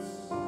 It's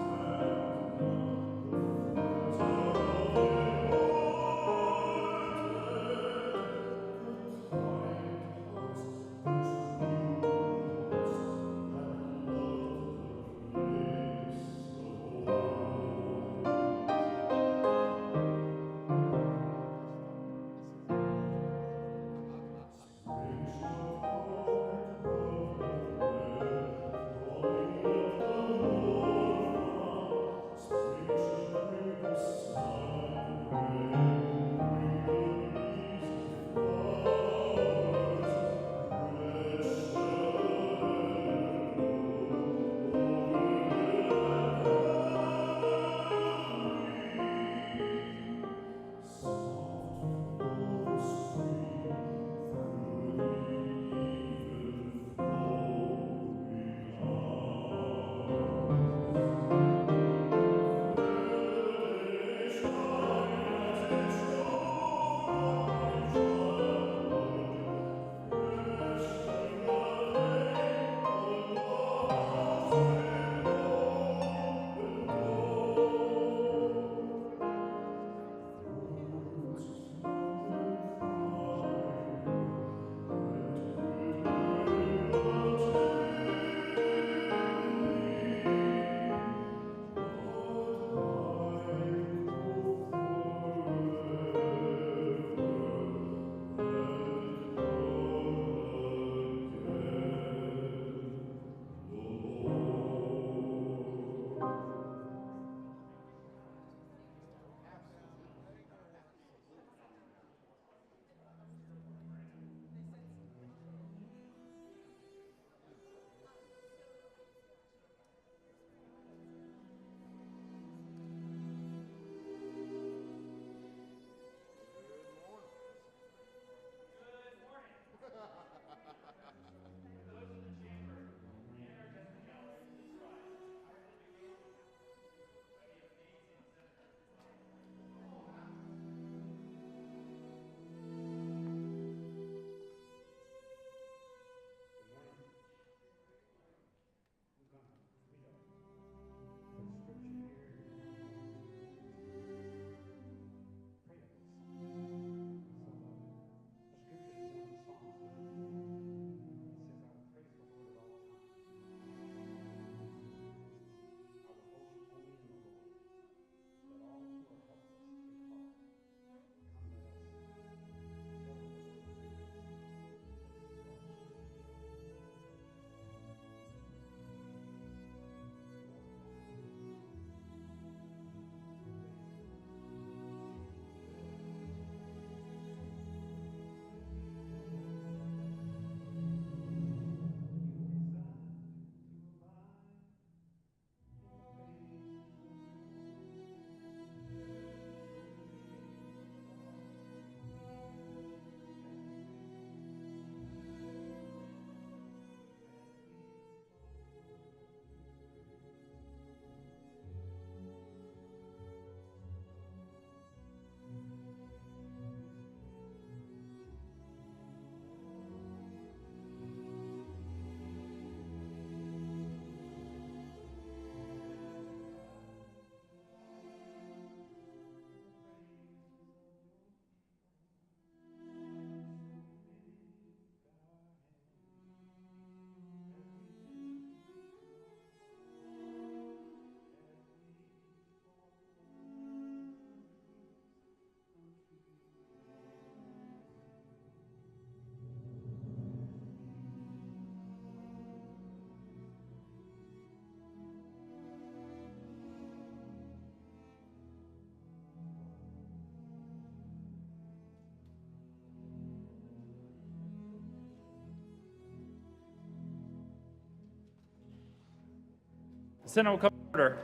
The Senate will come to order.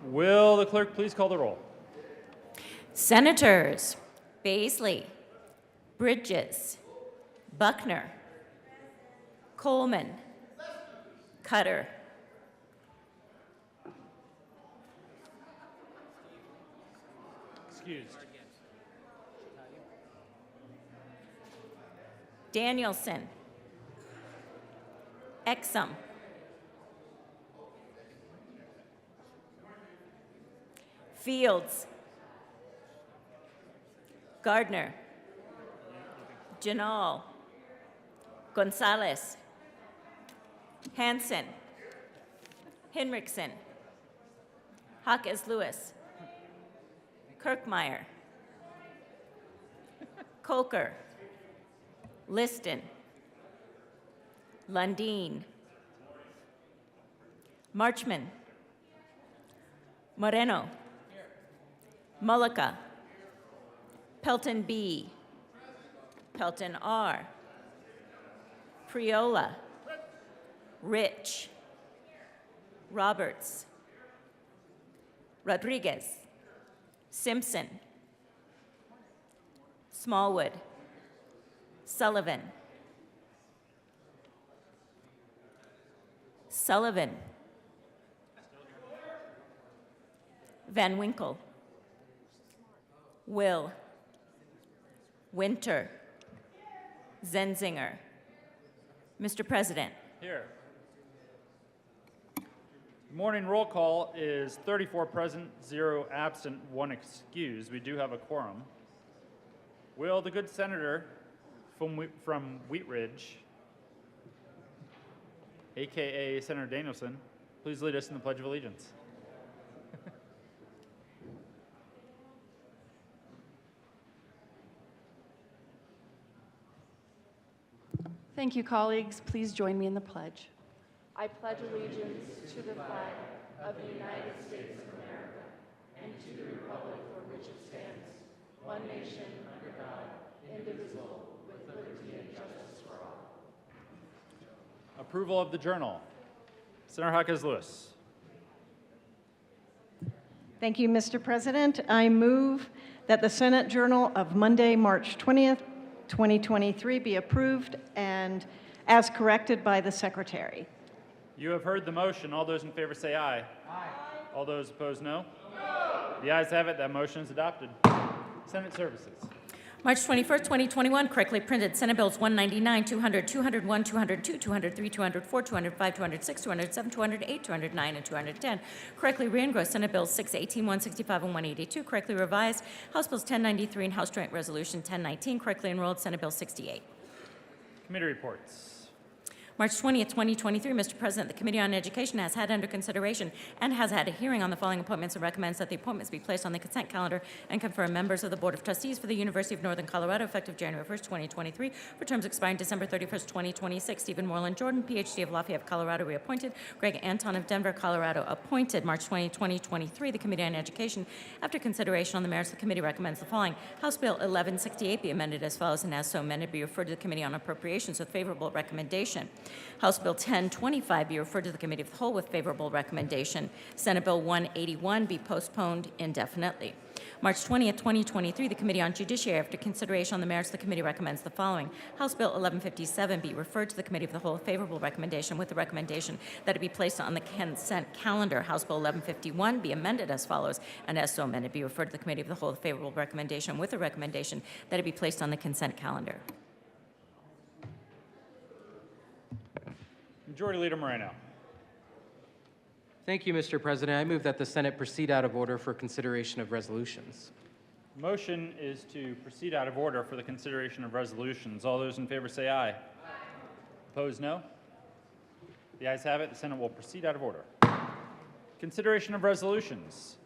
Will the clerk please call the roll? Senators Baisley, Bridges, Buckner, Coleman, Cutter, Excused. Danielson, Exum, Fields, Gardner, Janal, Gonzalez, Hansen, Hinrichsen, Hawkes Lewis, Kirkmeyer, Coker, Liston, Lundin, Marchman, Moreno, Mullica, Pelton B, Pelton R, Priola, Rich, Roberts, Rodriguez, Simpson, Smallwood, Sullivan, Sullivan, Van Winkle, Will, Winter, Zenzinger. Mr. President. Here. The morning roll call is 34 present, 0 absent, 1 excused. We do have a quorum. Will the good senator from Wheat Ridge, a.k.a. Senator Danielson, please lead us in the Pledge of Allegiance? Thank you, colleagues. Please join me in the pledge. I pledge allegiance to the flag of the United States of America and to the republic for which it stands, one nation under God, indivisible, with liberty and justice for all. Approval of the journal. Senator Hawkes Lewis. Thank you, Mr. President. I move that the Senate Journal of Monday, March 20th, 2023 be approved and as corrected by the Secretary. You have heard the motion. All those in favor say aye. Aye. All those opposed, no? No. The ayes have it. That motion is adopted. Senate Services. March 21st, 2021, correctly printed Senate Bills 199, 200, 201, 202, 203, 204, 205, 206, 207, 208, 209, and 210. Correctly re-engrossed Senate Bills 618, 165, and 182. Correctly revised House Bills 1093 and House Joint Resolution 1019. Correctly enrolled Senate Bill 68. Committee reports. March 20th, 2023, Mr. President, the Committee on Education has had under consideration and has had a hearing on the following appointments and recommends that the appointments be placed on the consent calendar and confirm members of the Board of Trustees for the University of Northern Colorado effective January 1st, 2023 for terms expiring December 31st, 2026. Stephen Moreland Jordan, PhD of Lafayette, Colorado, reappointed. Greg Anton of Denver, Colorado, appointed. March 20, 2023, the Committee on Education, after consideration on the merits, the committee recommends the following. House Bill 1168 be amended as follows, and as so amended be referred to the Committee on Appropriations with favorable recommendation. House Bill 1025 be referred to the Committee of the Whole with favorable recommendation. Senate Bill 181 be postponed indefinitely. March 20th, 2023, the Committee on Judiciary, after consideration on the merits, the committee recommends the following. House Bill 1157 be referred to the Committee of the Whole with favorable recommendation with the recommendation that it be placed on the consent calendar. House Bill 1151 be amended as follows, and as so amended be referred to the Committee of the Whole with favorable recommendation with the recommendation that it be placed on the consent calendar. Majority Leader Moreno. Thank you, Mr. President. I move that the Senate proceed out of order for consideration of resolutions. Motion is to proceed out of order for the consideration of resolutions. All those in favor say aye. Aye. Opposed, no? The ayes have it. The Senate will proceed out of order. Consideration of resolutions.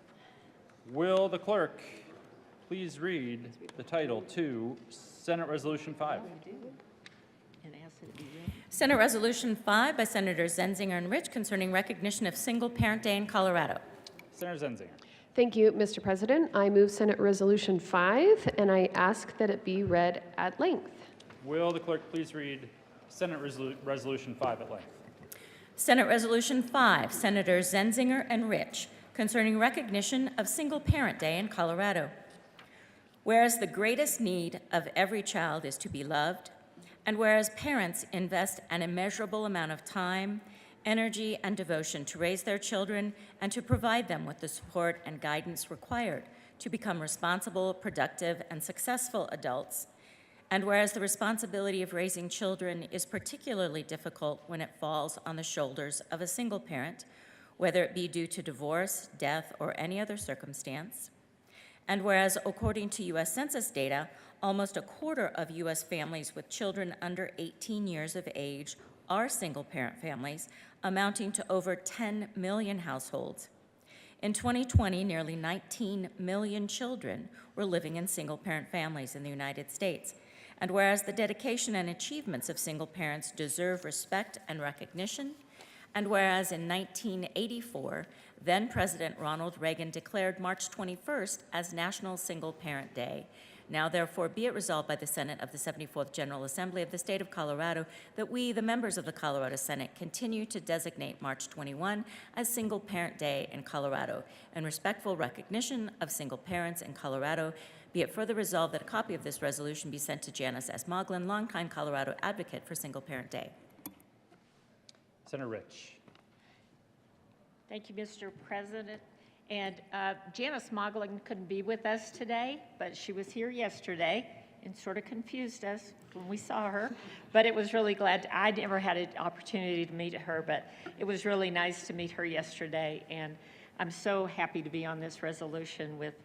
Will the clerk please read the title to Senate Resolution 5? Senate Resolution 5 by Senators Zenzinger and Rich concerning recognition of Single Parent Day in Colorado. Senator Zenzinger. Thank you, Mr. President. I move Senate Resolution 5, and I ask that it be read at length. Will the clerk please read Senate Resolution 5 at length? Senate Resolution 5, Senators Zenzinger and Rich, concerning recognition of Single Parent Day in Colorado. Whereas the greatest need of every child is to be loved, and whereas parents invest an immeasurable amount of time, energy, and devotion to raise their children and to provide them with the support and guidance required to become responsible, productive, and successful adults, and whereas the responsibility of raising children is particularly difficult when it falls on the shoulders of a single parent, whether it be due to divorce, death, or any other circumstance, and whereas, according to U.S. Census data, almost a quarter of U.S. families with children under 18 years of age are single-parent families, amounting to over 10 million households. In 2020, nearly 19 million children were living in single-parent families in the United States. And whereas the dedication and achievements of single parents deserve respect and recognition, and whereas in 1984, then President Ronald Reagan declared March 21st as National Single Parent Day, now therefore be it resolved by the Senate of the 74th General Assembly of the State of Colorado that we, the members of the Colorado Senate, continue to designate March 21 as Single Parent Day in Colorado, in respectful recognition of single parents in Colorado. Be it further resolved that a copy of this resolution be sent to Janice S. Moglin, longtime Colorado advocate for Single Parent Day. Senator Rich. Thank you, Mr. President. And Janice Moglin couldn't be with us today, but she was here yesterday and sort of confused us when we saw her. But it was really glad. I never had an opportunity to meet her, but it was really nice to meet her yesterday. And I'm so happy to be on this resolution with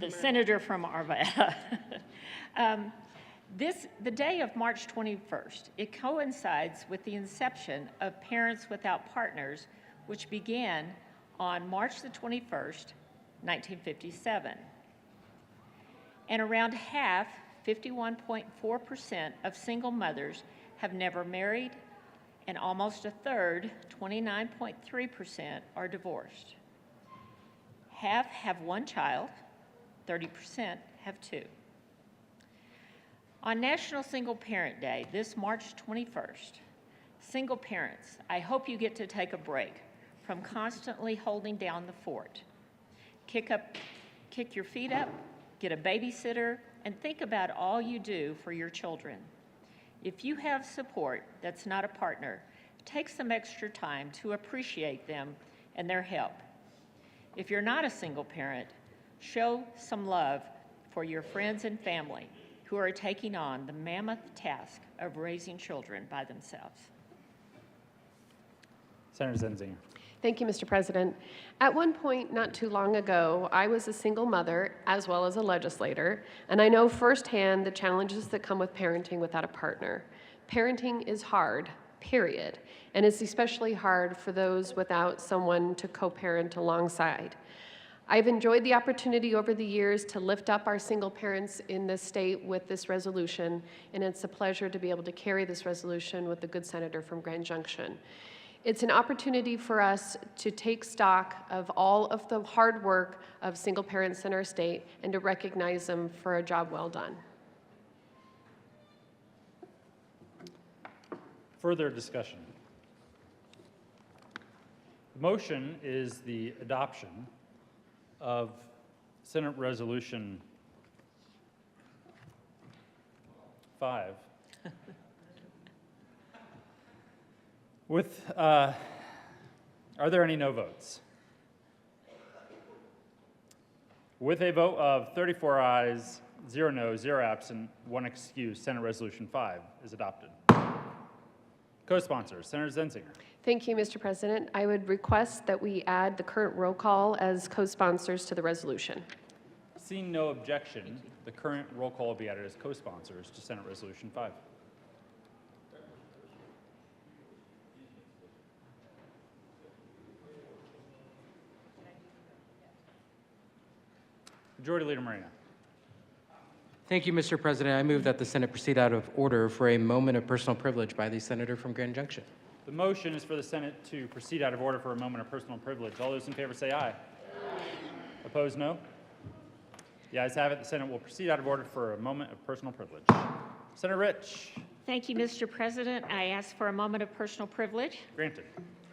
the senator from Arvada. The day of March 21st, it coincides with the inception of Parents Without Partners, which began on March the 21st, 1957. And around half, 51.4% of single mothers have never married, and almost a third, 29.3%, are divorced. Half have one child, 30% have two. On National Single Parent Day, this March 21st, single parents, I hope you get to take a break from constantly holding down the fort. Kick your feet up, get a babysitter, and think about all you do for your children. If you have support that's not a partner, take some extra time to appreciate them and their help. If you're not a single parent, show some love for your friends and family who are taking on the mammoth task of raising children by themselves. Senator Zenzinger. Thank you, Mr. President. At one point not too long ago, I was a single mother as well as a legislator, and I know firsthand the challenges that come with parenting without a partner. Parenting is hard, period, and it's especially hard for those without someone to co-parent alongside. I've enjoyed the opportunity over the years to lift up our single parents in this state with this resolution, and it's a pleasure to be able to carry this resolution with the good senator from Grand Junction. It's an opportunity for us to take stock of all of the hard work of single parents in our state and to recognize them for a job well done. Further discussion. The motion is the adoption of Senate Resolution 5. Are there any no votes? With a vote of 34 ayes, 0 noes, 0 absent, 1 excused, Senate Resolution 5 is adopted. Co-sponsors, Senator Zenzinger. Thank you, Mr. President. I would request that we add the current roll call as co-sponsors to the resolution. Seeing no objection, the current roll call will be added as co-sponsors to Senate Resolution 5. Majority Leader Moreno. Thank you, Mr. President. I move that the Senate proceed out of order for a moment of personal privilege by the senator from Grand Junction. The motion is for the Senate to proceed out of order for a moment of personal privilege. All those in favor say aye. Aye. Opposed, no? The ayes have it. The Senate will proceed out of order for a moment of personal privilege. Senator Rich. Thank you, Mr. President. I ask for a moment of personal privilege. Granted.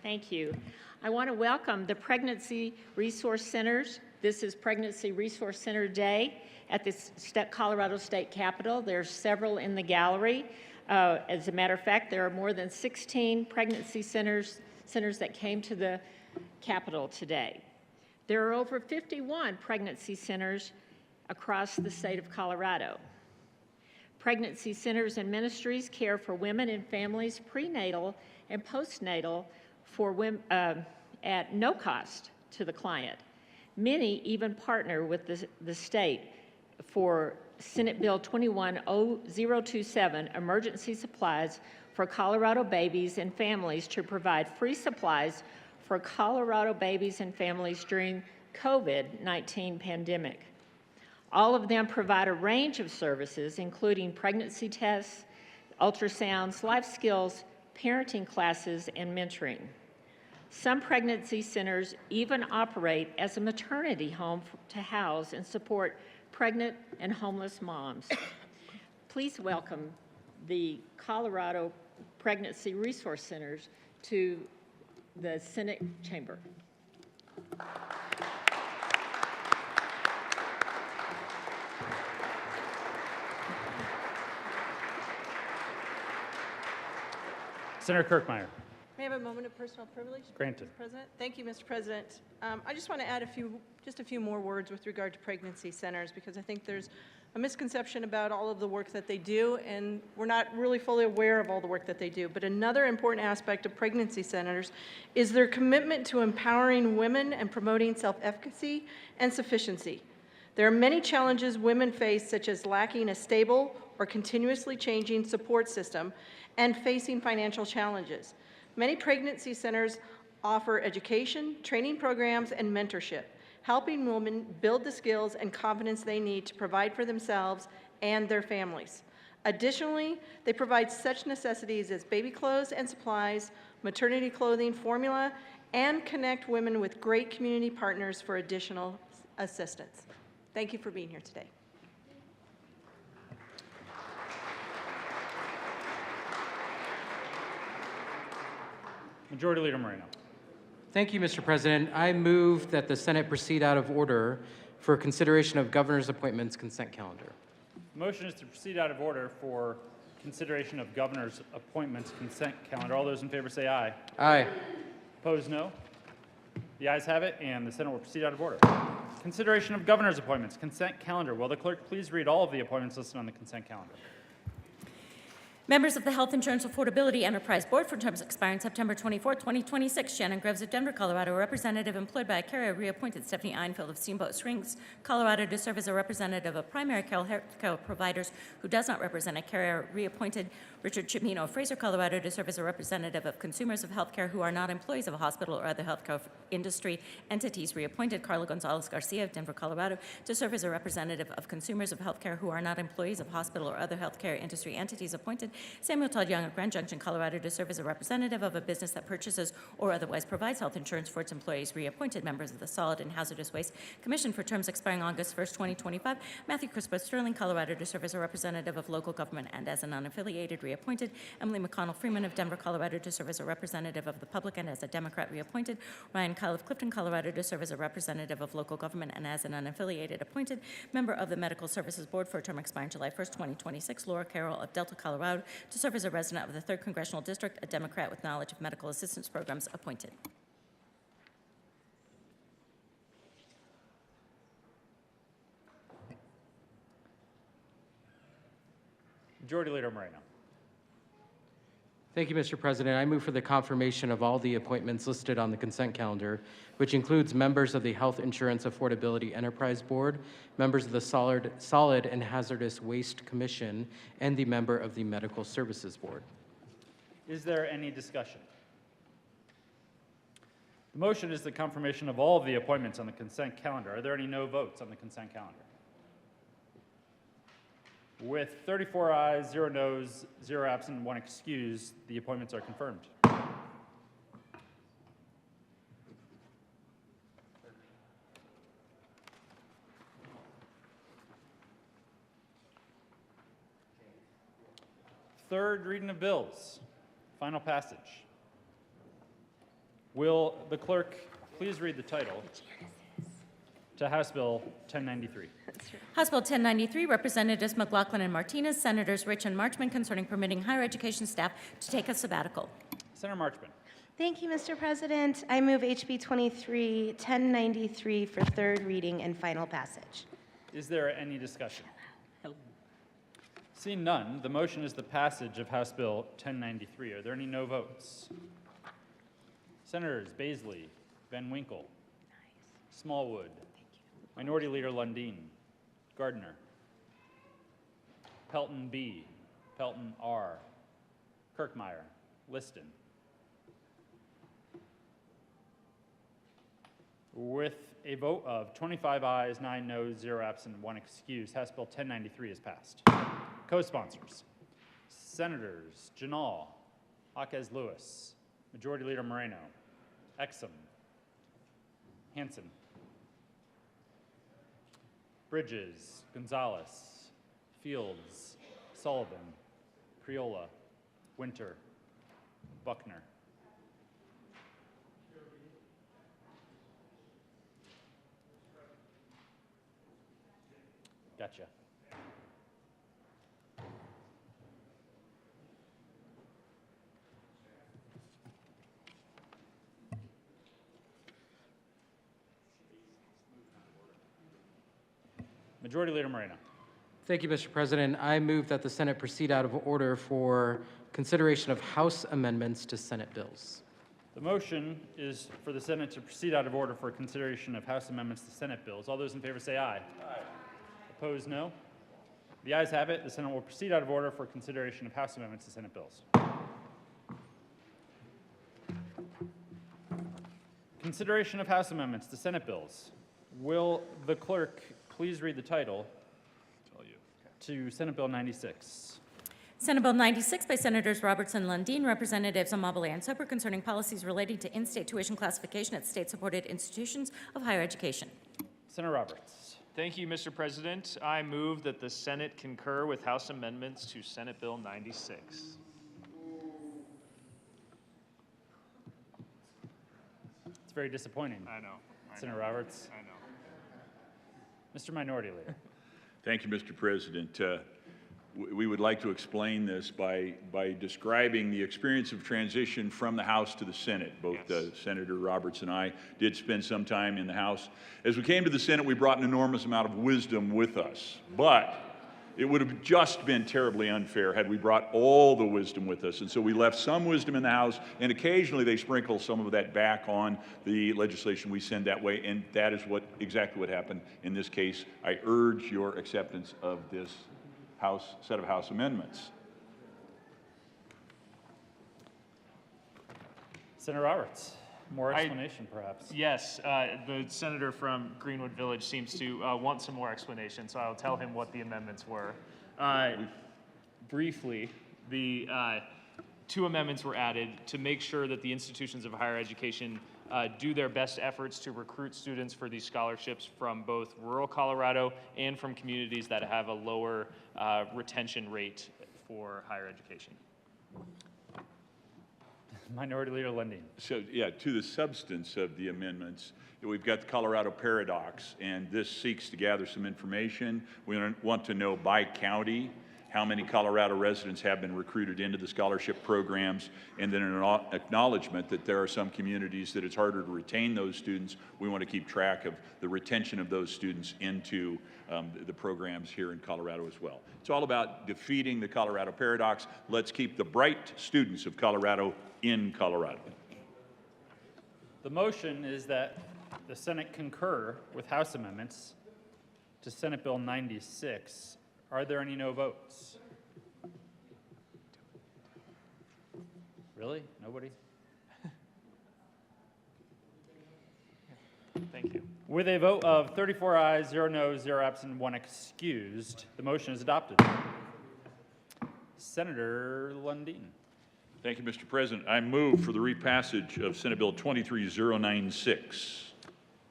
Thank you. I want to welcome the Pregnancy Resource Centers. This is Pregnancy Resource Center Day at the Colorado State Capitol. There's several in the gallery. As a matter of fact, there are more than 16 pregnancy centers that came to the Capitol today. There are over 51 pregnancy centers across the state of Colorado. Pregnancy centers and ministries care for women and families prenatal and postnatal for women, at no cost to the client. Many even partner with the state for Senate Bill 210027, emergency supplies for Colorado babies and families to provide free supplies for Colorado babies and families during COVID-19 pandemic. All of them provide a range of services, including pregnancy tests, ultrasounds, life skills, parenting classes, and mentoring. Some pregnancy centers even operate as a maternity home to house and support pregnant and homeless moms. Please welcome the Colorado Pregnancy Resource Centers to the Senate chamber. Senator Kirkmeyer. May I have a moment of personal privilege? Granted. Mr. President. Thank you, Mr. President. I just want to add just a few more words with regard to pregnancy centers, because I think there's a misconception about all of the work that they do, and we're not really fully aware of all the work that they do. But another important aspect of pregnancy centers is their commitment to empowering women and promoting self-efficacy and sufficiency. There are many challenges women face, such as lacking a stable or continuously changing support system and facing financial challenges. Many pregnancy centers offer education, training programs, and mentorship, helping women build the skills and confidence they need to provide for themselves and their families. Additionally, they provide such necessities as baby clothes and supplies, maternity clothing, formula, and connect women with great community partners for additional assistance. Thank you for being here today. Majority Leader Moreno. Thank you, Mr. President. I move that the Senate proceed out of order for consideration of governor's appointments consent calendar. The motion is to proceed out of order for consideration of governor's appointments consent calendar. All those in favor say aye. Aye. Opposed, no. The ayes have it, and the Senate will proceed out of order. Consideration of governor's appointments consent calendar. Will the clerk please read all of the appointments listed on the consent calendar? Members of the Health Insurance Affordability Enterprise Board for terms expiring September 24, 2026. Shannon Groves of Denver, Colorado, a representative employed by a carrier, reappointed. Stephanie Einfeld of Steamboat Springs, Colorado, to serve as a representative of primary care providers who does not represent a carrier, reappointed. Richard Chimino of Fraser, Colorado, to serve as a representative of consumers of healthcare who are not employees of a hospital or other healthcare industry entities, reappointed. Carla Gonzalez Garcia of Denver, Colorado, to serve as a representative of consumers of healthcare who are not employees of hospital or other healthcare industry entities, appointed. Samuel Todd Young of Grand Junction, Colorado, to serve as a representative of a business that purchases or otherwise provides health insurance for its employees, reappointed. Members of the Solid and Hazardous Waste Commission for terms expiring August 1st, 2025. Matthew Crispo Sterling, Colorado, to serve as a representative of local government and as an unaffiliated, reappointed. Emily McConnell Freeman of Denver, Colorado, to serve as a representative of the public and as a Democrat, reappointed. Ryan Kyle of Clifton, Colorado, to serve as a representative of local government and as an unaffiliated, appointed. Member of the Medical Services Board for a term expiring July 1st, 2026. Laura Carroll of Delta, Colorado, to serve as a resident of the 3rd Congressional District, a Democrat with knowledge of medical assistance programs, appointed. Majority Leader Moreno. Thank you, Mr. President. I move for the confirmation of all the appointments listed on the consent calendar, which includes members of the Health Insurance Affordability Enterprise Board, members of the Solid and Hazardous Waste Commission, and the member of the Medical Services Board. Is there any discussion? The motion is the confirmation of all of the appointments on the consent calendar. Are there any no votes on the consent calendar? With 34 ayes, 0 noes, 0 absent, and 1 excused, the appointments are confirmed. Third reading of bills. Final passage. Will the clerk please read the title to House Bill 1093? House Bill 1093, Representatives McLaughlin and Martinez, Senators Rich and Marchman, concerning permitting higher education staff to take a sabbatical. Senator Marchman. Thank you, Mr. President. I move HB 1093 for third reading and final passage. Is there any discussion? Seeing none, the motion is the passage of House Bill 1093. Are there any no votes? Senators Baisley, Van Winkle, Smallwood, Minority Leader Lundin, Gardner, Pelton B, Pelton R, Kirkmeyer, Liston. With a vote of 25 ayes, 9 noes, 0 absent, 1 excused, House Bill 1093 is passed. Co-sponsors, Senators Janal, Jaquez Lewis, Majority Leader Moreno, Exum, Hanson, Bridges, Gonzalez, Fields, Sullivan, Priola, Winter, Buckner. Gotcha. Majority Leader Moreno. Thank you, Mr. President. I move that the Senate proceed out of order for consideration of House amendments to Senate bills. The motion is for the Senate to proceed out of order for consideration of House amendments to Senate bills. All those in favor say aye. Aye. Opposed, no. The ayes have it. The Senate will proceed out of order for consideration of House amendments to Senate bills. Consideration of House amendments to Senate bills. Will the clerk please read the title to Senate Bill 96? Senate Bill 96 by Senators Robertson, Lundin, Representatives Amabile and Soper, concerning policies relating to in-state tuition classification at state-supported institutions of higher education. Senator Roberts. Thank you, Mr. President. I move that the Senate concur with House amendments to Senate Bill 96. It's very disappointing. I know. Senator Roberts. I know. Mr. Minority Leader. Thank you, Mr. President. We would like to explain this by describing the experience of transition from the House to the Senate. Both Senator Roberts and I did spend some time in the House. As we came to the Senate, we brought an enormous amount of wisdom with us. But it would have just been terribly unfair had we brought all the wisdom with us. And so we left some wisdom in the House, and occasionally they sprinkle some of that back on the legislation we send that way, and that is exactly what happened in this case. I urge your acceptance of this set of House amendments. Senator Roberts, more explanation perhaps. Yes, the senator from Greenwood Village seems to want some more explanation, so I'll tell him what the amendments were. Briefly, the two amendments were added to make sure that the institutions of higher education do their best efforts to recruit students for these scholarships from both rural Colorado and from communities that have a lower retention rate for higher education. Minority Leader Lundin. So, yeah, to the substance of the amendments, we've got the Colorado paradox, and this seeks to gather some information. We want to know by county how many Colorado residents have been recruited into the scholarship programs, and then an acknowledgement that there are some communities that it's harder to retain those students. We want to keep track of the retention of those students into the programs here in Colorado as well. It's all about defeating the Colorado paradox. Let's keep the bright students of Colorado in Colorado. The motion is that the Senate concur with House amendments to Senate Bill 96. Are there any no votes? Really? Nobody? Thank you. With a vote of 34 ayes, 0 noes, 0 absent, 1 excused, the motion is adopted. Senator Lundin. Thank you, Mr. President. I move for the repassage of Senate Bill 23096.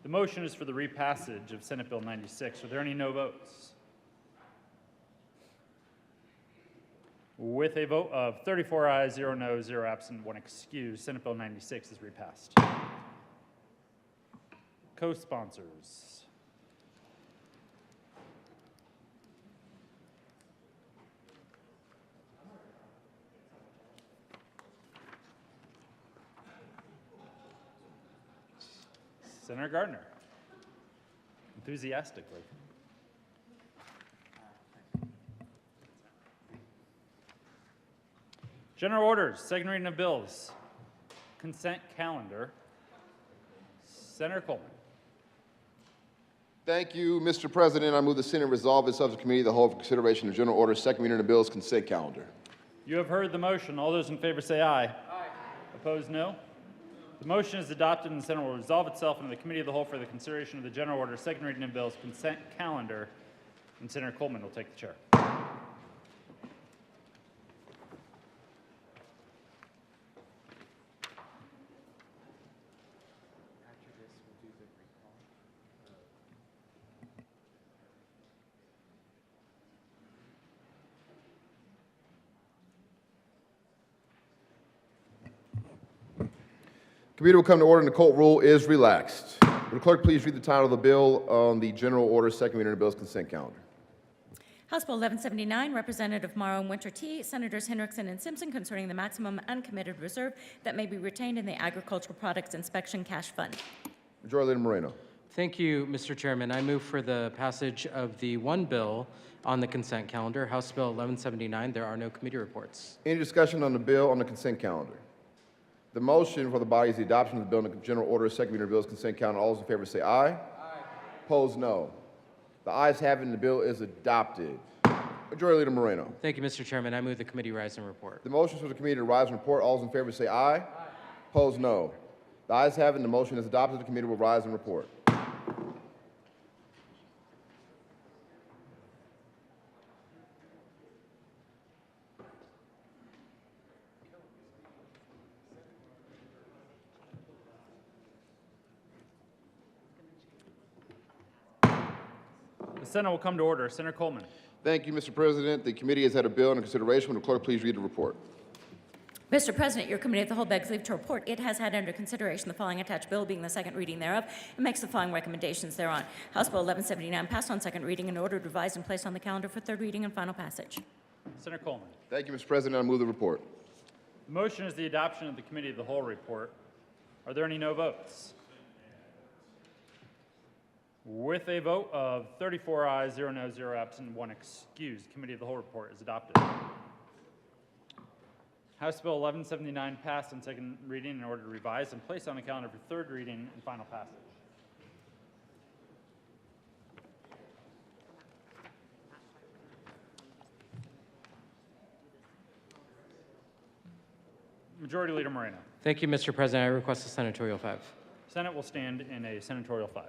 The motion is for the repassage of Senate Bill 96. Are there any no votes? With a vote of 34 ayes, 0 noes, 0 absent, 1 excused, Senate Bill 96 is repassed. Co-sponsors. Senator Gardner, enthusiastically. General orders, second reading of bills, consent calendar. Senator Coleman. Thank you, Mr. President. I move the Senate resolve its subject committee of the whole for consideration of general orders, second reading of bills, consent calendar. You have heard the motion. All those in favor say aye. Aye. Opposed, no. The motion is adopted and the Senate will resolve itself into the committee of the whole for the consideration of the general order, second reading of bills, consent calendar, and Senator Coleman will take the chair. Committee will come to order and the court rule is relaxed. Will the clerk please read the title of the bill on the general order, second reading of bills, consent calendar? House Bill 1179, Representative Morrow and Winter T., Senators Hendrickson and Simpson, concerning the maximum uncommitted reserve that may be retained in the Agricultural Products Inspection Cash Fund. Majority Leader Moreno. Thank you, Mr. Chairman. I move for the passage of the one bill on the consent calendar, House Bill 1179. There are no committee reports. Any discussion on the bill on the consent calendar? The motion for the body is the adoption of the bill in the general order, second reading of bills, consent calendar. All those in favor say aye. Aye. Opposed, no. The ayes have it and the bill is adopted. Majority Leader Moreno. Thank you, Mr. Chairman. I move the committee rise and report. The motion is for the committee to rise and report. All those in favor say aye. Aye. Opposed, no. The ayes have it and the motion is adopted. The committee will rise and report. The Senate will come to order. Senator Coleman. Thank you, Mr. President. The committee has had a bill under consideration. Will the clerk please read the report? Mr. President, your committee of the whole begs leave to report it has had under consideration the following attached bill, being the second reading thereof, and makes the following recommendations thereon. House Bill 1179 passed on second reading and ordered revised and placed on the calendar for third reading and final passage. Senator Coleman. Thank you, Mr. President. I move the report. The motion is the adoption of the committee of the whole report. Are there any no votes? With a vote of 34 ayes, 0 noes, 0 absent, 1 excused, the committee of the whole report is adopted. House Bill 1179 passed on second reading in order to revise and place on the calendar for third reading and final passage. Majority Leader Moreno. Thank you, Mr. President. I request a senatorial 5. Senate will stand in a senatorial 5.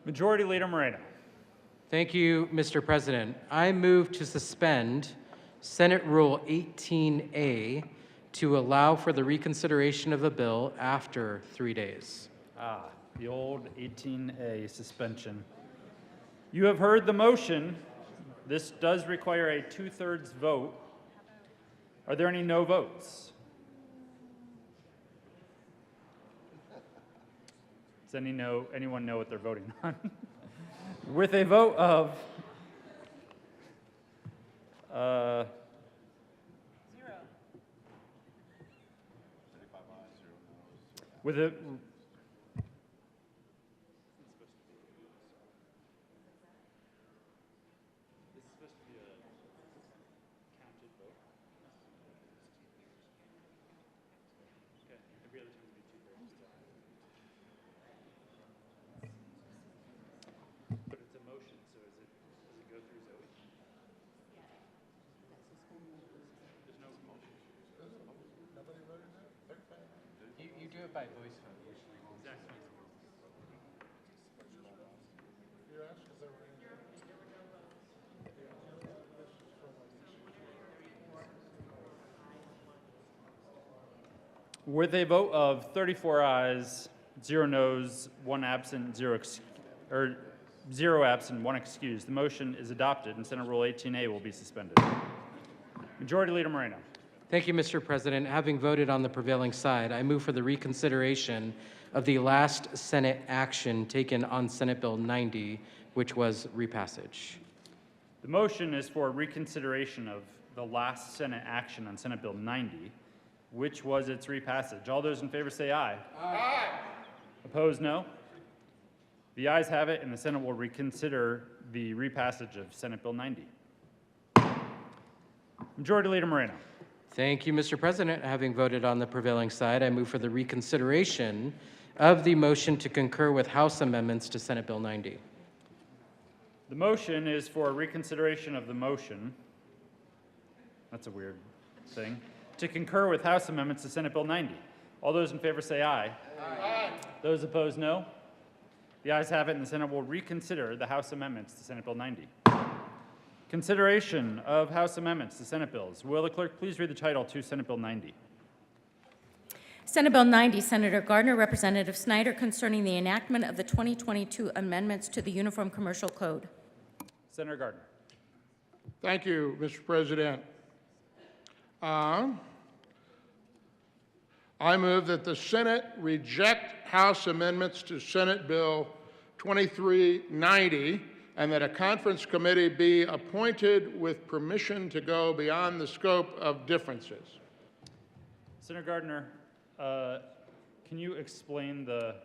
Majority Leader Moreno. Thank you, Mr. President. I move to suspend Senate Rule 18A to allow for the reconsideration of the bill after 3 days. The old 18A suspension. You have heard the motion. This does require a 2/3 vote. Are there any no votes? Does anyone know what they're voting on? With a vote of with a You do it by voice vote. With a vote of 34 ayes, 0 noes, 1 absent, 0 absent, 1 excused, the motion is adopted and Senate Rule 18A will be suspended. Majority Leader Moreno. Thank you, Mr. President. Having voted on the prevailing side, I move for the reconsideration of the last Senate action taken on Senate Bill 90, which was repassage. The motion is for reconsideration of the last Senate action on Senate Bill 90, which was its repassage. All those in favor say aye. Aye. Opposed, no. The ayes have it, and the Senate will reconsider the repassage of Senate Bill 90. Majority Leader Moreno. Thank you, Mr. President. Having voted on the prevailing side, I move for the reconsideration of the motion to concur with House amendments to Senate Bill 90. The motion is for reconsideration of the motion. That's a weird thing. To concur with House amendments to Senate Bill 90. All those in favor say aye. Aye. Those opposed, no. The ayes have it, and the Senate will reconsider the House amendments to Senate Bill 90. Consideration of House amendments to Senate bills. Will the clerk please read the title to Senate Bill 90? Senate Bill 90, Senator Gardner, Representative Snyder, concerning the enactment of the 2022 amendments to the Uniform Commercial Code. Senator Gardner. Thank you, Mr. President. I move that the Senate reject House amendments to Senate Bill 2390 and that a conference committee be appointed with permission to go beyond the scope of differences. Senator Gardner, can you explain the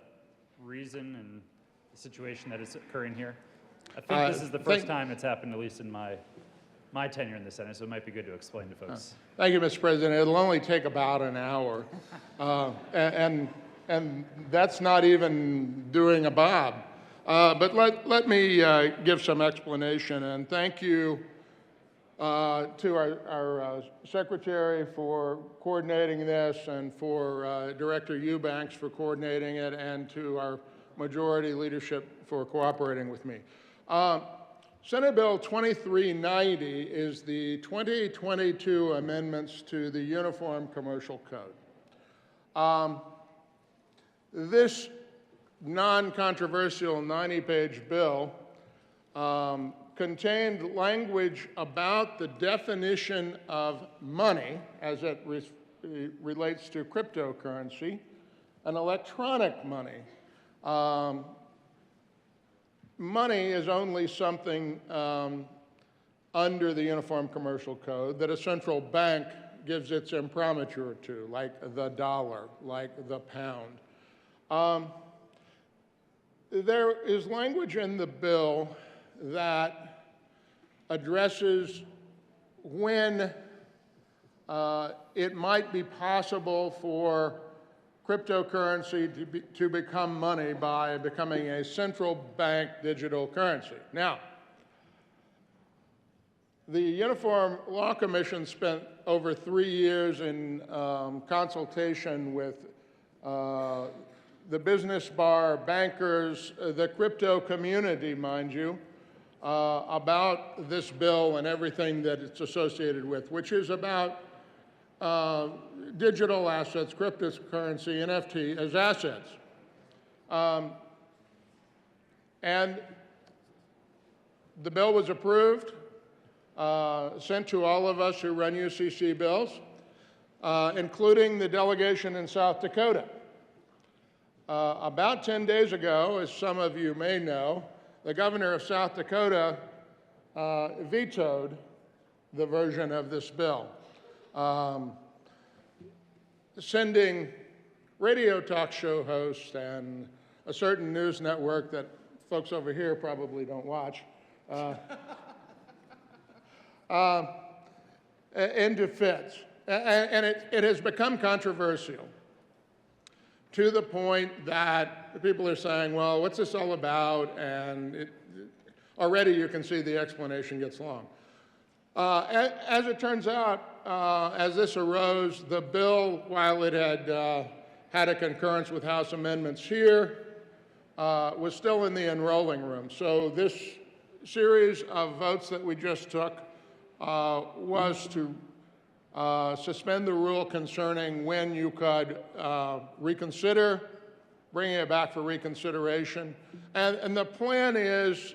reason and the situation that is occurring here? I think this is the first time it's happened, at least in my tenure in the Senate, so it might be good to explain to folks. Thank you, Mr. President. It'll only take about an hour, and that's not even doing a bob. But let me give some explanation, and thank you to our secretary for coordinating this, and for Director Eubanks for coordinating it, and to our majority leadership for cooperating with me. Senate Bill 2390 is the 2022 amendments to the Uniform Commercial Code. This non-controversial 90-page bill contained language about the definition of money as it relates to cryptocurrency and electronic money. Money is only something under the Uniform Commercial Code that a central bank gives its imprimatur to, like the dollar, like the pound. There is language in the bill that addresses when it might be possible for cryptocurrency to become money by becoming a central bank digital currency. Now, the Uniform Law Commission spent over 3 years in consultation with the business bar, bankers, the crypto community, mind you, about this bill and everything that it's associated with, which is about digital assets, cryptocurrency, NFT as assets. And the bill was approved, sent to all of us who run UCC bills, including the delegation in South Dakota. About 10 days ago, as some of you may know, the governor of South Dakota vetoed the version of this bill, sending radio talk show hosts and a certain news network that folks over here probably don't watch into fits. And it has become controversial to the point that people are saying, well, what's this all about? And already you can see the explanation gets long. As it turns out, as this arose, the bill, while it had had a concurrence with House amendments here, was still in the enrolling room. So this series of votes that we just took was to suspend the rule concerning when you could reconsider, bringing it back for reconsideration. And the plan is,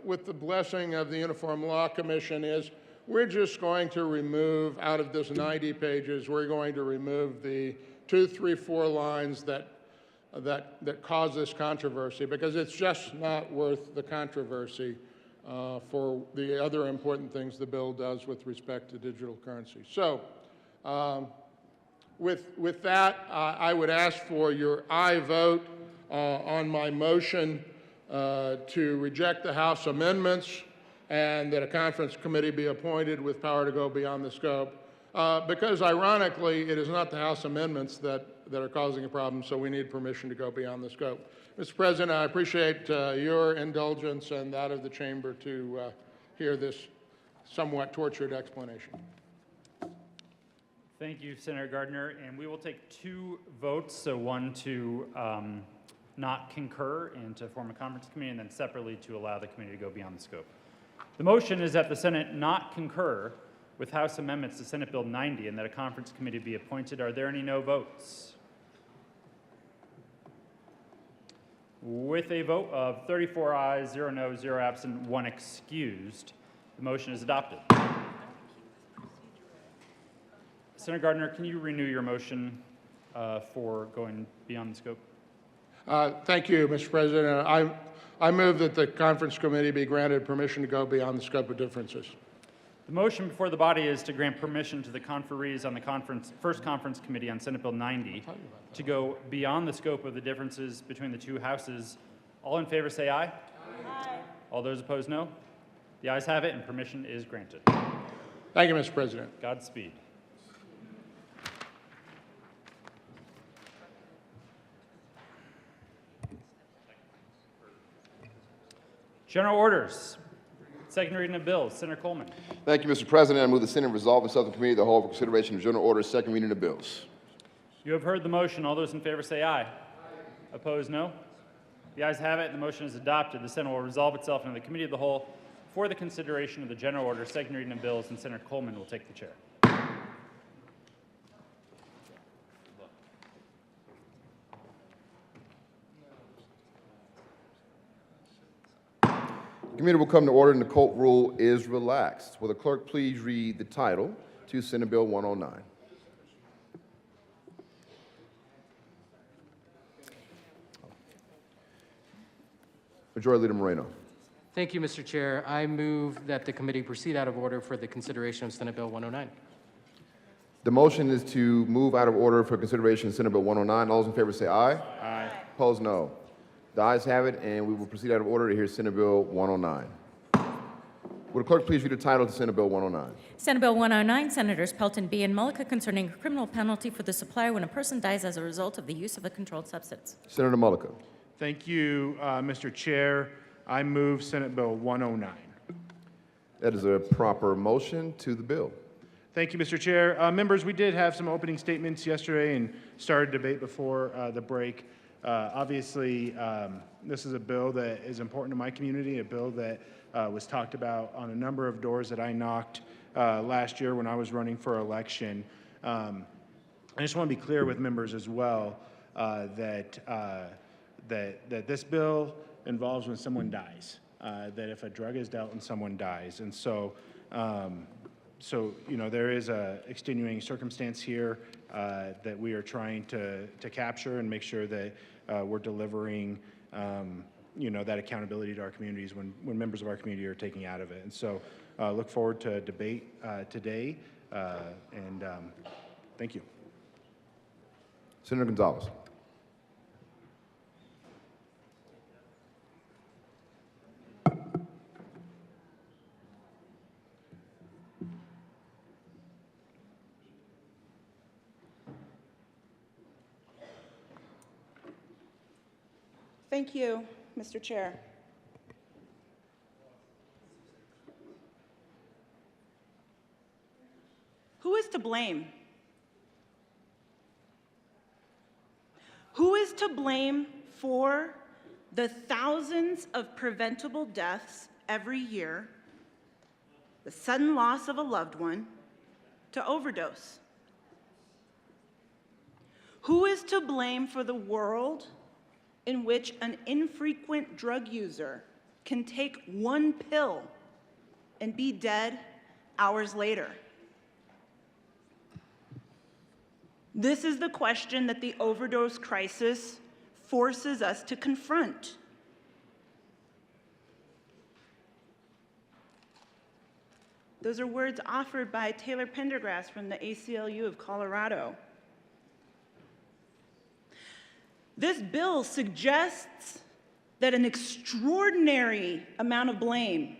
with the blessing of the Uniform Law Commission, is we're just going to remove, out of this 90 pages, we're going to remove the 2, 3, 4 lines that cause this controversy, because it's just not worth the controversy for the other important things the bill does with respect to digital currency. So with that, I would ask for your aye vote on my motion to reject the House amendments and that a conference committee be appointed with power to go beyond the scope. Because ironically, it is not the House amendments that are causing a problem, so we need permission to go beyond the scope. Mr. President, I appreciate your indulgence and that of the chamber to hear this somewhat tortured explanation. Thank you, Senator Gardner. And we will take 2 votes, so one to not concur and to form a conference committee, and then separately to allow the committee to go beyond the scope. The motion is that the Senate not concur with House amendments to Senate Bill 90 and that a conference committee be appointed. Are there any no votes? With a vote of 34 ayes, 0 noes, 0 absent, 1 excused, the motion is adopted. Senator Gardner, can you renew your motion for going beyond the scope? Thank you, Mr. President. I move that the conference committee be granted permission to go beyond the scope of differences. The motion before the body is to grant permission to the conferees on the first conference committee on Senate Bill 90 to go beyond the scope of the differences between the 2 houses. All in favor say aye. Aye. All those opposed, no. The ayes have it, and permission is granted. Thank you, Mr. President. Godspeed. General orders. Second reading of bills. Senator Coleman. Thank you, Mr. President. I move the Senate resolve the Subcommittee of the whole for consideration of general orders, second reading of bills. You have heard the motion. All those in favor say aye. Aye. Opposed, no. The ayes have it. The motion is adopted. The Senate will resolve itself into the Committee of the Whole for the consideration of the general order, second reading of bills, and Senator Coleman will take the chair. The committee will come to order and the court rule is relaxed. Will the clerk please read the title to Senate Bill 109? Majority Leader Moreno. Thank you, Mr. Chair. I move that the committee proceed out of order for the consideration of Senate Bill 109. The motion is to move out of order for consideration of Senate Bill 109. All those in favor say aye. Aye. Opposed, no. The ayes have it, and we will proceed out of order to hear Senate Bill 109. Would the clerk please read the title to Senate Bill 109? Senate Bill 109, Senators Pelton B. and Mullica, concerning a criminal penalty for the supplier when a person dies as a result of the use of a controlled substance. Senator Mullica. Thank you, Mr. Chair. I move Senate Bill 109. That is a proper motion to the bill. Thank you, Mr. Chair. Members, we did have some opening statements yesterday and started debate before the break. obviously, this is a bill that is important to my community, a bill that was talked about on a number of doors that I knocked last year when I was running for election. I just want to be clear with members as well that this bill involves when someone dies, that if a drug is dealt and someone dies. And so, there is a extenuating circumstance here that we are trying to capture and make sure that we're delivering, that accountability to our communities when members of our community are taking out of it. And so look forward to debate today, and thank you. Senator Gonzalez. Thank you, Mr. Chair. Who is to blame? Who is to blame for the thousands of preventable deaths every year, the sudden loss of a loved one to overdose? Who is to blame for the world in which an infrequent drug user can take one pill and be dead hours later? This is the question that the overdose crisis forces us to confront. Those are words offered by Taylor Pendergrass from the ACLU of Colorado. This bill suggests that an extraordinary amount of blame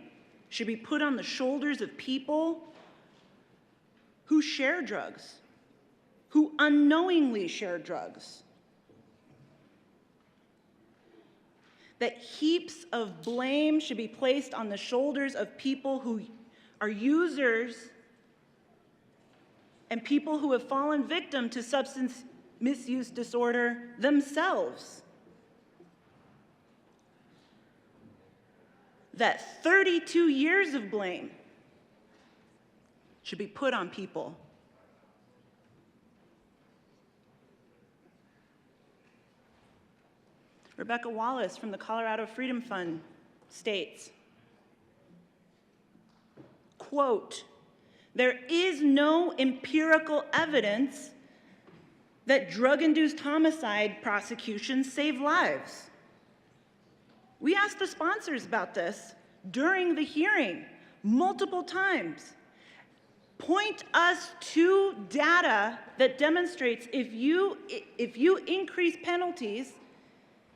should be put on the shoulders of people who share drugs, who unknowingly share drugs. That heaps of blame should be placed on the shoulders of people who are users and people who have fallen victim to substance misuse disorder themselves. That 32 years of blame should be put on people Rebecca Wallace from the Colorado Freedom Fund states, quote, "There is no empirical evidence that drug-induced homicide prosecutions save lives." We asked the sponsors about this during the hearing multiple times. Point us to data that demonstrates if you increase penalties,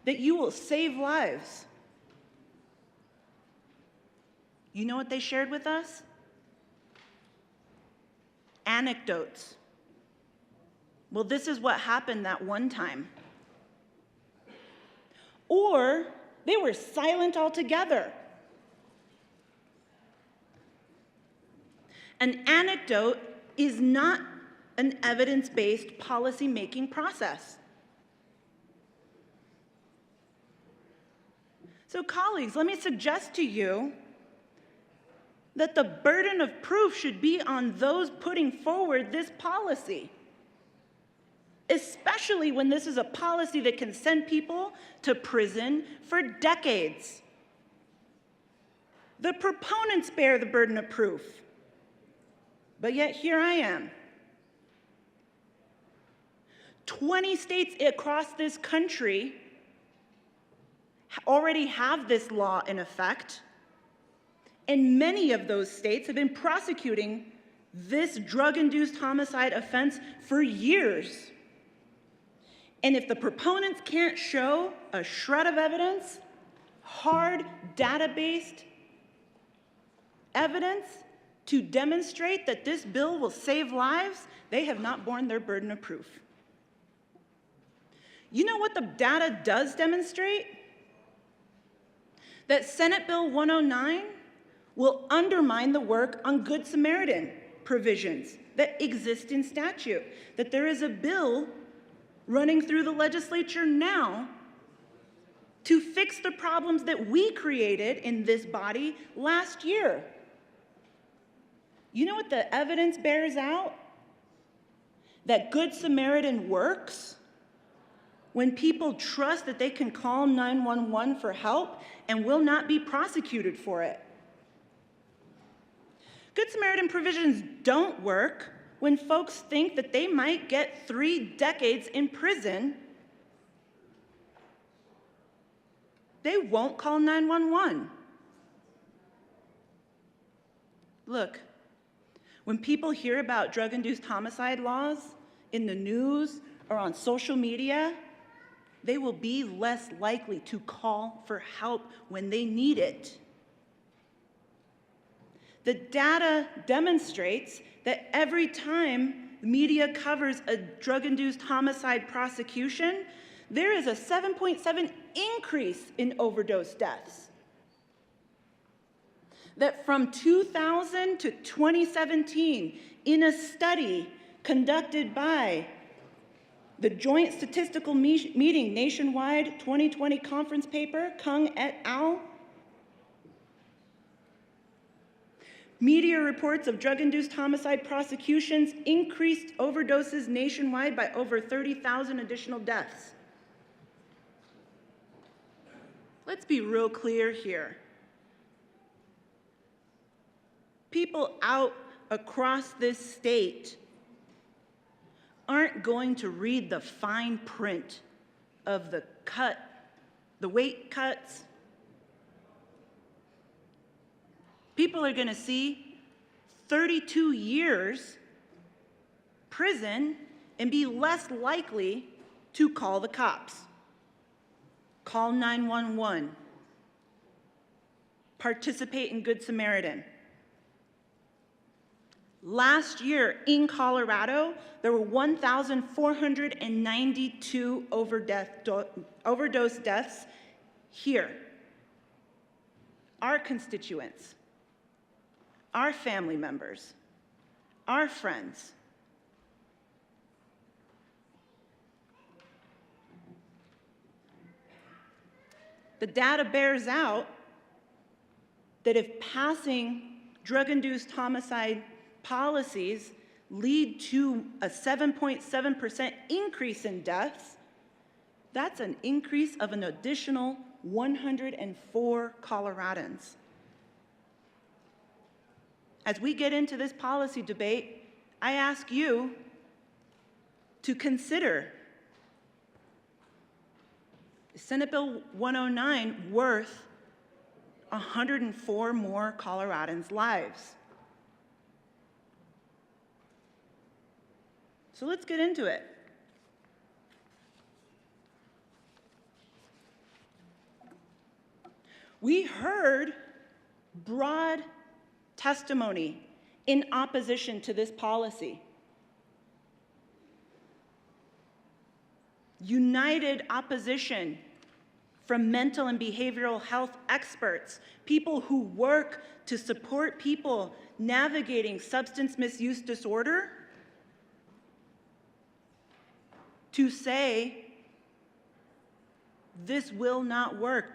that you will save lives. You know what they shared with us? Anecdotes. Well, this is what happened that one time. Or they were silent altogether. An anecdote is not an evidence-based policy-making process. So colleagues, let me suggest to you that the burden of proof should be on those putting forward this policy, especially when this is a policy that can send people to prison for decades. The proponents bear the burden of proof, but yet here I am. 20 states across this country already have this law in effect, and many of those states have been prosecuting this drug-induced homicide offense for years. And if the proponents can't show a shred of evidence, hard data-based evidence to demonstrate that this bill will save lives, they have not borne their burden of proof. You know what the data does demonstrate? That Senate Bill 109 will undermine the work on Good Samaritan provisions that exist in statute. That there is a bill running through the legislature now to fix the problems that we created in this body last year. You know what the evidence bears out? That Good Samaritan works when people trust that they can call 911 for help and will not be prosecuted for it. Good Samaritan provisions don't work when folks think that they might get 3 decades in prison. They won't call 911. Look, when people hear about drug-induced homicide laws in the news or on social media, they will be less likely to call for help when they need it. The data demonstrates that every time the media covers a drug-induced homicide prosecution, there is a 7.7 increase in overdose deaths. That from 2000 to 2017, in a study conducted by the Joint Statistical Meeting Nationwide 2020 conference paper, Kung et al., media reports of drug-induced homicide prosecutions increased overdoses nationwide by over 30,000 additional deaths. Let's be real clear here. People out across this state aren't going to read the fine print of the weight cuts. People are going to see 32 years prison and be less likely to call the cops, call 911, participate in Good Samaritan. Last year in Colorado, there were 1,492 overdose deaths here. Our constituents, our family members, our friends. The data bears out that if passing drug-induced homicide policies lead to a 7.7% increase in deaths, that's an increase of an additional 104 Coloradans. As we get into this policy debate, I ask you to consider, is Senate Bill 109 worth 104 more Coloradans' lives? So let's get into it. We heard broad testimony in opposition to this policy. United opposition from mental and behavioral health experts, people who work to support people navigating substance misuse disorder, to say, this will not work.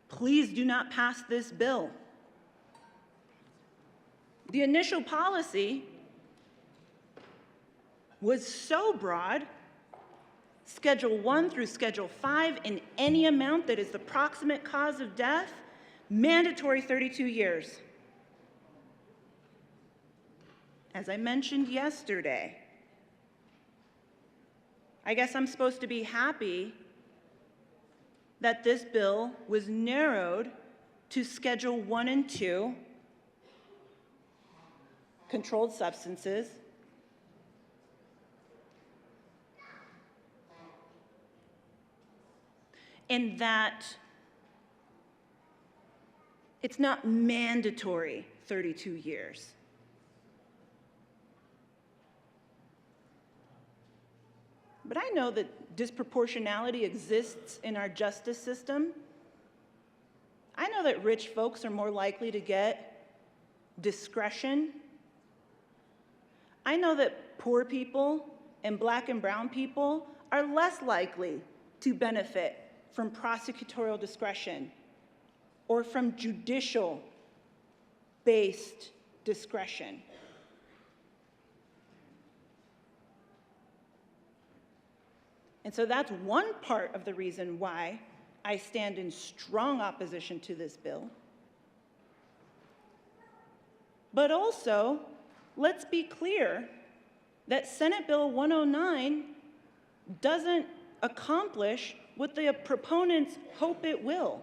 Please do not pass this bill. The initial policy was so broad, Schedule 1 through Schedule 5, in any amount that is the proximate cause of death, mandatory 32 years. As I mentioned yesterday, I guess I'm supposed to be happy that this bill was narrowed to Schedule 1 and 2, controlled substances, and that it's not mandatory 32 years. But I know that disproportionality exists in our justice system. I know that rich folks are more likely to get discretion. I know that poor people and black and brown people are less likely to benefit from prosecutorial discretion or from judicial-based discretion. And so that's one part of the reason why I stand in strong opposition to this bill. But also, let's be clear that Senate Bill 109 doesn't accomplish what the proponents hope it will.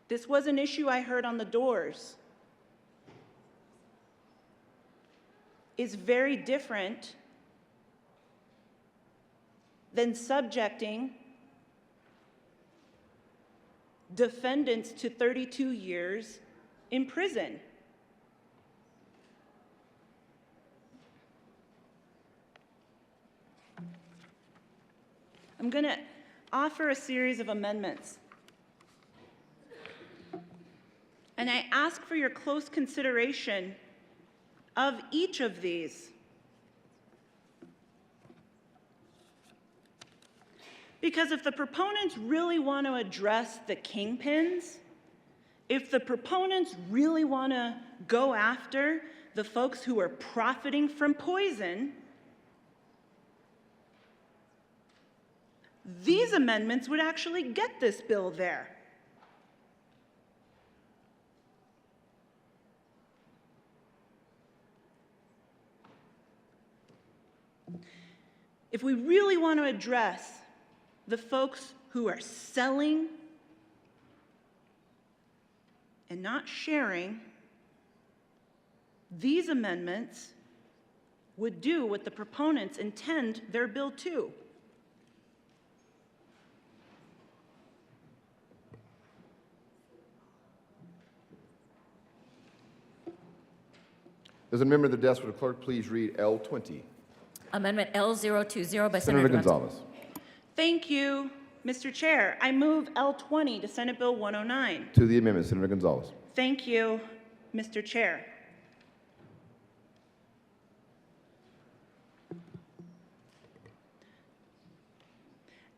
This was an issue I heard on the doors. Is very different than subjecting defendants to 32 years in prison. I'm going to offer a series of amendments. And I ask for your close consideration of each of these. Because if the proponents really want to address the kingpins, if the proponents really want to go after the folks who are profiting from poison, these amendments would actually get this bill there. If we really want to address the folks who are selling and not sharing, these amendments would do what the proponents intend their bill to. Does a member of the desk, would the clerk please read L20? Amendment L020 by Senator Senator Gonzalez. Thank you, Mr. Chair. I move L20 to Senate Bill 109. To the amendment, Senator Gonzalez. Thank you, Mr. Chair.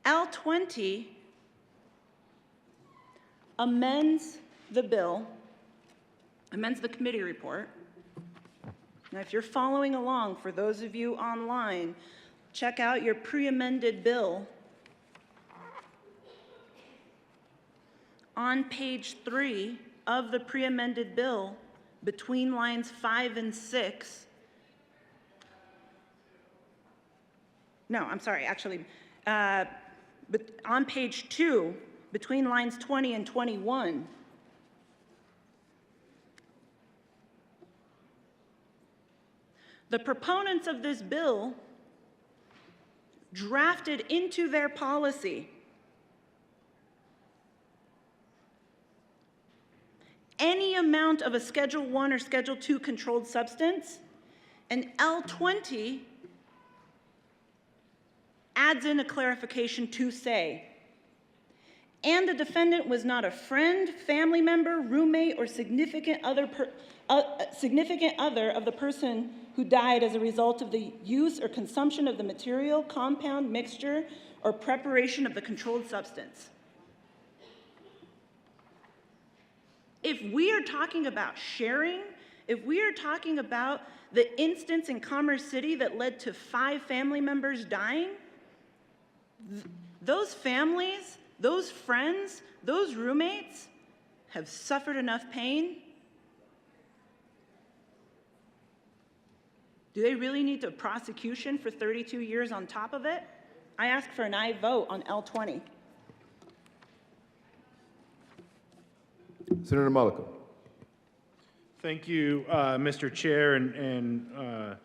L20 amends the bill, amends the committee report. Now, if you're following along, for those of you online, check out your pre-amended bill. On page 3 of the pre-amended bill, between lines 5 and 6, no, I'm sorry, actually, but on page 2, between lines 20 and 21, the proponents of this bill drafted into their policy any amount of a Schedule 1 or Schedule 2 controlled substance, and L20 adds in a clarification to say, and the defendant was not a friend, family member, roommate, or significant other of the person who died as a result of the use or consumption of the material, compound, mixture, or preparation of the controlled substance. If we are talking about sharing, if we are talking about the instance in Commerce City that led to 5 family members dying, those families, those friends, those roommates have suffered enough pain. Do they really need a prosecution for 32 years on top of it? I ask for an aye vote on L20. Senator Mullica. Thank you, Mr. Chair, and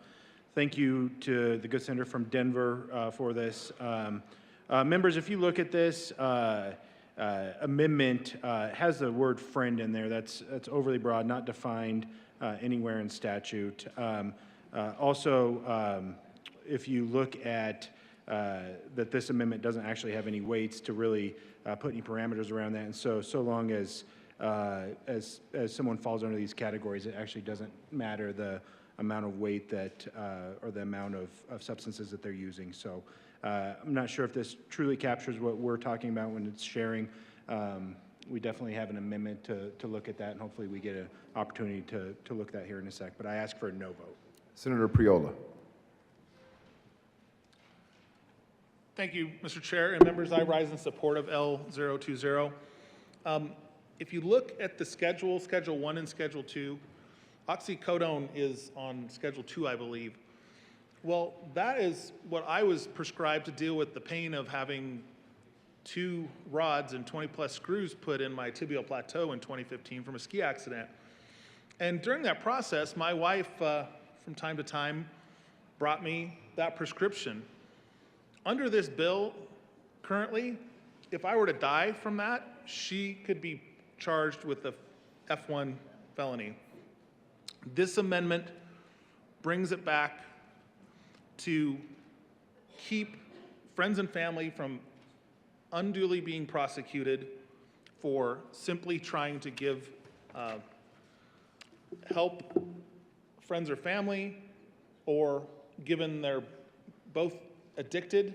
thank you to the good senator from Denver for this. Members, if you look at this amendment, has the word friend in there. That's overly broad, not defined anywhere in statute. Also, if you look at that this amendment doesn't actually have any weights to really put any parameters around that, and so long as someone falls under these categories, it actually doesn't matter. The amount of weight that, or the amount of substances that they're using. So I'm not sure if this truly captures what we're talking about when it's sharing. We definitely have an amendment to look at that, and hopefully we get an opportunity to look at that here in a sec. But I ask for a no vote. Senator Priola. Thank you, Mr. Chair and members. I rise in support of L020. If you look at the schedule, Schedule 1 and Schedule 2, oxycodone is on Schedule 2, I believe. Well, that is what I was prescribed to deal with the pain of having 2 rods and 20-plus screws put in my tibial plateau in 2015 from a ski accident. And during that process, my wife, from time to time, brought me that prescription. Under this bill, currently, if I were to die from that, she could be charged with the F1 felony. This amendment brings it back to keep friends and family from unduly being prosecuted for simply trying to give help friends or family, or given they're both addicted,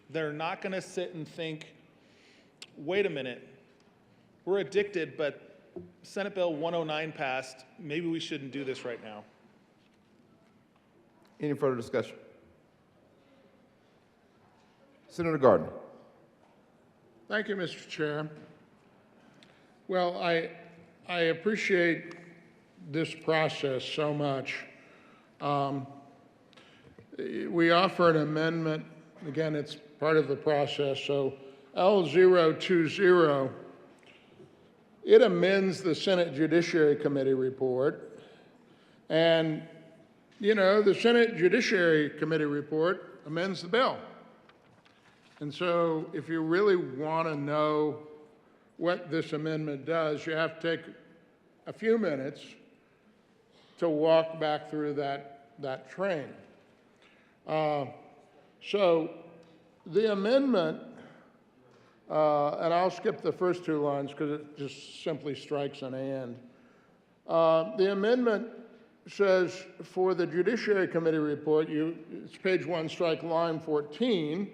they're not going to sit and think, wait a minute, we're addicted, but Senate Bill 109 passed, maybe we shouldn't do this right now. Any further discussion? Senator Gardner. Thank you, Mr. Chair. Well, I appreciate this process so much. We offer an amendment. Again, it's part of the process. So L020, it amends the Senate Judiciary Committee report. And, you know, the Senate Judiciary Committee report amends the bill. And so if you really want to know what this amendment does, you have to take a few minutes to walk back through that train. So the amendment, and I'll skip the first 2 lines because it just simply strikes an and. The amendment says for the Judiciary Committee report, it's page 1, strike line 14.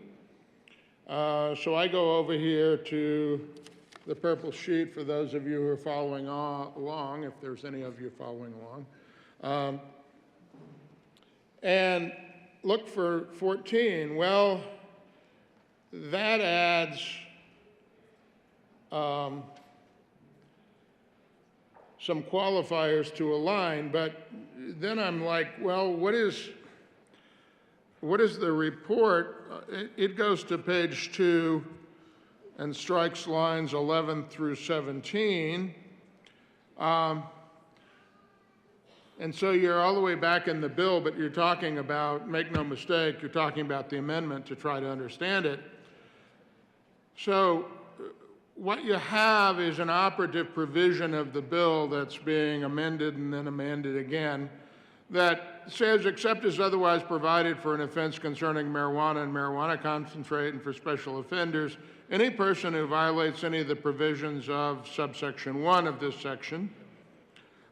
So I go over here to the purple sheet for those of you who are following along, if there's any of you following along. And look for 14. Well, that adds some qualifiers to a line, but then I'm like, well, what is the report? It goes to page 2 and strikes lines 11 through 17. And so you're all the way back in the bill, but you're talking about, make no mistake, you're talking about the amendment to try to understand it. So what you have is an operative provision of the bill that's being amended and then amended again that says, except as otherwise provided for an offense concerning marijuana and marijuana concentrate and for special offenders, any person who violates any of the provisions of subsection 1 of this section,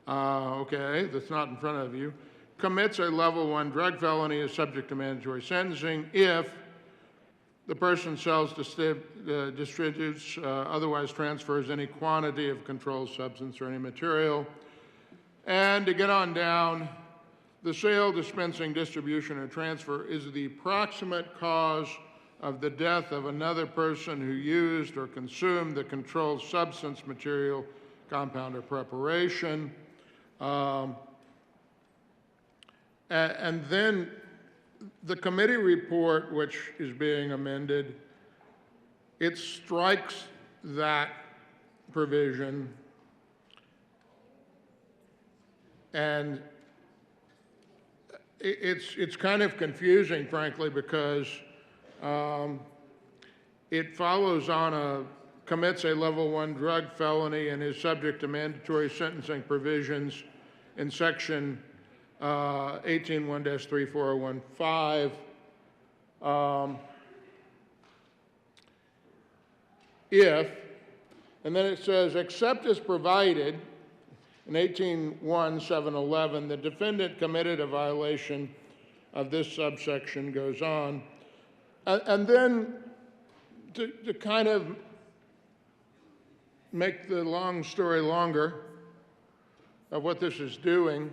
okay, that's not in front of you, commits a level 1 drug felony is subject to mandatory sentencing if the person sells, distributes, otherwise transfers any quantity of controlled substance or any material. And to get on down, the sale, dispensing, distribution, or transfer is the proximate cause of the death of another person who used or consumed the controlled substance, material, compound, or preparation. And then the committee report, which is being amended, it strikes that provision, and it's kind of confusing, frankly, because it follows on commits a level 1 drug felony and is subject to mandatory sentencing provisions in section 18-1-3415. If, and then it says, except as provided, in 18-1-711, the defendant committed a violation of this subsection goes on. And then to kind of make the long story longer of what this is doing,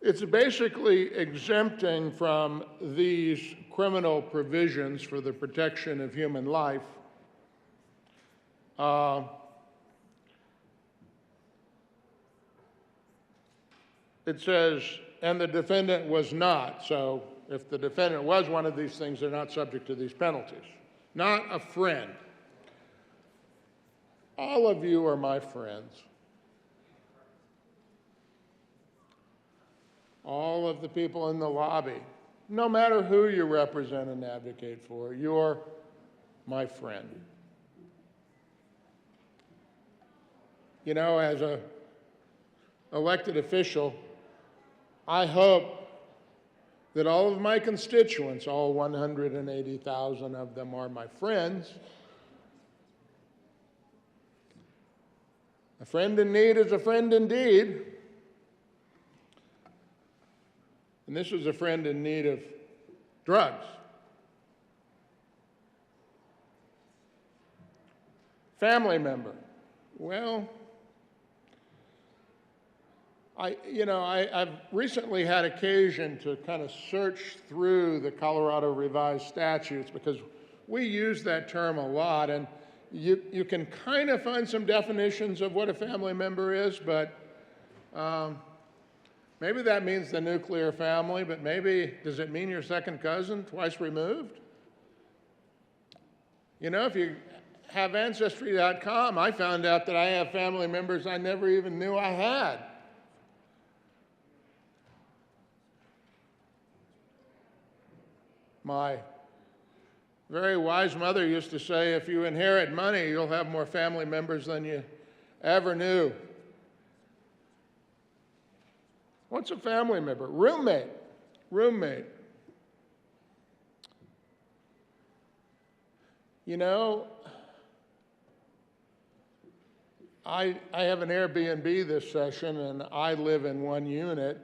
it's basically exempting from these criminal provisions for the protection of human life it says, and the defendant was not. So if the defendant was one of these things, they're not subject to these penalties. Not a friend. All of you are my friends. All of the people in the lobby, no matter who you represent and advocate for, you're my friend. You know, as an elected official, I hope that all of my constituents, all 180,000 of them are my friends. A friend in need is a friend indeed. And this was a friend in need of drugs. Family member. Well, I've recently had occasion to kind of search through the Colorado Revised Statutes because we use that term a lot, and you can kind of find some definitions of what a family member is, but maybe that means the nuclear family, but maybe, does it mean your second cousin, twice removed? You know, if you have Ancestry.com, I found out that I have family members I never even knew I had. My very wise mother used to say, if you inherit money, you'll have more family members than you ever knew. What's a family member? Roommate. Roommate. You know, I have an Airbnb this session, and I live in one unit.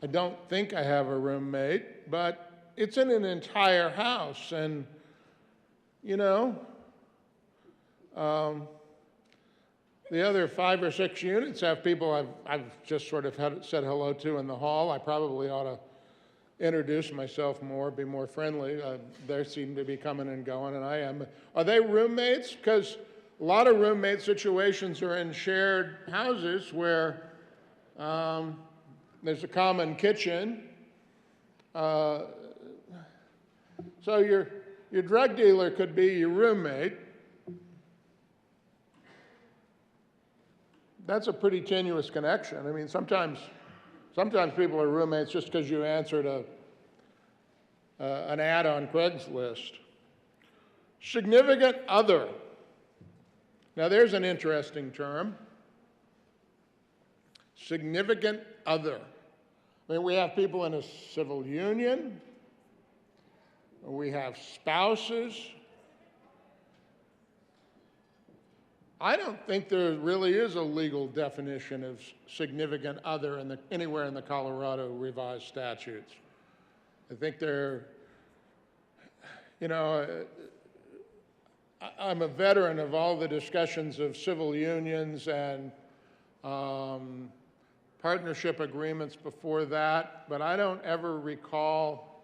I don't think I have a roommate, but it's in an entire house, and, you know, the other 5 or 6 units have people I've just sort of said hello to in the hall. I probably ought to introduce myself more, be more friendly. They seem to be coming and going, and I am. Are they roommates? Because a lot of roommate situations are in shared houses where there's a common kitchen. So your drug dealer could be your roommate. That's a pretty tenuous connection. I mean, sometimes people are roommates just because you answered an ad on Craigslist. Significant other. Now, there's an interesting term. Significant other. I mean, we have people in a civil union. We have spouses. I don't think there really is a legal definition of significant other anywhere in the Colorado Revised Statutes. I think I'm a veteran of all the discussions of civil unions and partnership agreements before that, but I don't ever recall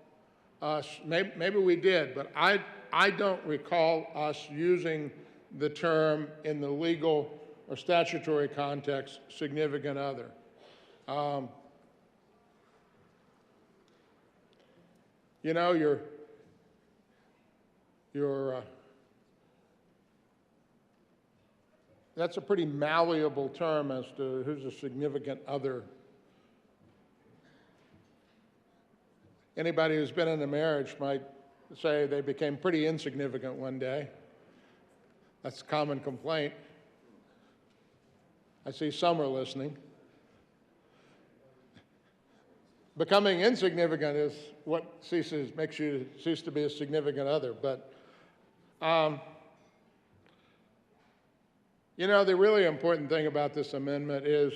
us, maybe we did, but I don't recall us using the term in the legal or statutory context, significant other. You know, that's a pretty malleable term as to who's a significant other. Anybody who's been in a marriage might say they became pretty insignificant one day. That's a common complaint. I see some are listening. Becoming insignificant is what makes you cease to be a significant other. But, You know, the really important thing about this amendment is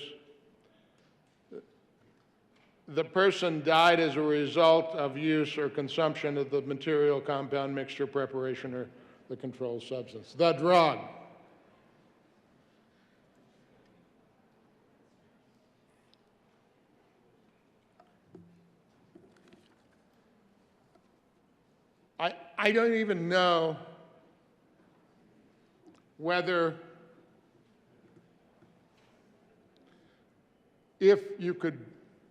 the person died as a result of use or consumption of the material, compound, mixture, preparation, or the controlled substance, the drug. I don't even know whether, if you could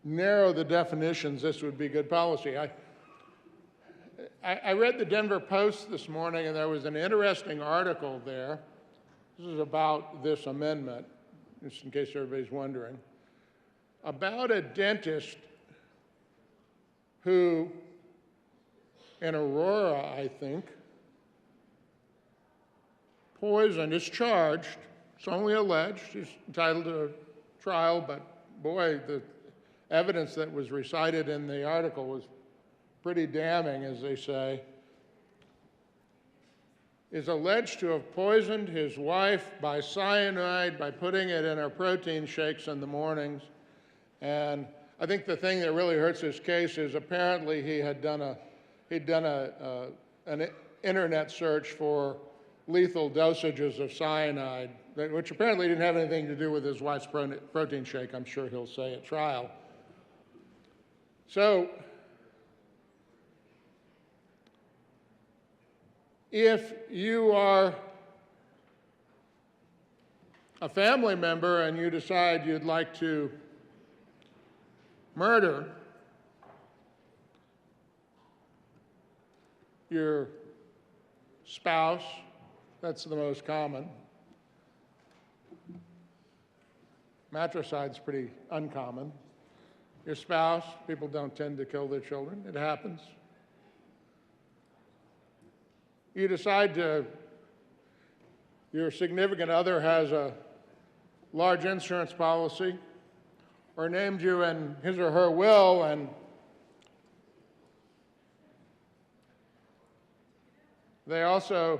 narrow the definitions, this would be good policy. I read the Denver Post this morning, and there was an interesting article there. This is about this amendment, just in case everybody's wondering, about a dentist who, in Aurora, I think, poisoned, is charged, it's only alleged, he's entitled to a trial, but boy, the evidence that was recited in the article was pretty damning, as they say, is alleged to have poisoned his wife by cyanide by putting it in her protein shakes in the mornings. And I think the thing that really hurts his case is apparently he had done an internet search for lethal dosages of cyanide, which apparently didn't have anything to do with his wife's protein shake, I'm sure he'll say at trial. So, if you are a family member and you decide you'd like to murder your spouse, that's the most common. Matricide's pretty uncommon. Your spouse, people don't tend to kill their children. It happens. You decide your significant other has a large insurance policy or named you in his or her will, and they also,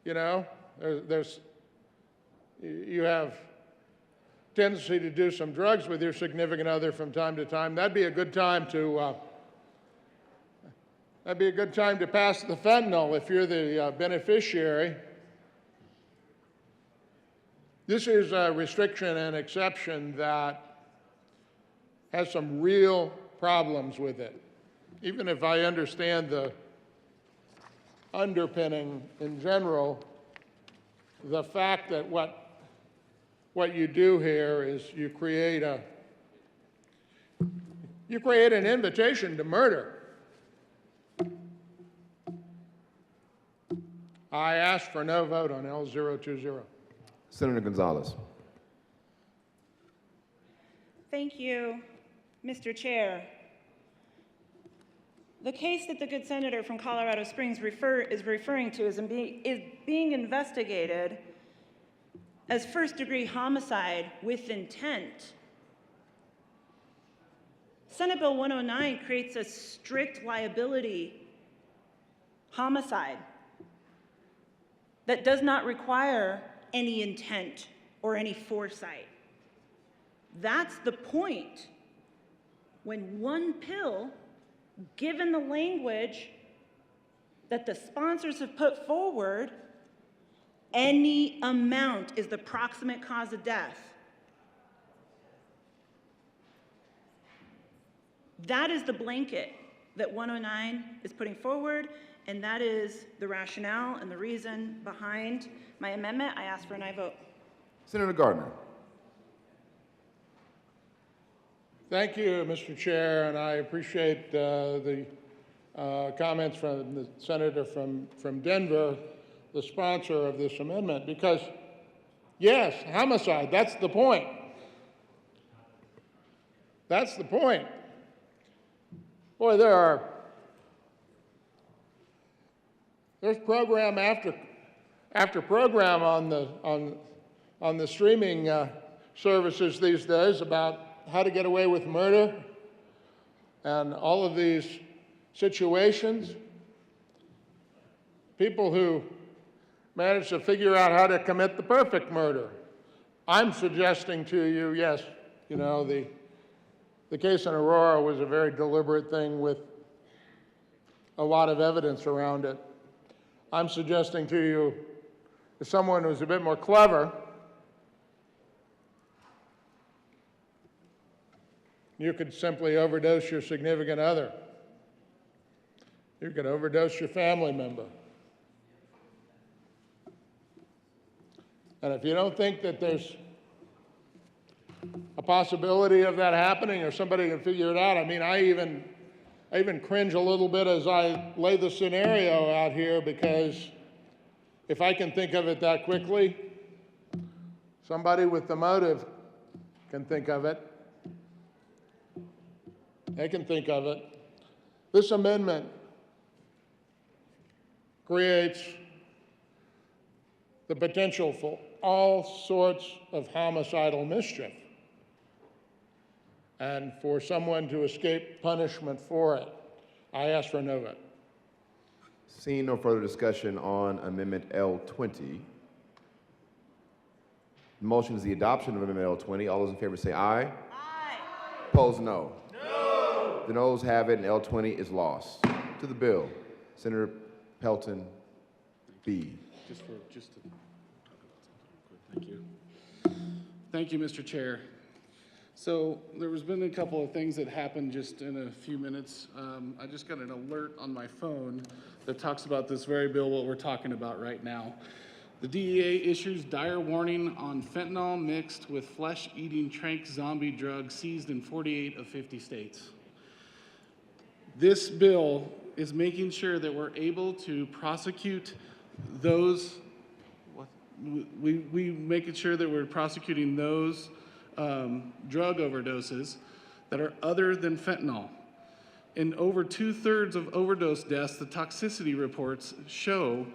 you know, you have tendency to do some drugs with your significant other from time to time. That'd be a good time to pass the fentanyl if you're the beneficiary. This is a restriction and exception that has some real problems with it. Even if I understand the underpinning in general, the fact that what you do here is you create an invitation to murder. I ask for no vote on L020. Senator Gonzalez. Thank you, Mr. Chair. The case that the good senator from Colorado Springs is referring to is being investigated as first-degree homicide with intent. Senate Bill 109 creates a strict liability homicide that does not require any intent or any foresight. That's the point. When one pill, given the language that the sponsors have put forward, any amount is the proximate cause of death. That is the blanket that 109 is putting forward, and that is the rationale and the reason behind my amendment. I ask for an aye vote. Senator Gardner. Thank you, Mr. Chair, and I appreciate the comments from the senator from Denver, the sponsor of this amendment, because, yes, homicide, that's the point. That's the point. Boy, there's program after program on the streaming services these days about how to get away with murder and all of these situations. People who managed to figure out how to commit the perfect murder. I'm suggesting to you, yes, you know, the case in Aurora was a very deliberate thing with a lot of evidence around it. I'm suggesting to you, if someone who's a bit more clever, you could simply overdose your significant other. You could overdose your family member. And if you don't think that there's a possibility of that happening or somebody can figure it out, I mean, I even cringe a little bit as I lay the scenario out here, because if I can think of it that quickly, somebody with the motive can think of it. They can think of it. This amendment creates the potential for all sorts of homicidal mischief and for someone to escape punishment for it. I ask for no vote. Seeing no further discussion on Amendment L20, the motion is the adoption of Amendment L20. All those in favor say aye. Aye. Opposed, no. No. The noes have it, and L20 is lost. To the bill, Senator Pelton B. Thank you. Thank you, Mr. Chair. So there has been a couple of things that happened just in a few minutes. I just got an alert on my phone that talks about this very bill, what we're talking about right now. The DEA issues dire warning on fentanyl mixed with flesh-eating trank zombie drug seized in 48 of 50 states. This bill is making sure that we're able to prosecute those, we making sure that we're prosecuting those drug overdoses that are other than fentanyl. In over 2/3 of overdose deaths, the toxicity reports show,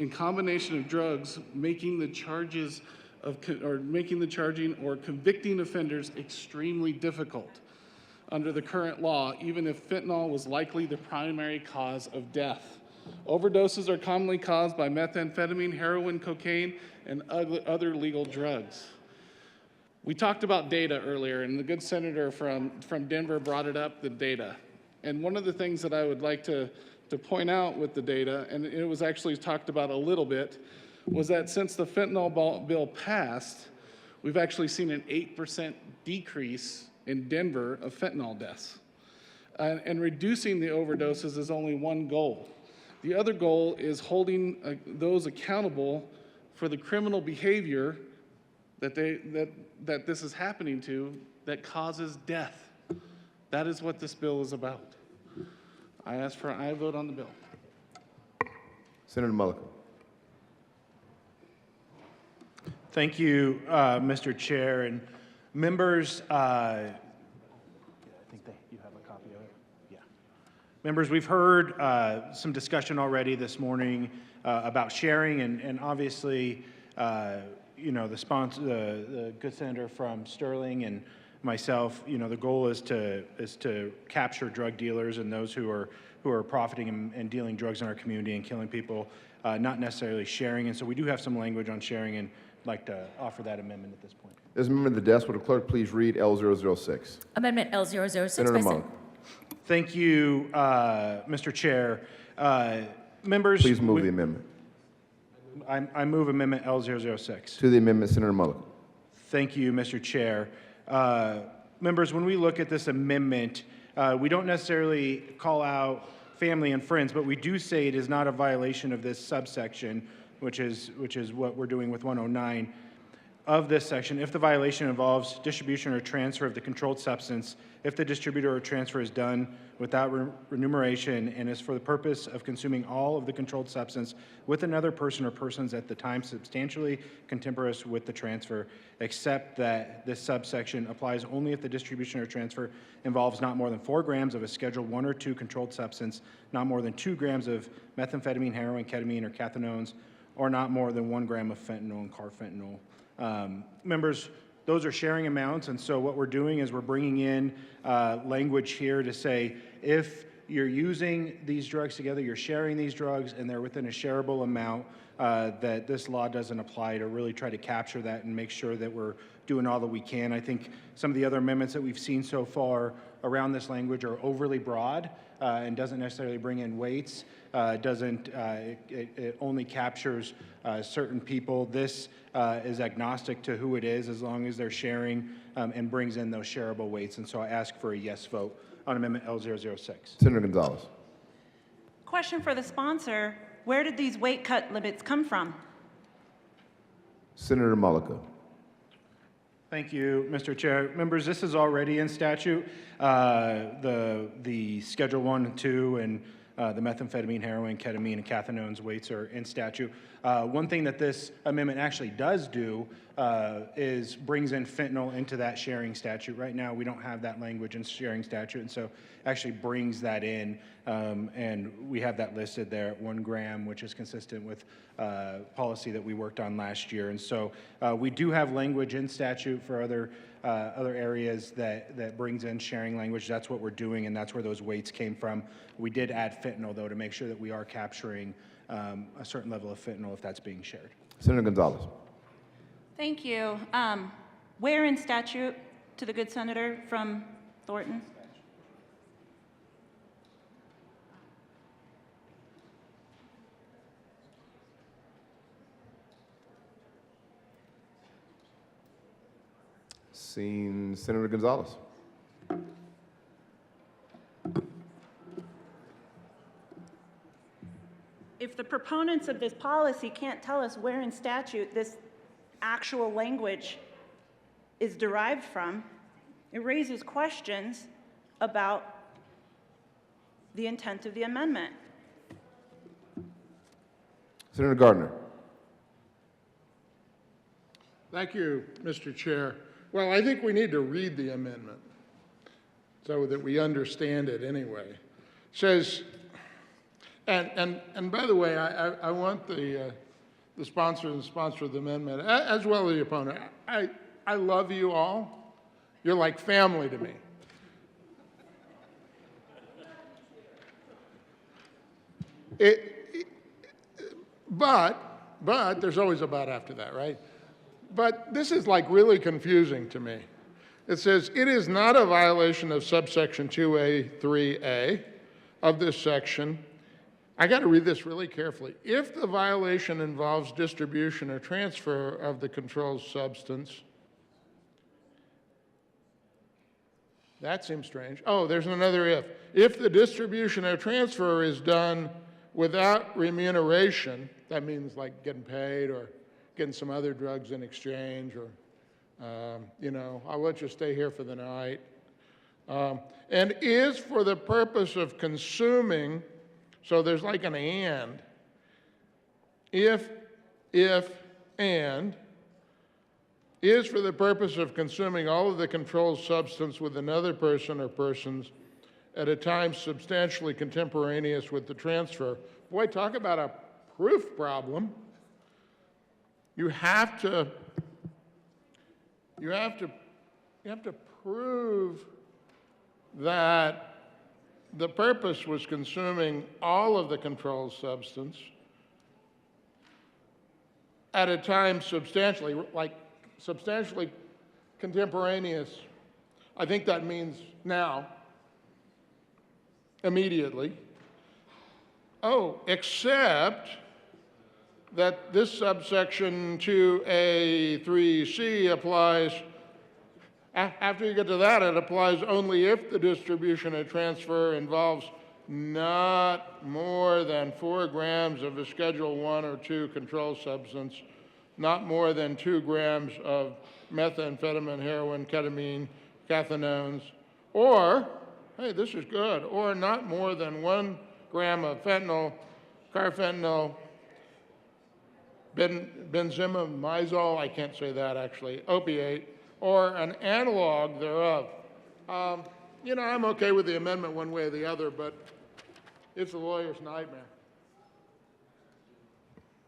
in combination of drugs, making the charges of, or making the charging or convicting offenders extremely difficult under the current law, even if fentanyl was likely the primary cause of death. Overdoses are commonly caused by methamphetamine, heroin, cocaine, and other legal drugs. We talked about data earlier, and the good senator from Denver brought it up, the data. And one of the things that I would like to point out with the data, and it was actually talked about a little bit, was that since the fentanyl bill passed, we've actually seen an 8% decrease in Denver of fentanyl deaths. And reducing the overdoses is only one goal. The other goal is holding those accountable for the criminal behavior that this is happening to that causes death. That is what this bill is about. I ask for an aye vote on the bill. Senator Mulliken. Thank you, Mr. Chair and members. I think you have a copy of it. Yeah. Members, we've heard some discussion already this morning about sharing, and obviously, you know, the sponsor, the good senator from Sterling and myself, you know, the goal is to capture drug dealers and those who are profiting and dealing drugs in our community and killing people, not necessarily sharing. And so we do have some language on sharing, and I'd like to offer that amendment at this point. This amendment of the desk, would the clerk please read L006? Amendment L006. Senator Monk. Thank you, Mr. Chair. Members, please move the amendment. I move Amendment L006. To the amendment, Senator Mulliken. Thank you, Mr. Chair. Members, when we look at this amendment, we don't necessarily call out family and friends, but we do say it is not a violation of this subsection, which is what we're doing with 109 of this section, if the violation involves distribution or transfer of the controlled substance, if the distributor or transfer is done without remuneration and is for the purpose of consuming all of the controlled substance with another person or persons at the time substantially contemporaneous with the transfer, except that this subsection applies only if the distribution or transfer involves not more than 4 grams of a Schedule 1 or 2 controlled substance, not more than 2 grams of methamphetamine, heroin, ketamine, or cathinones, or not more than 1 gram of fentanyl and carfentanil. Members, those are sharing amounts, and so what we're doing is we're bringing in language here to say if you're using these drugs together, you're sharing these drugs, and they're within a shareable amount, that this law doesn't apply, to really try to capture that and make sure that we're doing all that we can. I think some of the other amendments that we've seen so far around this language are overly broad and doesn't necessarily bring in weights. It only captures certain people. This is agnostic to who it is, as long as they're sharing, and brings in those shareable weights. And so I ask for a yes vote on Amendment L006. Senator Gonzalez. Question for the sponsor: where did these weight cut limits come from? Senator Mullica. Thank you, Mr. Chair. Members, this is already in statute. The Schedule 1 and 2 and the methamphetamine, heroin, ketamine, and cathinones weights are in statute. One thing that this amendment actually does do is brings in fentanyl into that sharing statute. Right now, we don't have that language in sharing statute, and so actually brings that in, and we have that listed there at 1 gram, which is consistent with policy that we worked on last year. And so we do have language in statute for other areas that brings in sharing language. That's what we're doing, and that's where those weights came from. We did add fentanyl, though, to make sure that we are capturing a certain level of fentanyl if that's being shared. Senator Gonzalez. Thank you. Where in statute, to the good senator from Thornton? Seeing Senator Gonzalez. If the proponents of this policy can't tell us where in statute this actual language is derived from, it raises questions about the intent of the amendment. Senator Gardner. Thank you, Mr. Chair. Well, I think we need to read the amendment so that we understand it anyway. It says, and by the way, I want the sponsor and the sponsor of the amendment, as well as the opponent. I love you all. You're like family to me. But there's always a but after that, right? But this is like really confusing to me. It says, it is not a violation of subsection 2A, 3A of this section. I got to read this really carefully. If the violation involves distribution or transfer of the controlled substance, that seems strange. Oh, there's another if. If the distribution or transfer is done without remuneration, that means like getting paid or getting some other drugs in exchange, or, I'll let you stay here for the night, and is for the purpose of consuming, so there's like an and, if, and, is for the purpose of consuming all of the controlled substance with another person or persons at a time substantially contemporaneous with the transfer. Boy, talk about a proof problem. You have to prove that the purpose was consuming all of the controlled substance at a time substantially contemporaneous. I think that means now, immediately. Oh, except that this subsection 2A3C applies, after you get to that, it applies only if the distribution or transfer involves not more than 4 grams of a Schedule 1 or 2 controlled substance, not more than 2 grams of methamphetamine, heroin, ketamine, cathinones, or, hey, this is good, or not more than 1 gram of fentanyl, carfentanil, benzimazole, I can't say that actually, opiate, or an analog thereof. I'm okay with the amendment one way or the other, but it's a lawyer's nightmare.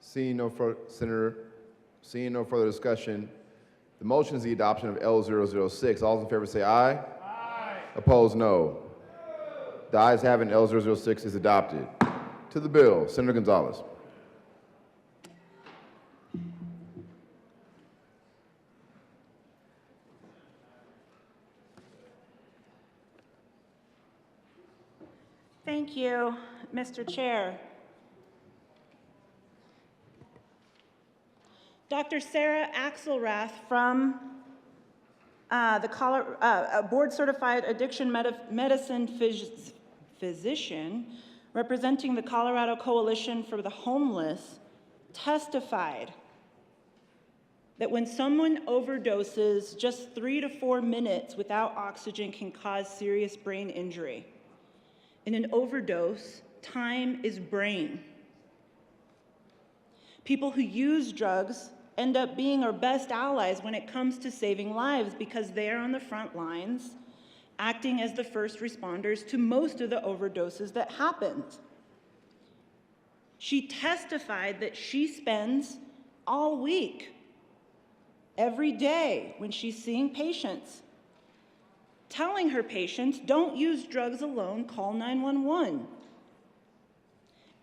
Seeing no further discussion, the motion is the adoption of L006. All those in favor say aye. Aye. Opposed, no. The ayes have it, and L006 is adopted. To the bill, Senator Gonzalez. Thank you, Mr. Chair. Dr. Sarah Axelrath from a board-certified addiction medicine physician representing the Colorado Coalition for the Homeless testified that when someone overdoses, just 3 to 4 minutes without oxygen can cause serious brain injury. In an overdose, time is brain. People who use drugs end up being our best allies when it comes to saving lives because they're on the front lines, acting as the first responders to most of the overdoses that happened. She testified that she spends all week, every day when she's seeing patients, telling her patients, don't use drugs alone, call 911.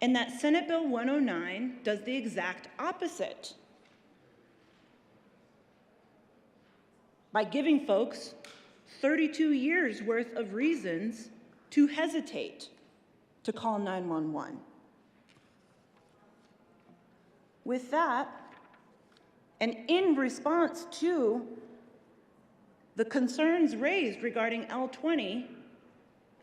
And that Senate Bill 109 does the exact opposite. By giving folks 32 years worth of reasons to hesitate to call 911. With that, and in response to the concerns raised regarding L20,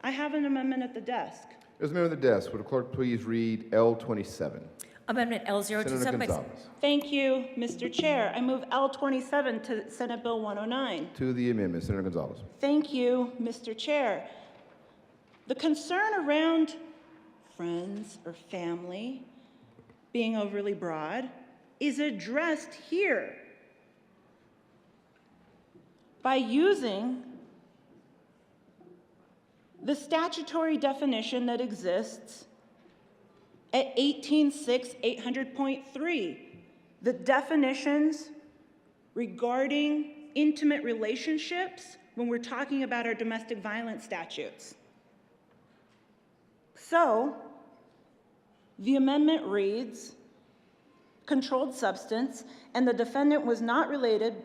I have an amendment at the desk. There's a member at the desk. Would the clerk please read L27? Amendment L027. Senator Gonzalez. Thank you, Mr. Chair. I move L27 to Senate Bill 109. To the amendment, Senator Gonzalez. Thank you, Mr. Chair. The concern around friends or family being overly broad is addressed here by using the statutory definition that exists at 18.6.800.3, the definitions regarding intimate relationships when we're talking about our domestic violence statutes. So, the amendment reads, controlled substance, and the defendant was not related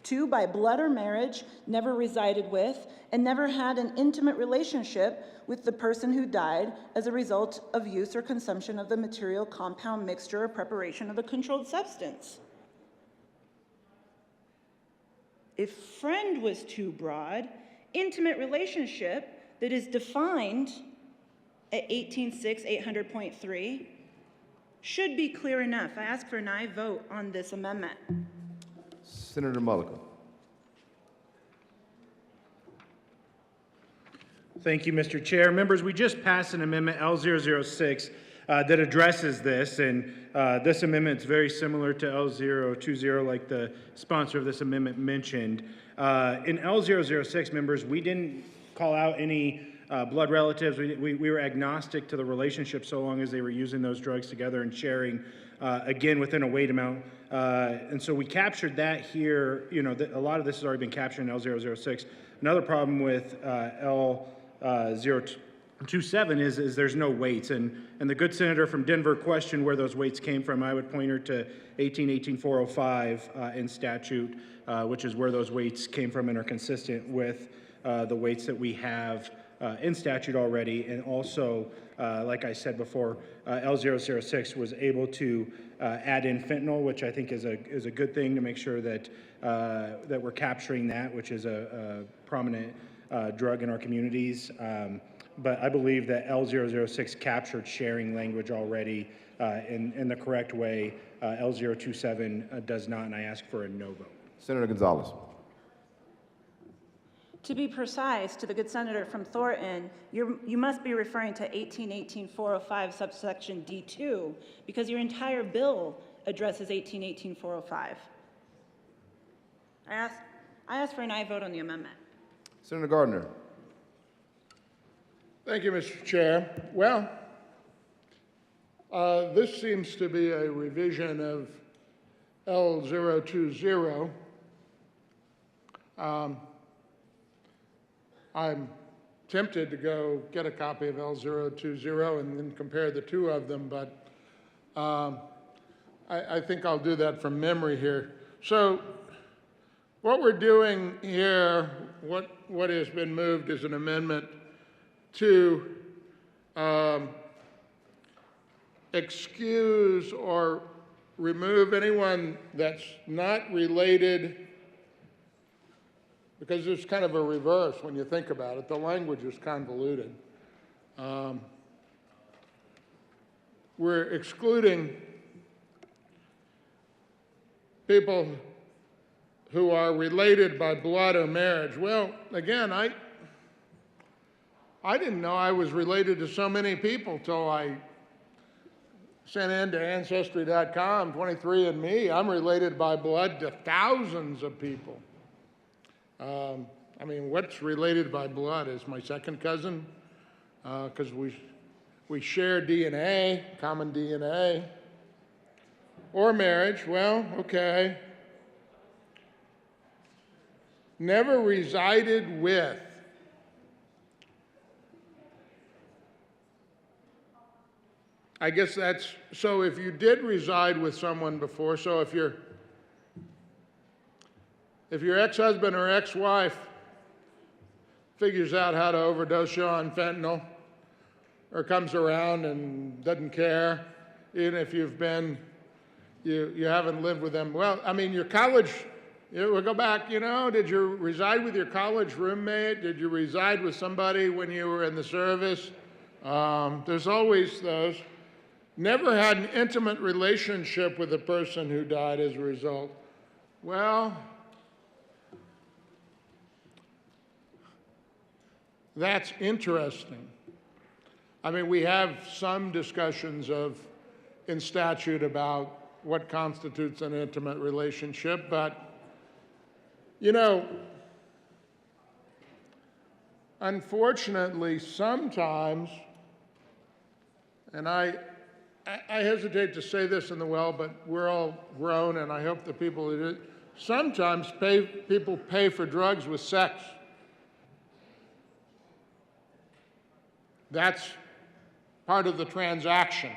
to by blood or marriage, never resided with, and never had an intimate relationship with the person who died as a result of use or consumption of the material, compound, mixture, or preparation of the controlled substance. If friend was too broad, intimate relationship that is defined at 18.6.800.3 should be clear enough. I ask for an aye vote on this amendment. Senator Mulligan. Thank you, Mr. Chair. Members, we just passed an amendment, L006, that addresses this, and this amendment is very similar to L020, like the sponsor of this amendment mentioned. In L006, members, we didn't call out any blood relatives. We were agnostic to the relationship so long as they were using those drugs together and sharing, again, within a weight amount. And so we captured that here. You know, a lot of this has already been captured in L006. Another problem with L027 is there's no weights. And the good senator from Denver questioned where those weights came from. I would point her to 18.405 in statute, which is where those weights came from and are consistent with the weights that we have in statute already. And also, like I said before, L006 was able to add in fentanyl, which I think is a good thing to make sure that that we're capturing that, which is a prominent drug in our communities. But I believe that L006 captured sharing language already in the correct way. L027 does not, and I ask for a no vote. Senator Gonzalez. To be precise, to the good senator from Thornton, you must be referring to 18.405 subsection D2, because your entire bill addresses 18.405. I ask for an aye vote on the amendment. Senator Gardner. Thank you, Mr. Chair. Well, this seems to be a revision of L020. I'm tempted to go get a copy of L020 and then compare the two of them, but I think I'll do that from memory here. So what we're doing here, what has been moved is an amendment to excuse or remove anyone that's not related, because there's kind of a reverse when you think about it. The language is convoluted. We're excluding people who are related by blood or marriage. Well, again, I didn't know I was related to so many people till I sent in to Ancestry.com, 23andMe. I'm related by blood to thousands of people. I mean, what's related by blood is my second cousin, because we share DNA, common DNA. Or marriage, well, okay. Never resided with. I guess that's, so if you did reside with someone before, so if your ex-husband or ex-wife figures out how to overdose you on fentanyl, or comes around and doesn't care, even if you've been, you haven't lived with them. Well, I mean, your college, we'll go back, did you reside with your college roommate? Did you reside with somebody when you were in the service? There's always those. Never had an intimate relationship with the person who died as a result. Well, that's interesting. I mean, we have some discussions in statute about what constitutes an intimate relationship, but, unfortunately, sometimes, and I hesitate to say this in the well, but we're all grown, and I hope the people who do it, sometimes people pay for drugs with sex. That's part of the transaction.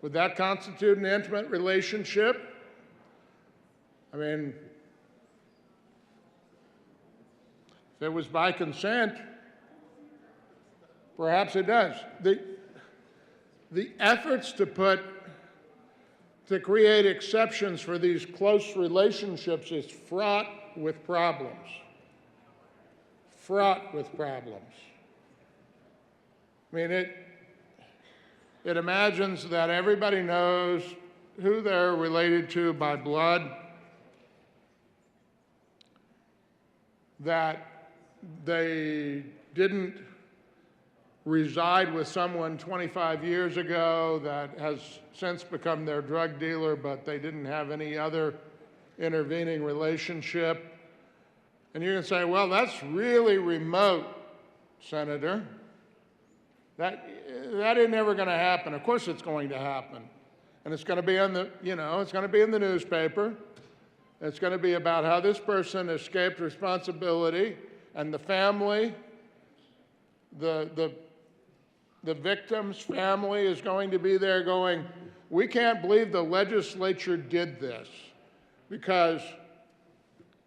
Would that constitute an intimate relationship? I mean, if it was by consent, perhaps it does. The efforts to create exceptions for these close relationships is fraught with problems. Fraught with problems. I mean, it imagines that everybody knows who they're related to by blood, that they didn't reside with someone 25 years ago that has since become their drug dealer, but they didn't have any other intervening relationship. And you're going to say, well, that's really remote, Senator. That ain't never going to happen. Of course it's going to happen. And it's going to be on the, it's going to be in the newspaper. It's going to be about how this person escaped responsibility, and the family, the victim's family is going to be there going, we can't believe the legislature did this, because,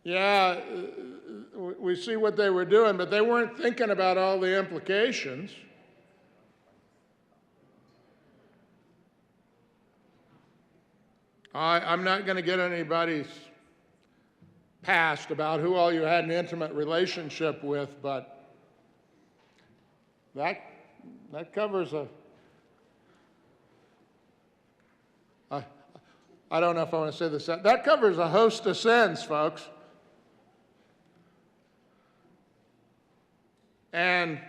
yeah, we see what they were doing, but they weren't thinking about all the implications. I'm not going to get anybody's past about who all you had an intimate relationship with, but that covers I don't know if I want to say this, that covers a host of sins, folks. And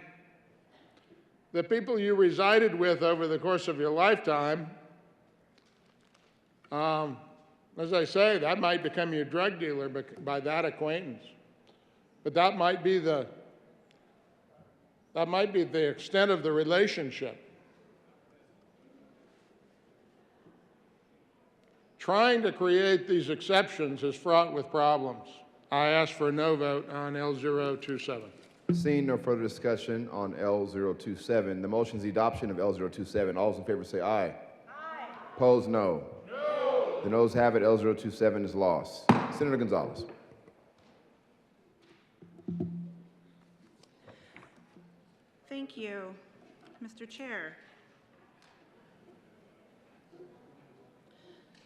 the people you resided with over the course of your lifetime, as I say, that might become your drug dealer by that acquaintance. But that might be the extent of the relationship. Trying to create these exceptions is fraught with problems. I ask for a no vote on L027. Seeing no further discussion on L027, the motion is the adoption of L027. All those in favor say aye. Aye. Opposed, no. No. The noes have it. L027 is lost. Senator Gonzalez. Thank you, Mr. Chair.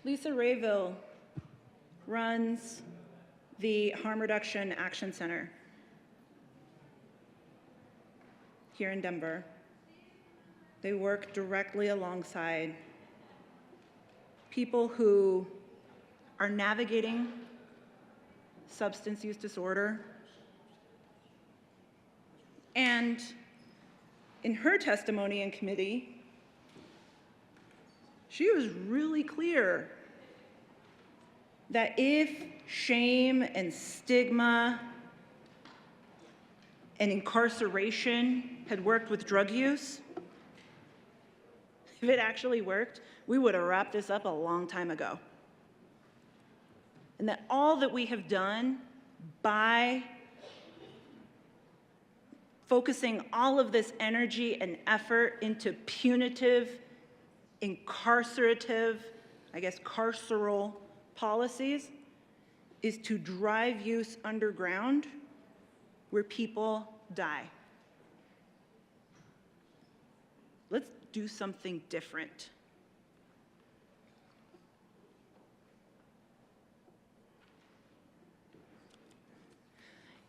Lisa Rayville runs the Harm Reduction Action Center here in Denver. They work directly alongside people who are navigating substance use disorder. And in her testimony in committee, she was really clear that if shame and stigma and incarceration had worked with drug use, if it actually worked, we would have wrapped this up a long time ago. And that all that we have done by focusing all of this energy and effort into punitive, incarcerative, carceral policies is to drive use underground where people die. Let's do something different.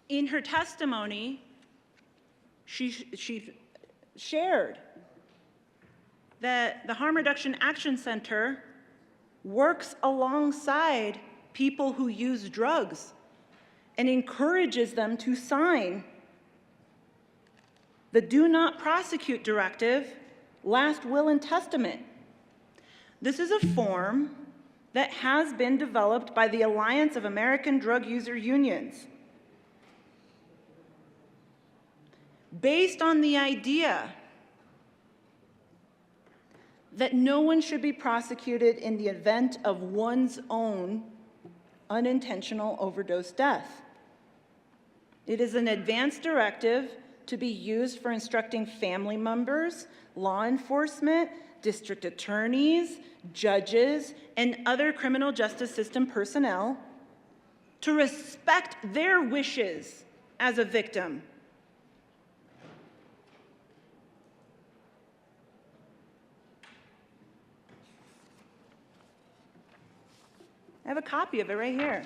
In her testimony, she shared that the Harm Reduction Action Center works alongside people who use drugs and encourages them to sign the Do Not Prosecute Directive, Last Will and Testament. This is a form that has been developed by the Alliance of American Drug User Unions, based on the idea that no one should be prosecuted in the event of one's own unintentional overdose death. It is an advanced directive to be used for instructing family members, law enforcement, district attorneys, judges, and other criminal justice system personnel to respect their wishes as a victim. I have a copy of it right here.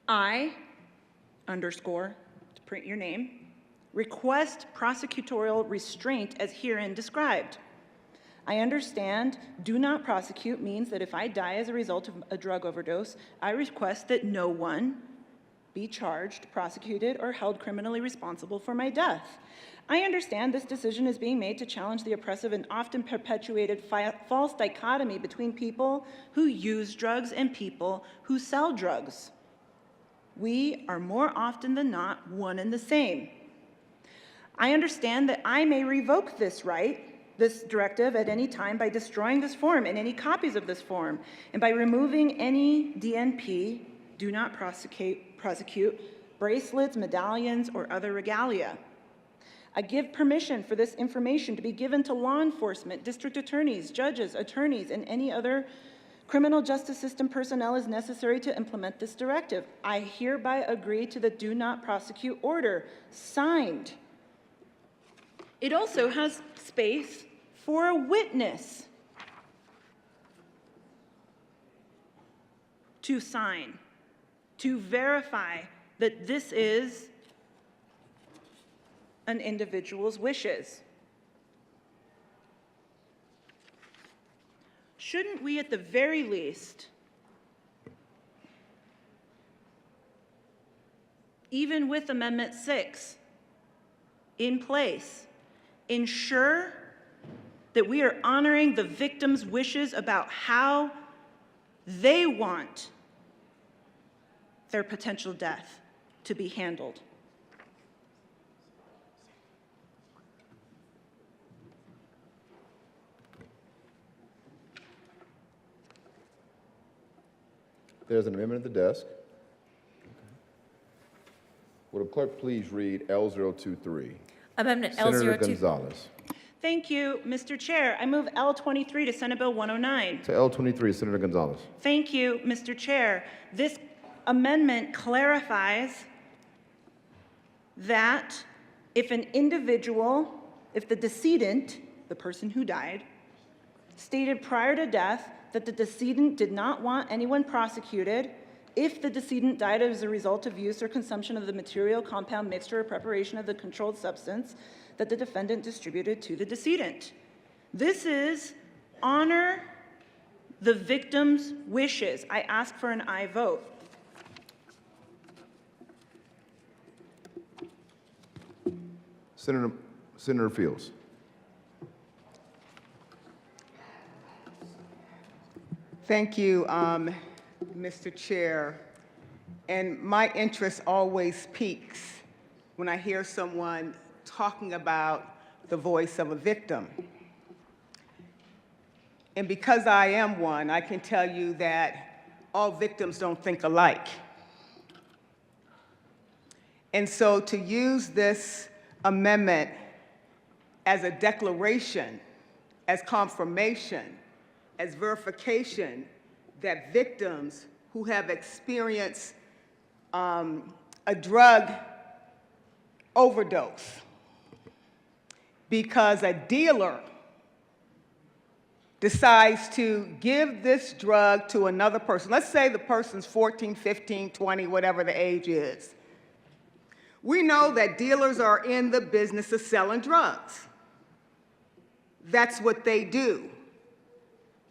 I, _, to print your name, request prosecutorial restraint as herein described. I understand do not prosecute means that if I die as a result of a drug overdose, I request that no one be charged, prosecuted, or held criminally responsible for my death. I understand this decision is being made to challenge the oppressive and often perpetuated false dichotomy between people who use drugs and people who sell drugs. We are more often than not one and the same. I understand that I may revoke this directive at any time by destroying this form and any copies of this form, and by removing any DNP, do not prosecute, bracelets, medallions, or other regalia. I give permission for this information to be given to law enforcement, district attorneys, judges, attorneys, and any other criminal justice system personnel as necessary to implement this directive. I hereby agree to the do not prosecute order, signed. It also has space for a witness to sign, to verify that this is an individual's wishes. Shouldn't we, at the very least, even with Amendment 6 in place, ensure that we are honoring the victim's wishes about how they want their potential death to be handled? There's an amendment at the desk. Would the clerk please read L023? Amendment Senator L02. Gonzalez. Thank you, Mr. Chair. I move L23 to Senate Bill 109. To L23, Senator Gonzalez. Thank you, Mr. Chair. This amendment clarifies that if an individual, if the decedent, the person who died, stated prior to death that the decedent did not want anyone prosecuted, if the decedent died as a result of use or consumption of the material, compound, mixture, or preparation of the controlled substance that the defendant distributed to the decedent. This is honor the victim's wishes. I ask for an aye vote. Senator Fields. Thank you, Mr. Chair. And my interest always peaks when I hear someone talking about the voice of a victim. And because I am one, I can tell you that all victims don't think alike. And so to use this amendment as a declaration, as confirmation, as verification that victims who have experienced a drug overdose because a dealer decides to give this drug to another person. Let's say the person's 14, 15, 20, whatever the age is. We know that dealers are in the business of selling drugs. That's what they do.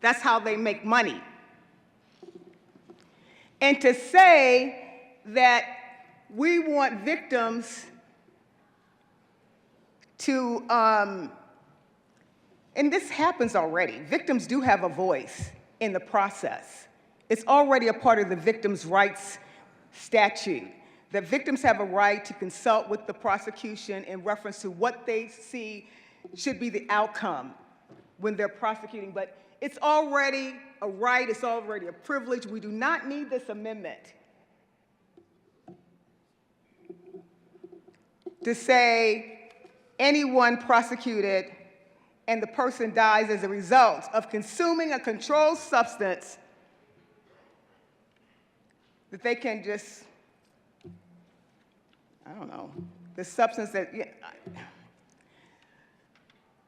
That's how they make money. And to say that we want victims to, and this happens already, victims do have a voice in the process. It's already a part of the victims' rights statute, that victims have a right to consult with the prosecution in reference to what they see should be the outcome when they're prosecuting. But it's already a right, it's already a privilege. We do not need this amendment to say anyone prosecuted and the person dies as a result of consuming a controlled substance, that they can just, I don't know, the substance that,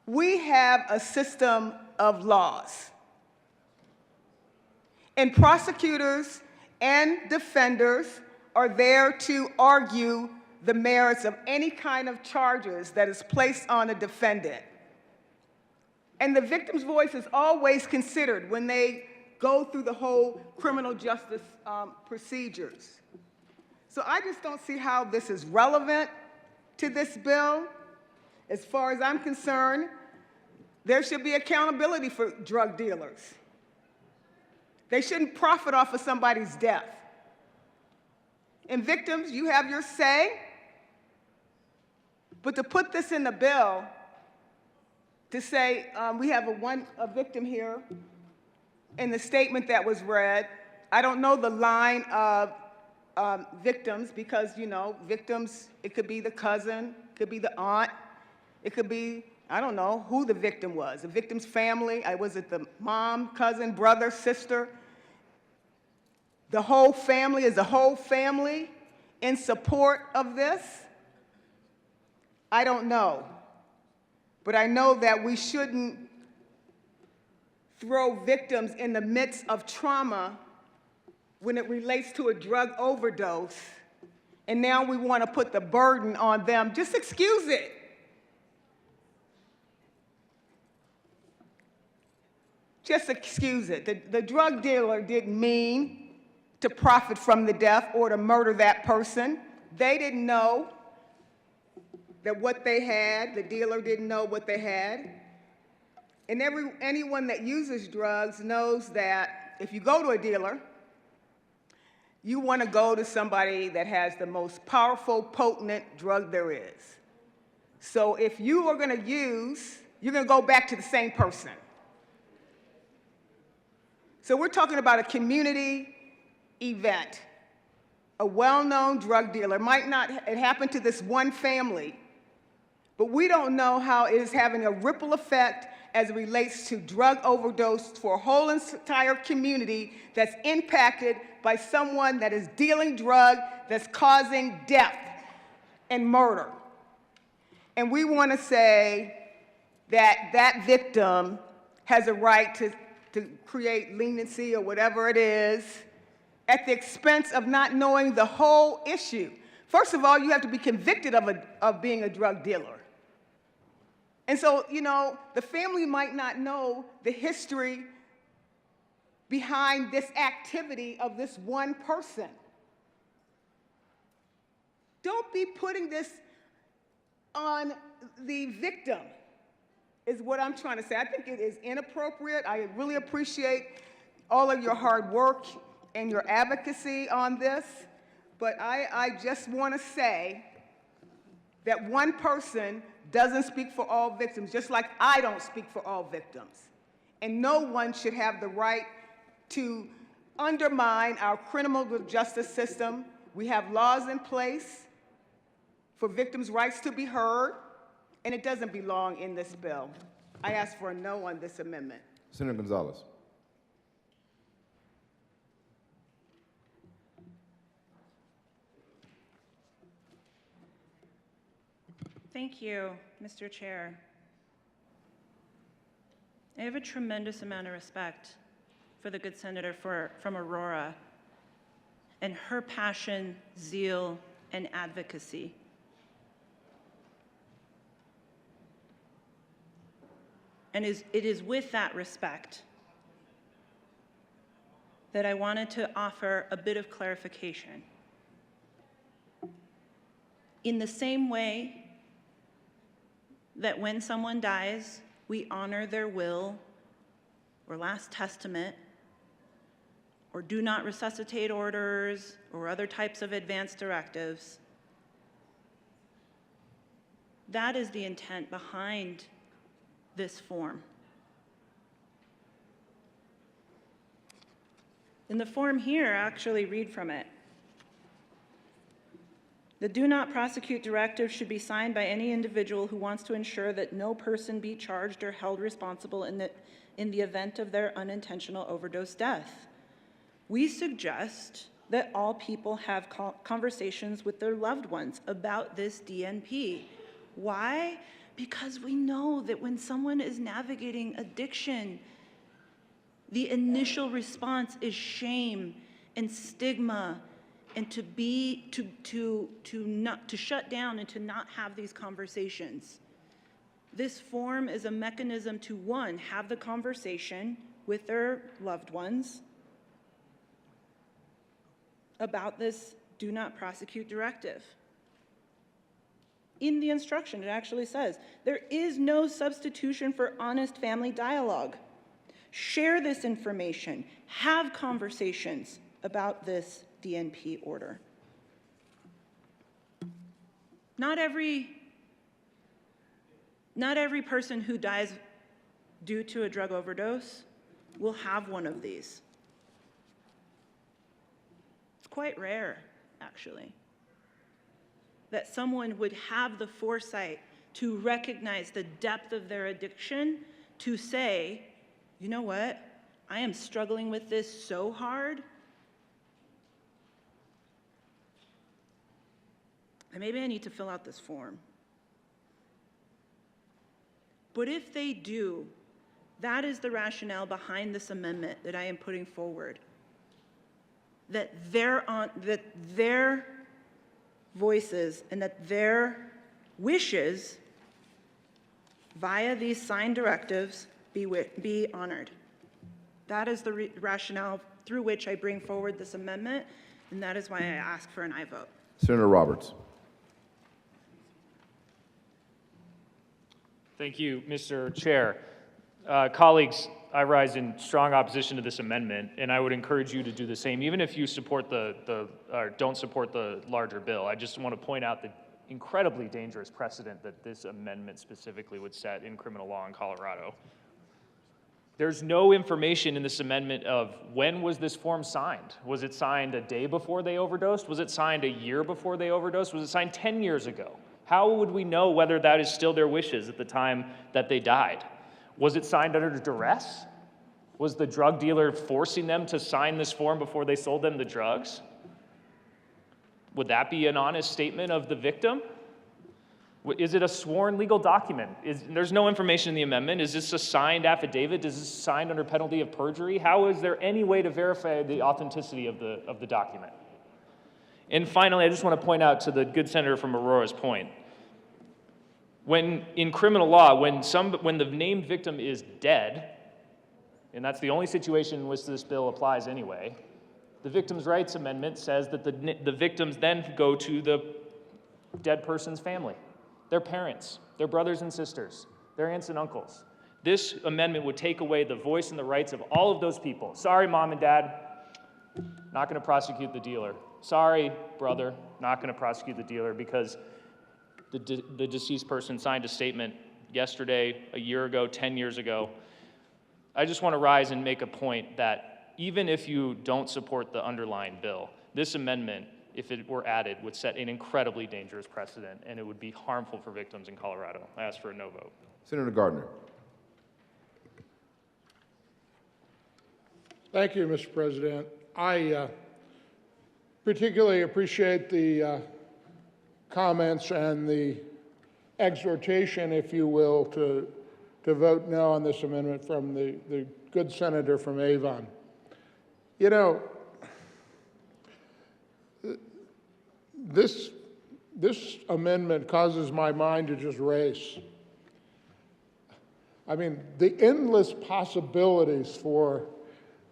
we have a system of laws. And prosecutors and defenders are there to argue the merits of any kind of charges that is placed on a defendant. And the victim's voice is always considered when they go through the whole criminal justice procedures. So I just don't see how this is relevant to this bill. As far as I'm concerned, there should be accountability for drug dealers. They shouldn't profit off of somebody's death. And victims, you have your say, but to put this in the bill, to say we have a victim here in the statement that was read, I don't know the line of victims because, you know, victims, it could be the cousin, it could be the aunt, it could be, I don't know who the victim was. The victim's family, was it the mom, cousin, brother, sister? The whole family, is the whole family in support of this? I don't know. But I know that we shouldn't throw victims in the midst of trauma when it relates to a drug overdose, and now we want to put the burden on them. Just excuse it. Just excuse it. The drug dealer didn't mean to profit from the death or to murder that person. They didn't know that what they had, the dealer didn't know what they had. And anyone that uses drugs knows that if you go to a dealer, you want to go to somebody that has the most powerful, potent drug there is. So if you are going to use, you're going to go back to the same person. So we're talking about a community event. A well-known drug dealer it happened to this one family, but we don't know how it is having a ripple effect as it relates to drug overdose for a whole entire community that's impacted by someone that is dealing drug that's causing death and murder. And we want to say that that victim has a right to create leniency or whatever it is at the expense of not knowing the whole issue. First of all, you have to be convicted of being a drug dealer. And so, you know, the family might not know the history behind this activity of this one person. Don't be putting this on the victim, is what I'm trying to say. I think it is inappropriate. I really appreciate all of your hard work and your advocacy on this, but I just want to say that one person doesn't speak for all victims, just like I don't speak for all victims. And no one should have the right to undermine our criminal justice system. We have laws in place for victims' rights to be heard, and it doesn't belong in this bill. I ask for a no on this amendment. Senator Gonzalez. Thank you, Mr. Chair. I have a tremendous amount of respect for the good senator from Aurora and her passion, zeal, and advocacy. And it is with that respect that I wanted to offer a bit of clarification. In the same way that when someone dies, we honor their will or last testament or do not resuscitate orders or other types of advance directives, that is the intent behind this form. In the form here, I actually read from it. The do not prosecute directive should be signed by any individual who wants to ensure that no person be charged or held responsible in the event of their unintentional overdose death. We suggest that all people have conversations with their loved ones about this DNP. Why? Because we know that when someone is navigating addiction, the initial response is shame and stigma, and to shut down and to not have these conversations. This form is a mechanism to, one, have the conversation with their loved ones about this do not prosecute directive. In the instruction, it actually says, there is no substitution for honest family dialogue. Share this information, have conversations about this DNP order. Not every person who dies due to a drug overdose will have one of these. It's quite rare, actually, that someone would have the foresight to recognize the depth of their addiction, to say, you know what, I am struggling with this so hard, and maybe I need to fill out this form. But if they do, that is the rationale behind this amendment that I am putting forward. That their voices and that their wishes via these signed directives be honored. That is the rationale through which I bring forward this amendment, and that is why I ask for an aye vote. Senator Roberts. Thank you, Mr. Chair. Colleagues, I rise in strong opposition to this amendment, and I would encourage you to do the same, even if you support or don't support the larger bill. I just want to point out the incredibly dangerous precedent that this amendment specifically would set in criminal law in Colorado. There's no information in this amendment of when was this form signed? Was it signed a day before they overdosed? Was it signed a year before they overdosed? Was it signed 10 years ago? How would we know whether that is still their wishes at the time that they died? Was it signed under duress? Was the drug dealer forcing them to sign this form before they sold them the drugs? Would that be an honest statement of the victim? Is it a sworn legal document? There's no information in the amendment. Is this a signed affidavit? Is this signed under penalty of perjury? How is there any way to verify the authenticity of the document? And finally, I just want to point out to the good senator from Aurora's point. When in criminal law, when the named victim is dead, and that's the only situation in which this bill applies anyway, the Victims' Rights Amendment says that the victims then go to the dead person's family, their parents, their brothers and sisters, their aunts and uncles. This amendment would take away the voice and the rights of all of those people. Sorry, mom and dad, not going to prosecute the dealer. Sorry, brother, not going to prosecute the dealer because the deceased person signed a statement yesterday, a year ago, 10 years ago. I just want to rise and make a point that even if you don't support the underlying bill, this amendment, if it were added, would set an incredibly dangerous precedent, and it would be harmful for victims in Colorado. I ask for a no vote. Senator Gardner. Thank you, Mr. President. I particularly appreciate the comments and the exhortation, if you will, to vote no on this amendment from the good senator from Avon. You know, this amendment causes my mind to just race. I mean, the endless possibilities for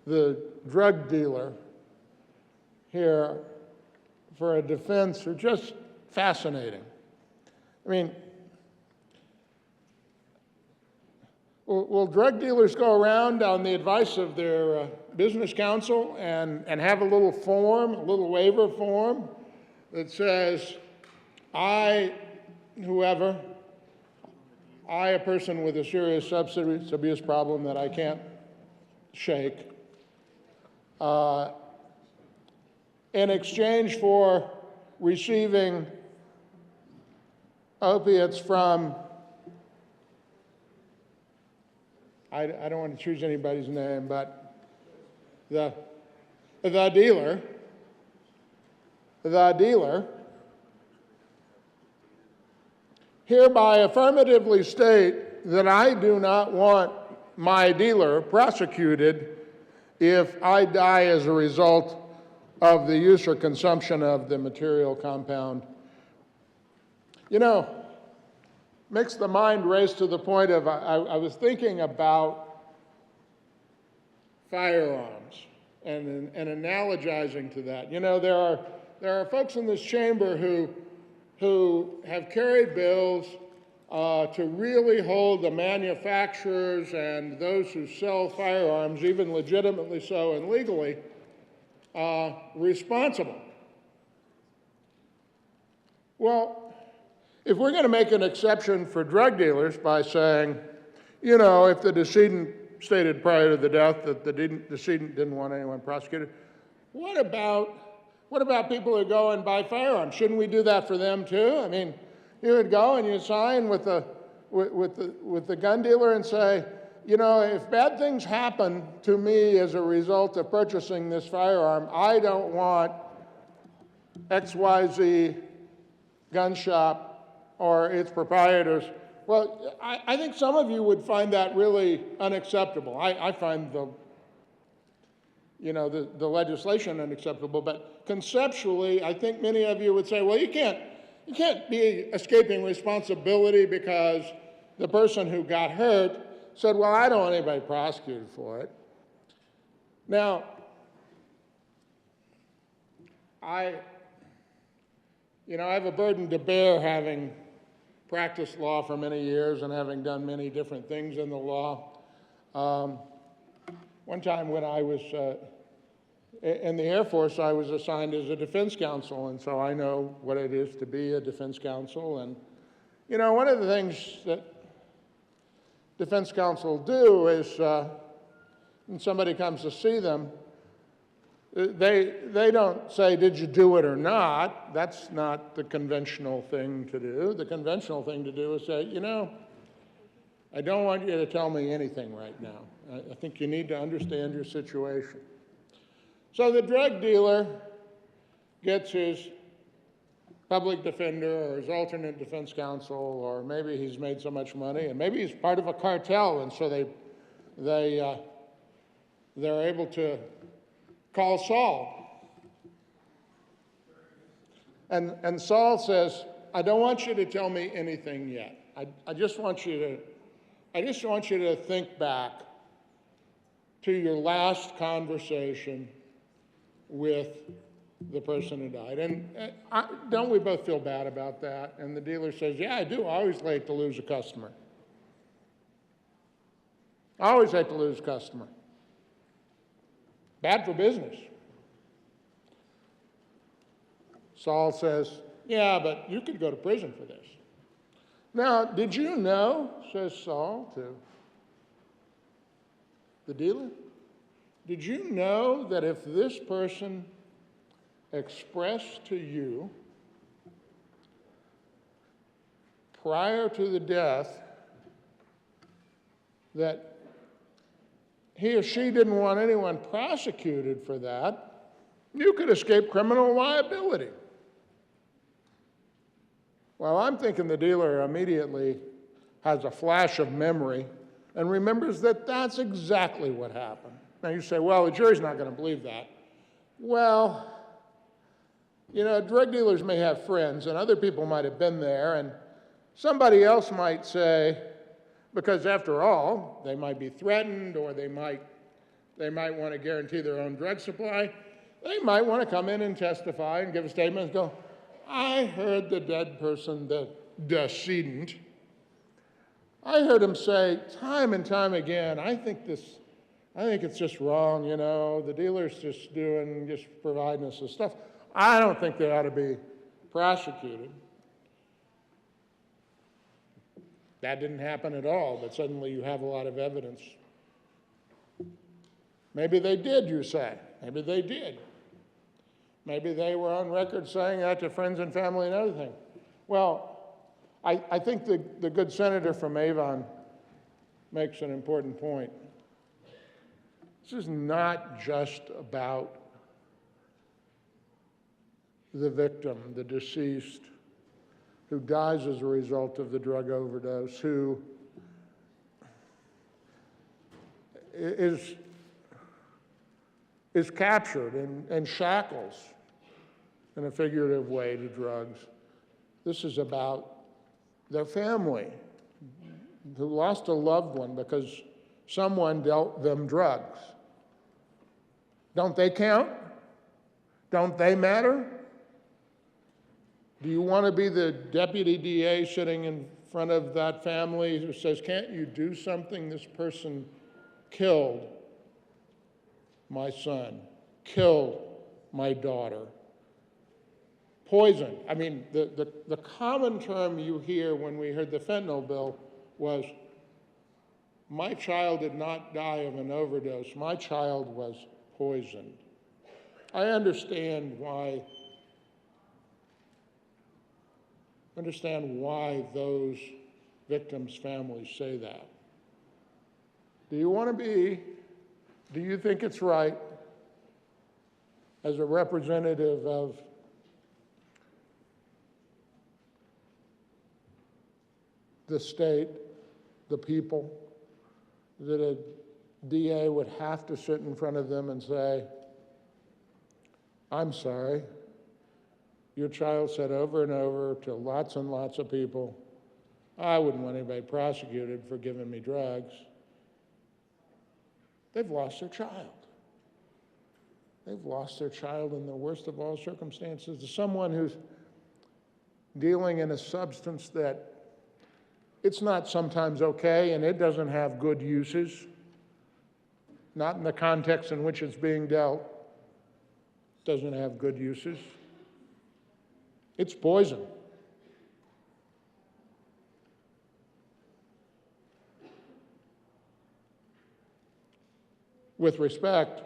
the drug dealer here for a defense are just fascinating. I mean, will drug dealers go around on the advice of their business counsel and have a little form, a little waiver form that says, I, a person with a serious substance abuse problem that I can't shake, in exchange for receiving opiates from, I don't want to choose anybody's name, but the dealer hereby affirmatively state that I do not want my dealer prosecuted if I die as a result of the use or consumption of the material compound. You know, makes the mind race to the point of, I was thinking about firearms and analogizing to that. You know, there are folks in this chamber who have carried bills to really hold the manufacturers and those who sell firearms, even legitimately so and legally, responsible. Well, if we're going to make an exception for drug dealers by saying, you know, if the decedent stated prior to the death that the decedent didn't want anyone prosecuted, what about people who go and buy firearms? Shouldn't we do that for them too? I mean, you would go and you sign with the gun dealer and say, you know, if bad things happen to me as a result of purchasing this firearm, I don't want XYZ gun shop or its proprietors. Well, I think some of you would find that really unacceptable. I find the legislation unacceptable, but conceptually, I think many of you would say, well, you can't be escaping responsibility because the person who got hurt said, well, I don't want anybody prosecuted for it. Now, I have a burden to bear, having practiced law for many years and having done many different things in the law. One time when I was in the Air Force, I was assigned as a defense counsel, and so I know what it is to be a defense counsel. And, you know, one of the things that defense counsel do is and somebody comes to see them, they don't say, did you do it or not? That's not the conventional thing to do. The conventional thing to do is say, you know, I don't want you to tell me anything right now. I think you need to understand your situation. So the drug dealer gets his public defender or his alternate defense counsel, or maybe he's made so much money, and maybe he's part of a cartel, and so they're able to call Saul. And Saul says, I don't want you to tell me anything yet. I just want you to think back to your last conversation with the person who died. And don't we both feel bad about that? And the dealer says, yeah, I do. I always hate to lose a customer. I always hate to lose a customer. Bad for business. Saul says, yeah, but you could go to prison for this. Now, did you know, says Saul to the dealer, did you know that if this person expressed to you prior to the death that he or she didn't want anyone prosecuted for that, you could escape criminal liability? Well, I'm thinking the dealer immediately has a flash of memory and remembers that that's exactly what happened. Now you say, well, the jury's not going to believe that. Well, you know, drug dealers may have friends, and other people might have been there, and somebody else might say, because after all, they might be threatened, or they might want to guarantee their own drug supply. They might want to come in and testify and give a statement and go, I heard the dead person, the decedent, I heard him say time and time again, I think it's just wrong, you know, the dealer's just providing us this stuff. I don't think they ought to be prosecuted. That didn't happen at all, but suddenly you have a lot of evidence. Maybe they did, you say. Maybe they did. Maybe they were on record saying that to friends and family and everything. Well, I think the good senator from Avon makes an important point. This is not just about the victim, the deceased, who dies as a result of the drug overdose, who is captured in shackles in a figurative way to drugs. This is about their family who lost a loved one because someone dealt them drugs. Don't they count? Don't they matter? Do you want to be the deputy DA sitting in front of that family who says, can't you do something? This person killed my son, killed my daughter, poisoned. I mean, the common term you hear when we heard the fentanyl bill was, my child did not die of an overdose, my child was poisoned. I understand why those victims' families say that. Do you think it's right, as a representative of the state, the people, that a DA would have to sit in front of them and say, I'm sorry, your child said over and over to lots and lots of people, I wouldn't want anybody prosecuted for giving me drugs. They've lost their child. They've lost their child in the worst of all circumstances to someone who's dealing in a substance that it's not sometimes okay and it doesn't have good uses, not in the context in which it's being dealt, doesn't have good uses. It's poison. with respect,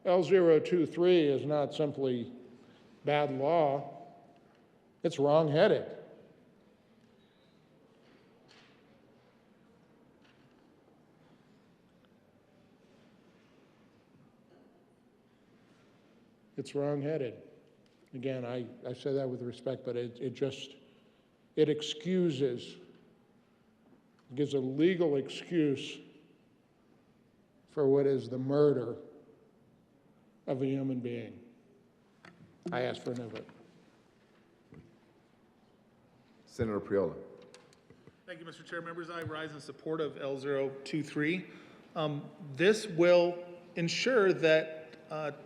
L023 is not simply bad law, it's wrong-headed. It's wrong-headed. Again, I say that with respect, but it excuses, gives a legal excuse for what is the murder of a human being. I ask for no vote. Senator Priola. Thank you, Mr. Chair. Members, I rise in support of L023. This will ensure that,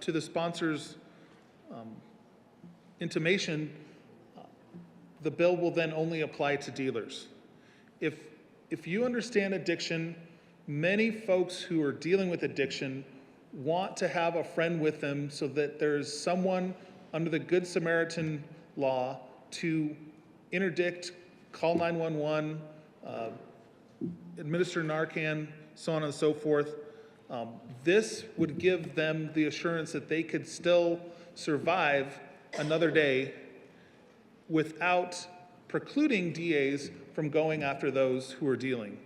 to the sponsor's intimation, the bill will then only apply to dealers. If you understand addiction, many folks who are dealing with addiction want to have a friend with them so that there's someone under the Good Samaritan law to interdict, call 911, administer Narcan, so on and so forth. This would give them the assurance that they could still survive another day without precluding DAs from going after those who are dealing.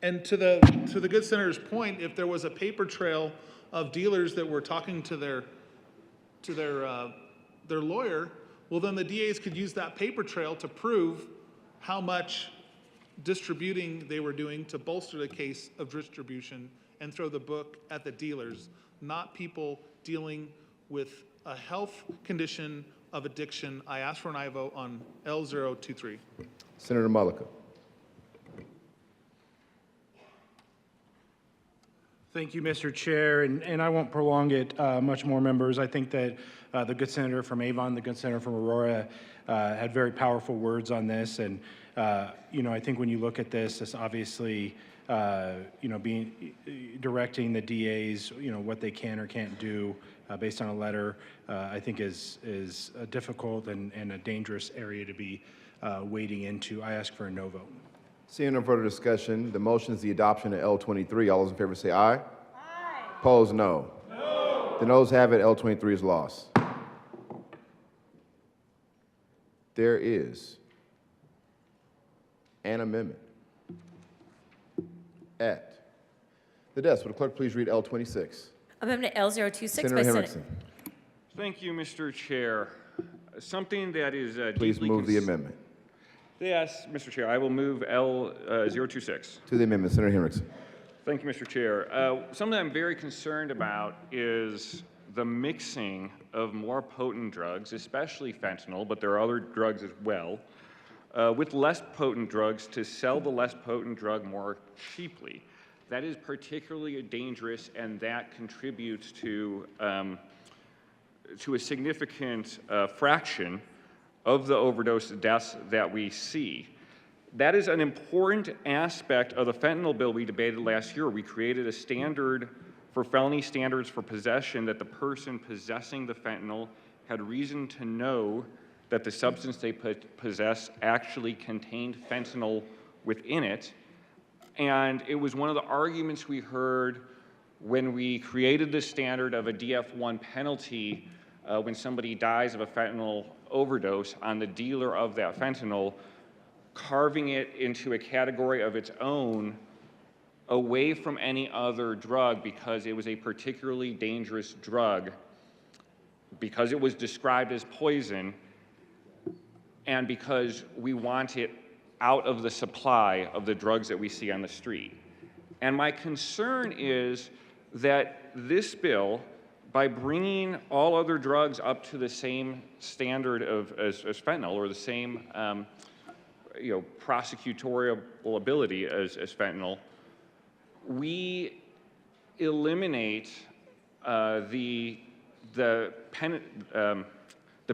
And to the good senator's point, if there was a paper trail of dealers that were talking to their lawyer, well, then the DAs could use that paper trail to prove how much distributing they were doing to bolster the case of distribution and throw the book at the dealers, not people dealing with a health condition of addiction. I ask for an aye vote on L023. Senator Mullica. Thank you, Mr. Chair, and I won't prolong it much more, members. I think that the good senator from Avon, the good senator from Aurora had very powerful words on this, and I think when you look at this, it's obviously directing the DAs, what they can or can't do based on a letter, I think is a difficult and a dangerous area to be wading into. I ask for a no vote. Seeing no further discussion, the motion is the adoption of L23. All those in favor say aye. Aye. Opposed, no. No. The noes have it. L23 is lost. There is an amendment at the desk. Would the clerk please read L26? Amendment L026 Senator by Henriksen. Thank you, Mr. Chair. Something that is Please move the amendment. Yes, Mr. Chair, I will move L026. To the amendment, Senator Henriksen. Thank you, Mr. Chair. Something I'm very concerned about is the mixing of more potent drugs, especially fentanyl, but there are other drugs as well, with less potent drugs to sell the less potent drug more cheaply. That is particularly dangerous, and that contributes to a significant fraction of the overdose deaths that we see. That is an important aspect of the fentanyl bill we debated last year. We created a standard for felony standards for possession that the person possessing the fentanyl had reason to know that the substance they possess actually contained fentanyl within it. And it was one of the arguments we heard when we created the standard of a DF1 penalty when somebody dies of a fentanyl overdose on the dealer of that fentanyl, carving it into a category of its own away from any other drug because it was a particularly dangerous drug, because it was described as poison, and because we want it out of the supply of the drugs that we see on the street. And my concern is that this bill, by bringing all other drugs up to the same standard as fentanyl, or the same prosecutorial ability as fentanyl, we eliminate the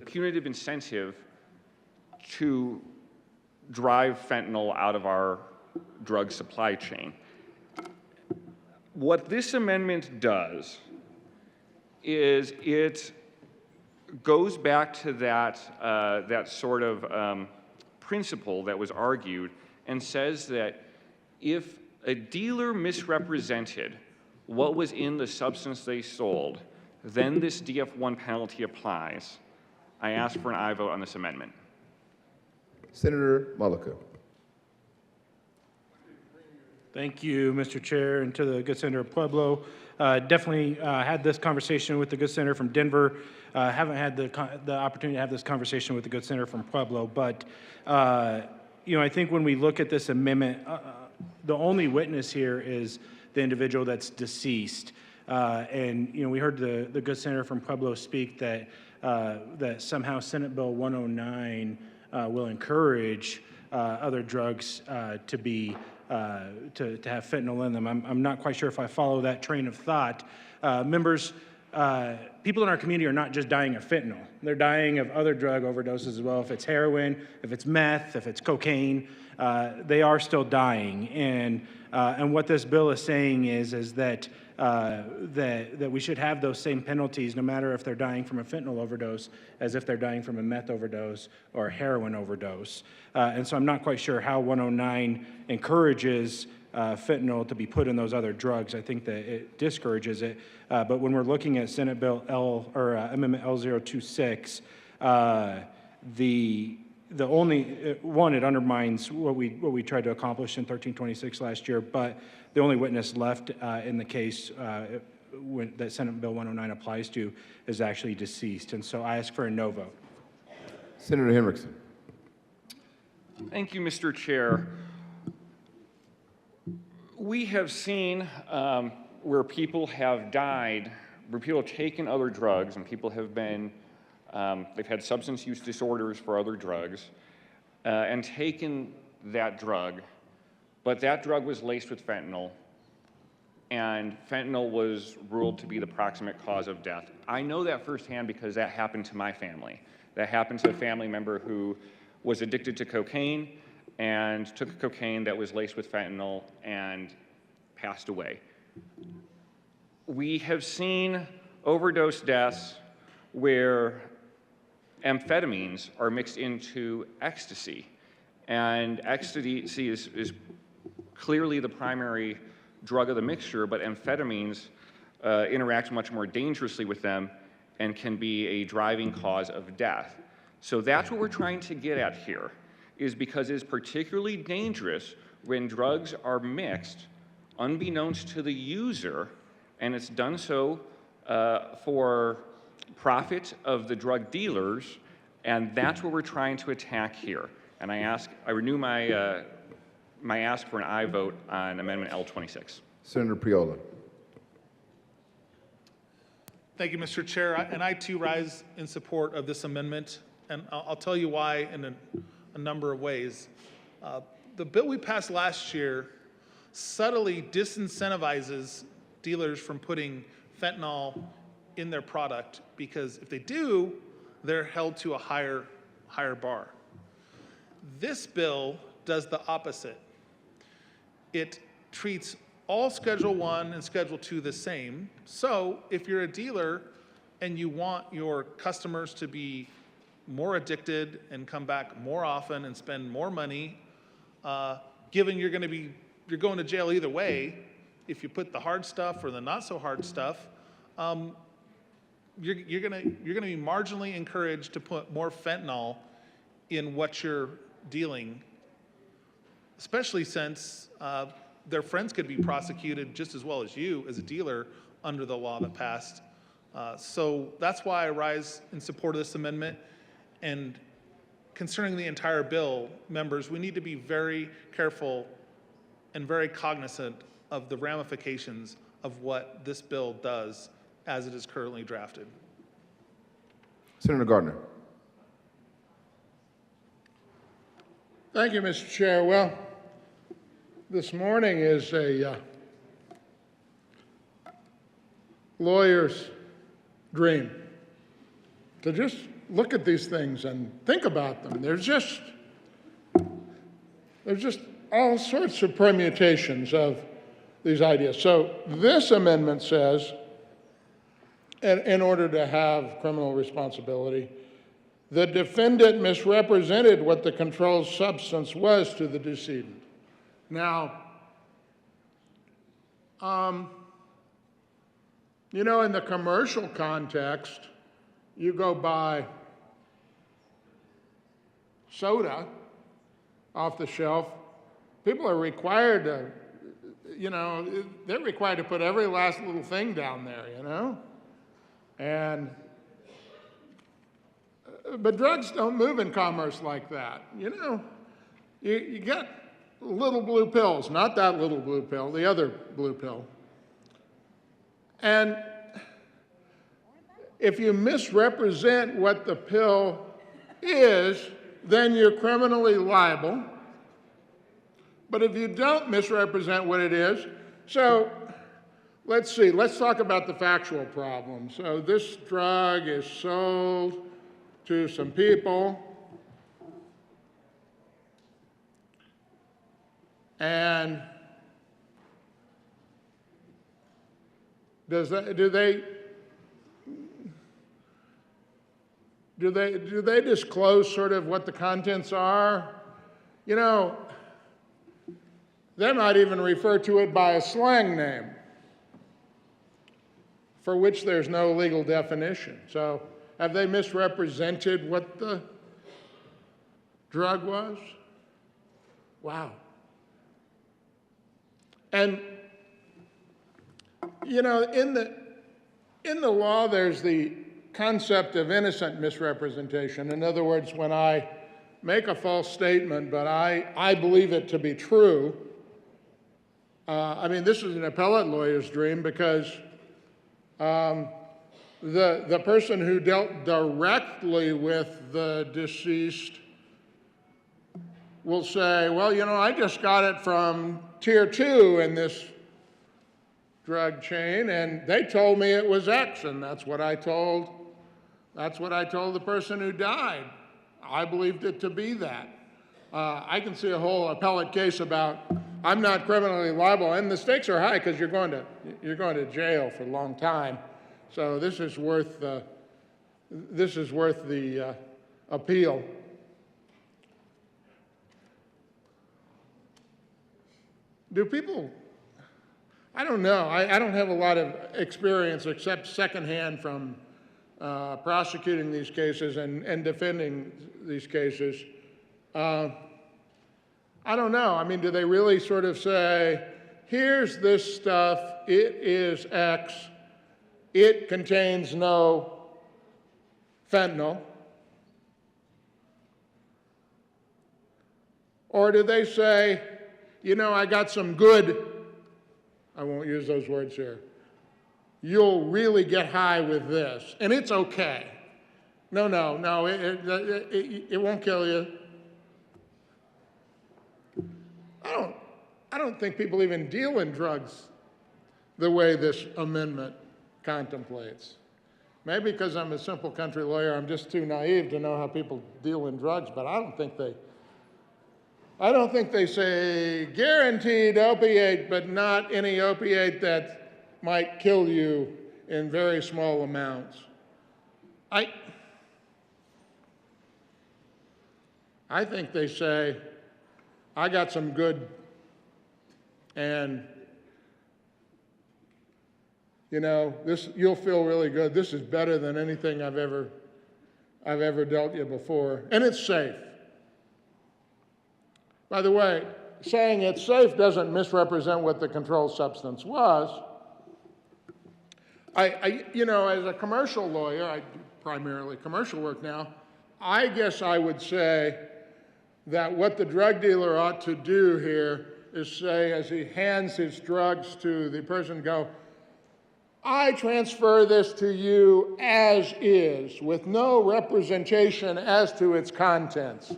punitive incentive to drive fentanyl out of our drug supply chain. What this amendment does is it goes back to that sort of principle that was argued and says that if a dealer misrepresented what was in the substance they sold, then this DF1 penalty applies. I ask for an aye vote on this amendment. Senator Mullica. Thank you, Mr. Chair, and to the good Senator Pueblo. Definitely had this conversation with the good senator from Denver. Haven't had the opportunity to have this conversation with the good senator from Pueblo, but I think when we look at this amendment, the only witness here is the individual that's deceased. And we heard the good senator from Pueblo speak that that somehow Senate Bill 109 will encourage other drugs to be to have fentanyl in them. I'm not quite sure if I follow that train of thought. Members, people in our community are not just dying of fentanyl. They're dying of other drug overdoses as well. If it's heroin, if it's meth, if it's cocaine, they are still dying. And what this bill is saying is that that we should have those same penalties no matter if they're dying from a fentanyl overdose as if they're dying from a meth overdose or a heroin overdose. And so I'm not quite sure how 109 encourages fentanyl to be put in those other drugs. I think that it discourages it. But when we're looking at Senate Bill Amendment L026, the only one, it undermines what we tried to accomplish in 1326 last year, but the only witness left in the case that Senate Bill 109 applies to is actually deceased. And so I ask for a no vote. Senator Henriksen. Thank you, Mr. Chair. We have seen where people have died, where people have taken other drugs and people have been, they've had substance use disorders for other drugs and taken that drug, but that drug was laced with fentanyl, and fentanyl was ruled to be the proximate cause of death. I know that firsthand because that happened to my family. That happened to a family member who was addicted to cocaine and took cocaine that was laced with fentanyl and passed away. We have seen overdose deaths where amphetamines are mixed into ecstasy, and ecstasy is clearly the primary drug of the mixture, but amphetamines interact much more dangerously with them and can be a driving cause of death. So that's what we're trying to get at here, is because it is particularly dangerous when drugs are mixed unbeknownst to the user, and it's done so for profit of the drug dealers, and that's what we're trying to attack here. And I renew my ask for an aye vote on Amendment L26. Senator Priola. Thank you, Mr. Chair. And I too rise in support of this amendment, and I'll tell you why in a number of ways. The bill we passed last year subtly disincentivizes dealers from putting fentanyl in their product, because if they do, they're held to a higher bar. This bill does the opposite. It treats all Schedule I and Schedule II the same. So if you're a dealer and you want your customers to be more addicted and come back more often and spend more money, given you're going to jail either way, if you put the hard stuff or the not so hard stuff, you're going to be marginally encouraged to put more fentanyl in what you're dealing, especially since their friends could be prosecuted just as well as you as a dealer under the law that passed. So that's why I rise in support of this amendment. And concerning the entire bill, members, we need to be very careful and very cognizant of the ramifications of what this bill does as it is currently drafted. Senator Gardner. Thank you, Mr. Chair. Well, this morning is a lawyer's dream to just look at these things and think about them. There's just all sorts of permutations of these ideas. So this amendment says, in order to have criminal responsibility, the defendant misrepresented what the controlled substance was to the decedent. Now, You know, in the commercial context, you go buy soda off the shelf, people are required to, they're required to put every last little thing down there, And, but drugs don't move in commerce like that, You get little blue pills, not that little blue pill, the other blue pill. And if you misrepresent what the pill is, then you're criminally liable. But if you don't misrepresent what it is, so let's see, let's talk about the factual problem. So this drug is sold to some people, and do they disclose sort of what the contents are? They might even refer to it by a slang name for which there's no legal definition. So have they misrepresented what the drug was? Wow. And, in the law, there's the concept of innocent misrepresentation. In other words, when I make a false statement, but I believe it to be true, this is an appellate lawyer's dream because the person who dealt directly with the deceased will say, well, I just got it from tier 2 in this drug chain, and they told me it was X, and that's what I told the person who died. I believed it to be that. I can see a whole appellate case about I'm not criminally liable, and the stakes are high because you're going to jail for a long time. So this is worth the appeal. Do people? I don't know. I don't have a lot of experience except secondhand from prosecuting these cases and defending these cases. I don't know. Do they really sort of say, here's this stuff, it is X, it contains no fentanyl? Or do they say, I got some good, I won't use those words here, you'll really get high with this, and it's okay. No, it won't kill you. I don't think people even deal in drugs the way this amendment contemplates. Maybe because I'm a simple country lawyer, I'm just too naive to know how people deal in drugs, but I don't think they say guaranteed opiate, but not any opiate that might kill you in very small amounts. I think they say, I got some good, and you'll feel really good. This is better than anything I've ever dealt you before, and it's safe. By the way, saying it's safe doesn't misrepresent what the controlled substance was. As a commercial lawyer, I do primarily commercial work now, I guess I would say that what the drug dealer ought to do here is say, as he hands his drugs to the person, go, I transfer this to you as is, with no representation as to its contents.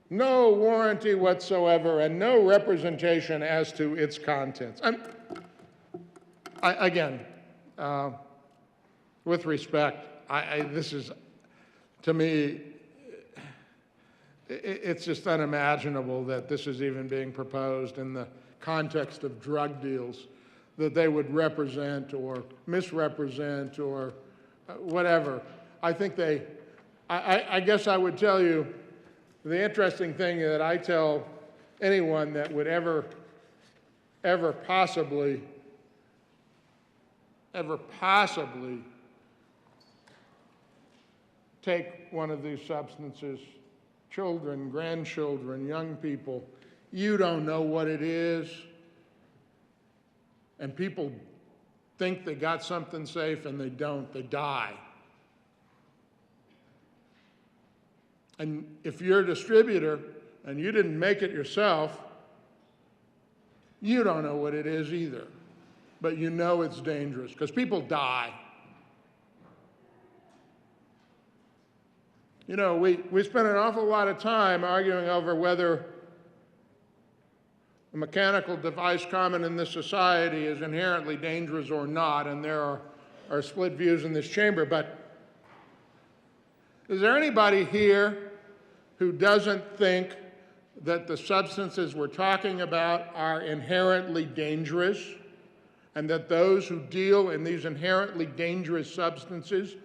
No warranty whatsoever and no representation as to its contents. Again, with respect, this is, to me, it's just unimaginable that this is even being proposed in the context of drug deals, that they would represent or misrepresent or whatever. I guess I would tell you, the interesting thing that I tell anyone that would ever ever possibly take one of these substances, children, grandchildren, young people, you don't know what it is, and people think they got something safe and they don't, they die. And if you're a distributor and you didn't make it yourself, you don't know what it is either, but you know it's dangerous because people die. You know, we spend an awful lot of time arguing over whether a mechanical device common in this society is inherently dangerous or not, and there are split views in this chamber, but is there anybody here who doesn't think that the substances we're talking about are inherently dangerous, and that those who deal in these inherently dangerous substances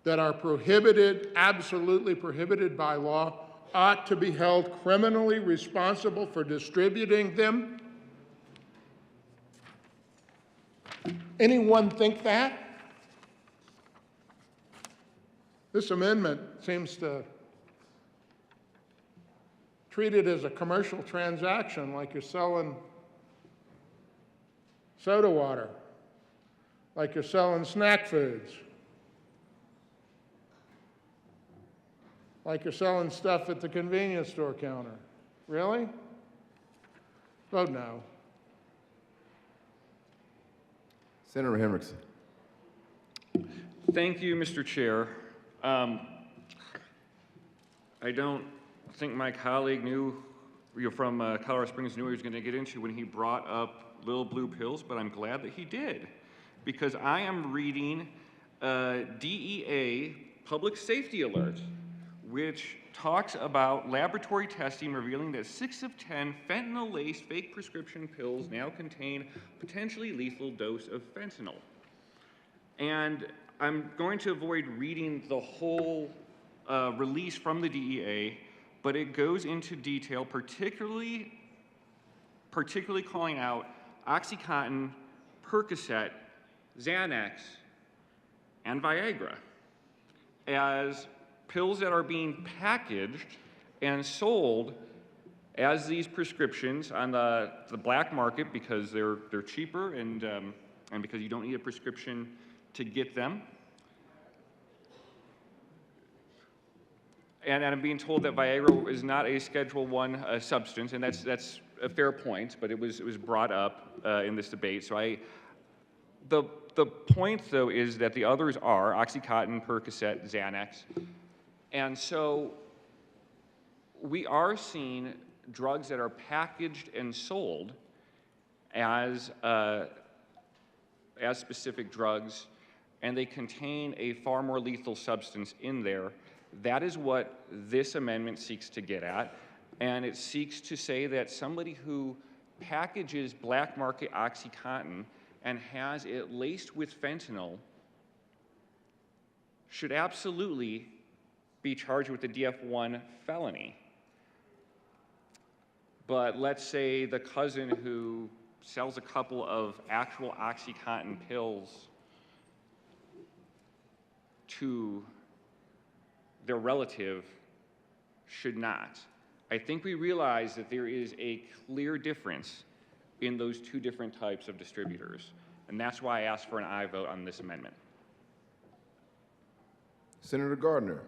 that are prohibited, absolutely prohibited by law, ought to be held criminally responsible for distributing them? Anyone think that? This amendment seems to treat it as a commercial transaction, like you're selling soda water, like you're selling snack foods, like you're selling stuff at the convenience store counter. Really? Vote no. Senator Henriksen. Thank you, Mr. Chair. I don't think my colleague from Colorado Springs knew he was going to get into when he brought up little blue pills, but I'm glad that he did, because I am reading DEA public safety alert, which talks about laboratory testing revealing that 6 of 10 fentanyl-laced fake prescription pills now contain potentially lethal dose of fentanyl. And I'm going to avoid reading the whole release from the DEA, but it goes into detail, particularly calling out OxyContin, Percocet, Xanax, and Viagra as pills that are being packaged and sold as these prescriptions on the black market because they're cheaper and because you don't need a prescription to get them. And I'm being told that Viagra is not a Schedule I substance, and that's a fair point, but it was brought up in this debate. So the point, though, is that the others are OxyContin, Percocet, Xanax. And so we are seeing drugs that are packaged and sold as specific drugs, and they contain a far more lethal substance in there. That is what this amendment seeks to get at, and it seeks to say that somebody who packages black market OxyContin and has it laced with fentanyl should absolutely be charged with a DF1 felony. But let's say the cousin who sells a couple of actual OxyContin pills to their relative should not. I think we realize that there is a clear difference in those two different types of distributors, and that's why I asked for an aye vote on this amendment. Senator Gardner.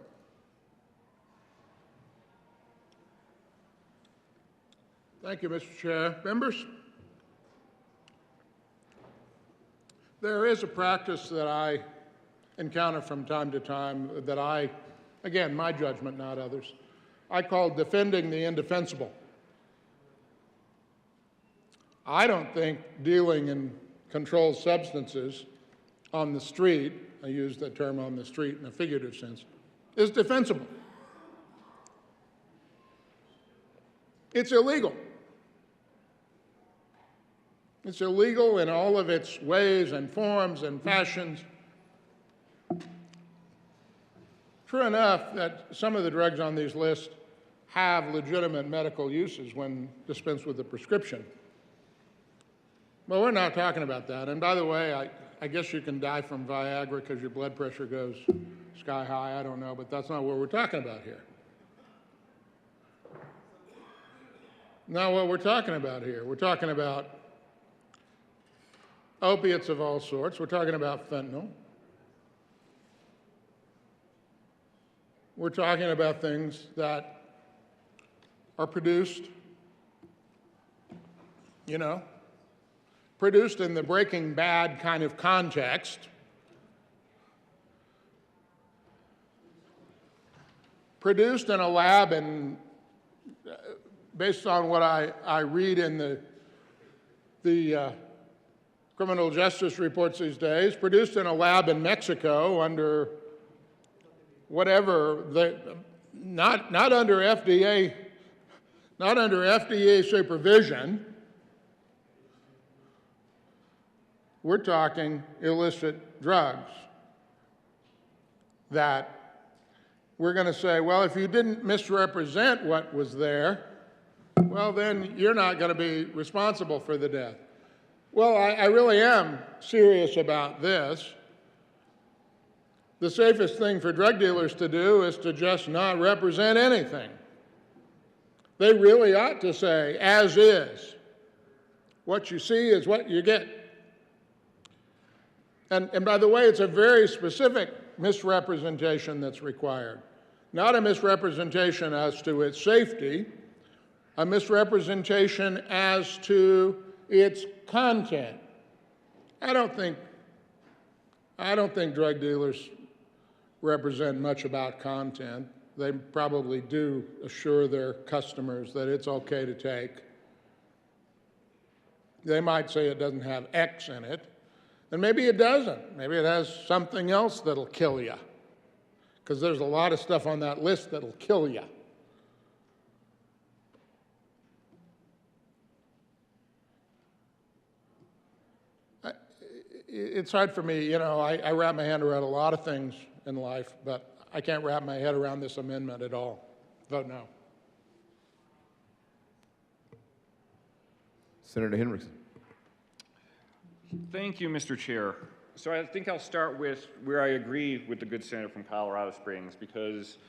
Thank you, Mr. Chair. Members, there is a practice that I encounter from time to time that again, my judgment, not others, I call defending the indefensible. I don't think dealing in controlled substances on the street, I use that term on the street in a figurative sense, is defensible. It's illegal. It's illegal in all of its ways and forms and fashions. True enough that some of the drugs on these lists have legitimate medical uses when dispensed with a prescription. Well, we're not talking about that. And by the way, I guess you can die from Viagra because your blood pressure goes sky high. I don't know, but that's not what we're talking about here. Not what we're talking about here. We're talking about opiates of all sorts. We're talking about fentanyl. We're talking about things that are produced, produced in the Breaking Bad kind of context, produced in a lab and based on what I read in the criminal justice reports these days, produced in a lab in Mexico under whatever, not under FDA supervision. We're talking illicit drugs that we're going to say, well, if you didn't misrepresent what was there, well, then you're not going to be responsible for the death. Well, I really am serious about this. The safest thing for drug dealers to do is to just not represent anything. They really ought to say, as is. What you see is what you get. And by the way, it's a very specific misrepresentation that's required. Not a misrepresentation as to its safety, a misrepresentation as to its content. I don't think drug dealers represent much about content. They probably do assure their customers that it's okay to take. They might say it doesn't have X in it, and maybe it doesn't. Maybe it has something else that'll kill you, because there's a lot of stuff on that list that'll kill you. It's hard for me, I wrap my hand around a lot of things in life, but I can't wrap my head around this amendment at all. Vote no. Senator Henriksen. Thank you, Mr. Chair. So I think I'll start with where I agree with the good senator from Colorado Springs, because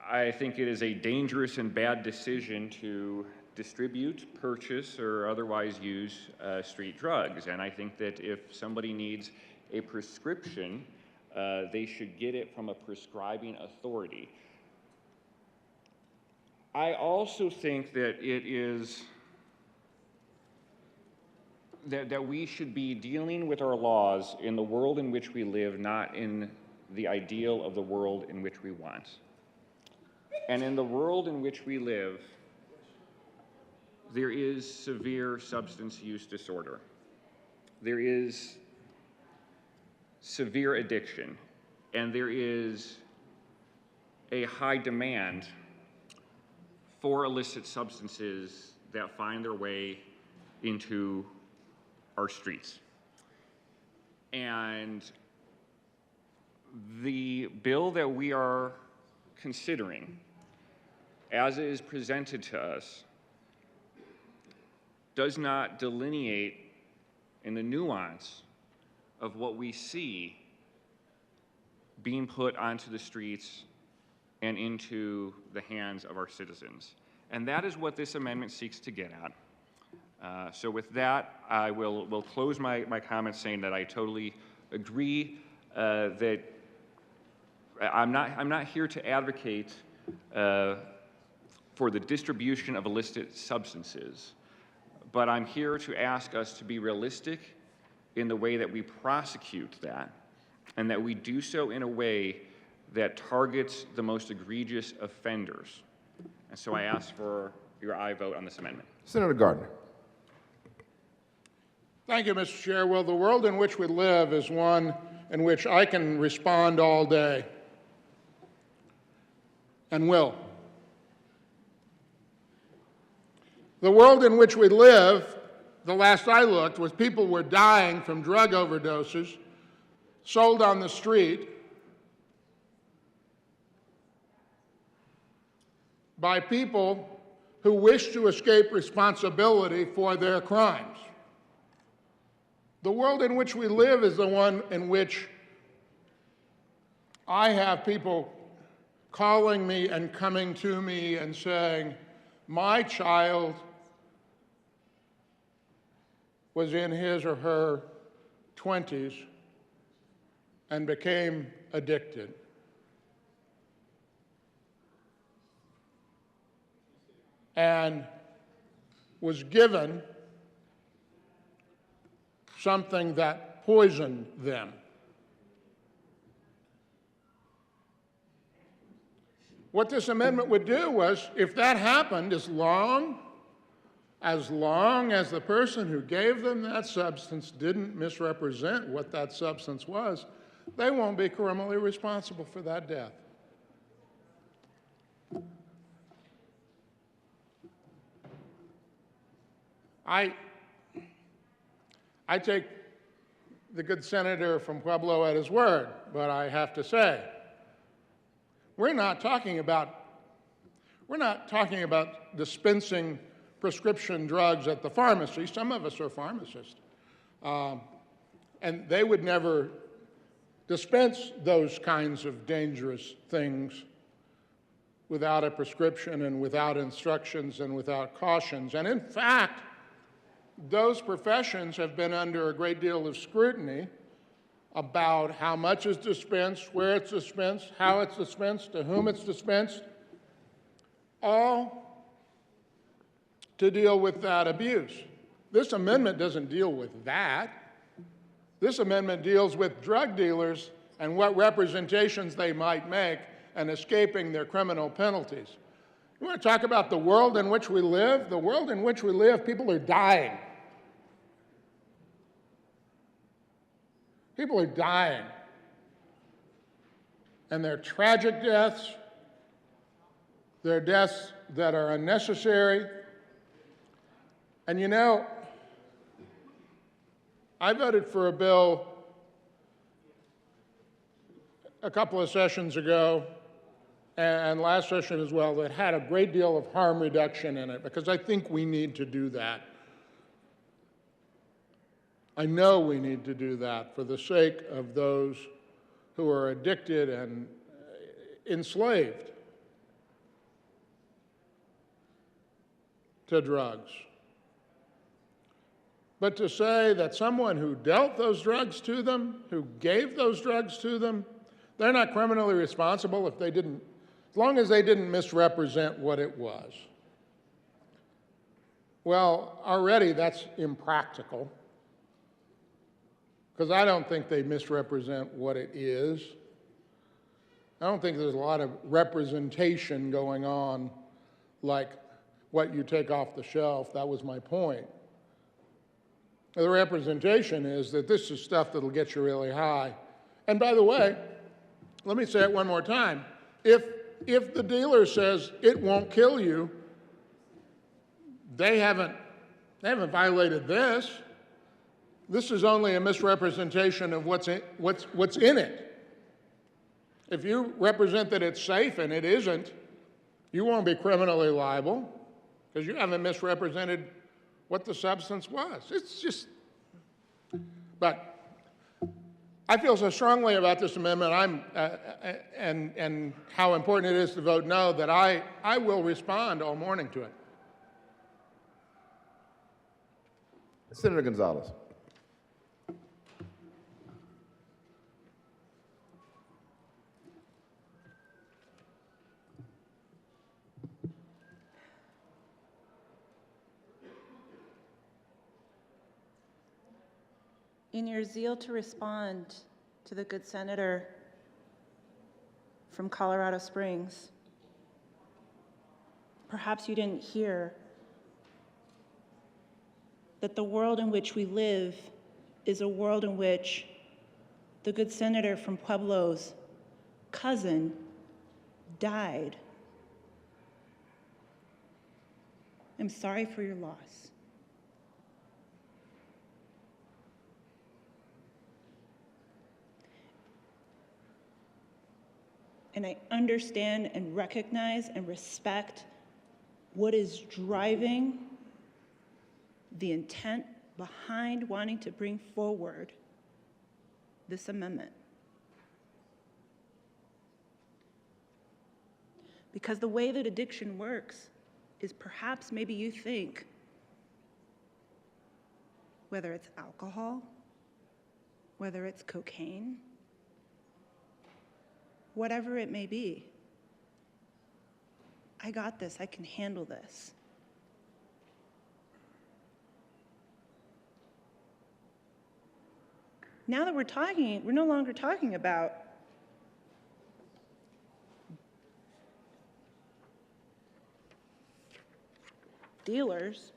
I think it is a dangerous and bad decision to distribute, purchase, or otherwise use street drugs. And I think that if somebody needs a prescription, they should get it from a prescribing authority. I also think that it is that we should be dealing with our laws in the world in which we live, not in the ideal of the world in which we want. And in the world in which we live, there is severe substance use disorder. There is severe addiction, and there is a high demand for illicit substances that find their way into our streets. And the bill that we are considering, as it is presented to us, does not delineate in the nuance of what we see being put onto the streets and into the hands of our citizens. And that is what this amendment seeks to get at. So with that, I will close my comments saying that I totally agree that I'm not here to advocate for the distribution of illicit substances, but I'm here to ask us to be realistic in the way that we prosecute that, and that we do so in a way that targets the most egregious offenders. And so I ask for your aye vote on this amendment. Senator Gardner. Thank you, Mr. Chair. Well, the world in which we live is one in which I can respond all day and will. The world in which we live, the last I looked, was people were dying from drug overdoses sold on the street by people who wish to escape responsibility for their crimes. The world in which we live is the one in which I have people calling me and coming to me and saying, my child was in his or her 20s and became addicted. And was given something that poisoned them. What this amendment would do was, if that happened, as long as the person who gave them that substance didn't misrepresent what that substance was, they won't be criminally responsible for that death. I take the good senator from Pueblo at his word, but I have to say, we're not talking about dispensing prescription drugs at the pharmacy. Some of us are pharmacists. And they would never dispense those kinds of dangerous things without a prescription and without instructions and without cautions. And in fact, those professions have been under a great deal of scrutiny about how much is dispensed, where it's dispensed, how it's dispensed, to whom it's dispensed, all to deal with that abuse. This amendment doesn't deal with that. This amendment deals with drug dealers and what representations they might make and escaping their criminal penalties. You want to talk about the world in which we live? The world in which we live, people are dying. People are dying. And they're tragic deaths. They're deaths that are unnecessary. And you know, I voted for a bill a couple of sessions ago, and last session as well, that had a great deal of harm reduction in it, because I think we need to do that. I know we need to do that for the sake of those who are addicted and enslaved to drugs. But to say that someone who dealt those drugs to them, who gave those drugs to them, they're not criminally responsible if they didn't, as long as they didn't misrepresent what it was. Well, already that's impractical, because I don't think they misrepresent what it is. I don't think there's a lot of representation going on like what you take off the shelf. That was my point. The representation is that this is stuff that'll get you really high. And by the way, let me say it one more time. If the dealer says it won't kill you, they haven't violated this. This is only a misrepresentation of what's in it. If you represent that it's safe and it isn't, you won't be criminally liable because you haven't misrepresented what the substance was. It's just, but I feel so strongly about this amendment and how important it is to vote no that I will respond all morning to it. Senator Gonzalez. In your zeal to respond to the good senator from Colorado Springs, perhaps you didn't hear that the world in which we live is a world in which the good senator from Pueblo's cousin died. I'm sorry for your loss. And I understand and recognize and respect what is driving the intent behind wanting to bring forward this amendment. Because the way that addiction works is perhaps maybe you think, whether it's alcohol, whether it's cocaine, whatever it may be, I got this, I can handle this. Now that we're no longer talking about dealers,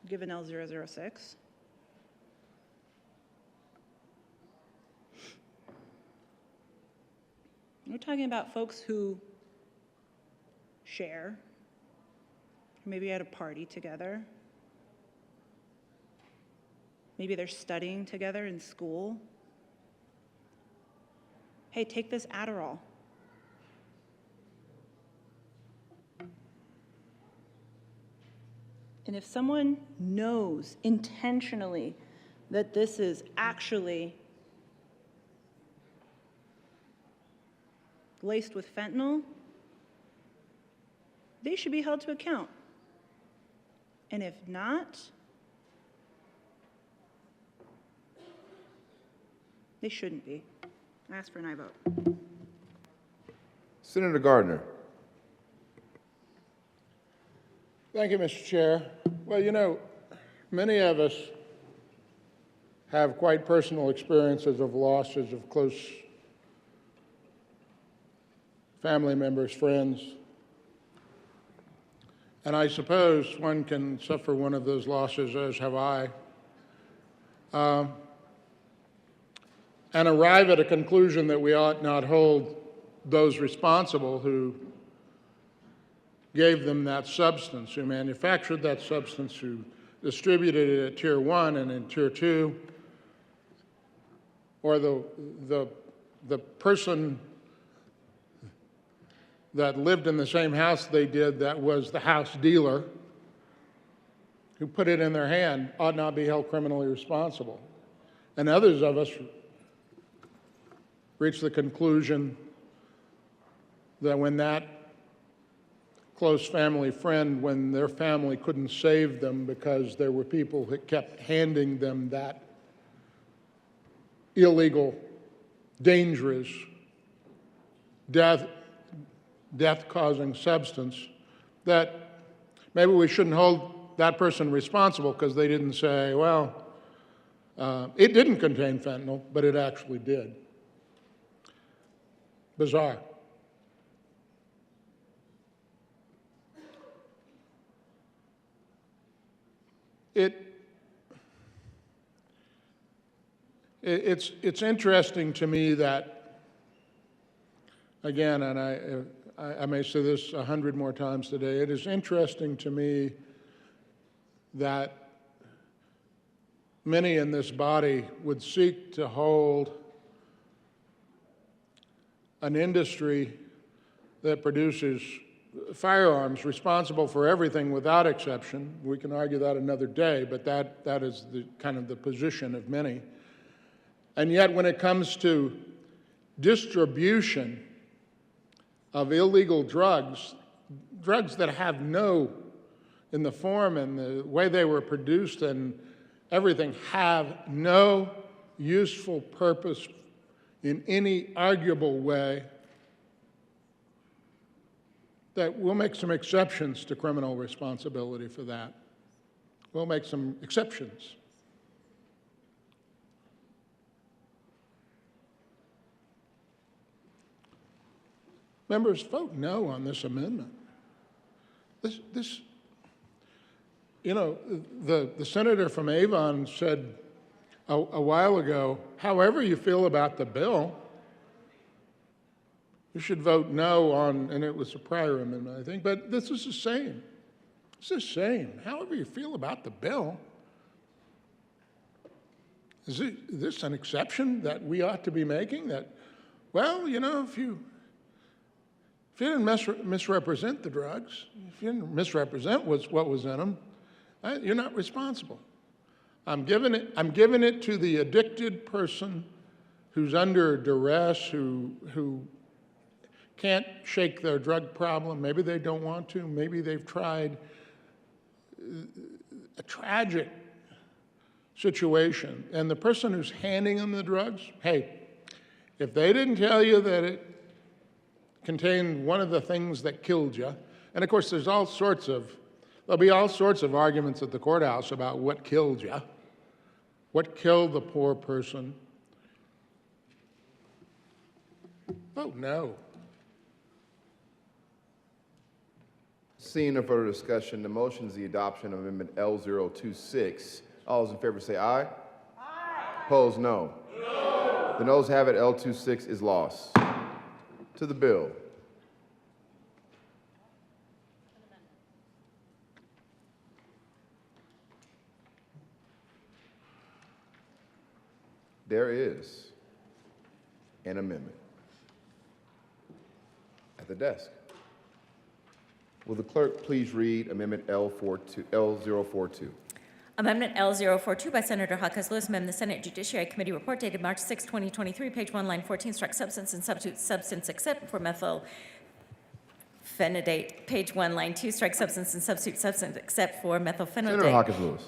given L006. We're talking about folks who share, maybe at a party together. Maybe they're studying together in school. Hey, take this Adderall. And if someone knows intentionally that this is actually laced with fentanyl, they should be held to account. And if not, they shouldn't be. I ask for an aye vote. Senator Gardner. Thank you, Mr. Chair. Well, you know, many of us have quite personal experiences of losses of close family members, friends. And I suppose one can suffer one of those losses, as have I, and arrive at a conclusion that we ought not hold those responsible who gave them that substance, who manufactured that substance, who distributed it at Tier 1 and in Tier 2, or the person that lived in the same house they did that was the house dealer who put it in their hand ought not be held criminally responsible. And others of us reach the conclusion that when that close family friend, when their family couldn't save them because there were people that kept handing them that illegal, dangerous, death-causing substance, that maybe we shouldn't hold that person responsible because they didn't say, well, it didn't contain fentanyl, but it actually did. Bizarre. It's interesting to me that, again, and I may say this 100 more times today, it is interesting to me that many in this body would seek to hold an industry that produces firearms responsible for everything without exception. We can argue that another day, but that is the kind of the position of many. And yet when it comes to distribution of illegal drugs, drugs that have no, in the form and the way they were produced and everything, have no useful purpose in any arguable way, that we'll make some exceptions to criminal responsibility for that. We'll make some exceptions. Members, vote no on this amendment. This you know, the senator from Avon said a while ago, however you feel about the bill, you should vote no on, and it was a prior amendment, I think, but this is the same. It's the same. However you feel about the bill, is this an exception that we ought to be making? That, well, you know, if you didn't misrepresent the drugs, if you didn't misrepresent what was in them, you're not responsible. I'm giving it to the addicted person who's under duress, who can't shake their drug problem. Maybe they don't want to. Maybe they've tried. A tragic situation. And the person who's handing them the drugs, hey, if they didn't tell you that it contained one of the things that killed you, and of course there'll be all sorts of arguments at the courthouse about what killed you, what killed the poor person. Vote no. Seeing no further discussion, the motion is the adoption of Amendment L026. All those in favor say aye. Aye. Opposed, no. No. The noes have it. L26 is lost. To the bill. There is an amendment at the desk. Will the clerk please read Amendment L042? Amendment L042 by Senator Hawkins Lewis, amend the Senate Judiciary Committee report dated March 6, 2023, page 1, line 14, strike substance and substitute substance except for methylphenidate. Page 1, line 2, strike substance and substitute substance except for methylphenidate. Senator Hawkins Lewis.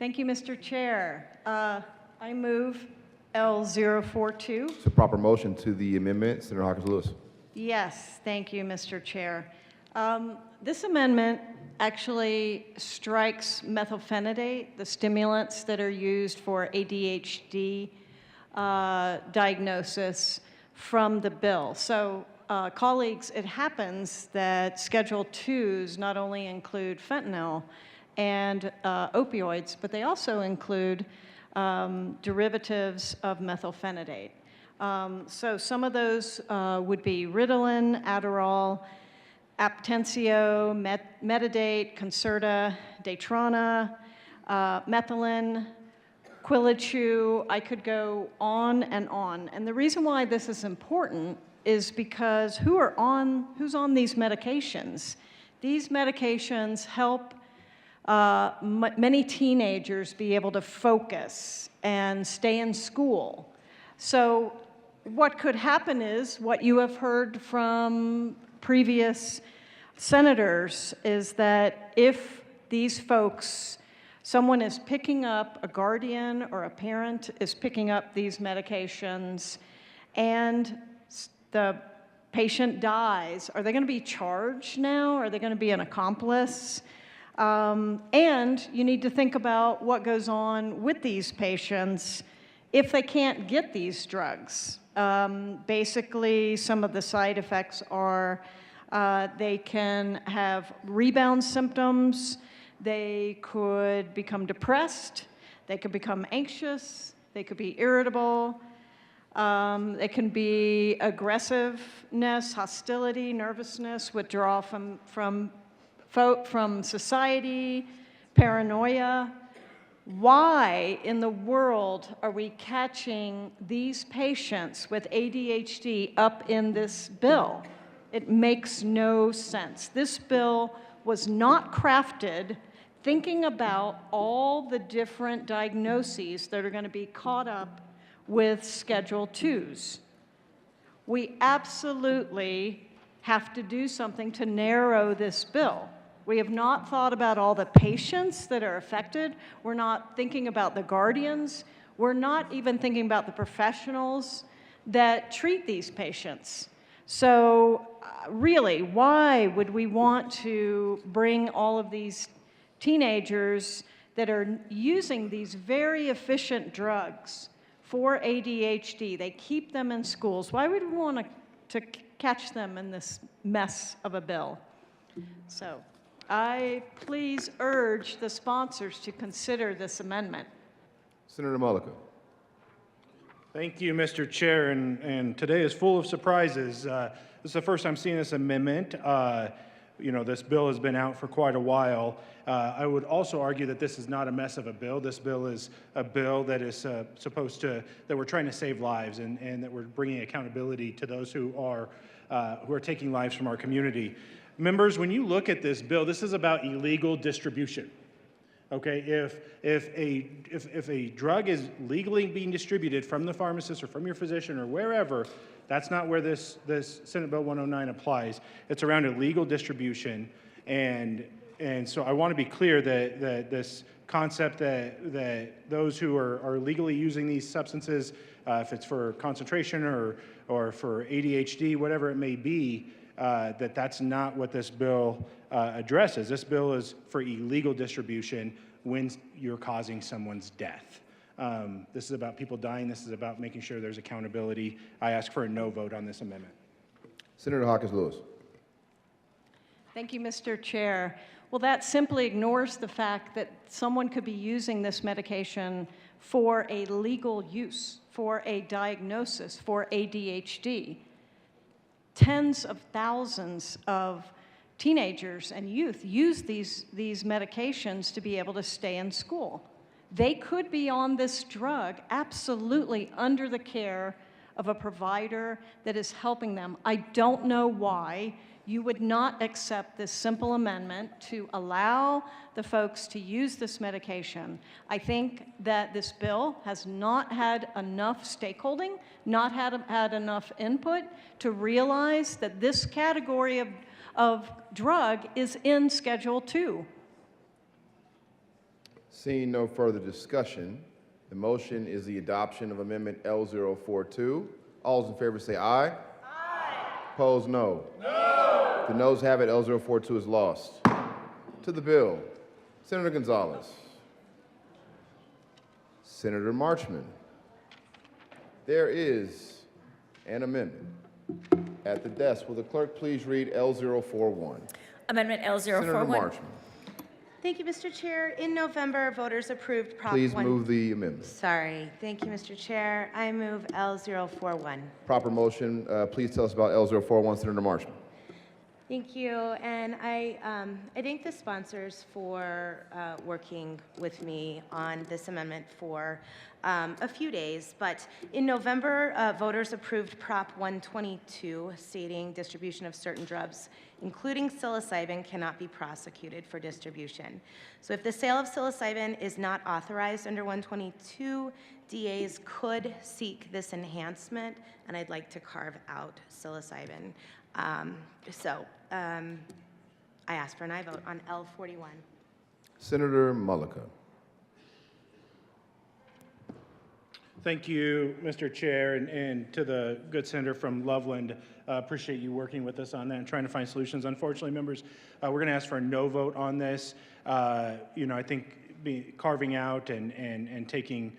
Thank you, Mr. Chair. I move L042. It's a proper motion to the amendment. Senator Hawkins Lewis. Yes, thank you, Mr. Chair. This amendment actually strikes methylphenidate, the stimulants that are used for ADHD diagnosis, from the bill. So, colleagues, it happens that Schedule IIs not only include fentanyl and opioids, but they also include derivatives of methylphenidate. So some of those would be Ritalin, Adderall, Aptensio, Metadate, Concerta, Daytrona, Methylene, Quilichu. I could go on and on. And the reason why this is important is because who's on these medications? These medications help many teenagers be able to focus and stay in school. So what could happen is what you have heard from previous senators is that if these folks, someone is picking up, a guardian or a parent is picking up these medications and the patient dies, are they going to be charged now? Are they going to be an accomplice? And you need to think about what goes on with these patients if they can't get these drugs. Basically, some of the side effects are they can have rebound symptoms, they could become depressed, they could become anxious, they could be irritable, they can be aggressiveness, hostility, nervousness, withdrawal from society, paranoia. Why in the world are we catching these patients with ADHD up in this bill? It makes no sense. This bill was not crafted thinking about all the different diagnoses that are going to be caught up with Schedule IIs. We absolutely have to do something to narrow this bill. We have not thought about all the patients that are affected. We're not thinking about the guardians. We're not even thinking about the professionals that treat these patients. So really, why would we want to bring all of these teenagers that are using these very efficient drugs for ADHD? They keep them in schools. Why would we want to catch them in this mess of a bill? So I please urge the sponsors to consider this amendment. Senator Mullica. Thank you, Mr. Chair, and today is full of surprises. This is the first time seeing this amendment. This bill has been out for quite a while. I would also argue that this is not a mess of a bill. This bill is a bill that is that we're trying to save lives and that we're bringing accountability to those who are taking lives from our community. Members, when you look at this bill, this is about illegal distribution. Okay, if a drug is legally being distributed from the pharmacist or from your physician or wherever, that's not where this Senate Bill 109 applies. It's around illegal distribution, and so I want to be clear that this concept that those who are legally using these substances, if it's for concentration or for ADHD, whatever it may be, that's not what this bill addresses. This bill is for illegal distribution when you're causing someone's death. This is about people dying. This is about making sure there's accountability. I ask for a no vote on this amendment. Senator Hawkins-Lewis. Thank you, Mr. Chair. Well, that simply ignores the fact that someone could be using this medication for a legal use, for a diagnosis, for ADHD. Tens of thousands of teenagers and youth use these medications to be able to stay in school. They could be on this drug absolutely under the care of a provider that is helping them. I don't know why you would not accept this simple amendment to allow the folks to use this medication. I think that this bill has not had enough stakeholding, not had enough input to realize that this category of drug is in Schedule 2. Seeing no further discussion, the motion is the adoption of Amendment L042. All those in favor say aye. Aye. Opposed, no. No. The noes have it. L042 is lost. To the bill, Senator Gonzalez. Senator Marchman. There is an amendment at the desk. Will the clerk please read L041? Amendment L041. Senator Marchman. Thank you, Mr. Chair. In November, voters approved Prop Please 1. move the amendment. Sorry. Thank you, Mr. Chair. I move L041. Proper motion. Please tell us about L041, Senator Marchman. Thank you, and I thank the sponsors for working with me on this amendment for a few days, but in November, voters approved Prop 122 stating distribution of certain drugs, including psilocybin, cannot be prosecuted for distribution. So if the sale of psilocybin is not authorized under 122, DAs could seek this enhancement, and I'd like to carve out psilocybin. I ask for an aye vote on L41. Senator Mullica. Thank you, Mr. Chair, and to the good senator from Loveland. Appreciate you working with us on that and trying to find solutions. Unfortunately, members, we're going to ask for a no vote on this. I think carving out and taking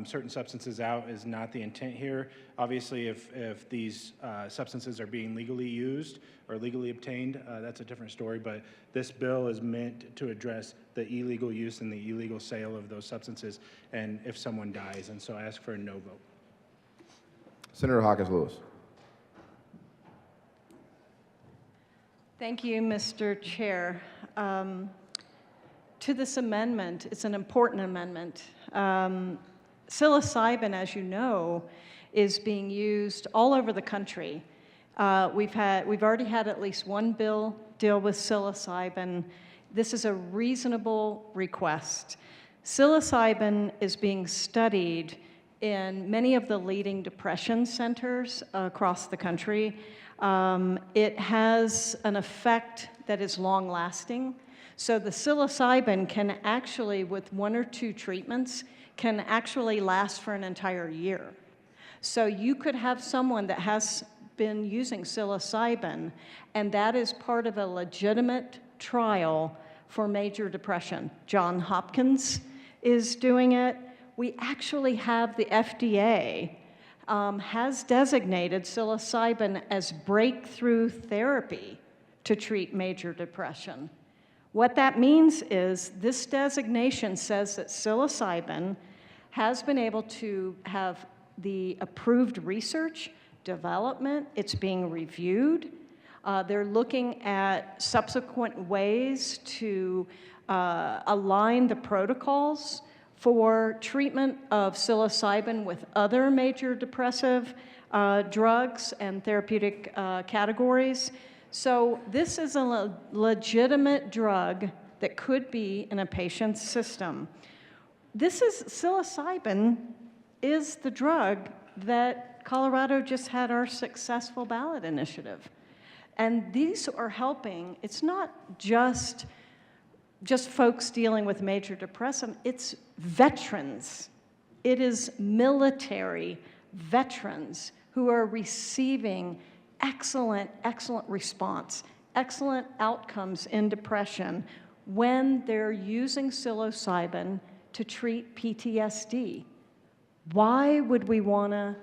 certain substances out is not the intent here. Obviously, if these substances are being legally used or legally obtained, that's a different story, but this bill is meant to address the illegal use and the illegal sale of those substances and if someone dies, and so I ask for a no vote. Senator Hawkins-Lewis. Thank you, Mr. Chair. To this amendment, it's an important amendment. Psilocybin, as you know, is being used all over the country. We've already had at least one bill deal with psilocybin. This is a reasonable request. Psilocybin is being studied in many of the leading depression centers across the country. It has an effect that is long-lasting. So the psilocybin can actually, with 1 or 2 treatments, can actually last for an entire year. So you could have someone that has been using psilocybin, and that is part of a legitimate trial for major depression. Johns Hopkins is doing it. We actually have the FDA has designated psilocybin as breakthrough therapy to treat major depression. What that means is this designation says that psilocybin has been able to have the approved research, development, it's being reviewed. They're looking at subsequent ways to align the protocols for treatment of psilocybin with other major depressive drugs and therapeutic categories. So this is a legitimate drug that could be in a patient's system. Psilocybin is the drug that Colorado just had our successful ballot initiative. And these are helping. It's not just folks dealing with major depression, it's veterans. It is military veterans who are receiving excellent response, excellent outcomes in depression when they're using psilocybin to treat PTSD. Why would we want to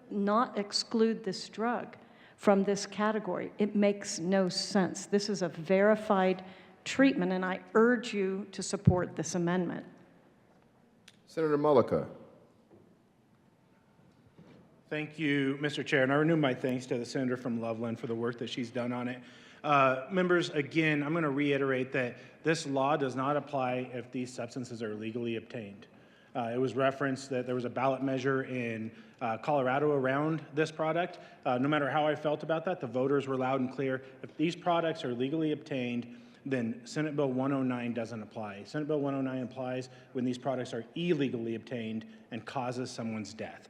not exclude this drug from this category? It makes no sense. This is a verified treatment, and I urge you to support this amendment. Senator Mullica. Thank you, Mr. Chair, and I renew my thanks to the senator from Loveland for the work that she's done on it. Members, again, I'm going to reiterate that this law does not apply if these substances are legally obtained. It was referenced that there was a ballot measure in Colorado around this product. No matter how I felt about that, the voters were loud and clear. If these products are legally obtained, then Senate Bill 109 doesn't apply. Senate Bill 109 applies when these products are illegally obtained and causes someone's death.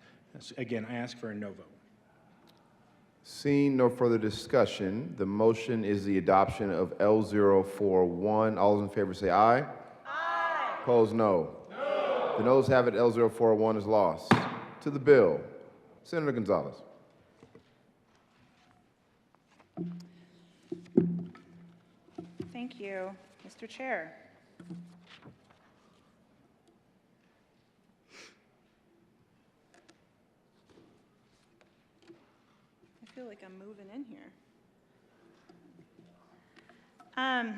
Again, I ask for a no vote. Seeing no further discussion, the motion is the adoption of L041. All those in favor say aye. Aye. Opposed, no. No. The noes have it. L041 is lost. To the bill, Senator Gonzalez. Thank you, Mr. Chair. I feel like I'm moving in here. I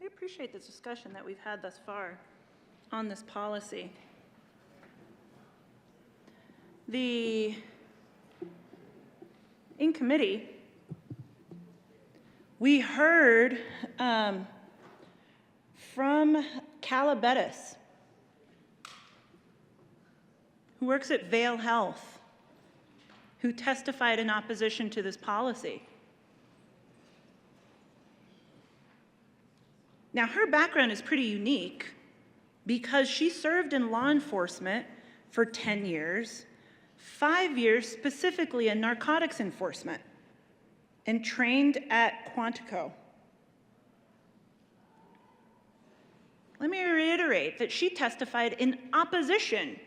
appreciate the discussion that we've had thus far on this policy. In committee, we heard from Calabetis, who works at Vail Health, who testified in opposition to this policy. Now, her background is pretty unique because she served in law enforcement for 10 years, 5 years specifically in narcotics enforcement, and trained at Quantico. Let me reiterate that she testified in opposition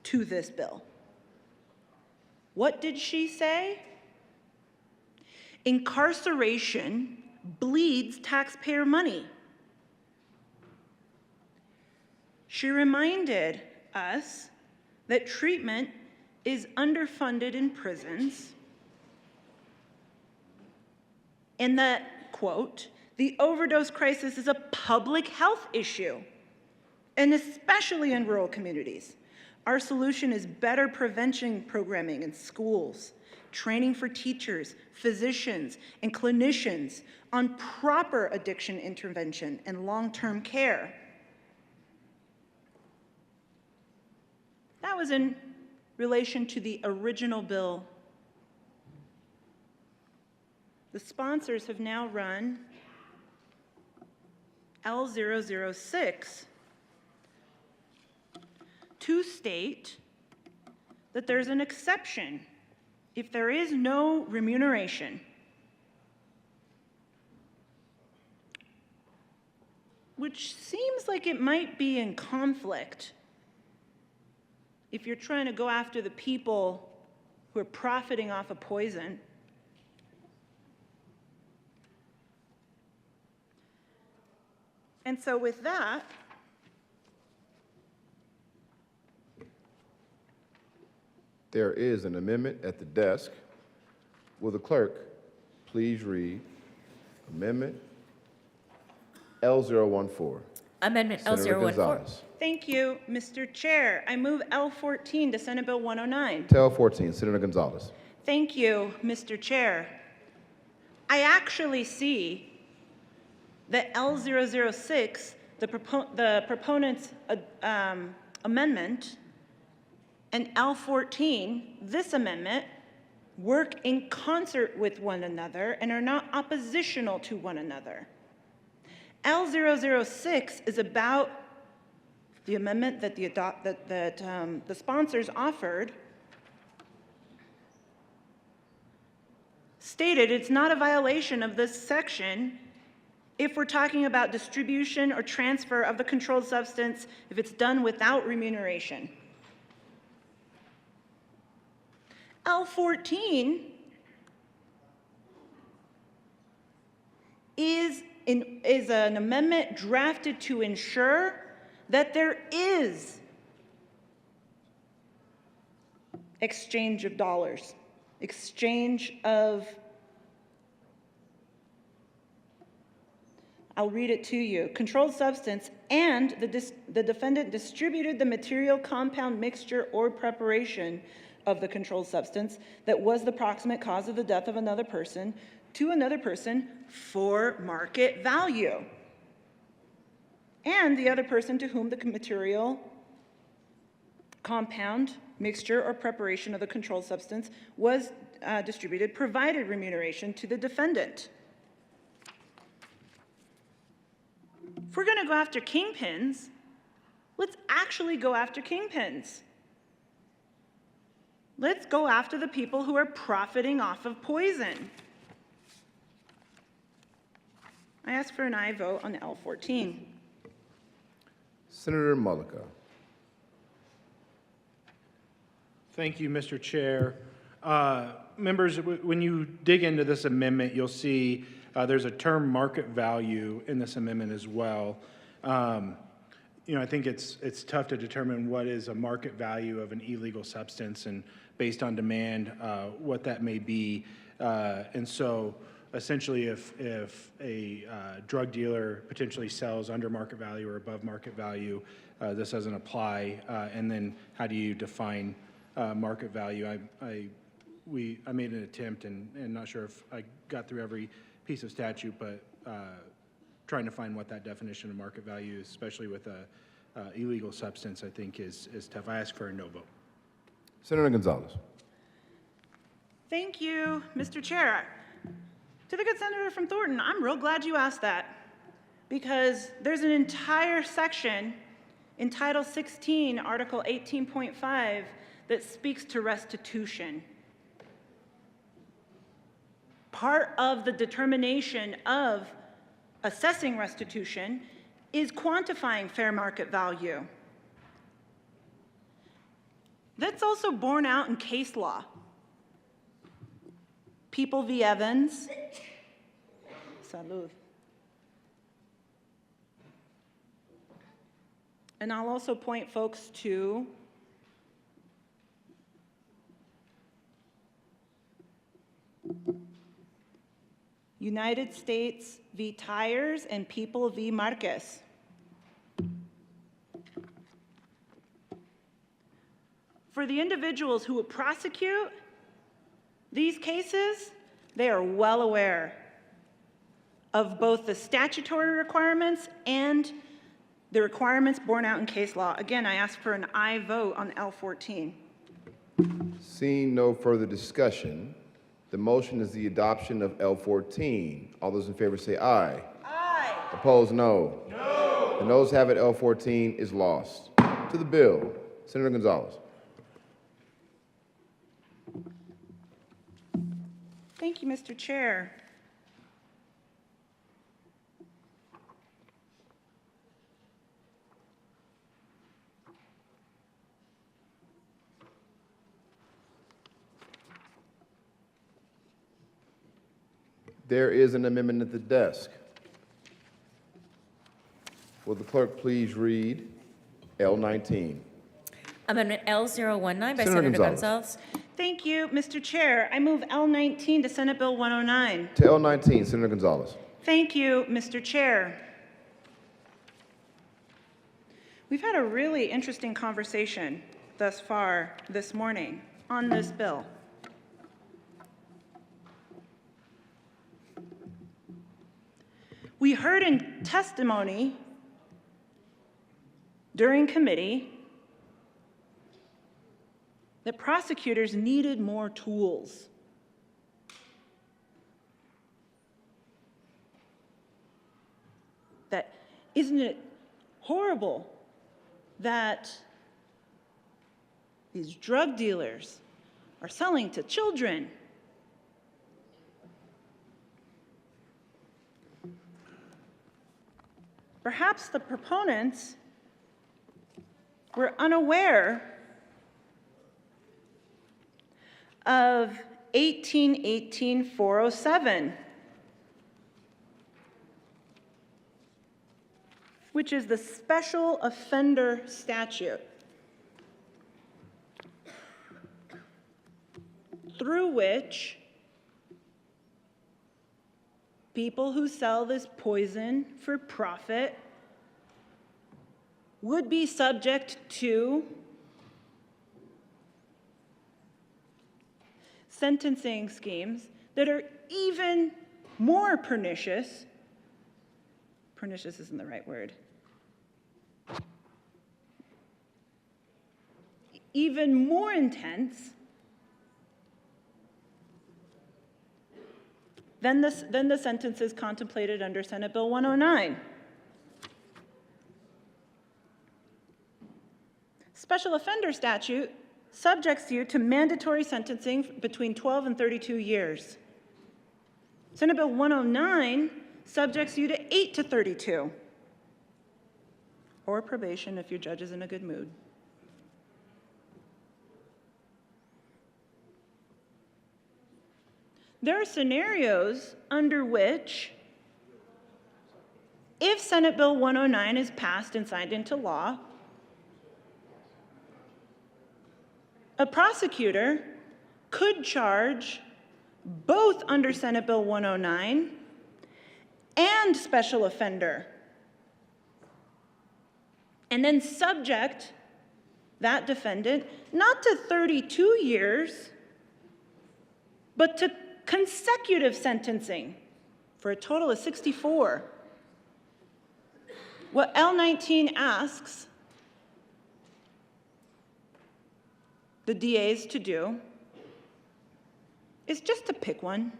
to this bill. What did she say? Incarceration bleeds taxpayer money. She reminded us that treatment is underfunded in prisons and that, quote, the overdose crisis is a public health issue, and especially in rural communities. Our solution is better prevention programming in schools, training for teachers, physicians, and clinicians on proper addiction intervention and long-term care. That was in relation to the original bill. The sponsors have now run L006 to state that there's an exception if there is no remuneration, which seems like it might be in conflict if you're trying to go after the people who are profiting off of poison. And so with that, there is an amendment at the desk. Will the clerk please read Amendment L014? Amendment Senator L014. Gonzalez. thank you, Mr. Chair. I move L14 to Senate Bill 109. To L14, Senator Gonzalez. Thank you, Mr. Chair. I actually see that L006, the proponent's amendment, and L14, this amendment, work in concert with one another and are not oppositional to one another. L006 is about the amendment that the sponsors offered, stated it's not a violation of this section if we're talking about distribution or transfer of the controlled substance if it's done without remuneration. L14 is an amendment drafted to ensure that there is exchange of dollars, exchange of, I'll read it to you, controlled substance, and the defendant distributed the material, compound, mixture, or preparation of the controlled substance that was the proximate cause of the death of another person to another person for market value, and the other person to whom the material, compound, mixture, or preparation of the controlled substance was distributed provided remuneration to the defendant. If we're going to go after kingpins, let's actually go after kingpins. Let's go after the people who are profiting off of poison. I ask for an aye vote on L14. Senator Mullica. Thank you, Mr. Chair. Members, when you dig into this amendment, you'll see there's a term market value in this amendment as well. I think it's tough to determine what is a market value of an illegal substance, and based on demand, what that may be. And so essentially if a drug dealer potentially sells under market value or above market value, this doesn't apply. And then how do you define market value? I made an attempt, and not sure if I got through every piece of statute, but trying to find what that definition of market value is, especially with a illegal substance, I think is tough. I ask for a no vote. Senator Gonzalez. Thank you, Mr. Chair. To the good senator from Thornton, I'm real glad you asked that, because there's an entire section in Title 16, Article 18.5, that speaks to restitution. Part of the determination of assessing restitution is quantifying fair market value. That's also borne out in case law. People v. Evans. Salud. And I'll also point folks to United States v. Tires and People v. Marquez. For the individuals who will prosecute these cases, they are well aware of both the statutory requirements and the requirements borne out in case law. Again, I ask for an aye vote on L14. Seeing no further discussion, the motion is the adoption of L14. All those in favor say aye. Aye. Opposed, no. No. The noes have it. L14 is lost. To the bill, Senator Gonzalez. Thank you, Mr. Chair. There is an amendment at the desk. Will the clerk please read L19? Amendment L019 by Senator Senator Gonzalez. Gonzalez. Thank you, Mr. Chair. I move L19 to Senate Bill 109. To L19, Senator Gonzalez. Thank you, Mr. Chair. We've had a really interesting conversation thus far this morning on this bill. We heard in testimony during committee that prosecutors needed more tools Isn't it horrible that these drug dealers are selling to children? Perhaps the proponents were unaware of 1818-407, which is the special offender statute, through which people who sell this poison for profit would be subject to sentencing schemes that are even more pernicious. Pernicious isn't the right word. Even more intense than the sentences contemplated under Senate Bill 109. Special offender statute subjects you to mandatory sentencing between 12 and 32 years. Senate Bill 109 subjects you to 8 to 32, or probation if your judge is in a good mood. There are scenarios under which, if Senate Bill 109 is passed and signed into law, a prosecutor could charge both under Senate Bill 109 and special offender, and then subject that defendant not to 32 years, but to consecutive sentencing for a total of 64. What L19 asks the DAs to do is just to pick one.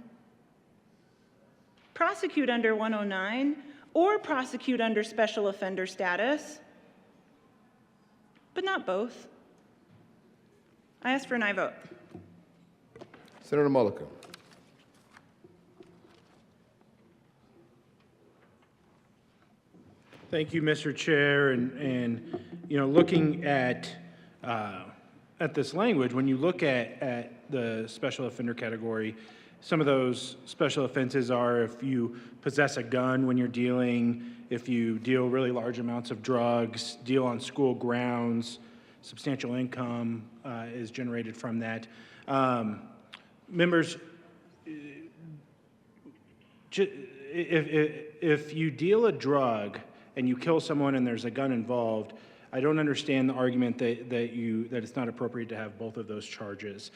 Prosecute under 109 or prosecute under special offender status, but not both. I ask for an aye vote. Senator Mulliken. Thank you, Mr. Chair. And you know, looking at this language, when you look at the special offender category, some of those special offenses are if you possess a gun when you're dealing, if you deal really large amounts of drugs, deal on school grounds, substantial income is generated from that. Members, if you deal a drug and you kill someone and there's a gun involved, I don't understand the argument that it's not appropriate to have both of those charges.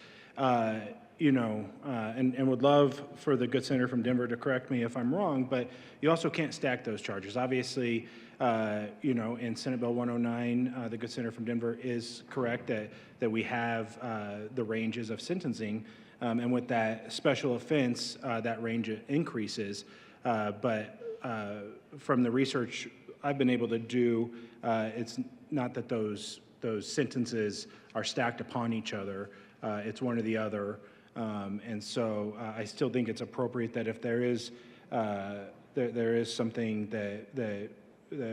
You know, and would love for the good senator from Denver to correct me if I'm wrong, but you also can't stack those charges. Obviously, you know, in Senate Bill 109, the good senator from Denver is correct that we have the ranges of sentencing, and with that special offense, that range increases. But from the research I've been able to do, it's not that those sentences are stacked upon each other. It's one or the other. And so I still think it's appropriate that if there is something that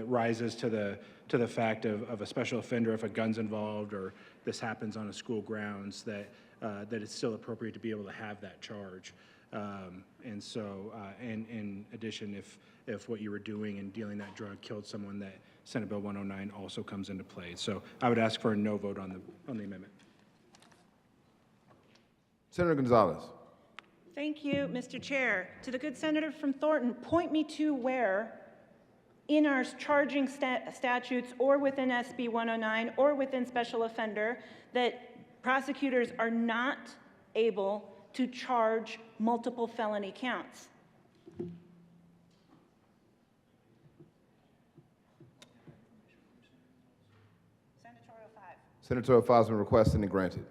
rises to the fact of a special offender, if a gun's involved or this happens on a school grounds, that it's still appropriate to be able to have that charge. And so, and in addition, if what you were doing in dealing that drug killed someone, that Senate Bill 109 also comes into play. So I would ask for a no vote on the amendment. Senator Gonzalez. Thank you, Mr. Chair. To the good senator from Thornton, point me to where in our charging statutes or within SB 109 or within special offender that prosecutors are not able to charge multiple felony counts. Senatorial 5. Senatorial 5 has been requested and granted.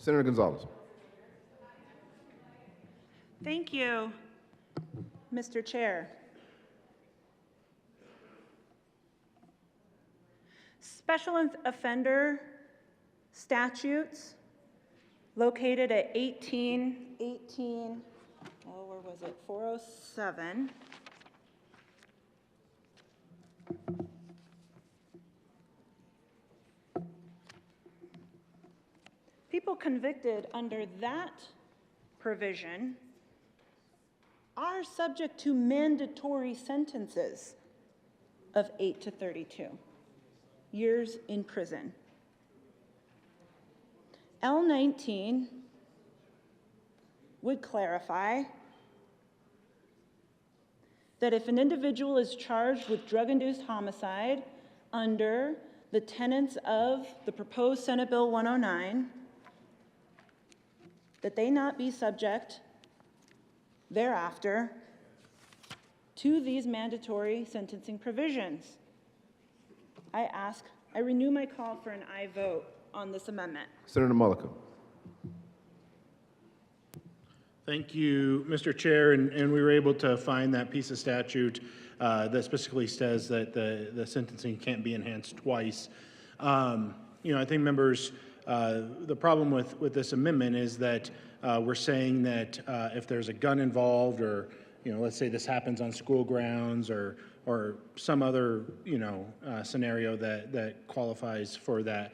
Senator Gonzalez. Thank you, Mr. Chair. Special offender statutes located at 18, where was it? 407. People convicted under that provision are subject to mandatory sentences of 8 to 32 years in prison. L19 would clarify that if an individual is charged with drug-induced homicide under the tenets of the proposed Senate Bill 109, that they not be subject thereafter to these mandatory sentencing provisions. I renew my call for an aye vote on this amendment. Senator Mullica. Thank you, Mr. Chair, and we were able to find that piece of statute that specifically says that the sentencing can't be enhanced twice. I think members, the problem with this amendment is that we're saying that if there's a gun involved, or let's say this happens on school grounds, or some other scenario that qualifies for that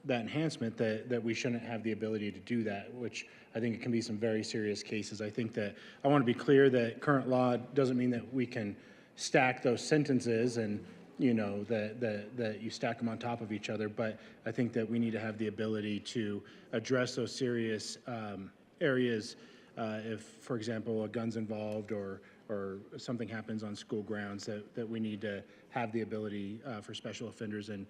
enhancement, that we shouldn't have the ability to do that, which I think it can be some very serious cases. I think that I want to be clear that current law doesn't mean that we can stack those sentences and that you stack them on top of each other, but I think that we need to have the ability to address those serious areas if, for example, a gun's involved or something happens on school grounds, that we need to have the ability for special offenders. And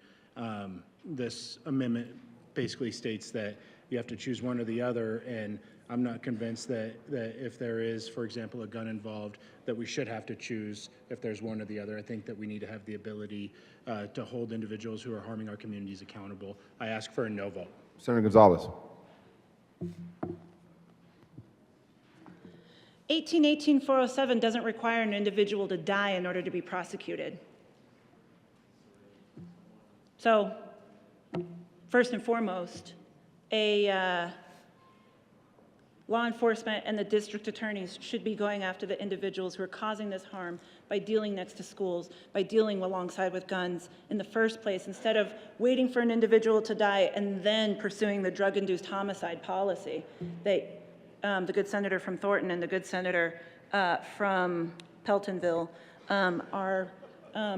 this amendment basically states that you have to choose one or the other, and I'm not convinced that if there is, for example, a gun involved, that we should have to choose if there's one or the other. I think that we need to have the ability to hold individuals who are harming our communities accountable. I ask for a no vote. Senator Gonzalez. 1818-407 doesn't require an individual to die in order to be prosecuted. So, first and foremost, law enforcement and the district attorneys should be going after the individuals who are causing this harm by dealing next to schools, by dealing alongside with guns in the first place, instead of waiting for an individual to die and then pursuing the drug-induced homicide policy that the good senator from Thornton and the good senator from Peltonville are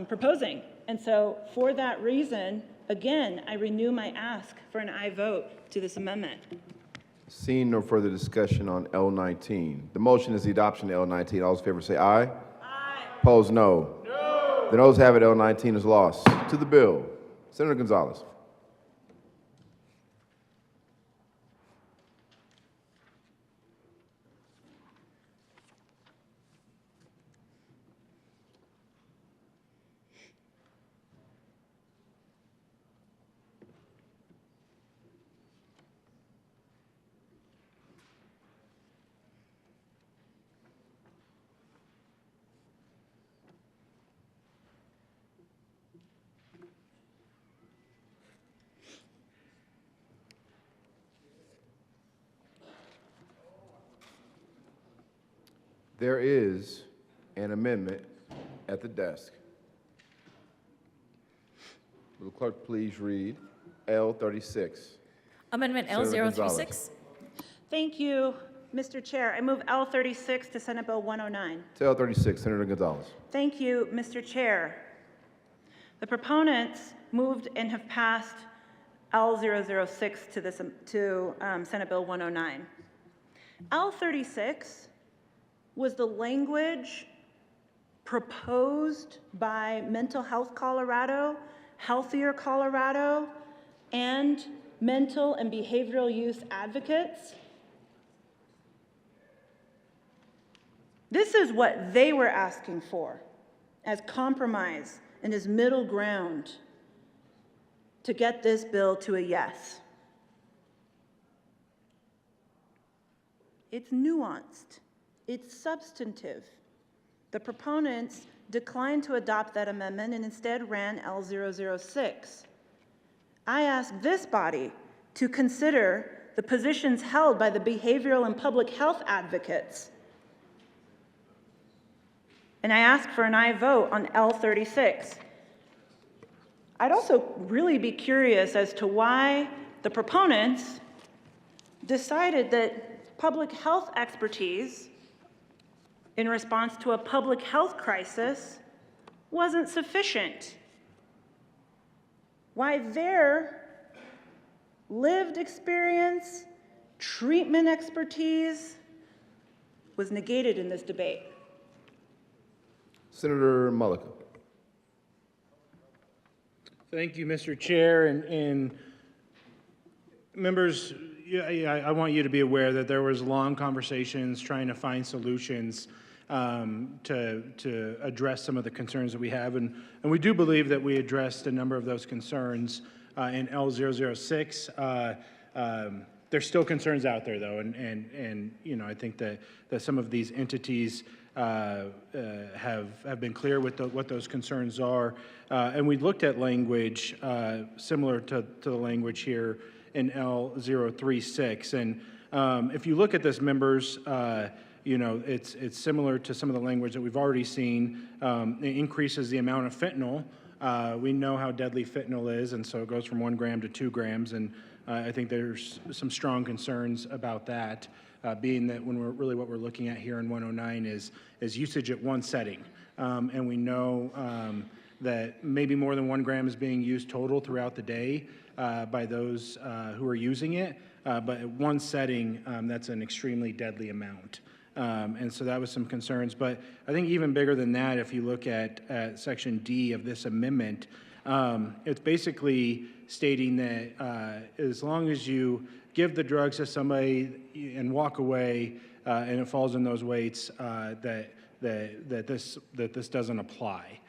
proposing. And so for that reason, again, I renew my ask for an aye vote to this amendment. Seeing no further discussion on L19, the motion is the adoption of L19. All those in favor say aye. Aye. Opposed, no. No. The noes have it. L19 is lost. To the bill, Senator Gonzalez. There is an amendment at the desk. Will the clerk please read L36? Amendment Senator L036. Gonzalez. Thank you, Mr. Chair. I move L36 to Senate Bill 109. To L36, Senator Gonzalez. Thank you, Mr. Chair. The proponents moved and have passed L006 to Senate Bill 109. L36 was the language proposed by Mental Health Colorado, Healthier Colorado, and mental and behavioral use advocates. This is what they were asking for as compromise and as middle ground to get this bill to a yes. It's nuanced. It's substantive. The proponents declined to adopt that amendment and instead ran L006. I ask this body to consider the positions held by the behavioral and public health advocates. And I ask for an aye vote on L36. I'd also really be curious as to why the proponents decided that public health expertise in response to a public health crisis wasn't sufficient. Why their lived experience, treatment expertise was negated in this debate. Senator Mulliken. Thank you, Mr. Chair, and members, I want you to be aware that there was long conversations trying to find solutions to address some of the concerns that we have, and we do believe that we addressed a number of those concerns in L006. There's still concerns out there, though, and you know, I think that some of these entities have been clear with what those concerns are, and we looked at language similar to the language here in L036, and if you look at this, members, you know, it's similar to some of the language that we've already seen. It increases the amount of fentanyl. We know how deadly fentanyl is, and so it goes from 1 gram to 2 grams, and I think there's some strong concerns about that, being that when what we're looking at here in 109 is usage at one setting, and we know that maybe more than 1 gram is being used total throughout the day by those who are using it, but at one setting, that's an extremely deadly amount. And so that was some concerns. But I think even bigger than that, if you look at Section D of this amendment, it's basically stating that as long as you give the drugs to somebody and walk away, and it falls in those weights, that this doesn't apply.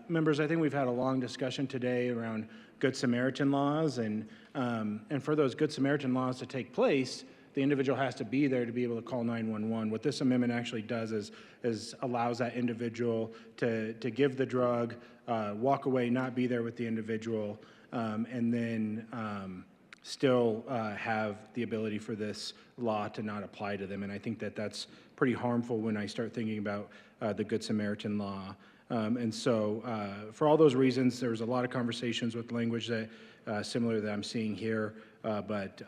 Members, I think we've had a long discussion today around Good Samaritan laws, and for those Good Samaritan laws to take place, the individual has to be there to be able to call 911. What this amendment actually does is allows that individual to give the drug, walk away, not be there with the individual, and then still have the ability for this law to not apply to them. And I think that that's pretty harmful when I start thinking about the Good Samaritan law. And so for all those reasons, there was a lot of conversations with language that similar that I'm seeing here, but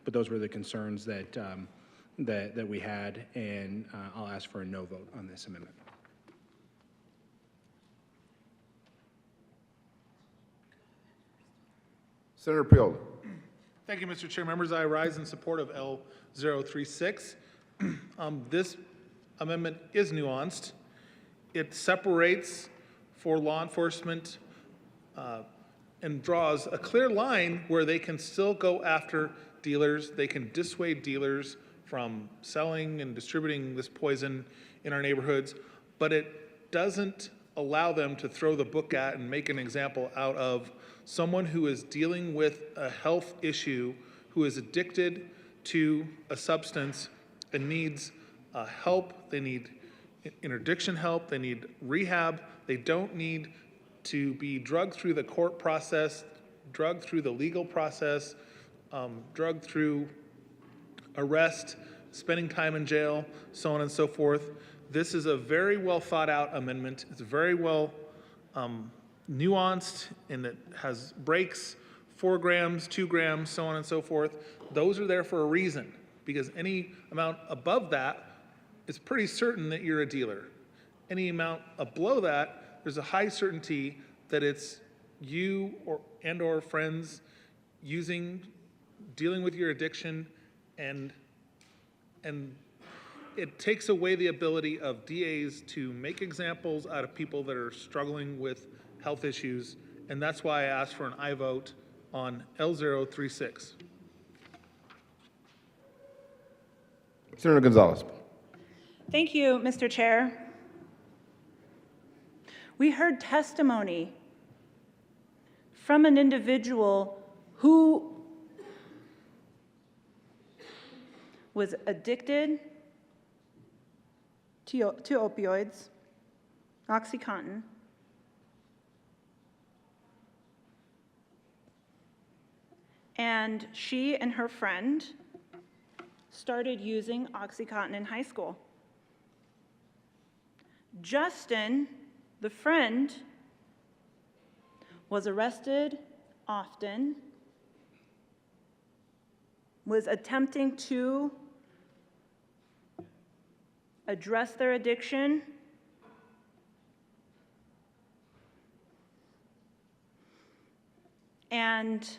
those were the concerns that we had, and I'll ask for a no vote on this amendment. Senator Piola. Thank you, Mr. Chair. Members, I rise in support of L036. This amendment is nuanced. It separates for law enforcement and draws a clear line where they can still go after dealers. They can dissuade dealers from selling and distributing this poison in our neighborhoods, but it doesn't allow them to throw the book at and make an example out of someone who is dealing with a health issue, who is addicted to a substance and needs help. They need interdiction help. They need rehab. They don't need to be drugged through the court process, drugged through the legal process, drugged through arrest, spending time in jail, so on and so forth. This is a very well thought out amendment. It's very well nuanced, and it has breaks, 4 grams, 2 grams, so on and so forth. Those are there for a reason, because any amount above that is pretty certain that you're a dealer. Any amount below that, there's a high certainty that it's you or friends dealing with your addiction, and it takes away the ability of DAs to make examples out of people that are struggling with health issues, and that's why I asked for an aye vote on L036. Senator Gonzalez. Thank you, Mr. Chair. We heard testimony from an individual who was addicted to opioids, OxyContin, and she and her friend started using OxyContin in high school. Justin, the friend, was arrested often, was attempting to address their addiction, and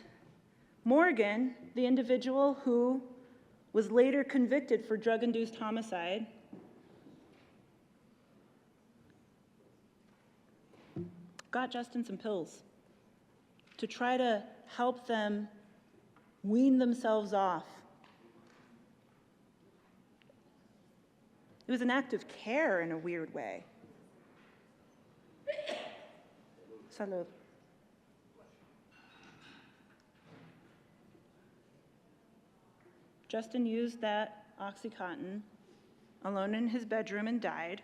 Morgan, the individual who was later convicted for drug-induced homicide, got Justin some pills to try to help them wean themselves off. It was an act of care in a weird way. Salud. Justin used that OxyContin alone in his bedroom and died.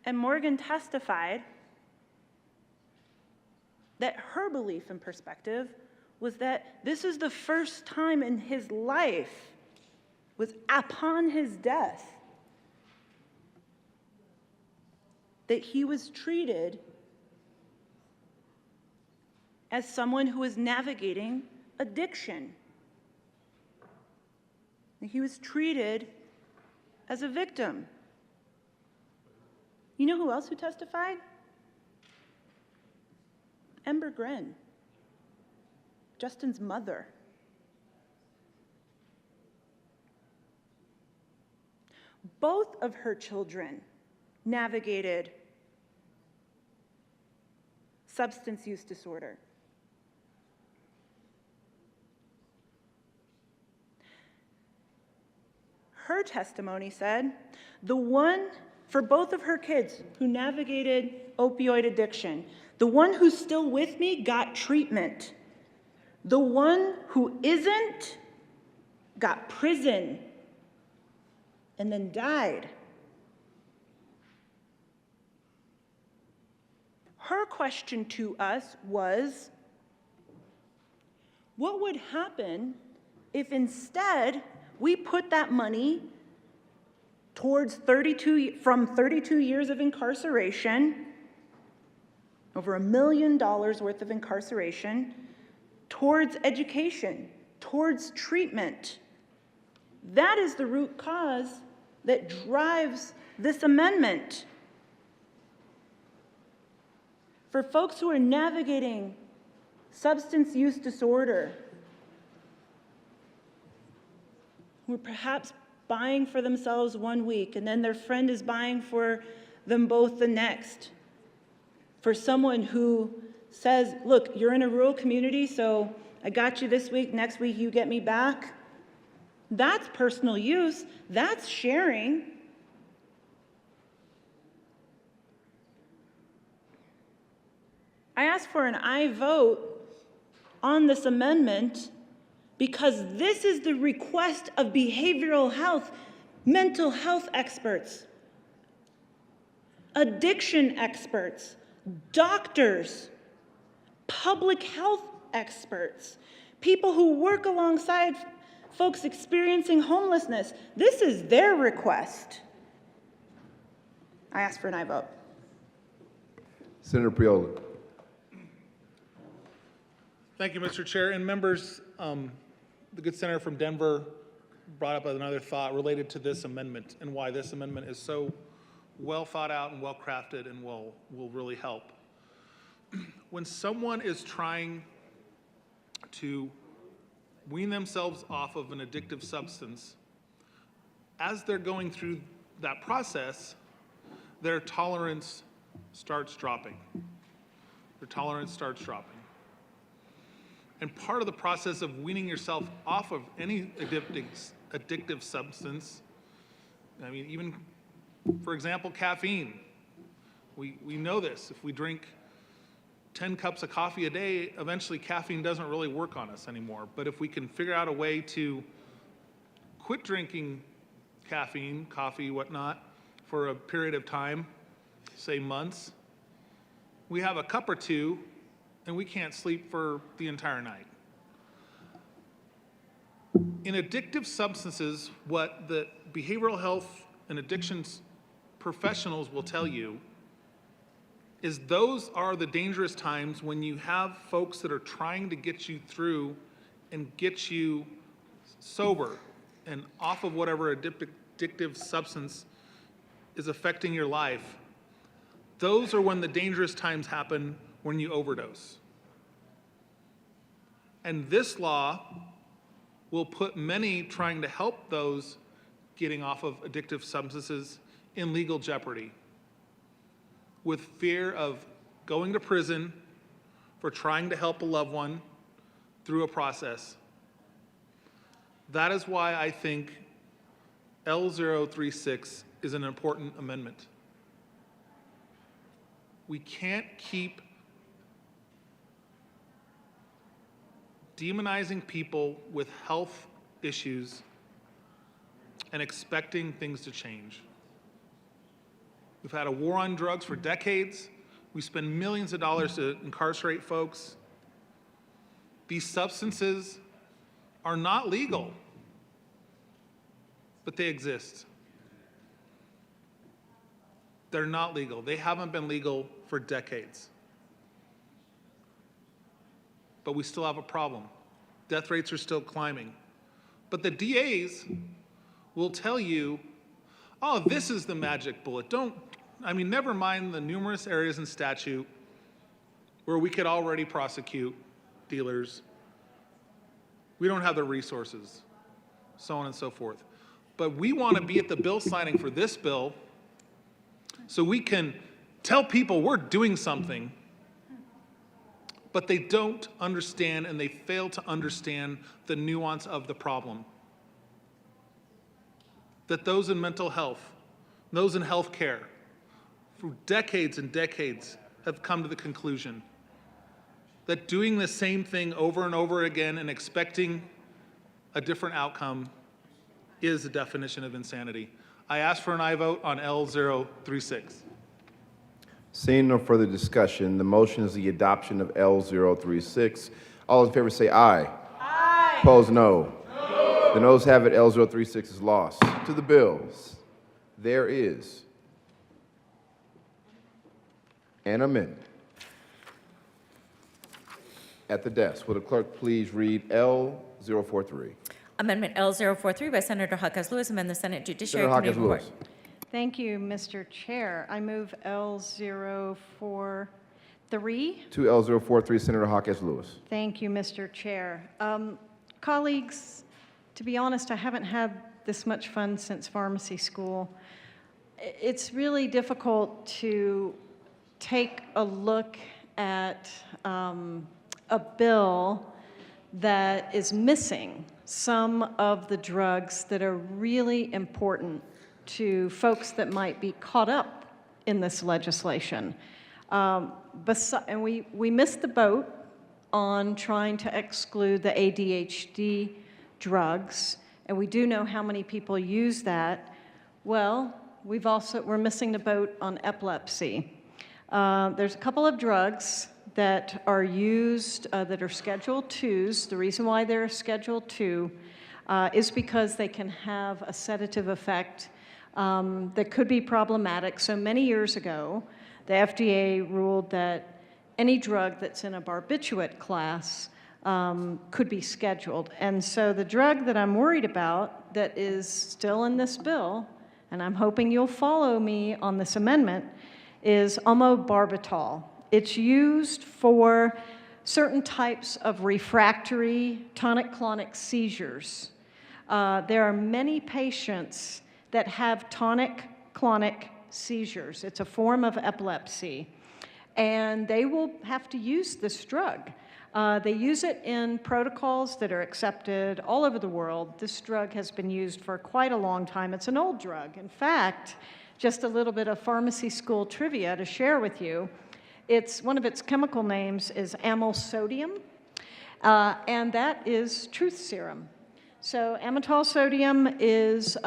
And Morgan testified that her belief and perspective was that this is the first time in his life, was upon his death, that he was treated as someone who was navigating addiction. He was treated as a victim. You know who else who testified? Ember Gren, Justin's mother. Both of her children navigated substance use disorder. Her testimony said, the one for both of her kids who navigated opioid addiction, the one who's still with me got treatment. The one who isn't got prison and then died. Her question to us was, what would happen if instead we put that money towards 32 years of incarceration, over $1 million worth of incarceration, towards education, towards treatment? That is the root cause that drives this amendment. For folks who are navigating substance use disorder, who are perhaps buying for themselves one week and then their friend is buying for them both the next. For someone who says, look, you're in a rural community, so I got you this week, next week you get me back. That's personal use, that's sharing. I ask for an aye vote on this amendment because this is the request of behavioral health, mental health experts, addiction experts, doctors, public health experts, people who work alongside folks experiencing homelessness. This is their request. I ask for an aye vote. Senator Priola. Thank you, Mr. Chair. And members, the good senator from Denver brought up another thought related to this amendment and why this amendment is so well thought out and well crafted and will really help. When someone is trying to wean themselves off of an addictive substance, as they're going through that process, their tolerance starts dropping. Their tolerance starts dropping. And part of the process of weaning yourself off of any addictive substance, I mean, even, for example, caffeine. We know this. If we drink 10 cups of coffee a day, eventually caffeine doesn't really work on us anymore. But if we can figure out a way to quit drinking caffeine, coffee, whatnot, for a period of time, say months, we have a cup or two and we can't sleep for the entire night. In addictive substances, what the behavioral health and addictions professionals will tell you is those are the dangerous times when you have folks that are trying to get you through and get you sober and off of whatever addictive substance is affecting your life. Those are when the dangerous times happen, when you overdose. And this law will put many trying to help those getting off of addictive substances in legal jeopardy, with fear of going to prison for trying to help a loved one through a process. That is why I think L036 is an important amendment. We can't keep demonizing people with health issues and expecting things to change. We've had a war on drugs for decades. We spend millions of dollars to incarcerate folks. These substances are not legal, but they exist. They're not legal. They haven't been legal for decades. But we still have a problem. Death rates are still climbing. But the DAs will tell you, oh, this is the magic bullet. Never mind the numerous areas in statute where we could already prosecute dealers. We don't have the resources, so on and so forth. But we want to be at the bill signing for this bill so we can tell people we're doing something, but they don't understand and they fail to understand the nuance of the problem. That those in mental health, those in health care, for decades and decades have come to the conclusion that doing the same thing over and over again and expecting a different outcome is the definition of insanity. I ask for an aye vote on L036. Seeing no further discussion, the motion is the adoption of L036. All in favor say aye. Aye. Opposed, no. No. The noes have it. L036 is lost. To the bills. There is an amendment. At the desk, will the clerk please read L043? Amendment L043 by Senator Hawkins Lewis, amend the Senate Judiciary Senator Committee Hawkins report. Lewis. Thank you, Mr. Chair. I move L043. To L043, Senator Hawkins Lewis. Thank you, Mr. Chair. Colleagues, to be honest, I haven't had this much fun since pharmacy school. It's really difficult to take a look at a bill that is missing some of the drugs that are really important to folks that might be caught up in this legislation. And we missed the boat on trying to exclude the ADHD drugs, and we do know how many people use that. Well, we're missing the boat on epilepsy. There's a couple of drugs that are used that are Schedule IIs. The reason why they're Schedule II is because they can have a sedative effect that could be problematic. So many years ago, the FDA ruled that any drug that's in a barbiturate class could be scheduled. And so the drug that I'm worried about that is still in this bill, and I'm hoping you'll follow me on this amendment, is omobarbital. It's used for certain types of refractory tonic-clonic seizures. There are many patients that have tonic-clonic seizures. It's a form of epilepsy, and they will have to use this drug. They use it in protocols that are accepted all over the world. This drug has been used for quite a long time. It's an old drug. In fact, just a little bit of pharmacy school trivia to share with you. One of its chemical names is amyl sodium, and that is truth serum. So amytal sodium is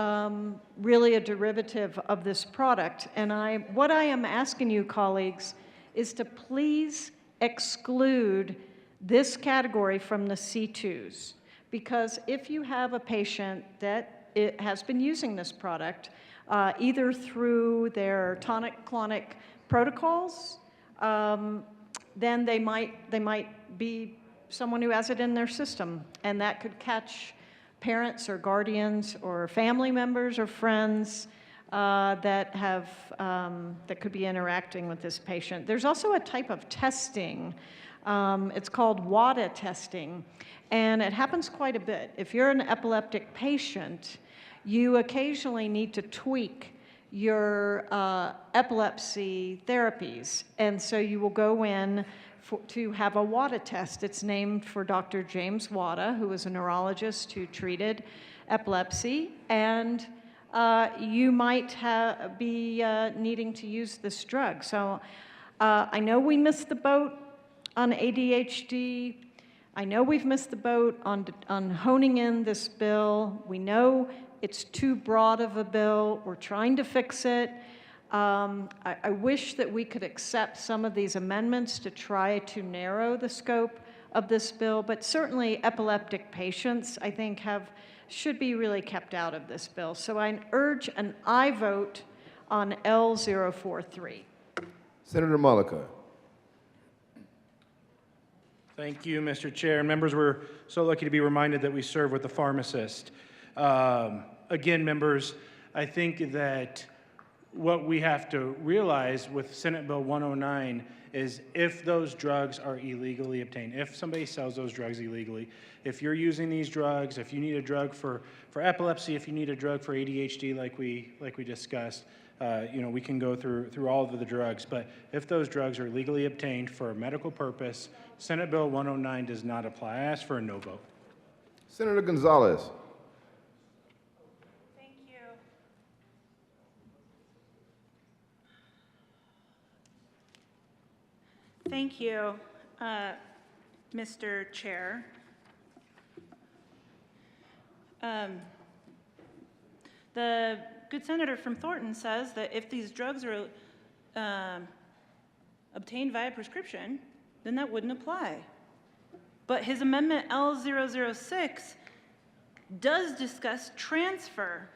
really a derivative of this product. And what I am asking you, colleagues, is to please exclude this category from the C2s. Because if you have a patient that has been using this product, either through their tonic-clonic protocols, then they might be someone who has it in their system, and that could catch parents or guardians or family members or friends that could be interacting with this patient. There's also a type of testing. It's called WADA testing, and it happens quite a bit. If you're an epileptic patient, you occasionally need to tweak your epilepsy therapies, and so you will go in to have a WADA test. It's named for Dr. James WADA, who was a neurologist who treated epilepsy, and you might be needing to use this drug. So I know we missed the boat on ADHD. I know we've missed the boat on honing in this bill. We know it's too broad of a bill. We're trying to fix it. I wish that we could accept some of these amendments to try to narrow the scope of this bill, but certainly epileptic patients, I think, should be really kept out of this bill. So I urge an aye vote on L043. Senator Mullica. Thank you, Mr. Chair. And members, we're so lucky to be reminded that we serve with a pharmacist. Again, members, I think that what we have to realize with Senate Bill 109 is if those drugs are illegally obtained, if somebody sells those drugs illegally, if you're using these drugs, if you need a drug for epilepsy, if you need a drug for ADHD like we discussed, we can go through all of the drugs. But if those drugs are legally obtained for a medical purpose, Senate Bill 109 does not apply. I ask for a no vote. Senator Gonzalez. Thank you, Mr. Chair. The good senator from Thornton says that if these drugs are obtained via prescription, then that wouldn't apply. But his amendment L006 does discuss transfer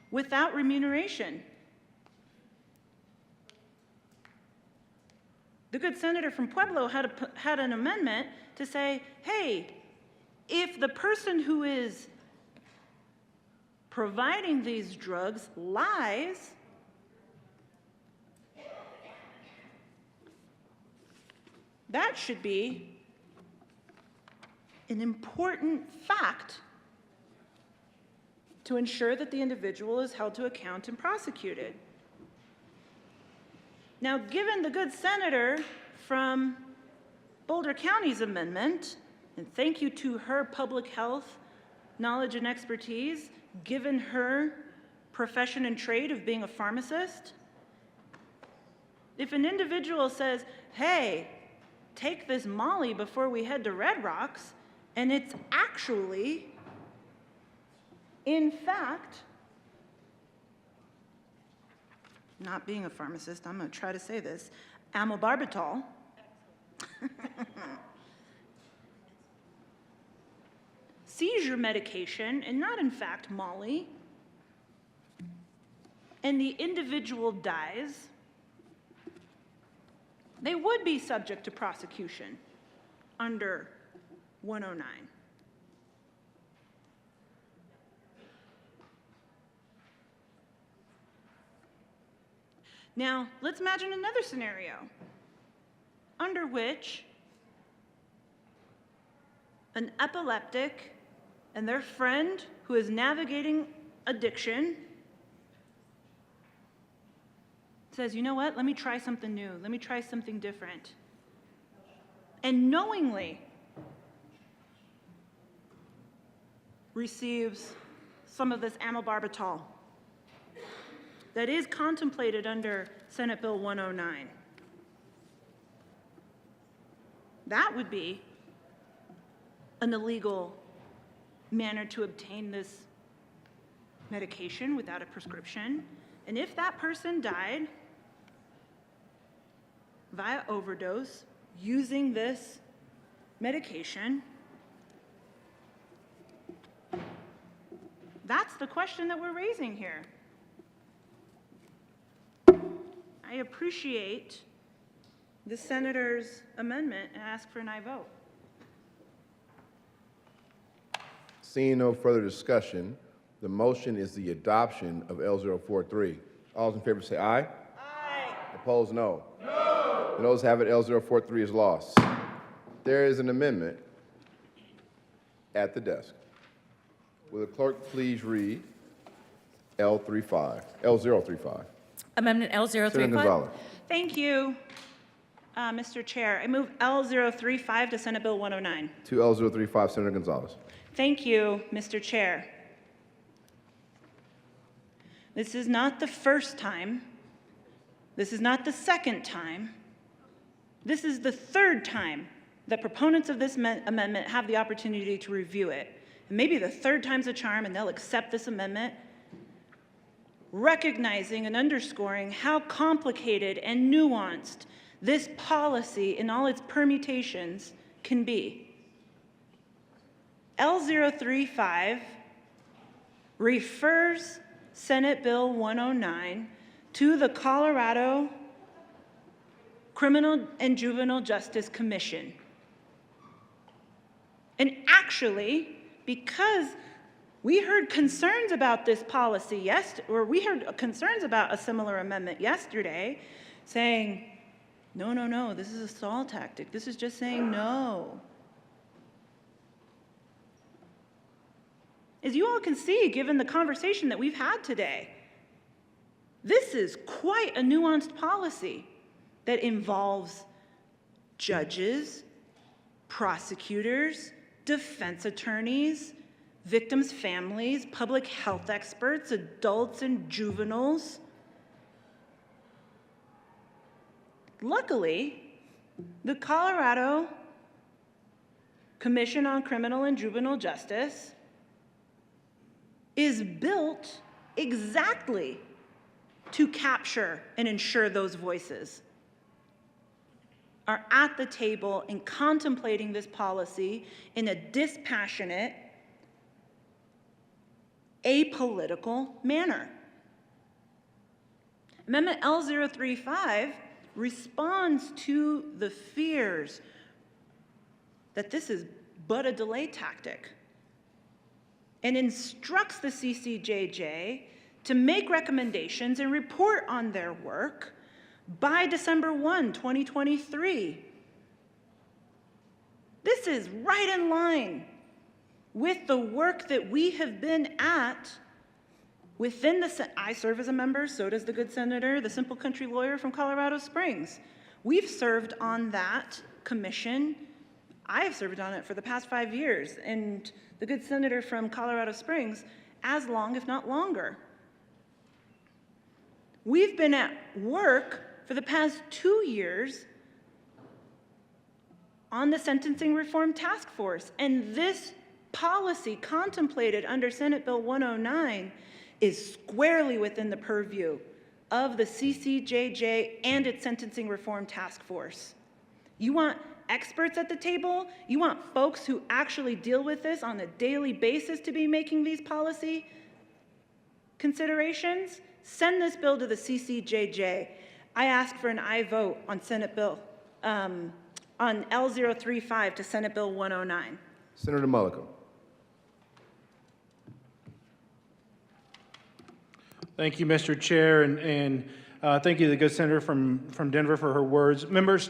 without remuneration. The good senator from Pueblo had an amendment to say, hey, if the person who is providing these drugs lies, that should be an important fact to ensure that the individual is held to account and prosecuted. Now, given the good senator from Boulder County's amendment, and thank you to her public health knowledge and expertise, given her profession and trade of being a pharmacist, if an individual says, hey, take this Molly before we head to Red Rocks, and it's actually, in fact, not being a pharmacist, I'm going to try to say this, amylbarbital. Seizure medication, and not in fact Molly, and the individual dies, they would be subject to prosecution under 109. Now, let's imagine another scenario under which an epileptic and their friend who is navigating addiction says, you know what, let me try something new, let me try something different, and knowingly receives some of this amylbarbital that is contemplated under Senate Bill 109. That would be an illegal manner to obtain this medication without a prescription. And if that person died via overdose using this medication, that's the question that we're raising here. I appreciate the senator's amendment and ask for an aye vote. Seeing no further discussion, the motion is the adoption of L043. All those in favor say aye. Aye. Opposed, no. No. The noes have it, L043 is lost. There is an amendment at the desk. Will the clerk please read L035? Amendment Senator L035. Gonzalez. Thank you, Mr. Chair. I move L035 to Senate Bill 109. To L035, Senator Gonzalez. Thank you, Mr. Chair. This is not the first time. This is not the second time. This is the third time that proponents of this amendment have the opportunity to review it. And maybe the third time's a charm and they'll accept this amendment, recognizing and underscoring how complicated and nuanced this policy in all its permutations can be. L035 refers Senate Bill 109 to the Colorado Criminal and Juvenile Justice Commission. And actually, because we heard concerns about this policy we heard concerns about a similar amendment yesterday, saying, no, this is a stall tactic. This is just saying no. As you all can see, given the conversation that we've had today, this is quite a nuanced policy that involves judges, prosecutors, defense attorneys, victims' families, public health experts, adults and juveniles. Luckily, the Colorado Commission on Criminal and Juvenile Justice is built exactly to capture and ensure those voices are at the table in contemplating this policy in a dispassionate, apolitical manner. Amendment L035 responds to the fears that this is but a delay tactic and instructs the CCJJ to make recommendations and report on their work by December 1, 2023. This is right in line with the work that we have been at within I serve as a member, so does the good senator, the simple country lawyer from Colorado Springs. We've served on that commission. I have served on it for the past 5 years, and the good senator from Colorado Springs as long, if not longer. We've been at work for the past 2 years on the Sentencing Reform Task Force, and this policy contemplated under Senate Bill 109 is squarely within the purview of the CCJJ and its Sentencing Reform Task Force. You want experts at the table? You want folks who actually deal with this on a daily basis to be making these policy considerations? Send this bill to the CCJJ. I ask for an aye vote on Senate Bill, on L035 to Senate Bill 109. Senator Mulligan. Thank you, Mr. Chair, and thank you to the good senator from Denver for her words. Members,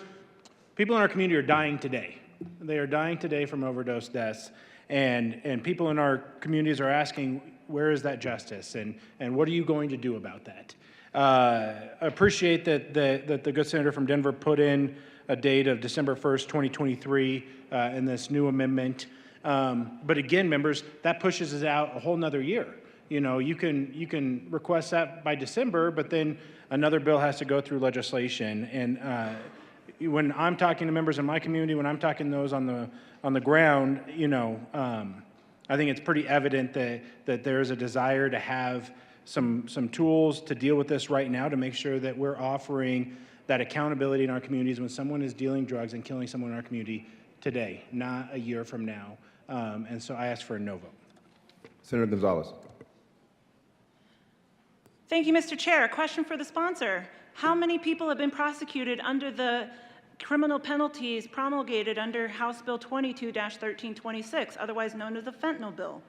people in our community are dying today. They are dying today from overdose deaths, and people in our communities are asking, where is that justice, and what are you going to do about that? I appreciate that the good senator from Denver put in a date of December 1st, 2023 in this new amendment. But again, members, that pushes us out a whole nother year. You know, you can request that by December, but then another bill has to go through legislation. And when I'm talking to members in my community, when I'm talking to those on the ground, you know, I think it's pretty evident that there is a desire to have some tools to deal with this right now to make sure that we're offering that accountability in our communities when someone is dealing drugs and killing someone in our community today, not a year from now. And so I ask for a no vote. Senator Gonzalez. Thank you, Mr. Chair. A question for the sponsor. How many people have been prosecuted under the criminal penalties promulgated under House Bill 22-1326, otherwise known as the fentanyl bill?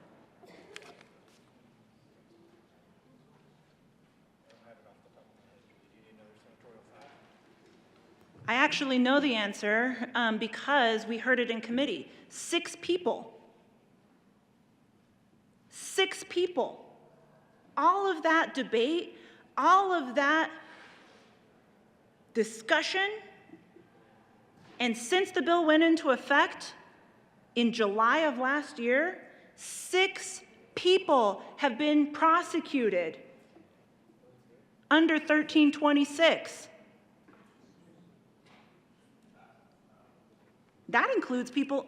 I actually know the answer because we heard it in committee. 6 people. 6 people. All of that debate, all of that discussion, and since the bill went into effect in July of last year, 6 people have been prosecuted under 1326. That includes people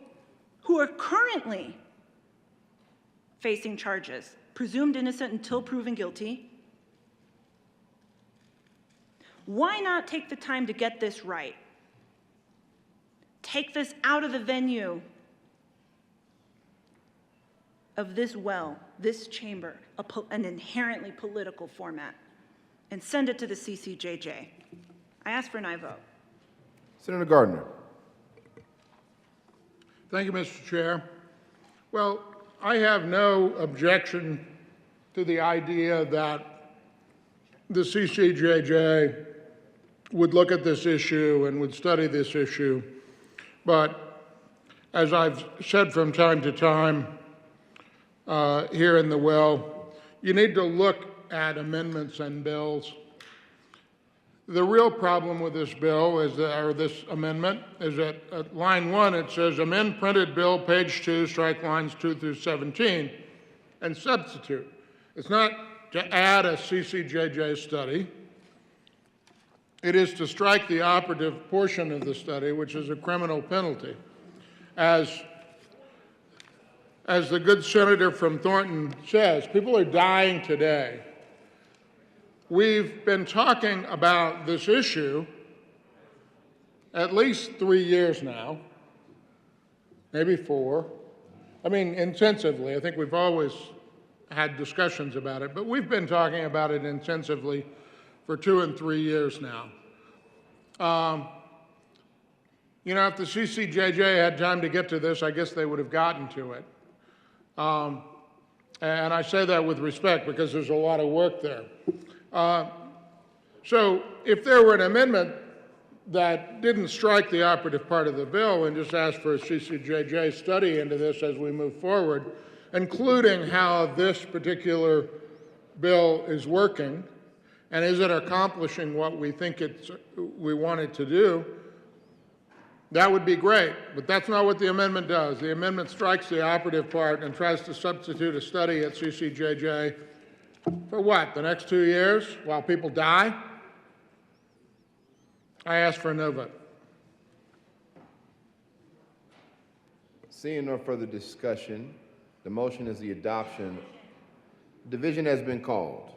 who are currently facing charges, presumed innocent until proven guilty. Why not take the time to get this right? Take this out of the venue of this this chamber, an inherently political format, and send it to the CCJJ. I ask for an aye vote. Senator Gardner. Thank you, Mr. Chair. Well, I have no objection to the idea that the CCJJ would look at this issue and would study this issue. But as I've said from time to time here in the well, you need to look at amendments and bills. The real problem with this bill is that, or this amendment, is that at line 1 it says amend printed bill page 2, strike lines 2 through 17, and substitute. It's not to add a CCJJ study. It is to strike the operative portion of the study, which is a criminal penalty. As the good senator from Thornton says, people are dying today. We've been talking about this issue at least 3 years now, maybe 4. I mean, intensively. I think we've always had discussions about it, but we've been talking about it intensively for 2 and 3 years now. You know, if the CCJJ had time to get to this, I guess they would have gotten to it. And I say that with respect because there's a lot of work there. So if there were an amendment that didn't strike the operative part of the bill and just asked for a CCJJ study into this as we move forward, including how this particular bill is working and is it accomplishing what we think we want it to do, that would be great. But that's not what the amendment does. The amendment strikes the operative part and tries to substitute a study at CCJJ for what, the next 2 years while people die? I ask for a no vote. Seeing no further discussion, the motion is the adoption. Division has been called.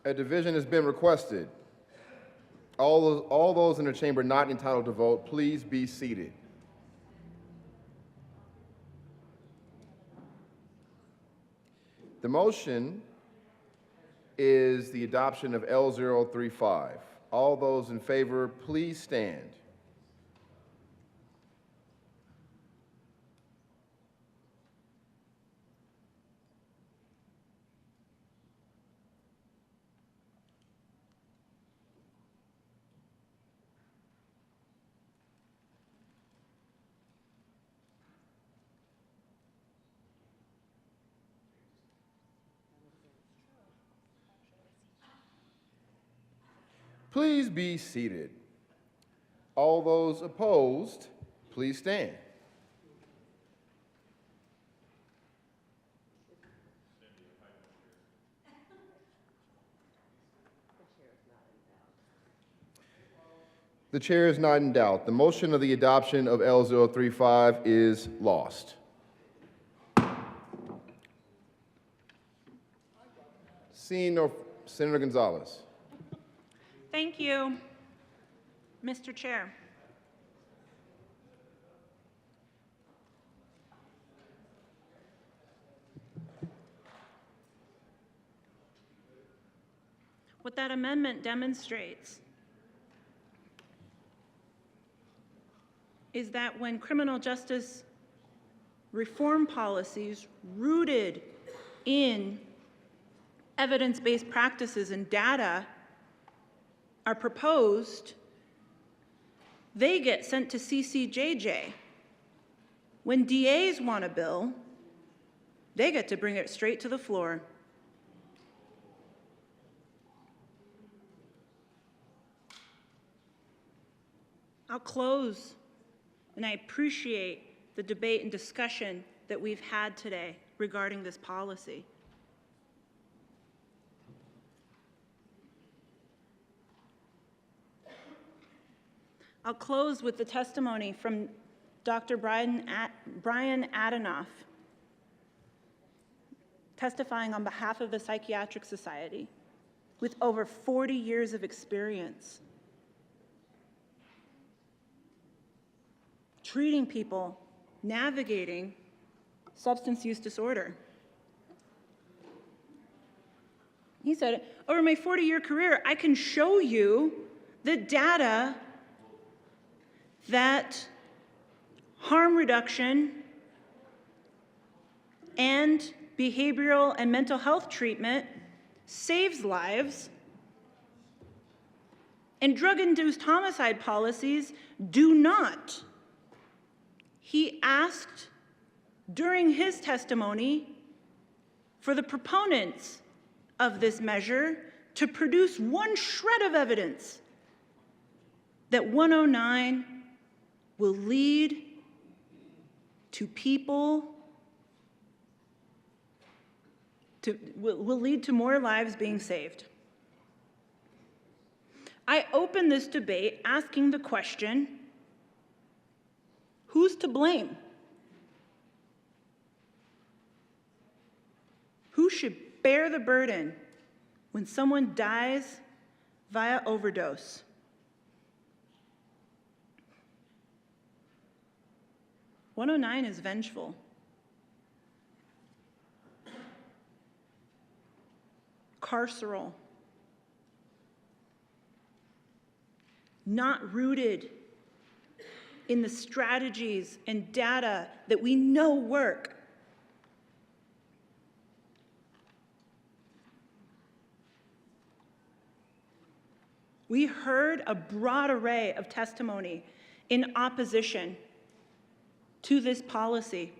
A division has been requested. All those in the chamber not entitled to vote, please be seated. The motion is the adoption of L035. All those in favor, please stand. Please be seated. All those opposed, please stand. The chair is not in doubt. The motion of the adoption of L035 is lost. Seeing no, Senator Gonzalez. Thank you, Mr. Chair. What that amendment demonstrates is that when criminal justice reform policies rooted in evidence-based practices and data are proposed, they get sent to CCJJ. When DAs want a bill, they get to bring it straight to the floor. I'll close, and I appreciate the debate and discussion that we've had today regarding this policy. I'll close with the testimony from Dr. Brian Adenoff, testifying on behalf of the Psychiatric Society with over 40 years of experience treating people, navigating substance use disorder. He said, over my 40-year career, I can show you the data that harm reduction and behavioral and mental health treatment saves lives, and drug-induced homicide policies do not. He asked during his testimony for the proponents of this measure to produce one shred of evidence that 109 will lead to people, will lead to more lives being saved. I open this debate asking the question, who's to blame? Who should bear the burden when someone dies via overdose? "109 is vengeful. Carceral. Not rooted in the strategies and data that we know work. We heard a broad array of testimony in opposition to this policy.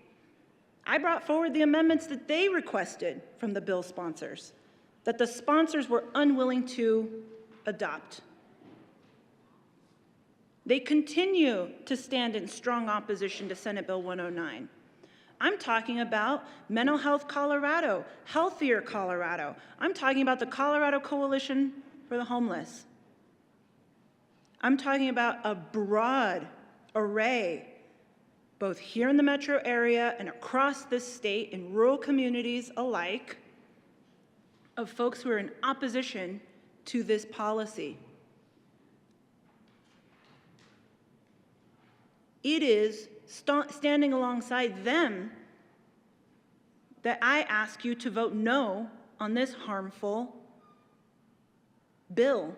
I brought forward the amendments that they requested from the bill sponsors, that the sponsors were unwilling to adopt. They continue to stand in strong opposition to Senate Bill 109. I'm talking about Mental Health Colorado, Healthier Colorado. I'm talking about the Colorado Coalition for the Homeless. I'm talking about a broad array, both here in the metro area and across this state in rural communities alike, of folks who are in opposition to this policy. It is standing alongside them that I ask you to vote no on this harmful bill,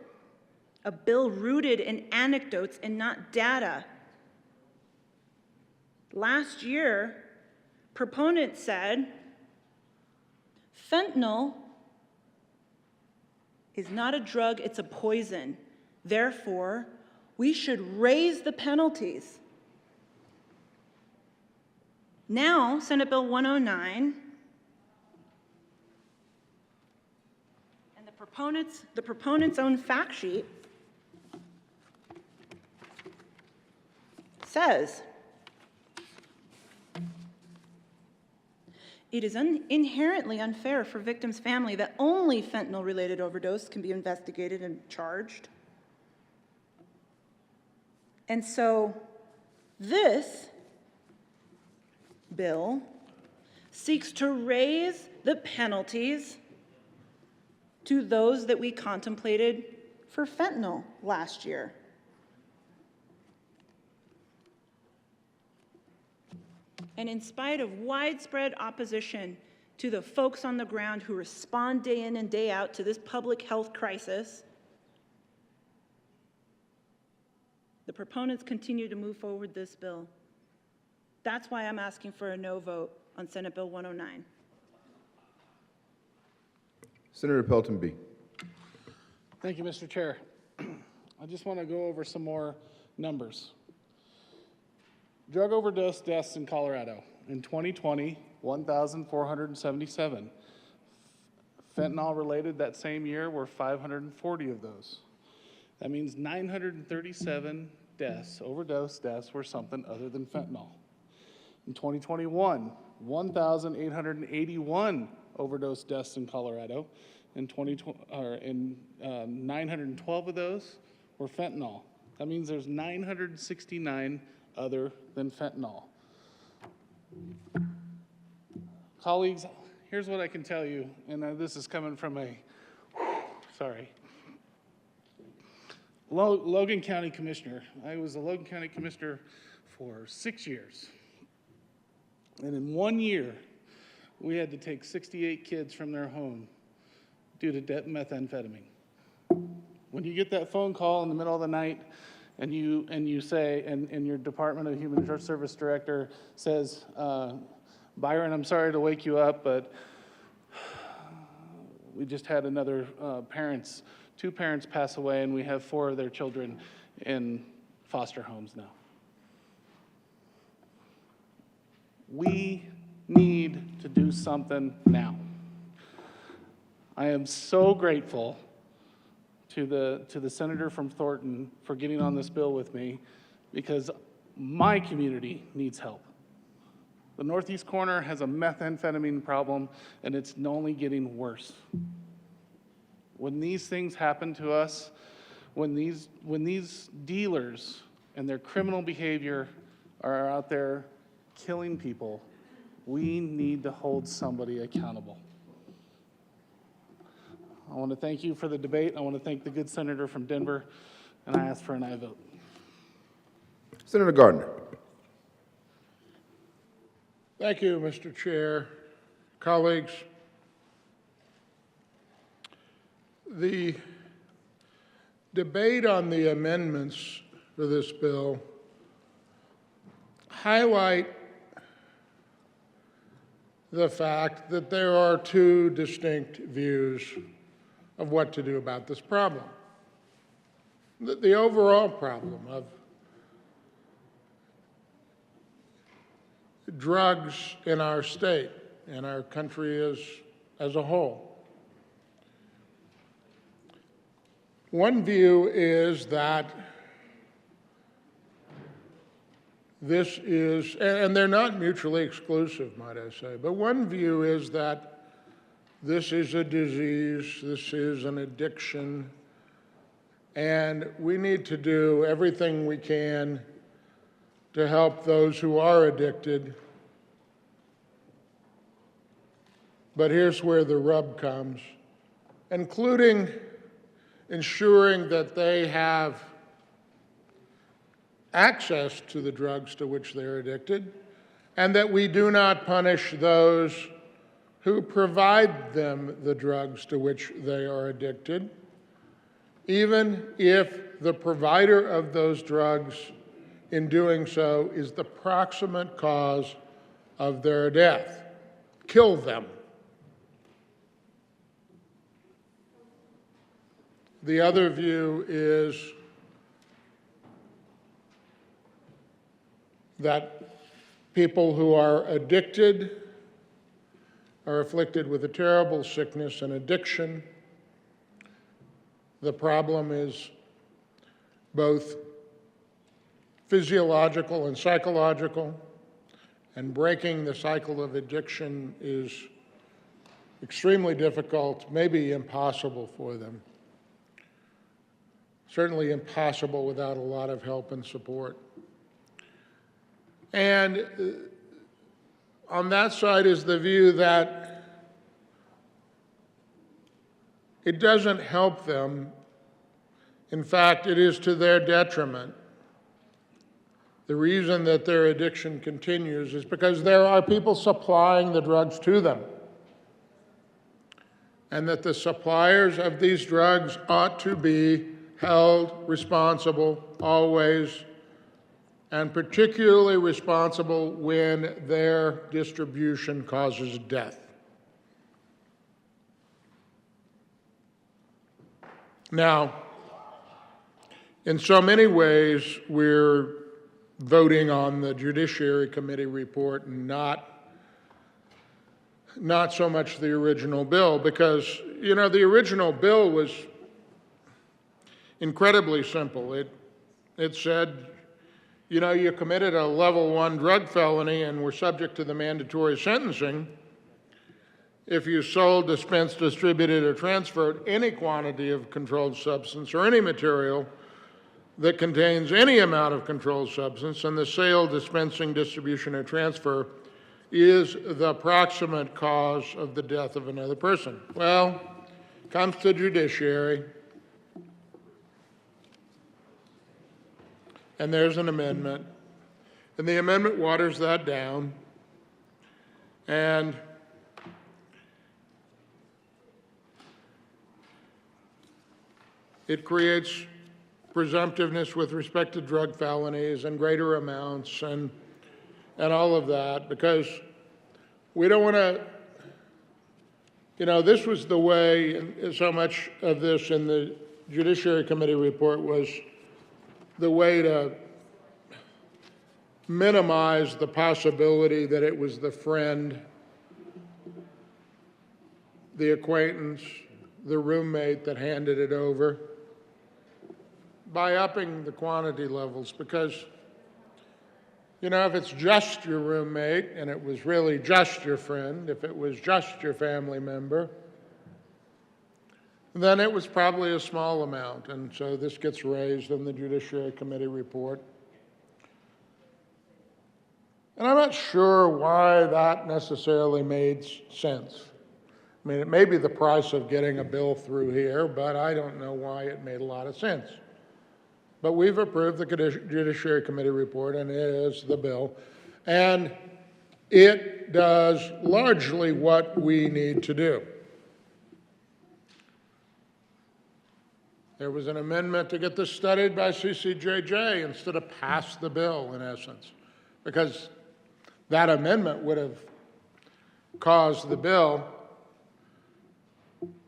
a bill rooted in anecdotes and not data. Last year, proponents said fentanyl is not a drug, it's a poison. Therefore, we should raise the penalties. Now, Senate Bill 109 and the proponent's own fact sheet says it is inherently unfair for victims' family that only fentanyl-related overdose can be investigated and charged. And so this bill seeks to raise the penalties to those that we contemplated for fentanyl last year. And in spite of widespread opposition to the folks on the ground who respond day in and day out to this public health crisis, the proponents continue to move forward this bill. That's why I'm asking for a no vote on Senate Bill 109. Senator Pelton B. Thank you, Mr. Chair. I just want to go over some more numbers. Drug overdose deaths in Colorado. In 2020, 1,477. Fentanyl related that same year were 540 of those. That means 937 deaths, overdose deaths, were something other than fentanyl. In 2021, 1,881 overdose deaths in Colorado. In 912 of those were fentanyl. That means there's 969 other than fentanyl. Colleagues, here's what I can tell you, and this is coming from Logan County Commissioner. I was a Logan County Commissioner for 6 years. And in 1 year, we had to take 68 kids from their home due to methamphetamine. When you get that phone call in the middle of the night and you say, and your Department of Human Service Director says, Byron, I'm sorry to wake you up, but we just had another two parents pass away, and we have 4 of their children in foster homes now. We need to do something now. I am so grateful to the senator from Thornton for getting on this bill with me, because my community needs help. The Northeast corner has a methamphetamine problem, and it's only getting worse. When these things happen to us, when these dealers and their criminal behavior are out there killing people, we need to hold somebody accountable. I want to thank you for the debate. I want to thank the good senator from Denver, and I ask for an aye vote. Senator Gardner. Thank you, Mr. Chair. Colleagues, the debate on the amendments for this bill highlight the fact that there are 2 distinct views of what to do about this problem. The overall problem of drugs in our state and our country as a whole. One view is that this is, and they're not mutually exclusive, might I say, but one view is that this is a disease, this is an addiction, and we need to do everything we can to help those who are addicted. But here's where the rub comes, including ensuring that they have access to the drugs to which they're addicted, and that we do not punish those who provide them the drugs to which they are addicted, even if the provider of those drugs in doing so is the proximate cause of their death. Kill them. The other view is that people who are addicted are afflicted with a terrible sickness and addiction. The problem is both physiological and psychological, and breaking the cycle of addiction is extremely difficult, maybe impossible for them. Certainly impossible without a lot of help and support. And on that side is the view that it doesn't help them. In fact, it is to their detriment. The reason that their addiction continues is because there are people supplying the drugs to them, and that the suppliers of these drugs ought to be held responsible always, and particularly responsible when their distribution causes death. Now, in so many ways, we're voting on the Judiciary Committee report and not so much the original bill, because, you know, the original bill was incredibly simple. It said, you know, you committed a level 1 drug felony and were subject to the mandatory sentencing if you sold, dispensed, distributed, or transferred any quantity of controlled substance or any material that contains any amount of controlled substance, and the sale, dispensing, distribution, or transfer is the proximate cause of the death of another person. Well, comes to judiciary, and there's an amendment, and the amendment waters that down, and it creates presumptiveness with respect to drug felonies and greater amounts and all of that, because we don't want to, you know, this was the way, and so much of this in the Judiciary Committee report was the way to minimize the possibility that it was the friend, the acquaintance, the roommate that handed it over, by upping the quantity levels, because, you know, if it's just your roommate and it was really just your friend, if it was just your family member, then it was probably a small amount, and so this gets raised in the Judiciary Committee report. And I'm not sure why that necessarily made sense. I mean, it may be the price of getting a bill through here, but I don't know why it made a lot of sense. But we've approved the Judiciary Committee report, and it is the bill. And it does largely what we need to do. There was an amendment to get this studied by CCJJ instead of pass the bill, in essence, because that amendment would have caused the bill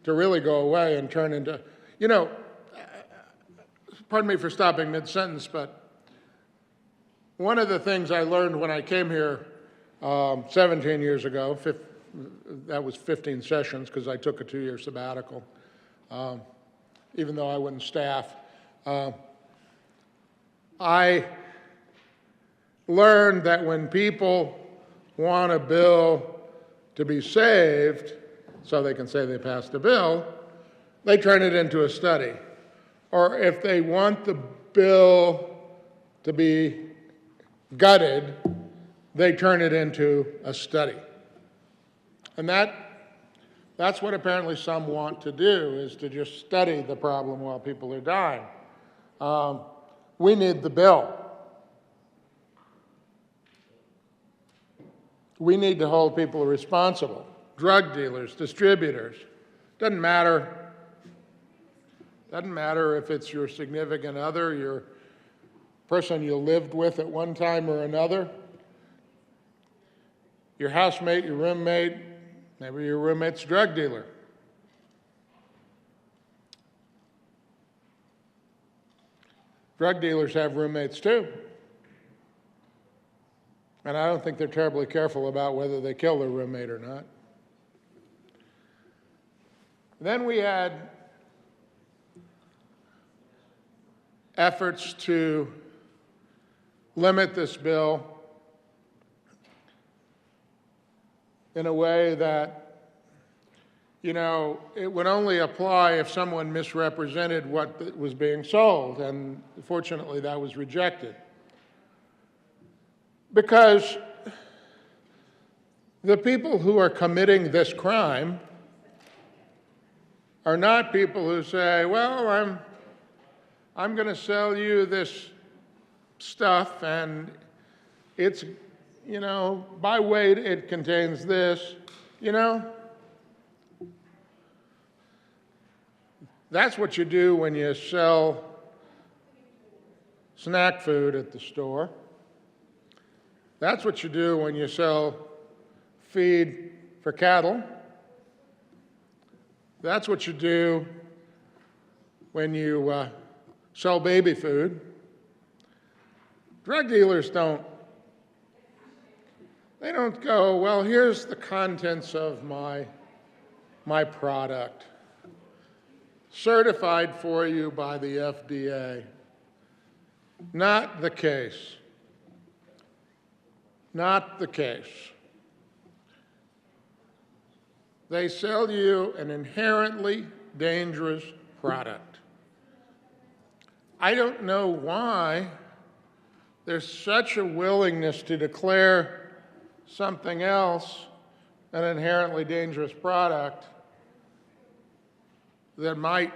to really go away and turn into, you know, pardon me for stopping mid-sentence, but one of the things I learned when I came here 17 years ago, that was 15 sessions because I took a 2-year sabbatical, even though I wasn't staff, I learned that when people want a bill to be saved, so they can say they passed a bill, they turn it into a study. Or if they want the bill to be gutted, they turn it into a study. And that's what apparently some want to do, is to just study the problem while people are dying. We need the bill. We need to hold people responsible. Drug dealers, distributors. Doesn't matter if it's your significant other, your person you lived with at one time or another, your housemate, your roommate, maybe your roommate's a drug dealer. Drug dealers have roommates too. And I don't think they're terribly careful about whether they kill their roommate or not. Then we had efforts to limit this bill in a way that, you know, it would only apply if someone misrepresented what was being sold, and fortunately that was rejected. Because the people who are committing this crime are not people who say, well, I'm going to sell you this stuff, and it's, you know, by weight it contains this, you know. That's what you do when you sell snack food at the store. That's what you do when you sell feed for cattle. That's what you do when you sell baby food. Drug dealers don't go, well, here's the contents of my product, certified for you by the FDA. Not the case. Not the case. They sell you an inherently dangerous product. I don't know why there's such a willingness to declare something else an inherently dangerous product that might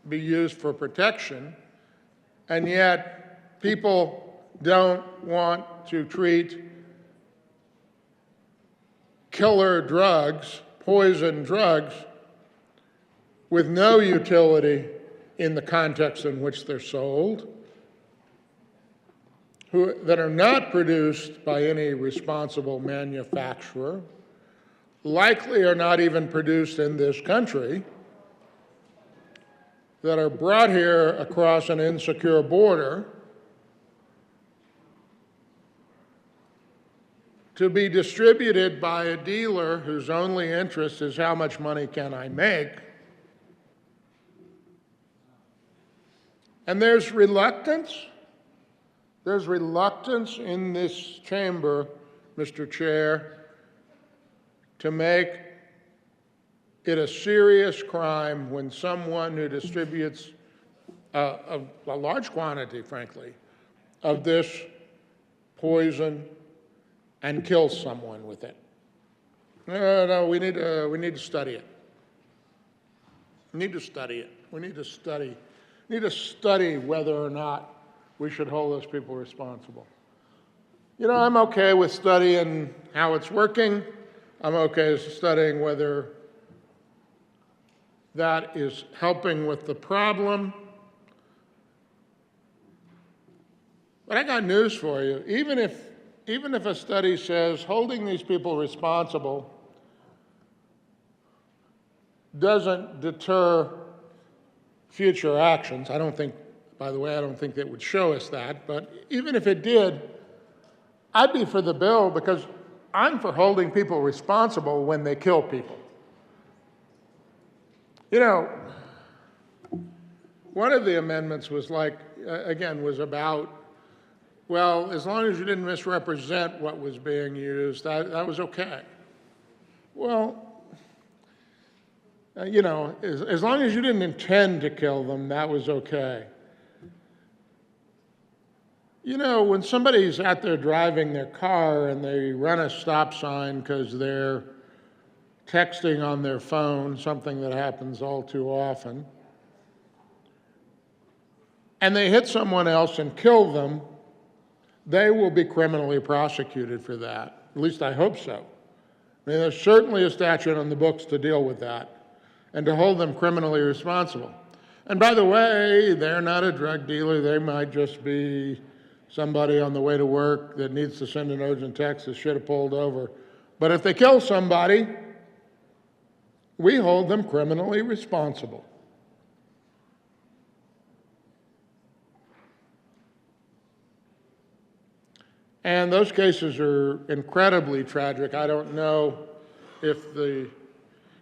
be used for protection, and yet people don't want to treat killer drugs, poison drugs, with no utility in the context in which they're sold, that are not produced by any responsible manufacturer, likely are not even produced in this country, that are brought here across an insecure border to be distributed by a dealer whose only interest is how much money can I make. And there's reluctance in this chamber, Mr. Chair, to make it a serious crime when someone who distributes a large quantity, frankly, of this poison and kills someone with it. No, we need to study it. We need to study it. We need to study whether or not we should hold those people responsible. You know, I'm okay with studying how it's working. I'm okay with studying whether that is helping with the problem. But I got news for you. Even if a study says holding these people responsible doesn't deter future actions, I don't think, by the way, I don't think that would show us that, but even if it did, I'd be for the bill because I'm for holding people responsible when they kill people. You know, one of the amendments was like, again, was about Well, as long as you didn't misrepresent what was being used, that was okay. Well, you know, as long as you didn't intend to kill them, that was okay. You know, when somebody's out there driving their car and they run a stop sign because they're texting on their phone, something that happens all too often, and they hit someone else and kill them, they will be criminally prosecuted for that. At least I hope so. I mean, there's certainly a statute on the books to deal with that and to hold them criminally responsible. And by the way, they're not a drug dealer. They might just be somebody on the way to work that needs to send an urgent text that should have pulled over. But if they kill somebody, we hold them criminally responsible. And those cases are incredibly tragic. I don't know if the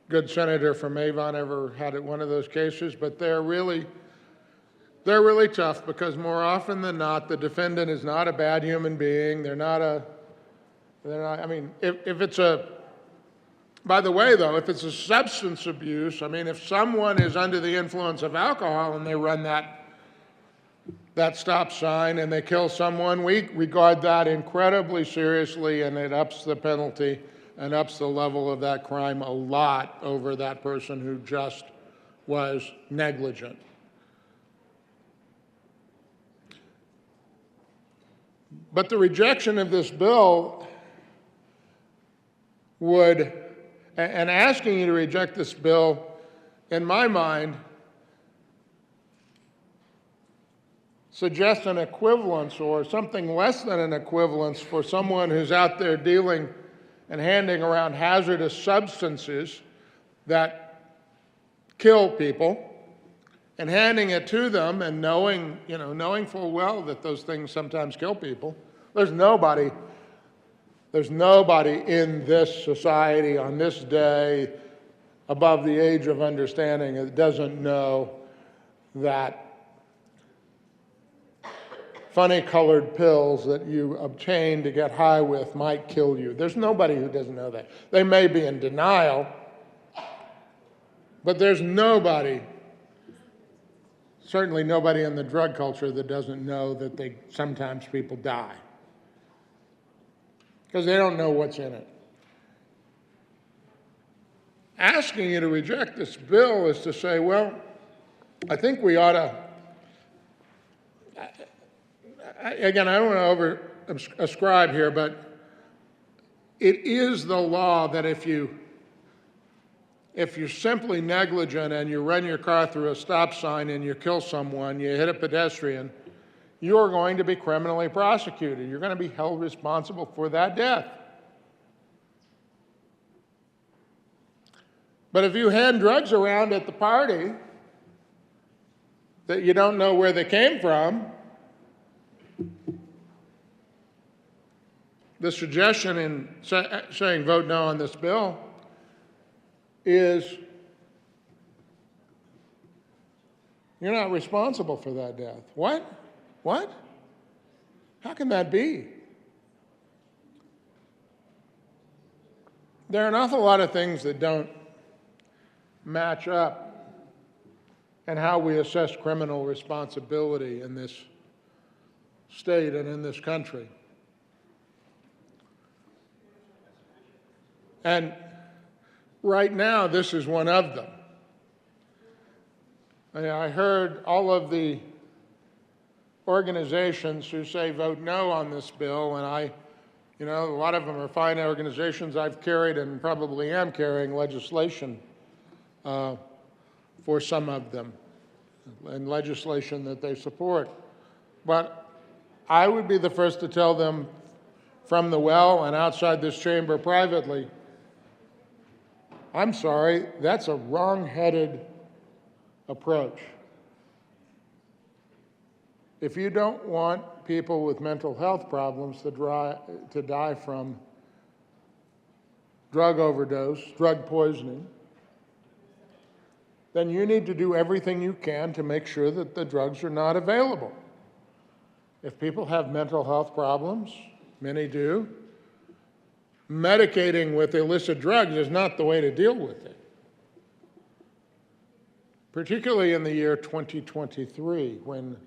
good senator from Avon ever had one of those cases, but they're really tough because more often than not, the defendant is not a bad human being. I mean, if it's by the way, though, if it's a substance abuse, I mean, if someone is under the influence of alcohol and they run that stop sign and they kill someone, we regard that incredibly seriously, and it ups the penalty and ups the level of that crime a lot over that person who just was negligent. But the rejection of this bill and asking you to reject this bill, in my mind, suggests an equivalence or something less than an equivalence for someone who's out there dealing and handing around hazardous substances that kill people and handing it to them and knowing full well that those things sometimes kill people. There's nobody in this society on this day above the age of understanding that doesn't know that funny colored pills that you obtain to get high with might kill you. There's nobody who doesn't know that. They may be in denial, but there's nobody, certainly nobody in the drug culture that doesn't know that sometimes people die because they don't know what's in it. Asking you to reject this bill is to say, well, I think we ought to. Again, I don't want to over-ascribe here, but it is the law that if you're simply negligent and you run your car through a stop sign and you kill someone, you hit a pedestrian, you're going to be criminally prosecuted. You're going to be held responsible for that death. But if you hand drugs around at the party that you don't know where they came from, the suggestion in saying vote no on this bill is you're not responsible for that death. What? How can that be? There are an awful lot of things that don't match up in how we assess criminal responsibility in this state and in this country. And right now, this is one of them. I heard all of the organizations who say vote no on this bill, and a lot of them are fine organizations. I've carried and probably am carrying legislation for some of them, and legislation that they support. But I would be the first to tell them from the well and outside this chamber privately, I'm sorry, that's a wrong-headed approach. If you don't want people with mental health problems to die from drug overdose, drug poisoning, then you need to do everything you can to make sure that the drugs are not available. If people have mental health problems, many do, medicating with illicit drugs is not the way to deal with it. Particularly in the year 2023, when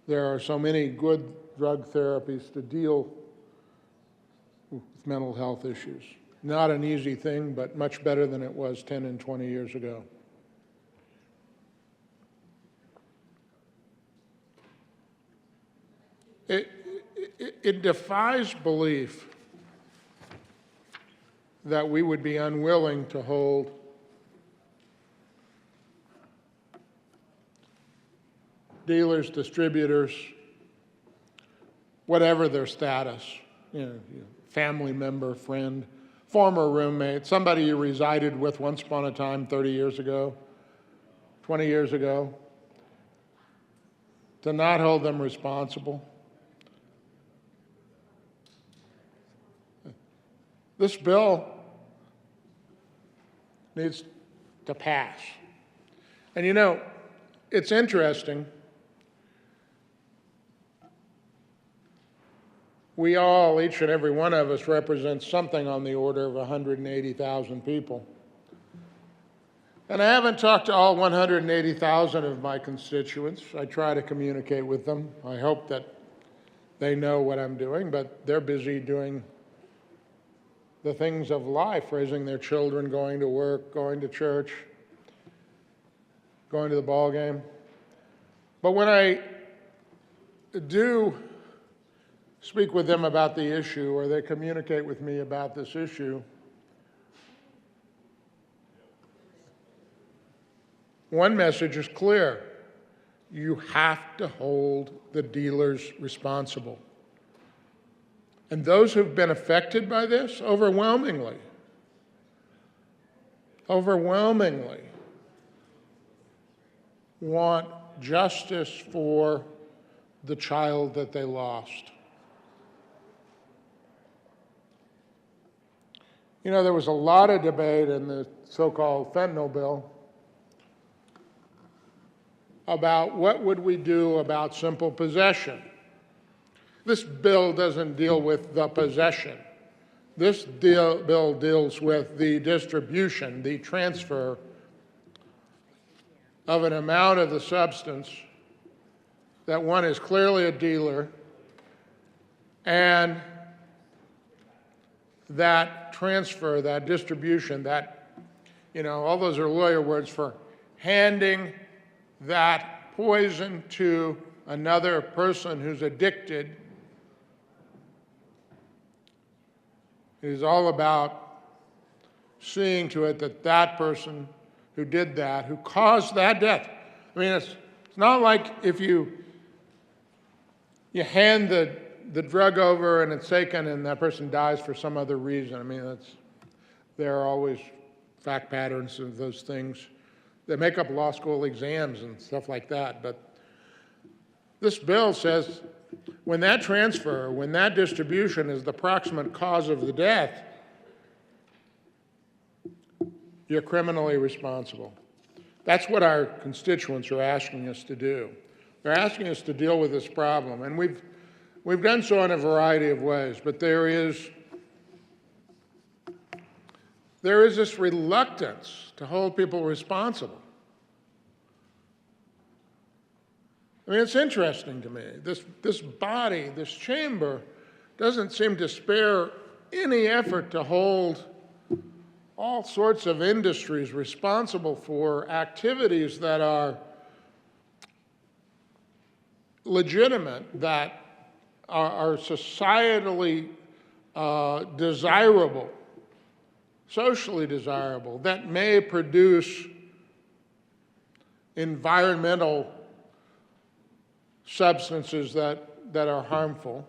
there are so many good drug therapies to deal with mental health issues. Not an easy thing, but much better than it was 10 and 20 years ago. It defies belief that we would be unwilling to hold dealers, distributors, whatever their status, family member, friend, former roommate, somebody you resided with once upon a time 30 years ago, 20 years ago, to not hold them responsible. This bill needs to pass. And it's interesting. We all, each and every one of us, represent something on the order of 180,000 people. And I haven't talked to all 180,000 of my constituents. I try to communicate with them. I hope that they know what I'm doing, but they're busy doing the things of life, raising their children, going to work, going to church, going to the ball game. But when I do speak with them about the issue, or they communicate with me about this issue, one message is clear. You have to hold the dealers responsible. And those who've been affected by this, overwhelmingly, want justice for the child that they lost. There was a lot of debate in the so-called fentanyl bill about what would we do about simple possession. This bill doesn't deal with the possession. This bill deals with the distribution, the transfer of an amount of the substance that one is clearly a dealer, and that transfer, that distribution, that, all those are lawyer words for handing that poison to another person who's addicted. It is all about seeing to it that that person who did that, who caused that death. It's not like if you hand the drug over and it's taken and that person dies for some other reason. There are always fact patterns of those things that make up law school exams and stuff like that. But this bill says when that transfer, when that distribution is the proximate cause of the death, you're criminally responsible. That's what our constituents are asking us to do. They're asking us to deal with this problem, and we've done so in a variety of ways, but there is this reluctance to hold people responsible. It's interesting to me. This body, this chamber, doesn't seem to spare any effort to hold all sorts of industries responsible for activities that are legitimate, that are societally desirable, socially desirable, that may produce environmental substances that are harmful.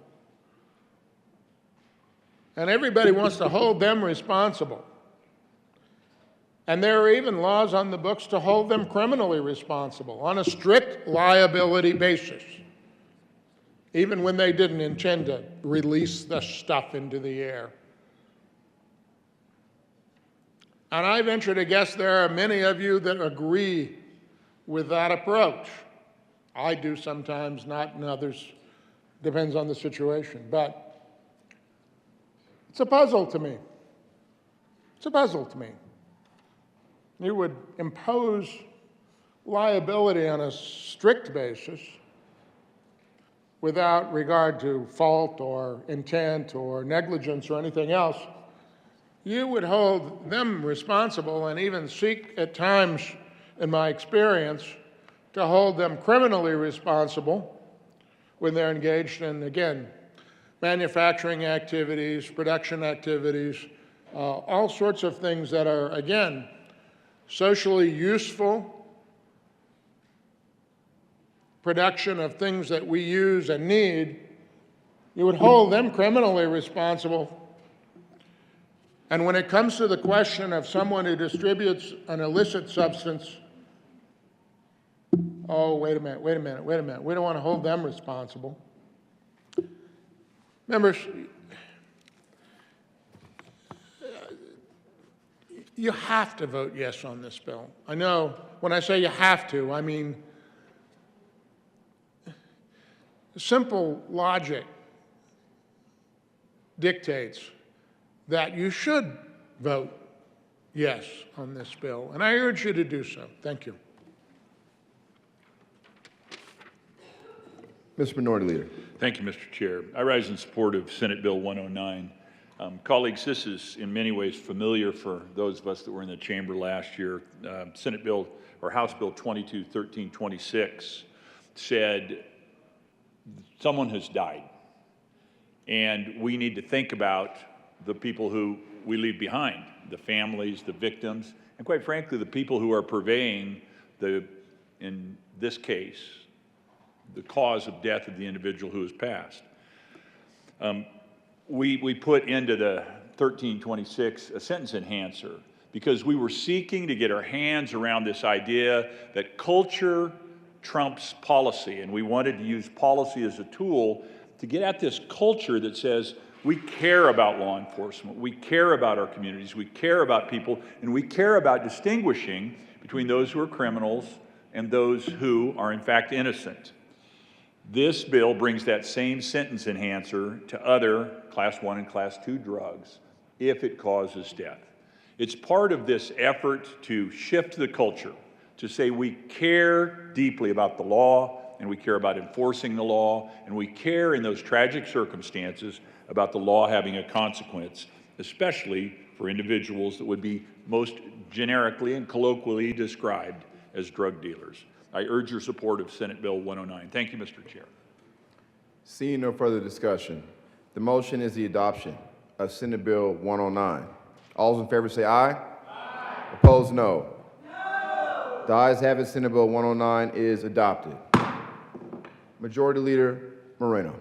And everybody wants to hold them responsible. And there are even laws on the books to hold them criminally responsible on a strict liability basis, even when they didn't intend to release the stuff into the air. And I venture to guess there are many of you that agree with that approach. I do sometimes, not in others. Depends on the situation. But it's a puzzle to me. It's a puzzle to me. You would impose liability on a strict basis without regard to fault or intent or negligence or anything else. You would hold them responsible and even seek at times, in my experience, to hold them criminally responsible when they're engaged in, again, manufacturing activities, production activities, all sorts of things that are, again, socially useful, production of things that we use and need. You would hold them criminally responsible. And when it comes to the question of someone who distributes an illicit substance, oh, wait a minute. We don't want to hold them responsible. Members, you have to vote yes on this bill. I know when I say you have to, I mean simple logic dictates that you should vote yes on this bill, and I urge you to do so. Thank you. Mr. Minority Leader. Thank you, Mr. Chair. I rise in support of Senate Bill 109. Colleagues, this is in many ways familiar for those of us that were in the chamber last year. Senate Bill, or House Bill 22-1326 said someone has died, and we need to think about the people who we leave behind, the families, the victims, and quite frankly, the people who are purveying in this case, the cause of death of the individual who has passed. We put into the 1326 a sentence enhancer because we were seeking to get our hands around this idea that culture trumps policy, and we wanted to use policy as a tool to get at this culture that says we care about law enforcement, we care about our communities, we care about people, and we care about distinguishing between those who are criminals and those who are in fact innocent. This bill brings that same sentence enhancer to other Class 1 and Class 2 drugs if it causes death. It's part of this effort to shift the culture, to say we care deeply about the law, and we care about enforcing the law, and we care in those tragic circumstances about the law having a consequence, especially for individuals that would be most generically and colloquially described as drug dealers. I urge your support of Senate Bill 109. Thank you, Mr. Chair. Seeing no further discussion, the motion is the adoption of Senate Bill 109. All those in favor say aye. Aye. Opposed, no. No. The ayes have it. Senate Bill 109 is adopted. Majority Leader Moreno.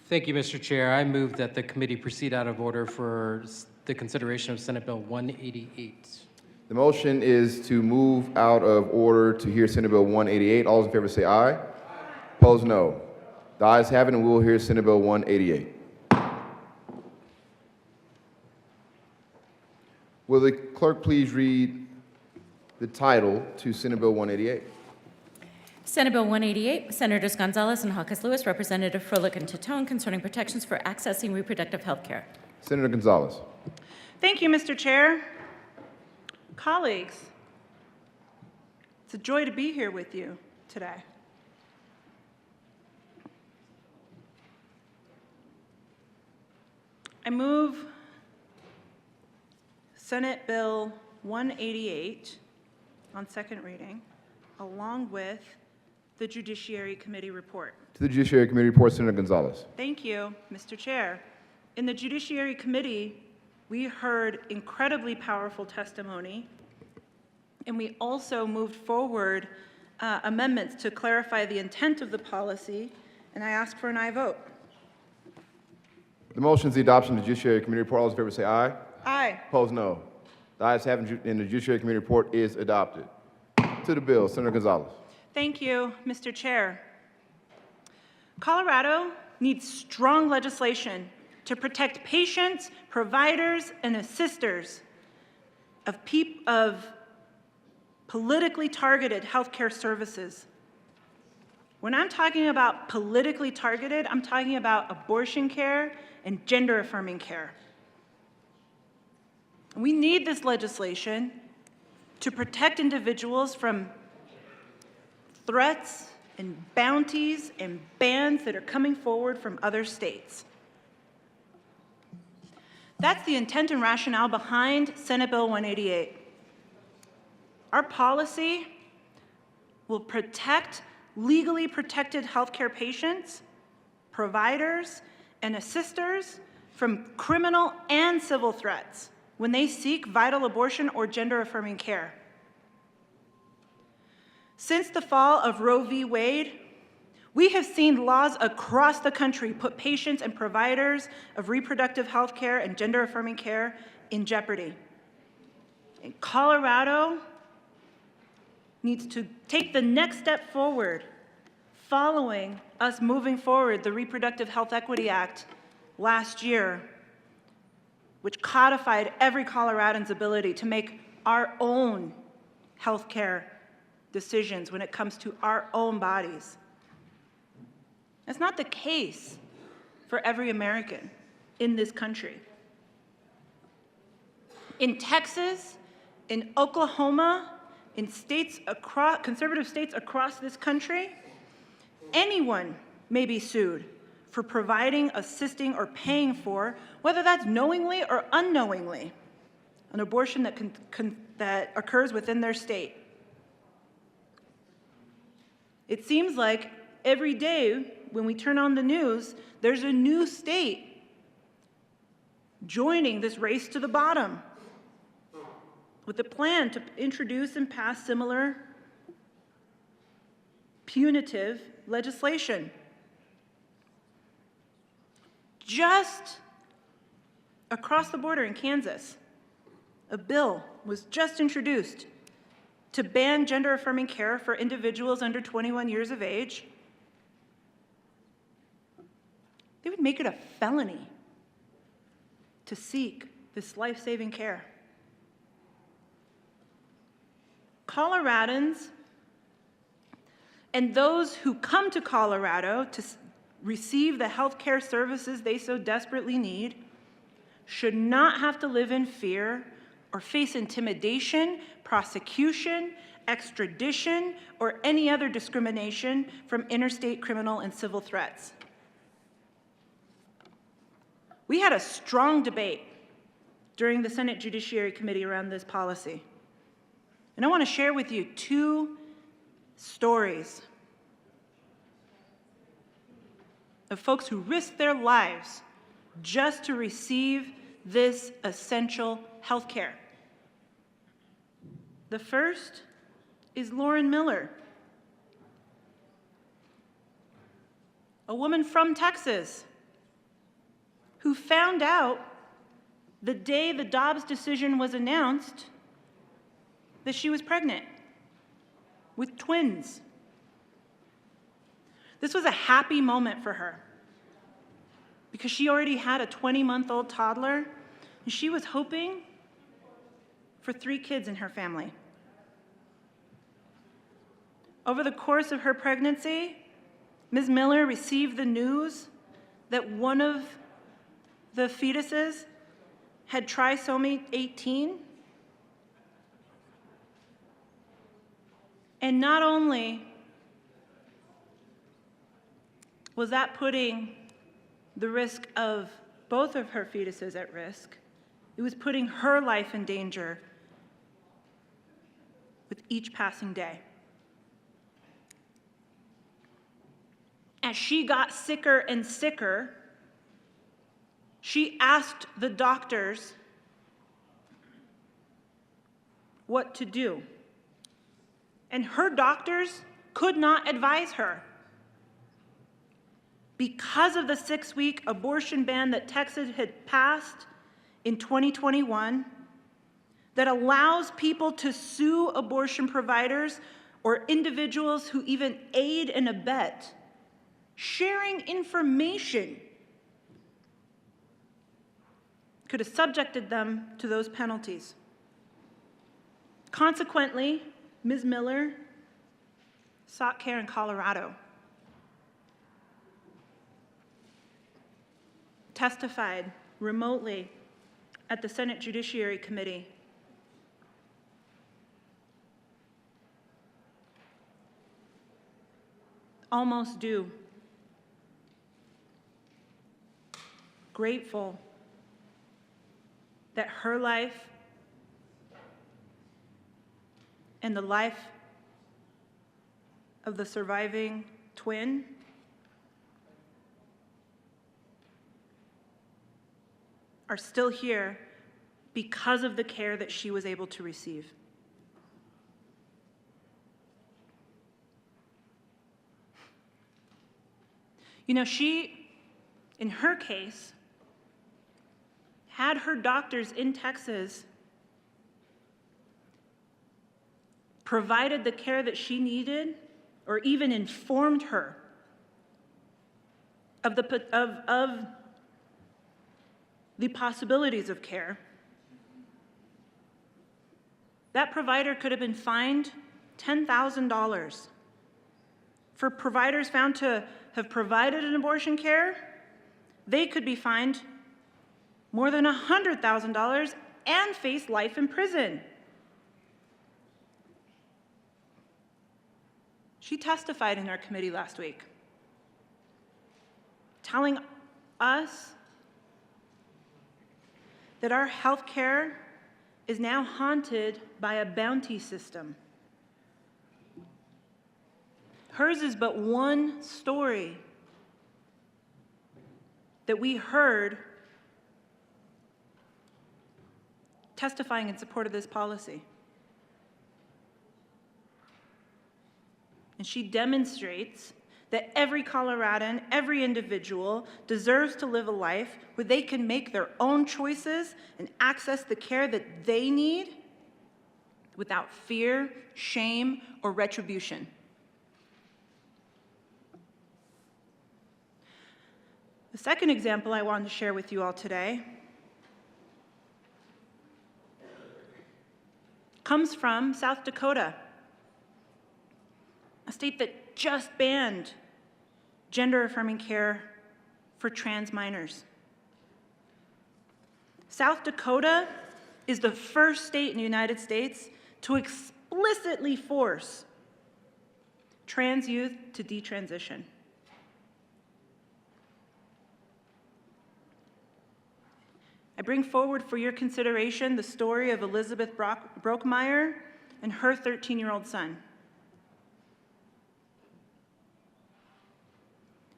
Thank you, Mr. Chair. I move that the committee proceed out of order for the consideration of Senate Bill 188. The motion is to move out of order to hear Senate Bill 188. All those in favor say aye. Aye. Opposed, no. The ayes have it, and we will hear Senate Bill 188. Will the clerk please read the title to Senate Bill 188? Senate Bill 188, Senators Gonzalez and Hawkes Lewis, Representative Froelich and Titone, concerning protections for accessing reproductive health care. Senator Gonzalez. Thank you, Mr. Chair. Colleagues, it's a joy to be here with you today. I move Senate Bill 188 on second reading, along with the Judiciary Committee report. To the Judiciary Committee report, Senator Gonzalez. Thank you, Mr. Chair. In the Judiciary Committee, we heard incredibly powerful testimony, and we also moved forward amendments to clarify the intent of the policy, and I ask for an aye vote. The motion is the adoption of the Judiciary Committee report. All those in favor say aye. Aye. Opposed, no. The ayes have it, and the Judiciary Committee report is adopted. To the bill, Senator Gonzalez. Thank you, Mr. Chair. Colorado needs strong legislation to protect patients, providers, and assisters of politically targeted healthcare services. When I'm talking about politically targeted, I'm talking about abortion care and gender-affirming care. We need this legislation to protect individuals from threats and bounties and bans that are coming forward from other states. That's the intent and rationale behind Senate Bill 188. Our policy will protect legally protected healthcare patients, providers, and assisters from criminal and civil threats when they seek vital abortion or gender-affirming care. Since the fall of Roe v. Wade, we have seen laws across the country put patients and providers of reproductive health care and gender-affirming care in jeopardy. And Colorado needs to take the next step forward following us moving forward the Reproductive Health Equity Act last year, which codified every Coloradan's ability to make our own healthcare decisions when it comes to our own bodies. That's not the case for every American in this country. In Texas, in Oklahoma, in conservative states across this country, anyone may be sued for providing, assisting, or paying for, whether that's knowingly or unknowingly, an abortion that occurs within their state. It seems like every day when we turn on the news, there's a new state joining this race to the bottom with a plan to introduce and pass similar punitive legislation. Just across the border in Kansas, a bill was just introduced to ban gender-affirming care for individuals under 21 years of age. They would make it a felony to seek this life-saving care. Coloradans and those who come to Colorado to receive the health care services they so desperately need should not have to live in fear or face intimidation, prosecution, extradition, or any other discrimination from interstate criminal and civil threats. We had a strong debate during the Senate Judiciary Committee around this policy. And I want to share with you two stories of folks who risked their lives just to receive this essential health care. The first is Lauren Miller, a woman from Texas who found out the day the Dobbs decision was announced that she was pregnant with twins. This was a happy moment for her because she already had a 20-month-old toddler, and she was hoping for 3 kids in her family. Over the course of her pregnancy, Ms. Miller received the news that one of the fetuses had trisomy 18. And not only was that putting the risk of both of her fetuses at risk, it was putting her life in danger with each passing day. As she got sicker and sicker, she asked the doctors what to do. And her doctors could not advise her. Because of the 6-week abortion ban that Texas had passed in 2021, that allows people to sue abortion providers or individuals who even aid and abet sharing information, could have subjected them to those penalties. Consequently, Ms. Miller sought care in Colorado testified remotely at the Senate Judiciary Committee. Almost due. Grateful that her life and the life of the surviving twin are still here because of the care that she was able to receive. You know, she, in her case, had her doctors in Texas provided the care that she needed, or even informed her of the possibilities of care, that provider could have been fined $10,000. For providers found to have provided an abortion care, they could be fined more than $100,000 and face life in prison. She testified in our committee last week, telling us that our health care is now haunted by a bounty system. Hers is but one story that we heard testifying in support of this policy. And she demonstrates that every Coloradan, every individual deserves to live a life where they can make their own choices and access the care that they need without fear, shame, or retribution. The second example I wanted to share with you all today comes from South Dakota, a state that just banned gender-affirming care for trans minors. South Dakota is the first state in the United States to explicitly force trans youth to detransition. I bring forward for your consideration the story of Elizabeth Brockmeyer and her 13-year-old son.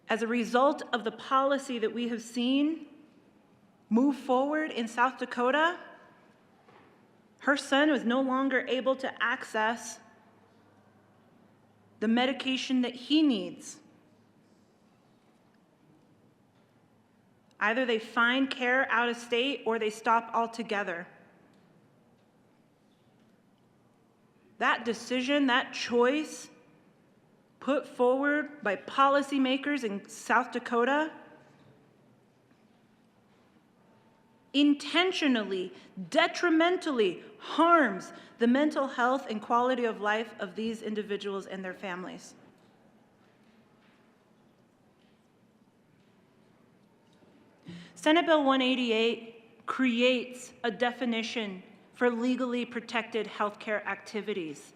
As a result of the policy that we have seen move forward in South Dakota, her son was no longer able to access the medication that he needs. Either they find care out of state or they stop altogether. That decision, that choice put forward by policymakers in South Dakota intentionally, detrimentally harms the mental health and quality of life of these individuals and their families. Senate Bill 188 creates a definition for legally protected healthcare activities.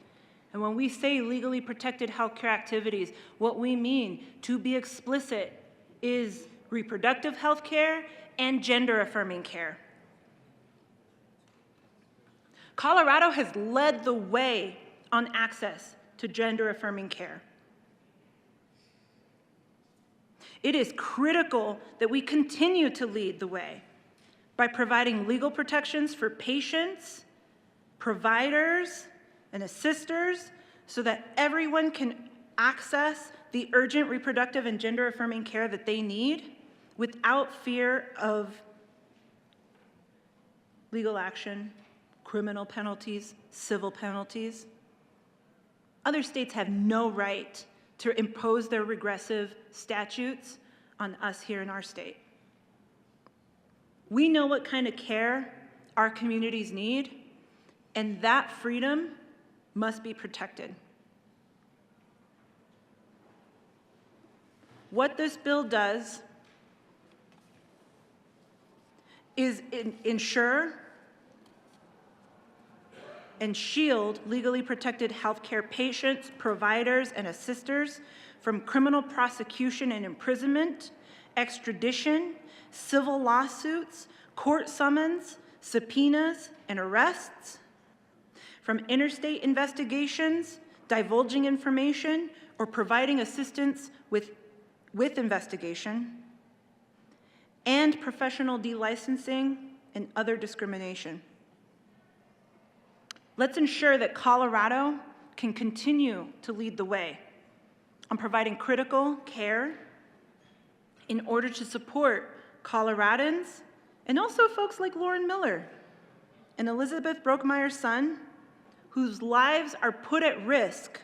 And when we say legally protected healthcare activities, what we mean, to be explicit, is reproductive health care and gender-affirming care. Colorado has led the way on access to gender-affirming care. It is critical that we continue to lead the way by providing legal protections for patients, providers, and assisters so that everyone can access the urgent reproductive and gender-affirming care that they need without fear of legal action, criminal penalties, civil penalties. Other states have no right to impose their regressive statutes on us here in our state. We know what kind of care our communities need, and that freedom must be protected. What this bill does is ensure and shield legally protected healthcare patients, providers, and assisters from criminal prosecution and imprisonment, extradition, civil lawsuits, court summons, subpoenas, and arrests, from interstate investigations, divulging information, or providing assistance with investigation, and professional delicensing and other discrimination. Let's ensure that Colorado can continue to lead the way on providing critical care in order to support Coloradans and also folks like Lauren Miller and Elizabeth Brookmeyer's son, whose lives are put at risk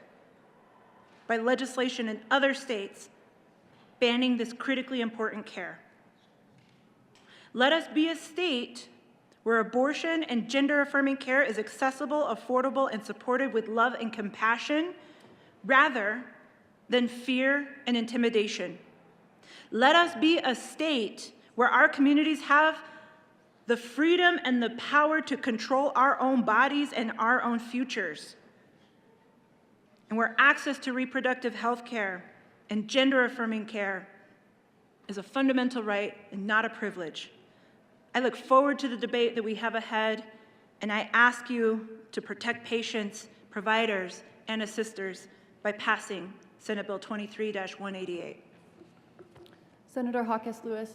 by legislation in other states banning this critically important care. Let us be a state where abortion and gender-affirming care is accessible, affordable, and supported with love and compassion, rather than fear and intimidation. Let us be a state where our communities have the freedom and the power to control our own bodies and our own futures, and where access to reproductive health care and gender-affirming care is a fundamental right and not a privilege. I look forward to the debate that we have ahead, and I ask you to protect patients, providers, and assisters by passing Senate Bill 23-188. Senator Hawkes Lewis.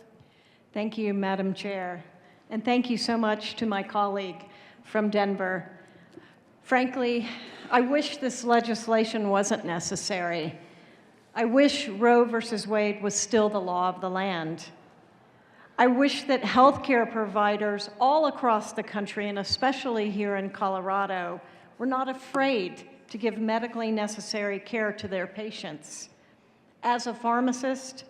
Thank you, Madam Chair. And thank you so much to my colleague from Denver. Frankly, I wish this legislation wasn't necessary. I wish Roe versus Wade was still the law of the land. I wish that healthcare providers all across the country, and especially here in Colorado, were not afraid to give medically necessary care to their patients. As a pharmacist,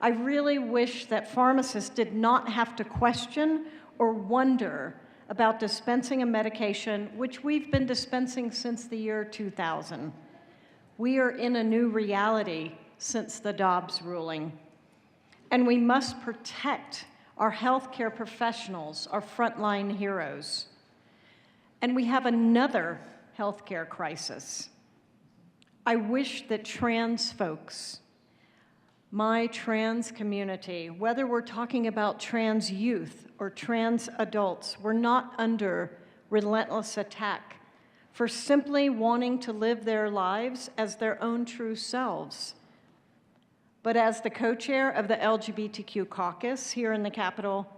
I really wish that pharmacists did not have to question or wonder about dispensing a medication which we've been dispensing since the year 2000. We are in a new reality since the Dobbs ruling, and we must protect our healthcare professionals, our frontline heroes. And we have another healthcare crisis. I wish that trans folks, my trans community, whether we're talking about trans youth or trans adults, were not under relentless attack for simply wanting to live their lives as their own true selves. But as the co-chair of the LGBTQ caucus here in the Capitol,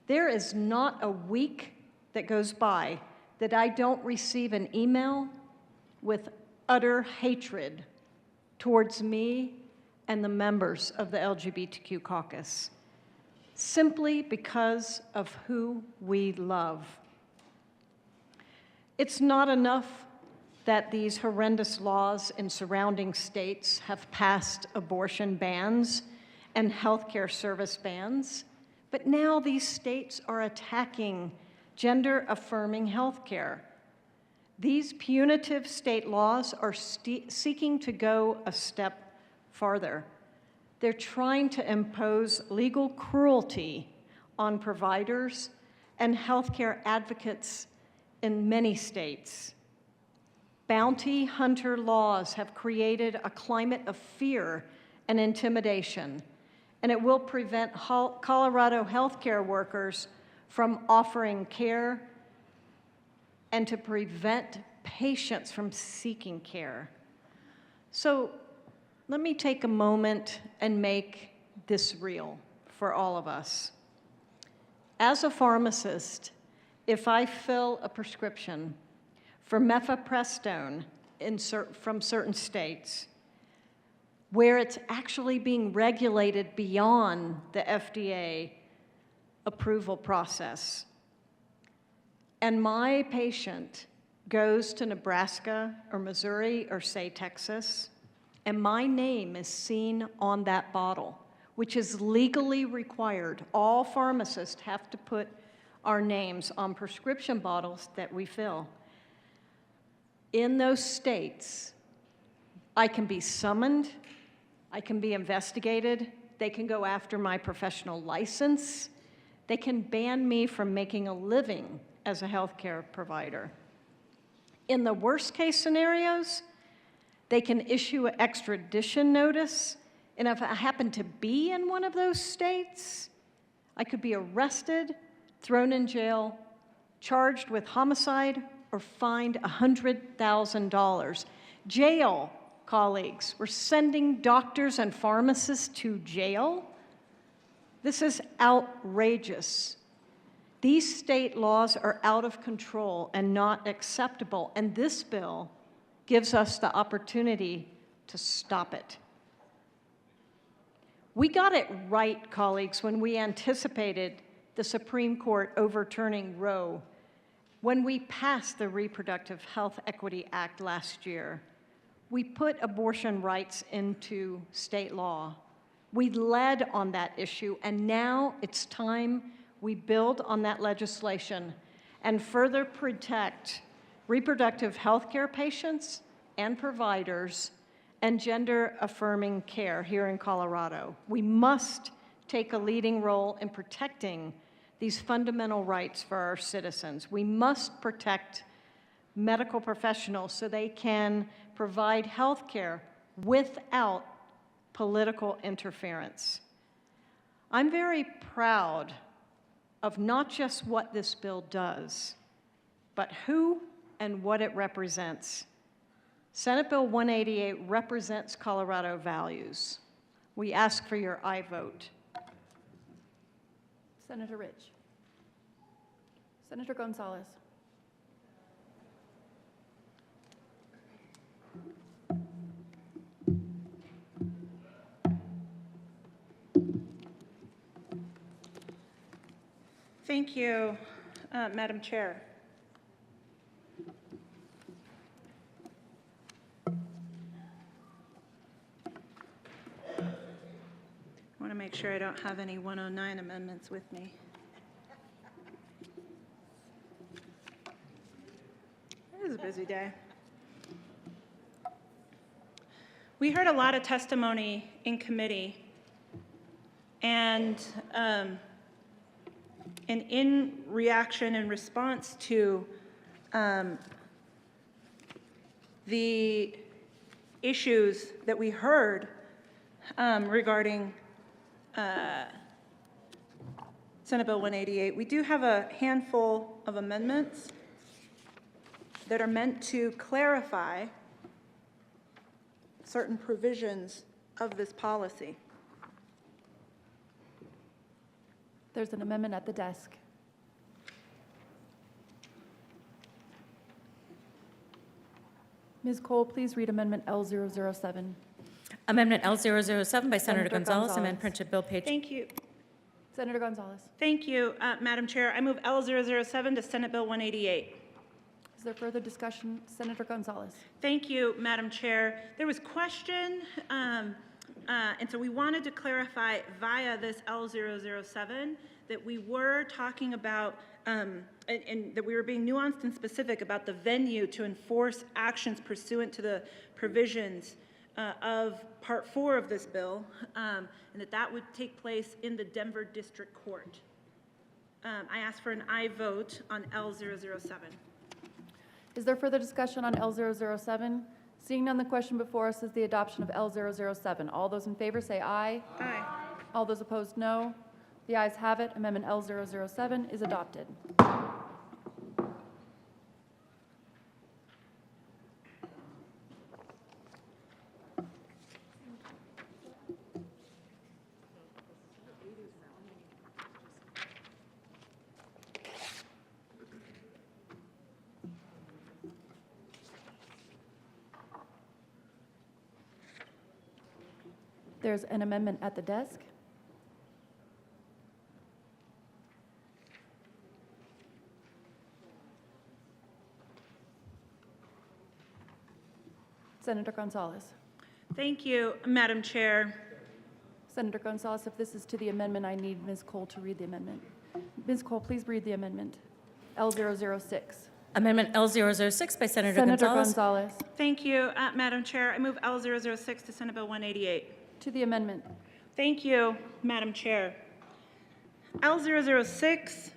there is not a week that goes by that I don't receive an email with utter hatred towards me and the members of the LGBTQ caucus, simply because of who we love. It's not enough that these horrendous laws in surrounding states have passed abortion bans and healthcare service bans, but now these states are attacking gender-affirming healthcare. These punitive state laws are seeking to go a step farther. They're trying to impose legal cruelty on providers and healthcare advocates in many states. Bounty hunter laws have created a climate of fear and intimidation, and it will prevent Colorado healthcare workers from offering care and to prevent patients from seeking care. So let me take a moment and make this real for all of us. As a pharmacist, if I fill a prescription for mifepristone from certain states, where it's actually being regulated beyond the FDA approval process, and my patient goes to Nebraska or Missouri or say Texas, and my name is seen on that bottle, which is legally required. All pharmacists have to put our names on prescription bottles that we fill. In those states, I can be summoned, I can be investigated, they can go after my professional license, They can ban me from making a living as a healthcare provider. In the worst case scenarios, they can issue an extradition notice, and if I happen to be in one of those states, I could be arrested, thrown in jail, charged with homicide, or fined $100,000. Jail, colleagues. We're sending doctors and pharmacists to jail. This is outrageous. These state laws are out of control and not acceptable, and this bill gives us the opportunity to stop it. We got it right, colleagues, when we anticipated the Supreme Court overturning Roe, when we passed the Reproductive Health Equity Act last year. We put abortion rights into state law. We led on that issue, and now it's time we build on that legislation and further protect reproductive health care patients and providers and gender-affirming care here in Colorado. We must take a leading role in protecting these fundamental rights for our citizens. We must protect medical professionals so they can provide health care without political interference. I'm very proud of not just what this bill does, but who and what it represents. Senate Bill 188 represents Colorado values. We ask for your aye vote. Senator Rich. Senator Gonzalez. Thank you, Madam Chair. I want to make sure I don't have any 109 amendments with me. It is a busy day. We heard a lot of testimony in committee, and in reaction and response to the issues that we heard regarding Senate Bill 188, we do have a handful of amendments that are meant to clarify certain provisions of this policy. There's an amendment at the desk. Ms. Cole, please read Amendment L007. Amendment L007 by Senator Senator Gonzalez, amend Gonzalez. printed bill page. Thank you. Senator Gonzalez. Thank you, Madam Chair. I move L007 to Senate Bill 188. Is there further discussion? Senator Gonzalez. Thank you, Madam Chair. There was question, and so we wanted to clarify via this L007 that we were talking about, and that we were being nuanced and specific about the venue to enforce actions pursuant to the provisions of Part 4 of this bill, and that would take place in the Denver District Court. I ask for an aye vote on L007. Is there further discussion on L007? Seeing none, the question before us is the adoption of L007. All those in favor say aye. Aye. All those opposed, no. The ayes have it. Amendment L007 is adopted. There's an amendment at the desk. Senator Gonzalez. Thank you, Madam Chair. Senator Gonzalez, if this is to the amendment, I need Ms. Cole to read the amendment. Ms. Cole, please read the amendment. L006. Amendment L006 by Senator Senator Gonzalez. Gonzalez. Thank you, Madam Chair. I move L006 to Senate Bill 188. To the amendment. Thank you, Madam Chair. L006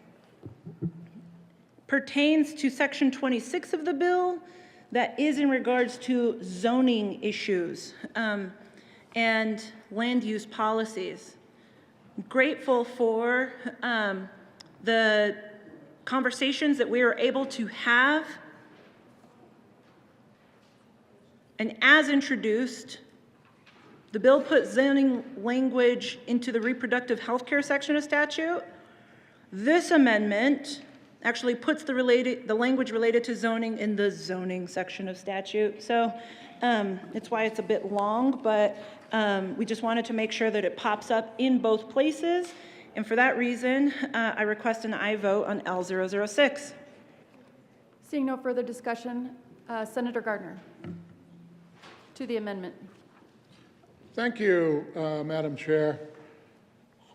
pertains to Section 26 of the bill that is in regards to zoning issues and land use policies. I'm grateful for the conversations that we were able to have. And as introduced, the bill put zoning language into the reproductive health care section of statute. This amendment actually puts the language related to zoning in the zoning section of statute. So it's why it's a bit long, but we just wanted to make sure that it pops up in both places. And for that reason, I request an aye vote on L006. Seeing no further discussion, Senator Gardner. To the amendment. Thank you, Madam Chair.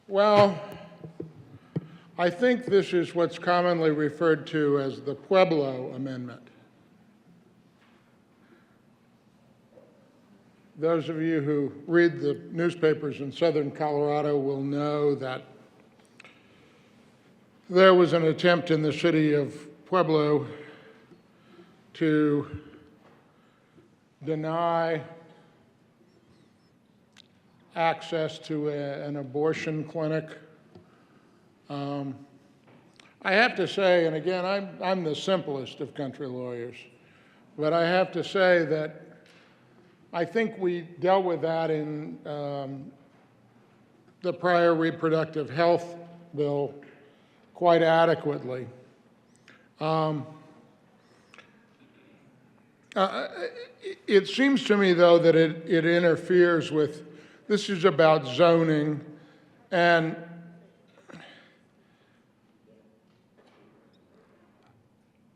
Well, I think this is what's commonly referred to as the Pueblo Amendment. Those of you who read the newspapers in southern Colorado will know that there was an attempt in the city of Pueblo to deny access to an abortion clinic. I have to say, and again, I'm the simplest of country lawyers, but I have to say that I think we dealt with that in the prior reproductive health bill quite adequately. It seems to me, though, that it interferes with, this is about zoning, and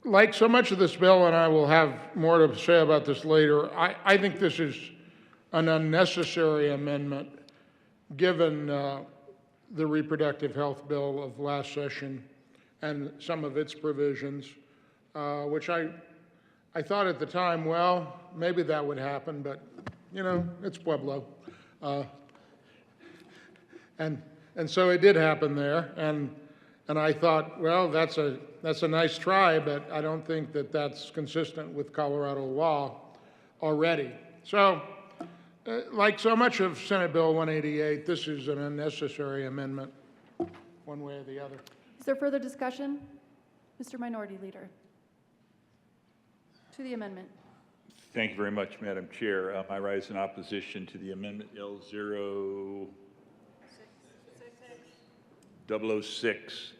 like so much of this bill, and I will have more to say about this later, I think this is an unnecessary amendment given the reproductive health bill of last session and some of its provisions, which I thought at the time, well, maybe that would happen, but, you know, it's Pueblo. And so it did happen there, and I thought, well, that's a nice try, but I don't think that that's consistent with Colorado law already. So, like so much of Senate Bill 188, this is an unnecessary amendment, one way or the other. Is there further discussion? Mr. Minority Leader. To the amendment. Thank you very much, Madam Chair. I rise in opposition to the amendment L006.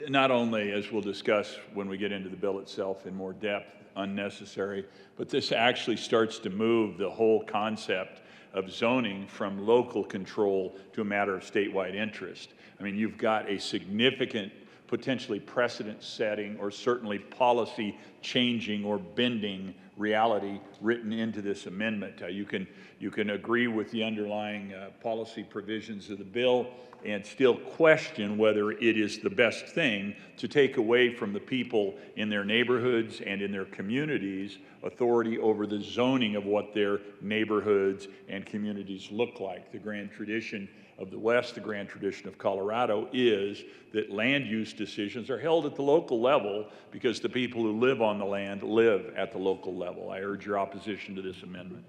Not only, as we'll discuss when we get into the bill itself in more depth, unnecessary, but this actually starts to move the whole concept of zoning from local control to a matter of statewide interest. I mean, you've got a significant, potentially precedent-setting or certainly policy-changing or bending reality written into this amendment. You can agree with the underlying policy provisions of the bill and still question whether it is the best thing to take away from the people in their neighborhoods and in their communities authority over the zoning of what their neighborhoods and communities look like. The grand tradition of the West, the grand tradition of Colorado, is that land use decisions are held at the local level because the people who live on the land live at the local level. I urge your opposition to this amendment.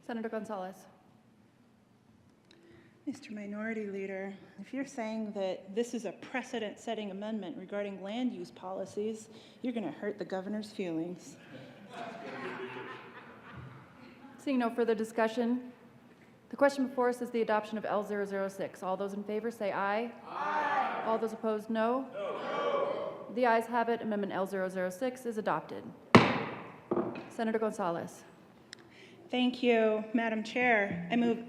Senator Gonzalez. Mr. Minority Leader, if you're saying that this is a precedent-setting amendment regarding land use policies, you're going to hurt the governor's feelings. Seeing no further discussion, the question before us is the adoption of L006. All those in favor say aye. Aye. All those opposed, no. No. The ayes have it. Amendment L006 is adopted. Senator Gonzalez. Thank you, Madam Chair. I move.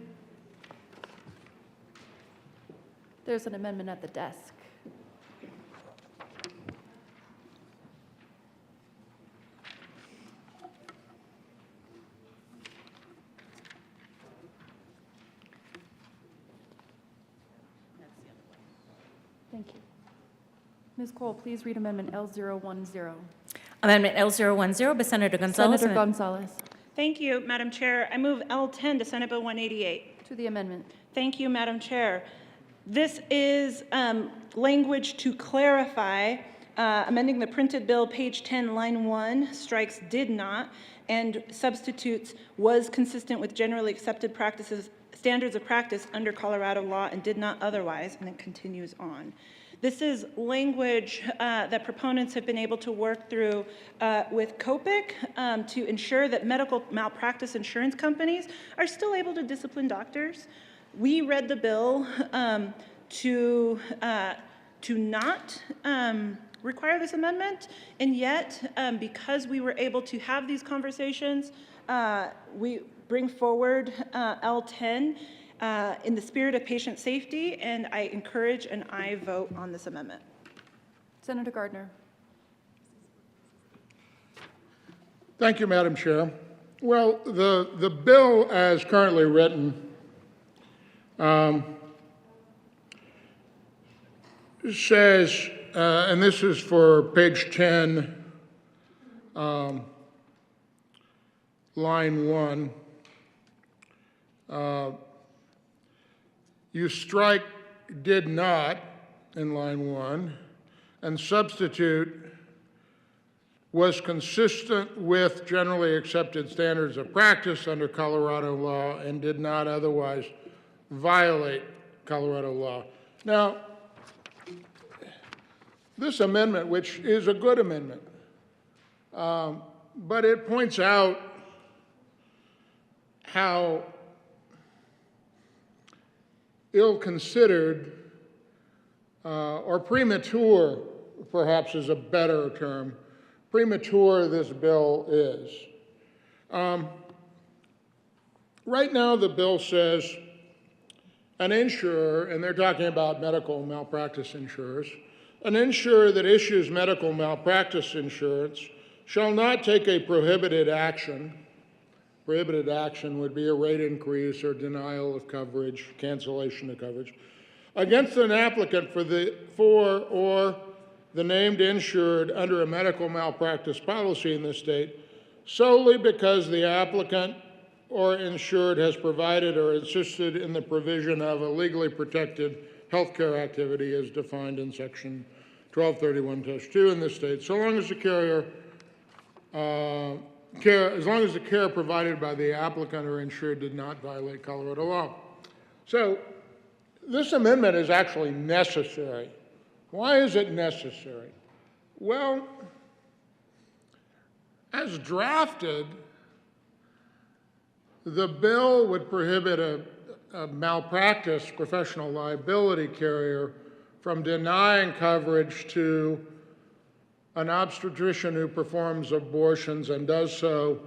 There's an amendment at the desk. Thank you. Ms. Cole, please read Amendment L010. Amendment L010 by Senator Gonzalez. Senator Gonzalez. Thank you, Madam Chair. I move L10 to Senate Bill 188. To the amendment. Thank you, Madam Chair. This is language to clarify, amending the printed bill, page 10, line 1, strikes did not, and substitutes was consistent with generally accepted practices, standards of practice under Colorado law and did not otherwise, and it continues on. This is language that proponents have been able to work through with COPIC to ensure that medical malpractice insurance companies are still able to discipline doctors. We read the bill to not require this amendment, and yet, because we were able to have these conversations, we bring forward L10 in the spirit of patient safety, and I encourage an aye vote on this amendment. Senator Gardner. Thank you, Madam Chair. Well, the bill as currently written says, and this is for page 10, line 1, you strike did not in line 1 and substitute was consistent with generally accepted standards of practice under Colorado law and did not otherwise violate Colorado law. Now, this amendment, which is a good amendment, but it points out how ill-considered or premature, perhaps is a better term, premature this bill is. Right now the bill says an insurer, and they're talking about medical malpractice insurers, an insurer that issues medical malpractice insurance shall not take a prohibited action. Prohibited action would be a rate increase or denial of coverage, cancellation of coverage, against an applicant for or the named insured under a medical malpractice policy in this state solely because the applicant or insured has provided or insisted in the provision of a legally protected healthcare activity as defined in section 1231-2 in this state, so long as the care provided by the applicant or insured did not violate Colorado law. So this amendment is actually necessary. Why is it necessary? Well, as drafted, the bill would prohibit a malpractice professional liability carrier from denying coverage to an obstetrician who performs abortions and does so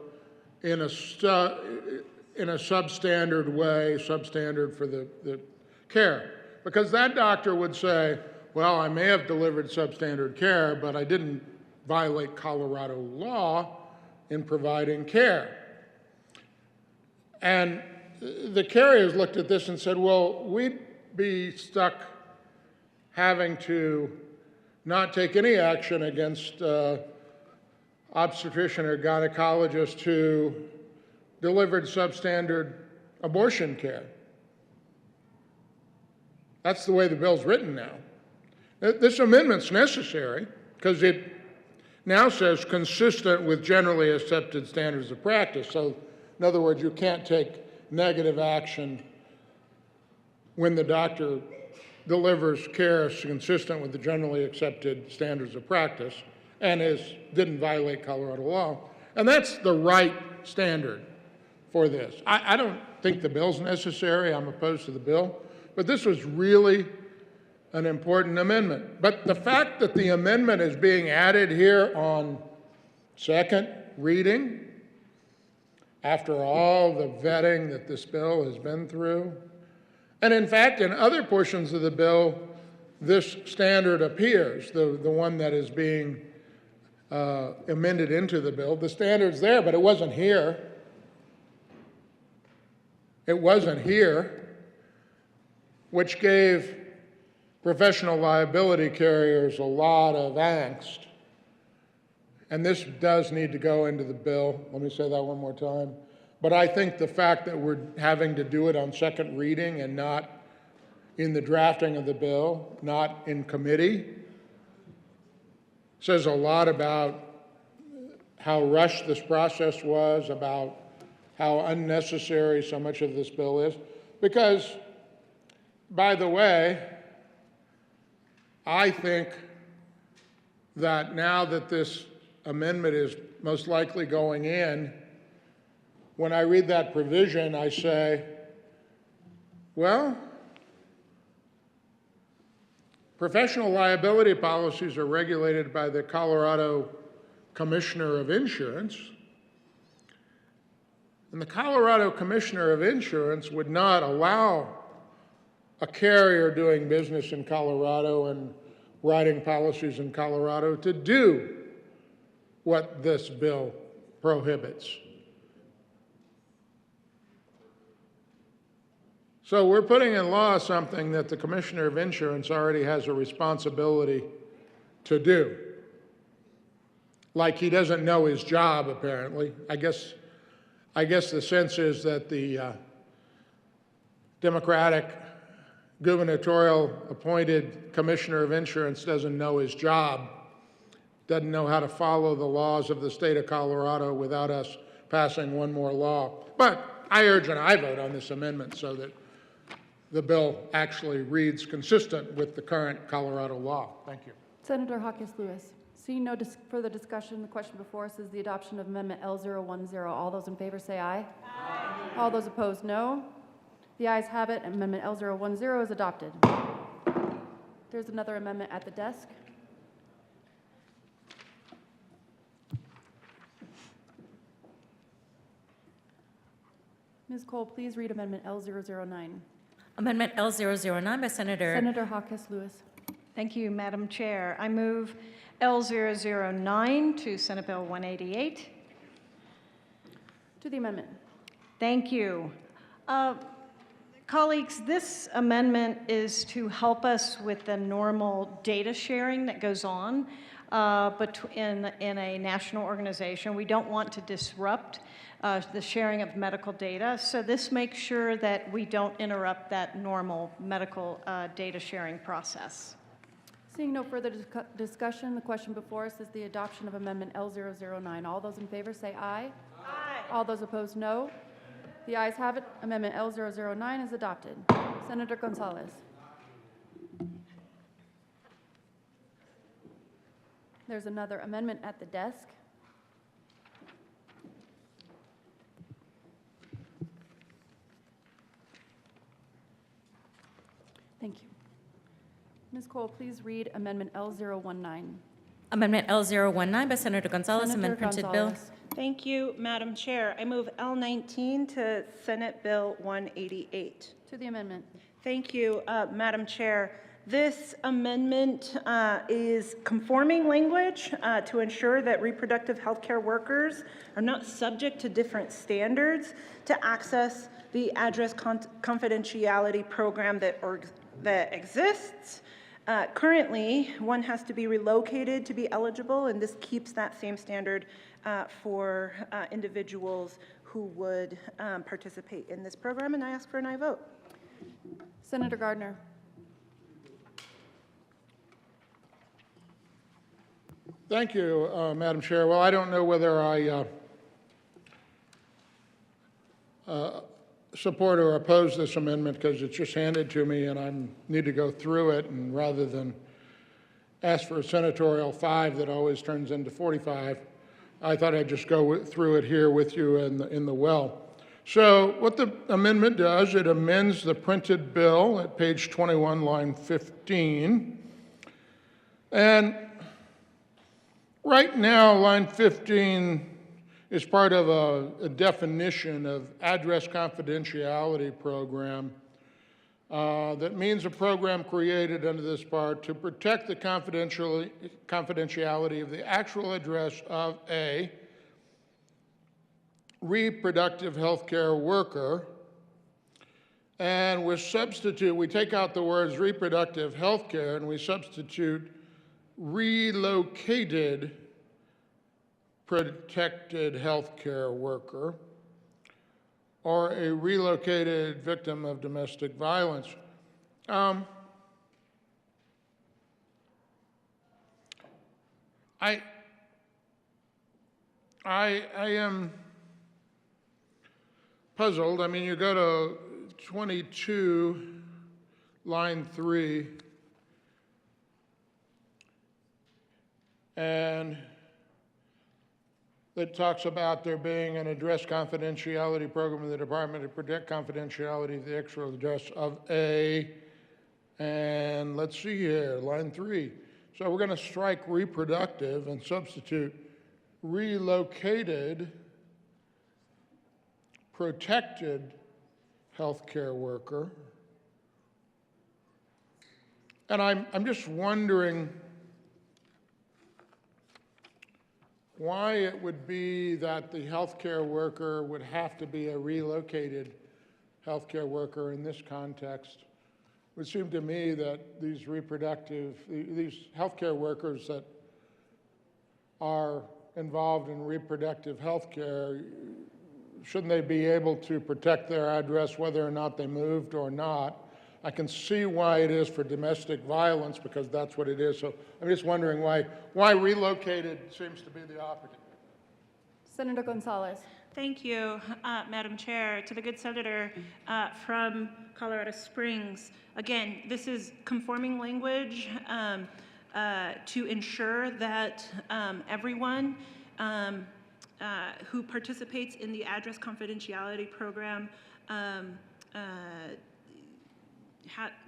in a substandard way, substandard for the care. Because that doctor would say, well, I may have delivered substandard care, but I didn't violate Colorado law in providing care. And the carriers looked at this and said, well, we'd be stuck having to not take any action against obstetrician or gynecologist who delivered substandard abortion care. That's the way the bill's written now. This amendment's necessary because it now says consistent with generally accepted standards of practice. So, in other words, you can't take negative action when the doctor delivers care consistent with the generally accepted standards of practice and didn't violate Colorado law. And that's the right standard for this. I don't think the bill's necessary. I'm opposed to the bill. But this was really an important amendment. But the fact that the amendment is being added here on second reading, after all the vetting that this bill has been through, and in fact, in other portions of the bill, this standard appears, the one that is being amended into the bill. The standard's there, but it wasn't here. It wasn't here, which gave professional liability carriers a lot of angst. And this does need to go into the bill. Let me say that one more time. But I think the fact that we're having to do it on second reading and not in the drafting of the bill, not in committee. Says a lot about how rushed this process was, about how unnecessary so much of this bill is. Because, by the way, I think that now that this amendment is most likely going in, when I read that provision, I say, well, professional liability policies are regulated by the Colorado Commissioner of Insurance, and the Colorado Commissioner of Insurance would not allow a carrier doing business in Colorado and writing policies in Colorado to do what this bill prohibits. So we're putting in law something that the Commissioner of Insurance already has a responsibility to do. Like he doesn't know his job, apparently. I guess the sense is that the Democratic gubernatorial appointed Commissioner of Insurance doesn't know his job, doesn't know how to follow the laws of the state of Colorado without us passing one more law. But I urge an aye vote on this amendment so that the bill actually reads consistent with the current Colorado law. Thank you. Senator Hawkins Lewis. Seeing no further discussion, the question before us is the adoption of Amendment L010. All those in favor say aye. Aye. All those opposed, no. The ayes have it. Amendment L010 is adopted. There's another amendment at the desk. Ms. Cole, please read Amendment L009. Amendment L009 by Senator Hawkins Lewis. Thank you, Madam Chair. I move L009 to Senate Bill 188. To the amendment. Thank you. Colleagues, this amendment is to help us with the normal data sharing that goes on in a national organization. We don't want to disrupt the sharing of medical data, so this makes sure that we don't interrupt that normal medical data sharing process. Seeing no further discussion, the question before us is the adoption of Amendment L009. All those in favor say aye. Aye. All those opposed, no. The ayes have it. Amendment L009 is adopted. Senator Gonzalez. There's another amendment at the desk. Thank you. Ms. Cole, please read Amendment L019. Amendment L019 by Senator Gonzalez, amend printed bill. Thank you, Madam Chair. I move L19 to Senate Bill 188. To the amendment. Thank you, Madam Chair. This amendment is conforming language to ensure that reproductive health care workers are not subject to different standards to access the address confidentiality program that exists. Currently, one has to be relocated to be eligible, and this keeps that same standard for individuals who would participate in this program, and I ask for an aye vote. Senator Gardner. Thank you, Madam Chair. Well, I don't know whether I support or oppose this amendment because it's just handed to me and I need to go through it, and rather than ask for a senatorial 5 that always turns into 45, I thought I'd just go through it here with you in the well. So what the amendment does, it amends the printed bill at page 21, line 15. And right now, line 15 is part of a definition of address confidentiality program that means a program created under this part to protect the confidentiality of the actual address of a reproductive health care worker. And we take out the words reproductive health care and we substitute relocated protected health care worker or a relocated victim of domestic violence. I am puzzled. I mean, you go to 22, line 3, and it talks about there being an address confidentiality program in the department to protect confidentiality of the actual address of a, and let's see here, line 3. So we're going to strike reproductive and substitute relocated protected healthcare worker. And I'm just wondering why it would be that the healthcare worker would have to be a relocated healthcare worker in this context. It would seem to me that these healthcare workers that are involved in reproductive health care, shouldn't they be able to protect their address whether or not they moved or not? I can see why it is for domestic violence, because that's what it is. So I'm just wondering why relocated seems to be the operative. Senator Gonzalez. Thank you, Madam Chair. To the good senator from Colorado Springs, again, this is conforming language to ensure that everyone who participates in the address confidentiality program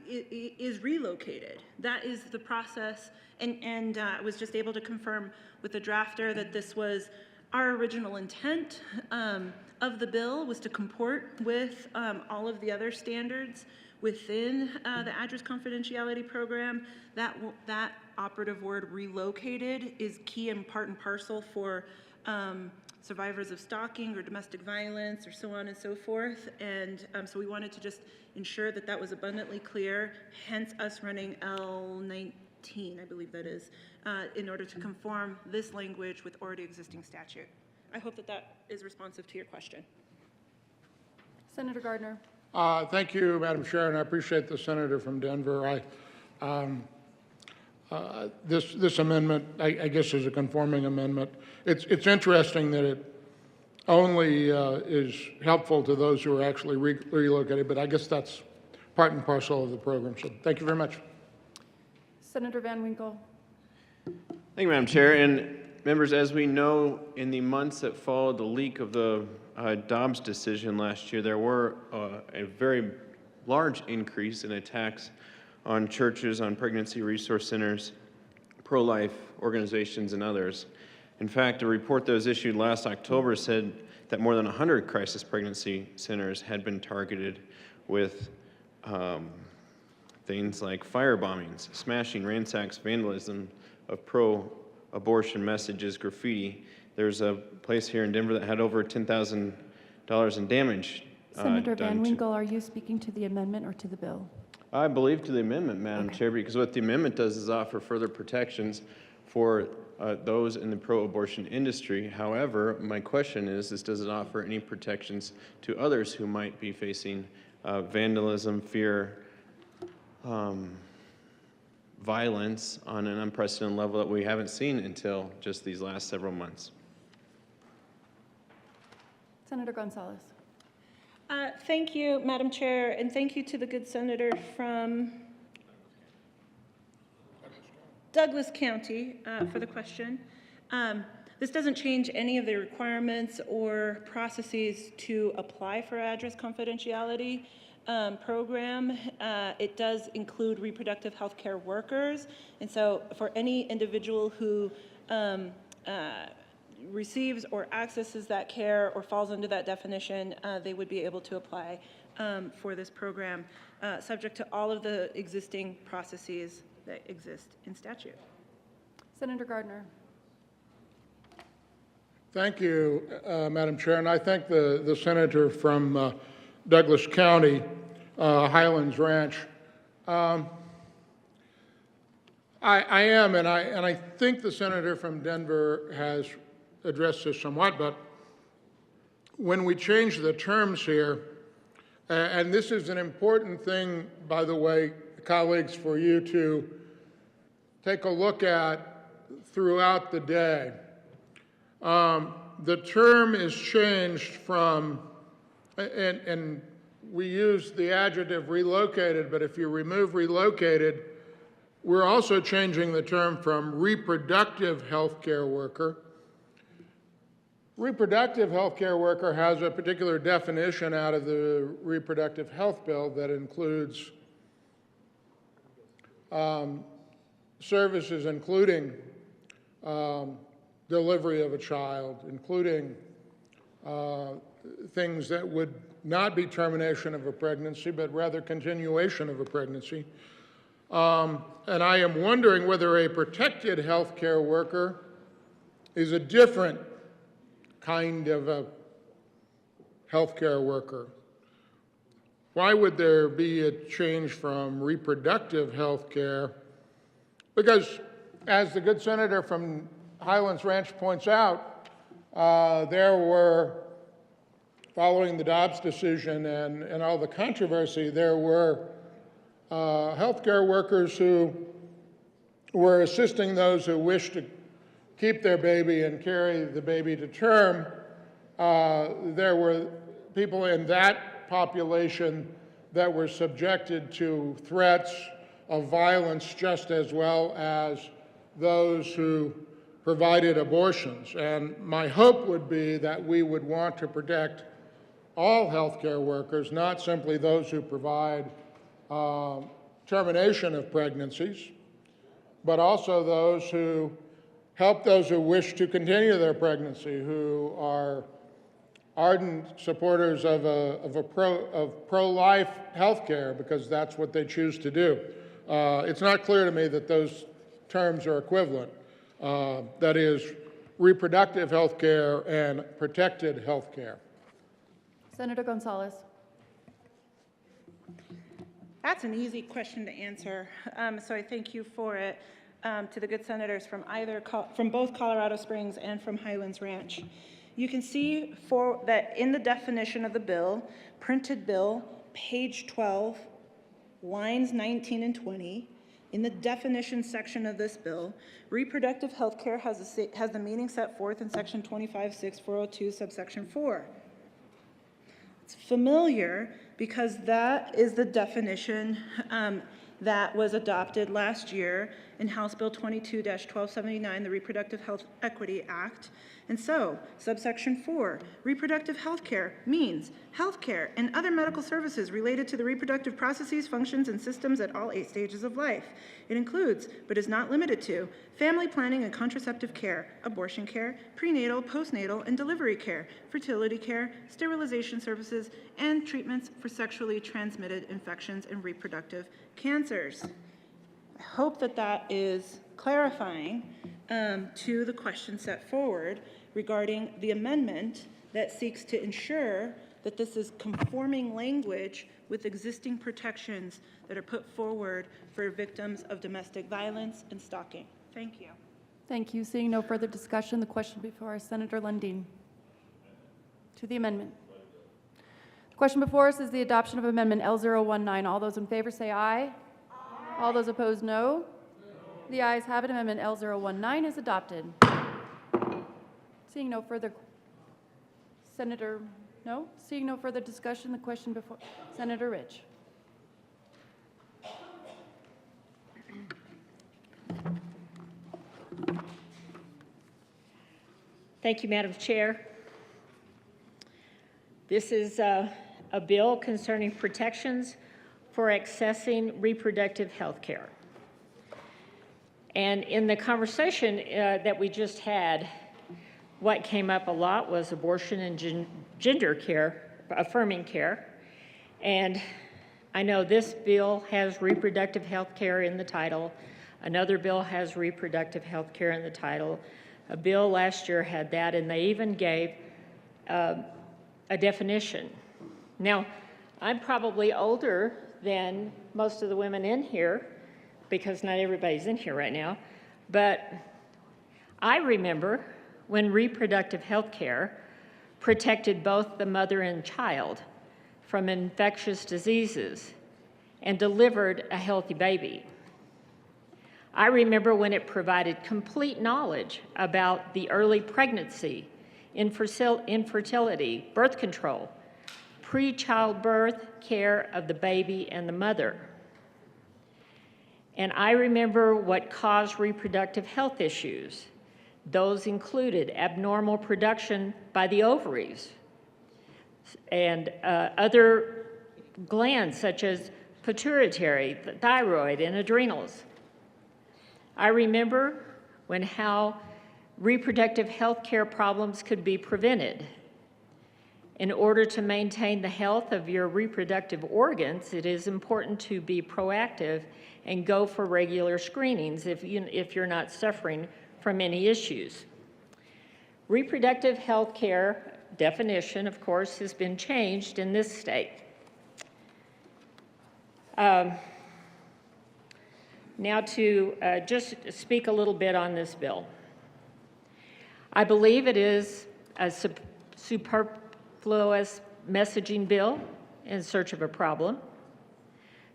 is relocated. That is the process, and I was just able to confirm with the drafter that this was our original intent of the bill, was to comport with all of the other standards within the address confidentiality program. That operative word relocated is key and part and parcel for survivors of stalking or domestic violence or so on and so forth. And so we wanted to just ensure that that was abundantly clear, hence us running L19, I believe that is, in order to conform this language with already existing statute. I hope that that is responsive to your question. Senator Gardner. Thank you, Madam Chair, and I appreciate the senator from Denver. This amendment, I guess, is a conforming amendment. It's interesting that it only is helpful to those who are actually relocated, but I guess that's part and parcel of the program. So thank you very much. Senator Van Winkle. Thank you, Madam Chair. And members, as we know, in the months that followed the leak of the Dobbs decision last year, there were a very large increase in attacks on churches, on pregnancy resource centers, pro-life organizations, and others. In fact, a report that was issued last October said that more than 100 crisis pregnancy centers had been targeted with things like fire bombings, smashing, ransacks, vandalism of pro-abortion messages, graffiti. There's a place here in Denver that had over $10,000 in damage. Senator Van Winkle, are you speaking to the amendment or to the bill? I believe to the amendment, Madam Chair, because what the amendment does is offer further protections for those in the pro-abortion industry. However, my question is does it offer any protections to others who might be facing vandalism, fear, violence on an unprecedented level that we haven't seen until just these last several months? Senator Gonzalez. Thank you, Madam Chair, and thank you to the good senator from Douglas County for the question. This doesn't change any of the requirements or processes to apply for address confidentiality program. It does include reproductive health care workers, and so for any individual who receives or accesses that care or falls under that definition, they would be able to apply for this program, subject to all of the existing processes that exist in statute. Senator Gardner. Thank you, Madam Chair, and I thank the senator from Douglas County, Highlands Ranch. I am, and I think the senator from Denver has addressed this somewhat, but when we change the terms here, and this is an important thing, by the way, colleagues, for you to take a look at throughout the day. The term is changed from, and we use the adjective relocated, but if you remove relocated, we're also changing the term from reproductive healthcare worker. Reproductive healthcare worker has a particular definition out of the reproductive health bill that includes services including delivery of a child, including things that would not be termination of a pregnancy, but rather continuation of a pregnancy. And I am wondering whether a protected healthcare worker is a different kind of a healthcare worker. Why would there be a change from reproductive healthcare? Because, as the good senator from Highlands Ranch points out, there were, following the Dobbs decision and all the controversy, there were healthcare workers who were assisting those who wished to keep their baby and carry the baby to term. There were people in that population that were subjected to threats of violence just as well as those who provided abortions. And my hope would be that we would want to protect all healthcare workers, not simply those who provide termination of pregnancies, but also those who help those who wish to continue their pregnancy, who are ardent supporters of pro-life health care because that's what they choose to do. It's not clear to me that those terms are equivalent. That is, reproductive health care and protected health care. Senator Gonzalez. That's an easy question to answer, so I thank you for it to the good senators from from both Colorado Springs and from Highlands Ranch. You can see that in the definition of the bill, printed bill, page 12, lines 19 and 20, in the definition section of this bill, reproductive health care has the meaning set forth in section 25.6.402, subsection 4. It's familiar because that is the definition that was adopted last year in House Bill 22-1279, the Reproductive Health Equity Act. And so, subsection 4, reproductive health care means health care and other medical services related to the reproductive processes, functions, and systems at all 8 stages of life. It includes, but is not limited to, family planning and contraceptive care, abortion care, prenatal, postnatal, and delivery care, fertility care, sterilization services, and treatments for sexually transmitted infections and reproductive cancers. I hope that that is clarifying to the question set forward regarding the amendment that seeks to ensure that this is conforming language with existing protections that are put forward for victims of domestic violence and stalking. Thank you. Thank you. Seeing no further discussion, the question before us, Senator Lundin. To the amendment. The question before us is the adoption of Amendment L019. All those in favor say aye. Aye. All those opposed, no. The ayes have it. Amendment L019 is adopted. Seeing no further, Senator, no? Seeing no further discussion, the question before, Senator Rich. Thank you, Madam Chair. This is a bill concerning protections for accessing reproductive health care. And in the conversation that we just had, what came up a lot was abortion and gender care, affirming care. And I know this bill has reproductive health care in the title. Another bill has reproductive health care in the title. A bill last year had that, and they even gave a definition. Now, I'm probably older than most of the women in here, because not everybody's in here right now, but I remember when reproductive health care protected both the mother and child from infectious diseases. and delivered a healthy baby. I remember when it provided complete knowledge about the early pregnancy, infertility, birth control, pre-childbirth care of the baby and the mother. And I remember what caused reproductive health issues. Those included abnormal production by the ovaries and other glands such as pituitary, thyroid, and adrenals. I remember how reproductive health care problems could be prevented. In order to maintain the health of your reproductive organs, it is important to be proactive and go for regular screenings if you're not suffering from any issues. Reproductive health care definition, of course, has been changed in this state. Now to just speak a little bit on this bill. I believe it is a superfluous messaging bill in search of a problem.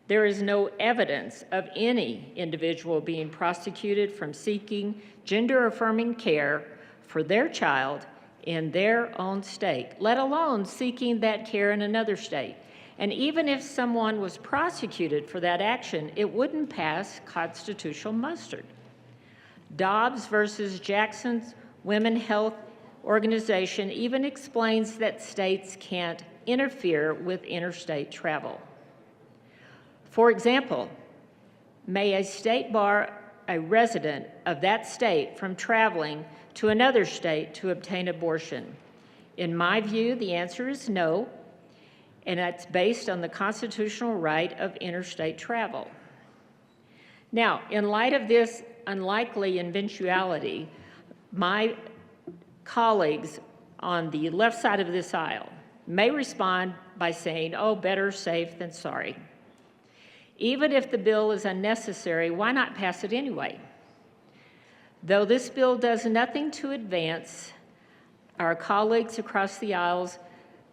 There is no evidence of any individual being prosecuted from seeking gender-affirming care for their child in their own state, let alone seeking that care in another state. And even if someone was prosecuted for that action, it wouldn't pass constitutional muster. Dobbs versus Jackson's Women Health Organization even explains that states can't interfere with interstate travel. For example, may a state bar a resident of that state from traveling to another state to obtain abortion? In my view, the answer is no, and that's based on the constitutional right of interstate travel. Now, in light of this unlikely eventuality, my colleagues on the left side of this aisle may respond by saying, oh, better safe than sorry. Even if the bill is unnecessary, why not pass it anyway? Though this bill does nothing to advance our colleagues across the aisle's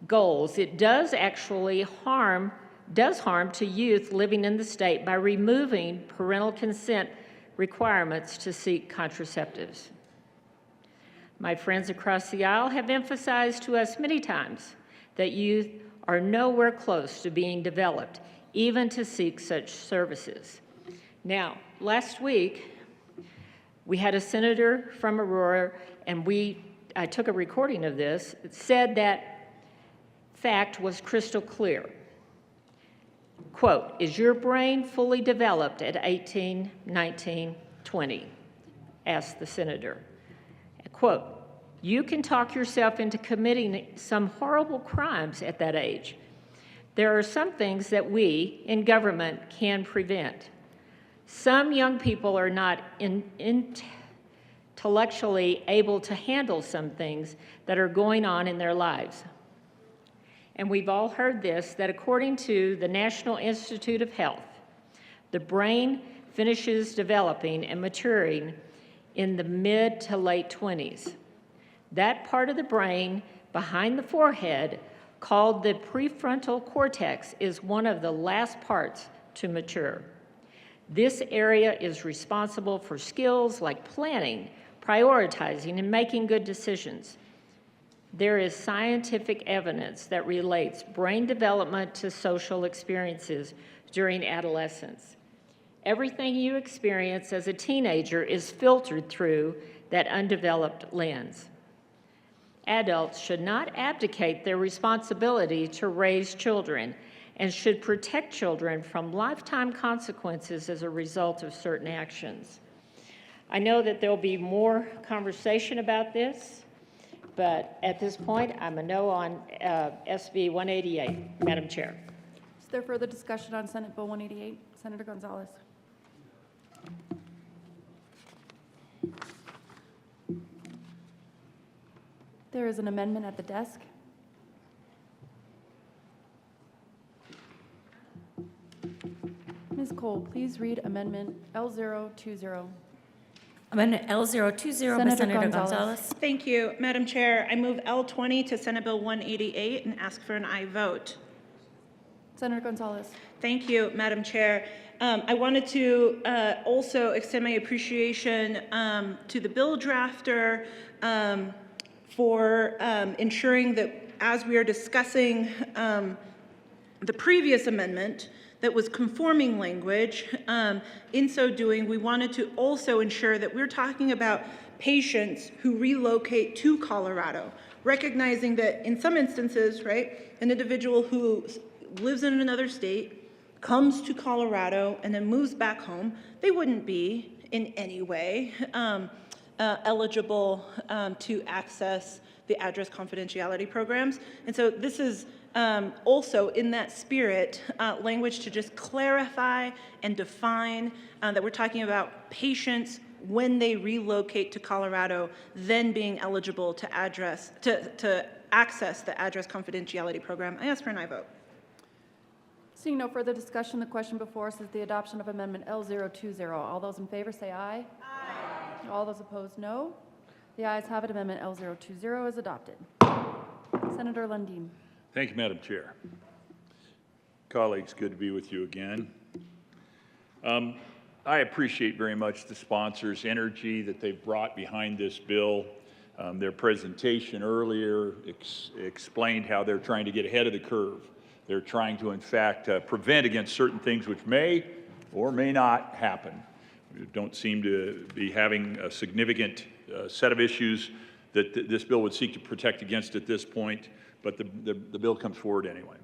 goals, it does actually harm to youth living in the state by removing parental consent requirements to seek contraceptives. My friends across the aisle have emphasized to us many times that youth are nowhere close to being developed, even to seek such services. Now, last week, we had a senator from Aurora, and I took a recording of this. It said that fact was crystal clear. Quote, is your brain fully developed at 18, 19, 20? Asked the senator. Quote, you can talk yourself into committing some horrible crimes at that age. There are some things that we in government can prevent. Some young people are not intellectually able to handle some things that are going on in their lives. And we've all heard this, that according to the National Institute of Health, the brain finishes developing and maturing in the mid to late 20s. That part of the brain behind the forehead, called the prefrontal cortex, is one of the last parts to mature. This area is responsible for skills like planning, prioritizing, and making good decisions. There is scientific evidence that relates brain development to social experiences during adolescence. Everything you experience as a teenager is filtered through that undeveloped lens. Adults should not abdicate their responsibility to raise children and should protect children from lifetime consequences as a result of certain actions. I know that there'll be more conversation about this, but at this point, I'm a no on SB 188. Madam Chair. Is there further discussion on Senate Bill 188? Senator Gonzalez. There is an amendment at the desk. Ms. Cole, please read Amendment L020. Amendment L020 by Senator Gonzalez. Thank you, Madam Chair. I move L20 to Senate Bill 188 and ask for an aye vote. Senator Gonzalez. Thank you, Madam Chair. I wanted to also extend my appreciation to the bill drafter for ensuring that as we are discussing the previous amendment that was conforming language, in so doing, we wanted to also ensure that we're talking about patients who relocate to Colorado, recognizing that in some instances, right, an individual who lives in another state, comes to Colorado, and then moves back home, they wouldn't be in any way eligible to access the address confidentiality programs. And so this is also in that spirit, language to just clarify and define that we're talking about patients when they relocate to Colorado, then being eligible to access the address confidentiality program. I ask for an aye vote. Seeing no further discussion, the question before us is the adoption of Amendment L020. All those in favor say aye. Aye. All those opposed, no. The ayes have it. Amendment L020 is adopted. Senator Lundin. Thank you, Madam Chair. Colleagues, good to be with you again. I appreciate very much the sponsors' energy that they've brought behind this bill. Their presentation earlier explained how they're trying to get ahead of the curve. They're trying to, in fact, prevent against certain things which may or may not happen. We don't seem to be having a significant set of issues that this bill would seek to protect against at this point, but the bill comes forward anyway.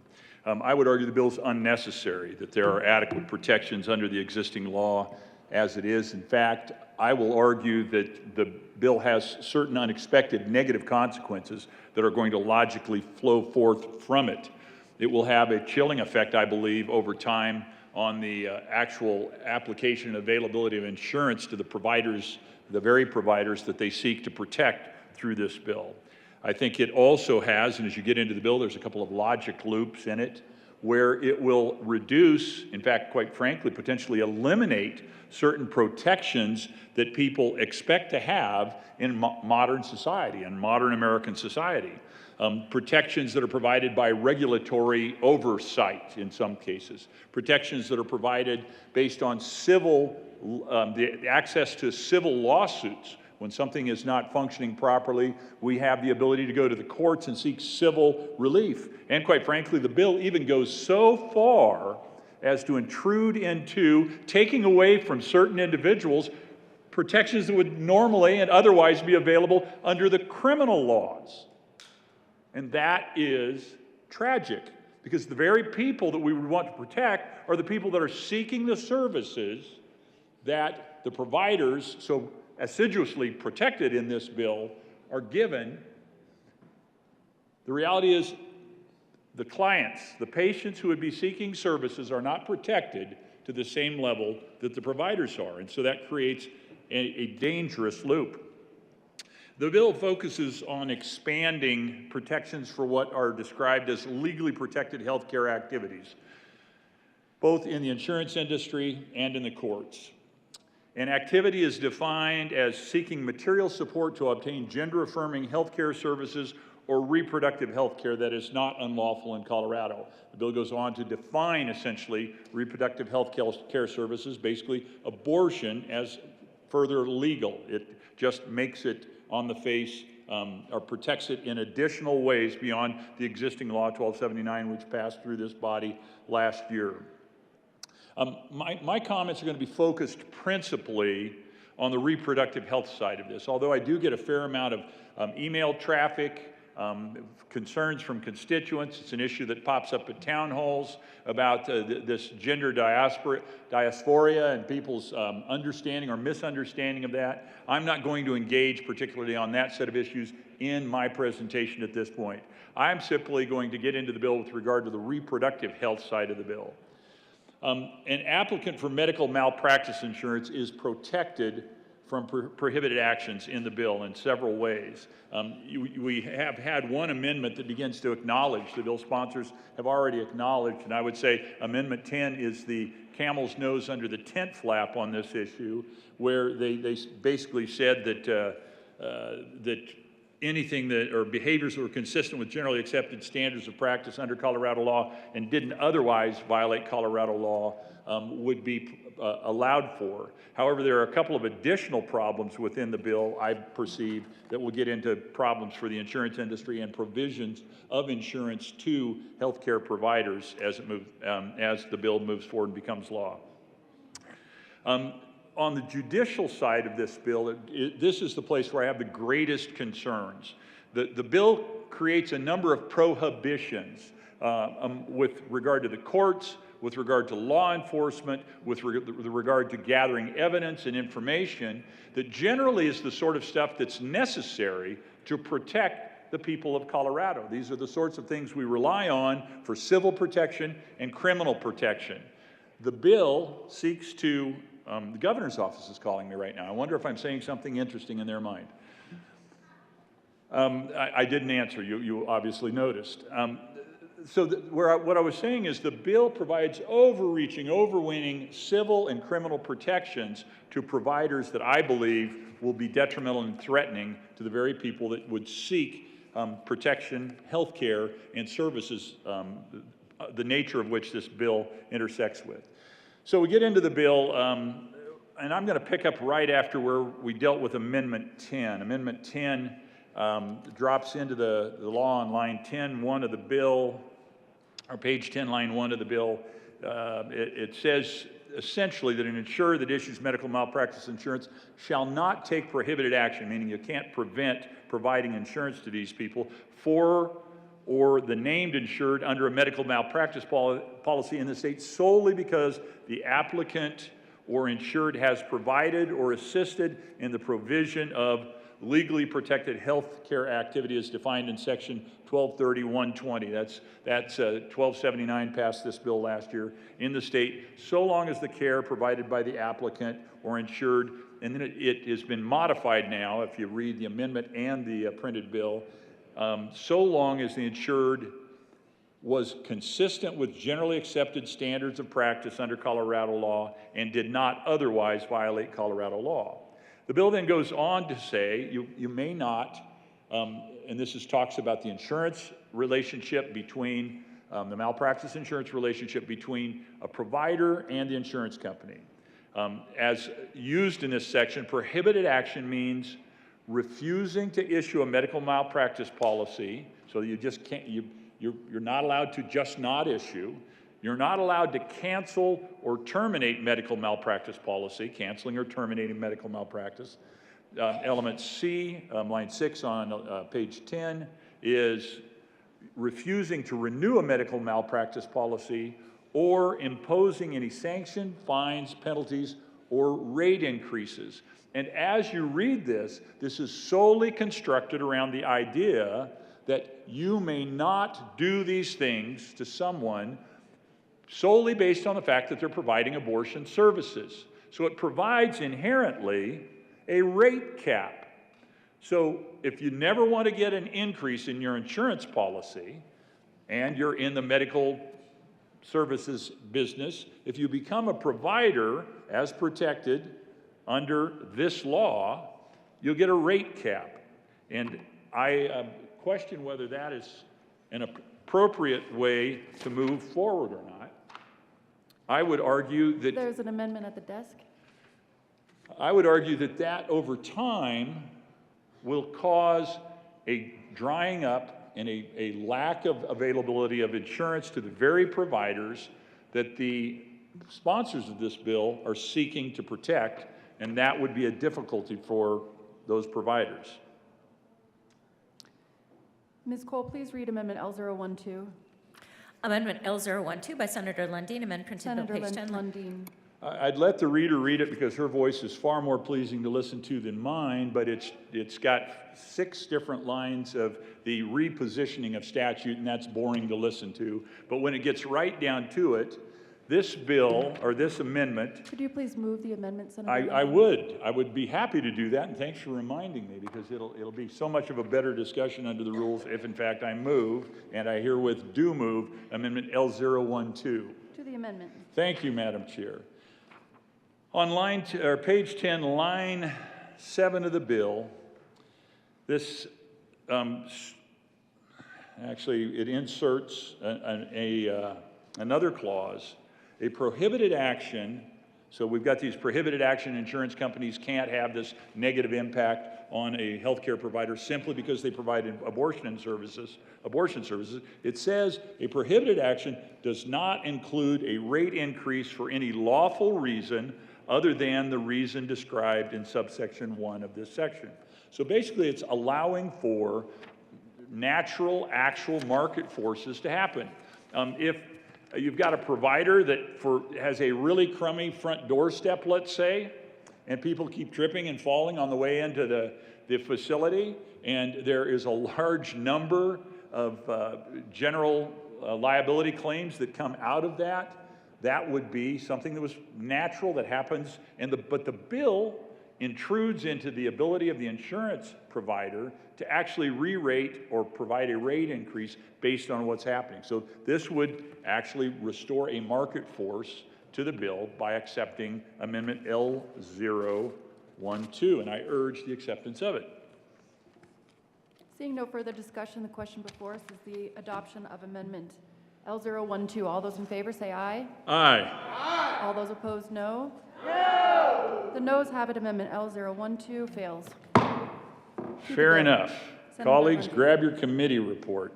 I would argue the bill is unnecessary, that there are adequate protections under the existing law as it is. In fact, I will argue that the bill has certain unexpected negative consequences that are going to logically flow forth from it. It will have a chilling effect, I believe, over time on the actual application and availability of insurance to the providers, the very providers that they seek to protect through this bill. I think it also has, and as you get into the bill, there's a couple of logic loops in it, where it will reduce, in fact, quite frankly, potentially eliminate certain protections that people expect to have in modern society, in modern American society. Protections that are provided by regulatory oversight in some cases, protections that are provided based on civil, the access to civil lawsuits. When something is not functioning properly, we have the ability to go to the courts and seek civil relief. And quite frankly, the bill even goes so far as to intrude into taking away from certain individuals protections that would normally and otherwise be available under the criminal laws. And that is tragic, because the very people that we would want to protect are the people that are seeking the services that the providers so assiduously protected in this bill are given. The reality is the clients, the patients who would be seeking services are not protected to the same level that the providers are, and so that creates a dangerous loop. The bill focuses on expanding protections for what are described as legally protected healthcare activities, both in the insurance industry and in the courts. An activity is defined as seeking material support to obtain gender-affirming healthcare services or reproductive healthcare that is not unlawful in Colorado. The bill goes on to define, essentially, reproductive healthcare services, basically abortion, as further legal. It just makes it on the face or protects it in additional ways beyond the existing law 1279, which passed through this body last year. My comments are going to be focused principally on the reproductive health side of this, although I do get a fair amount of email traffic, concerns from constituents. It's an issue that pops up at town halls about this gender dysphoria and people's understanding or misunderstanding of that. I'm not going to engage particularly on that set of issues in my presentation at this point. I'm simply going to get into the bill with regard to the reproductive health side of the bill. An applicant for medical malpractice insurance is protected from prohibited actions in the bill in several ways. We have had one amendment that begins to acknowledge, the bill sponsors have already acknowledged, and I would say Amendment 10 is the camel's nose under the tent flap on this issue, where they basically said that anything that, or behaviors that were consistent with generally accepted standards of practice under Colorado law and didn't otherwise violate Colorado law would be allowed for. However, there are a couple of additional problems within the bill, I perceive, that will get into problems for the insurance industry and provisions of insurance to healthcare providers as the bill moves forward and becomes law. On the judicial side of this bill, this is the place where I have the greatest concerns. The bill creates a number of prohibitions with regard to the courts, with regard to law enforcement, with regard to gathering evidence and information that generally is the sort of stuff that's necessary to protect the people of Colorado. These are the sorts of things we rely on for civil protection and criminal protection. The bill seeks to, the governor's office is calling me right now. I wonder if I'm saying something interesting in their mind. I didn't answer, you obviously noticed. What I was saying is the bill provides overreaching, overweening civil and criminal protections to providers that I believe will be detrimental and threatening to the very people that would seek protection, health care, and services, the nature of which this bill intersects with. So we get into the bill, and I'm going to pick up right after where we dealt with Amendment 10. Amendment 10 drops into the law on line 10, 1 of the bill, or page 10, line 1 of the bill. It says essentially that an insurer that issues medical malpractice insurance shall not take prohibited action, meaning you can't prevent providing insurance to these people for or the named insured under a medical malpractice policy in the state solely because the applicant or insured has provided or assisted in the provision of legally protected health care activity as defined in section 1230-120. That's 1279 passed this bill last year in the state, so long as the care provided by the applicant or insured, and then it has been modified now, if you read the amendment and the printed bill, so long as the insured was consistent with generally accepted standards of practice under Colorado law and did not otherwise violate Colorado law. The bill then goes on to say you may not, and this talks about the insurance relationship between, the malpractice insurance relationship between a provider and the insurance company. As used in this section, prohibited action means refusing to issue a medical malpractice policy, so you just can't, you're not allowed to just not issue. You're not allowed to cancel or terminate medical malpractice policy, canceling or terminating medical malpractice. Element C, line 6 on page 10, is refusing to renew a medical malpractice policy or imposing any sanction, fines, penalties, or rate increases. And as you read this, this is solely constructed around the idea that you may not do these things to someone solely based on the fact that they're providing abortion services. So it provides inherently a rate cap. So if you never want to get an increase in your insurance policy and you're in the medical services business, if you become a provider as protected under this law, you'll get a rate cap. And I question whether that is an appropriate way to move forward or not. I would argue that there's an amendment at the desk. I would argue that that over time will cause a drying up and a lack of availability of insurance to the very providers that the sponsors of this bill are seeking to protect, and that would be a difficulty for those providers. Ms. Cole, please read Amendment L012. Amendment L012 by Senator Lundin, amend printed bill page 10. Lundin. I'd let the reader read it because her voice is far more pleasing to listen to than mine, but it's got 6 different lines of the repositioning of statute, and that's boring to listen to. But when it gets right down to it, this bill, or this amendment... Could you please move the amendment, Senator? I would be happy to do that, and thanks for reminding me, because it'll be so much of a better discussion under the rules if, in fact, I move, and I herewith do move, Amendment L012. To the amendment. Thank you, Madam Chair. On page 10, line 7 of the bill, this Actually, it inserts another clause, a prohibited action. So we've got these prohibited action. Insurance companies can't have this negative impact on a healthcare provider simply because they provide abortion services. It says a prohibited action does not include a rate increase for any lawful reason other than the reason described in subsection 1 of this section. So basically, it's allowing for natural, actual market forces to happen. If you've got a provider that has a really crummy front doorstep, let's say, and people keep tripping and falling on the way into the facility, and there is a large number of general liability claims that come out of that, that would be something that was natural that happens, but the bill intrudes into the ability of the insurance provider to actually re-rate or provide a rate increase based on what's happening. So this would actually restore a market force to the bill by accepting Amendment L012, and I urge the acceptance of it. Seeing no further discussion, the question before us is the adoption of Amendment L012. All those in favor say aye. Aye. Aye. All those opposed, no. No. The noes have it. Amendment L012 fails. Fair enough. Senator Colleagues, Lundy. grab your committee report.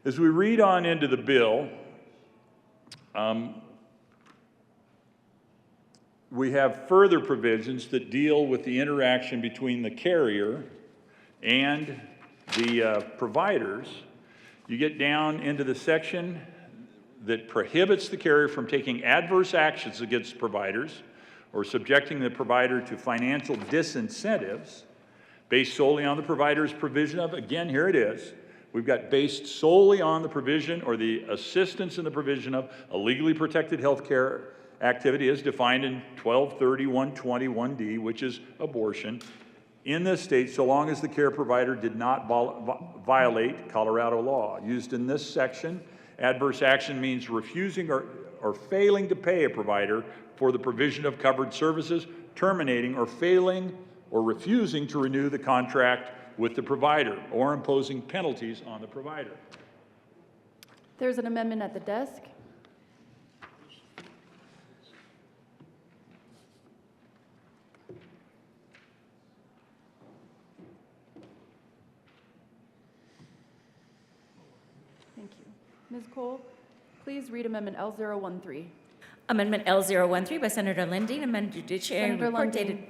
As we read on into the bill, we have further provisions that deal with the interaction between the carrier and the providers. You get down into the section that prohibits the carrier from taking adverse actions against providers or subjecting the provider to financial disincentives based solely on the provider's provision of, again, here it is, we've got based solely on the provision or the assistance in the provision of a legally protected health care activity as defined in 1230.121D, which is abortion, in this state so long as the care provider did not violate Colorado law. Used in this section, adverse action means refusing or failing to pay a provider for the provision of covered services, terminating or failing or refusing to renew the contract with the provider, or imposing penalties on the provider. There's an amendment at the desk. Thank you. Ms. Cole, please read Amendment L013. Amendment L013 by Senator Lundy, an amended judiciary Senator report Lundy. dated.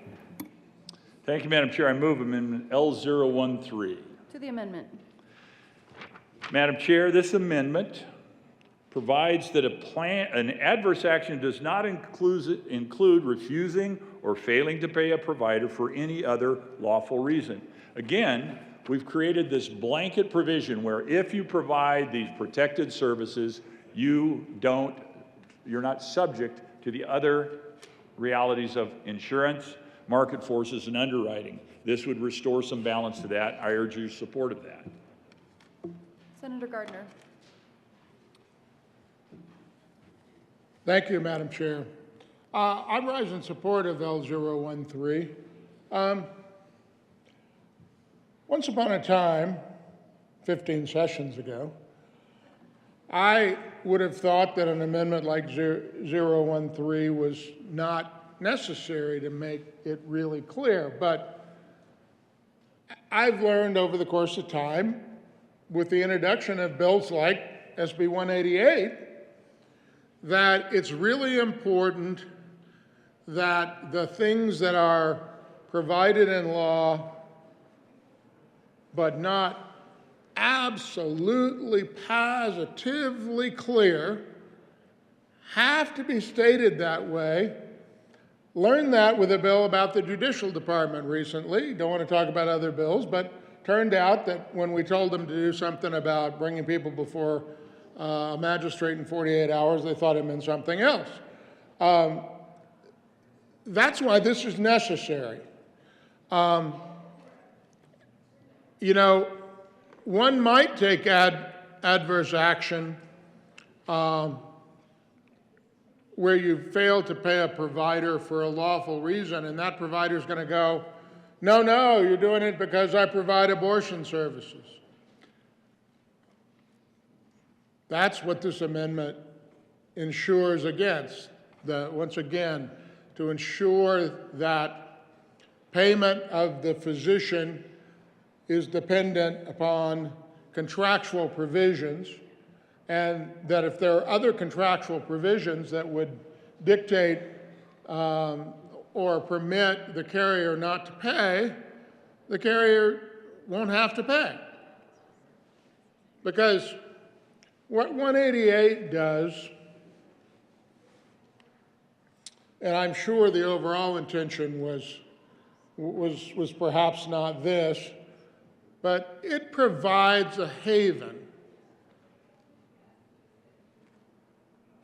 Thank you, Madam Chair. I move Amendment L013. To the amendment. Madam Chair, this amendment provides that an adverse action does not include refusing or failing to pay a provider for any other lawful reason. Again, we've created this blanket provision where if you provide these protected services, you're not subject to the other realities of insurance, market forces, and underwriting. This would restore some balance to that. I urge your support of that. Senator Gardner. Thank you, Madam Chair. I rise in support of L013. Once upon a time, 15 sessions ago, I would have thought that an amendment like 013 was not necessary to make it really clear, but I've learned over the course of time, with the introduction of bills like SB 188, that it's really important that the things that are provided in law but not absolutely positively clear have to be stated that way. Learned that with a bill about the Judicial Department recently. Don't want to talk about other bills, but turned out that when we told them to do something about bringing people before a magistrate in 48 hours, they thought it meant something else. That's why this is necessary. You know, one might take adverse action where you fail to pay a provider for a lawful reason, and that provider is going to go, No, you're doing it because I provide abortion services. That's what this amendment ensures against. Once again, to ensure that payment of the physician is dependent upon contractual provisions, and that if there are other contractual provisions that would dictate or permit the carrier not to pay, the carrier won't have to pay. Because what 188 does, and I'm sure the overall intention was perhaps not this, but it provides a haven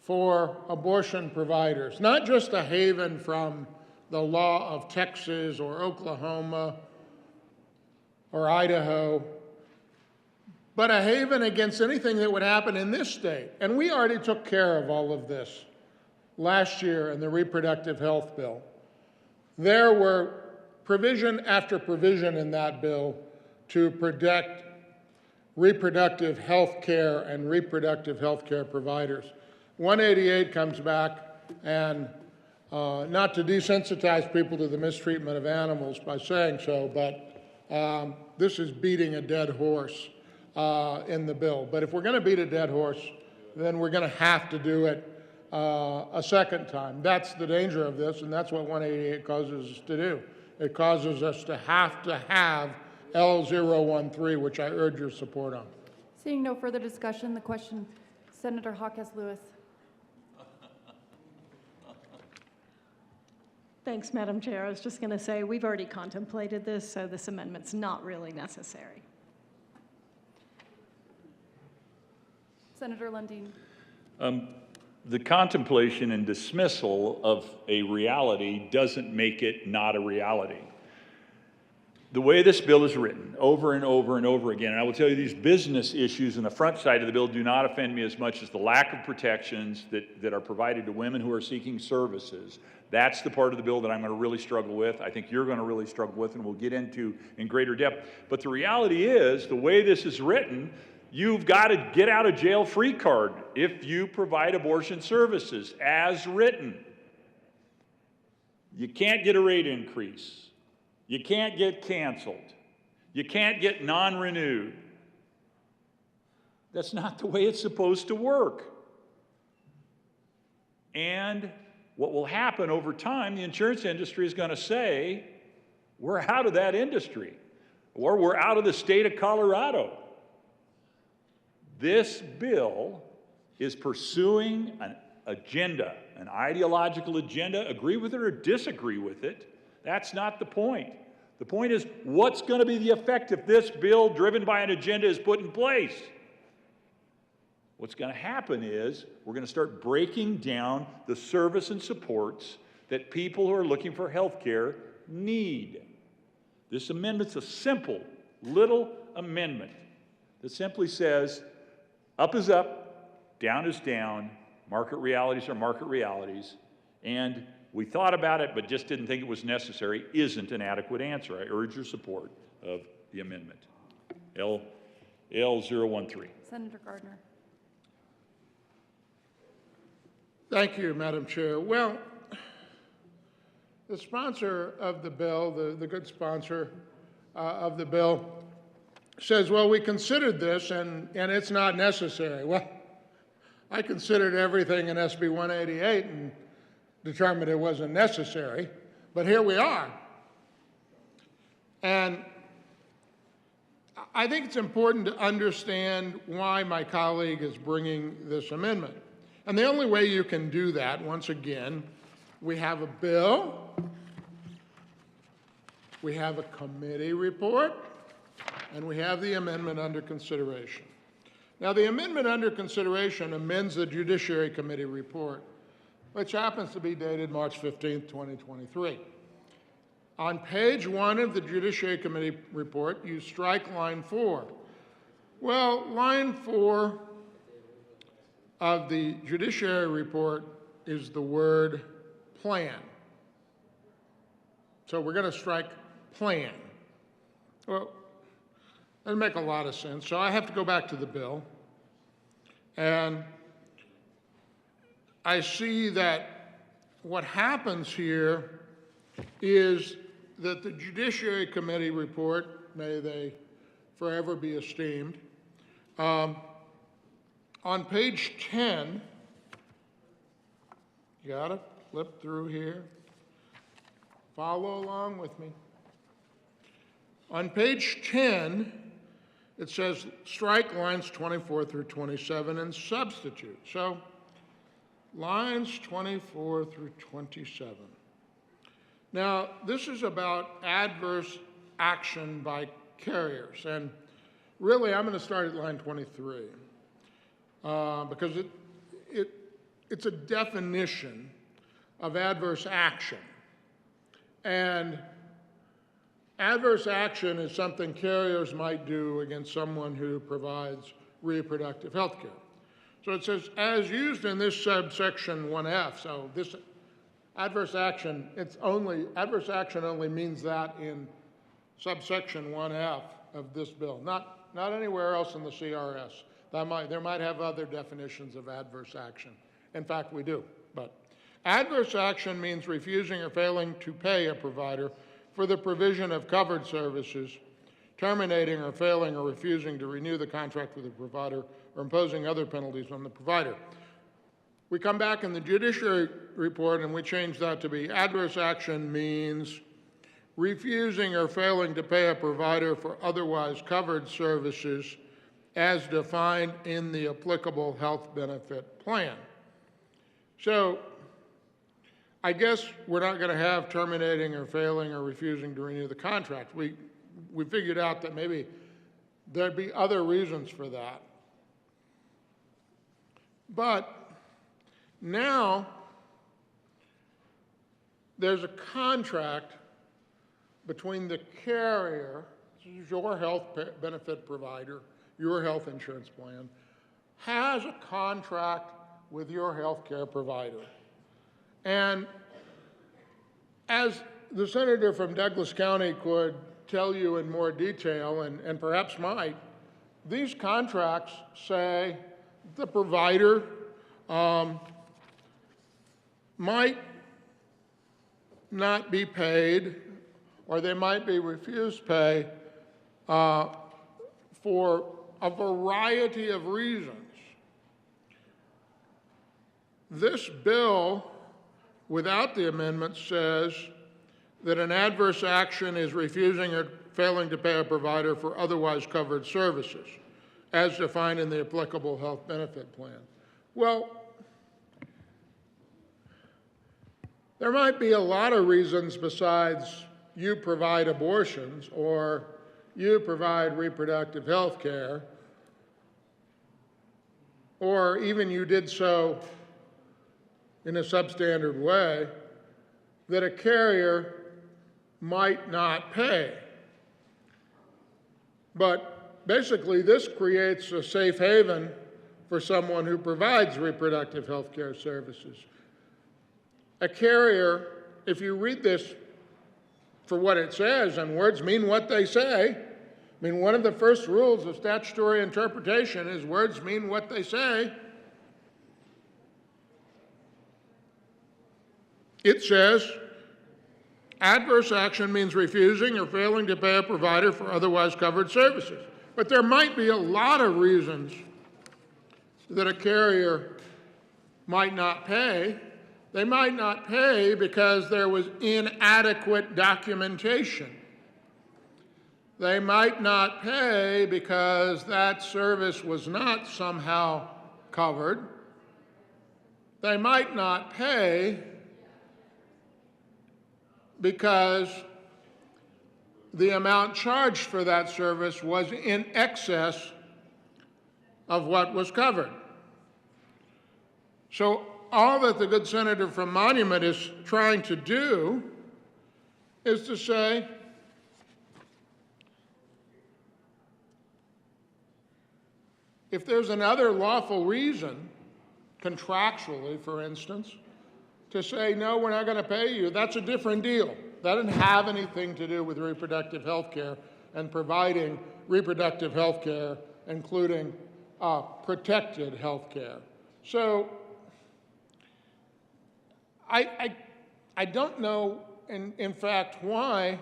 for abortion providers, not just a haven from the law of Texas or Oklahoma or Idaho, but a haven against anything that would happen in this state. And we already took care of all of this last year in the reproductive health bill. There were provision after provision in that bill to protect reproductive health care and reproductive health care providers. 188 comes back, and not to desensitize people to the mistreatment of animals by saying so, but this is beating a dead horse in the bill. But if we're going to beat a dead horse, then we're going to have to do it a second time. That's the danger of this, and that's what 188 causes us to do. It causes us to have L013, which I urge your support on. Seeing no further discussion, the question, Senator Hawkes-Lewis. Thanks, Madam Chair. I was just going to say, we've already contemplated this, so this amendment's not really necessary. Senator Lundin. The contemplation and dismissal of a reality doesn't make it not a reality. The way this bill is written over and over and over again, and I will tell you these business issues in the front side of the bill do not offend me as much as the lack of protections that are provided to women who are seeking services. That's the part of the bill that I'm going to really struggle with. I think you're going to really struggle with, and we'll get into in greater depth. But the reality is, the way this is written, you've got to get out of jail free card if you provide abortion services as written. You can't get a rate increase. You can't get canceled. You can't get non-renewed. That's not the way it's supposed to work. And what will happen over time, the insurance industry is going to say, we're out of that industry, or we're out of the state of Colorado. This bill is pursuing an agenda, an ideological agenda. Agree with it or disagree with it. That's not the point. The point is, what's going to be the effect if this bill driven by an agenda is put in place? What's going to happen is we're going to start breaking down the service and supports that people who are looking for health care need. This amendment's a simple little amendment that simply says, up is up, down is down, market realities are market realities, and we thought about it but just didn't think it was necessary isn't an adequate answer. I urge your support of the amendment. L013. Senator Gardner. Thank you, Madam Chair. Well, the sponsor of the bill, the good sponsor of the bill, says, well, we considered this and it's not necessary. Well, I considered everything in SB 188 and determined it wasn't necessary, but here we are. And I think it's important to understand why my colleague is bringing this amendment. And the only way you can do that, once again, we have a bill, we have a committee report, and we have the amendment under consideration. Now, the amendment under consideration amends the Judiciary Committee report, which happens to be dated March 15, 2023. On page 1 of the Judiciary Committee report, you strike line 4. Well, line 4 of the Judiciary report is the word plan. So we're going to strike plan. Well, that doesn't make a lot of sense. So I have to go back to the bill. And I see that what happens here is that the Judiciary Committee report, may they forever be esteemed, on page 10, you got to flip through here, follow along with me. On page 10, it says strike lines 24 through 27 and substitute. So lines 24 through 27. Now, this is about adverse action by carriers. And really, I'm going to start at line 23 because it's a definition of adverse action. And adverse action is something carriers might do against someone who provides reproductive health care. So it says, as used in this subsection 1F, so this adverse action, adverse action only means that in subsection 1F of this bill, not anywhere else in the CRS. There might have other definitions of adverse action. In fact, we do. But adverse action means refusing or failing to pay a provider for the provision of covered services, terminating or failing or refusing to renew the contract with the provider, or imposing other penalties on the provider. We come back in the judiciary report and we change that to be adverse action means refusing or failing to pay a provider for otherwise covered services as defined in the applicable health benefit plan. So I guess we're not going to have terminating or failing or refusing to renew the contract. We figured out that maybe there'd be other reasons for that. But now there's a contract between the carrier, your health benefit provider, your health insurance plan, has a contract with your health care provider. And as the senator from Douglas County could tell you in more detail, and perhaps might, these contracts say the provider might not be paid, or they might be refused pay for a variety of reasons. This bill, without the amendment, says that an adverse action is refusing or failing to pay a provider for otherwise covered services, as defined in the applicable health benefit plan. Well, there might be a lot of reasons besides you provide abortions or you provide reproductive health care, or even you did so in a substandard way, that a carrier might not pay. But basically, this creates a safe haven for someone who provides reproductive health care services. A carrier, if you read this for what it says, and words mean what they say, I mean, one of the first rules of statutory interpretation is words mean what they say. It says, adverse action means refusing or failing to pay a provider for otherwise covered services. But there might be a lot of reasons that a carrier might not pay. They might not pay because there was inadequate documentation. They might not pay because that service was not somehow covered. They might not pay because the amount charged for that service was in excess of what was covered. So all that the good senator from Monument is trying to do is to say, if there's another lawful reason, contractually, for instance, to say, no, we're not going to pay you, that's a different deal. That didn't have anything to do with reproductive health care and providing reproductive health care, including protected health care. So I don't know, in fact, why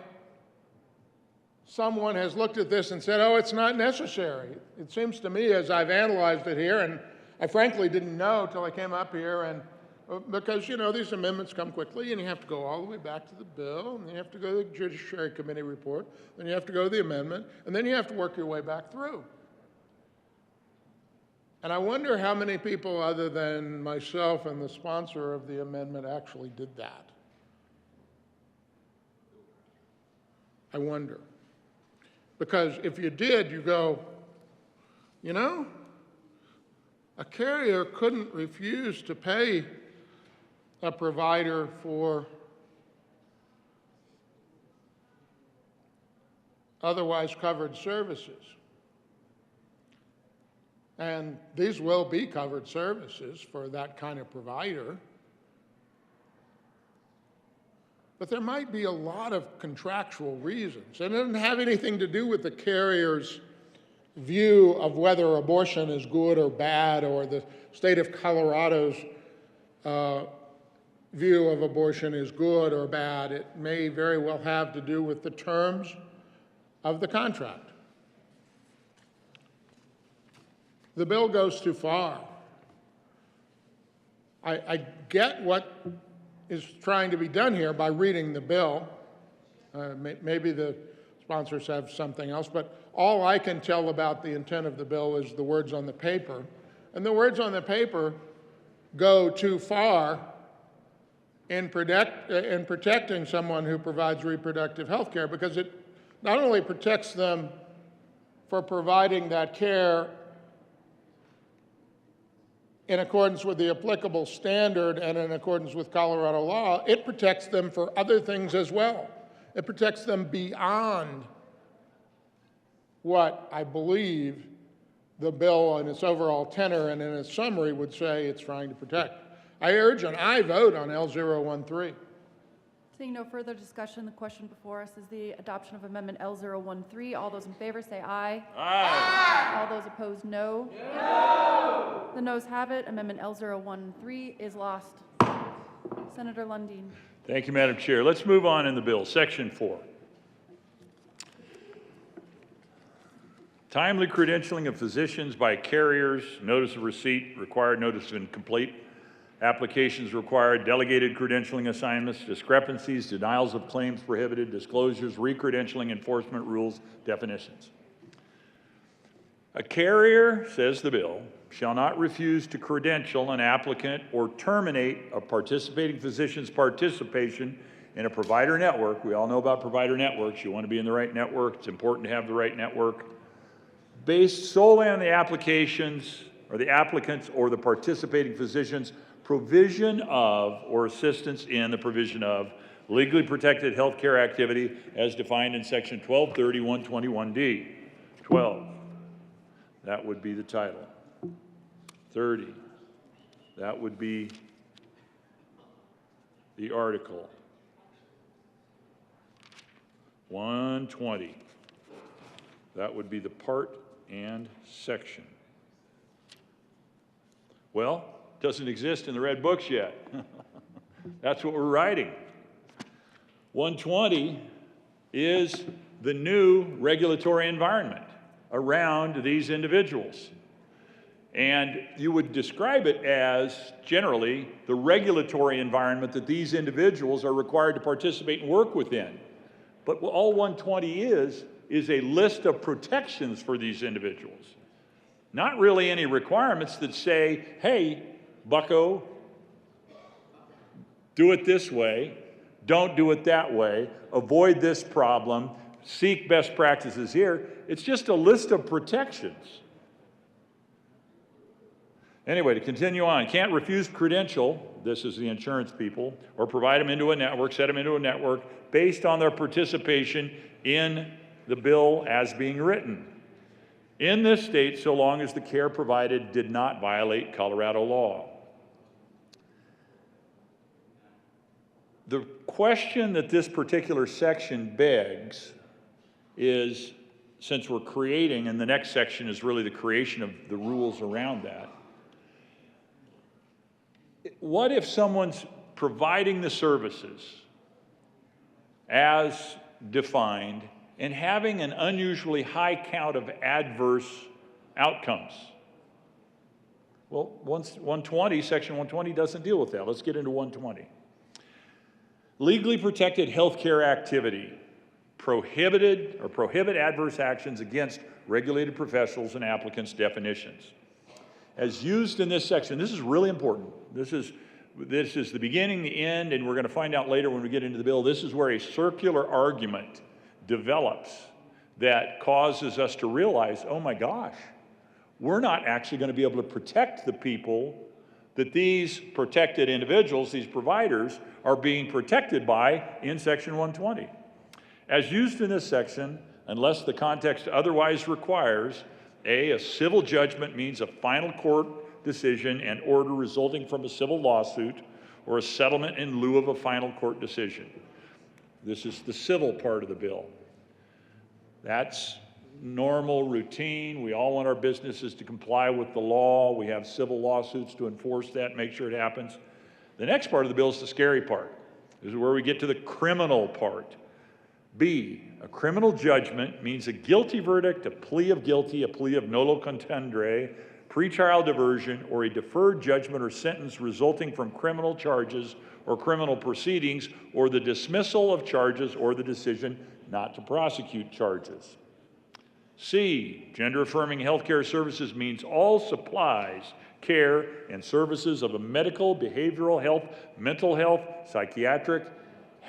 someone has looked at this and said, oh, it's not necessary. It seems to me, as I've analyzed it here, and I frankly didn't know till I came up here, and because, you know, these amendments come quickly, and you have to go all the way back to the bill, and then you have to go to the Judiciary Committee report, then you have to go to the amendment, and then you have to work your way back through. And I wonder how many people other than myself and the sponsor of the amendment actually did that. I wonder. Because if you did, you go, you know, a carrier couldn't refuse to pay a provider for otherwise covered services. And these will be covered services for that kind of provider. But there might be a lot of contractual reasons. And it doesn't have anything to do with the carrier's view of whether abortion is good or bad, or the state of Colorado's view of abortion is good or bad. It may very well have to do with the terms of the contract. The bill goes too far. I get what is trying to be done here by reading the bill. Maybe the sponsors have something else, but all I can tell about the intent of the bill is the words on the paper. And the words on the paper go too far in protecting someone who provides reproductive health care, because it not only protects them for providing that care in accordance with the applicable standard and in accordance with Colorado law, it protects them for other things as well. It protects them beyond what I believe the bill in its overall tenor and in its summary would say it's trying to protect. I urge an aye vote on L013. Seeing no further discussion, the question before us is the adoption of Amendment L013. All those in favor say aye. Aye. All those opposed, no. No. The noes have it. Amendment L013 is lost. Senator Lundin. Thank you, Madam Chair. Let's move on in the bill. Section 4. Timely credentialing of physicians by carriers, notice of receipt, required notice of incomplete applications required, delegated credentialing assignments, discrepancies, denials of claims prohibited, disclosures, recredentialing enforcement rules, definitions. A carrier, says the bill, shall not refuse to credential an applicant or terminate a participating physician's participation in a provider network. We all know about provider networks. You want to be in the right network. It's important to have the right network. Based solely on the applications or the applicants or the participating physicians' provision of or assistance in the provision of legally protected healthcare activity as defined in section 1230.121D. 12, that would be the title. 30, that would be the article. 120, that would be the part and section. Well, doesn't exist in the red books yet. That's what we're writing. 120 is the new regulatory environment around these individuals. And you would describe it as generally the regulatory environment that these individuals are required to participate and work within. But all 120 is a list of protections for these individuals. Not really any requirements that say, hey, bucko, do it this way, don't do it that way, avoid this problem, seek best practices here. It's just a list of protections. Anyway, to continue on, can't refuse credential, this is the insurance people, or provide them into a network, set them into a network, based on their participation in the bill as being written in this state, so long as the care provided did not violate Colorado law. The question that this particular section begs is, since we're creating, and the next section is really the creation of the rules around that, what if someone's providing the services as defined and having an unusually high count of adverse outcomes? Well, 120, section 120 doesn't deal with that. Let's get into 120. Legally protected healthcare activity prohibit adverse actions against regulated professionals and applicants' definitions. As used in this section, this is really important. This is the beginning, the end, and we're going to find out later when we get into the bill, this is where a circular argument develops that causes us to realize, oh my gosh, we're not actually going to be able to protect the people that these protected individuals, these providers, are being protected by in section 120. As used in this section, unless the context otherwise requires, a civil judgment means a final court decision and order resulting from a civil lawsuit or a settlement in lieu of a final court decision. This is the civil part of the bill. That's normal, routine. We all want our businesses to comply with the law. We have civil lawsuits to enforce that, make sure it happens. The next part of the bill is the scary part. This is where we get to the criminal part. B, a criminal judgment means a guilty verdict, a plea of guilty, a plea of nolo contendere, pretrial diversion, or a deferred judgment or sentence resulting from criminal charges or criminal proceedings, or the dismissal of charges or the decision not to prosecute charges. C, gender-affirming healthcare services means all supplies, care, and services of a medical, behavioral health, mental health, psychiatric,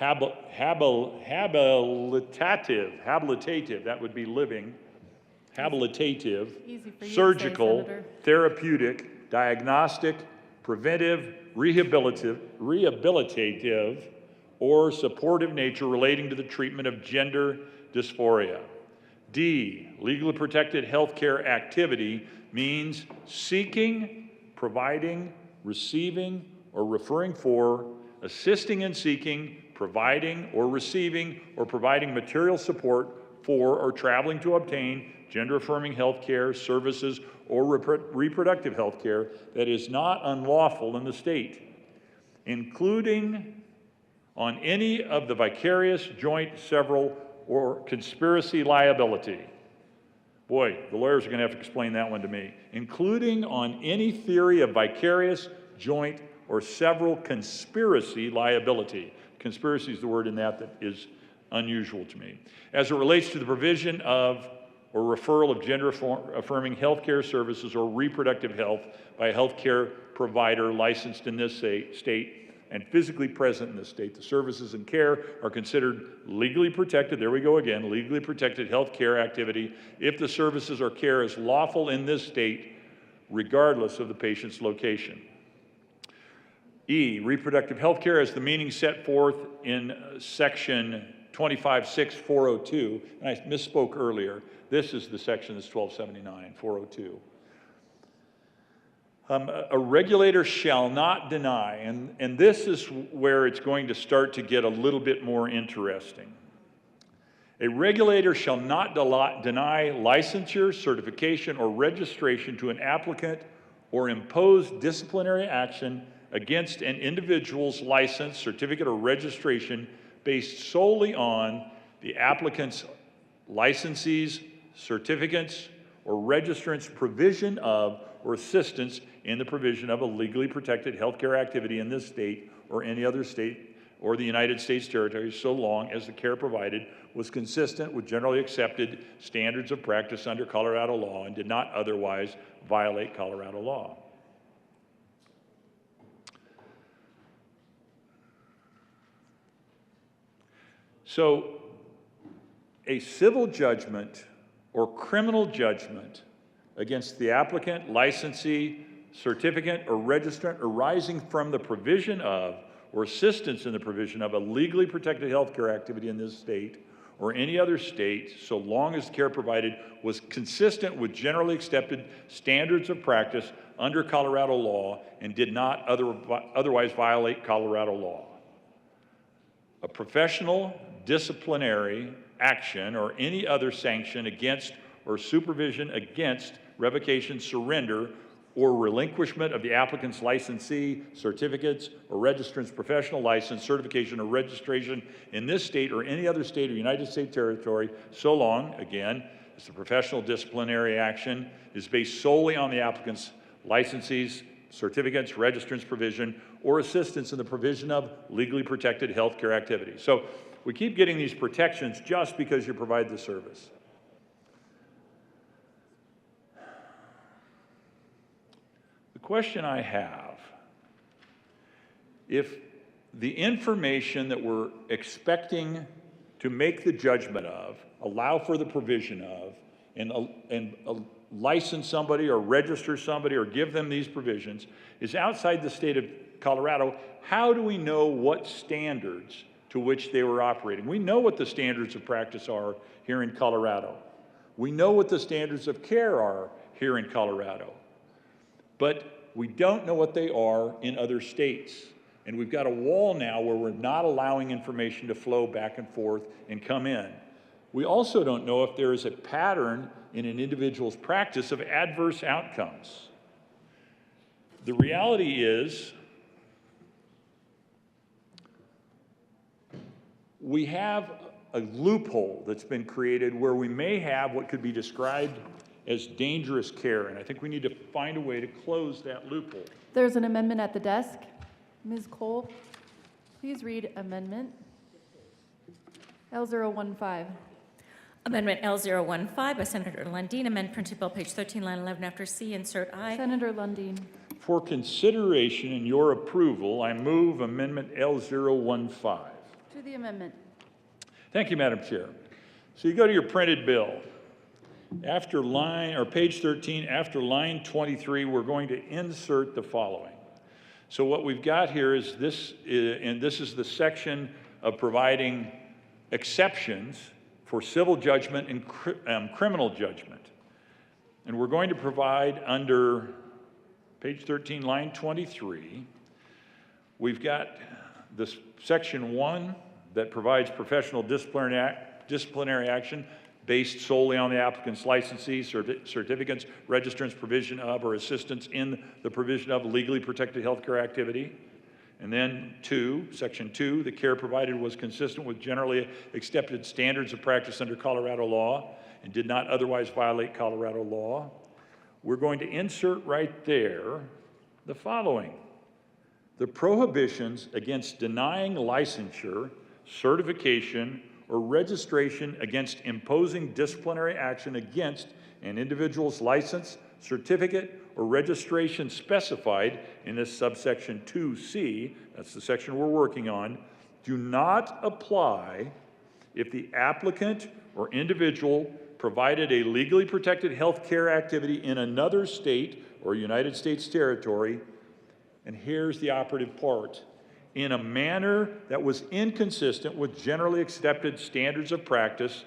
habilitative, that would be living, habilitative, surgical, therapeutic, diagnostic, preventive, rehabilitative, or supportive nature relating to the treatment of gender dysphoria. D, legally protected healthcare activity means seeking, providing, receiving, or referring for, assisting in seeking, providing, or receiving, or providing material support for, or traveling to obtain gender-affirming health care services or reproductive health care that is not unlawful in the state, including on any of the vicarious, joint, several, or conspiracy liability. Boy, the lawyers are going to have to explain that one to me. Including on any theory of vicarious, joint, or several conspiracy liability. Conspiracy is the word in that is unusual to me. As it relates to the provision of or referral of gender-affirming health care services or reproductive health by a health care provider licensed in this state and physically present in this state. The services and care are considered legally protected, there we go again, legally protected health care activity if the services or care is lawful in this state, regardless of the patient's location. E, reproductive health care is the meaning set forth in section 25.6.402, and I misspoke earlier. This is the section that's 1279, 402. A regulator shall not deny, and this is where it's going to start to get a little bit more interesting. A regulator shall not deny licensure, certification, or registration to an applicant or impose disciplinary action against an individual's license, certificate, or registration based solely on the applicant's licensee's, certificates, or registrant's provision of or assistance in the provision of a legally protected healthcare activity in this state or any other state or the United States territory, so long as the care provided was consistent with generally accepted standards of practice under Colorado law and did not otherwise violate Colorado law. So, a civil judgment or criminal judgment against the applicant, licensee, certificate, or registrant arising from the provision of or assistance in the provision of a legally protected healthcare activity in this state or any other state, so long as the care provided was consistent with generally accepted standards of practice under Colorado law and did not otherwise violate Colorado law. a professional disciplinary action or any other sanction against or supervision against revocation, surrender, or relinquishment of the applicant's licensee, certificates, or registrant's professional license, certification, or registration in this state or any other state or United States territory, so long, again, as the professional disciplinary action is based solely on the applicant's licensees, certificates, registrant's provision, or assistance in the provision of legally protected healthcare activities. So we keep getting these protections just because you provide the service. The question I have, if the information that we're expecting to make the judgment of, allow for the provision of, and license somebody or register somebody or give them these provisions is outside the state of Colorado, how do we know what standards to which they were operating? We know what the standards of practice are here in Colorado. We know what the standards of care are here in Colorado. But we don't know what they are in other states. And we've got a wall now where we're not allowing information to flow back and forth and come in. We also don't know if there is a pattern in an individual's practice of adverse outcomes. The reality is, we have a loophole that's been created where we may have what could be described as dangerous care, and I think we need to find a way to close that loophole. There's an amendment at the desk. Ms. Cole, please read amendment L015. Amendment L015 by Senator Lundin, amend printed bill, page 13, line 11, after C, insert I. Senator Lundin. For consideration and your approval, I move amendment L015. To the amendment. Thank you, Madam Chair. So you go to your printed bill. After line, or page 13, after line 23, we're going to insert the following. So what we've got here is this, and this is the section of providing exceptions for civil judgment and criminal judgment. And we're going to provide under page 13, line 23, we've got this section 1 that provides professional disciplinary action based solely on the applicant's licensee, certificates, registrant's provision of, or assistance in the provision of legally protected healthcare activity. And then 2, section 2, the care provided was consistent with generally accepted standards of practice under Colorado law and did not otherwise violate Colorado law. We're going to insert right there the following. The prohibitions against denying licensure, certification, or registration against imposing disciplinary action against an individual's license, certificate, or registration specified in this subsection 2C, that's the section we're working on, do not apply if the applicant or individual provided a legally protected health care activity in another state or United States territory, and here's the operative part, in a manner that was inconsistent with generally accepted standards of practice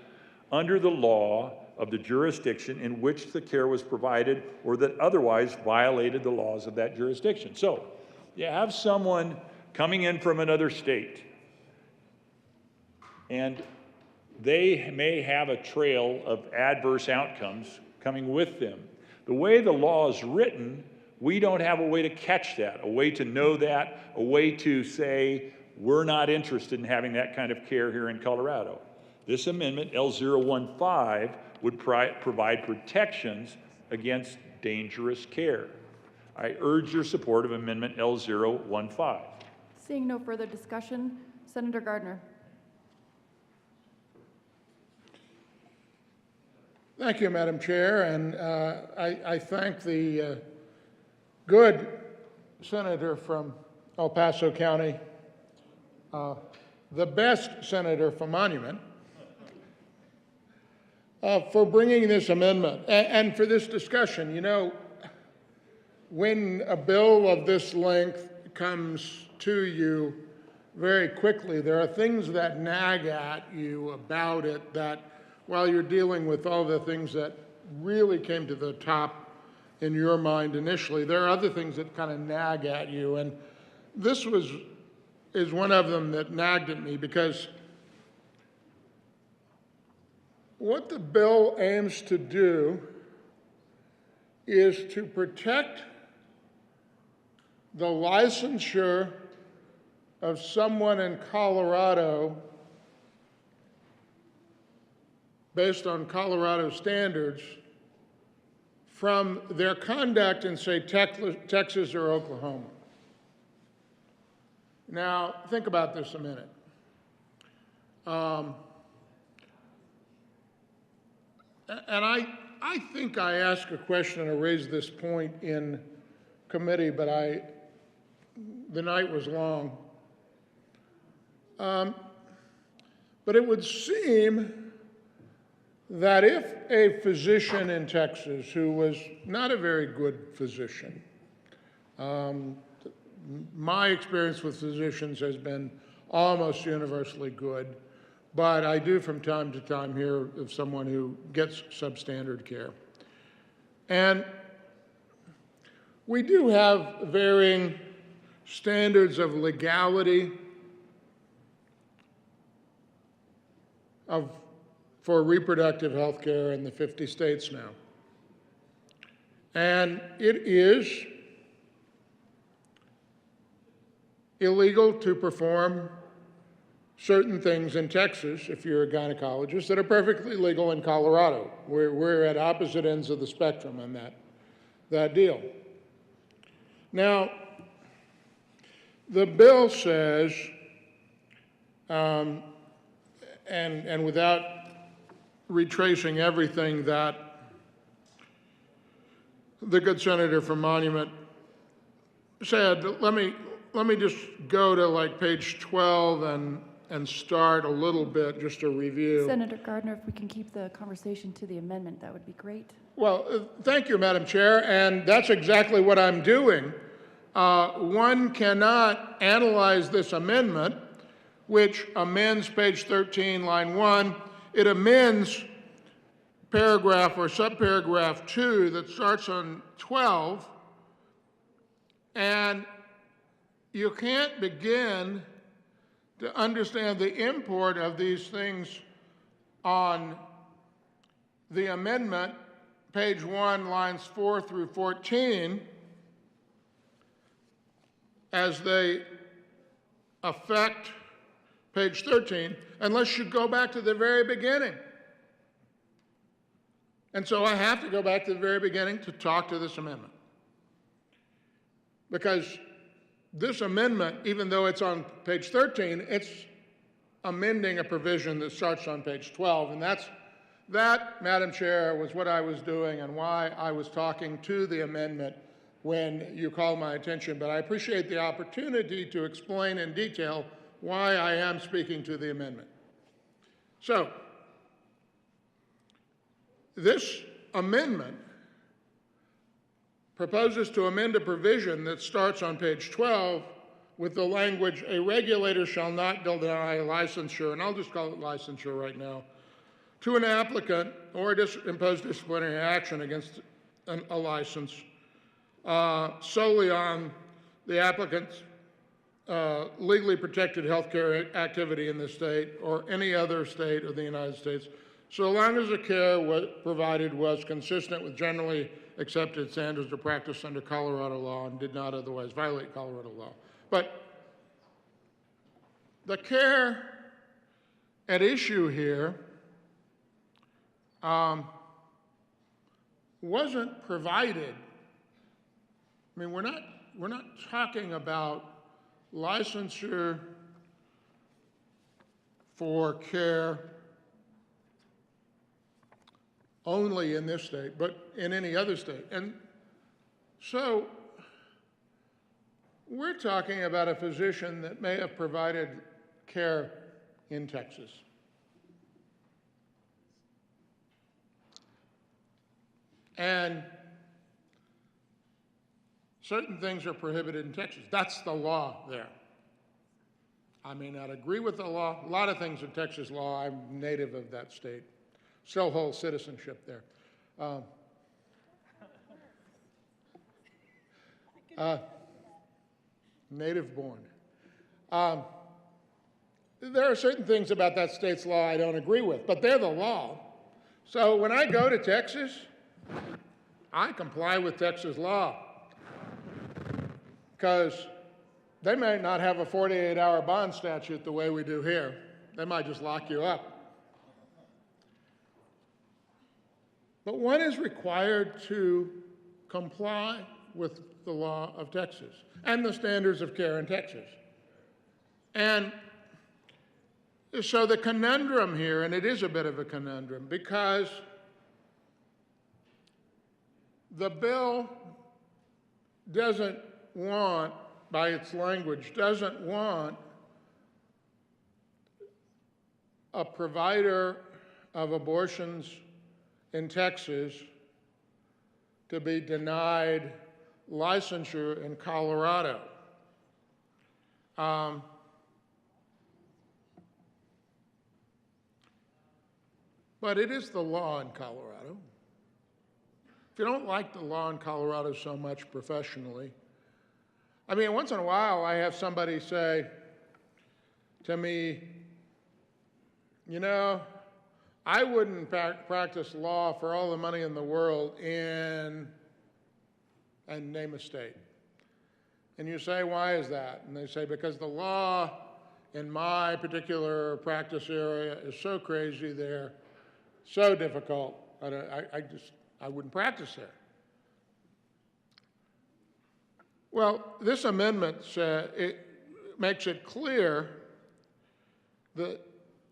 under the law of the jurisdiction in which the care was provided or that otherwise violated the laws of that jurisdiction. So you have someone coming in from another state, and they may have a trail of adverse outcomes coming with them. The way the law is written, we don't have a way to catch that, a way to know that, a way to say, we're not interested in having that kind of care here in Colorado. This amendment, L015, would provide protections against dangerous care. I urge your support of amendment L015. Seeing no further discussion, Senator Gardner. Thank you, Madam Chair, and I thank the good senator from El Paso County, the best senator from Monument, for bringing this amendment and for this discussion. You know, when a bill of this length comes to you very quickly, there are things that nag at you about it that, while you're dealing with all the things that really came to the top in your mind initially, there are other things that kind of nag at you. And this was is one of them that nagged at me, because what the bill aims to do is to protect the licensure of someone in Colorado based on Colorado standards from their conduct in, say, Texas or Oklahoma. Now, think about this a minute. And I think I asked a question or raised this point in committee, but the night was long. But it would seem that if a physician in Texas who was not a very good physician, my experience with physicians has been almost universally good, but I do from time to time hear of someone who gets substandard care. And we do have varying standards of legality for reproductive health care in the 50 states now. And it is illegal to perform certain things in Texas, if you're a gynecologist, that are perfectly legal in Colorado. We're at opposite ends of the spectrum on that deal. Now, the bill says, and without retracing everything that the good senator from Monument said, let me just go to like page 12 and start a little bit, just a review. Senator Gardner, if we can keep the conversation to the amendment, that would be great. Well, thank you, Madam Chair, and that's exactly what I'm doing. One cannot analyze this amendment, which amends page 13, line 1. It amends paragraph or subparagraph 2 that starts on 12, and you can't begin to understand the import of these things on the amendment, page 1, lines 4 through 14, as they affect page 13, unless you go back to the very beginning. And so I have to go back to the very beginning to talk to this amendment. Because this amendment, even though it's on page 13, it's amending a provision that starts on page 12. And that, Madam Chair, was what I was doing and why I was talking to the amendment when you called my attention. But I appreciate the opportunity to explain in detail why I am speaking to the amendment. So, this amendment proposes to amend a provision that starts on page 12 with the language, a regulator shall not deny licensure, and I'll just call it licensure right now, to an applicant or impose disciplinary action against a license solely on the applicant's legally protected healthcare activity in the state or any other state of the United States, so long as the care provided was consistent with generally accepted standards of practice under Colorado law and did not otherwise violate Colorado law. But the care at issue here wasn't provided. I mean, we're not talking about licensure for care only in this state, but in any other state. And so we're talking about a physician that may have provided care in Texas. And certain things are prohibited in Texas. That's the law there. I may not agree with the law. A lot of things in Texas law, I'm native of that state. Still hold citizenship there. Native born. There are certain things about that state's law I don't agree with, but they're the law. So when I go to Texas, I comply with Texas law because they may not have a 48-hour bond statute the way we do here. They might just lock you up. But one is required to comply with the law of Texas and the standards of care in Texas. And so the conundrum here, and it is a bit of a conundrum, because the bill doesn't want, by its language, doesn't want a provider of abortions in Texas to be denied licensure in Colorado. But it is the law in Colorado. If you don't like the law in Colorado so much professionally, I mean, once in a while I have somebody say to me, you know, I wouldn't practice law for all the money in the world in, and name a state. And you say, why is that? And they say, because the law in my particular practice area is so crazy there, so difficult, I wouldn't practice there. Well, this amendment it makes it clear that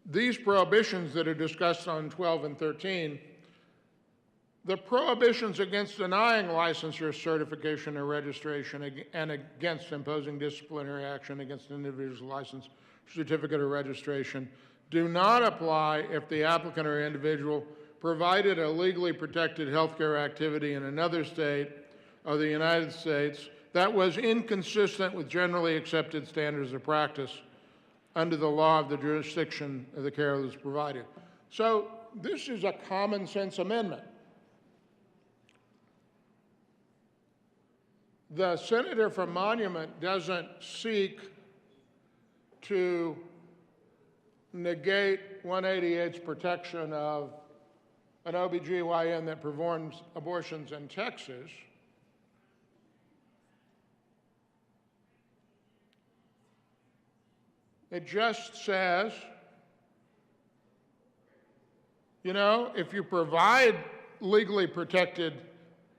these prohibitions that are discussed on 12 and 13, the prohibitions against denying licensure, certification, or registration and against imposing disciplinary action against an individual's license, certificate, or registration do not apply if the applicant or individual provided a legally protected healthcare activity in another state or the United States that was inconsistent with generally accepted standards of practice under the law of the jurisdiction of the care that is provided. So this is a common sense amendment. The senator from Monument doesn't seek to negate 188's protection of an OBGYN that performs abortions in Texas. It just says, you know, if you provide legally protected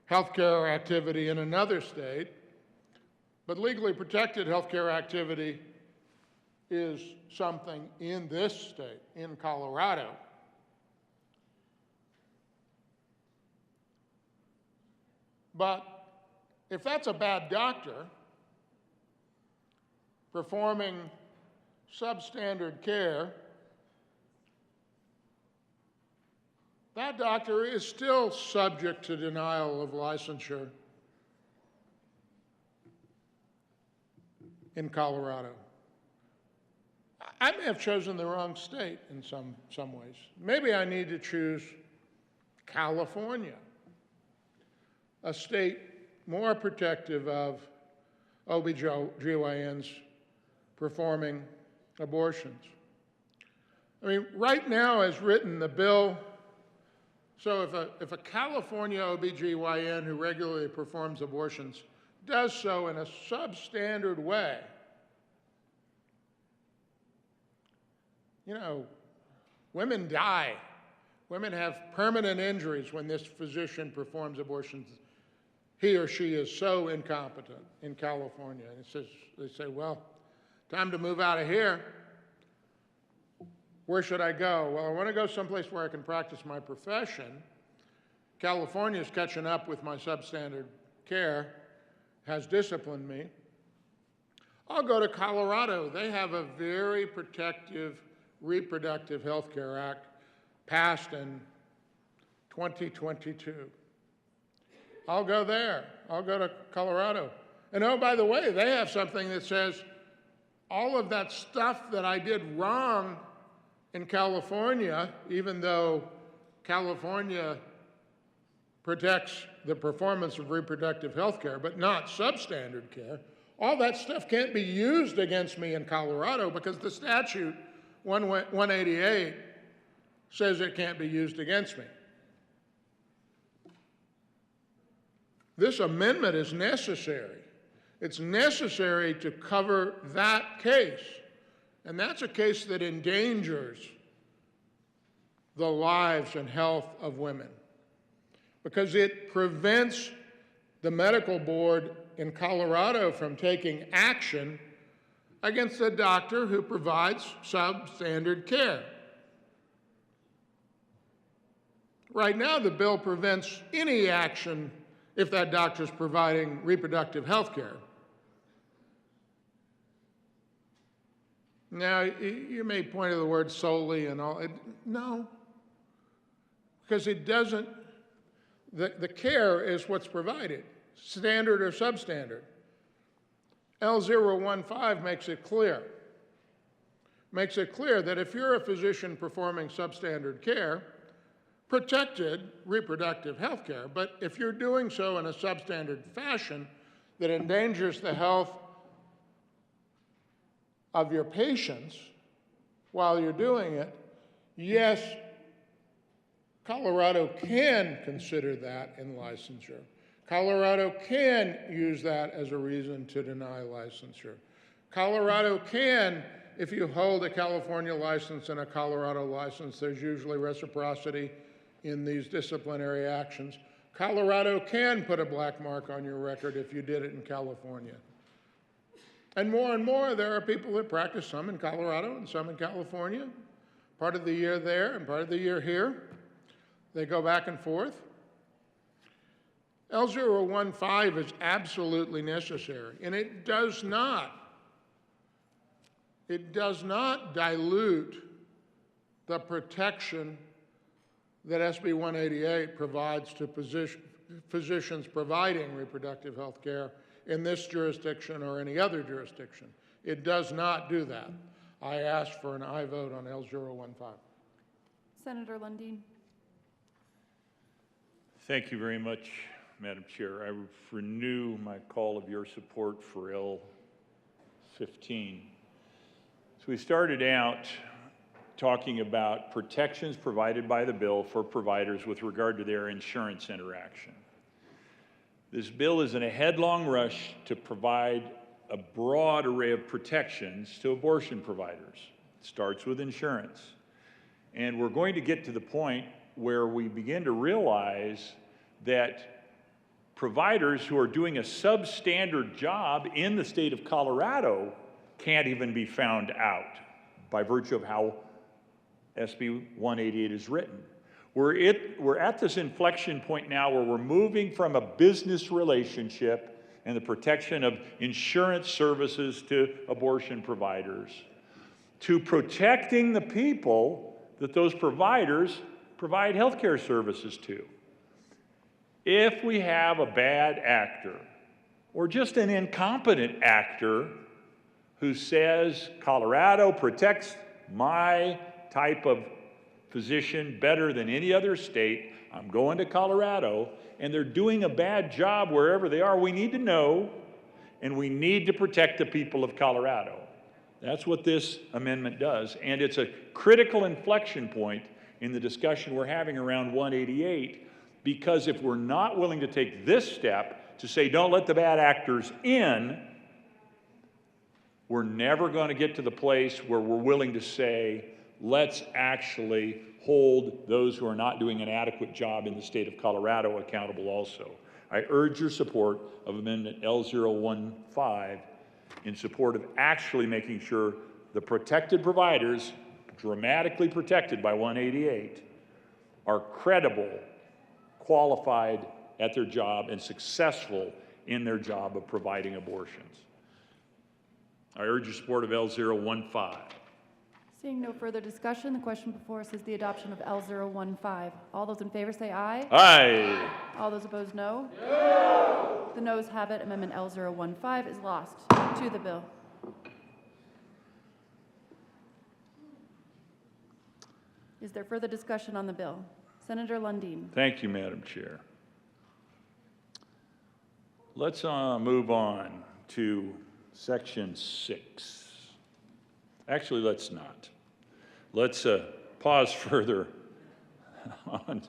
healthcare activity in another state, but legally protected healthcare activity is something in this state, in Colorado, but if that's a bad doctor performing substandard care, that doctor is still subject to denial of licensure in Colorado. I may have chosen the wrong state in some ways. Maybe I need to choose California, a state more protective of OBGYNs performing abortions. I mean, right now as written, the bill, so if a California OBGYN who regularly performs abortions does so in a substandard way, you know, women die. Women have permanent injuries when this physician performs abortions. He or she is so incompetent in California. And they say, well, time to move out of here. Where should I go? Well, I want to go someplace where I can practice my profession. California is catching up with my substandard care, has disciplined me. I'll go to Colorado. They have a very protective Reproductive Health Care Act passed in 2022. I'll go there. I'll go to Colorado. And oh, by the way, they have something that says all of that stuff that I did wrong in California, even though California protects the performance of reproductive health care, but not substandard care, All that stuff can't be used against me in Colorado because the statute 188 says it can't be used against me. This amendment is necessary. It's necessary to cover that case. And that's a case that endangers the lives and health of women because it prevents the medical board in Colorado from taking action against a doctor who provides substandard care. Right now, the bill prevents any action if that doctor is providing reproductive health care. Now, you may point to the word solely and all. No, because it doesn't, the care is what's provided, standard or substandard. L015 makes it clear. Makes it clear that if you're a physician performing substandard care, protected reproductive health care, but if you're doing so in a substandard fashion that endangers the health of your patients while you're doing it, yes, Colorado can consider that in licensure. Colorado can use that as a reason to deny licensure. Colorado can, if you hold a California license and a Colorado license, there's usually reciprocity in these disciplinary actions. Colorado can put a black mark on your record if you did it in California. And more, there are people that practice some in Colorado and some in California. Part of the year there and part of the year here. They go back and forth. L015 is absolutely necessary, and it does not dilute the protection that SB 188 provides to physicians providing reproductive health care in this jurisdiction or any other jurisdiction. It does not do that. I ask for an aye vote on L015. Senator Lundin. Thank you very much, Madam Chair. I renew my call of your support for L15. So we started out talking about protections provided by the bill for providers with regard to their insurance interaction. This bill is in a headlong rush to provide a broad array of protections to abortion providers. It starts with insurance. And we're going to get to the point where we begin to realize that providers who are doing a substandard job in the state of Colorado can't even be found out by virtue of how SB 188 is written. We're at this inflection point now where we're moving from a business relationship and the protection of insurance services to abortion providers to protecting the people that those providers provide healthcare services to. If we have a bad actor or just an incompetent actor who says Colorado protects my type of physician better than any other state, I'm going to Colorado, and they're doing a bad job wherever they are, we need to know, and we need to protect the people of Colorado. That's what this amendment does, and it's a critical inflection point in the discussion we're having around 188, because if we're not willing to take this step to say don't let the bad actors in, we're never going to get to the place where we're willing to say let's actually hold those who are not doing an adequate job in the state of Colorado accountable also. I urge your support of Amendment L015 in support of actually making sure the protected providers, dramatically protected by 188, are credible, qualified at their job, and successful in their job of providing abortions. I urge your support of L015. Seeing no further discussion, the question before us is the adoption of L015. All those in favor say aye. Aye. All those opposed, no. No. The noes have it. Amendment L015 is lost to the bill. Is there further discussion on the bill? Senator Lundin. Thank you, Madam Chair. Let's move on to section 6. Actually, let's not. Let's pause further on.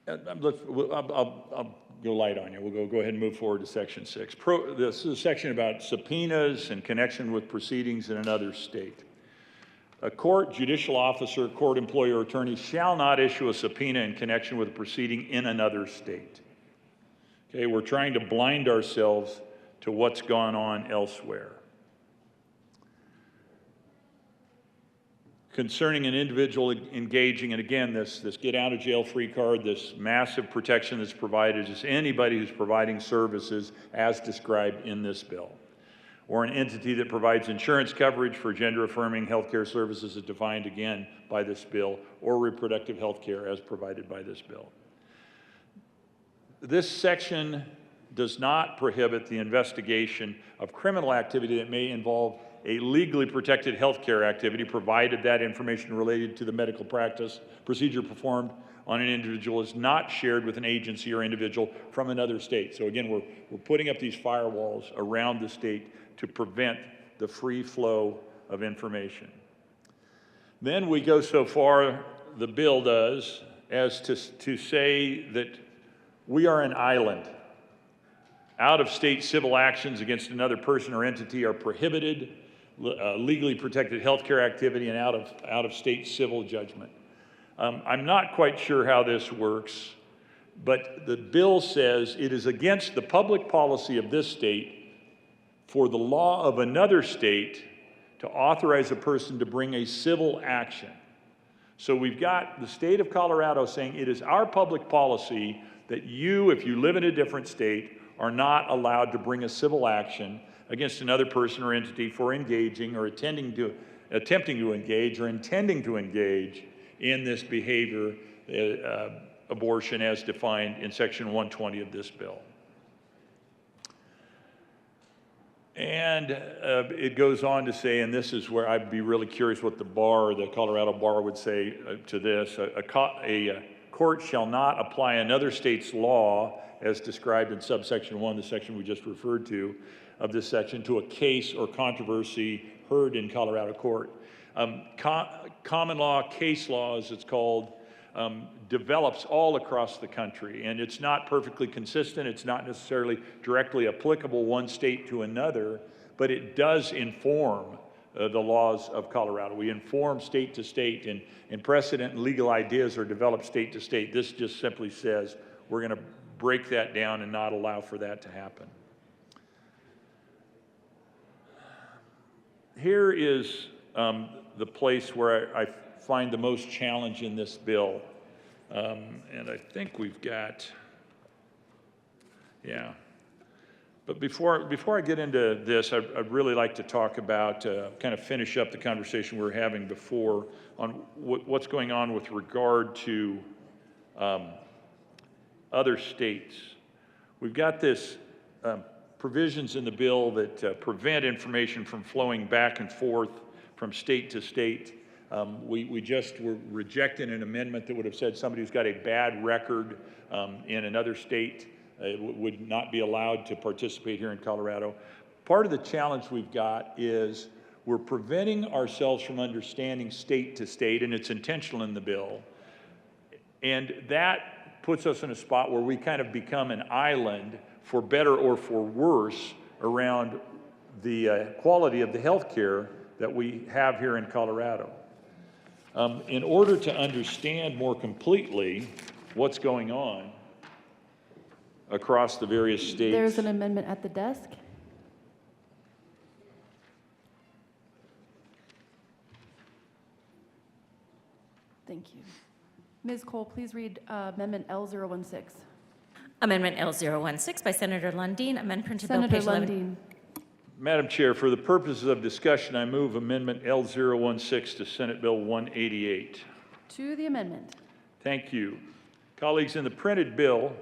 I'll go light on you. We'll go ahead and move forward to section 6. This is a section about subpoenas in connection with proceedings in another state. A court, judicial officer, court employee, or attorney shall not issue a subpoena in connection with a proceeding in another state. Okay, we're trying to blind ourselves to what's gone on elsewhere. Concerning an individual engaging, and again, this get out of jail free card, this massive protection that's provided is anybody who's providing services as described in this bill, or an entity that provides insurance coverage for gender-affirming healthcare services as defined again by this bill, or reproductive health care as provided by this bill. This section does not prohibit the investigation of criminal activity that may involve a legally protected healthcare activity, provided that information related to the medical practice procedure performed on an individual is not shared with an agency or individual from another state. So again, we're putting up these firewalls around the state to prevent the free flow of information. Then we go so far, the bill does, as to say that we are an island. Out-of-state civil actions against another person or entity are prohibited, legally protected healthcare activity, and out-of-state civil judgment. I'm not quite sure how this works, but the bill says it is against the public policy of this state for the law of another state to authorize a person to bring a civil action. So we've got the state of Colorado saying it is our public policy that you, if you live in a different state, are not allowed to bring a civil action against another person or entity for engaging or attempting to engage or intending to engage in this behavior, abortion as defined in section 120 of this bill. And it goes on to say, and this is where I'd be really curious what the Colorado bar would say to this, a court shall not apply another state's law as described in subsection 1, the section we just referred to, of this section, to a case or controversy heard in Colorado court. Common law, case law as it's called, develops all across the country, and it's not perfectly consistent. It's not necessarily directly applicable one state to another, but it does inform the laws of Colorado. We inform state to state, and precedent and legal ideas are developed state to state. This just simply says we're going to break that down and not allow for that to happen. Here is the place where I find the most challenge in this bill. And I think we've got, yeah. But before I get into this, I'd really like to talk about, kind of finish up the conversation we were having before on what's going on with regard to other states. We've got this provisions in the bill that prevent information from flowing back and forth from state to state. We just were rejecting an amendment that would have said somebody who's got a bad record in another state would not be allowed to participate here in Colorado. Part of the challenge we've got is we're preventing ourselves from understanding state to state, and it's intentional in the bill. And that puts us in a spot where we kind of become an island, for better or for worse, around the quality of the health care that we have here in Colorado. In order to understand more completely what's going on across the various states. There's an amendment at the desk. Thank you. Ms. Cole, please read Amendment L016. Amendment L016 by Senator Lundin, amendment to Bill Senator page 11. Lundin. Madam Chair, for the purposes of discussion, I move Amendment L016 to Senate Bill 188. To the amendment. Thank you. Colleagues, in the printed bill,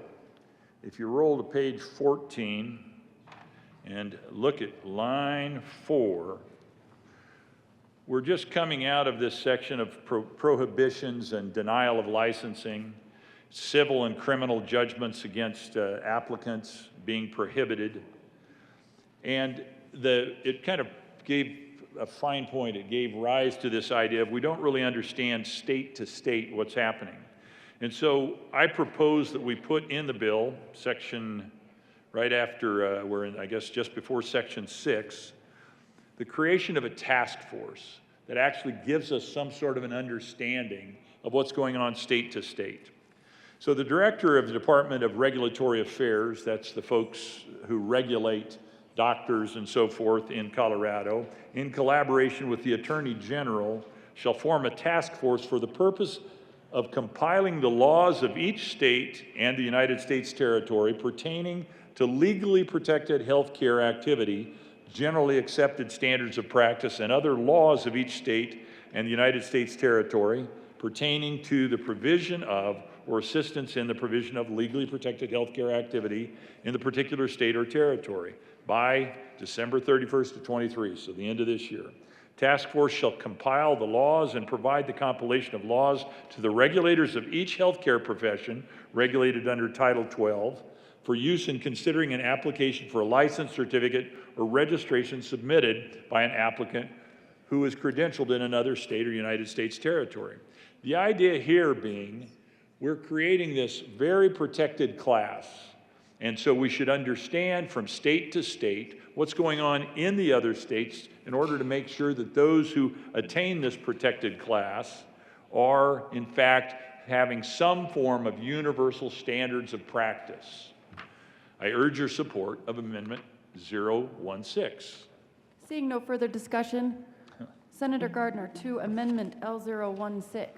if you roll to page 14 and look at line 4, we're just coming out of this section of prohibitions and denial of licensing. civil and criminal judgments against applicants being prohibited. And it kind of gave a fine point. It gave rise to this idea of we don't really understand state to state what's happening. And so I propose that we put in the bill, section right after, we're in, I guess, just before section 6, the creation of a task force that actually gives us some sort of an understanding of what's going on state to state. So the director of the Department of Regulatory Affairs, that's the folks who regulate doctors and so forth in Colorado, in collaboration with the Attorney General, shall form a task force for the purpose of compiling the laws of each state and the United States territory pertaining to legally protected health care activity, generally accepted standards of practice, and other laws of each state and the United States territory pertaining to the provision of or assistance in the provision of legally protected health care activity in the particular state or territory by December 31st of 23, so the end of this year. Task force shall compile the laws and provide the compilation of laws to the regulators of each healthcare profession regulated under Title 12 for use in considering an application for a license, certificate, or registration submitted by an applicant who is credentialed in another state or United States territory. The idea here being we're creating this very protected class, and so we should understand from state to state what's going on in the other states in order to make sure that those who attain this protected class are, in fact, having some form of universal standards of practice. I urge your support of Amendment 016. Seeing no further discussion, Senator Gardner to Amendment L016.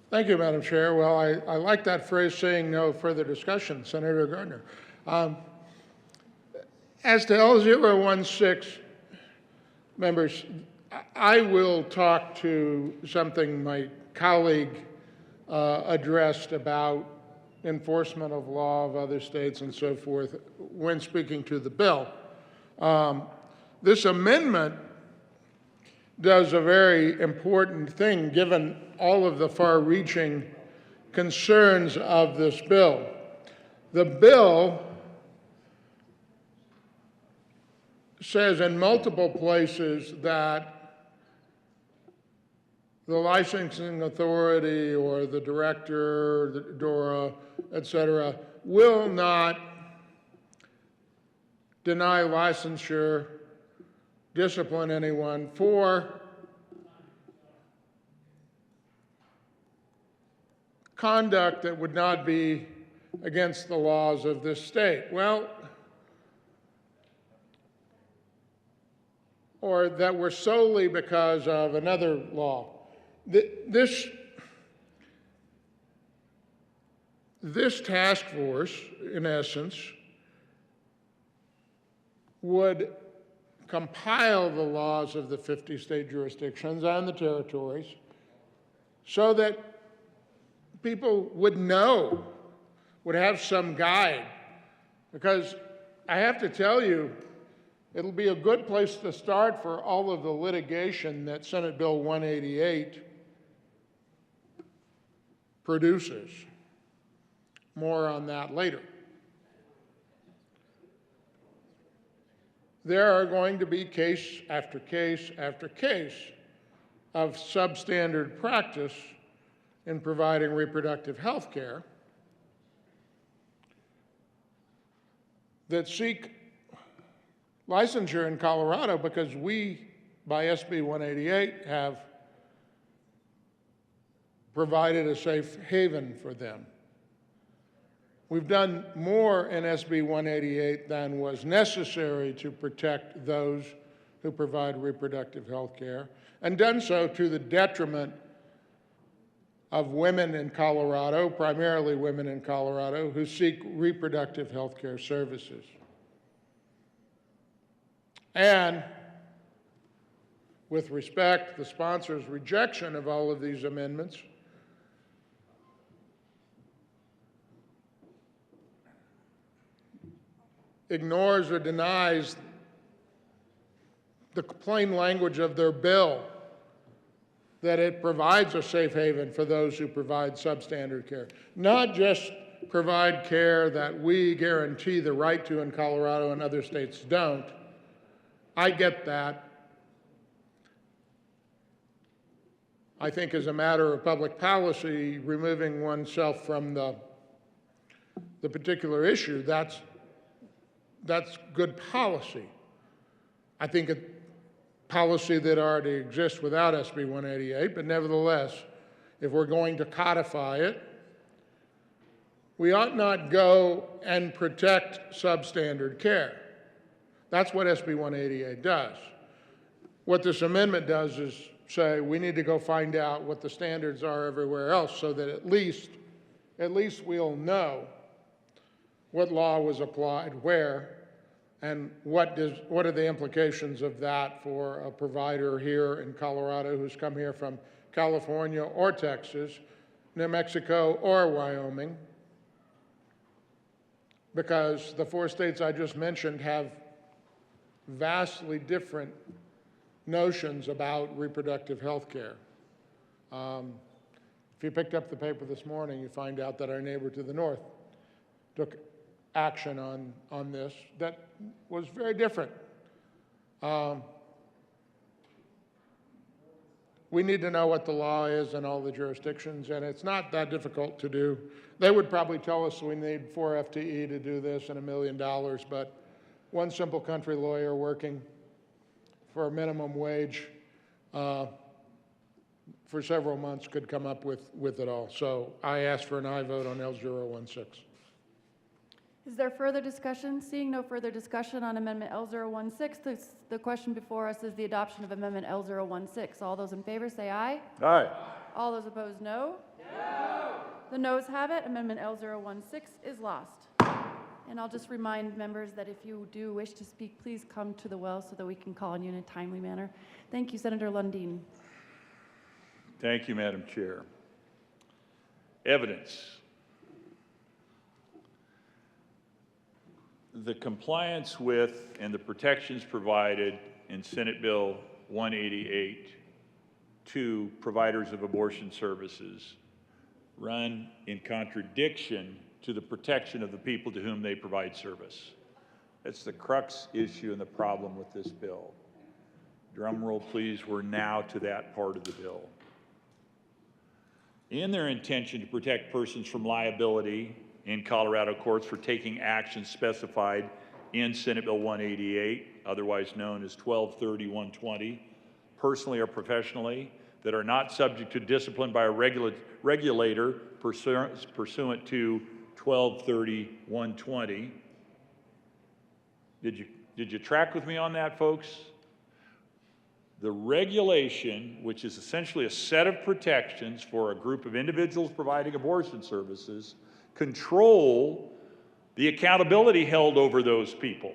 Thank you, Madam Chair. Well, I like that phrase, saying no further discussion, Senator Gardner. As to L016, members, I will talk to something my colleague addressed about enforcement of law of other states and so forth when speaking to the bill. This amendment does a very important thing given all of the far-reaching concerns of this bill. The bill says in multiple places that the licensing authority or the director, the DORA, et cetera, will not deny licensure, discipline anyone for conduct that would not be against the laws of this state. Well, or that were solely because of another law. This task force, in essence, would compile the laws of the 50 state jurisdictions and the territories so that people would know, would have some guide. Because I have to tell you, it'll be a good place to start for all of the litigation that Senate Bill 188 produces. More on that later. There are going to be case after case after case of substandard practice in providing reproductive health care that seek licensure in Colorado because we, by SB 188, have provided a safe haven for them. We've done more in SB 188 than was necessary to protect those who provide reproductive health care, and done so to the detriment of women in Colorado, primarily women in Colorado, who seek reproductive health care services. And with respect, the sponsor's rejection of all of these amendments ignores or denies the plain language of their bill, that it provides a safe haven for those who provide substandard care. Not just provide care that we guarantee the right to in Colorado and other states don't. I get that. I think as a matter of public policy, removing oneself from the particular issue, that's good policy. I think a policy that already exists without SB 188, but nevertheless, if we're going to codify it, we ought not go and protect substandard care. That's what SB 188 does. What this amendment does is say we need to go find out what the standards are everywhere else so that at least we'll know what law was applied where and what are the implications of that for a provider here in Colorado who's come here from California or Texas, New Mexico or Wyoming, because the 4 states I just mentioned have vastly different notions about reproductive health care. If you picked up the paper this morning, you find out that our neighbor to the north took action on this that was very different. We need to know what the law is in all the jurisdictions, and it's not that difficult to do. They would probably tell us we need 4 FTE to do this and $1 million, but one simple country lawyer working for a minimum wage for several months could come up with it all. So I ask for an aye vote on L016. Is there further discussion? Seeing no further discussion on Amendment L016, the question before us is the adoption of Amendment L016. All those in favor say aye. Aye. All those opposed, no. No. The noes have it. Amendment L016 is lost. And I'll just remind members that if you do wish to speak, please come to the well so that we can call on you in a timely manner. Thank you, Senator Lundin. Thank you, Madam Chair. Evidence. The compliance with and the protections provided in Senate Bill 188 to providers of abortion services run in contradiction to the protection of the people to whom they provide service. That's the crux issue and the problem with this bill. Drum roll, please. We're now to that part of the bill. In their intention to protect persons from liability in Colorado courts for taking action specified in Senate Bill 188, otherwise known as 1230-120, personally or professionally, that are not subject to discipline by a regulator pursuant to 1230-120. Did you track with me on that, folks? The regulation, which is essentially a set of protections for a group of individuals providing abortion services, control the accountability held over those people.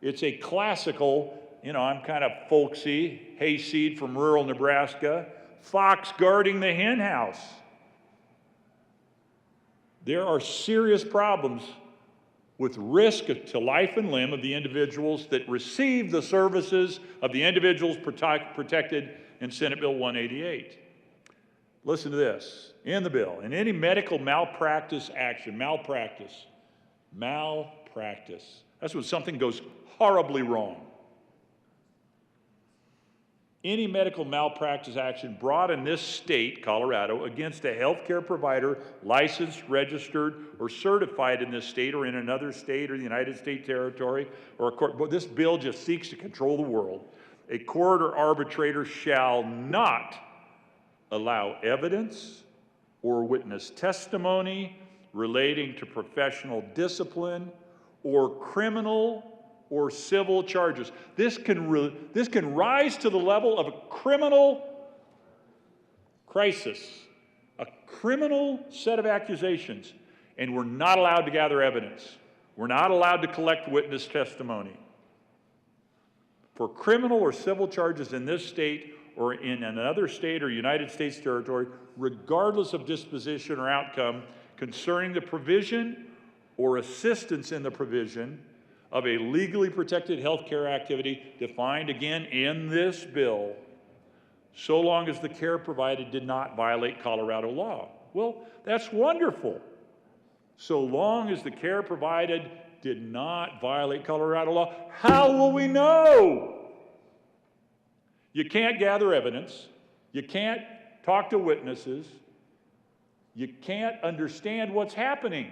It's a classical, I'm kind of folksy, hayseed from rural Nebraska, fox guarding the hen house. There are serious problems with risk to life and limb of the individuals that receive the services of the individuals protected in Senate Bill 188. Listen to this. In the bill, in any medical malpractice action, malpractice, that's when something goes horribly wrong. Any medical malpractice action brought in this state, Colorado, against a healthcare provider licensed, registered, or certified in this state or in another state or the United States territory or a court, but this bill just seeks to control the world. A court or arbitrator shall not allow evidence or witness testimony relating to professional discipline or criminal or civil charges. This can rise to the level of a criminal crisis, a criminal set of accusations, and we're not allowed to gather evidence. We're not allowed to collect witness testimony. For criminal or civil charges in this state or in another state or United States territory, regardless of disposition or outcome, concerning the provision or assistance in the provision of a legally protected health care activity defined again in this bill, so long as the care provided did not violate Colorado law. Well, that's wonderful. So long as the care provided did not violate Colorado law. How will we know? You can't gather evidence. You can't talk to witnesses. You can't understand what's happening.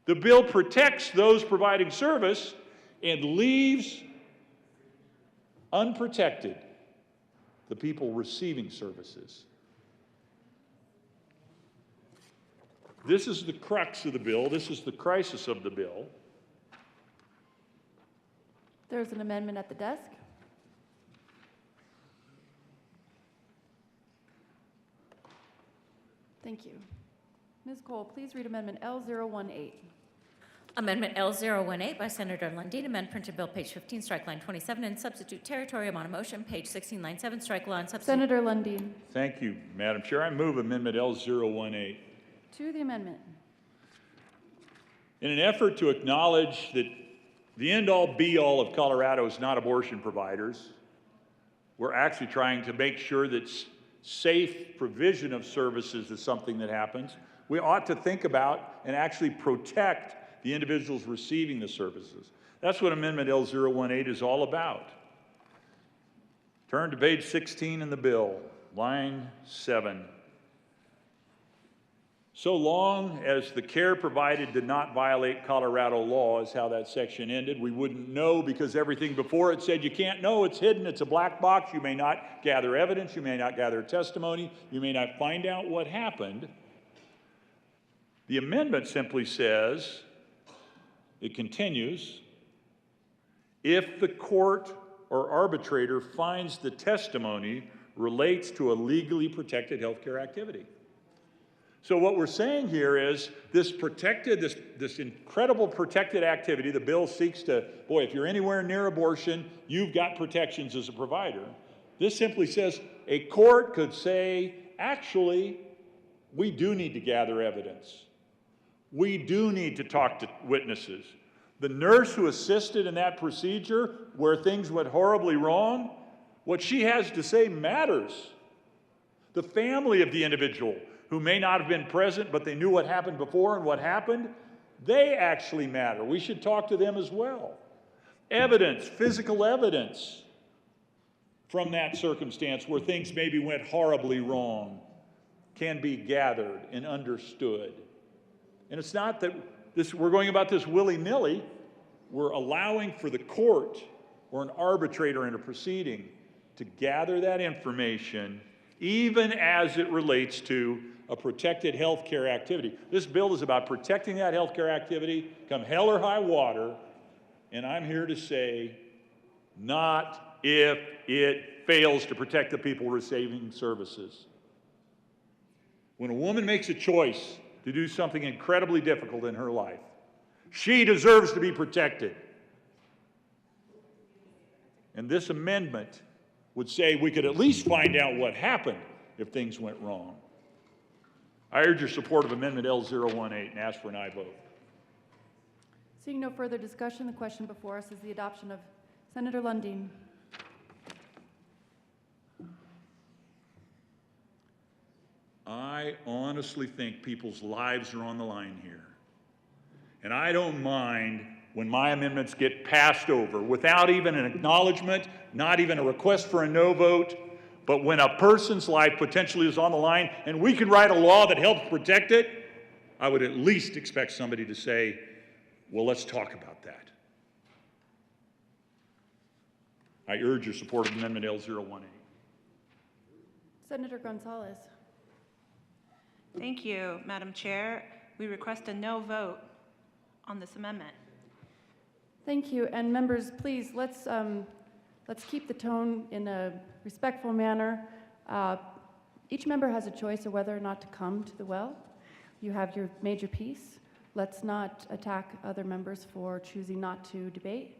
The bill protects those providing service and leaves unprotected the people receiving services. This is the crux of the bill. This is the crisis of the bill. There's an amendment at the desk. Thank you. Ms. Cole, please read Amendment L018. Amendment L018 by Senator Lundin, amend printed bill, page 15, strike line 27, and substitute territorium on a motion, page 16, line 7, strike line substitute. Senator Lundin. Thank you, Madam Chair. I move Amendment L018. To the amendment. In an effort to acknowledge that the end-all be-all of Colorado is not abortion providers, we're actually trying to make sure that safe provision of services is something that happens. We ought to think about and actually protect the individuals receiving the services. That's what Amendment L018 is all about. Turn to page 16 in the bill, line 7. So long as the care provided did not violate Colorado law is how that section ended. We wouldn't know because everything before it said you can't know, it's hidden, it's a black box, you may not gather evidence, you may not gather testimony, you may not find out what happened. The amendment simply says, it continues, if the court or arbitrator finds the testimony relates to a legally protected healthcare activity. So what we're saying here is this incredible protected activity, the bill seeks to, boy, if you're anywhere near abortion, you've got protections as a provider. This simply says a court could say, actually, we do need to gather evidence. We do need to talk to witnesses. The nurse who assisted in that procedure where things went horribly wrong, what she has to say matters. The family of the individual who may not have been present, but they knew what happened before and what happened, they actually matter. We should talk to them as well. Evidence, physical evidence from that circumstance where things maybe went horribly wrong can be gathered and understood. And it's not that we're going about this willy-nilly. We're allowing for the court or an arbitrator in a proceeding to gather that information even as it relates to a protected healthcare activity. This bill is about protecting that healthcare activity, come hell or high water, and I'm here to say, not if it fails to protect the people receiving services. When a woman makes a choice to do something incredibly difficult in her life, she deserves to be protected. And this amendment would say we could at least find out what happened if things went wrong. I urge your support of Amendment L018 and ask for an aye vote. Seeing no further discussion, the question before us is the adoption of Senator Lundin. I honestly think people's lives are on the line here. And I don't mind when my amendments get passed over without even an acknowledgement, not even a request for a no vote, but when a person's life potentially is on the line and we can write a law that helps protect it, I would at least expect somebody to say, well, let's talk about that. I urge your support of Amendment L018. Senator Gonzalez. Thank you, Madam Chair. We request a no vote on this amendment. Thank you. And members, please, let's keep the tone in a respectful manner. Each member has a choice of whether or not to come to the well. You have your major piece. Let's not attack other members for choosing not to debate,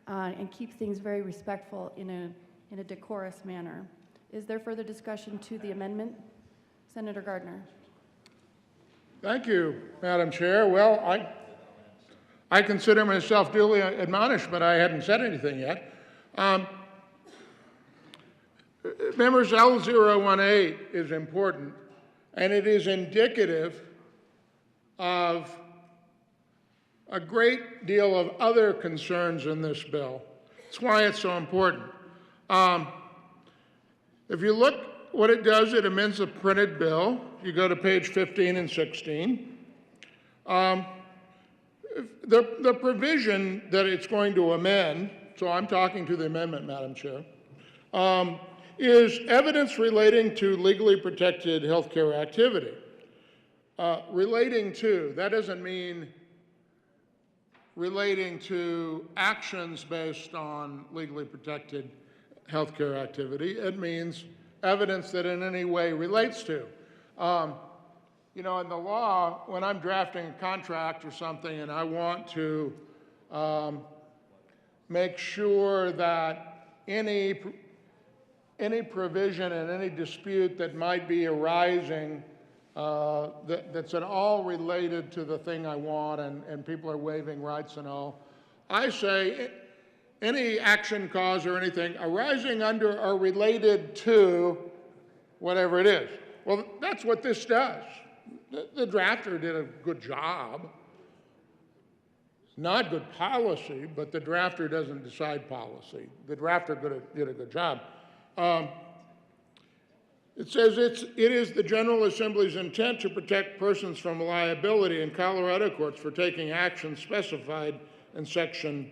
and keep things very respectful in a decorous manner. Is there further discussion to the amendment? Senator Gardner. Thank you, Madam Chair. Well, I consider myself duly admonished, but I hadn't said anything yet. Members, L018 is important, and it is indicative of a great deal of other concerns in this bill. That's why it's so important. If you look what it does, it amends the printed bill. You go to page 15 and 16. The provision that it's going to amend, so I'm talking to the amendment, Madam Chair, is evidence relating to legally protected healthcare activity. Relating to, that doesn't mean relating to actions based on legally protected healthcare activity. It means evidence that in any way relates to. You know, in the law, when I'm drafting a contract or something and I want to make sure that any provision and any dispute that might be arising that's at all related to the thing I want and people are waiving rights and all, I say any action, cause, or anything arising under or related to whatever it is. Well, that's what this does. The drafter did a good job. It's not good policy, but the drafter doesn't decide policy. The drafter did a good job. It says it is the General Assembly's intent to protect persons from liability in Colorado courts for taking actions specified in Section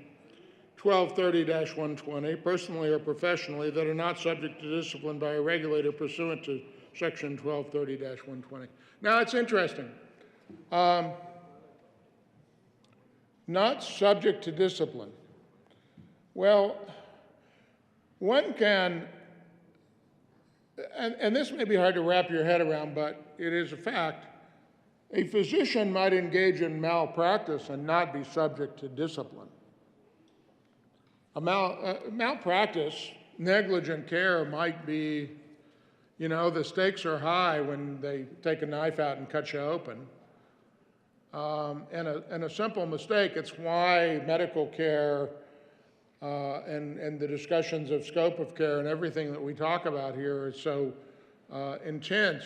1230-120, personally or professionally, that are not subject to discipline by a regulator pursuant to Section 1230-120. Now, it's interesting. Not subject to discipline. Well, one can, and this may be hard to wrap your head around, but it is a fact, a physician might engage in malpractice and not be subject to discipline. Malpractice, negligent care might be, you know, the stakes are high when they take a knife out and cut you open. And a simple mistake, it's why medical care and the discussions of scope of care and everything that we talk about here is so intense.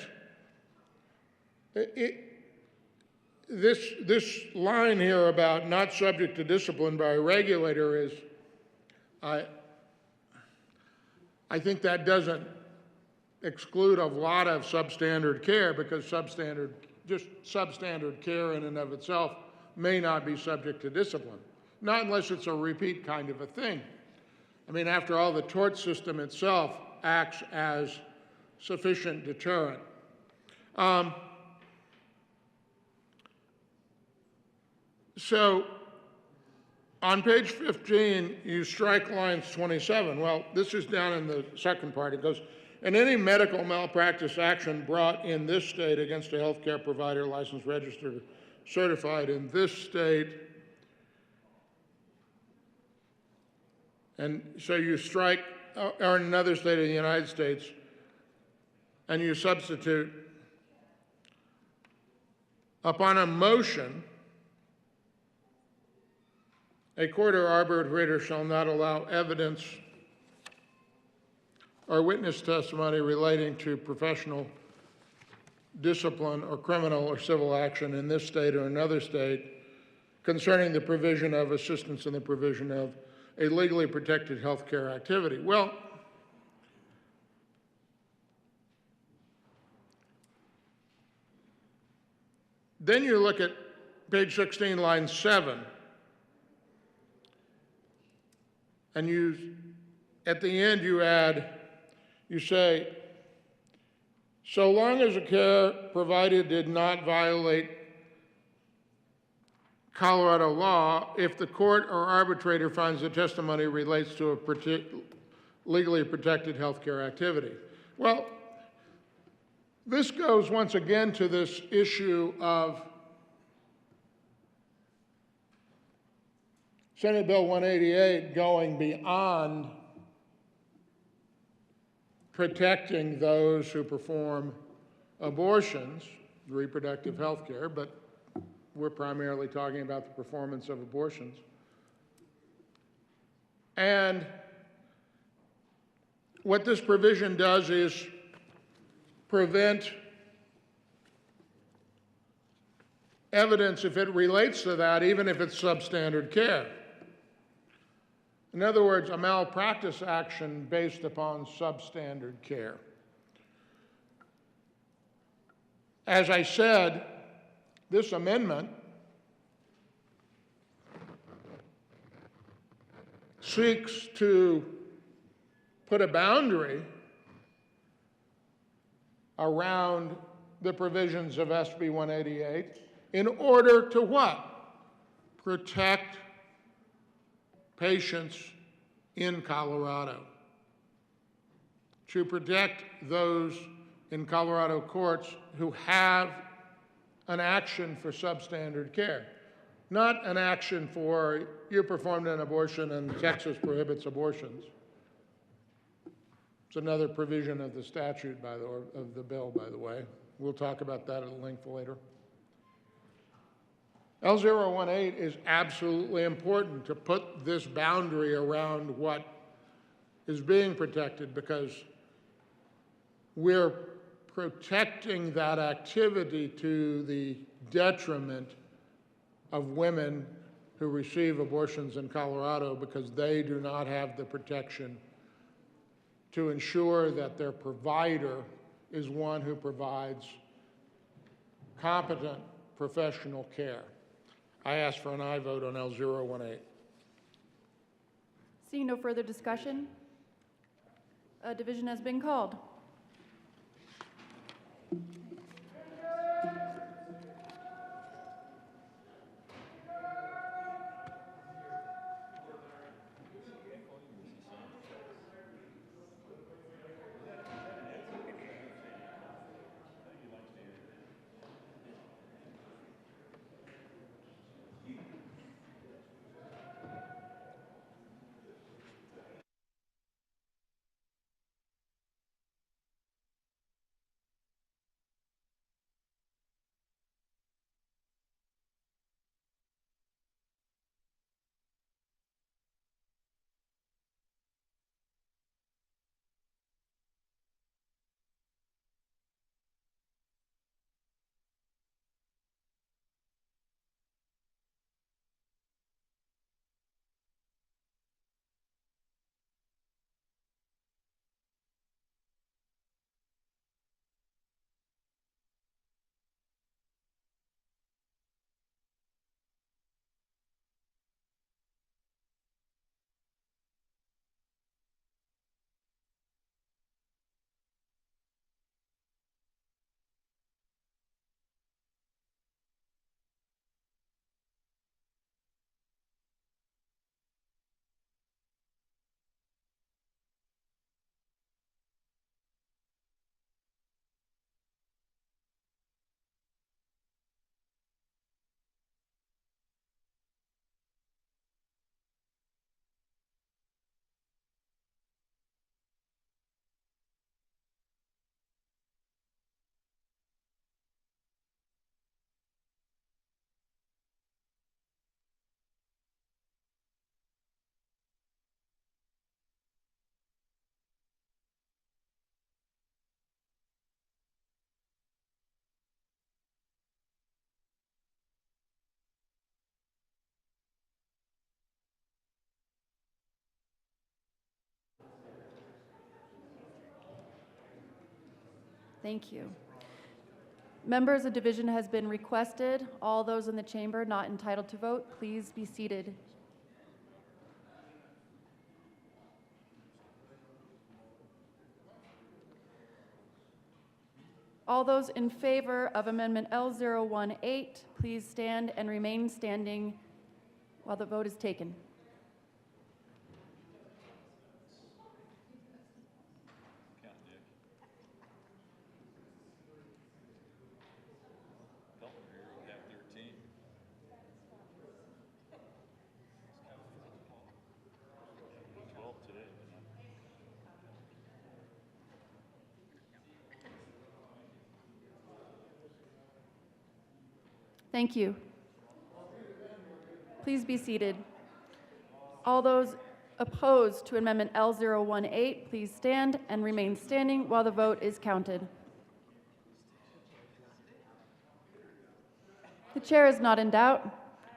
This line here about not subject to discipline by a regulator is, I think that doesn't exclude a lot of substandard care, because substandard care in and of itself may not be subject to discipline. Not unless it's a repeat kind of a thing. I mean, after all, the tort system itself acts as sufficient deterrent. So on page 15, you strike lines 27. Well, this is down in the second part. It goes, in any medical malpractice action brought in this state against a healthcare provider licensed, registered, certified in this state. And so you strike, or in another state of the United States, and you substitute, upon a motion, a court or arbitrator shall not allow evidence or witness testimony relating to professional discipline or criminal or civil action in this state or another state concerning the provision of assistance and the provision of a legally protected health care activity. Well, then you look at page 16, line 7, and you, at the end, you say, so long as the care provided did not violate Colorado law, if the court or arbitrator finds the testimony relates to a legally protected healthcare activity. Well, this goes once again to this issue of Senate Bill 188 going beyond protecting those who perform abortions, reproductive health care, but we're primarily talking about the performance of abortions. And what this provision does is prevent evidence, if it relates to that, even if it's substandard care. In other words, a malpractice action based upon substandard care. As I said, this amendment seeks to put a boundary around the provisions of SB 188 in order to what? Protect patients in Colorado. To protect those in Colorado courts who have an action for substandard care. Not an action for you performed an abortion and Texas prohibits abortions. It's another provision of the statute, or of the bill, by the way. We'll talk about that at length later. L018 is absolutely important to put this boundary around what is being protected, because we're protecting that activity to the detriment of women who receive abortions in Colorado, because they do not have the protection to ensure that their provider is one who provides competent professional care. I ask for an aye vote on L018. Seeing no further discussion, a division has been called. Thank you. Members, a division has been requested. All those in the chamber not entitled to vote, please be seated. All those in favor of Amendment L018, please stand and remain standing while the vote is taken. Thank you. Please be seated. All those opposed to Amendment L018, please stand and remain standing while the vote is counted. The chair is not in doubt.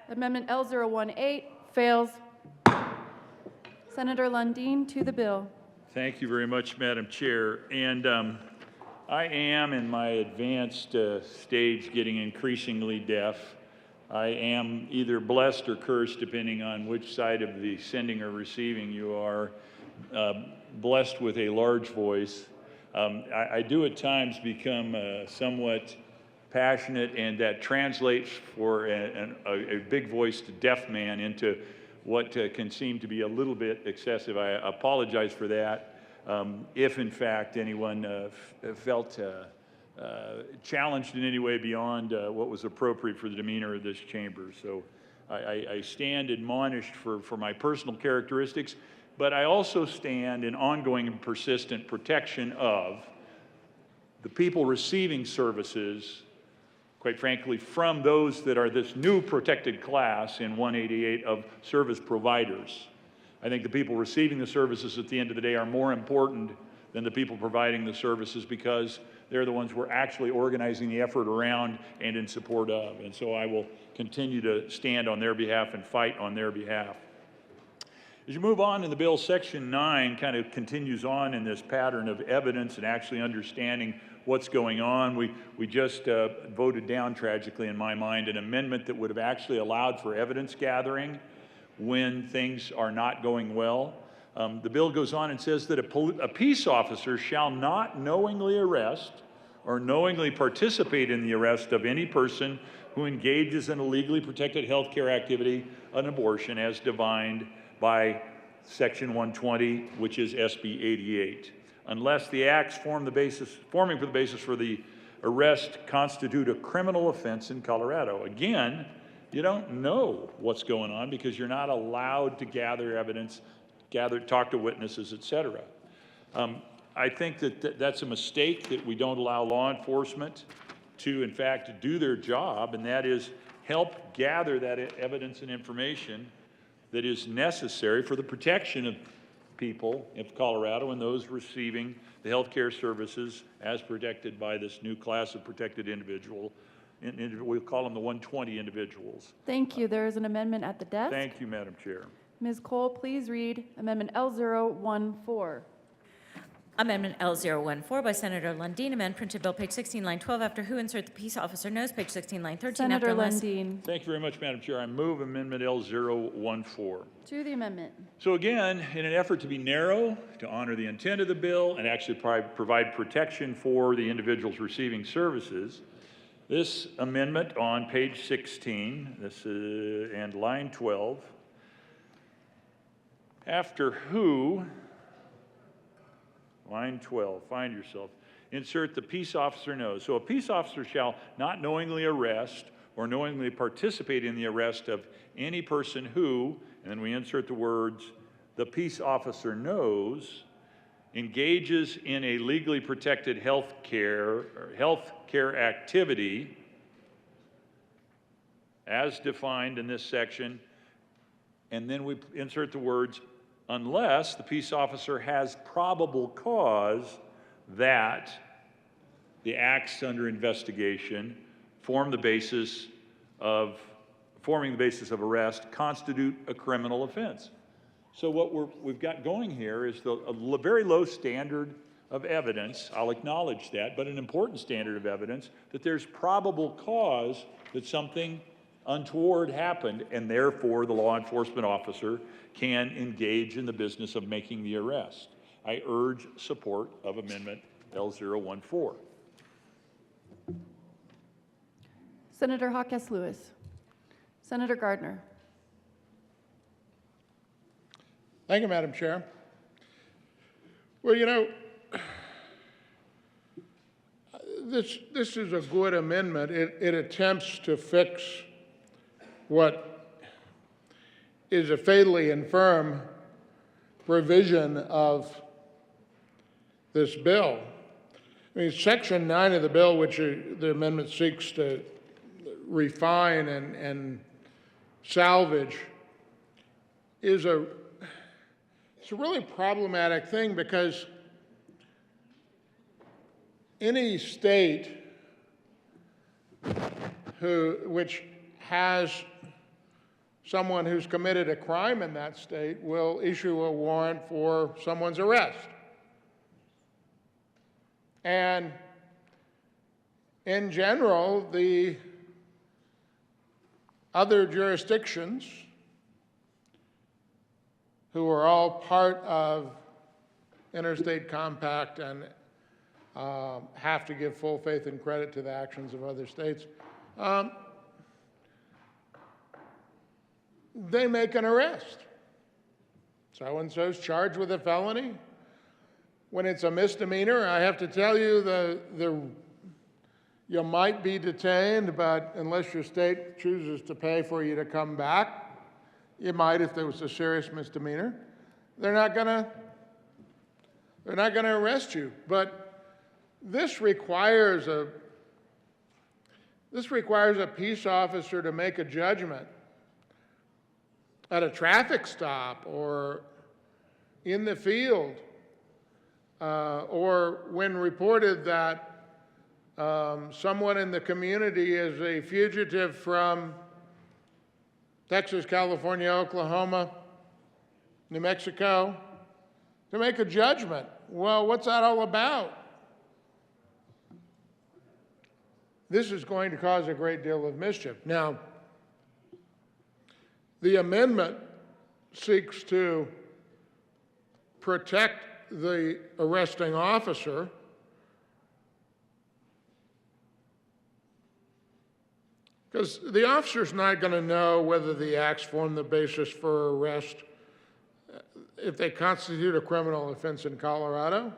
Amendment L018 fails. Senator Lundin to the bill. Thank you very much, Madam Chair. And I am, in my advanced stage, getting increasingly deaf. I am either blessed or cursed, depending on which side of the sending or receiving you are, blessed with a large voice. I do at times become somewhat passionate, and that translates for a big-voiced deaf man into what can seem to be a little bit excessive. I apologize for that. If, in fact, anyone felt challenged in any way beyond what was appropriate for the demeanor of this chamber. So I stand admonished for my personal characteristics, but I also stand in ongoing and persistent protection of the people receiving services, quite frankly, from those that are this new protected class in 188 of service providers. I think the people receiving the services at the end of the day are more important than the people providing the services, because they're the ones we're actually organizing the effort around and in support of. And so I will continue to stand on their behalf and fight on their behalf. As you move on in the bill, Section 9 kind of continues on in this pattern of evidence and actually understanding what's going on. We just voted down, tragically in my mind, an amendment that would have actually allowed for evidence gathering when things are not going well. The bill goes on and says that a peace officer shall not knowingly arrest or knowingly participate in the arrest of any person who engages in a legally protected health care activity, an abortion, as defined by Section 120, which is SB 88. Unless the acts forming for the basis for the arrest constitute a criminal offense in Colorado. Again, you don't know what's going on because you're not allowed to gather evidence, talk to witnesses, etc. I think that that's a mistake, that we don't allow law enforcement to, in fact, do their job, and that is help gather that evidence and information that is necessary for the protection of people of Colorado and those receiving the health care services as protected by this new class of protected individual. We'll call them the 120 individuals. Thank you. There is an amendment at the desk. Thank you, Madam Chair. Ms. Cole, please read Amendment L014. Amendment L014 by Senator Lundin, amend printed bill page 16, line 12, after who insert the peace officer knows, page 16, line 13. Senator after unless. Lundin. Thank you very much, Madam Chair. I move Amendment L014. To the amendment. So again, in an effort to be narrow, to honor the intent of the bill, and actually provide protection for the individuals receiving services, this amendment on page 16, and line 12, after who, line 12, find yourself, insert the peace officer knows. So a peace officer shall not knowingly arrest or knowingly participate in the arrest of any person who, and then we insert the words, the peace officer knows, engages in a legally protected health care activity as defined in this section, and then we insert the words, unless the peace officer has probable cause that the acts under investigation forming the basis of arrest constitute a criminal offense. So what we've got going here is a very low standard of evidence, I'll acknowledge that, but an important standard of evidence that there's probable cause that something untoward happened, and therefore the law enforcement officer can engage in the business of making the arrest. I urge support of Amendment L014. Senator Hawkes Lewis. Senator Gardner. Thank you, Madam Chair. Well, you know, this is a good amendment. It attempts to fix what is a fatally infirm provision of this bill. I mean, Section 9 of the bill, which the amendment seeks to refine and salvage, is it's a really problematic thing because any state which has someone who's committed a crime in that state will issue a warrant for someone's arrest. And in general, the other jurisdictions who are all part of interstate compact and have to give full faith and credit to the actions of other states, they make an arrest. So-and-so's charged with a felony. When it's a misdemeanor, I have to tell you, you might be detained, but unless your state chooses to pay for you to come back, you might if there was a serious misdemeanor. They're not gonna arrest you. But this requires a peace officer to make a judgment at a traffic stop or in the field, or when reported that someone in the community is a fugitive from Texas, California, Oklahoma, New Mexico, to make a judgment. Well, what's that all about? This is going to cause a great deal of mischief. Now, the amendment seeks to protect the arresting officer because the officer's not going to know whether the acts form the basis for arrest if they constitute a criminal offense in Colorado.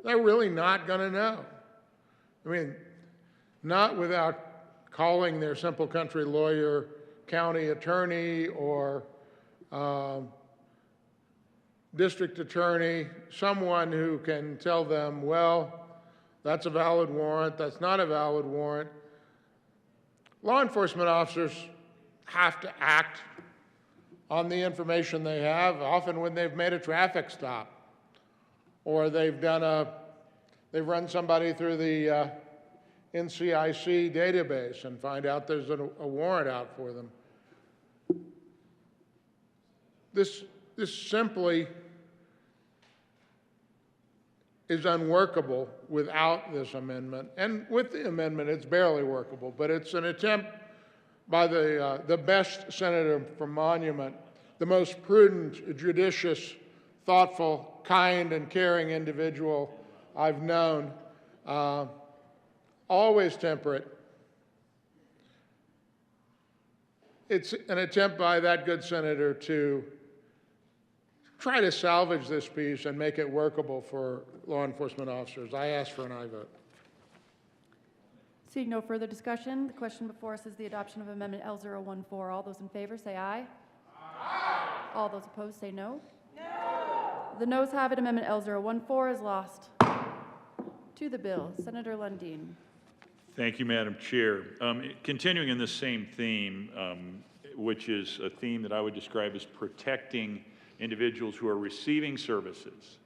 They're really not going to know. I mean, not without calling their simple country lawyer, county attorney, or district attorney, someone who can tell them, well, that's a valid warrant, that's not a valid warrant. Law enforcement officers have to act on the information they have, often when they've made a traffic stop, or they've run somebody through the NCIC database and find out there's a warrant out for them. This simply is unworkable without this amendment. And with the amendment, it's barely workable, but it's an attempt by the best senator from Monument, the most prudent, judicious, thoughtful, kind, and caring individual I've known, always temperate. It's an attempt by that good senator to try to salvage this piece and make it workable for law enforcement officers. I ask for an aye vote. Seeing no further discussion, the question before us is the adoption of Amendment L014. All those in favor say aye. Aye. All those opposed say no. No. The noes have it. Amendment L014 is lost. To the bill, Senator Lundin. Thank you, Madam Chair. Continuing in the same theme, which is a theme that I would describe as protecting individuals who are receiving services.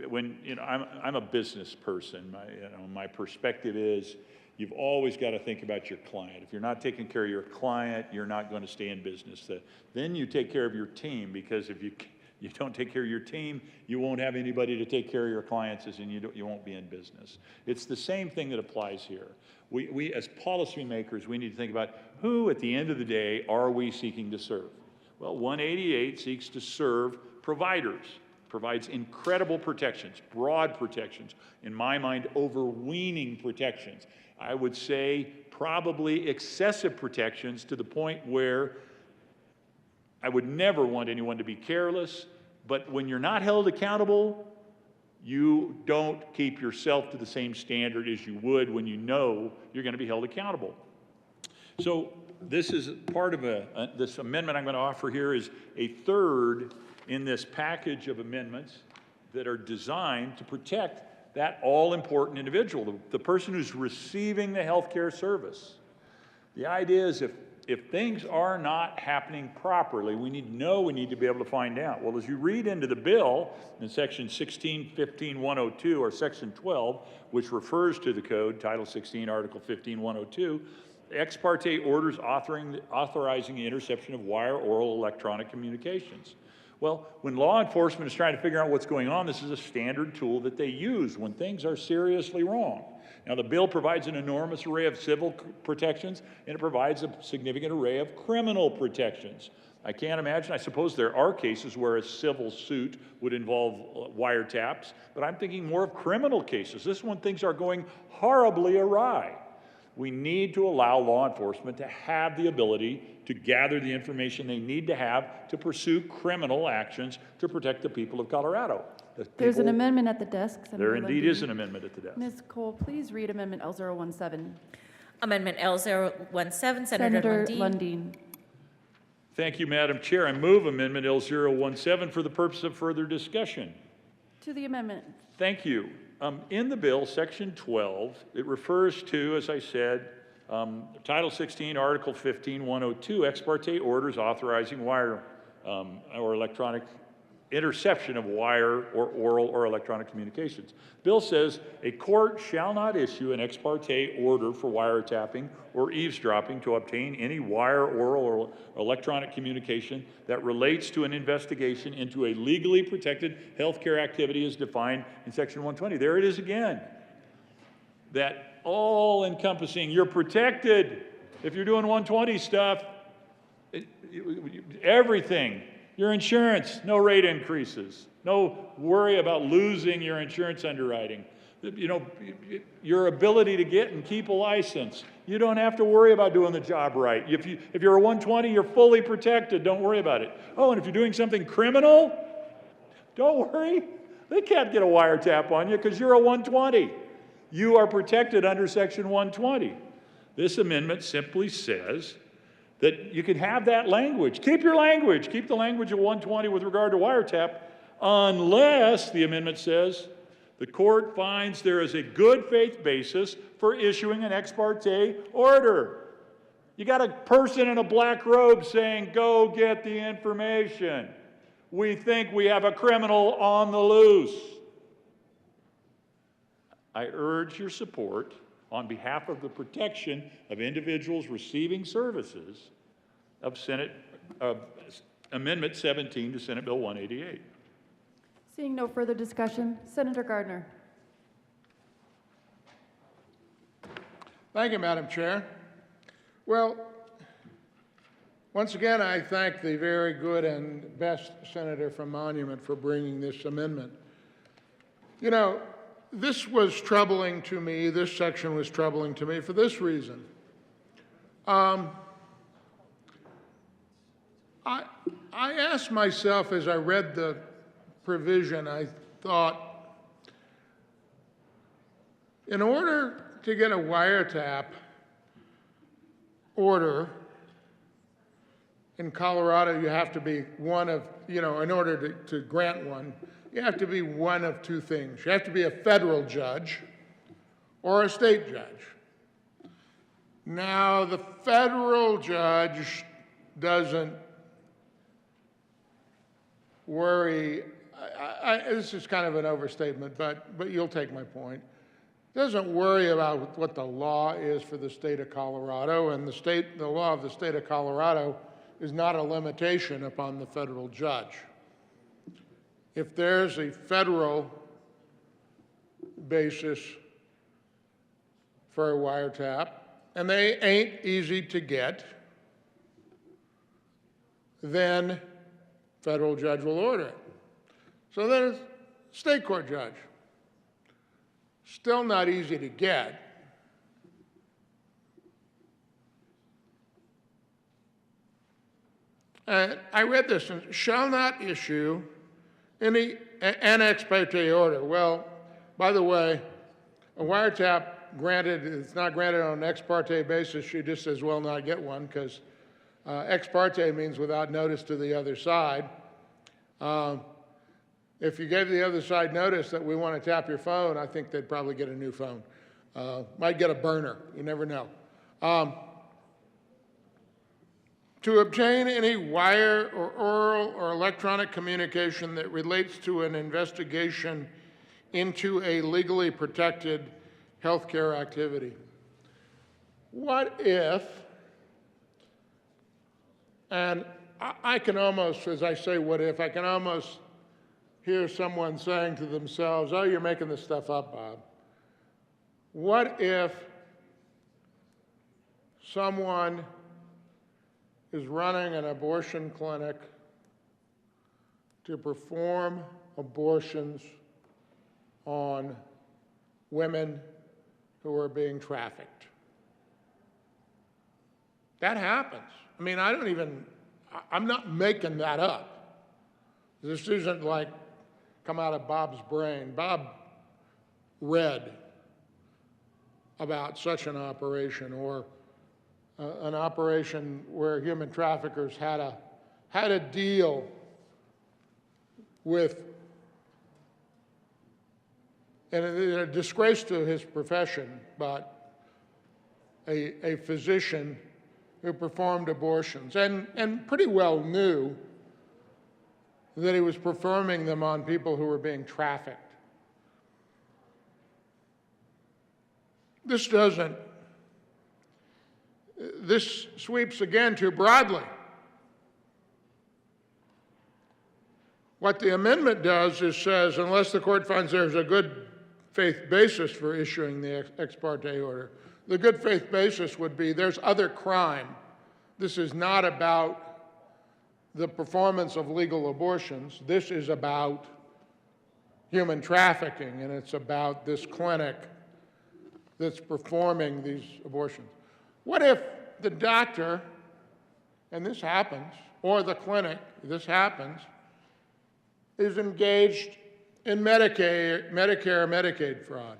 When I'm a business person, my perspective is you've always got to think about your client. If you're not taking care of your client, you're not going to stay in business. Then you take care of your team, because if you don't take care of your team, you won't have anybody to take care of your clients, and you won't be in business. It's the same thing that applies here. We as policymakers, we need to think about who, at the end of the day, are we seeking to serve? Well, 188 seeks to serve providers, provides incredible protections, broad protections, in my mind, overweening protections. I would say probably excessive protections to the point where I would never want anyone to be careless, but when you're not held accountable, you don't keep yourself to the same standard as you would when you know you're going to be held accountable. So this is part of this amendment I'm going to offer here is a third in this package of amendments that are designed to protect that all-important individual, the person who's receiving the health care service. The idea is if if things are not happening properly, we need to know, we need to be able to find out. Well, as you read into the bill in section 16-15-102 or section 12, which refers to the code, Title 16, Article 15-102, ex parte orders authorizing the interception of wire, oral, electronic communications. Well, when law enforcement is trying to figure out what's going on, this is a standard tool that they use when things are seriously wrong. Now, the bill provides an enormous array of civil protections, and it provides a significant array of criminal protections. I can't imagine, I suppose there are cases where a civil suit would involve wiretaps, but I'm thinking more of criminal cases. This is when things are going horribly awry. We need to allow law enforcement to have the ability to gather the information they need to have to pursue criminal actions to protect the people of Colorado. There's an amendment at the desk. There indeed is an amendment at the desk. Ms. Cole, please read Amendment L017. Amendment L017, Senator Lundin. Thank you, Madam Chair. I move Amendment L017 for the purpose of further discussion. To the amendment. Thank you. In the bill, Section 12, it refers to, as I said, Title 16, Article 15-102, ex parte orders authorizing wire or electronic interception of wire or oral or electronic communications. The bill says a court shall not issue an ex parte order for wiretapping or eavesdropping to obtain any wire, oral, or electronic communication that relates to an investigation into a legally protected healthcare activity as defined in Section 120. There it is again. That all-encompassing, you're protected if you're doing 120 stuff, everything. Your insurance, no rate increases. No worry about losing your insurance underwriting. You know, your ability to get and keep a license. You don't have to worry about doing the job right. If you're a 120, you're fully protected. Don't worry about it. Oh, and if you're doing something criminal, don't worry. They can't get a wiretap on you because you're a 120. You are protected under Section 120. This amendment simply says that you can have that language. Keep your language. Keep the language of 120 with regard to wiretap, unless, the amendment says, the court finds there is a good faith basis for issuing an ex parte order. You got a person in a black robe saying, go get the information. We think we have a criminal on the loose. I urge your support on behalf of the protection of individuals receiving services of Amendment 17 to Senate Bill 188. Seeing no further discussion, Senator Gardner. Thank you, Madam Chair. Well, once again, I thank the very good and best senator from Monument for bringing this amendment. You know, this was troubling to me, this section was troubling to me for this reason. I asked myself as I read the provision, I thought, in order to get a wiretap order in Colorado, you have to be one of, in order to grant one, you have to be one of two things. You have to be a federal judge or a state judge. Now, the federal judge doesn't worry, this is kind of an overstatement, but you'll take my point. Doesn't worry about what the law is for the state of Colorado, and the law of the state of Colorado is not a limitation upon the federal judge. If there's a federal basis for a wiretap, and they ain't easy to get, then federal judge will order it. So then it's state court judge. Still not easy to get. I read this, and shall not issue any an ex parte order. Well, by the way, a wiretap granted, it's not granted on an ex parte basis, you just as well not get one, because ex parte means without notice to the other side. If you gave the other side notice that we want to tap your phone, I think they'd probably get a new phone. Might get a burner, you never know. To obtain any wire or oral or electronic communication that relates to an investigation into a legally protected healthcare activity. What if, and I can almost, as I say what if, I can almost hear someone saying to themselves, oh, you're making this stuff up, Bob. What if someone is running an abortion clinic to perform abortions on women who are being trafficked? That happens. I mean, I'm not making that up. This isn't like come out of Bob's brain. Bob read about such an operation, or an operation where human traffickers had a deal with, and a disgrace to his profession, but a physician who performed abortions and pretty well knew that he was performing them on people who were being trafficked. This sweeps again too broadly. What the amendment does is says, unless the court finds there's a good faith basis for issuing the ex parte order, the good faith basis would be there's other crime. This is not about the performance of legal abortions. This is about human trafficking, and it's about this clinic that's performing these abortions. What if the doctor, and this happens, or the clinic, this happens, is engaged in Medicare, Medicaid fraud?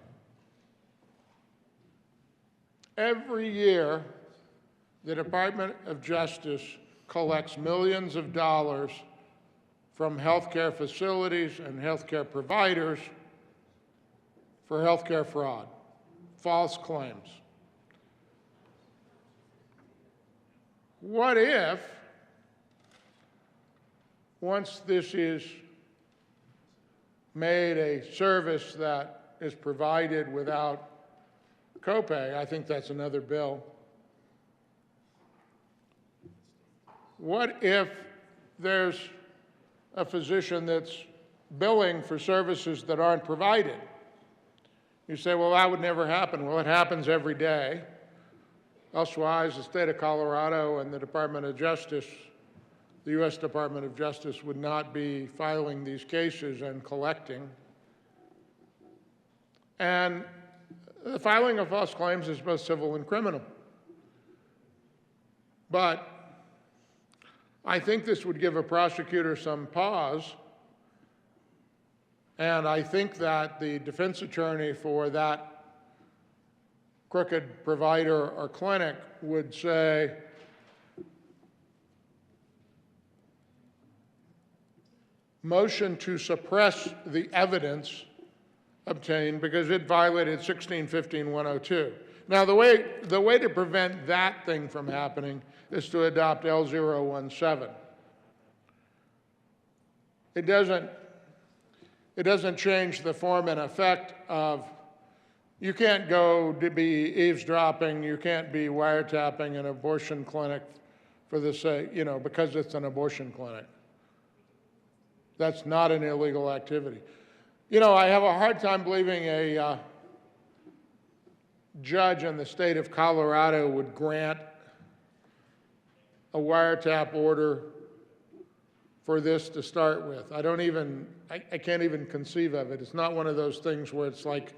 Every year, the Department of Justice collects millions of dollars from healthcare facilities and healthcare providers for healthcare fraud, false claims. What if, once this is made a service that is provided without copay, I think that's another bill. What if there's a physician that's billing for services that aren't provided? You say, well, that would never happen. Well, it happens every day. Elsewise, the state of Colorado and the Department of Justice, the U.S. Department of Justice, would not be filing these cases and collecting. And the filing of false claims is both civil and criminal. But I think this would give a prosecutor some pause, and I think that the defense attorney for that crooked provider or clinic would say, motion to suppress the evidence obtained because it violated 1615-102. Now, the way to prevent that thing from happening is to adopt L017. It doesn't change the form and effect of, you can't go to be eavesdropping, you can't be wiretapping an abortion clinic for the sake, because it's an abortion clinic. That's not an illegal activity. I have a hard time believing a judge in the state of Colorado would grant a wiretap order for this to start with. I can't even conceive of it. It's not one of those things where it's like,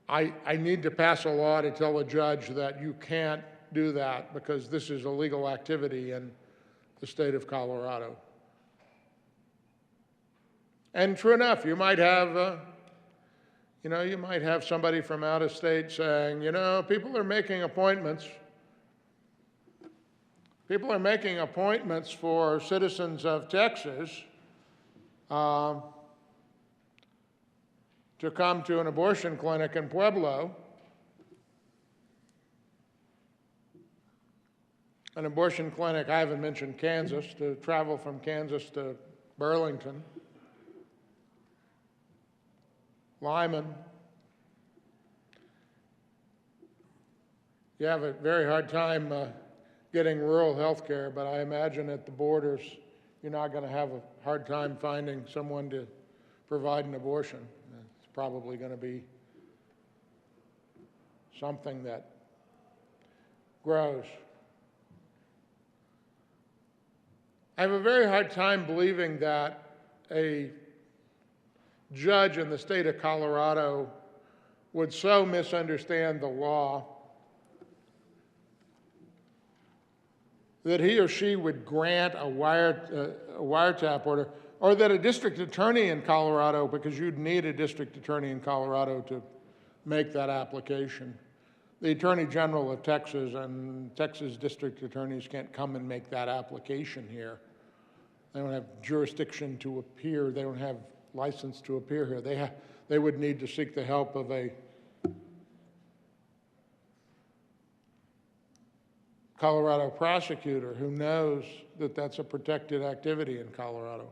I need to pass a law to tell a judge that you can't do that because this is a legal activity in the state of Colorado. And true enough, you might have somebody from out of state saying, people are making appointments. People are making appointments for citizens of Texas to come to an abortion clinic in Pueblo. an abortion clinic, I haven't mentioned Kansas, to travel from Kansas to Burlington, Lyman. You have a very hard time getting rural health care, but I imagine at the borders, you're not going to have a hard time finding someone to provide an abortion. It's probably going to be something that grows. I have a very hard time believing that a judge in the state of Colorado would so misunderstand the law that he or she would grant a wiretap order, or that a district attorney in Colorado, because you'd need a district attorney in Colorado to make that application. The Attorney General of Texas and Texas district attorneys can't come and make that application here. They don't have jurisdiction to appear. They don't have license to appear here. They would need to seek the help of a Colorado prosecutor who knows that that's a protected activity in Colorado.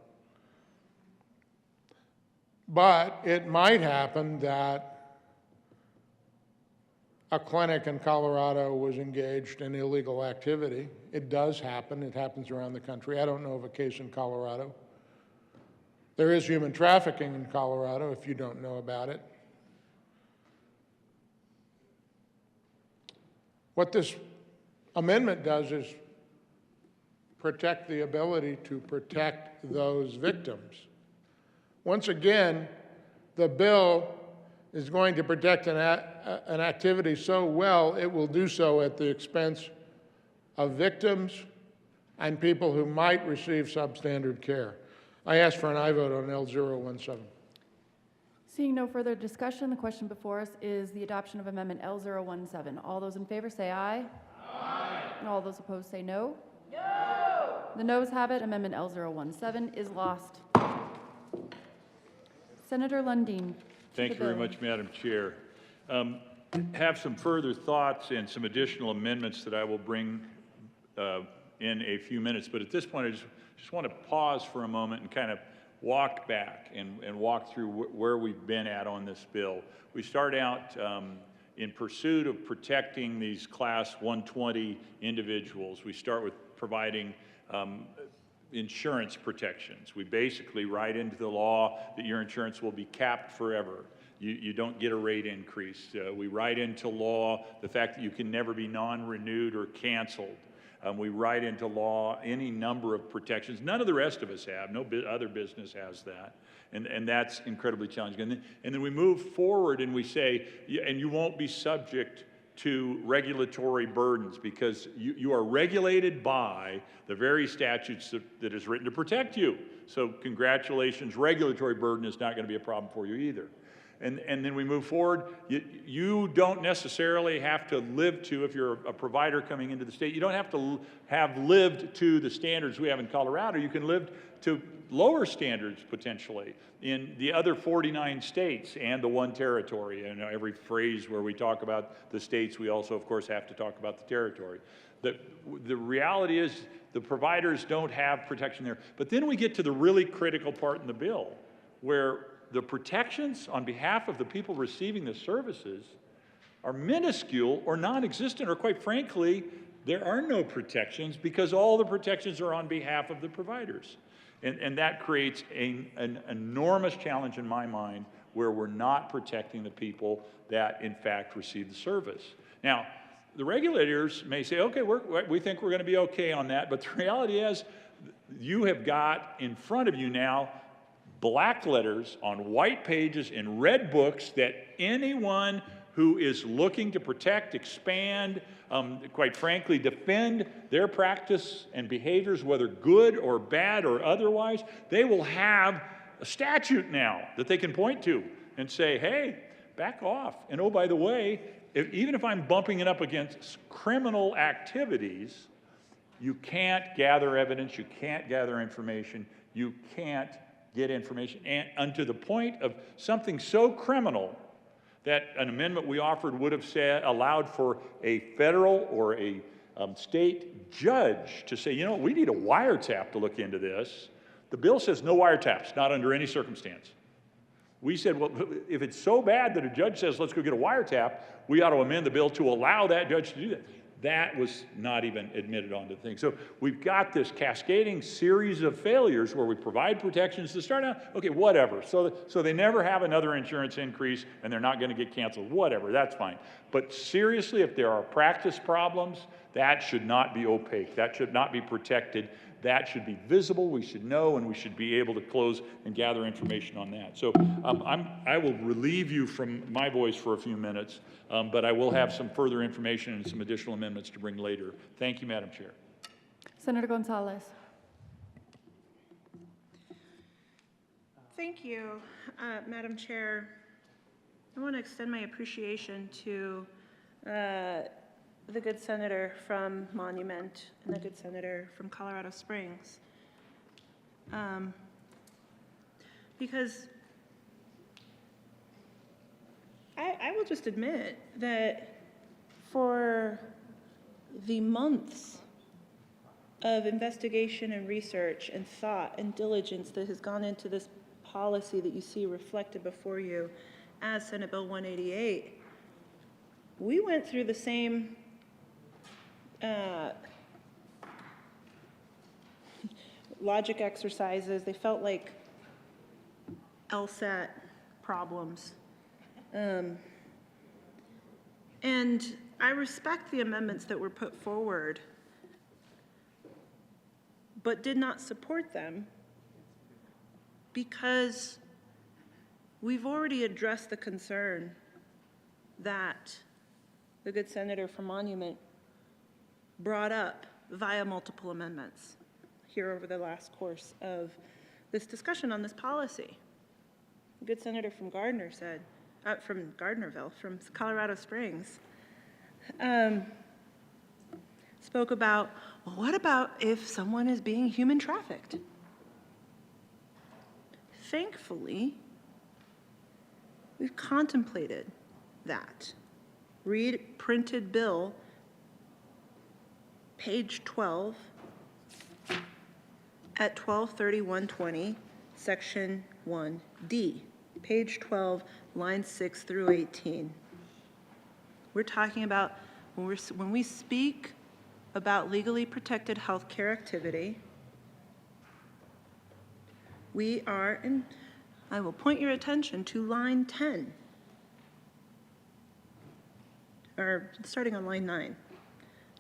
But it might happen that a clinic in Colorado was engaged in illegal activity. It does happen. It happens around the country. I don't know of a case in Colorado. There is human trafficking in Colorado, if you don't know about it. What this amendment does is protect the ability to protect those victims. Once again, the bill is going to protect an activity so well, it will do so at the expense of victims and people who might receive substandard care. I ask for an aye vote on L017. Seeing no further discussion, the question before us is the adoption of Amendment L017. All those in favor say aye. Aye. And all those opposed say no. No. The noes have it. Amendment L017 is lost. Senator Lundin. Thank you very much, Madam Chair. Have some further thoughts and some additional amendments that I will bring in a few minutes. But at this point, I just want to pause for a moment and kind of walk back and walk through where we've been at on this bill. We start out in pursuit of protecting these Class 120 individuals. We start with providing insurance protections. We basically write into the law that your insurance will be capped forever. You don't get a rate increase. We write into law the fact that you can never be non-renewed or canceled. We write into law any number of protections. None of the rest of us have. No other business has that. And that's incredibly challenging. And then we move forward and we say, and you won't be subject to regulatory burdens because you are regulated by the very statutes that is written to protect you. So congratulations, regulatory burden is not going to be a problem for you either. And then we move forward. You don't necessarily have to live to, if you're a provider coming into the state, you don't have to have lived to the standards we have in Colorado. You can live to lower standards potentially in the other 49 states and the one territory. And every phrase where we talk about the states, we also, of course, have to talk about the territory. The reality is the providers don't have protection there. But then we get to the really critical part in the bill where the protections on behalf of the people receiving the services are minuscule or non-existent, or quite frankly, there are no protections because all the protections are on behalf of the providers. And that creates an enormous challenge in my mind where we're not protecting the people that, in fact, receive the service. Now, the regulators may say, okay, we think we're going to be okay on that, but the reality is you have got in front of you now black letters on white pages in red books that anyone who is looking to protect, expand, quite frankly, defend their practice and behaviors, whether good or bad or otherwise, they will have a statute now that they can point to and say, hey, back off. And oh, by the way, even if I'm bumping it up against criminal activities, you can't gather evidence, you can't gather information, you can't get information, and to the point of something so criminal that an amendment we offered would have allowed for a federal or a state judge to say, you know, we need a wiretap to look into this. The bill says no wiretaps, not under any circumstance. We said, well, if it's so bad that a judge says, let's go get a wiretap, we ought to amend the bill to allow that judge to do that. That was not even admitted onto the thing. So we've got this cascading series of failures where we provide protections to start out, okay, whatever. So they never have another insurance increase and they're not going to get canceled, whatever, that's fine. But seriously, if there are practice problems, that should not be opaque. That should not be protected. That should be visible. We should know, and we should be able to close and gather information on that. So I will relieve you from my voice for a few minutes, but I will have some further information and some additional amendments to bring later. Thank you, Madam Chair. Senator Gonzalez. Thank you, Madam Chair. I want to extend my appreciation to the good senator from Monument and the good senator from Colorado Springs. Because I will just admit that for the months of investigation and research and thought and diligence that has gone into this policy that you see reflected before you as Senate Bill 188, we went through the same logic exercises. They felt like LSAT problems. And I respect the amendments that were put forward, but did not support them because we've already addressed the concern that the good senator from Monument brought up via multiple amendments here over the last course of this discussion on this policy. The good senator from Gardner said, from Gardnerville, from Colorado Springs, spoke about, well, what about if someone is being human trafficked? Thankfully, we've contemplated that. Read printed bill, page 12, at 123120, section 1D, page 12, lines 6 through 18. We're talking about when we speak about legally protected healthcare activity, we are in, I will point your attention to line 10, or starting on line 9.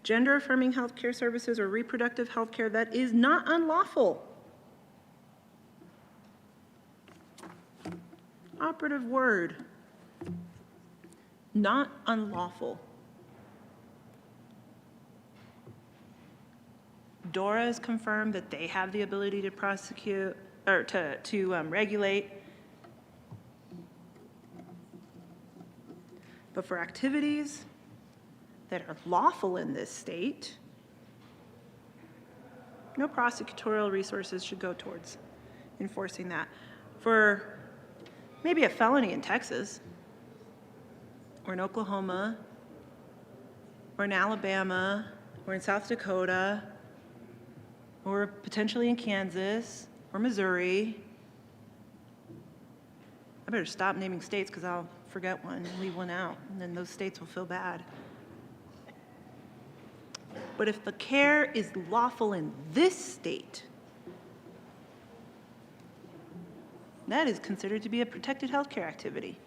Gender-affirming healthcare services or reproductive healthcare that is not unlawful. Operative word, not unlawful. DORA has confirmed that they have the ability to prosecute, or to regulate. But for activities that are lawful in this state, no prosecutorial resources should go towards enforcing that. For maybe a felony in Texas, or in Oklahoma, or in Alabama, or in South Dakota, or potentially in Kansas, or Missouri. I better stop naming states because I'll forget one and leave one out, and then those states will feel bad. But if the care is lawful in this state, that is considered to be a protected healthcare activity.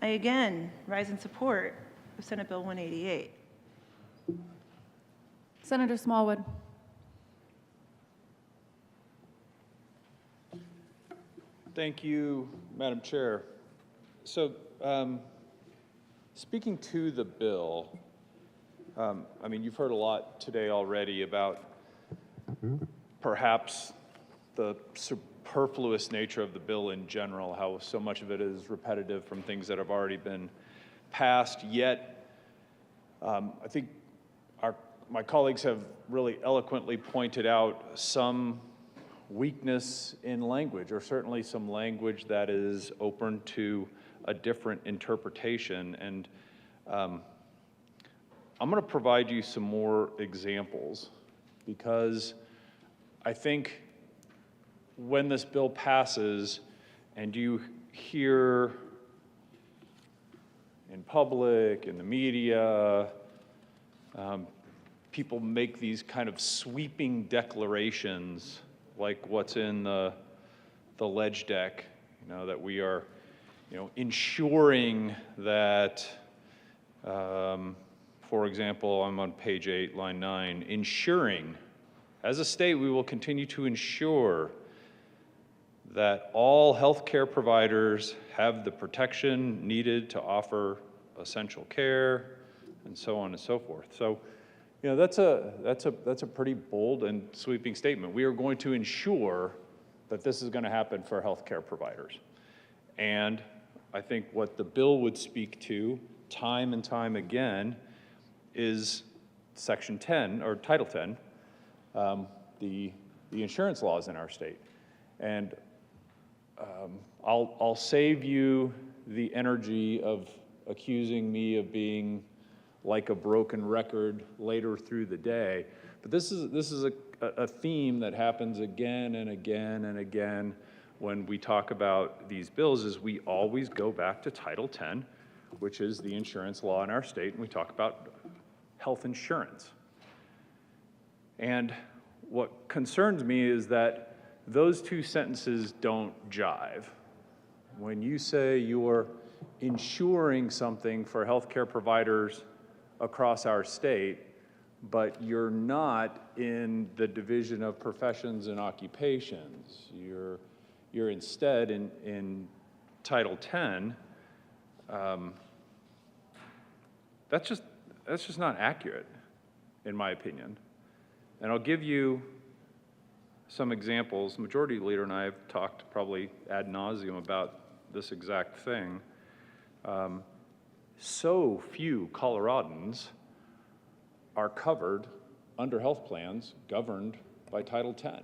I again rise in support of Senate Bill 188. Senator Smallwood. Thank you, Madam Chair. So, speaking to the bill, I mean, you've heard a lot today already about perhaps the superfluous nature of the bill in general, how so much of it is repetitive from things that have already been passed, yet I think my colleagues have really eloquently pointed out some weakness in language, or certainly some language that is open to a different interpretation. And I'm going to provide you some more examples because I think when this bill passes and you hear in public, in the media, people make these kind of sweeping declarations like what's in the ledge deck, that we are, ensuring that, for example, I'm on page 8, line 9, ensuring, as a state, we will continue to ensure that all healthcare providers have the protection needed to offer essential care, and so on and so forth. So, that's a pretty bold and sweeping statement. We are going to ensure that this is going to happen for healthcare providers. And I think what the bill would speak to time and time again is Section 10, or Title 10, the insurance laws in our state. And I'll save you the energy of accusing me of being like a broken record later through the day, but this is a theme that happens again and again and again when we talk about these bills. Is we always go back to Title 10, which is the insurance law in our state, and we talk about health insurance. And what concerns me is that those two sentences don't jive. When you say you're insuring something for healthcare providers across our state, but you're not in the division of professions and occupations, you're instead in Title 10, that's just not accurate, in my opinion. And I'll give you some examples. Majority Leader and I have talked probably ad nauseum about this exact thing. So few Coloradans are covered under health plans governed by Title 10. I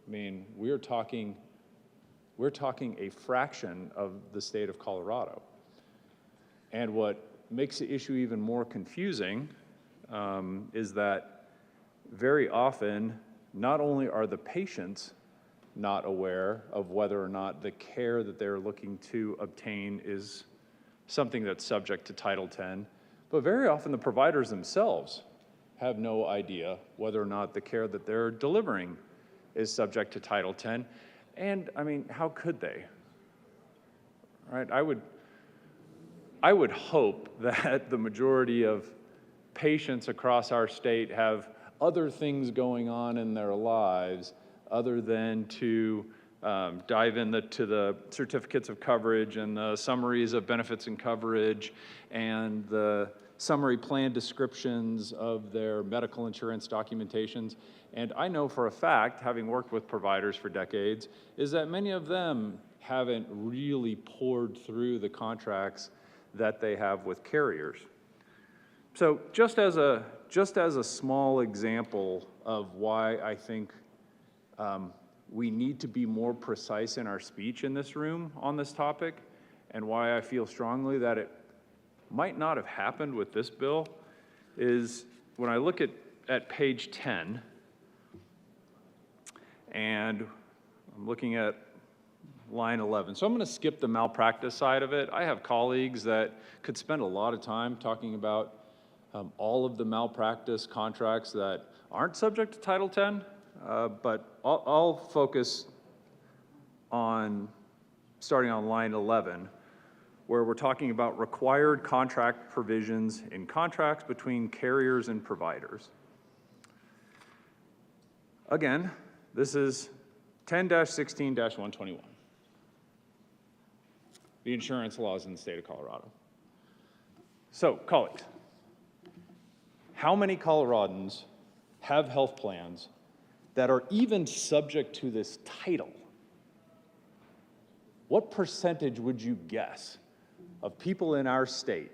mean, we're talking a fraction of the state of Colorado. And what makes the issue even more confusing is that very often, not only are the patients not aware of whether or not the care that they're looking to obtain is something that's subject to Title 10, but very often the providers themselves have no idea whether or not the care that they're delivering is subject to Title 10. And I mean, how could they? Right? I would hope that the majority of patients across our state have other things going on in their lives other than to dive into the certificates of coverage and the summaries of benefits and coverage and the summary plan descriptions of their medical insurance documentations. And I know for a fact, having worked with providers for decades, is that many of them haven't really poured through the contracts that they have with carriers. So just as a small example of why I think we need to be more precise in our speech in this room on this topic, and why I feel strongly that it might not have happened with this bill, is when I look at page 10, and I'm looking at line 11. So I'm going to skip the malpractice side of it. I have colleagues that could spend a lot of time talking about all of the malpractice contracts that aren't subject to Title 10, but I'll focus on starting on line 11, where we're talking about required contract provisions in contracts between carriers and providers. Again, this is 10-16-121, the insurance laws in the state of Colorado. So, colleagues, how many Coloradans have health plans that are even subject to this title? What percentage would you guess of people in our state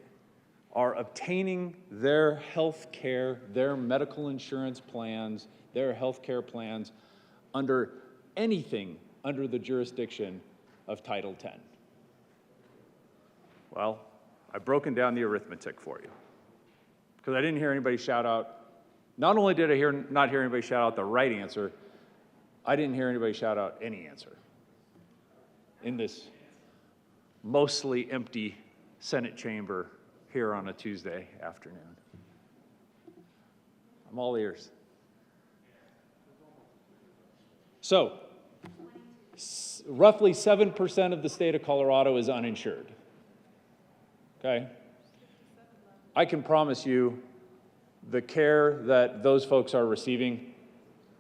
are obtaining their health care, their medical insurance plans, their health care plans under anything under the jurisdiction of Title 10? Well, I've broken down the arithmetic for you because I didn't hear anybody shout out. Not only did I not hear anybody shout out the right answer, I didn't hear anybody shout out any answer in this mostly empty Senate chamber here on a Tuesday afternoon. I'm all ears. So, roughly 7% of the state of Colorado is uninsured. Okay? I can promise you the care that those folks are receiving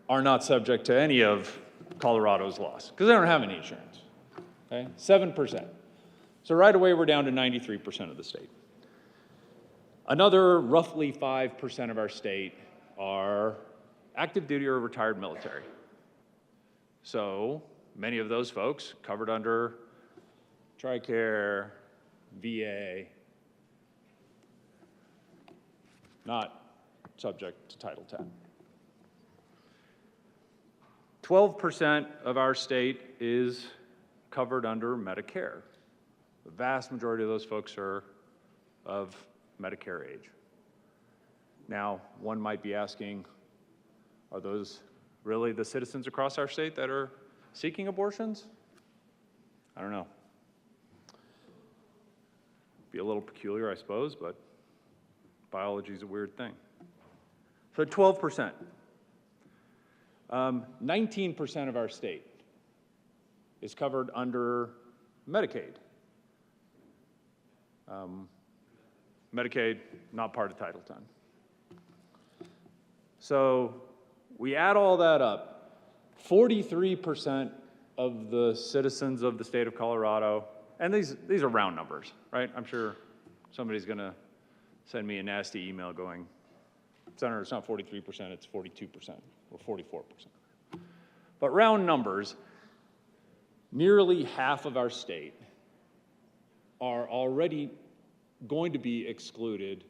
are not subject to any of Colorado's laws because they don't have any insurance. Okay? 7%. So right away, we're down to 93% of the state. Another roughly 5% of our state are active duty or retired military. So many of those folks covered under TRICARE, VA, not subject to Title X. 12% of our state is covered under Medicare. The vast majority of those folks are of Medicare age. Now, one might be asking, are those really the citizens across our state that are seeking abortions? I don't know. Be a little peculiar, I suppose, but biology is a weird thing. So 12%. 19% of our state is covered under Medicaid. Medicaid, not part of Title X. So we add all that up, 43% of the citizens of the state of Colorado, and these are round numbers, right? I'm sure somebody's gonna send me a nasty email going, Senator, it's not 43%, it's 42% or 44%. But round numbers, nearly half of our state are already going to be excluded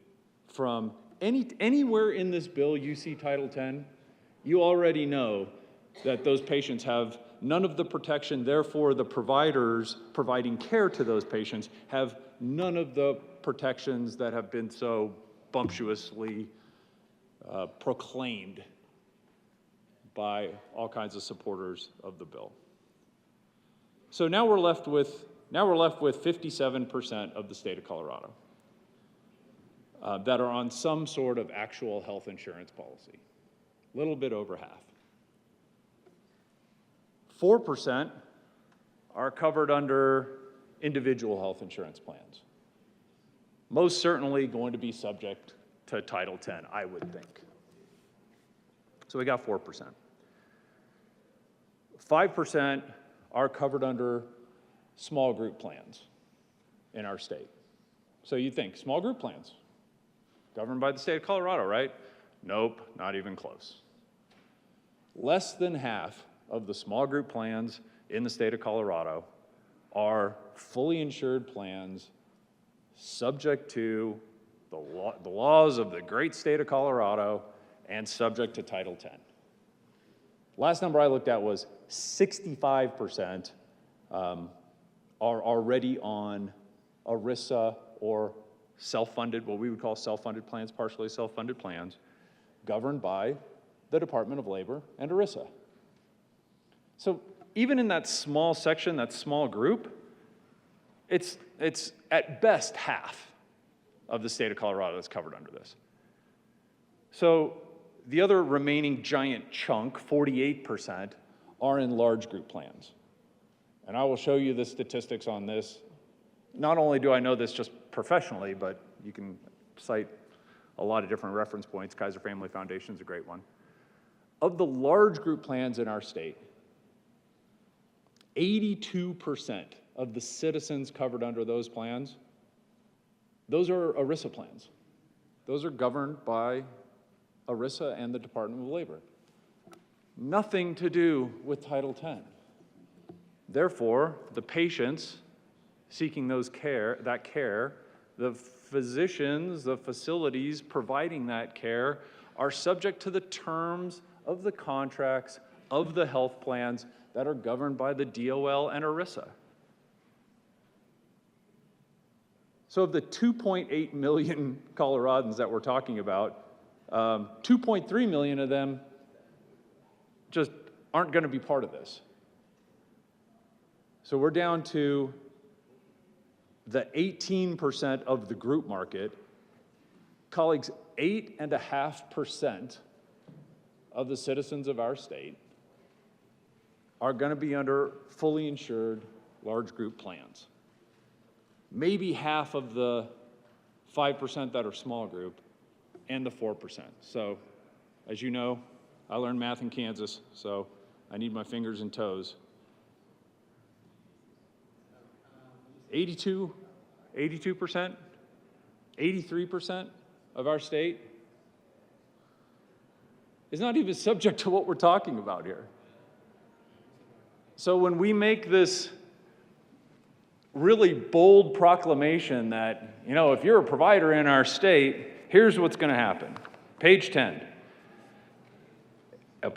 from anywhere in this bill you see Title X, you already know that those patients have none of the protection, therefore the providers providing care to those patients have none of the protections that have been so bumptiously proclaimed by all kinds of supporters of the bill. So now we're left with 57% of the state of Colorado that are on some sort of actual health insurance policy, a little bit over half. 4% are covered under individual health insurance plans. Most certainly going to be subject to Title X, I would think. So we got 4%. 5% are covered under small group plans in our state. So you think, small group plans, governed by the state of Colorado, right? Nope, not even close. Less than half of the small group plans in the state of Colorado are fully insured plans subject to the laws of the great state of Colorado and subject to Title X. Last number I looked at was 65% are already on ERISA or self-funded, what we would call self-funded plans, partially self-funded plans, governed by the Department of Labor and ERISA. So even in that small section, that small group, it's at best half of the state of Colorado that's covered under this. So the other remaining giant chunk, 48%, are in large group plans. And I will show you the statistics on this. Not only do I know this just professionally, but you can cite a lot of different reference points. Kaiser Family Foundation is a great one. Of the large group plans in our state, 82% of the citizens covered under those plans, those are ERISA plans. Those are governed by ERISA and the Department of Labor. Nothing to do with Title X. Therefore, the patients seeking that care, the physicians, the facilities providing that care are subject to the terms of the contracts of the health plans that are governed by the DOL and ERISA. So of the 2.8 million Coloradans that we're talking about, 2.3 million of them just aren't going to be part of this. So we're down to the 18% of the group market. Colleagues, 8.5% of the citizens of our state are going to be under fully insured large group plans. Maybe half of the 5% that are small group and the 4%. So, as you know, I learned math in Kansas, so I need my fingers and toes. 82%, 83% of our state is not even subject to what we're talking about here. So when we make this really bold proclamation that, you know, if you're a provider in our state, here's what's going to happen. Page 10. A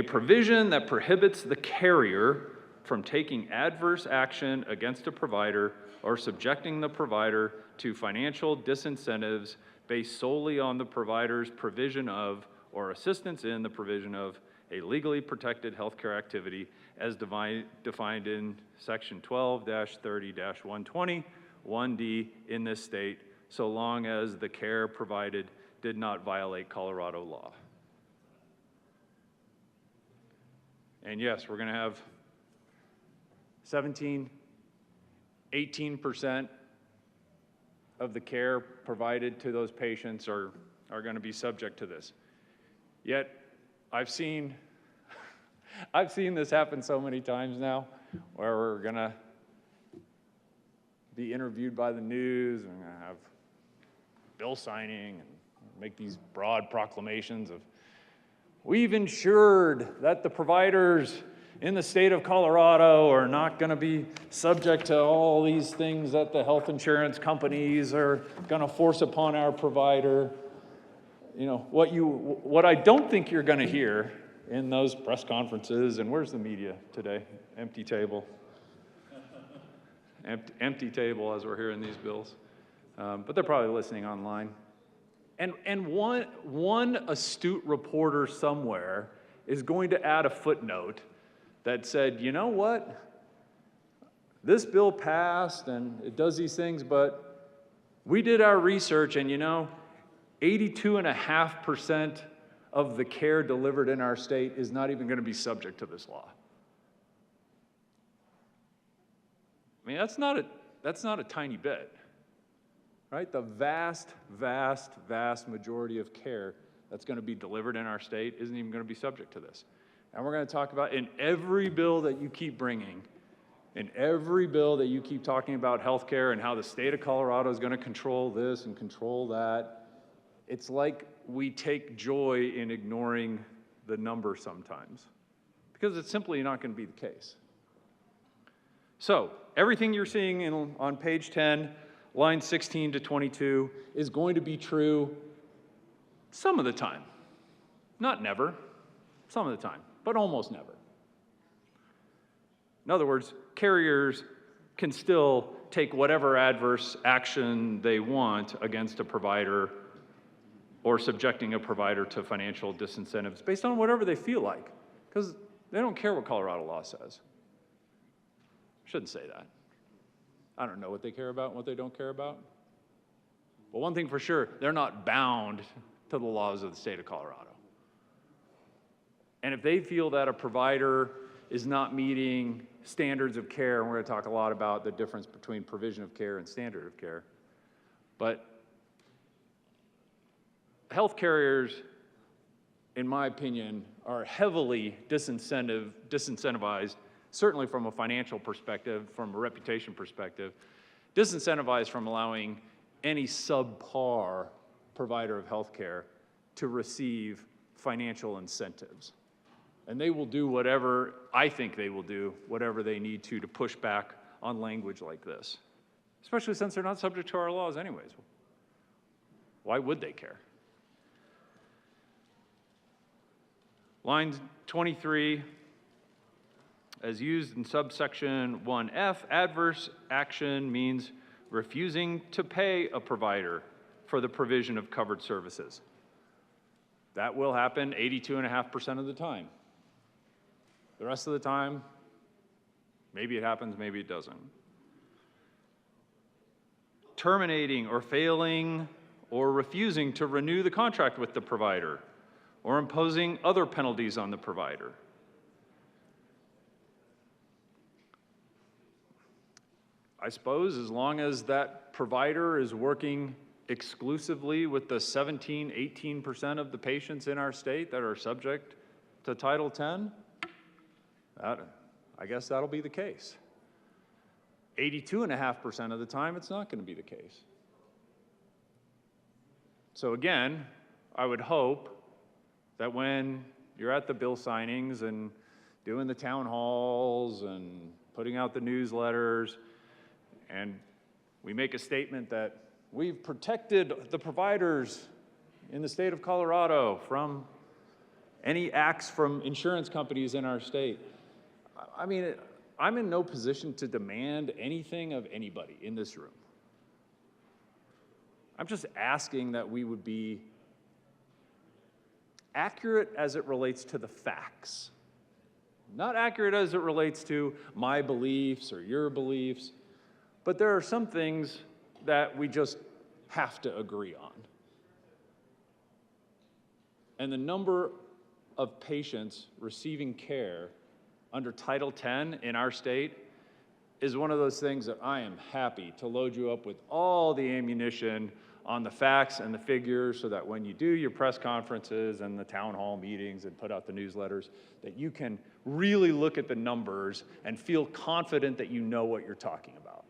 provision that prohibits the carrier from taking adverse action against a provider or subjecting the provider to financial disincentives based solely on the provider's provision of or assistance in the provision of a legally protected healthcare activity as defined in Section 12-30-120, 1D in this state, so long as the care provided did not violate Colorado law. And yes, we're going to have 18% of the care provided to those patients are going to be subject to this. Yet, I've seen this happen so many times now, where we're going to be interviewed by the news, and we're going to have bill signing and make these broad proclamations of, we've ensured that the providers in the state of Colorado are not going to be subject to all these things that the health insurance companies are going to force upon our provider. You know, what I don't think you're going to hear in those press conferences, and where's the media today? Empty table. Empty table as we're hearing these bills. But they're probably listening online. And one astute reporter somewhere is going to add a footnote that said, you know what? This bill passed and it does these things, but we did our research and, you know, 82.5% of the care delivered in our state is not even going to be subject to this law. I mean, that's not a tiny bit, right? The vast, vast, vast majority of care that's going to be delivered in our state isn't even going to be subject to this. And we're going to talk about in every bill that you keep bringing, in every bill that you keep talking about healthcare and how the state of Colorado is going to control this and control that. It's like we take joy in ignoring the number sometimes, because it's simply not going to be the case. So everything you're seeing on page 10, lines 16 to 22, is going to be true some of the time. Not never, some of the time, but almost never. In other words, carriers can still take whatever adverse action they want against a provider or subjecting a provider to financial disincentives based on whatever they feel like, because they don't care what Colorado law says. Shouldn't say that. I don't know what they care about and what they don't care about. But one thing for sure, they're not bound to the laws of the state of Colorado. And if they feel that a provider is not meeting standards of care, and we're going to talk a lot about the difference between provision of care and standard of care, but health carriers, in my opinion, are heavily disincentivized, certainly from a financial perspective, from a reputation perspective, disincentivized from allowing any subpar provider of health care to receive financial incentives. And they will do whatever, I think they will do, whatever they need to push back on language like this, especially since they're not subject to our laws anyways. Why would they care? Line 23, as used in subsection 1F, adverse action means refusing to pay a provider for the provision of covered services. That will happen 82.5% of the time. The rest of the time, maybe it happens, maybe it doesn't. Terminating or failing or refusing to renew the contract with the provider, or imposing other penalties on the provider. I suppose as long as that provider is working exclusively with the 17, 18% of the patients in our state that are subject to Title X, I guess that'll be the case. 82.5% of the time, it's not going to be the case. So again, I would hope that when you're at the bill signings and doing the town halls and putting out the newsletters, and we make a statement that we've protected the providers in the state of Colorado from any acts from insurance companies in our state. I mean, I'm in no position to demand anything of anybody in this room. I'm just asking that we would be accurate as it relates to the facts, not accurate as it relates to my beliefs or your beliefs, but there are some things that we just have to agree on. And the number of patients receiving care under Title X in our state is one of those things that I am happy to load you up with all the ammunition on the facts and the figures so that when you do your press conferences and the town hall meetings and put out the newsletters, that you can really look at the numbers and feel confident that you know what you're talking about.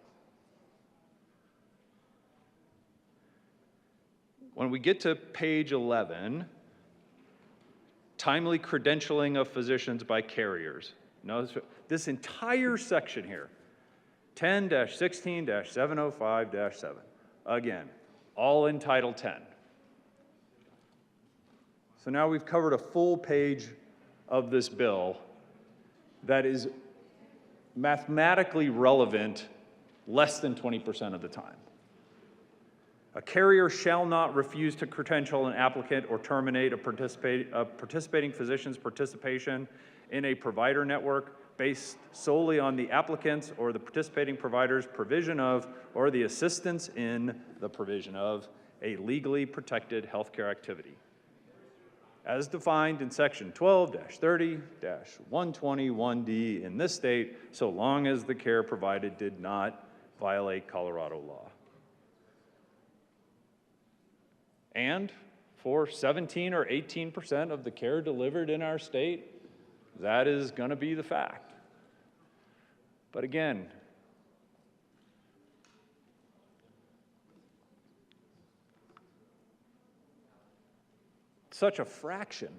When we get to page 11, timely credentialing of physicians by carriers. Notice this entire section here, 10-16-705-7, again, all in Title X. So now we've covered a full page of this bill that is mathematically relevant less than 20% of the time. A carrier shall not refuse to credential an applicant or terminate a participating physician's participation in a provider network based solely on the applicant's or the participating provider's provision of or the assistance in the provision of a legally protected healthcare activity, as defined in Section 12-30-121D in this state, so long as the care provided did not violate Colorado law. And for 17 or 18% of the care delivered in our state, that is going to be the fact. But again, such a fraction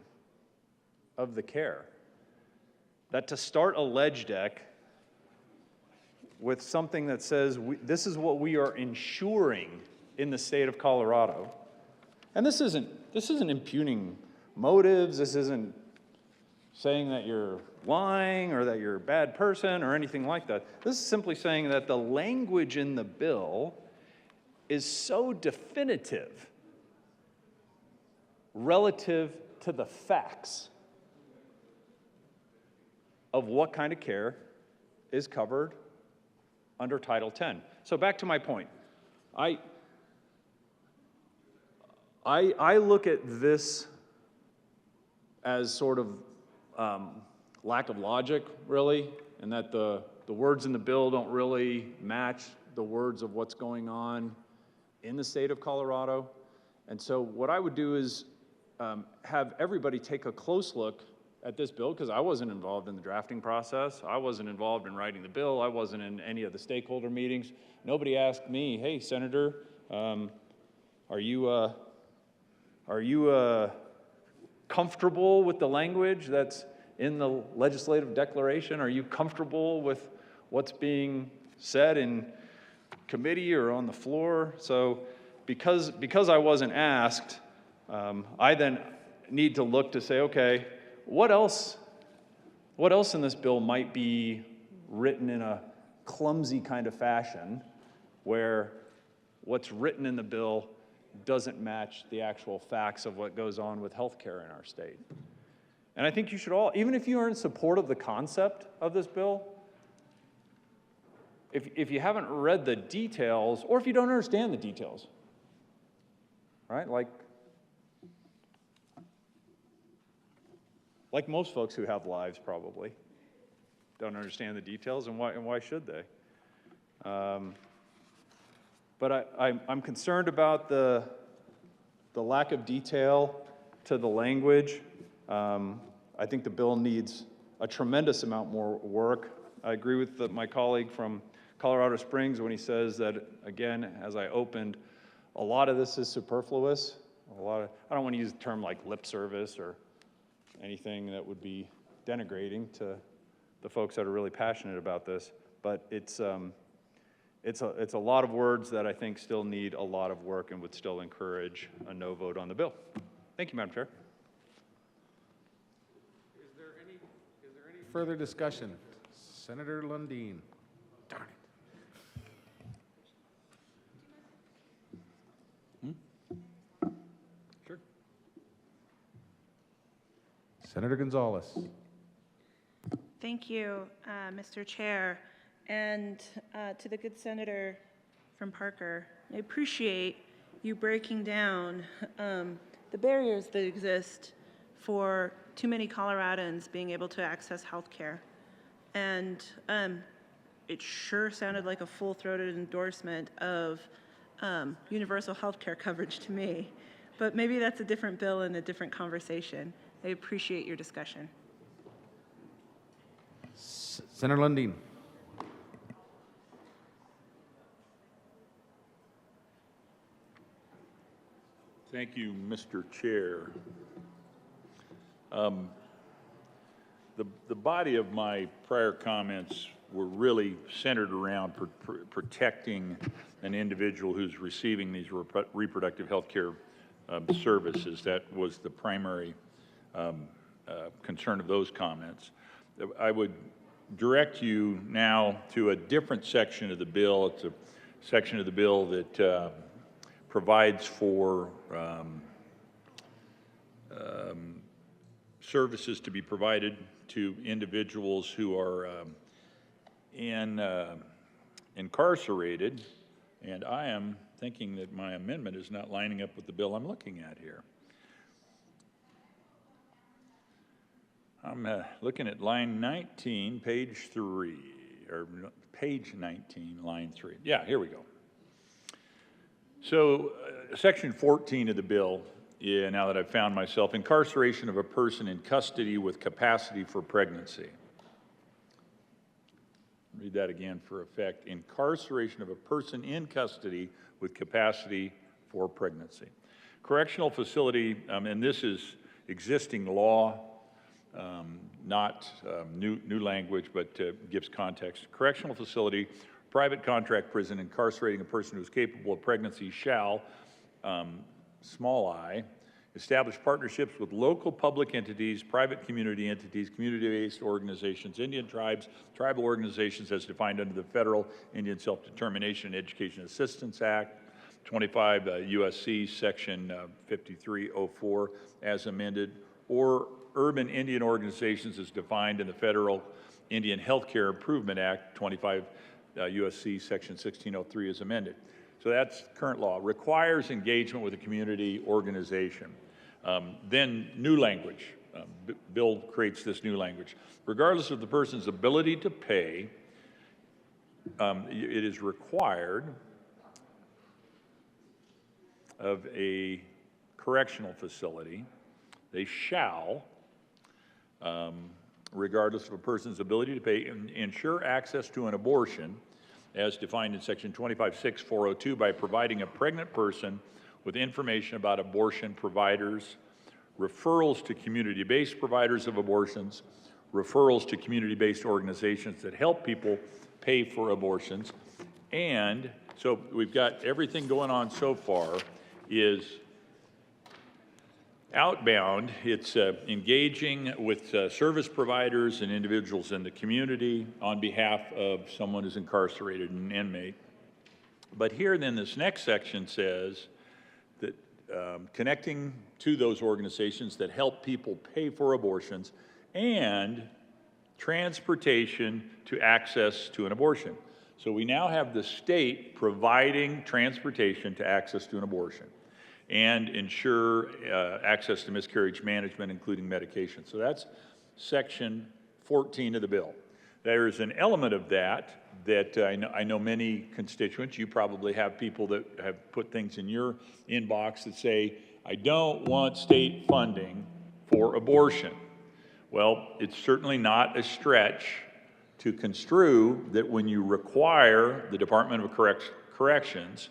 of the care that to start a ledge deck with something that says this is what we are ensuring in the state of Colorado, and this isn't impugning motives, this isn't saying that you're lying or that you're a bad person or anything like that. This is simply saying that the language in the bill is so definitive relative to the facts of what kind of care is covered under Title X. So back to my point. I look at this as sort of lack of logic, really, and that the words in the bill don't really match the words of what's going on in the state of Colorado. And so what I would do is have everybody take a close look at this bill, because I wasn't involved in the drafting process. I wasn't involved in writing the bill. I wasn't in any of the stakeholder meetings. Nobody asked me, hey, Senator, are you comfortable with the language that's in the legislative declaration? Are you comfortable with what's being said in committee or on the floor? So because I wasn't asked, I then need to look to say, okay, what else in this bill might be written in a clumsy kind of fashion where what's written in the bill doesn't match the actual facts of what goes on with healthcare in our state. And I think you should all, even if you are in support of the concept of this bill, if you haven't read the details, or if you don't understand the details, right? Like most folks who have lives probably don't understand the details, and why should they? But I'm concerned about the lack of detail to the language. I think the bill needs a tremendous amount more work. I agree with my colleague from Colorado Springs when he says that, again, as I opened, a lot of this is superfluous. I don't want to use the term like lip service or anything that would be denigrating to the folks that are really passionate about this, but it's a lot of words that I think still need a lot of work and would still encourage a no vote on the bill. Thank you, Madam Chair. Is there any further discussion? Senator Lundin. Darn it. Sure. Senator Gonzalez. Thank you, Mr. Chair. And to the good senator from Parker, I appreciate you breaking down the barriers that exist for too many Coloradans being able to access health care. And it sure sounded like a full-throated endorsement of universal health care coverage to me. But maybe that's a different bill and a different conversation. I appreciate your discussion. Senator Lundin. Thank you, Mr. Chair. The body of my prior comments were really centered around protecting an individual who's receiving these reproductive health care services. That was the primary concern of those comments. I would direct you now to a different section of the bill. It's a section of the bill that provides for services to be provided to individuals who are incarcerated, and I am thinking that my amendment is not lining up with the bill I'm looking at here. I'm looking at line 19, page 3, or page 19, line 3. Yeah, here we go. So section 14 of the bill, now that I've found myself, incarceration of a person in custody with capacity for pregnancy. Read that again for effect. Incarceration of a person in custody with capacity for pregnancy. Correctional facility, and this is existing law, not new language, but gives context. Correctional facility, private contract prison incarcerating a person who is capable of pregnancy shall, small I, establish partnerships with local public entities, private community entities, community-based organizations, Indian tribes, tribal organizations as defined under the Federal Indian Self-Determination and Education Assistance Act, 25 USC section 5304 as amended, or urban Indian organizations as defined in the Federal Indian Healthcare Improvement Act, 25 USC section 1603 as amended. So that's current law. Requires engagement with a community organization. Then new language. Bill creates this new language. Regardless of the person's ability to pay, it is required of a correctional facility. They shall, regardless of a person's ability to pay, ensure access to an abortion as defined in section 25.6.402 by providing a pregnant person with information about abortion providers, referrals to community-based providers of abortions, referrals to community-based organizations that help people pay for abortions. And so we've got everything going on so far is outbound. It's engaging with service providers and individuals in the community on behalf of someone who's incarcerated, an inmate. But here then this next section says that connecting to those organizations that help people pay for abortions and transportation to access to an abortion. So we now have the state providing transportation to access to an abortion and ensure access to miscarriage management, including medication. So that's section 14 of the bill. There's an element of that I know many constituents, you probably have people that have put things in your inbox that say, I don't want state funding for abortion. Well, it's certainly not a stretch to construe that when you require the Department of Corrections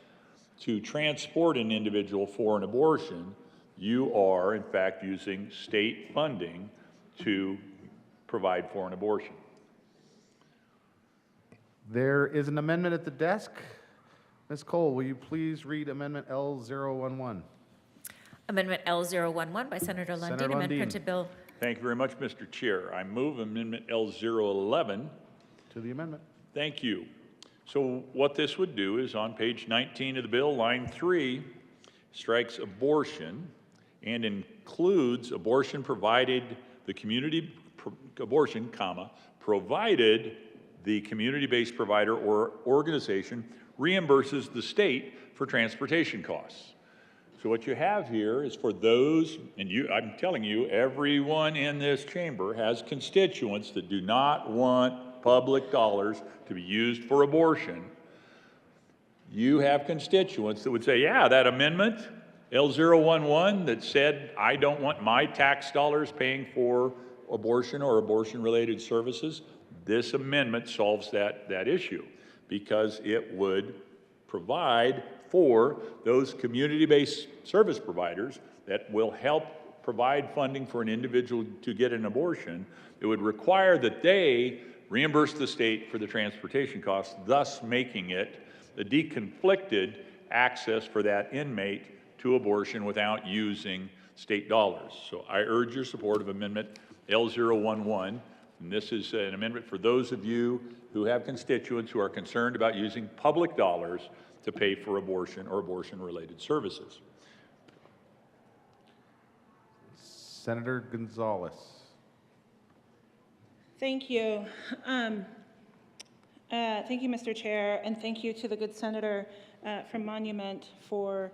to transport an individual for an abortion, you are, in fact, using state funding to provide for an abortion. There is an amendment at the desk. Ms. Cole, will you please read Amendment L011? Amendment L011 by Senator Lundin. Senator Amend Lundin. printed bill. Thank you very much, Mr. Chair. I move Amendment L011. To the amendment. Thank you. So what this would do is on page 19 of the bill, line 3, strikes abortion and includes abortion provided the community abortion, comma, provided the community-based provider or organization reimburses the state for transportation costs. So what you have here is for those, and I'm telling you, everyone in this chamber has constituents that do not want public dollars to be used for abortion. You have constituents that would say, yeah, that amendment, L011, that said, I don't want my tax dollars paying for abortion or abortion-related services, this amendment solves that issue because it would provide for those community-based service providers that will help provide funding for an individual to get an abortion. It would require that they reimburse the state for the transportation costs, thus making it a deconflicted access for that inmate to abortion without using state dollars. So I urge your support of Amendment L011. And this is an amendment for those of you who have constituents who are concerned about using public dollars to pay for abortion or abortion-related services. Senator Gonzalez. Thank you. Thank you, Mr. Chair, and thank you to the good senator from Monument for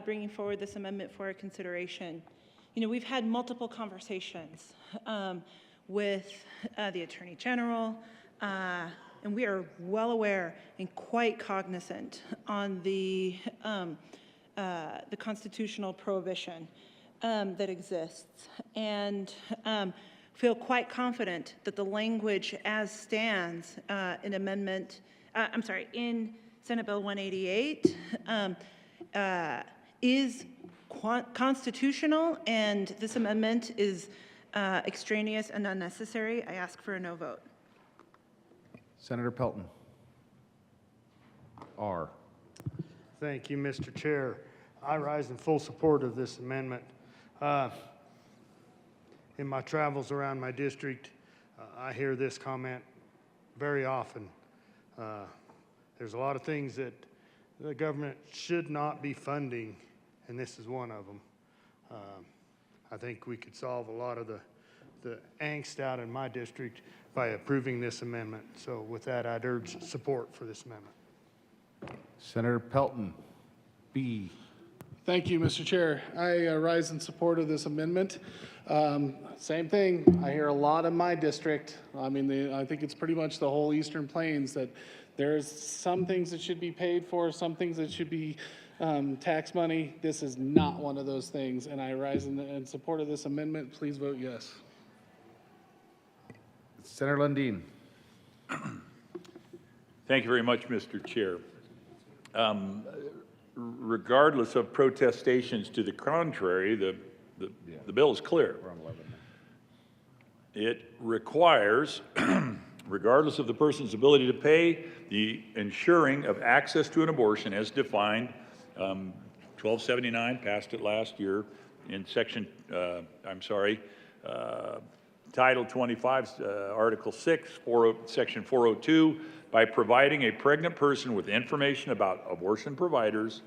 bringing forward this amendment for our consideration. You know, we've had multiple conversations with the Attorney General, and we are well aware and quite cognizant on the constitutional prohibition that exists, and feel quite confident that the language as stands in in Senate Bill 188 is constitutional, and this amendment is extraneous and unnecessary. I ask for a no vote. Senator Pelton. R. Thank you, Mr. Chair. I rise in full support of this amendment. In my travels around my district, I hear this comment very often. There's a lot of things that the government should not be funding, and this is one of them. I think we could solve a lot of the angst out in my district by approving this amendment. So with that, I'd urge support for this amendment. Senator Pelton, B. Thank you, Mr. Chair. I rise in support of this amendment. Same thing. I hear a lot in my district. I mean, I think it's pretty much the whole Eastern Plains that there's some things that should be paid for, some things that should be tax money. This is not one of those things, and I rise in support of this amendment. Please vote yes. Senator Lundin. Thank you very much, Mr. Chair. Regardless of protestations to the contrary, the bill is clear. It requires, regardless of the person's ability to pay, the ensuring of access to an abortion as defined, 1279, passed it last year, in section, Title 25, Article 6, Section 402, by providing a pregnant person with information about abortion providers,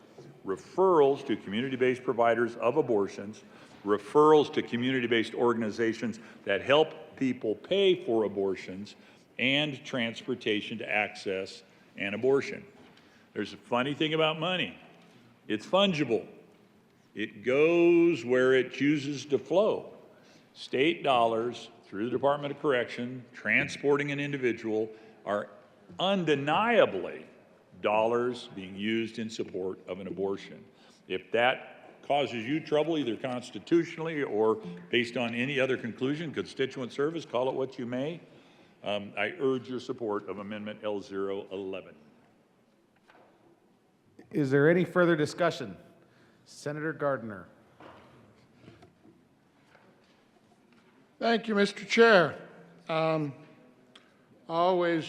referrals to community-based providers of abortions, referrals to community-based organizations that help people pay for abortions, and transportation to access an abortion. There's a funny thing about money. It's fungible. It goes where it chooses to flow. State dollars through the Department of Correction transporting an individual are undeniably dollars being used in support of an abortion. If that causes you trouble, either constitutionally or based on any other conclusion, constituent service, call it what you may, I urge your support of Amendment L011. Is there any further discussion? Senator Gardner. Thank you, Mr. Chair. Always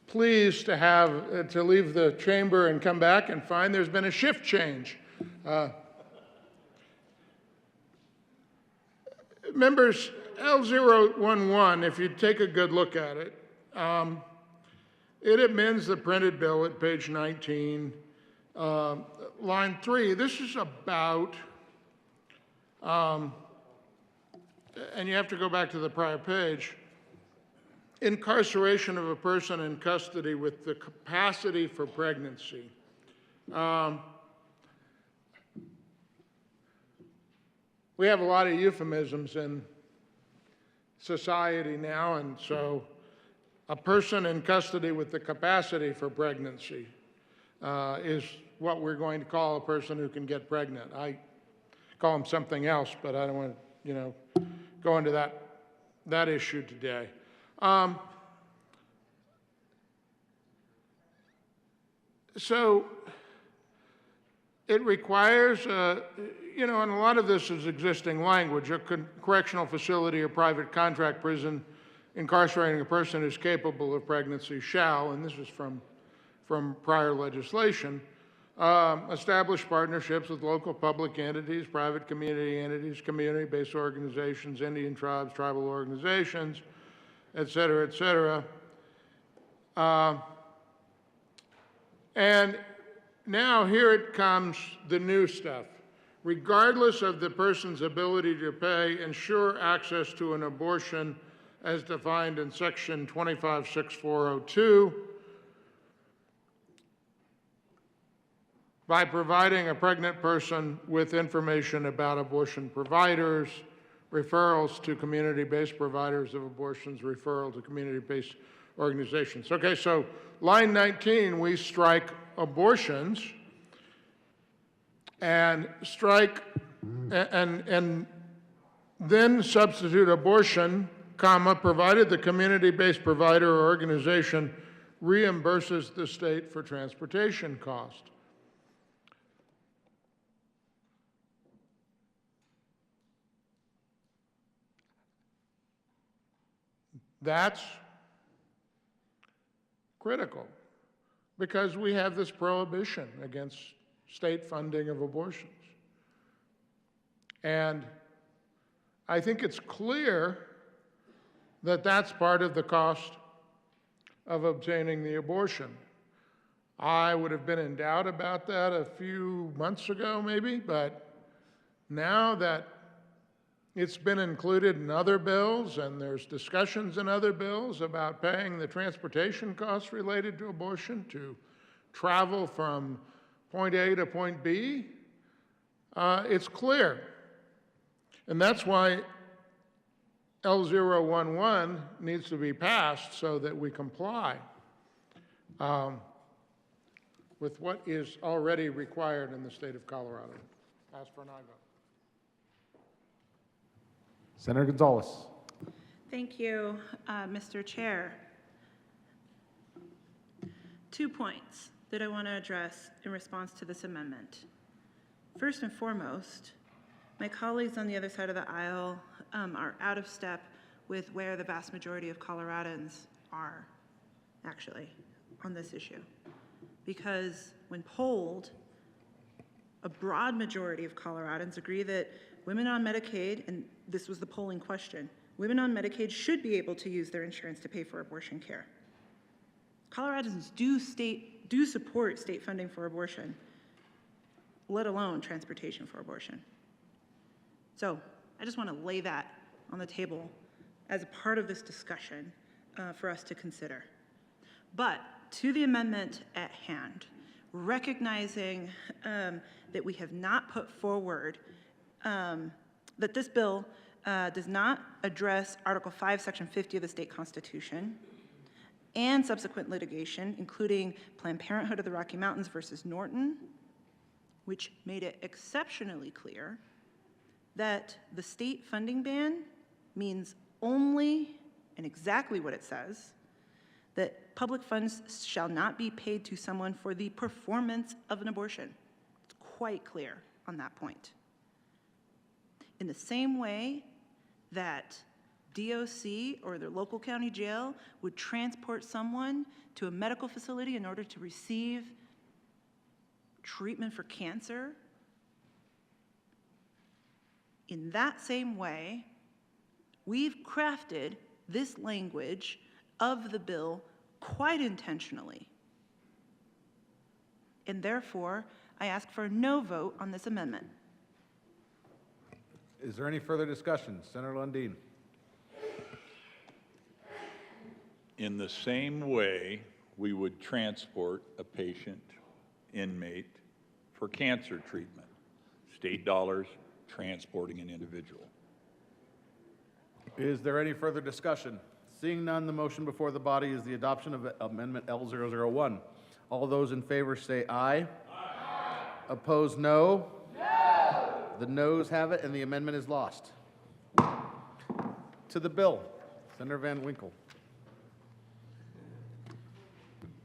pleased to have to leave the chamber and come back and find there's been a shift change. Members, L011, if you take a good look at it, it amends the printed bill at page 19, line 3. This is about, and you have to go back to the prior page, incarceration of a person in custody with the capacity for pregnancy. We have a lot of euphemisms in society now, and so a person in custody with the capacity for pregnancy is what we're going to call a person who can get pregnant. I call them something else, but I don't want to, go into that issue today. So it requires, and a lot of this is existing language. A correctional facility or private contract prison incarcerating a person who's capable of pregnancy shall, and this is from prior legislation, establish partnerships with local public entities, private community entities, community-based organizations, Indian tribes, tribal organizations, et cetera, et cetera. And now here it comes, the new stuff. Regardless of the person's ability to pay, ensure access to an abortion as defined in Section 256402 by providing a pregnant person with information about abortion providers, referrals to community-based providers of abortions, referral to community-based organizations. Okay, so line 19, we strike abortions and strike and then substitute abortion, comma, provided the community-based provider or organization reimburses the state for transportation cost. That's critical because we have this prohibition against state funding of abortions. And I think it's clear that that's part of the cost of obtaining the abortion. I would have been in doubt about that a few months ago, maybe, but now that it's been included in other bills and there's discussions in other bills about paying the transportation costs related to abortion to travel from point A to point B, it's clear. And that's why L011 needs to be passed so that we comply with what is already required in the state of Colorado. Ask for an aye vote. Senator Gonzalez. Thank you, Mr. Chair. 2 points that I want to address in response to this amendment. First and foremost, my colleagues on the other side of the aisle are out of step with where the vast majority of Coloradans are, actually, on this issue. Because when polled, a broad majority of Coloradans agree that women on Medicaid, and this was the polling question, women on Medicaid should be able to use their insurance to pay for abortion care. Coloradans do support state funding for abortion, let alone transportation for abortion. So I just want to lay that on the table as a part of this discussion for us to consider. But to the amendment at hand, recognizing that we have not put forward, that this bill does not address Article 5, Section 50 of the state constitution, and subsequent litigation, including Planned Parenthood of the Rocky Mountains versus Norton, which made it exceptionally clear that the state funding ban means only, and exactly what it says, that public funds shall not be paid to someone for the performance of an abortion. It's quite clear on that point. In the same way that DOC or their local county jail would transport someone to a medical facility in order to receive treatment for cancer, in that same way, we've crafted this language of the bill quite intentionally. And therefore, I ask for no vote on this amendment. Is there any further discussion? Senator Lundin. In the same way, we would transport a patient, inmate, for cancer treatment. State dollars transporting an individual. Is there any further discussion? Seeing none, the motion before the body is the adoption of Amendment L001. All those in favor say aye. Aye. Opposed, no. No. The noes have it, and the amendment is lost. To the bill, Senator Van Winkle.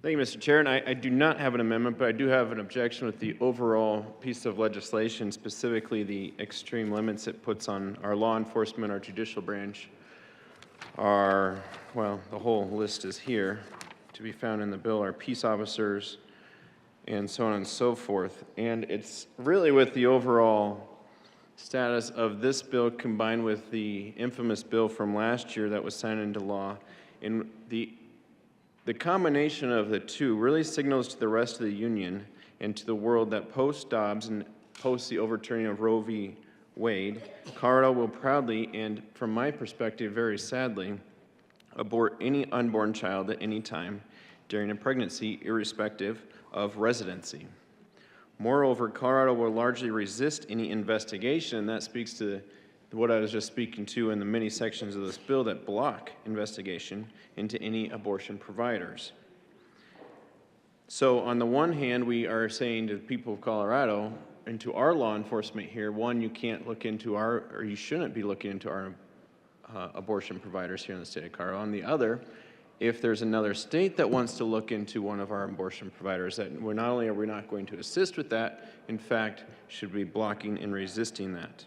Thank you, Mr. Chair. And I do not have an amendment, but I do have an objection with the overall piece of legislation, specifically the extreme limits it puts on our law enforcement, our judicial branch, well, the whole list is here to be found in the bill, our peace officers, and so on and so forth. And it's really with the overall status of this bill combined with the infamous bill from last year that was signed into law. And the combination of the two really signals to the rest of the union and to the world that post-Dobbs and post the overturning of Roe v. Wade, Colorado will proudly, and from my perspective, very sadly, abort any unborn child at any time during a pregnancy, irrespective of residency. Moreover, Colorado will largely resist any investigation, and that speaks to what I was just speaking to in the many sections of this bill that block investigation into any abortion providers. So on the one hand, we are saying to the people of Colorado and to our law enforcement here, one, you can't look into or you shouldn't be looking into our abortion providers here in the state of Colorado. On the other, if there's another state that wants to look into one of our abortion providers, that not only are we not going to assist with that, in fact, should be blocking and resisting that.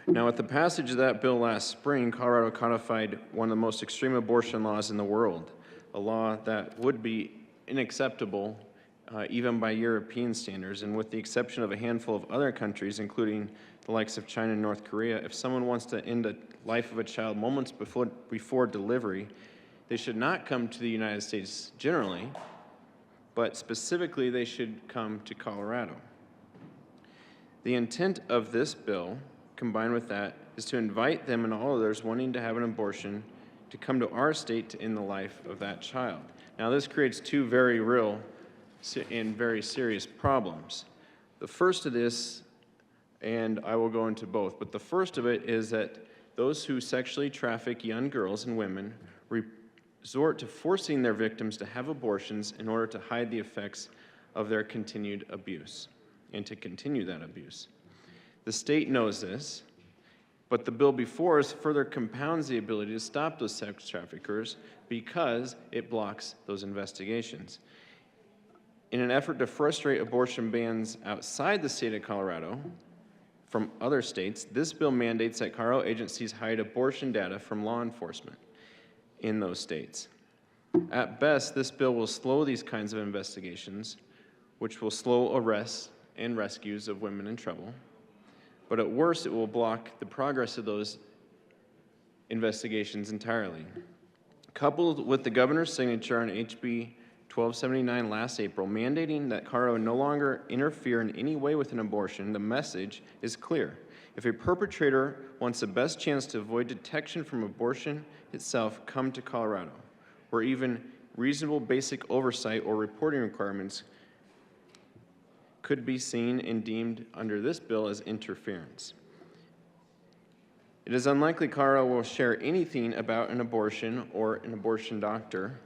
Now, with the passage of that bill last spring, Colorado codified one of the most extreme abortion laws in the world, a law that would be unacceptable even by European standards, and with the exception of a handful of other countries, including the likes of China and North Korea, if someone wants to end the life of a child moments before delivery, they should not come to the United States generally, but specifically they should come to Colorado. The intent of this bill, combined with that, is to invite them and all others wanting to have an abortion to come to our state to end the life of that child. Now, this creates two very real and very serious problems. The first of this, and I will go into both, but the first of it is that those who sexually traffic young girls and women resort to forcing their victims to have abortions in order to hide the effects of their continued abuse and to continue that abuse. The state knows this, but the bill before us further compounds the ability to stop those sex traffickers because it blocks those investigations. In an effort to frustrate abortion bans outside the state of Colorado from other states, this bill mandates that Colorado agencies hide abortion data from law enforcement in those states. At best, this bill will slow these kinds of investigations, which will slow arrests and rescues of women in trouble. But at worst, it will block the progress of those investigations entirely. Coupled with the governor's signature on HB 1279 last April, mandating that Colorado no longer interfere in any way with an abortion, the message is clear. If a perpetrator wants the best chance to avoid detection from abortion itself, come to Colorado, where even reasonable basic oversight or reporting requirements could be seen and deemed under this bill as interference. It is unlikely Colorado will share anything about an abortion or an abortion doctor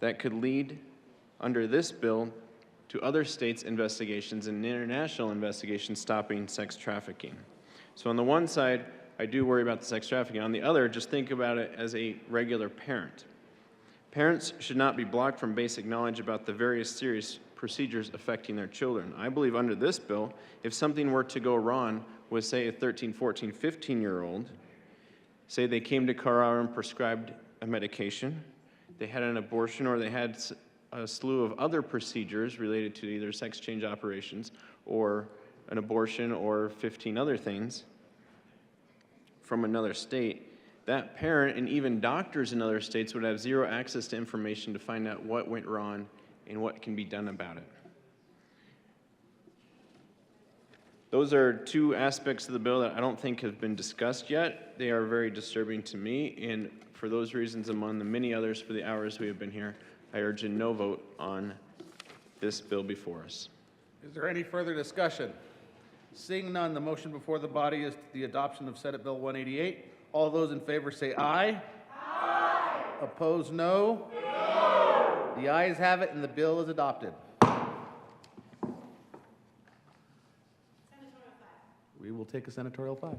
that could lead, under this bill, to other states' investigations and international investigations stopping sex trafficking. So on the one side, I do worry about the sex trafficking. On the other, just think about it as a regular parent. Parents should not be blocked from basic knowledge about the various serious procedures affecting their children. I believe under this bill, if something were to go wrong with, say, a 13, 14, 15-year-old, say they came to Colorado and prescribed a medication, they had an abortion, or they had a slew of other procedures related to either sex change operations or an abortion or 15 other things from another state, that parent and even doctors in other states would have zero access to information to find out what went wrong and what can be done about it. Those are two aspects of the bill that I don't think have been discussed yet. They are very disturbing to me, and for those reasons, among the many others for the hours we have been here, I urge a no vote on this bill before us. Is there any further discussion? Seeing none, the motion before the body is the adoption of Senate Bill 188. All those in favor say aye. Aye. Opposed, no. No. The ayes have it, and the bill is adopted. We will take a senatorial 5.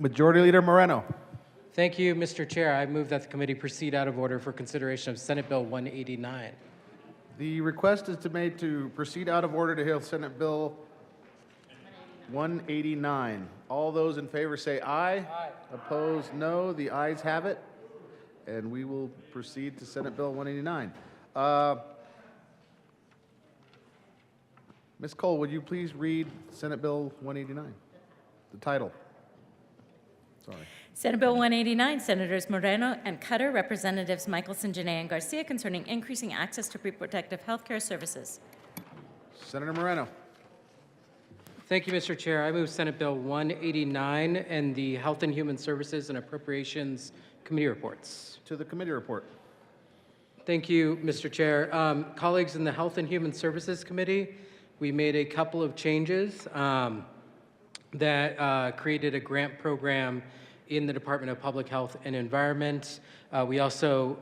Majority Leader Moreno. Thank you, Mr. Chair. I move that the committee proceed out of order for consideration of Senate Bill 189. The request is made to proceed out of order to hear Senate Bill 189. All those in favor say aye. Aye. Opposed, no. The ayes have it. And we will proceed to Senate Bill 189. Ms. Cole, would you please read Senate Bill 189? The title. Sorry. Senate Bill 189, Senators Moreno and Cutter, Representatives Michelson, Janae, and Garcia, concerning increasing access to reproductive health care services. Senator Moreno. Thank you, Mr. Chair. I move Senate Bill 189 and the Health and Human Services and Appropriations Committee reports. To the committee report. Thank you, Mr. Chair. Colleagues in the Health and Human Services Committee, we made a couple of changes that created a grant program in the Department of Public Health and Environment. We also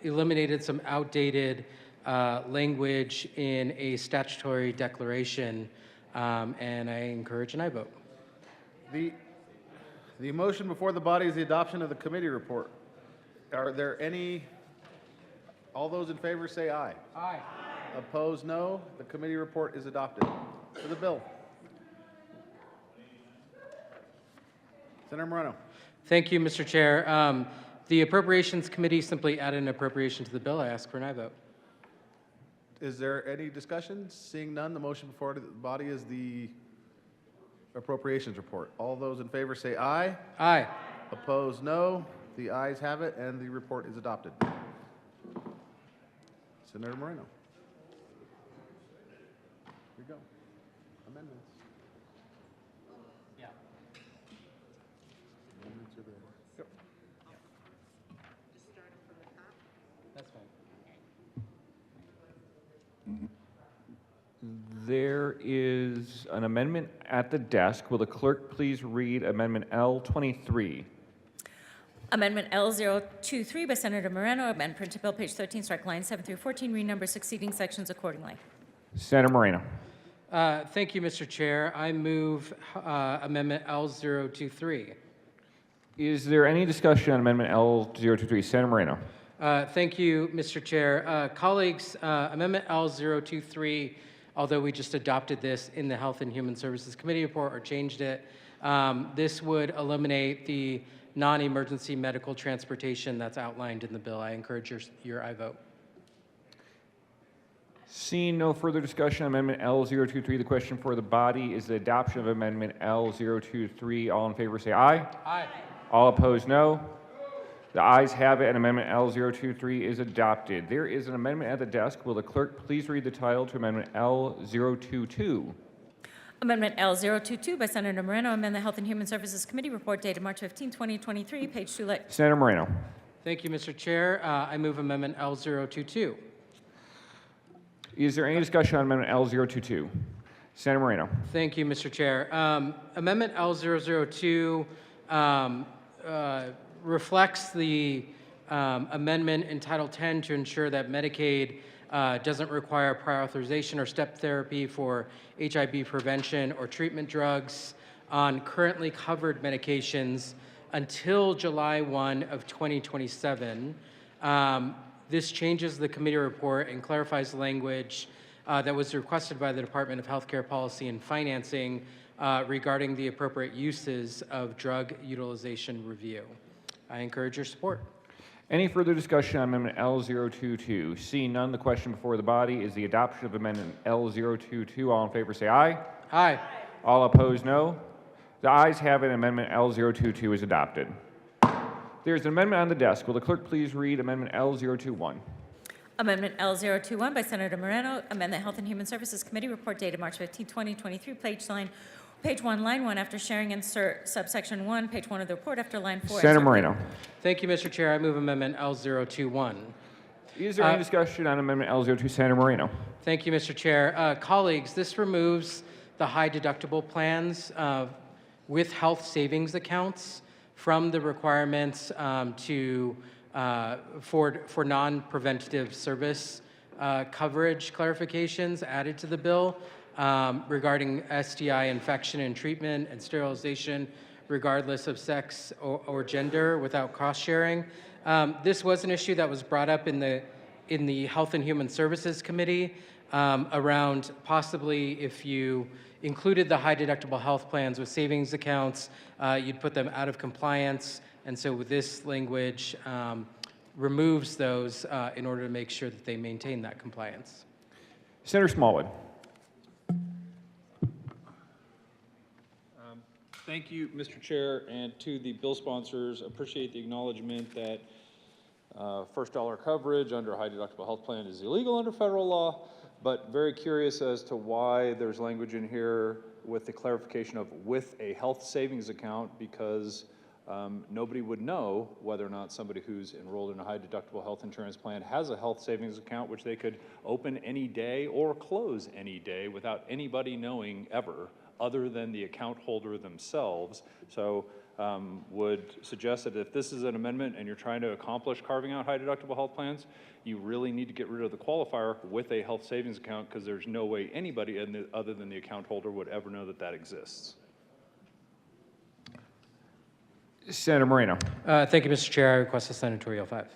eliminated some outdated language in a statutory declaration, and I encourage an aye vote. The motion before the body is the adoption of the committee report. Are there any, all those in favor say aye. Aye. Opposed, no. The committee report is adopted. To the bill. Senator Moreno. Thank you, Mr. Chair. The Appropriations Committee simply added an appropriation to the bill. I ask for an aye vote. Is there any discussion? Seeing none, the motion before the body is the appropriations report. All those in favor say aye. Aye. Opposed, no. The ayes have it, and the report is adopted. Senator Moreno. Here we go. Amendments. Yeah. Amendments are there. Yep. That's fine. There is an amendment at the desk. Will the clerk please read Amendment L23? Amendment L023 by Senator Moreno, amend printed bill, page 13, strike lines 7 through 14, renumber succeeding sections accordingly. Senator Moreno. Thank you, Mr. Chair. I move Amendment L023. Is there any discussion on Amendment L023? Senator Moreno. Thank you, Mr. Chair. Colleagues, Amendment L023, although we just adopted this in the Health and Human Services Committee report or changed it, this would eliminate the non-emergency medical transportation that's outlined in the bill. I encourage your aye vote. Seeing no further discussion on Amendment L023, the question for the body is the adoption of Amendment L023. All in favor say aye. Aye. All opposed, no. The ayes have it, and Amendment L023 is adopted. There is an amendment at the desk. Will the clerk please read the title to Amendment L022? Amendment L022 by Senator Moreno, amend the Health and Human Services Committee report dated March 15, 2023, page 2 late. Senator Moreno. Thank you, Mr. Chair. I move Amendment L022. Is there any discussion on Amendment L022? Senator Moreno. Thank you, Mr. Chair. Amendment L002 reflects the amendment in Title 10 to ensure that Medicaid doesn't require prior authorization or step therapy for HIV prevention or treatment drugs on currently covered medications until July 1 of 2027. This changes the committee report and clarifies language that was requested by the Department of Healthcare Policy and Financing regarding the appropriate uses of drug utilization review. I encourage your support. Any further discussion on Amendment L022? Seeing none, the question before the body is the adoption of Amendment L022. All in favor say aye. Aye. All opposed, no. The ayes have it, Amendment L022 is adopted. There is an amendment on the desk. Will the clerk please read Amendment L021? Amendment L021 by Senator Moreno, amend the Health and Human Services Committee report dated March 15, 2023, page 1, line 1, after sharing insert subsection 1, page 1 of the report after line 4. Senator Moreno. Thank you, Mr. Chair. I move Amendment L021. Is there any discussion on Amendment L02? Senator Moreno. Thank you, Mr. Chair. Colleagues, this removes the high deductible plans with health savings accounts from the requirements for non-preventative service coverage clarifications added to the bill regarding STI infection and treatment and sterilization regardless of sex or gender without cost sharing. This was an issue that was brought up in the Health and Human Services Committee around possibly if you included the high deductible health plans with savings accounts, you'd put them out of compliance. And so with this language, removes those in order to make sure that they maintain that compliance. Senator Smallwood. Thank you, Mr. Chair, and to the bill sponsors. Appreciate the acknowledgement that first dollar coverage under a high deductible health plan is illegal under federal law, but very curious as to why there's language in here with the clarification of with a health savings account, because nobody would know whether or not somebody who's enrolled in a high deductible health insurance plan has a health savings account, which they could open any day or close any day without anybody knowing ever, other than the account holder themselves. So would suggest that if this is an amendment and you're trying to accomplish carving out high deductible health plans, you really need to get rid of the qualifier with a health savings account, because there's no way anybody other than the account holder would ever know that that exists. Senator Moreno. Thank you, Mr. Chair. I request a senatorial 5.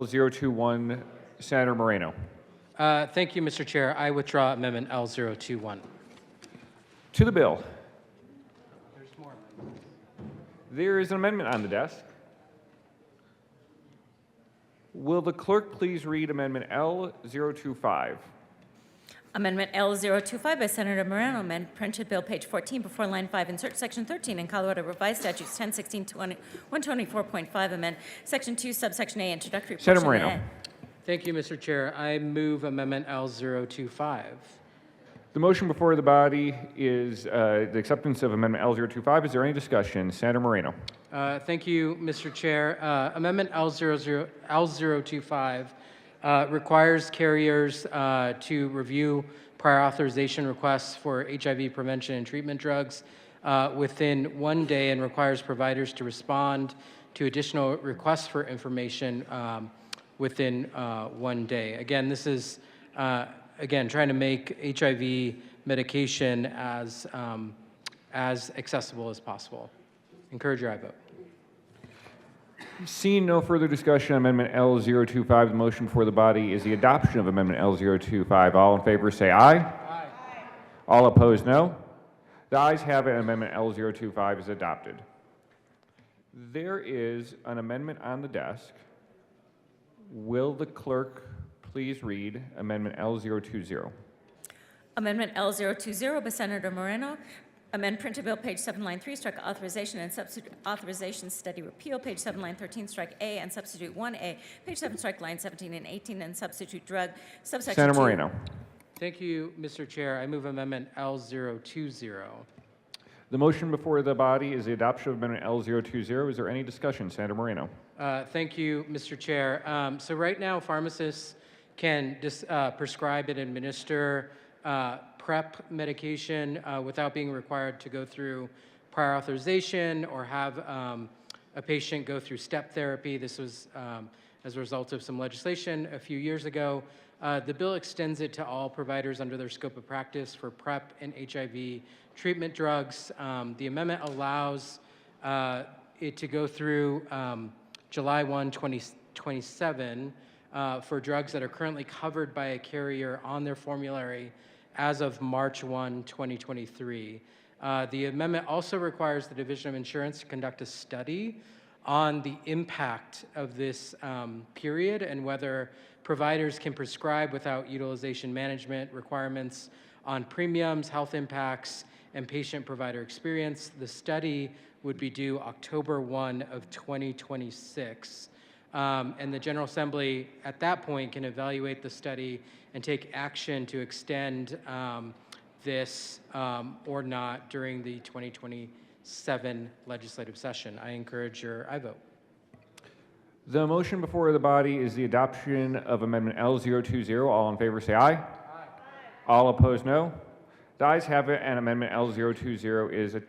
L021, Senator Moreno. Thank you, Mr. Chair. I withdraw Amendment L021. To the bill. There is an amendment on the desk. Will the clerk please read Amendment L025? Amendment L025 by Senator Moreno, amend printed bill page 14 before line 5, insert section 13 in Colorado Revised Statutes 10124.5, amend section 2, subsection A, introductory Senator portion Moreno. A. Thank you, Mr. Chair. I move Amendment L025. The motion before the body is the acceptance of Amendment L025. Is there any discussion? Senator Moreno. Thank you, Mr. Chair. Amendment L025 requires carriers to review prior authorization requests for HIV prevention and treatment drugs within 1 day and requires providers to respond to additional requests for information within 1 day. Again, this is trying to make HIV medication as accessible as possible. Encourage your aye vote. Seeing no further discussion on Amendment L025, the motion before the body is the adoption of Amendment L025. All in favor say aye. Aye. All opposed, no. The ayes have it, and Amendment L025 is adopted. There is an amendment on the desk. Will the clerk please read Amendment L020? Amendment L020 by Senator Moreno, amend printed bill page 7, line 3, strike authorization and substitute authorization study repeal, page 7, line 13, strike A and substitute 1A, page 7, strike line 17 and 18, and substitute drug, subsection Senator 2. Moreno. Thank you, Mr. Chair. I move Amendment L020. The motion before the body is the adoption of Amendment L020. Is there any discussion? Senator Moreno. Thank you, Mr. Chair. So right now, pharmacists can prescribe and administer PrEP medication without being required to go through prior authorization or have a patient go through step therapy. This was as a result of some legislation a few years ago. The bill extends it to all providers under their scope of practice for PrEP and HIV treatment drugs. The amendment allows it to go through July 1, 2027 for drugs that are currently covered by a carrier on their formulary as of March 1, 2023. The amendment also requires the Division of Insurance to conduct a study on the impact of this period and whether providers can prescribe without utilization management requirements on premiums, health impacts, and patient-provider experience. The study would be due October 1 of 2026. And the General Assembly at that point can evaluate the study and take action to extend this or not during the 2027 legislative session. I encourage your aye vote. The motion before the body is the adoption of Amendment L020. All in favor say aye. Aye. All opposed, no. The ayes have it, and Amendment L020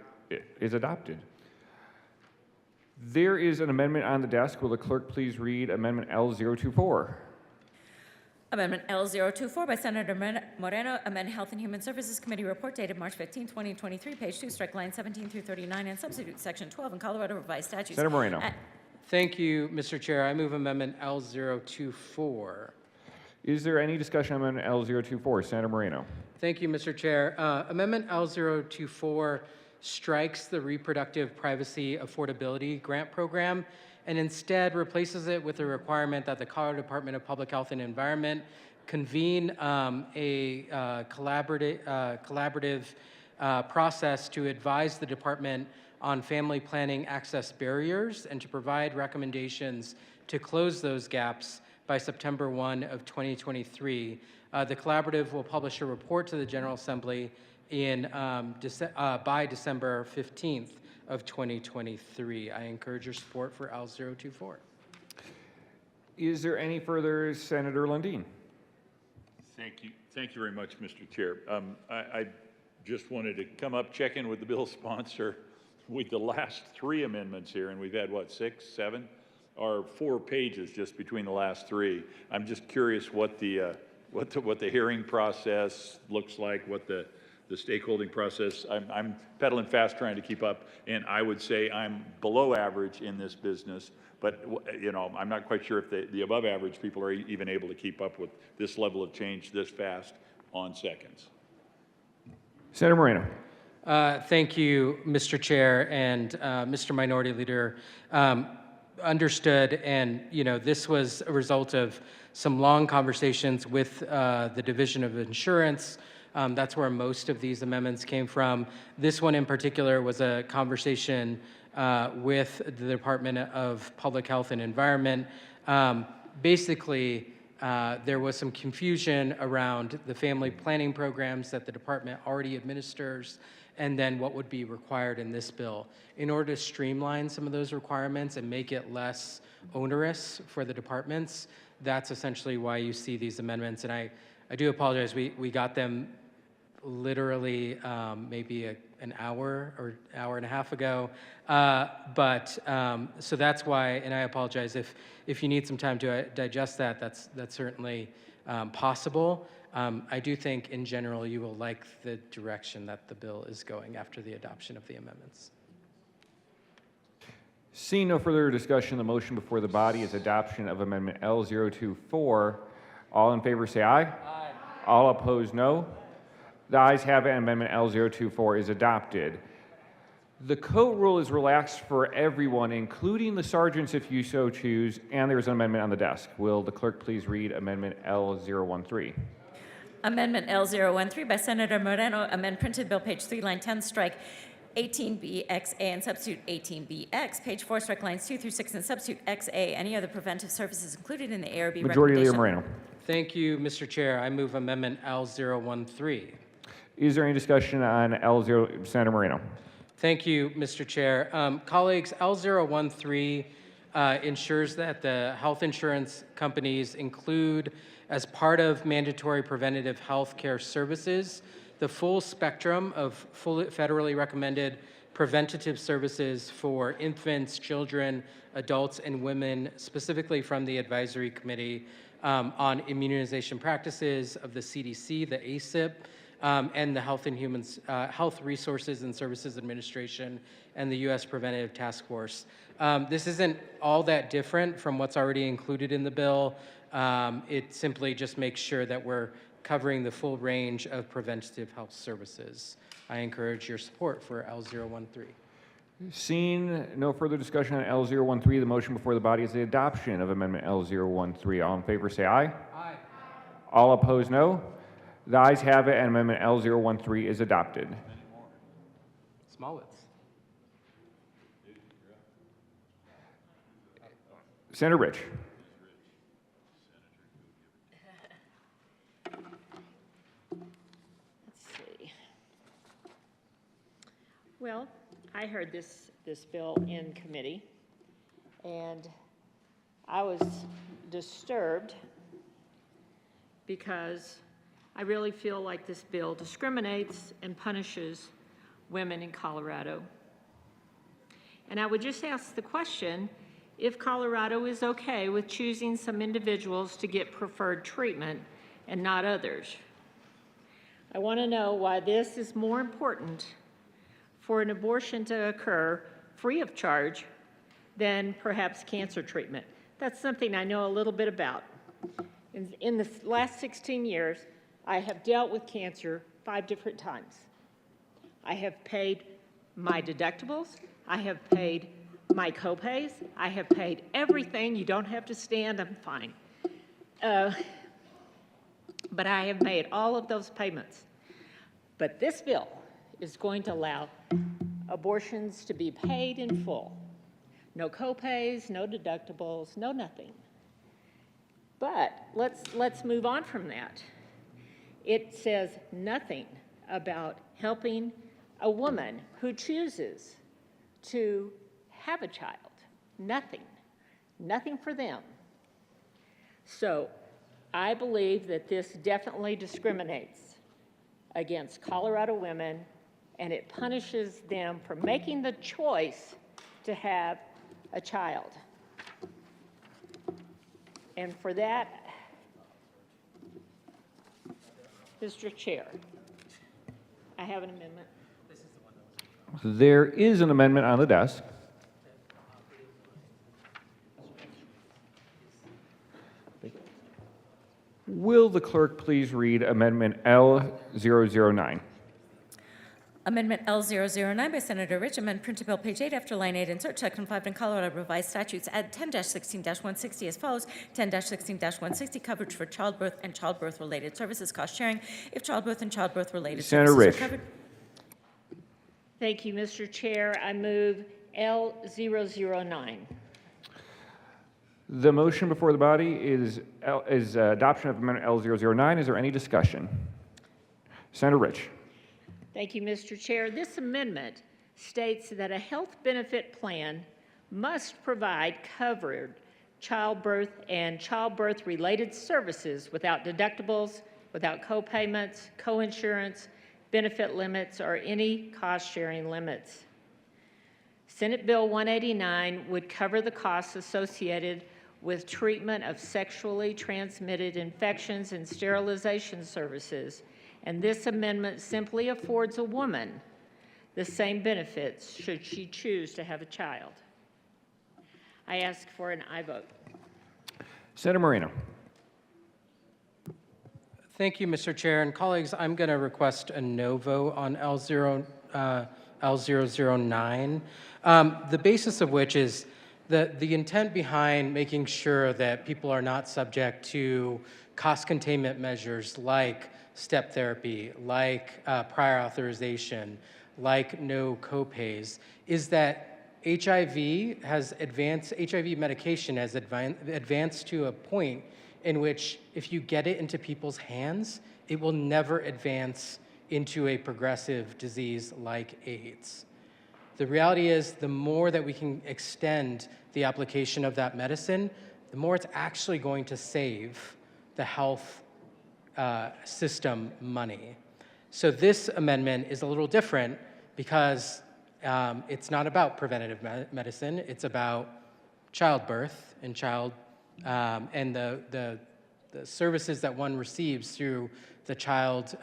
is adopted. There is an amendment on the desk. Will the clerk please read Amendment L024? Amendment L024 by Senator Moreno, amend Health and Human Services Committee report dated March 15, 2023, page 2, strike line 17 through 39, and substitute section 12 in Colorado Revised Statutes. Senator Moreno. Thank you, Mr. Chair. I move Amendment L024. Is there any discussion on Amendment L024? Senator Moreno. Thank you, Mr. Chair. Amendment L024 strikes the Reproductive Privacy Affordability Grant Program and instead replaces it with a requirement that the Colorado Department of Public Health and Environment convene a collaborative process to advise the department on family planning access barriers and to provide recommendations to close those gaps by September 1 of 2023. The collaborative will publish a report to the General Assembly by December 15th of 2023. I encourage your support for L024. Is there any further? Senator Lundin. Thank you. Thank you very much, Mr. Chair. I just wanted to come up, check in with the bill sponsor with the last 3 amendments here, and we've had, what, 6, 7? Or 4 pages just between the last 3. I'm just curious what the hearing process looks like, what the the stakeholding process. I'm pedaling fast trying to keep up, and I would say I'm below average in this business, but I'm not quite sure if the above average people are even able to keep up with this level of change this fast on seconds. Senator Moreno. Thank you, Mr. Chair and Mr. Minority Leader. Understood, and this was a result of some long conversations with the Division of Insurance. That's where most of these amendments came from. This one in particular was a conversation with the Department of Public Health and Environment. Basically, there was some confusion around the family planning programs that the department already administers and then what would be required in this bill. In order to streamline some of those requirements and make it less onerous for the departments, that's essentially why you see these amendments. And I do apologize, we got them literally maybe an hour or hour and a half ago. So that's why, and I apologize if you need some time to digest that, that's certainly possible. I do think in general you will like the direction that the bill is going after the adoption of the amendments. Seeing no further discussion, the motion before the body is adoption of Amendment L024. All in favor say aye. Aye. All opposed, no. The ayes have it, and Amendment L024 is adopted. The code rule is relaxed for everyone, including the sergeants if you so choose, and there's an amendment on the desk. Will the clerk please read Amendment L013? Amendment L013 by Senator Moreno, amend printed bill, page 3, line 10, strike 18BXA and substitute 18BX, page 4, strike lines 2 through 6 and substitute XA, any other preventive services included in the ARB Majority Leader recommendation. Moreno. Thank you, Mr. Chair. I move Amendment L013. Is there any discussion on L0, Senator Moreno? Thank you, Mr. Chair. Colleagues, L013 ensures that the health insurance companies include, as part of mandatory preventative health care services, the full spectrum of fully federally recommended preventative services for infants, children, adults, and women, specifically from the Advisory Committee on Immunization Practices of the CDC, the ACIP, and the Health Resources and Services Administration and the U.S. Preventative Task Force. This isn't all that different from what's already included in the bill. It simply just makes sure that we're covering the full range of preventative health services. I encourage your support for L013. Seeing no further discussion on L013, the motion before the body is the adoption of Amendment L013. All in favor say aye. Aye. All opposed, no. The ayes have it, and Amendment L013 is adopted. Smallwitz. Senator Rich. Let's see. Well, I heard this bill in committee, and I was disturbed because I really feel like this bill discriminates and punishes women in Colorado. And I would just ask the question, if Colorado is okay with choosing some individuals to get preferred treatment and not others. I want to know why this is more important for an abortion to occur free of charge than perhaps cancer treatment. That's something I know a little bit about. In the last 16 years, I have dealt with cancer 5 different times. I have paid my deductibles, I have paid my copays, I have paid everything. You don't have to stand, I'm fine. But I have made all of those payments. But this bill is going to allow abortions to be paid in full. No copays, no deductibles, no nothing. But let's move on from that. It says nothing about helping a woman who chooses to have a child. Nothing. Nothing for them. So I believe that this definitely discriminates against Colorado women, and it punishes them for making the choice to have a child. And for that, I have an amendment. There is an amendment on the desk. Will the clerk please read Amendment L009? Amendment L009 by Senator Rich, amend printed bill page 8 after line 8, insert section 5 in Colorado revised statutes, add 10-16-160 as follows. 10-16-160 coverage for childbirth and childbirth-related services cost sharing if childbirth and childbirth-related Senator services Rich. are covered. Thank you, Mr. Chair. I move L009. The motion before the body is adoption of Amendment L009. Is there any discussion? Senator Rich. Thank you, Mr. Chair. This amendment states that a health benefit plan must provide covered childbirth and childbirth-related services without deductibles, without co-payments, co-insurance, benefit limits, or any cost-sharing limits. Senate Bill 189 would cover the costs associated with treatment of sexually transmitted infections and sterilization services, and this amendment simply affords a woman the same benefits should she choose to have a child. I ask for an aye vote. Senator Moreno. Thank you, Mr. Chair. And colleagues, I'm going to request a no vote on L009. The basis of which is the intent behind making sure that people are not subject to cost containment measures like step therapy, like prior authorization, like no copays, is that HIV medication has advanced to a point in which if you get it into people's hands, it will never advance into a progressive disease like AIDS. The reality is the more that we can extend the application of that medicine, the more it's actually going to save the health system money. So this amendment is a little different because it's not about preventative medicine. It's about childbirth and and the services that one receives through the child,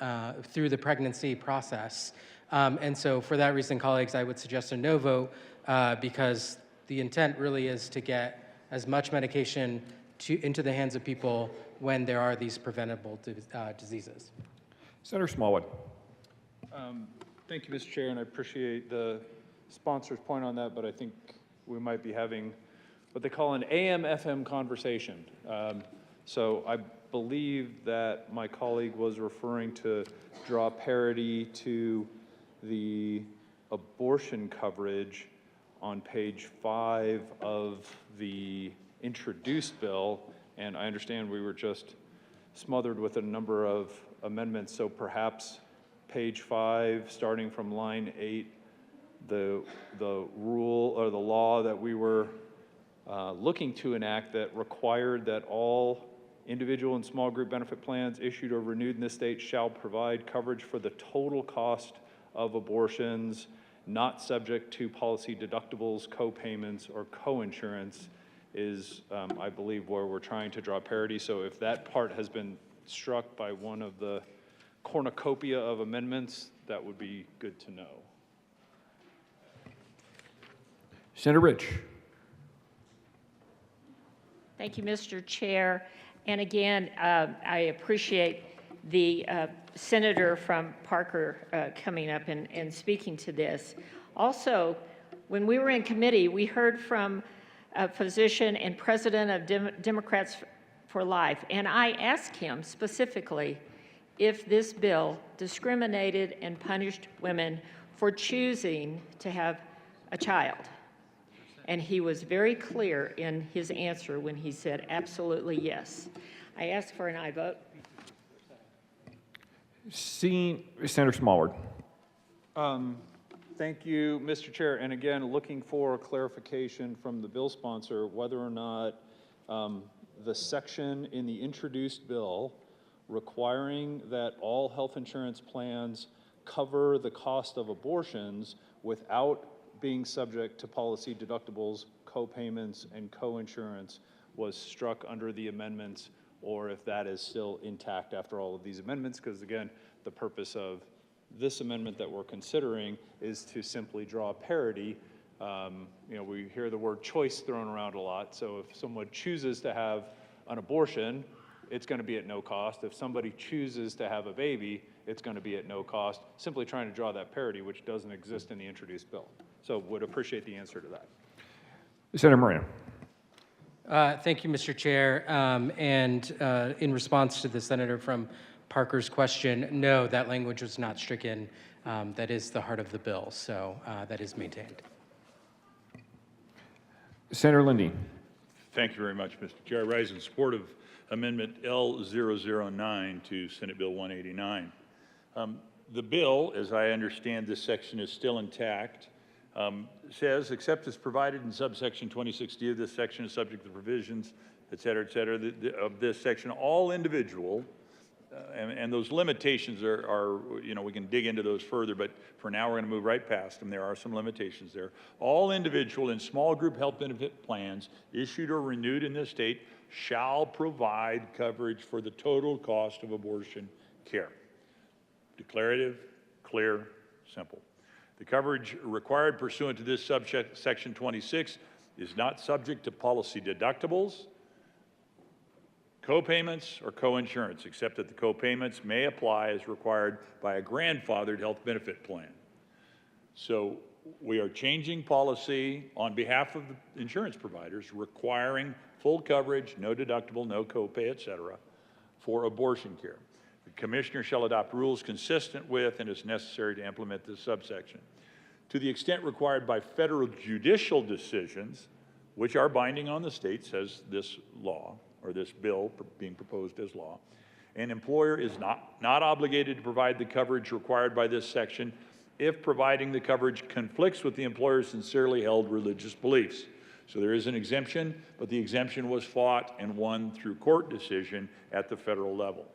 through the pregnancy process. And so for that reason, colleagues, I would suggest a no vote because the intent really is to get as much medication into the hands of people when there are these preventable diseases. Senator Smallwood. Thank you, Mr. Chair, and I appreciate the sponsor's point on that, but I think we might be having what they call an AM-FM conversation. So I believe that my colleague was referring to draw parity to the abortion coverage on page 5 of the introduced bill, and I understand we were just smothered with a number of amendments, so perhaps page 5, starting from line 8, the rule or the law that we were looking to enact that required that all individual and small group benefit plans issued or renewed in this state shall provide coverage for the total cost of abortions, not subject to policy deductibles, co-payments, or co-insurance is, I believe, where we're trying to draw parity. So if that part has been struck by one of the cornucopia of amendments, that would be good to know. Senator Rich. Thank you, Mr. Chair. And again, I appreciate the senator from Parker coming up and speaking to this. Also, when we were in committee, we heard from a physician and president of Democrats for Life, and I asked him specifically if this bill discriminated and punished women for choosing to have a child. And he was very clear in his answer when he said absolutely yes. I ask for an aye vote. Senator Smallwood. Thank you, Mr. Chair. And again, looking for clarification from the bill sponsor whether or not the section in the introduced bill requiring that all health insurance plans cover the cost of abortions without being subject to policy deductibles, co-payments, and co-insurance was struck under the amendments, or if that is still intact after all of these amendments, because again, the purpose of This amendment that we're considering is to simply draw parity. We hear the word choice thrown around a lot, so if someone chooses to have an abortion, it's going to be at no cost. If somebody chooses to have a baby, it's going to be at no cost, simply trying to draw that parity, which doesn't exist in the introduced bill. So would appreciate the answer to that. Senator Moreno. Thank you, Mr. Chair. In response to the senator from Parker's question, no, that language was not stricken. That is the heart of the bill, so that is maintained. Senator Lindy. Thank you very much, Mr. Chair. I rise in support of Amendment L009 to Senate Bill 189. The bill, as I understand this section, is still intact. Says, except as provided in subsection 26D of this section is subject to the provisions, et cetera, of this section, all individual, and those limitations are, we can dig into those further, but for now we're going to move right past them. There are some limitations there. All individual and small group health benefit plans issued or renewed in this state shall provide coverage for the total cost of abortion care. Declarative, clear, simple. The coverage required pursuant to this subsection 26 is not subject to policy deductibles, co-payments, or co-insurance, except that the co-payments may apply as required by a grandfathered health benefit plan. So we are changing policy on behalf of the insurance providers, requiring full coverage, no deductible, no co-pay, et cetera, for abortion care. The Commissioner shall adopt rules consistent with and as necessary to implement this subsection. To the extent required by federal judicial decisions, which are binding on the state, says this law, or this bill being proposed as law, an employer is not obligated to provide the coverage required by this section if providing the coverage conflicts with the employer's sincerely held religious beliefs. So there is an exemption, but the exemption was fought and won through court decision at the federal level.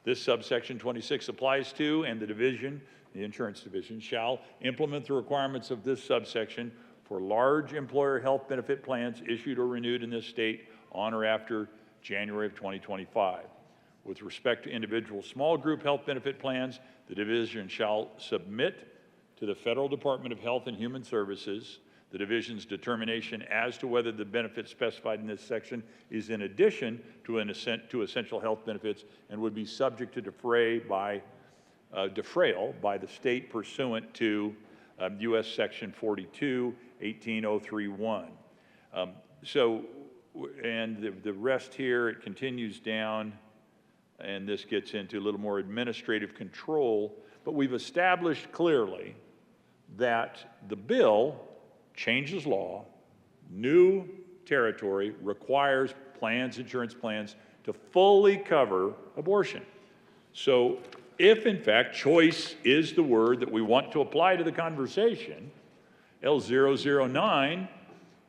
This subsection 26 applies to, and the division, the insurance division, shall implement the requirements of this subsection for large employer health benefit plans issued or renewed in this state on or after January of 2025. With respect to individual small group health benefit plans, the division shall submit to the Federal Department of Health and Human Services the division's determination as to whether the benefit specified in this section is in addition to essential health benefits and would be subject to defrayal by the state pursuant to U.S. Section 42, 18031. And the rest here, it continues down, and this gets into a little more administrative control, but we've established clearly that the bill changes law, new territory, requires plans, insurance plans, to fully cover abortion. So if, in fact, choice is the word that we want to apply to the conversation, L009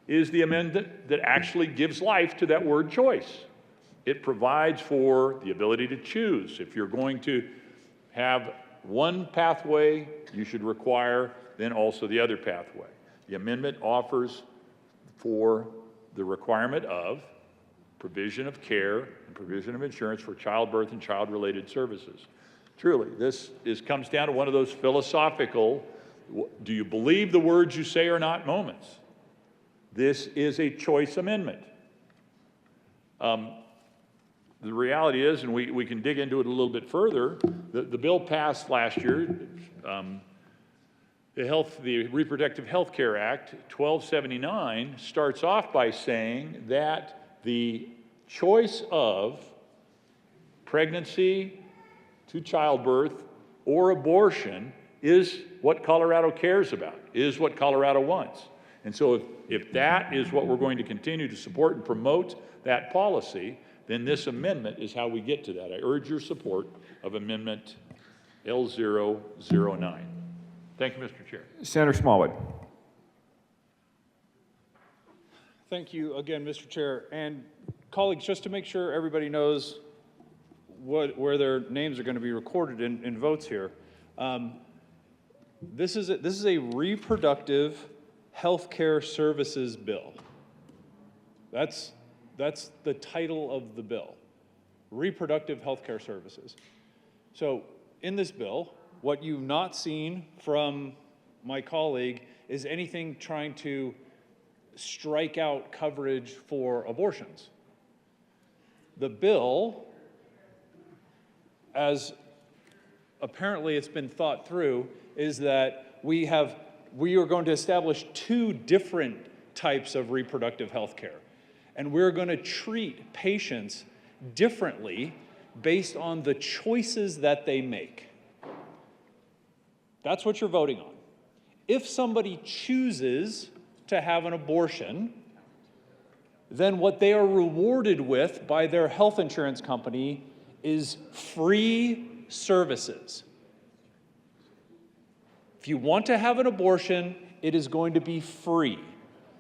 is the amendment that actually gives life to that word choice. It provides for the ability to choose. If you're going to have one pathway, you should require then also the other pathway. The amendment offers for the requirement of provision of care and provision of insurance for childbirth and child-related services. Truly, this comes down to one of those philosophical, do you believe the words you say or not moments. This is a choice amendment. The reality is, and we can dig into it a little bit further, the bill passed last year, the Reproductive Health Care Act, 1279, starts off by saying that the choice of pregnancy to childbirth or abortion is what Colorado cares about, is what Colorado wants. And so if that is what we're going to continue to support and promote that policy, then this amendment is how we get to that. I urge your support of Amendment L009. Thank you, Mr. Chair. Senator Smallwood. Thank you again, Mr. Chair. And colleagues, just to make sure everybody knows where their names are going to be recorded in votes here, this is a reproductive health care services bill. That's the title of the bill, reproductive health care services. So in this bill, What you've not seen from my colleague is anything trying to strike out coverage for abortions. The bill, as apparently it's been thought through, is that we are going to establish two different types of reproductive health care. And we're going to treat patients differently based on the choices that they make. That's what you're voting on. If somebody chooses to have an abortion, then what they are rewarded with by their health insurance company is free services. If you want to have an abortion, it is going to be free.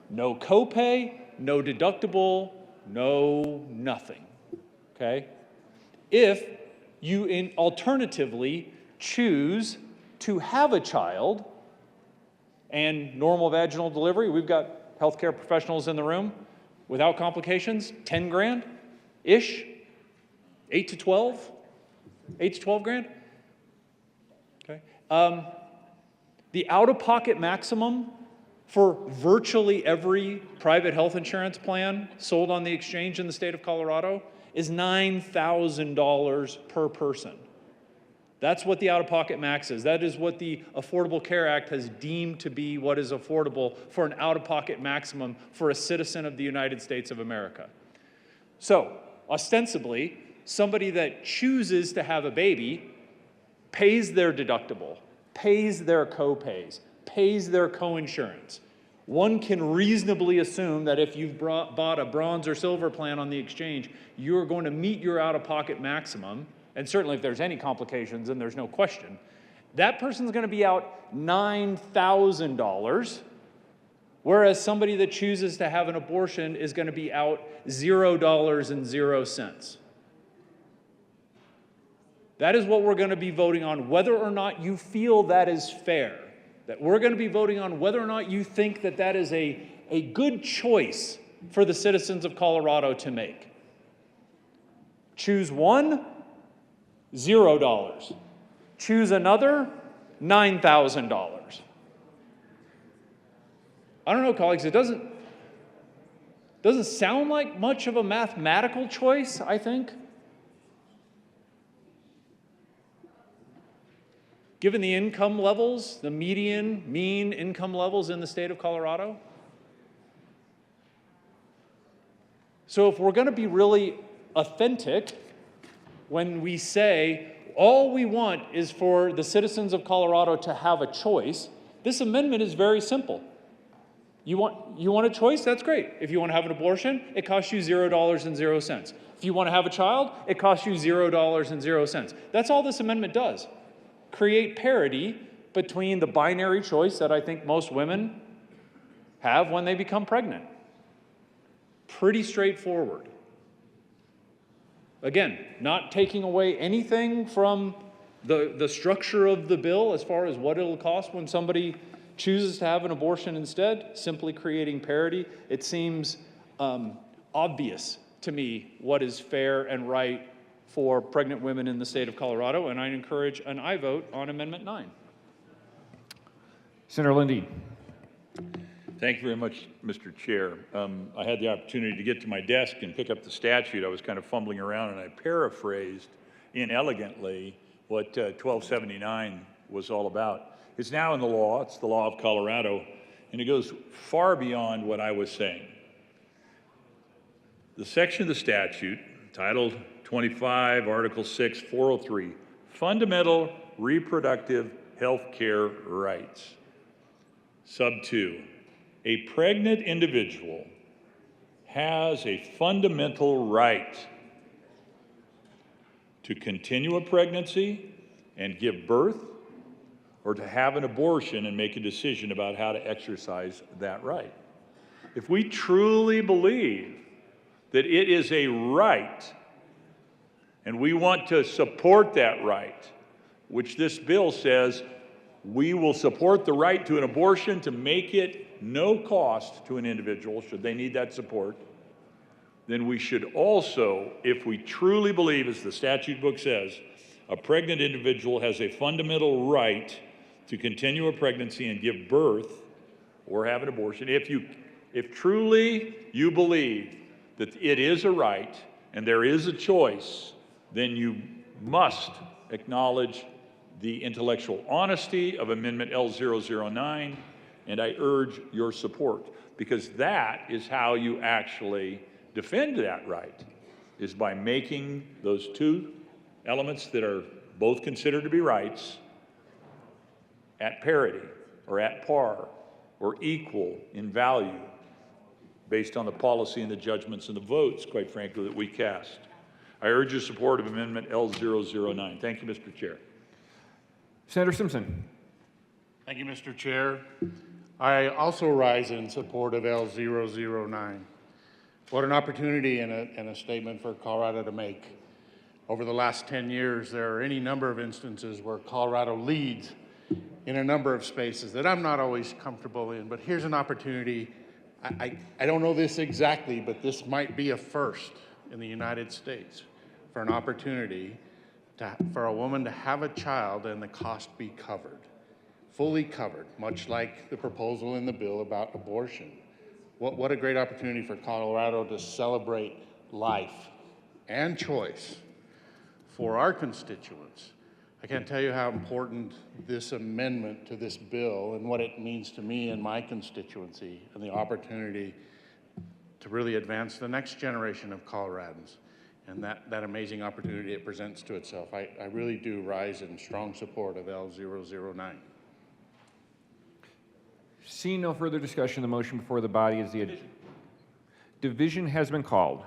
No copay, no deductible, no nothing, okay? If you alternatively choose to have a child and normal vaginal delivery, we've got healthcare professionals in the room, without complications, 10 grand-ish, 8 to 12 grand, okay? The out-of-pocket maximum for virtually every private health insurance plan sold on the exchange in the state of Colorado is $9,000 per person. That's what the out-of-pocket max is. That is what the Affordable Care Act has deemed to be what is affordable for an out-of-pocket maximum for a citizen of the United States of America. So, ostensibly, somebody that chooses to have a baby pays their deductible, pays their co-pays, pays their co-insurance. One can reasonably assume that if you've bought a bronze or silver plan on the exchange, you're going to meet your out-of-pocket maximum, and certainly if there's any complications, then there's no question. That person's going to be out $9,000, whereas somebody that chooses to have an abortion is going to be out $0.00. That is what we're going to be voting on, whether or not you feel that is fair. That we're going to be voting on whether or not you think that that is a good choice for the citizens of Colorado to make. Choose one, $0. Choose another, $9,000. I don't know, colleagues, it doesn't sound like much of a mathematical choice, I think. Given the income levels, the median, mean income levels in the state of Colorado. So if we're going to be really authentic when we say all we want is for the citizens of Colorado to have a choice, this amendment is very simple. You want a choice? That's great. If you want to have an abortion, it costs you $0.00. If you want to have a child, it costs you $0.00. That's all this amendment does. Create parity between the binary choice that I think most women have when they become pregnant. Pretty straightforward. Again, not taking away anything from the structure of the bill as far as what it'll cost when somebody chooses to have an abortion instead, simply creating parity. It seems obvious to me what is fair and right for pregnant women in the state of Colorado, and I encourage an aye vote on Amendment 9. Senator Lundeen. Thank you very much, Mr. Chair. I had the opportunity to get to my desk and pick up the statute. I was kind of fumbling around, and I paraphrased inelegantly what 1279 was all about. It's now in the law. It's the law of Colorado, and it goes far beyond what I was saying. The section of the statute titled 25, Article 6, 403, Fundamental Reproductive Health Care Rights. Sub 2, a pregnant individual has a fundamental right to continue a pregnancy and give birth, or to have an abortion and make a decision about how to exercise that right. If we truly believe that it is a right, and we want to support that right, which this bill says we will support the right to an abortion to make it no cost to an individual should they need that support, then we should also, if we truly believe, as the statute book says, A pregnant individual has a fundamental right to continue a pregnancy and give birth or have an abortion. If truly you believe that it is a right and there is a choice, then you must acknowledge the intellectual honesty of Amendment L009, and I urge your support, because that is how you actually defend that right, is by making those two elements that are both considered to be rights at parity or at par or equal in value based on the policy and the judgments and the votes, quite frankly, that we cast. I urge your support of Amendment L009. Thank you, Mr. Chair. Senator Simpson. Thank you, Mr. Chair. I also rise in support of L009. What an opportunity and a statement for Colorado to make. Over the last 10 years, there are any number of instances where Colorado leads in a number of spaces that I'm not always comfortable in, but here's an opportunity. I don't know this exactly, but this might be a first in the United States for an opportunity for a woman to have a child and the cost be covered, fully covered, much like the proposal in the bill about abortion. What a great opportunity for Colorado to celebrate life and choice for our constituents. I can't tell you how important this amendment to this bill and what it means to me and my constituency and the opportunity to really advance the next generation of Coloradans and that amazing opportunity it presents to itself. I really do rise in strong support of L009. Seeing no further discussion, the motion before the body is the division has been called.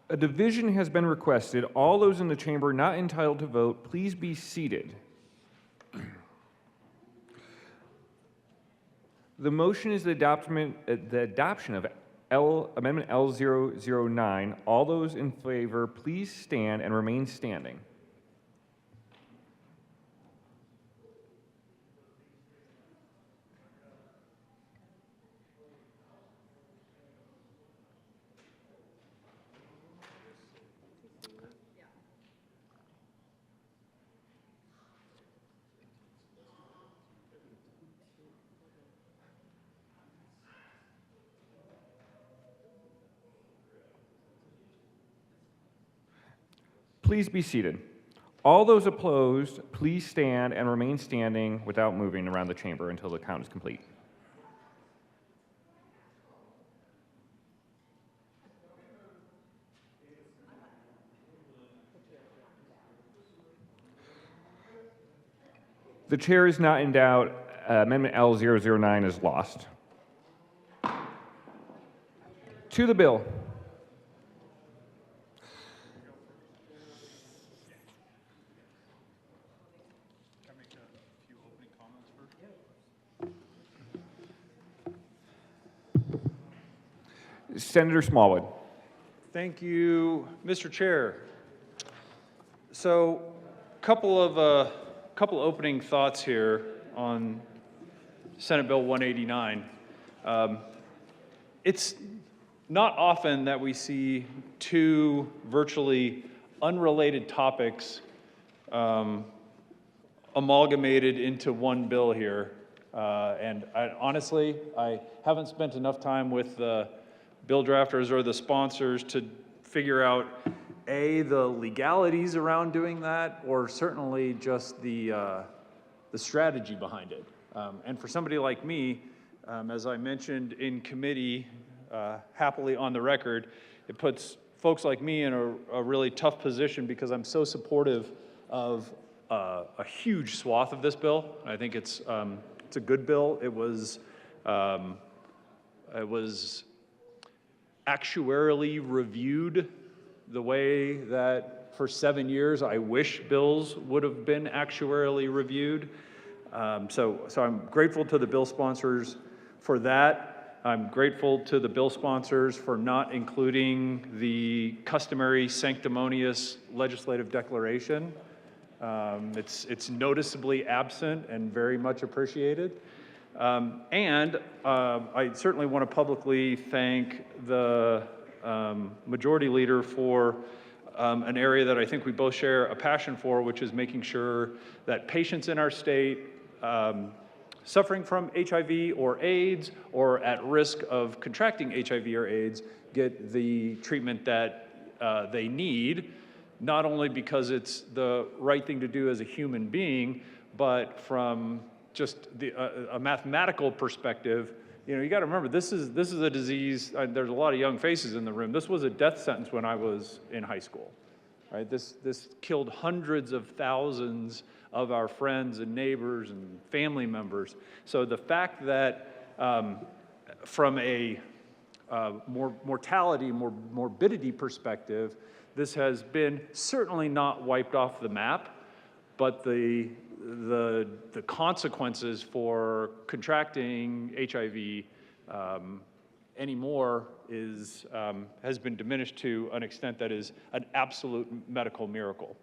A division has been requested. All those in the chamber not entitled to vote, please be seated. The motion is the adoption of Amendment L009. All those in favor, please stand and remain standing. Please be seated. All those opposed, please stand and remain standing without moving around the chamber until the count is complete. The chair is not in doubt. Amendment L009 is lost. To the bill. Senator Smallwood. Thank you, Mr. Chair. So, couple of opening thoughts here on Senate Bill 189. It's not often that we see two virtually unrelated topics amalgamated into one bill here. Honestly, I haven't spent enough time with the bill drafters or the sponsors to figure out the legalities around doing that, or certainly just the strategy behind it. And for somebody like me, as I mentioned in committee, happily on the record, it puts folks like me in a really tough position because I'm so supportive of a huge swath of this bill. I think it's a good bill. It was actuarially reviewed the way that for 7 years I wish bills would have been actuarially reviewed. So I'm grateful to the bill sponsors for that. I'm grateful to the bill sponsors for not including the customary sanctimonious legislative declaration. It's noticeably absent and very much appreciated. I certainly want to publicly thank the majority leader for an area that I think we both share a passion for, which is making sure that patients in our state suffering from HIV or AIDS or at risk of contracting HIV or AIDS get the treatment that they need, not only because it's the right thing to do as a human being, but from just a mathematical perspective. You got to remember, this is a disease. There's a lot of young faces in the room. This was a death sentence when I was in high school, right? This killed hundreds of thousands of our friends and neighbors and family members. So the fact that from a mortality, morbidity perspective, this has been certainly not wiped off the map, but the consequences for contracting HIV anymore has been diminished to an extent that is an absolute medical miracle.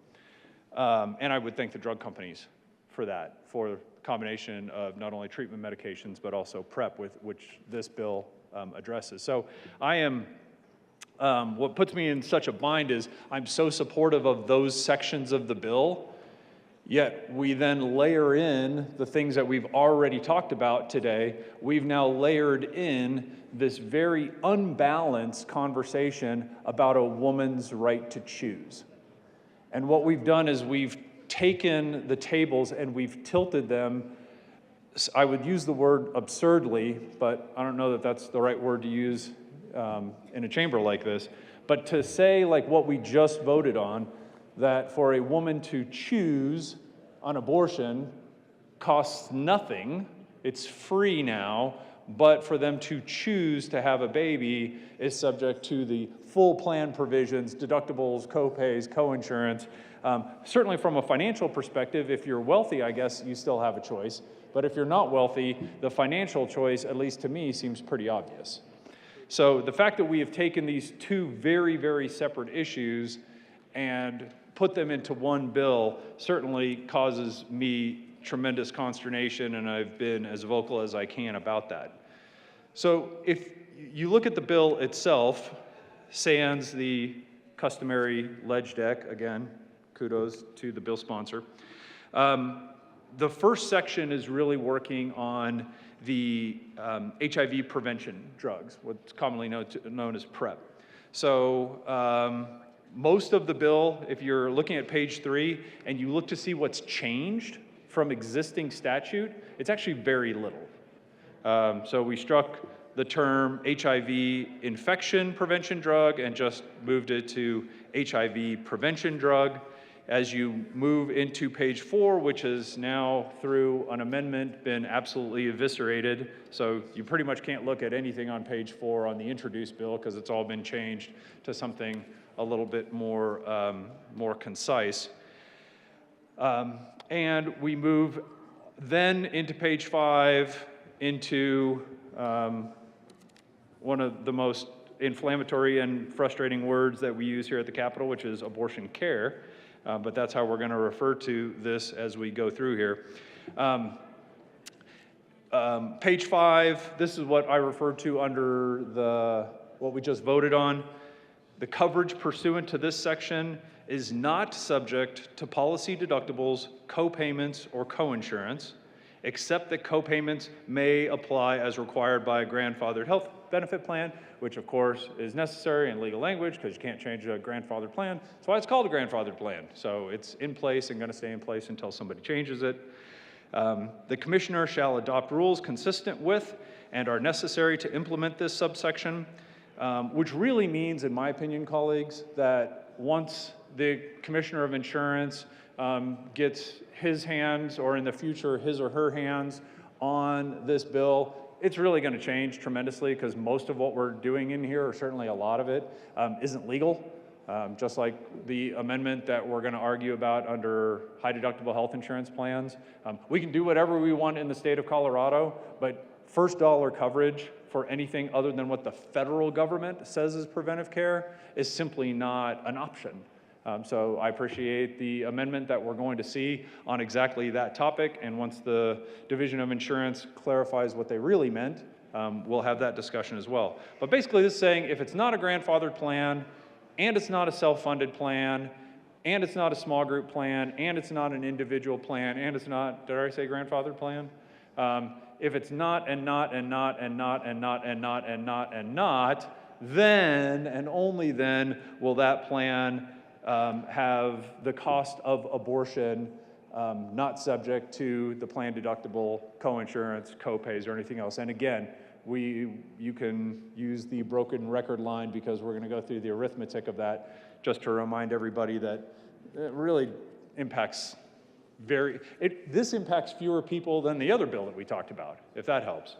And I would thank the drug companies for that, for the combination of not only treatment medications, but also PrEP, which this bill addresses. So I am, what puts me in such a bind is I'm so supportive of those sections of the bill, yet we then layer in the things that we've already talked about today. We've now layered in this very unbalanced conversation about a woman's right to choose. And what we've done is we've taken the tables and we've tilted them. I would use the word absurdly, but I don't know that that's the right word to use in a chamber like this. But to say, like what we just voted on, that for a woman to choose on abortion costs nothing, it's free now, but for them to choose to have a baby is subject to the full plan provisions, deductibles, co-pays, co-insurance. Certainly from a financial perspective, if you're wealthy, I guess you still have a choice. But if you're not wealthy, the financial choice, at least to me, seems pretty obvious. So the fact that we have taken these two very, very separate issues and put them into one bill certainly causes me tremendous consternation, and I've been as vocal as I can about that. So if you look at the bill itself, sans the customary ledge deck, again, kudos to the bill sponsor. The first section is really working on the HIV prevention drugs, what's commonly known as PrEP. So most of the bill, if you're looking at page 3 and you look to see what's changed from existing statute, it's actually very little. So we struck the term HIV infection prevention drug and just moved it to HIV prevention drug. As you move into page 4, which has now, through an amendment, been absolutely eviscerated, so you pretty much can't look at anything on page 4 on the introduced bill because it's all been changed to something a little bit more, more concise. And we move then into page 5 into one of the most inflammatory and frustrating words that we use here at the Capitol, which is abortion care. But that's how we're going to refer to this as we go through here. Page 5, this is what I referred to under what we just voted on. The coverage pursuant to this section is not subject to policy deductibles, co-payments, or co-insurance, except that co-payments may apply as required by a grandfathered health benefit plan, which of course is necessary in legal language because you can't change a grandfathered plan. That's why it's called a grandfathered plan. So it's in place and going to stay in place until somebody changes it. The commissioner shall adopt rules consistent with and are necessary to implement this subsection, which really means, in my opinion, colleagues, that once the commissioner of insurance gets his hands, or in the future his or her hands, on this bill, it's really going to change tremendously because most of what we're doing in here, or certainly a lot of it, isn't legal. Just like the amendment that we're going to argue about under high deductible health insurance plans. We can do whatever we want in the state of Colorado, but first dollar coverage for anything other than what the federal government says is preventive care is simply not an option. So I appreciate the amendment that we're going to see on exactly that topic, and once the Division of Insurance clarifies what they really meant, we'll have that discussion as well. But basically this is saying if it's not a grandfathered plan, and it's not a self-funded plan, and it's not a small group plan, and it's not an individual plan, and it's not, did I say grandfathered plan? If it's not, and not, and not, and not, and not, and not, and not, and not, then, and only then, will that plan have the cost of abortion not subject to the plan deductible, co-insurance, co-pays, or anything else. And again, you can use the broken record line because we're going to go through the arithmetic of that just to remind everybody that it really impacts this impacts fewer people than the other bill that we talked about, if that helps.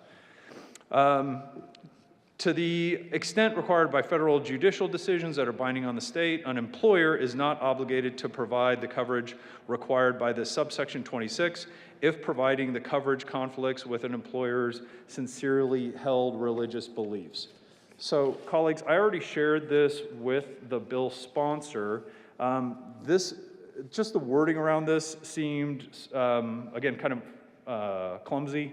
To the extent required by federal judicial decisions that are binding on the state, an employer is not obligated to provide the coverage required by this subsection 26 if providing the coverage conflicts with an employer's sincerely held religious beliefs. So, colleagues, I already shared this with the bill sponsor. Just the wording around this seemed, again, kind of clumsy,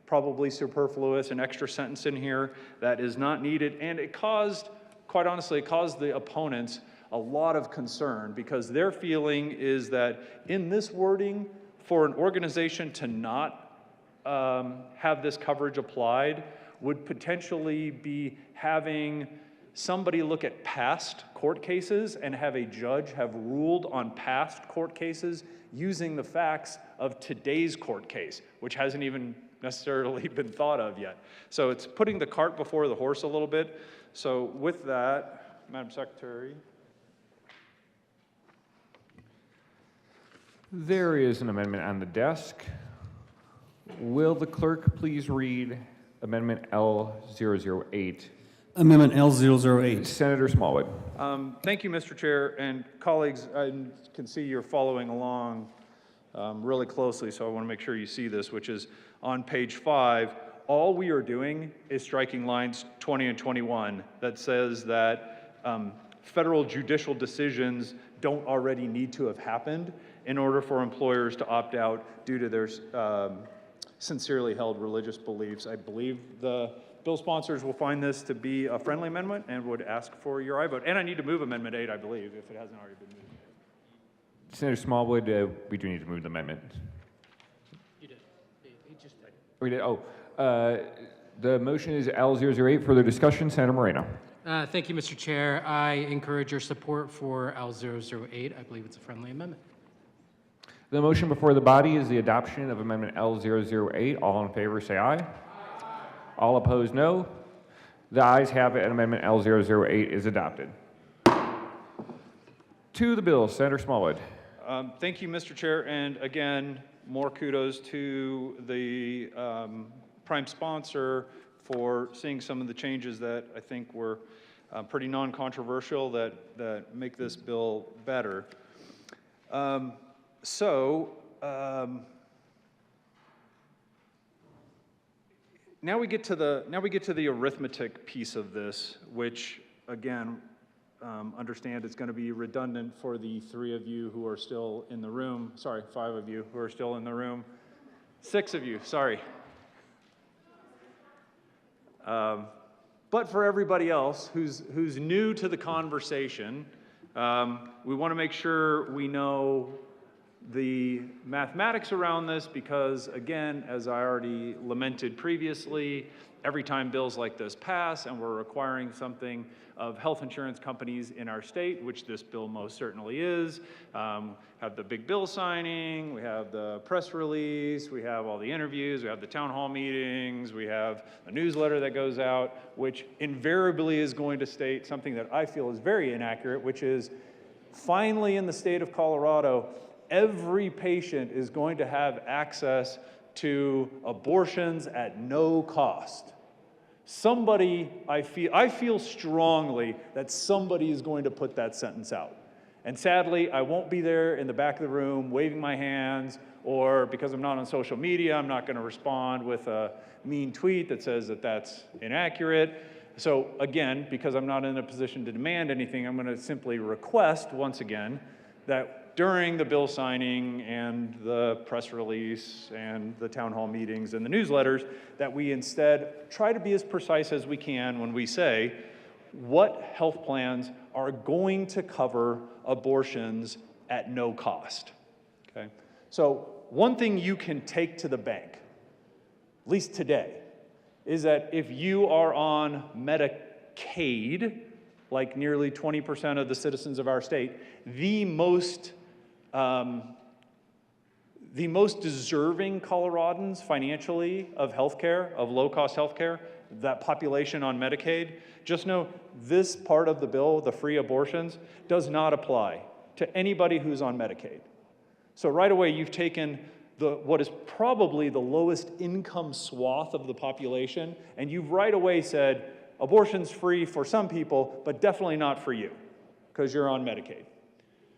probably superfluous, an extra sentence in here that is not needed. And it caused, quite honestly, it caused the opponents a lot of concern because their feeling is that in this wording, for an organization to not have this coverage applied would potentially be having somebody look at past court cases and have a judge have ruled on past court cases using the facts of today's court case, which hasn't even necessarily been thought of yet. So it's putting the cart before the horse a little bit. So with that, Madam Secretary. There is an amendment on the desk. Will the clerk please read Amendment L008? Amendment L008. Senator Smallwood. Thank you, Mr. Chair, and colleagues, I can see you're following along really closely, so I want to make sure you see this, which is on page 5. All we are doing is striking lines 20 and 21 that says that federal judicial decisions don't already need to have happened in order for employers to opt out due to their sincerely held religious beliefs. I believe the bill sponsors will find this to be a friendly amendment and would ask for your aye vote. And I need to move Amendment 8, I believe, if it hasn't already been moved. Senator Smallwood, we do need to move the amendment. You did. He just did. We did. Oh, the motion is L008. Further discussion, Senator Moreno. Thank you, Mr. Chair. I encourage your support for L008. I believe it's a friendly amendment. The motion before the body is the adoption of Amendment L008. All in favor say aye. All opposed, no. The ayes have it, and Amendment L008 is adopted. To the bill, Senator Smallwood. Thank you, Mr. Chair, and again, more kudos to the prime sponsor for seeing some of the changes that I think were pretty non-controversial that make this bill better. Now we get to the arithmetic piece of this, which again, understand it's going to be redundant for the 3 of you who are still in the room. Sorry, 5 of you who are still in the room. 6 of you, sorry. But for everybody else who's new to the conversation, we want to make sure we know the mathematics around this because, again, as I already lamented previously, every time bills like this pass and we're requiring something of health insurance companies in our state, which this bill most certainly is, have the big bill signing, we have the press release, we have all the interviews, we have the town hall meetings, we have a newsletter that goes out, which invariably is going to state something that I feel is very inaccurate, which is finally in the state of Colorado, every patient is going to have access to abortions at no cost. Somebody, I feel strongly that somebody is going to put that sentence out. And sadly, I won't be there in the back of the room waving my hands, or because I'm not on social media, I'm not going to respond with a mean tweet that says that that's inaccurate. So again, because I'm not in a position to demand anything, I'm going to simply request once again that during the bill signing and the press release and the town hall meetings and the newsletters, that we instead try to be as precise as we can when we say what health plans are going to cover abortions at no cost, okay? So one thing you can take to the bank, at least today, is that if you are on Medicaid, like nearly 20% of the citizens of our state, the most deserving Coloradans financially of healthcare, of low-cost healthcare, that population on Medicaid, just know this part of the bill, the free abortions, does not apply to anybody who's on Medicaid. So right away, you've taken what is probably the lowest income swath of the population, and you've right away said, abortion's free for some people, but definitely not for you, because you're on Medicaid.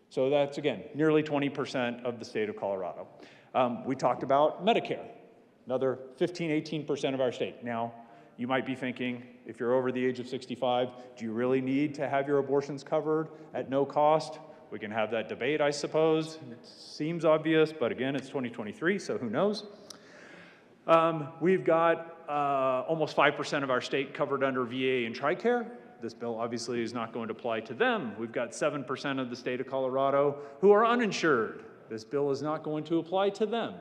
So that's, again, nearly 20% of the state of Colorado. We talked about Medicare, another 18% of our state. Now, you might be thinking, if you're over the age of 65, do you really need to have your abortions covered at no cost? We can have that debate, I suppose. It seems obvious, but again, it's 2023, so who knows? We've got almost 5% of our state covered under VA and TRICARE. This bill obviously is not going to apply to them. We've got 7% of the state of Colorado who are uninsured. This bill is not going to apply to them.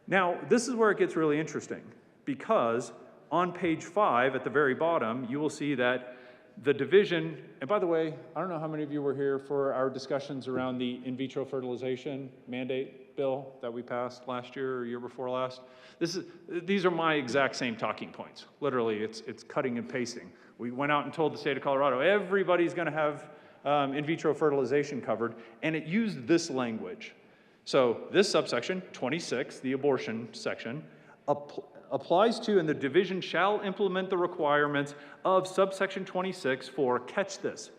Now, this is where it gets really interesting, because on page 5 at the very bottom, you will see that the division, and by the way, I don't know how many of you were here for our discussions around the in vitro fertilization mandate bill that we passed last year or year before last. These are my exact same talking points. Literally, it's cutting and pasting. We went out and told the state of Colorado, everybody's going to have in vitro fertilization covered, and it used this language. So this subsection, 26, the abortion section, applies to, and the division shall implement the requirements of subsection 26 for, catch this,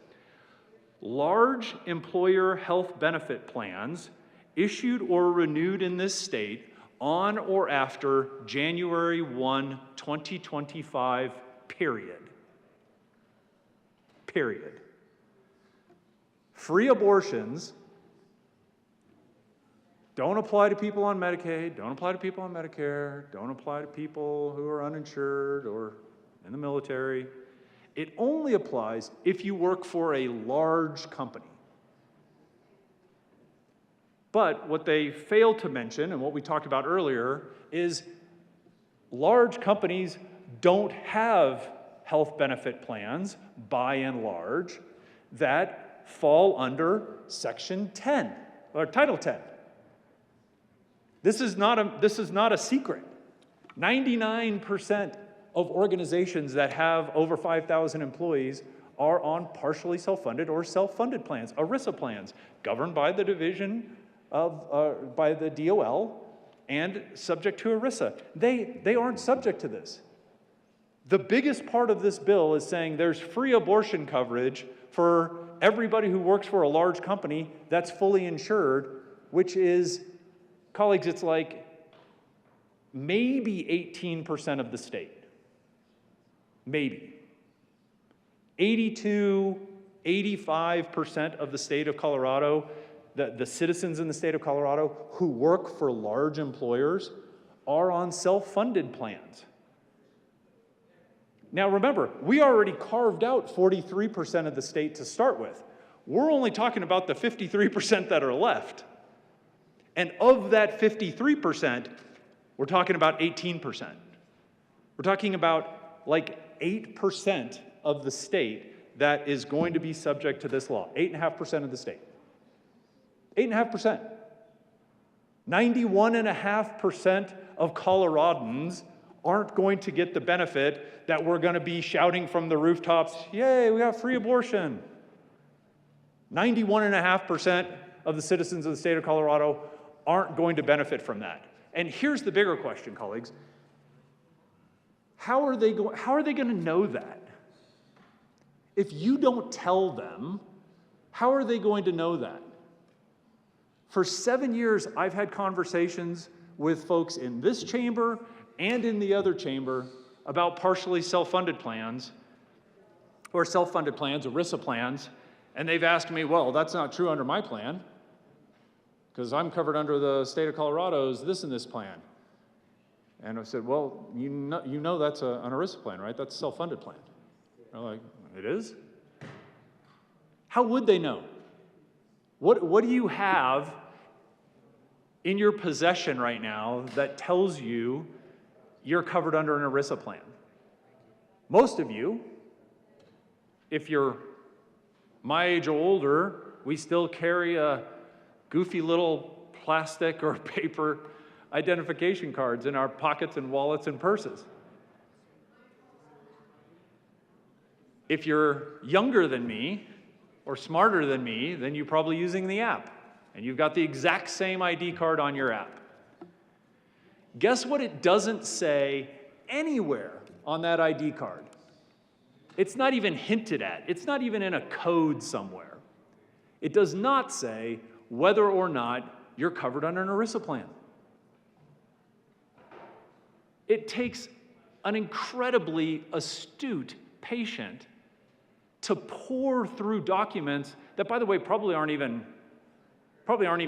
large employer health benefit plans issued or renewed in this state on or after January 1, 2025, period. Period. Free abortions don't apply to people on Medicaid, don't apply to people on Medicare, don't apply to people who are uninsured or in the military. It only applies if you work for a large company. But what they failed to mention, and what we talked about earlier, is large companies don't have health benefit plans, by and large, that fall under Section 10, or Title 10. This is not a secret. 99% of organizations that have over 5,000 employees are on partially self-funded or self-funded plans, ERISA plans, governed by the division of, by the DOL and subject to ERISA. They aren't subject to this. The biggest part of this bill is saying there's free abortion coverage for everybody who works for a large company that's fully insured, which is, colleagues, it's like maybe 18% of the state. Maybe. 82, 85% of the state of Colorado, the citizens in the state of Colorado who work for large employers are on self-funded plans. Now remember, we already carved out 43% of the state to start with. We're only talking about the 53% that are left. And of that 53%, we're talking about 18%. We're talking about like 8% of the state that is going to be subject to this law. 8.5% of the state. 8.5%. 91.5% of Coloradans aren't going to get the benefit that we're going to be shouting from the rooftops, yay, we got free abortion. 91.5% of the citizens of the state of Colorado aren't going to benefit from that. And here's the bigger question, colleagues. How are they going to know that? If you don't tell them, how are they going to know that? For 7 years, I've had conversations with folks in this chamber and in the other chamber about partially self-funded plans, or self-funded plans, ERISA plans, and they've asked me, well, that's not true under my plan, because I'm covered under the state of Colorado's this and this plan. And I said, well, you know that's an ERISA plan, right? That's a self-funded plan. They're like, it is? How would they know? What do you have in your possession right now that tells you you're covered under an ERISA plan? Most of you, if you're my age or older, we still carry a goofy little plastic or paper identification cards in our pockets and wallets and purses. If you're younger than me or smarter than me, then you're probably using the app, and you've got the exact same ID card on your app. Guess what it doesn't say anywhere on that ID card? It's not even hinted at. It's not even in a code somewhere. It does not say whether or not you're covered under an ERISA plan. It takes an incredibly astute patient to pore through documents that, by the way, probably aren't even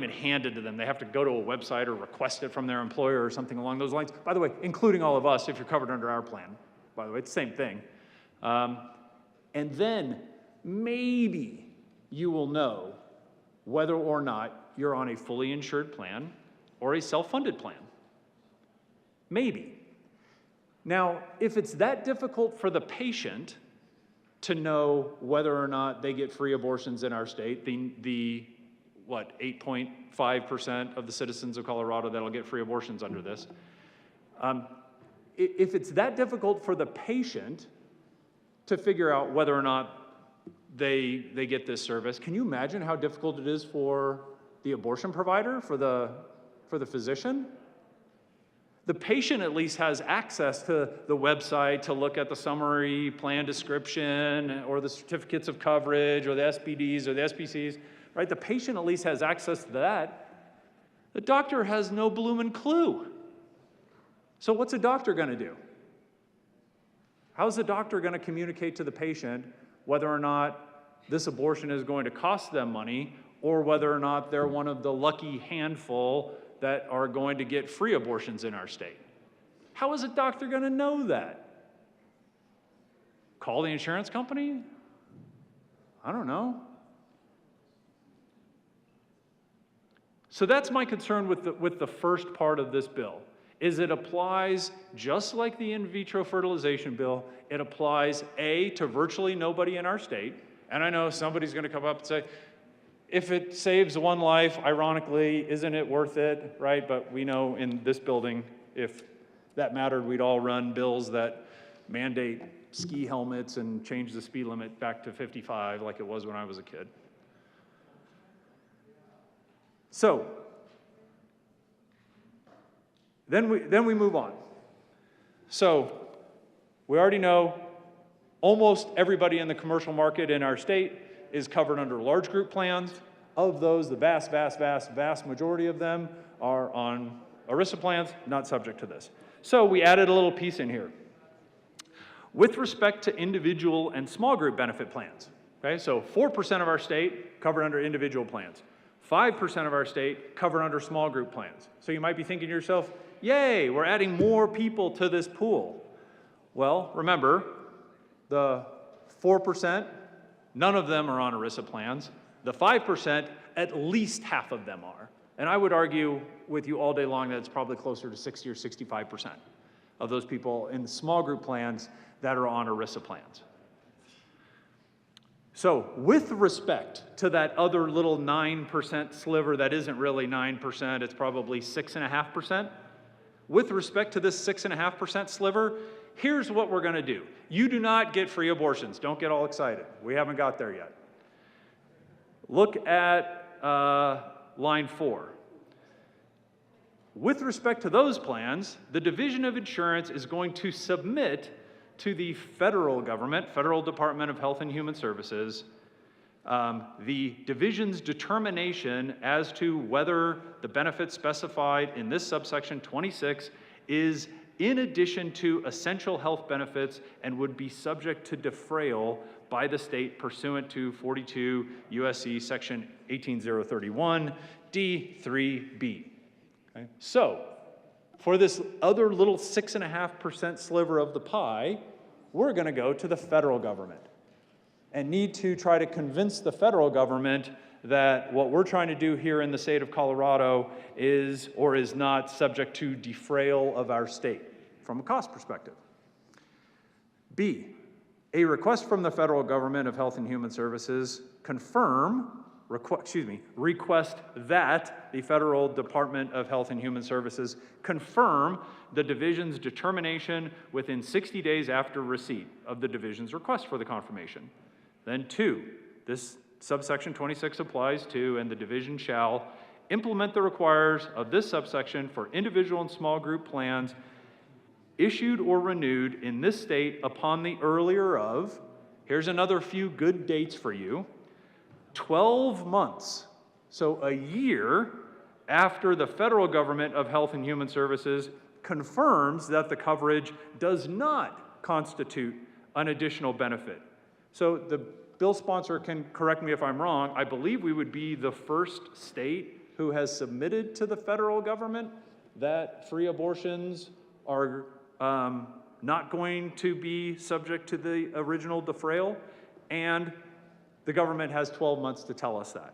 handed to them. They have to go to a website or request it from their employer or something along those lines. By the way, including all of us if you're covered under our plan. By the way, it's the same thing. And then maybe you will know whether or not you're on a fully insured plan or a self-funded plan. Maybe. Now, if it's that difficult for the patient to know whether or not they get free abortions in our state, the 8.5% of the citizens of Colorado that'll get free abortions under this. If it's that difficult for the patient to figure out whether or not they get this service, can you imagine how difficult it is for the abortion provider, for the physician? The patient at least has access to the website to look at the summary plan description or the certificates of coverage or the SPDs or the SPCs, right? The patient at least has access to that. The doctor has no bloomin' clue. So what's a doctor going to do? How's the doctor going to communicate to the patient whether or not this abortion is going to cost them money or whether or not they're one of the lucky handful that are going to get free abortions in our state? How is a doctor going to know that? Call the insurance company? I don't know. So that's my concern with the first part of this bill. is it applies, just like the in vitro fertilization bill, it applies to virtually nobody in our state. And I know somebody's going to come up and say, if it saves one life, ironically, isn't it worth it, right? But we know in this building, if that mattered, we'd all run bills that mandate ski helmets and change the speed limit back to 55 like it was when I was a kid. So, then we move on. So, we already know almost everybody in the commercial market in our state is covered under large group plans. Of those, the vast majority of them are on ERISA plans, not subject to this. So we added a little piece in here. With respect to individual and small group benefit plans, okay, so 4% of our state covered under individual plans, 5% of our state covered under small group plans. So you might be thinking to yourself, yay, we're adding more people to this pool. Well, remember, the 4%, none of them are on ERISA plans. The 5%, at least half of them are. And I would argue with you all day long that it's probably closer to 60 or 65% of those people in small group plans that are on ERISA plans. So with respect to that other little 9% sliver that isn't really 9%, it's probably 6.5%. With respect to this 6.5% sliver, here's what we're going to do. You do not get free abortions. Don't get all excited. We haven't got there yet. Look at line 4. With respect to those plans, the Division of Insurance is going to submit to the federal government, Federal Department of Health and Human Services, the division's determination as to whether the benefit specified in this subsection 26 is in addition to essential health benefits and would be subject to defrayal by the state pursuant to 42 USC section 18031 D3B. Okay? So, for this other little 6.5% sliver of the pie, we're going to go to the federal government and need to try to convince the federal government that what we're trying to do here in the state of Colorado is or is not subject to defrayal of our state from a cost perspective. B, a request from the federal government of Health and Human Services request that the Federal Department of Health and Human Services confirm the division's determination within 60 days after receipt of the division's request for the confirmation. Then 2, this subsection 26 applies to, and the division shall implement the requires of this subsection for individual and small group plans issued or renewed in this state upon the earlier of, here's another few good dates for you, 12 months, so a year after the federal government of Health and Human Services confirms that the coverage does not constitute an additional benefit. So the bill sponsor can correct me if I'm wrong. I believe we would be the first state who has submitted to the federal government that free abortions are not going to be subject to the original defrayal, and the government has 12 months to tell us that.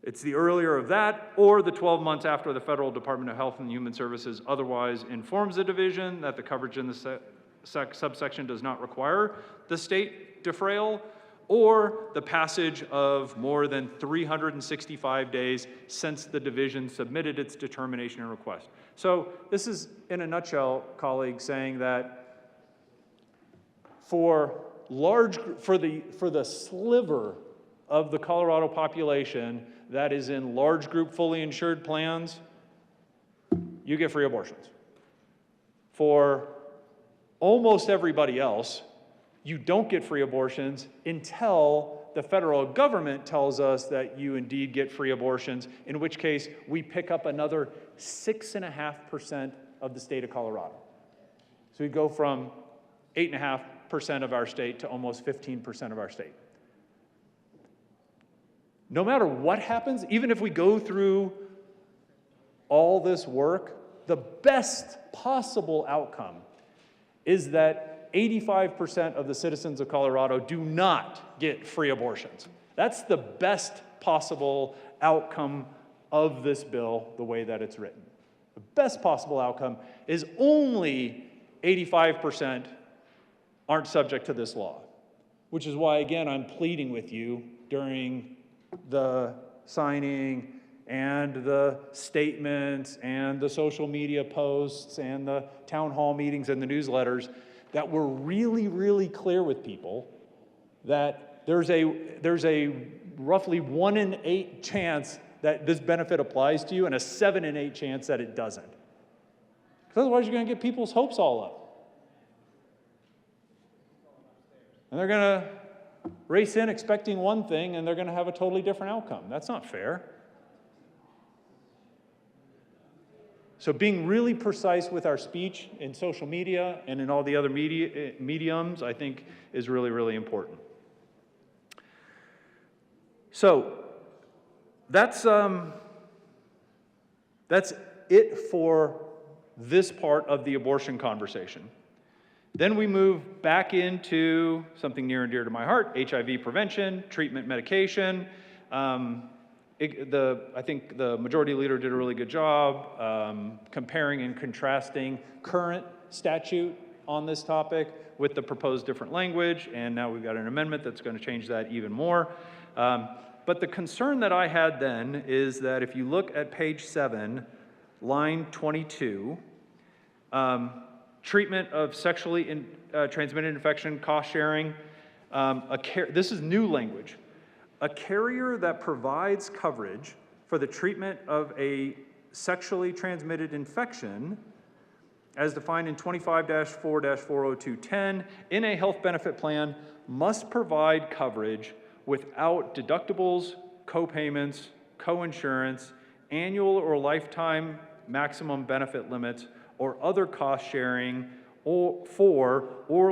It's the earlier of that or the 12 months after the Federal Department of Health and Human Services otherwise informs the division that the coverage in the subsection does not require the state defrayal, or the passage of more than 365 days since the division submitted its determination and request. So this is, in a nutshell, colleagues, saying that for the sliver of the Colorado population that is in large group fully insured plans, you get free abortions. For almost everybody else, you don't get free abortions until the federal government tells us that you indeed get free abortions, in which case we pick up another 6.5% of the state of Colorado. So we go from 8.5% of our state to almost 15% of our state. No matter what happens, even if we go through all this work, the best possible outcome is that 85% of the citizens of Colorado do not get free abortions. That's the best possible outcome of this bill, the way that it's written. The best possible outcome is only 85% aren't subject to this law, which is why, again, I'm pleading with you during the signing and the statements and the social media posts and the town hall meetings and the newsletters that we're really, really clear with people that there's a roughly 1 in 8 chance that this benefit applies to you and a 7 in 8 chance that it doesn't. Because otherwise you're going to get people's hopes all up. And they're going to race in expecting one thing and they're going to have a totally different outcome. That's not fair. So being really precise with our speech in social media and in all the other mediums, I think, is really, really important. So that's it for this part of the abortion conversation. Then we move back into something near and dear to my heart, HIV prevention, treatment, medication. I think the majority leader did a really good job comparing and contrasting current statute on this topic with the proposed different language, and now we've got an amendment that's going to change that even more. But the concern that I had then is that if you look at page 7, line 22, treatment of sexually transmitted infection, cost sharing, this is new language. A carrier that provides coverage for the treatment of a sexually transmitted infection, as defined in 25-4-40210, in a health benefit plan, must provide coverage without deductibles, co-payments, co-insurance, annual or lifetime maximum benefit limits, or other cost sharing, or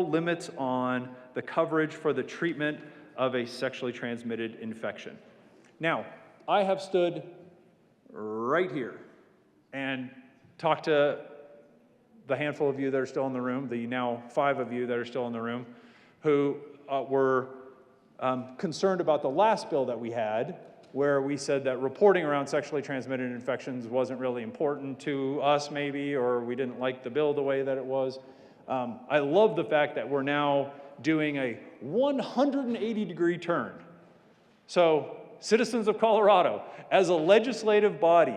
limits on the coverage for the treatment of a sexually transmitted infection. Now, I have stood right here and talked to the handful of you that are still in the room, the now 5 of you that are still in the room, who were concerned about the last bill that we had, where we said that reporting around sexually transmitted infections wasn't really important to us maybe, or we didn't like the bill the way that it was. I love the fact that we're now doing a 180-degree turn. So, citizens of Colorado, as a legislative body,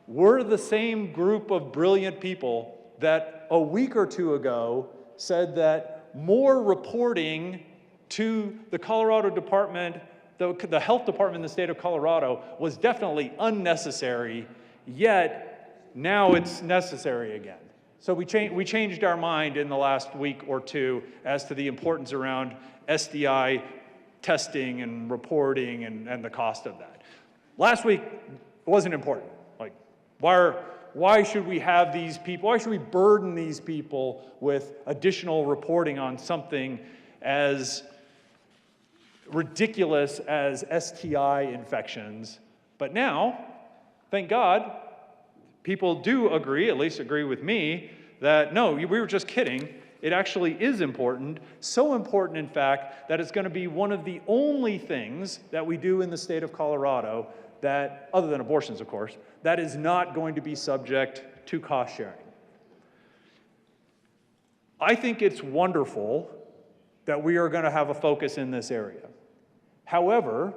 we're the same group of brilliant people that a week or 2 ago said that more reporting to the Colorado Department, the health department in the state of Colorado, was definitely unnecessary, yet now it's necessary again. So we changed our mind in the last week or 2 as to the importance around STI testing and reporting and the cost of that. Last week wasn't important. Like, why should we have these people, why should we burden these people with additional reporting on something as ridiculous as STI infections? But now, thank God, people do agree, at least agree with me, that no, we were just kidding. It actually is important, so important, in fact, that it's going to be one of the only things that we do in the state of Colorado that, other than abortions, of course, that is not going to be subject to cost sharing. I think it's wonderful that we are going to have a focus in this area. However,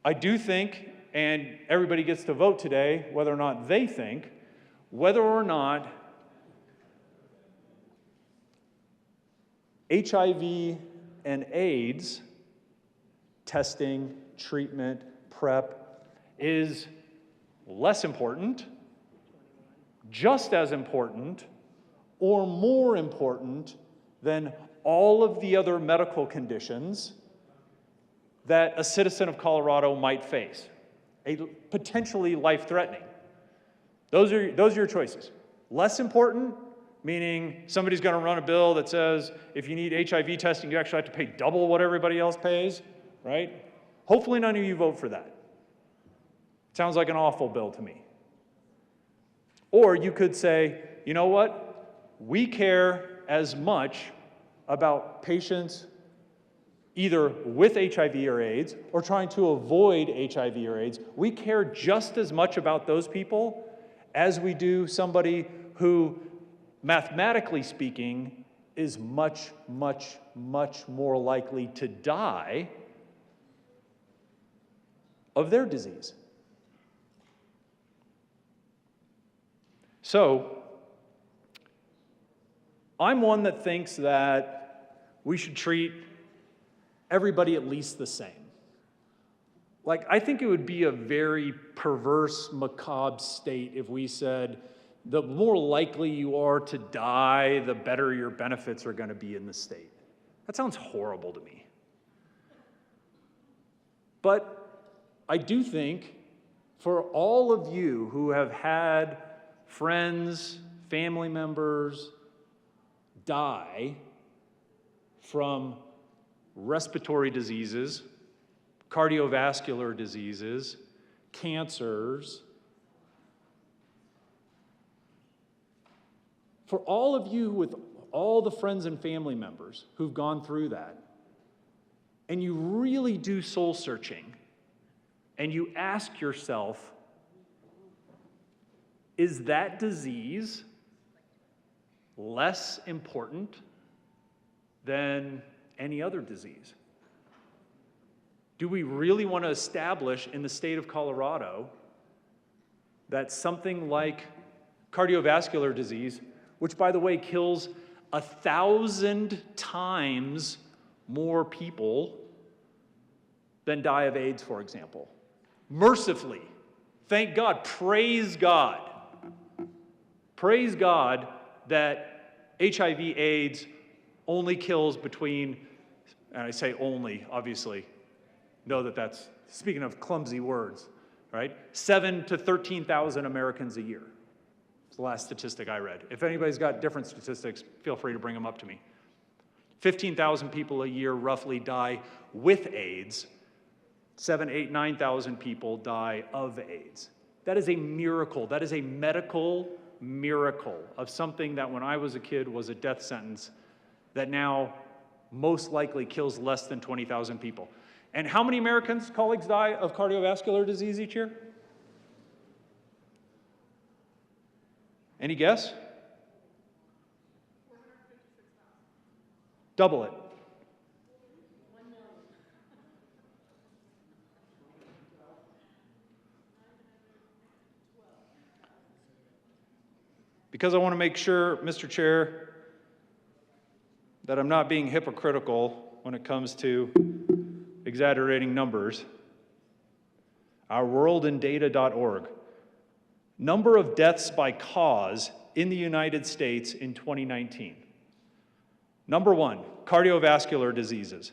I do think, and everybody gets to vote today whether or not they think, whether or not HIV and AIDS testing, treatment, PrEP is less important, just as important, or more important than all of the other medical conditions that a citizen of Colorado might face, potentially life-threatening. Those are your choices. Less important, meaning somebody's going to run a bill that says if you need HIV testing, you actually have to pay double what everybody else pays, right? Hopefully none of you vote for that. Sounds like an awful bill to me. Or you could say, you know what? We care as much about patients either with HIV or AIDS or trying to avoid HIV or AIDS. We care just as much about those people as we do somebody who, mathematically speaking, is much, much, much more likely to die of their disease. So, I'm one that thinks that we should treat everybody at least the same. Like, I think it would be a very perverse, macabre state if we said, the more likely you are to die, the better your benefits are going to be in the state. That sounds horrible to me. But I do think for all of you who have had friends, family members die from respiratory diseases, cardiovascular diseases, cancers. For all of you with all the friends and family members who've gone through that, and you really do soul searching, and you ask yourself, is that disease less important than any other disease? Do we really want to establish in the state of Colorado that something like cardiovascular disease, which by the way kills 1,000 times more people than die of AIDS, for example? Mercifully, thank God, praise God. Praise God that HIV/AIDS only kills between, and I say only, obviously, know that that's, speaking of clumsy words, right? 7,000 to 13,000 Americans a year. It's the last statistic I read. If anybody's got different statistics, feel free to bring them up to me. 15,000 people a year roughly die with AIDS. 7,000, 8,000, 9,000 people die of AIDS. That is a miracle. That is a medical miracle of something that when I was a kid was a death sentence that now most likely kills less than 20,000 people. And how many Americans, colleagues, die of cardiovascular disease each year? Any guess? Double it. Because I want to make sure, Mr. Chair, that I'm not being hypocritical when it comes to exaggerating numbers, ourworldindata.org, number of deaths by cause in the United States in 2019. Number one, cardiovascular diseases.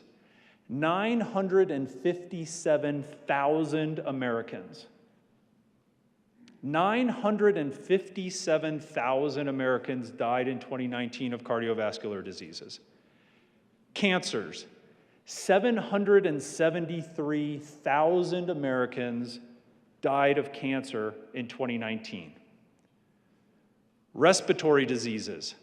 957,000 Americans. 957,000 Americans died in 2019 of cardiovascular diseases. Cancers. 773,000 Americans died of cancer in 2019. Respiratory diseases.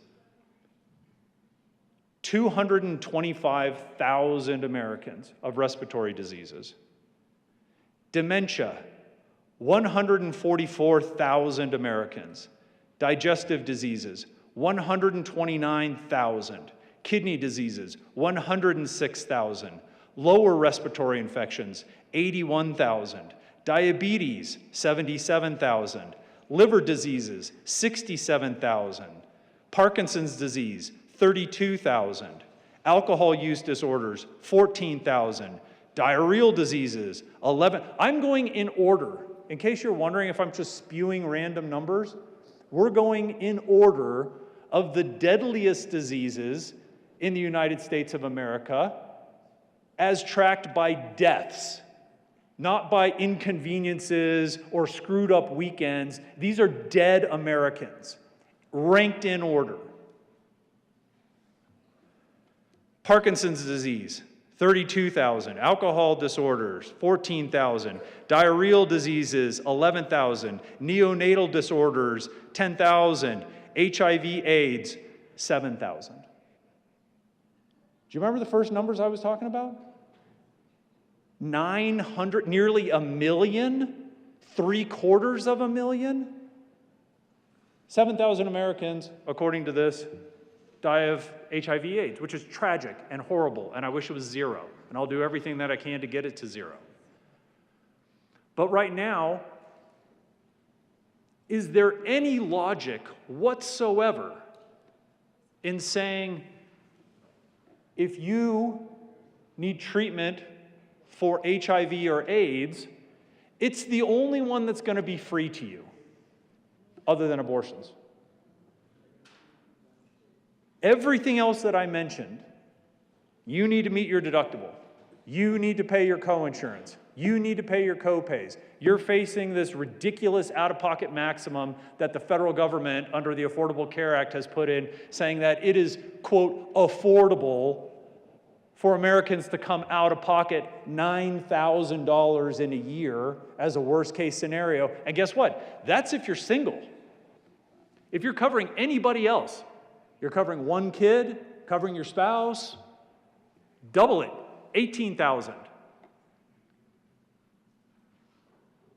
225,000 Americans of respiratory diseases. Dementia. 144,000 Americans. Digestive diseases. 129,000. Kidney diseases, 106,000. Lower respiratory infections, 81,000. Diabetes, 77,000. Liver diseases, 67,000. Parkinson's disease, 32,000. Alcohol use disorders, 14,000. Diarrheal diseases, 11. I'm going in order. In case you're wondering if I'm just spewing random numbers, we're going in order of the deadliest diseases in the United States of America as tracked by deaths, not by inconveniences or screwed up weekends. These are dead Americans, ranked in order. Parkinson's disease, 32,000. Alcohol disorders, 14,000. Diarrheal diseases, 11,000. Neonatal disorders, 10,000. HIV/AIDS, 7,000. Do you remember the first numbers I was talking about? 900, nearly a million, 750,000. 7,000 Americans, according to this, die of HIV/AIDS, which is tragic and horrible, and I wish it was 0, and I'll do everything that I can to get it to 0. But right now, is there any logic whatsoever in saying if you need treatment for HIV or AIDS, it's the only one that's going to be free to you, other than abortions? Everything else that I mentioned, you need to meet your deductible. You need to pay your coinsurance. You need to pay your copays. You're facing this ridiculous out-of-pocket maximum that the federal government, under the Affordable Care Act, has put in, saying that it is, quote, affordable for Americans to come out of pocket $9,000 in a year as a worst-case scenario. And guess what? That's if you're single. If you're covering anybody else, you're covering one kid, covering your spouse, double it, $18,000.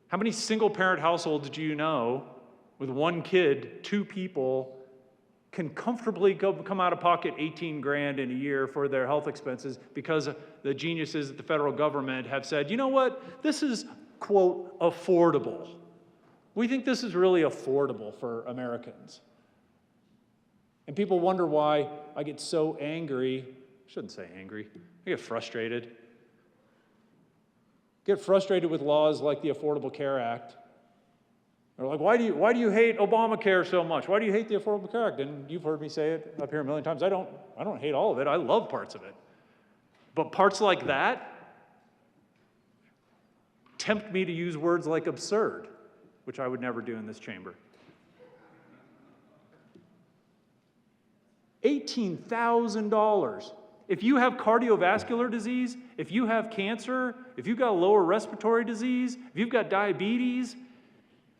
How many single-parent households do you know with one kid, 2 people, can comfortably come out of pocket 18 grand in a year for their health expenses because the geniuses at the federal government have said, you know what, this is, quote, affordable. We think this is really affordable for Americans. And people wonder why I get so angry. I shouldn't say angry. I get frustrated. Get frustrated with laws like the Affordable Care Act. They're like, why do you hate Obamacare so much? Why do you hate the Affordable Care Act? And you've heard me say it up here a million times. I don't hate all of it. I love parts of it. But parts like that tempt me to use words like absurd, which I would never do in this chamber. $18,000. If you have cardiovascular disease, if you have cancer, if you've got lower respiratory disease, if you've got diabetes,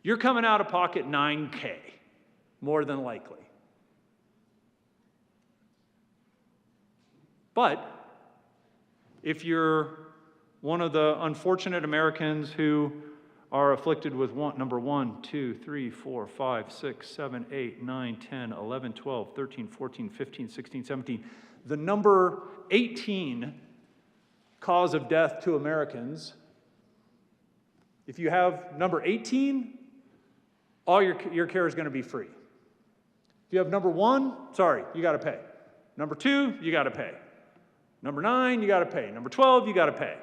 you're coming out of pocket $9K, more than likely. But if you're one of the unfortunate Americans who are afflicted with number 1, 2, 3, 4, 5, 6, 7, 8, 9, 10, 11, 12, 13, 14, 15, 16, 17, the number 18 cause of death to Americans, if you have number 18, all your care is going to be free. If you have number 1, sorry, you got to pay. Number 2, you got to pay. Number 9, you got to pay. Number 12, you got to pay.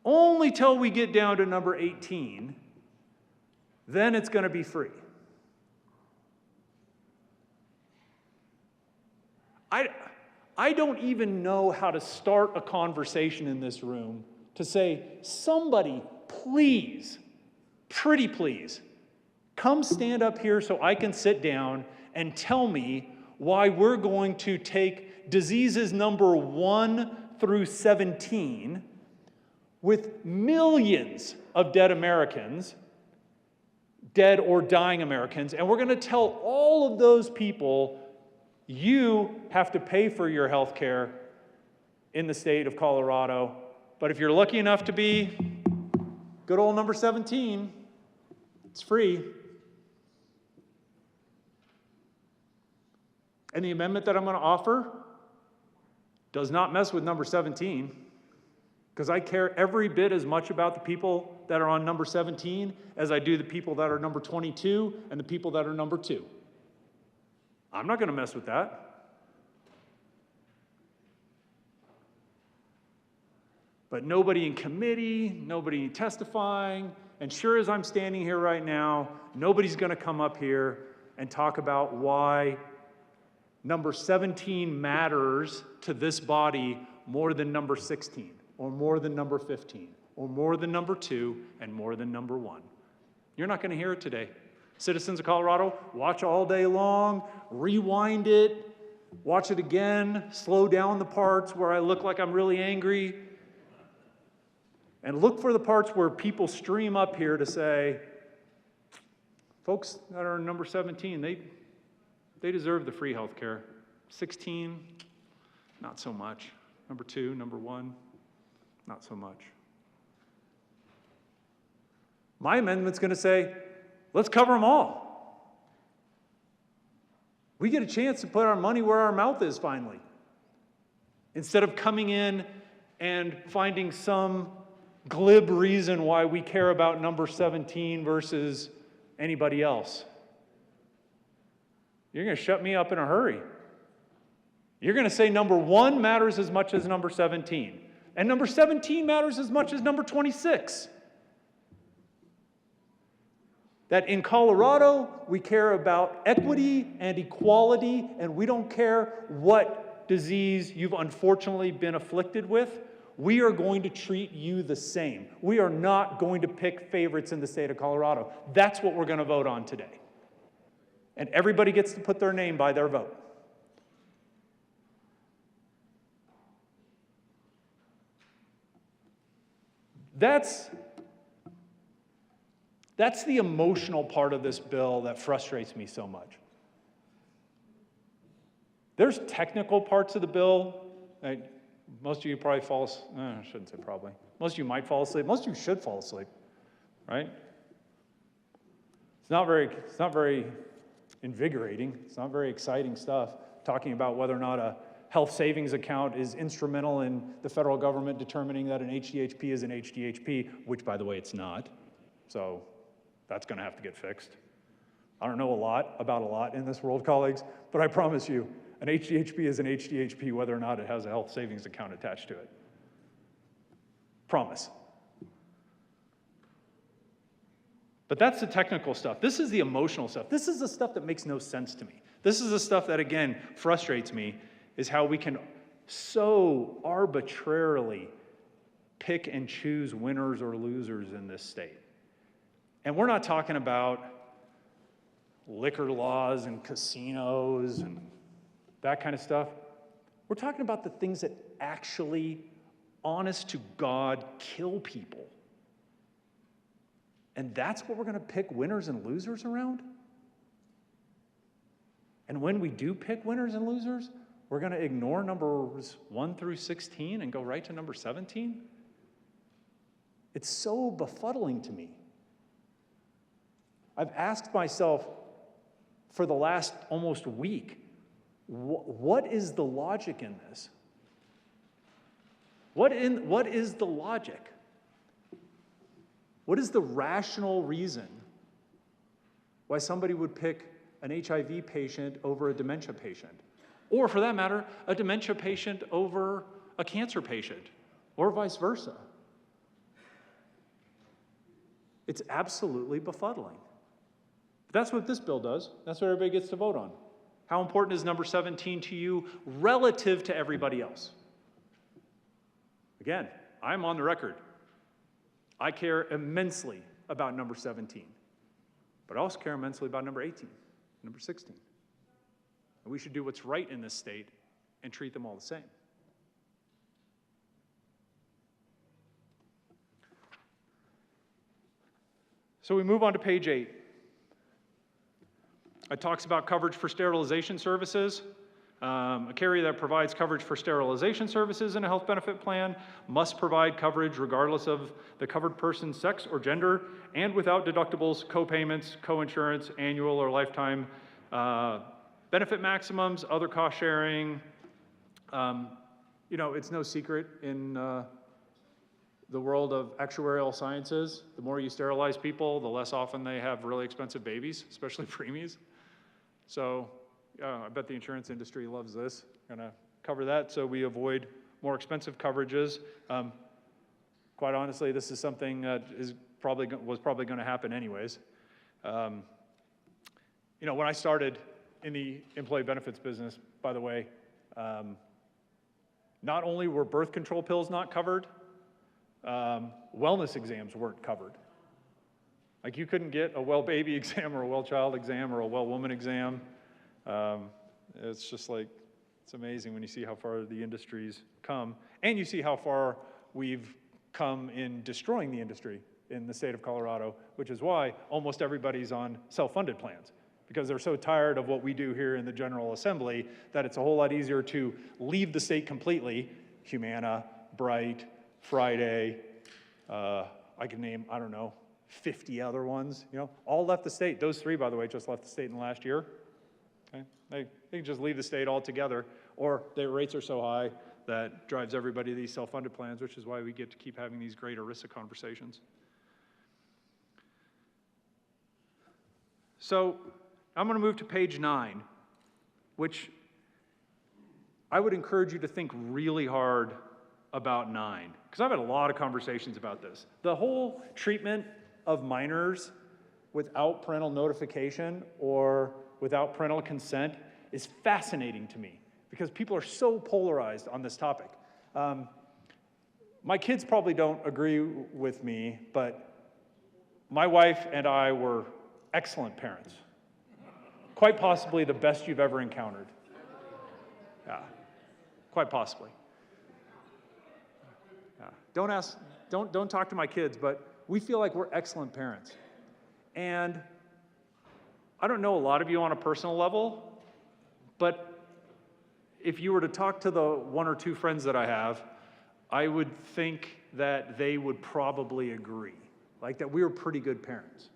Only till we get down to number 18, then it's going to be free. I don't even know how to start a conversation in this room to say, somebody, please, pretty please, come stand up here so I can sit down and tell me why we're going to take diseases number 1 through 17 with millions of dead Americans, dead or dying Americans, and we're going to tell all of those people, you have to pay for your health care in the state of Colorado. But if you're lucky enough to be good old number 17, it's free. And the amendment that I'm going to offer does not mess with number 17, because I care every bit as much about the people that are on number 17 as I do the people that are number 22 and the people that are number 2. I'm not going to mess with that. But nobody in committee, nobody testifying, and sure as I'm standing here right now, nobody's going to come up here and talk about why number 17 matters to this body more than number 16, or more than number 15, or more than number 2, and more than number 1. You're not going to hear it today. Citizens of Colorado, watch all day long, rewind it, watch it again, slow down the parts where I look like I'm really angry, and look for the parts where people stream up here to say, folks that are number 17, they deserve the free health care. 16, not so much. Number 2, number 1, not so much. My amendment's going to say, let's cover them all. We get a chance to put our money where our mouth is finally. Instead of coming in and finding some glib reason why we care about number 17 versus anybody else. You're going to shut me up in a hurry. You're going to say number 1 matters as much as number 17. And number 17 matters as much as number 26. That in Colorado, we care about equity and equality, and we don't care what disease you've unfortunately been afflicted with. We are going to treat you the same. We are not going to pick favorites in the state of Colorado. That's what we're going to vote on today. And everybody gets to put their name by their vote. That's the emotional part of this bill that frustrates me so much. There's technical parts of the bill. Most of you probably fall asleep. I shouldn't say probably. Most of you might fall asleep. Most of you should fall asleep, right? It's not very invigorating. It's not very exciting stuff, talking about whether or not a health savings account is instrumental in the federal government determining that an HDHP is an HDHP, which, by the way, it's not. So that's going to have to get fixed. I don't know about a lot in this world, colleagues, but I promise you, an HDHP is an HDHP whether or not it has a health savings account attached to it. Promise. But that's the technical stuff. This is the emotional stuff. This is the stuff that makes no sense to me. This is the stuff that, again, frustrates me, is how we can so arbitrarily pick and choose winners or losers in this state. And we're not talking about liquor laws and casinos and that kind of stuff. We're talking about the things that actually, honest to God, kill people. And that's what we're going to pick winners and losers around? And when we do pick winners and losers, we're going to ignore numbers 1 through 16 and go right to number 17? It's so befuddling to me. I've asked myself for the last almost week, what is the logic in this? What is the logic? What is the rational reason why somebody would pick an HIV patient over a dementia patient? Or, for that matter, a dementia patient over a cancer patient, or vice versa? It's absolutely befuddling. But that's what this bill does. That's what everybody gets to vote on. How important is number 17 to you relative to everybody else? Again, I'm on the record. I care immensely about number 17, but I also care immensely about number 18, number 16. And we should do what's right in this state and treat them all the same. So we move on to page 8. It talks about coverage for sterilization services. A carrier that provides coverage for sterilization services in a health benefit plan must provide coverage regardless of the covered person's sex or gender and without deductibles, co-payments, co-insurance, annual or lifetime benefit maximums, other cost sharing. It's no secret in the world of actuarial sciences, the more you sterilize people, the less often they have really expensive babies, especially preemies. So I bet the insurance industry loves this. Going to cover that so we avoid more expensive coverages. Quite honestly, this is something that was probably going to happen anyways. When I started in the employee benefits business, by the way, not only were birth control pills not covered, wellness exams weren't covered. Like, you couldn't get a well baby exam or a well child exam or a well woman exam. It's just like, it's amazing when you see how far the industry's come, and you see how far we've come in destroying the industry in the state of Colorado, which is why almost everybody's on self-funded plans, because they're so tired of what we do here in the General Assembly that it's a whole lot easier to leave the state completely. Humana, Bright, Friday, I can name, 50 other ones, all left the state. Those 3, by the way, just left the state in the last year. Okay? They can just leave the state altogether, or their rates are so high that drives everybody to these self-funded plans, which is why we get to keep having these great ERISA conversations. So I'm going to move to page 9, which I would encourage you to think really hard about 9, because I've had a lot of conversations about this. The whole treatment of minors without parental notification or without parental consent is fascinating to me, because people are so polarized on this topic. My kids probably don't agree with me, but my wife and I were excellent parents. Quite possibly the best you've ever encountered. Yeah, quite possibly. Yeah. Don't talk to my kids, but we feel like we're excellent parents. And I don't know a lot of you on a personal level, but if you were to talk to the 1 or 2 friends that I have, I would think that they would probably agree, like that we were pretty good parents.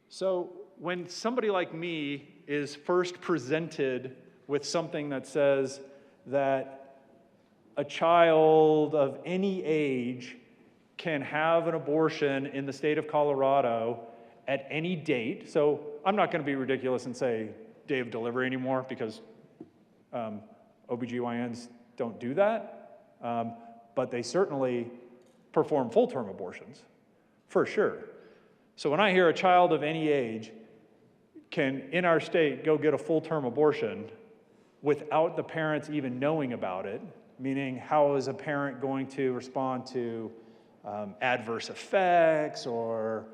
So when somebody like me is first presented with something that says that a child of any age can have an abortion in the state of Colorado at any date, so I'm not going to be ridiculous and say day of delivery anymore, because OBGYNs don't do that, but they certainly perform full-term abortions, for sure. So when I hear a child of any age can, in our state, go get a full-term abortion without the parents even knowing about it, meaning how is a parent going to respond to adverse effects or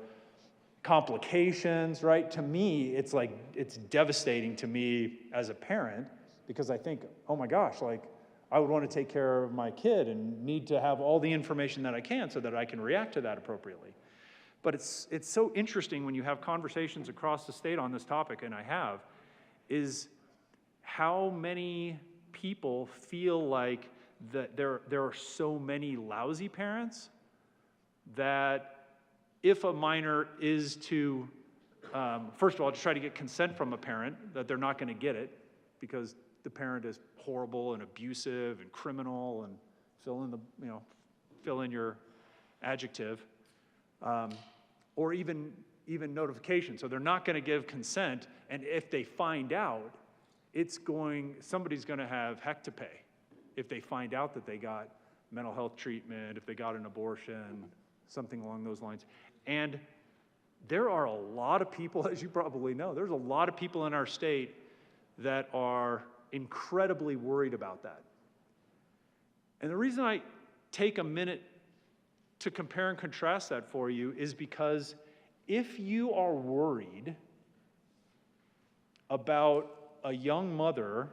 complications, right? To me, it's like, it's devastating to me as a parent, because I think, oh my gosh, like, I would want to take care of my kid and need to have all the information that I can so that I can react to that appropriately. But it's so interesting when you have conversations across the state on this topic, and I have, is how many people feel like that there are so many lousy parents that if a minor is to, first of all, to try to get consent from a parent, that they're not going to get it because the parent is horrible and abusive and criminal, and fill in your adjective, or even notification. So they're not going to give consent, and if they find out, somebody's going to have heck to pay if they find out that they got mental health treatment, if they got an abortion, something along those lines. And there are a lot of people, as you probably know, there's a lot of people in our state that are incredibly worried about that. And the reason I take a minute to compare and contrast that for you is because if you are worried about a young mother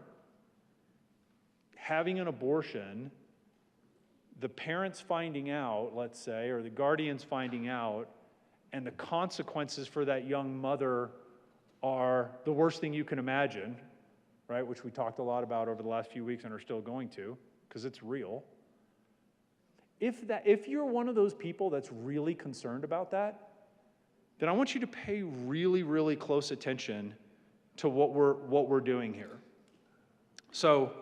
having an abortion, the parents finding out, let's say, or the guardians finding out, and the consequences for that young mother are the worst thing you can imagine, right, which we talked a lot about over the last few weeks and are still going to, because it's real. If you're one of those people that's really concerned about that, then I want you to pay really, really close attention to what we're doing here. So,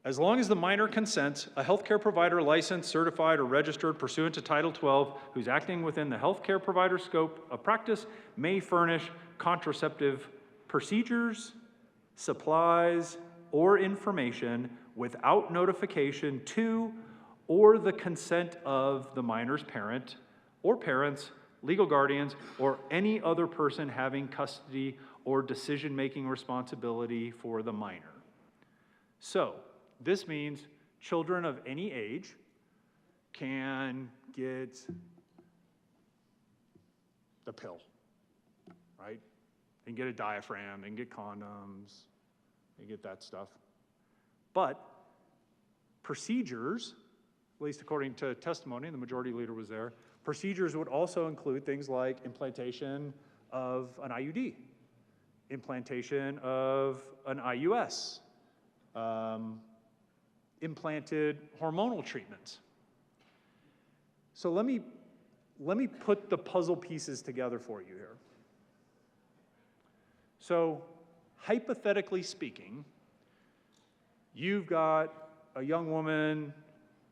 as long as the minor consents, a healthcare provider licensed, certified, or registered pursuant to Title 12, who's acting within the healthcare provider scope of practice, may furnish contraceptive procedures, supplies, or information without notification to or the consent of the minor's parent or parents, legal guardians, or any other person having custody or decision-making responsibility for the minor. So, this means children of any age can get the pill, right? They can get a diaphragm, they can get condoms, they can get that stuff. But procedures, at least according to testimony, the majority leader was there, procedures would also include things like implantation of an IUD, implantation of an IUS, implanted hormonal treatments. So let me put the puzzle pieces together for you here. So hypothetically speaking, you've got a young woman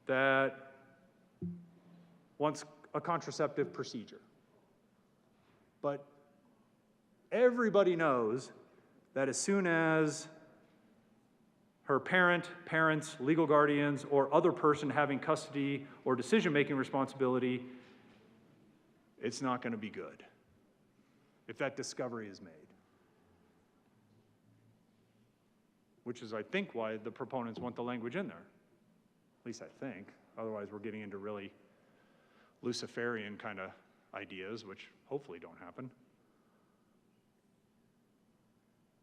that wants a contraceptive procedure. But everybody knows that as soon as her parents, legal guardians, or other person having custody or decision-making responsibility, it's not going to be good if that discovery is made. Which is, I think, why the proponents want the language in there. At least I think. Otherwise, we're getting into really Luciferian kind of ideas, which hopefully don't happen.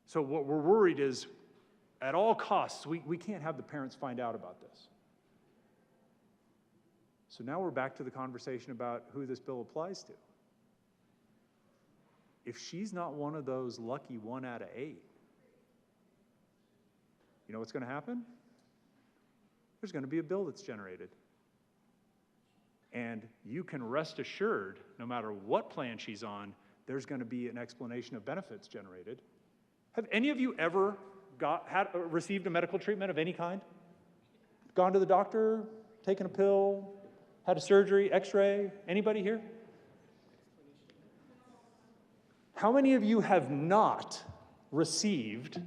So what we're worried is, at all costs, we can't have the parents find out about this. So now we're back to the conversation about who this bill applies to. If she's not one of those lucky 1 out of 8, you know what's going to happen? There's going to be a bill that's generated. And you can rest assured, no matter what plan she's on, there's going to be an explanation of benefits generated. Have any of you ever received a medical treatment of any kind? Gone to the doctor, taken a pill, had a surgery, x-ray? Anybody here? How many of you have not received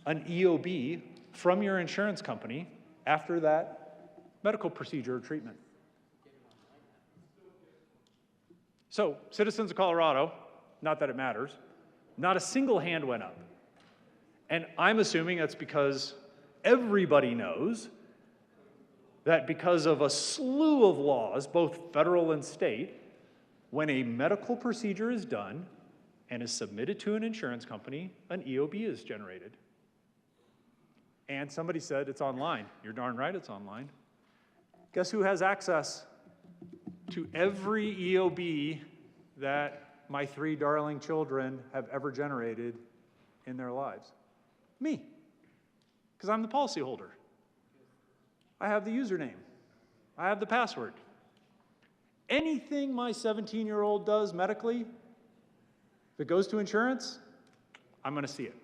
an EOB from your insurance company after that medical procedure or treatment? So, citizens of Colorado, not that it matters, not a single hand went up. And I'm assuming that's because everybody knows that because of a slew of laws, both federal and state, when a medical procedure is done and is submitted to an insurance company, an EOB is generated. And somebody said it's online. You're darn right it's online. Guess who has access to every EOB that my 3 darling children have ever generated in their lives? Me, because I'm the policyholder. I have the username. I have the password. Anything my 17-year-old does medically, if it goes to insurance, I'm going to see it.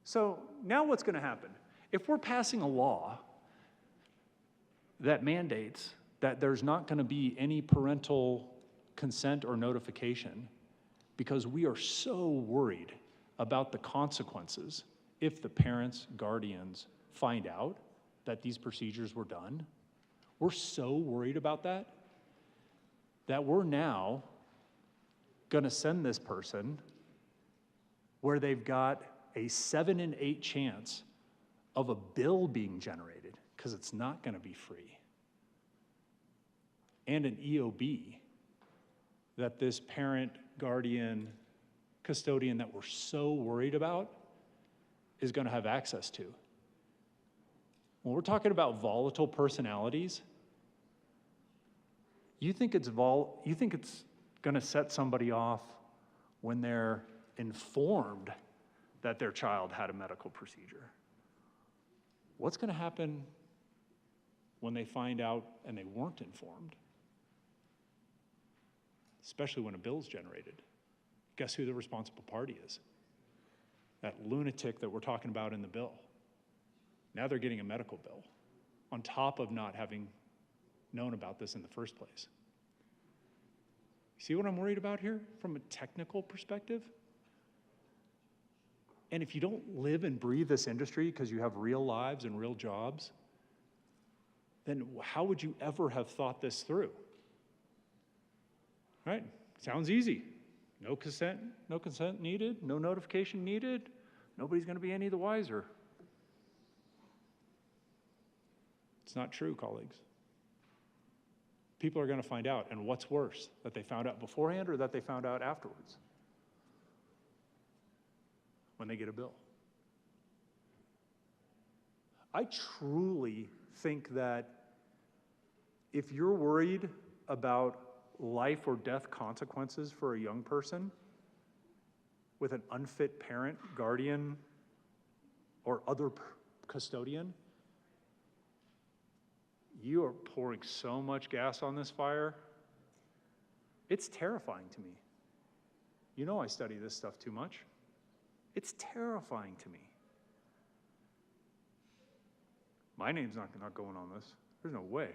So now what's going to happen? If we're passing a law that mandates that there's not going to be any parental consent or notification because we are so worried about the consequences if the parents, guardians find out that these procedures were done. We're so worried about that we're now going to send this person where they've got a 7 in 8 chance of a bill being generated, because it's not going to be free, and an EOB that this parent, guardian, custodian that we're so worried about is going to have access to. When we're talking about volatile personalities, you think it's going to set somebody off when they're informed that their child had a medical procedure. What's going to happen when they find out and they weren't informed? Especially when a bill's generated. Guess who the responsible party is? That lunatic that we're talking about in the bill. Now they're getting a medical bill on top of not having known about this in the first place. See what I'm worried about here from a technical perspective? And if you don't live and breathe this industry because you have real lives and real jobs, then how would you ever have thought this through? Right? Sounds easy. No consent needed, no notification needed. Nobody's going to be any the wiser. It's not true, colleagues. People are going to find out, and what's worse, that they found out beforehand or that they found out afterwards when they get a bill. I truly think that if you're worried about life or death consequences for a young person with an unfit parent, guardian, or other custodian, you are pouring so much gas on this fire. It's terrifying to me. You know I study this stuff too much. It's terrifying to me. My name's not going on this. There's no way.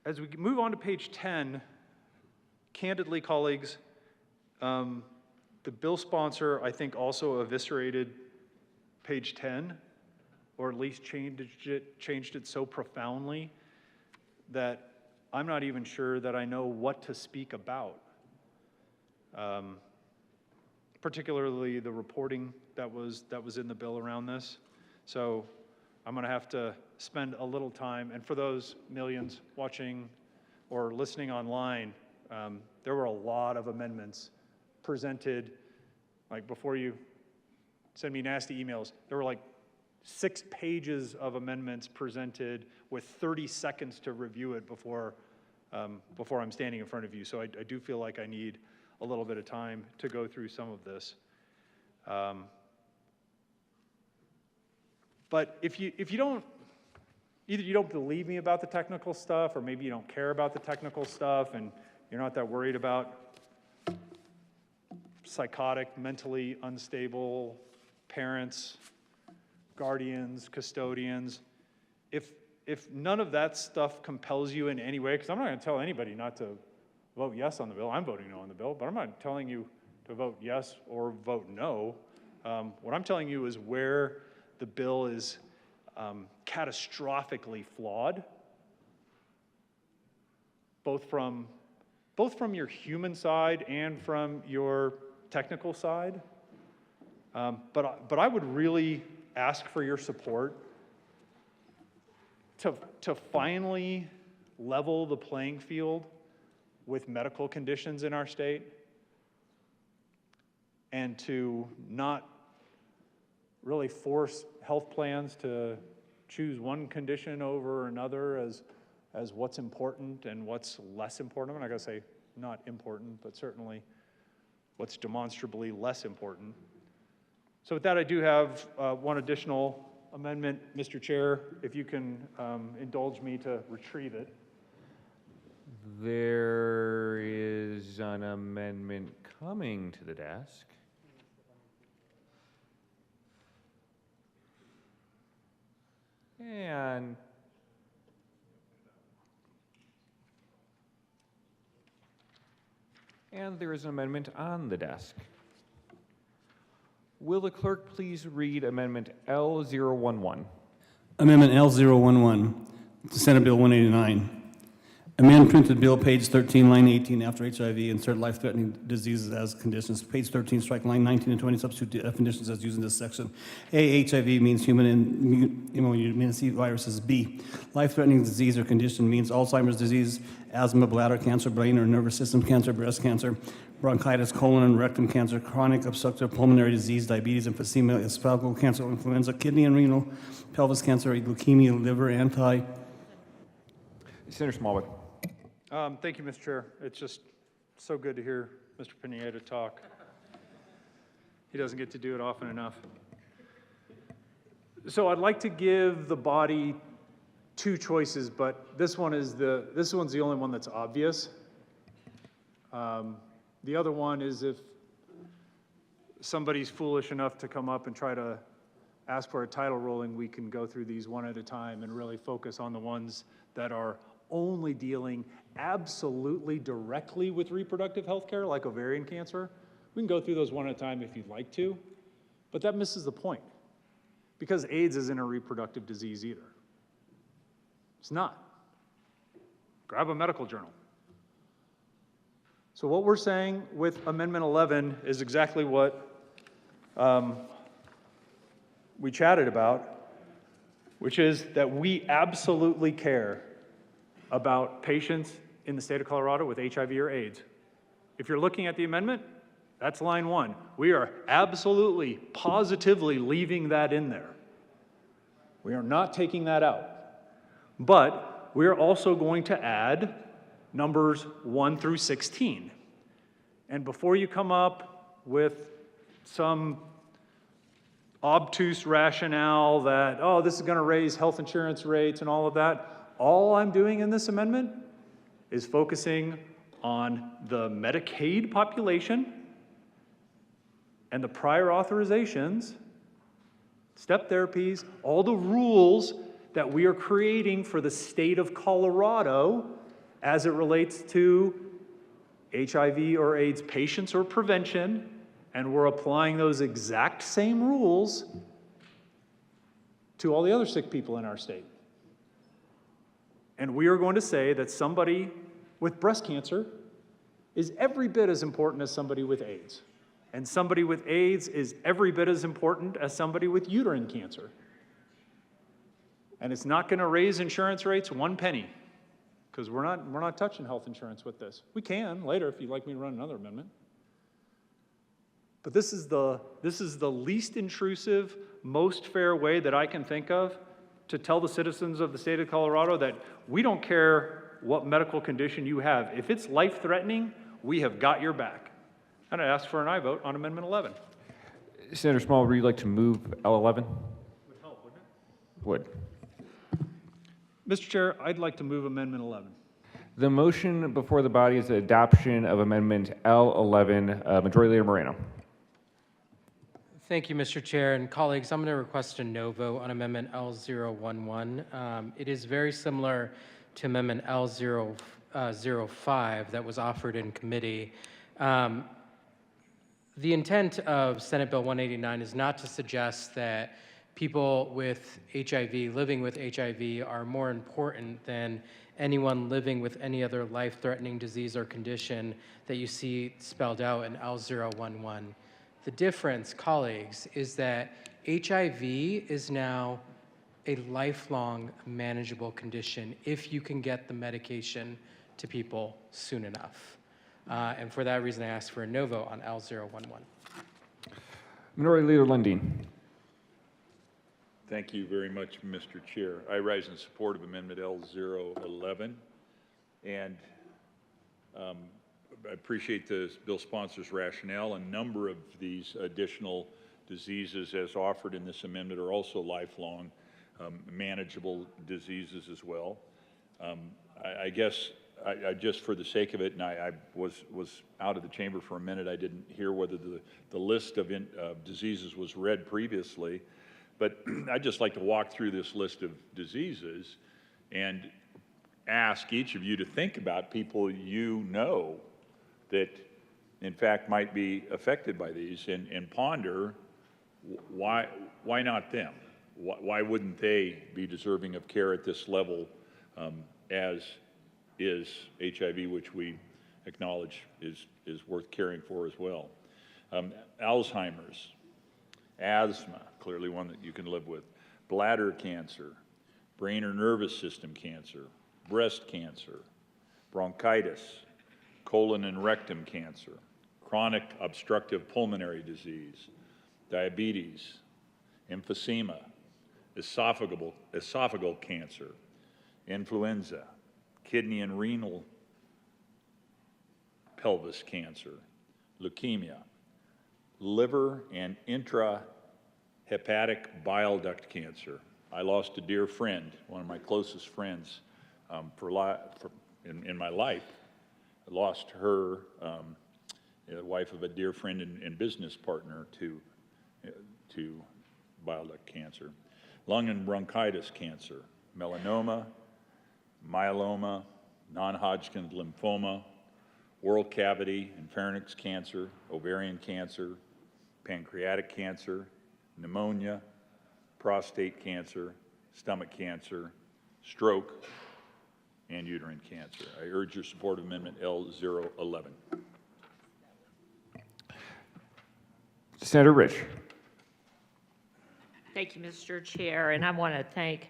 As we move on to page 10, candidly, colleagues, the bill sponsor, I think, also eviscerated page 10, or at least changed it so profoundly that I'm not even sure that I know what to speak about. Particularly the reporting that was in the bill around this. So I'm going to have to spend a little time, and for those millions watching or listening online, there were a lot of amendments presented. Like, before you send me nasty emails, there were like 6 pages of amendments presented with 30 seconds to review it before I'm standing in front of you. So I do feel like I need a little bit of time to go through some of this. But if you don't, either you don't believe me about the technical stuff, or maybe you don't care about the technical stuff and you're not that worried about psychotic, mentally unstable parents, guardians, custodians. If none of that stuff compels you in any way, because I'm not going to tell anybody not to vote yes on the bill. I'm voting no on the bill, but I'm not telling you to vote yes or vote no. What I'm telling you is where the bill is catastrophically flawed, both from your human side and from your technical side. But I would really ask for your support to finally level the playing field with medical conditions in our state, and to not really force health plans to choose one condition over another as what's important and what's less important. I'm not going to say not important, but certainly what's demonstrably less important. So with that, I do have one additional amendment, Mr. Chair, if you can indulge me to retrieve it. There is an amendment coming to the desk. And there is an amendment on the desk. Will the clerk please read Amendment L011? Amendment L011 to Senate Bill 189. Amend printed bill, page 13, line 18, after HIV, insert life-threatening diseases as conditions. Page 13, strike line 19 and 20, substitute definitions as used in this section. A, HIV means human immunodeficiency viruses. B, life-threatening disease or condition means Alzheimer's disease, asthma, bladder cancer, brain or nervous system cancer, breast cancer, bronchitis, colon and rectum cancer, chronic obstructive pulmonary disease, diabetes, emphysema, esophageal cancer, influenza, kidney and renal, pelvis cancer, leukemia, liver, Senator Smallwood. Thank you, Mr. Chair. It's just so good to hear Mr. Pineda talk. He doesn't get to do it often enough. So I'd like to give the body 2 choices, but this one's the only one that's obvious. The other one is if somebody's foolish enough to come up and try to ask for a title ruling, we can go through these one at a time and really focus on the ones that are only dealing absolutely directly with reproductive health care, like ovarian cancer. We can go through those one at a time if you'd like to, but that misses the point, because AIDS isn't a reproductive disease either. It's not. Grab a medical journal. So what we're saying with Amendment 11 is exactly what we chatted about, which is that we absolutely care about patients in the state of Colorado with HIV or AIDS. If you're looking at the amendment, that's line 1. We are absolutely, positively leaving that in there. We are not taking that out. But we are also going to add numbers 1 through 16. And before you come up with some obtuse rationale that, oh, this is going to raise health insurance rates and all of that. All I'm doing in this amendment is focusing on the Medicaid population and the prior authorizations, step therapies, all the rules that we are creating for the state of Colorado as it relates to HIV or AIDS patients or prevention, and we're applying those exact same rules to all the other sick people in our state. And we are going to say that somebody with breast cancer is every bit as important as somebody with AIDS. And somebody with AIDS is every bit as important as somebody with uterine cancer. And it's not going to raise insurance rates one penny, because we're not touching health insurance with this. We can later if you'd like me to run another amendment. But this is the least intrusive, most fair way that I can think of to tell the citizens of the state of Colorado that we don't care what medical condition you have. If it's life-threatening, we have got your back. And I ask for an aye vote on Amendment 11. Senator Small, would you like to move L11? Would help, wouldn't it? Would. Mr. Chair, I'd like to move Amendment 11. The motion before the body is the adoption of Amendment L11. Majority Leader Moreno. Thank you, Mr. Chair. And colleagues, I'm going to request a no vote on Amendment L011. It is very similar to Amendment L005 that was offered in committee. The intent of Senate Bill 189 is not to suggest that people with HIV, living with HIV, are more important than anyone living with any other life-threatening disease or condition that you see spelled out in L011. The difference, colleagues, is that HIV is now a lifelong manageable condition if you can get the medication to people soon enough. And for that reason, I ask for a no vote on L011. Minority Leader Lundin. Thank you very much, Mr. Chair. I rise in support of Amendment L011, and I appreciate the bill sponsor's rationale. A number of these additional diseases as offered in this amendment are also lifelong manageable diseases as well. I guess I just, for the sake of it, and I was out of the chamber for a minute, I didn't hear whether the list of diseases was read previously, but I'd just like to walk through this list of diseases and ask each of you to think about people you know that, in fact, might be affected by these, and ponder why not them? Why wouldn't they be deserving of care at this level as is HIV, which we acknowledge is worth caring for as well? Alzheimer's, asthma, clearly one that you can live with, bladder cancer, brain or nervous system cancer, breast cancer, bronchitis, colon and rectum cancer, chronic obstructive pulmonary disease, diabetes, emphysema, esophageal cancer, influenza, kidney and renal pelvis cancer, leukemia, liver and intrahepatic bile duct cancer. I lost a dear friend, one of my closest friends in my life. I lost her, the wife of a dear friend and business partner, to bile duct cancer. Lung and bronchitis cancer, melanoma, myeloma, non-Hodgkin's lymphoma, oral cavity and pharynx cancer, ovarian cancer, pancreatic cancer, pneumonia, prostate cancer, stomach cancer, stroke, and uterine cancer. I urge your support of Amendment L011. Senator Rich. Thank you, Mr. Chair, and I want to thank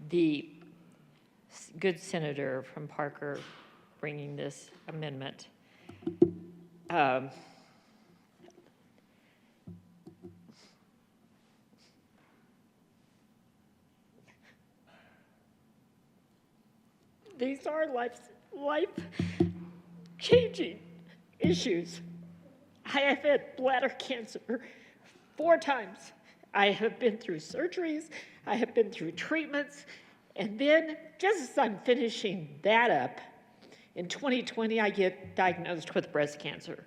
the good senator from Parker bringing this amendment. These are life-changing issues. I have had bladder cancer 4 times, I have been through surgeries, I have been through treatments, and then just as I'm finishing that up, in 2020, I get diagnosed with breast cancer.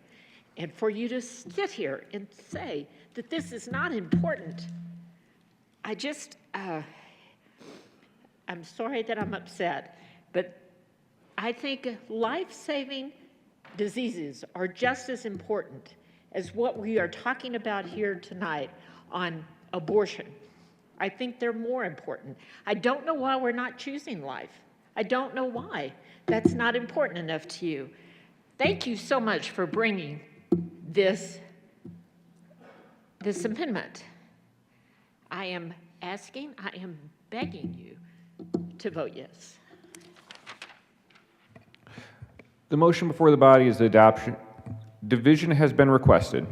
And for you to sit here and say that this is not important, I just, I'm sorry that I'm upset, but I think life-saving diseases are just as important as what we are talking about here tonight on abortion. I think they're more important. I don't know why we're not choosing life. I don't know why. That's not important enough to you. Thank you so much for bringing this amendment. I am asking, I am begging you to vote yes. The motion before the body is the adoption. Division has been requested.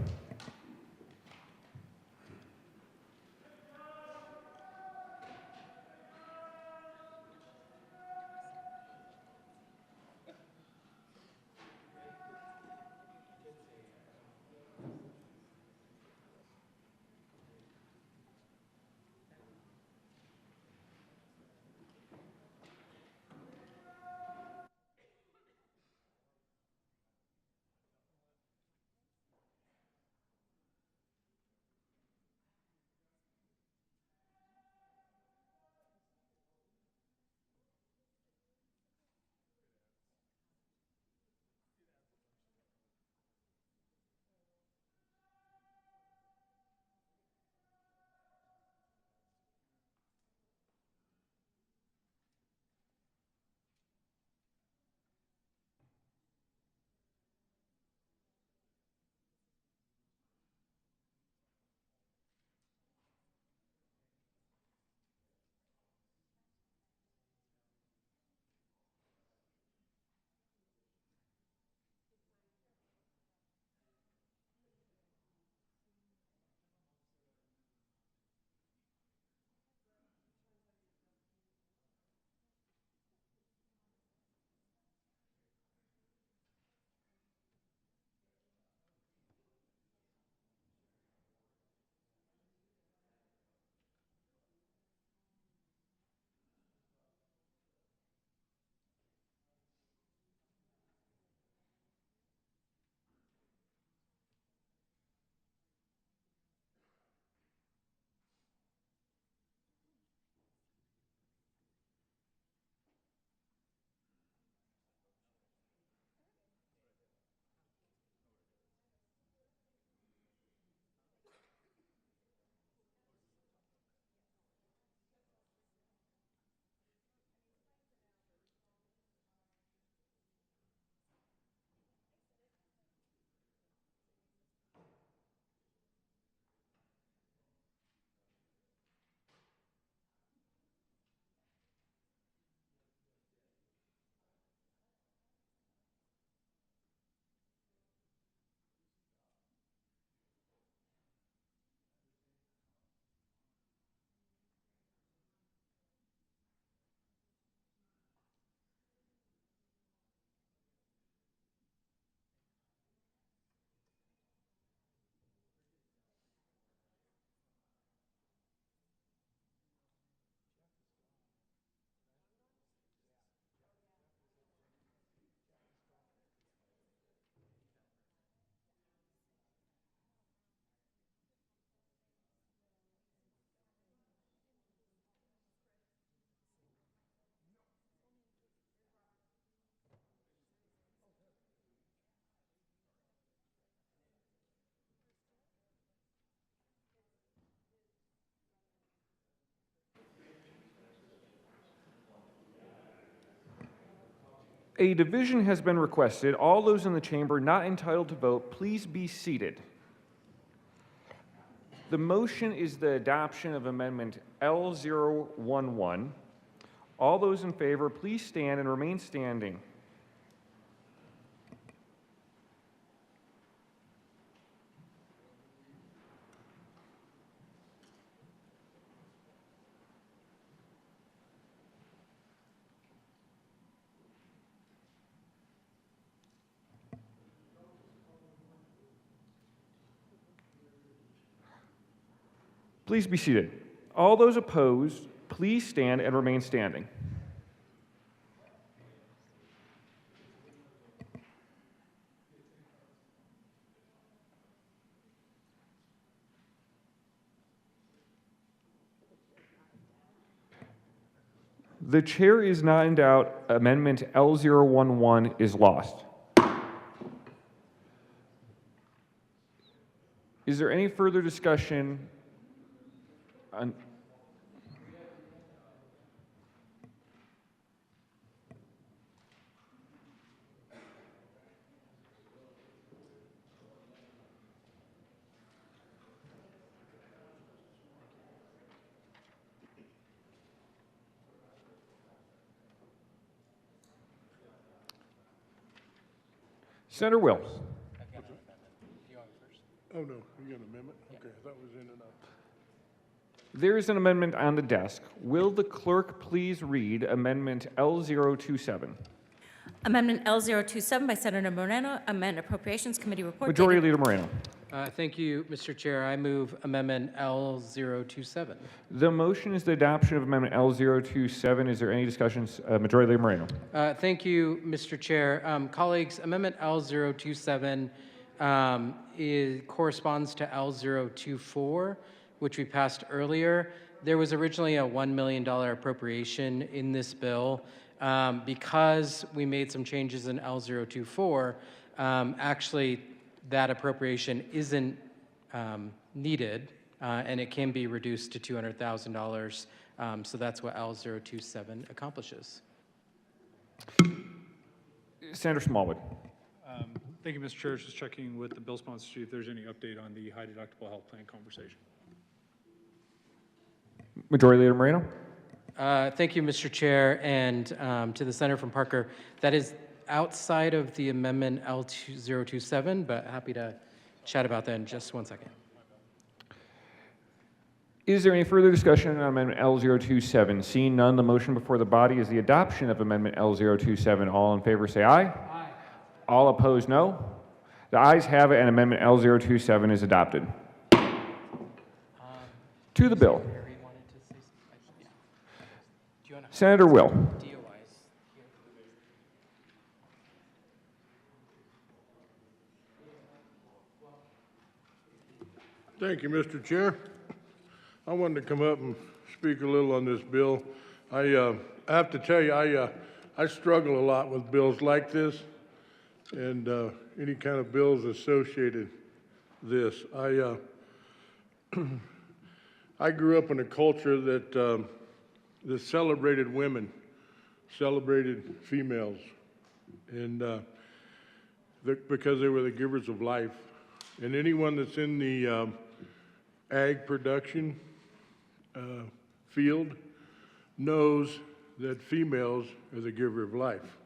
A division has been requested. All those in the chamber not entitled to vote, please be seated. The motion is the adoption of Amendment L011. All those in favor, please stand and remain standing. Please be seated. All those opposed, please stand and remain standing. The chair is not in doubt. Amendment L011 is lost. Is there any further discussion on? Senator Will. Oh, no, you got an amendment? Okay, I thought it was in and out. There is an amendment on the desk. Will the clerk please read Amendment L027? Amendment L027 by Senator Moreno, amend Appropriations Committee report. Majority Leader Moreno. Thank you, Mr. Chair. I move Amendment L027. The motion is the adoption of Amendment L027. Is there any discussions? Majority Leader Moreno. Thank you, Mr. Chair. Colleagues, Amendment L027 corresponds to L024, which we passed earlier. There was originally a $1 million appropriation in this bill. Because we made some changes in L024, actually that appropriation isn't needed, and it can be reduced to $200,000. So that's what L027 accomplishes. Senator Smallwood. Thank you, Mr. Chair. Just checking with the bill sponsor to see if there's any update on the high deductible health plan conversation. Majority Leader Moreno. Thank you, Mr. Chair, and to the senator from Parker. That is outside of the amendment L027, but happy to chat about that in just 1 second. Is there any further discussion on Amendment L027? Seeing none, the motion before the body is the adoption of Amendment L027. All in favor say aye. Aye. All opposed, no. The ayes have it, and Amendment L027 is adopted. To the bill. Senator Will. Thank you, Mr. Chair. I wanted to come up and speak a little on this bill. I have to tell you, I struggle a lot with bills like this and any kind of bills associated this. I grew up in a culture that celebrated women, celebrated females, and because they were the givers of life. And anyone that's in the ag production field knows that females are the giver of life.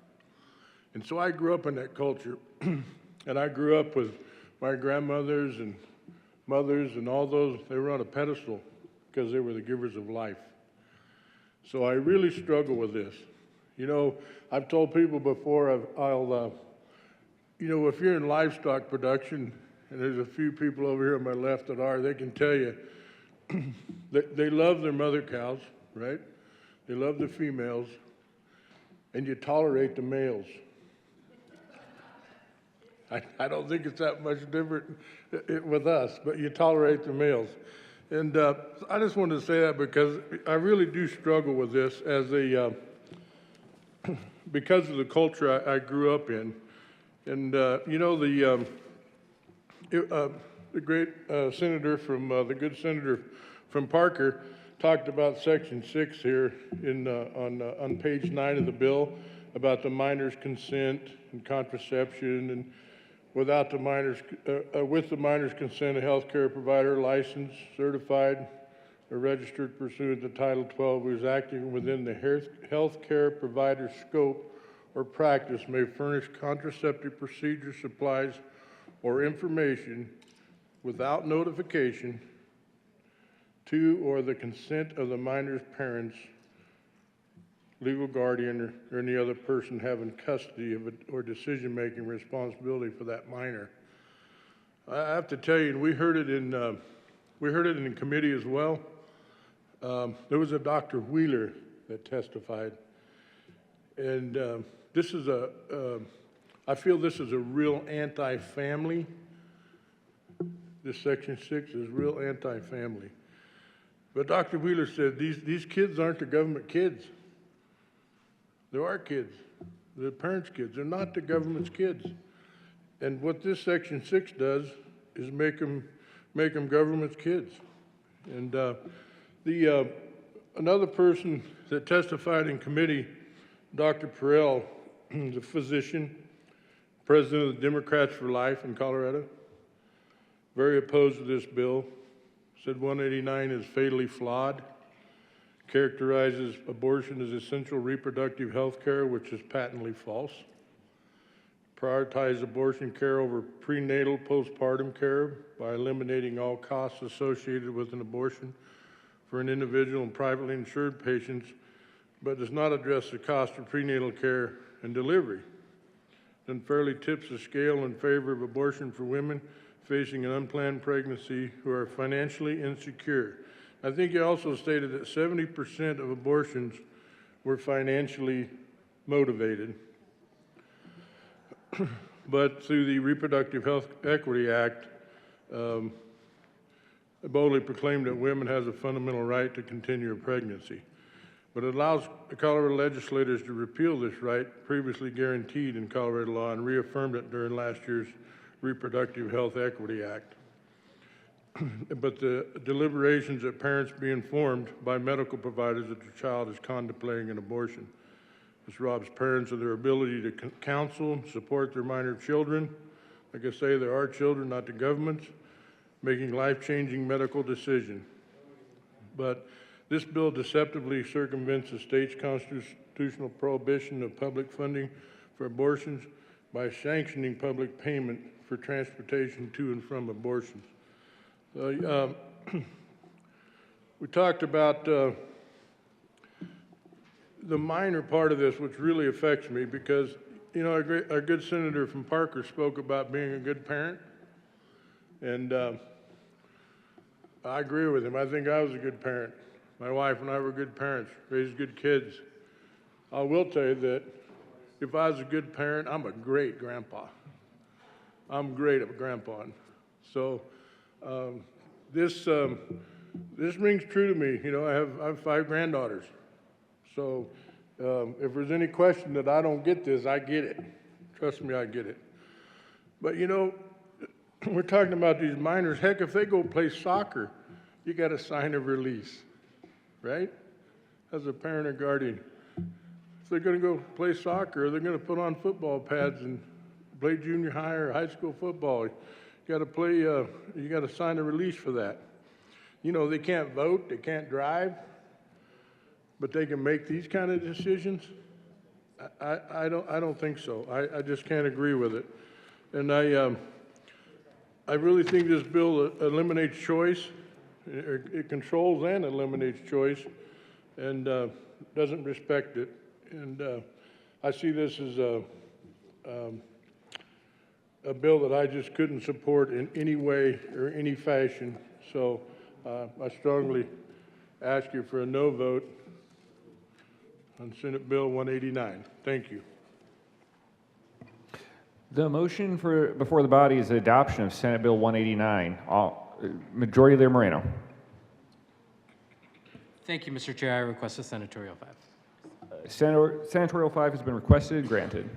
And so I grew up in that culture, and I grew up with my grandmothers and mothers and all those. They were on a pedestal because they were the givers of life. So I really struggle with this. You know, I've told people before, you know, if you're in livestock production, and there's a few people over here on my left that are, they can tell you they love their mother cows, right? They love the females, and you tolerate the males. I don't think it's that much different with us, but you tolerate the males. And I just wanted to say that because I really do struggle with this as a, because of the culture I grew up in. And, you know, the great senator from, the good senator from Parker talked about Section 6 here on page 9 of the bill about the minor's consent and contraception, and without the minor's, with the minor's consent, a health care provider licensed, certified, or registered pursuant to Title 12 who is acting within the health care provider's scope or practice may furnish contraceptive procedure supplies or information without notification to or the consent of the minor's parents, legal guardian, or any other person having custody of it or decision-making responsibility for that minor. I have to tell you, and we heard it in We heard it in committee as well. There was a Dr. Wheeler that testified. And this is I feel this is a real anti-family. This Section 6 is real anti-family. But Dr. Wheeler said these kids aren't the government kids. They're our kids. They're the parents' kids. They're not the government's kids. And what this Section 6 does is make them government's kids. And another person that testified in committee, Dr. Perel, the physician, president of the Democrats for Life in Colorado, very opposed to this bill, said 189 is fatally flawed, characterizes abortion as essential reproductive health care, which is patently false, prioritize abortion care over prenatal postpartum care by eliminating all costs associated with an abortion for an individual and privately insured patients, but does not address the cost of prenatal care and delivery. Then fairly tips the scale in favor of abortion for women facing an unplanned pregnancy who are financially insecure. I think he also stated that 70% of abortions were financially motivated. But through the Reproductive Health Equity Act, it boldly proclaimed that women has a fundamental right to continue a pregnancy. But it allows the Colorado legislators to repeal this right previously guaranteed in Colorado law and reaffirmed it during last year's Reproductive Health Equity Act. But the deliberations that parents be informed by medical providers that their child is contemplating an abortion. This robs parents of their ability to counsel and support their minor children. Like I say, they're our children, not the government's, making life-changing medical decisions. But this bill deceptively circumvents the state's constitutional prohibition of public funding for abortions by sanctioning public payment for transportation to and from abortions. We talked about the minor part of this, which really affects me, because our good senator from Parker spoke about being a good parent, and I agree with him. I think I was a good parent. My wife and I were good parents, raised good kids. I will tell you that if I was a good parent, I'm a great grandpa. I'm great at grandpaing. So this rings true to me. I have 5 granddaughters. So if there's any question that I don't get this, I get it. Trust me, I get it. But we're talking about these minors. Heck, if they go play soccer, you got to sign a release, right? As a parent or guardian. If they're going to go play soccer, they're going to put on football pads and play junior high or high school football. You got to play. You got to sign a release for that. They can't vote, they can't drive, but they can make these kind of decisions. I don't think so. I just can't agree with it. And I really think this bill eliminates choice. It controls and eliminates choice, and doesn't respect it. And I see this as a bill that I just couldn't support in any way or any fashion. So I strongly ask you for a no vote on Senate Bill 189. Thank you. The motion before the body is the adoption of Senate Bill 189. Majority Leader Moreno. Thank you, Mr. Chair. I request a senatorial 5. Senatorial 5 has been requested and granted.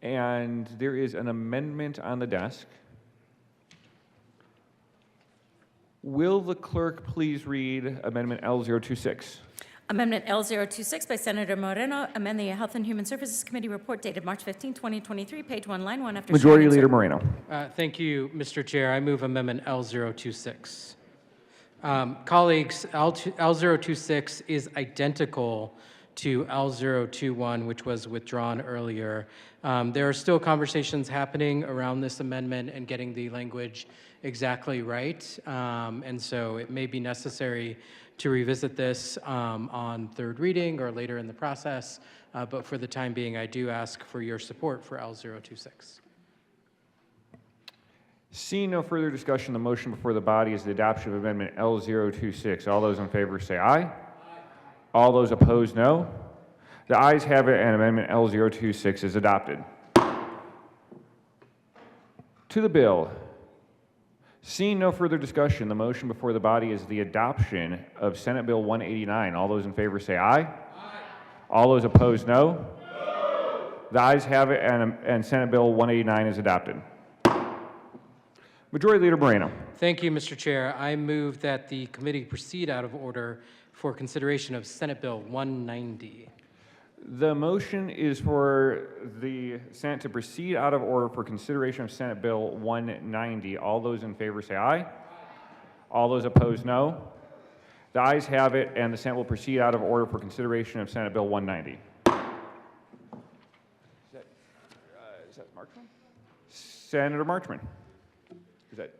And there is an amendment on the desk. Will the clerk please read Amendment L026? Amendment L026 by Senator Moreno, amend the Health and Human Services Committee report dated March 15, 2023, page 1, line 1 after Majority sharing Leader insert. Moreno. Thank you, Mr. Chair. I move Amendment L026. Colleagues, L026 is identical to L021, which was withdrawn earlier. There are still conversations happening around this amendment and getting the language exactly right. And so it may be necessary to revisit this on third reading or later in the process. But for the time being, I do ask for your support for L026. Seeing no further discussion, the motion before the body is the adoption of Amendment L026. All those in favor say aye. Aye. All those opposed, no. The ayes have it, and Amendment L026 is adopted. To the bill. Seeing no further discussion, the motion before the body is the adoption of Senate Bill 189. All those in favor say aye. Aye. All those opposed, no. No. The ayes have it, and Senate Bill 189 is adopted. Majority Leader Moreno. Thank you, Mr. Chair. I move that the committee proceed out of order for consideration of Senate Bill 190. The motion is for the Senate to proceed out of order for consideration of Senate Bill 190. All those in favor say aye. Aye. All those opposed, no. The ayes have it, and the Senate will proceed out of order for consideration of Senate Bill 190. Is that Marchman? Senator Marchman. Is that?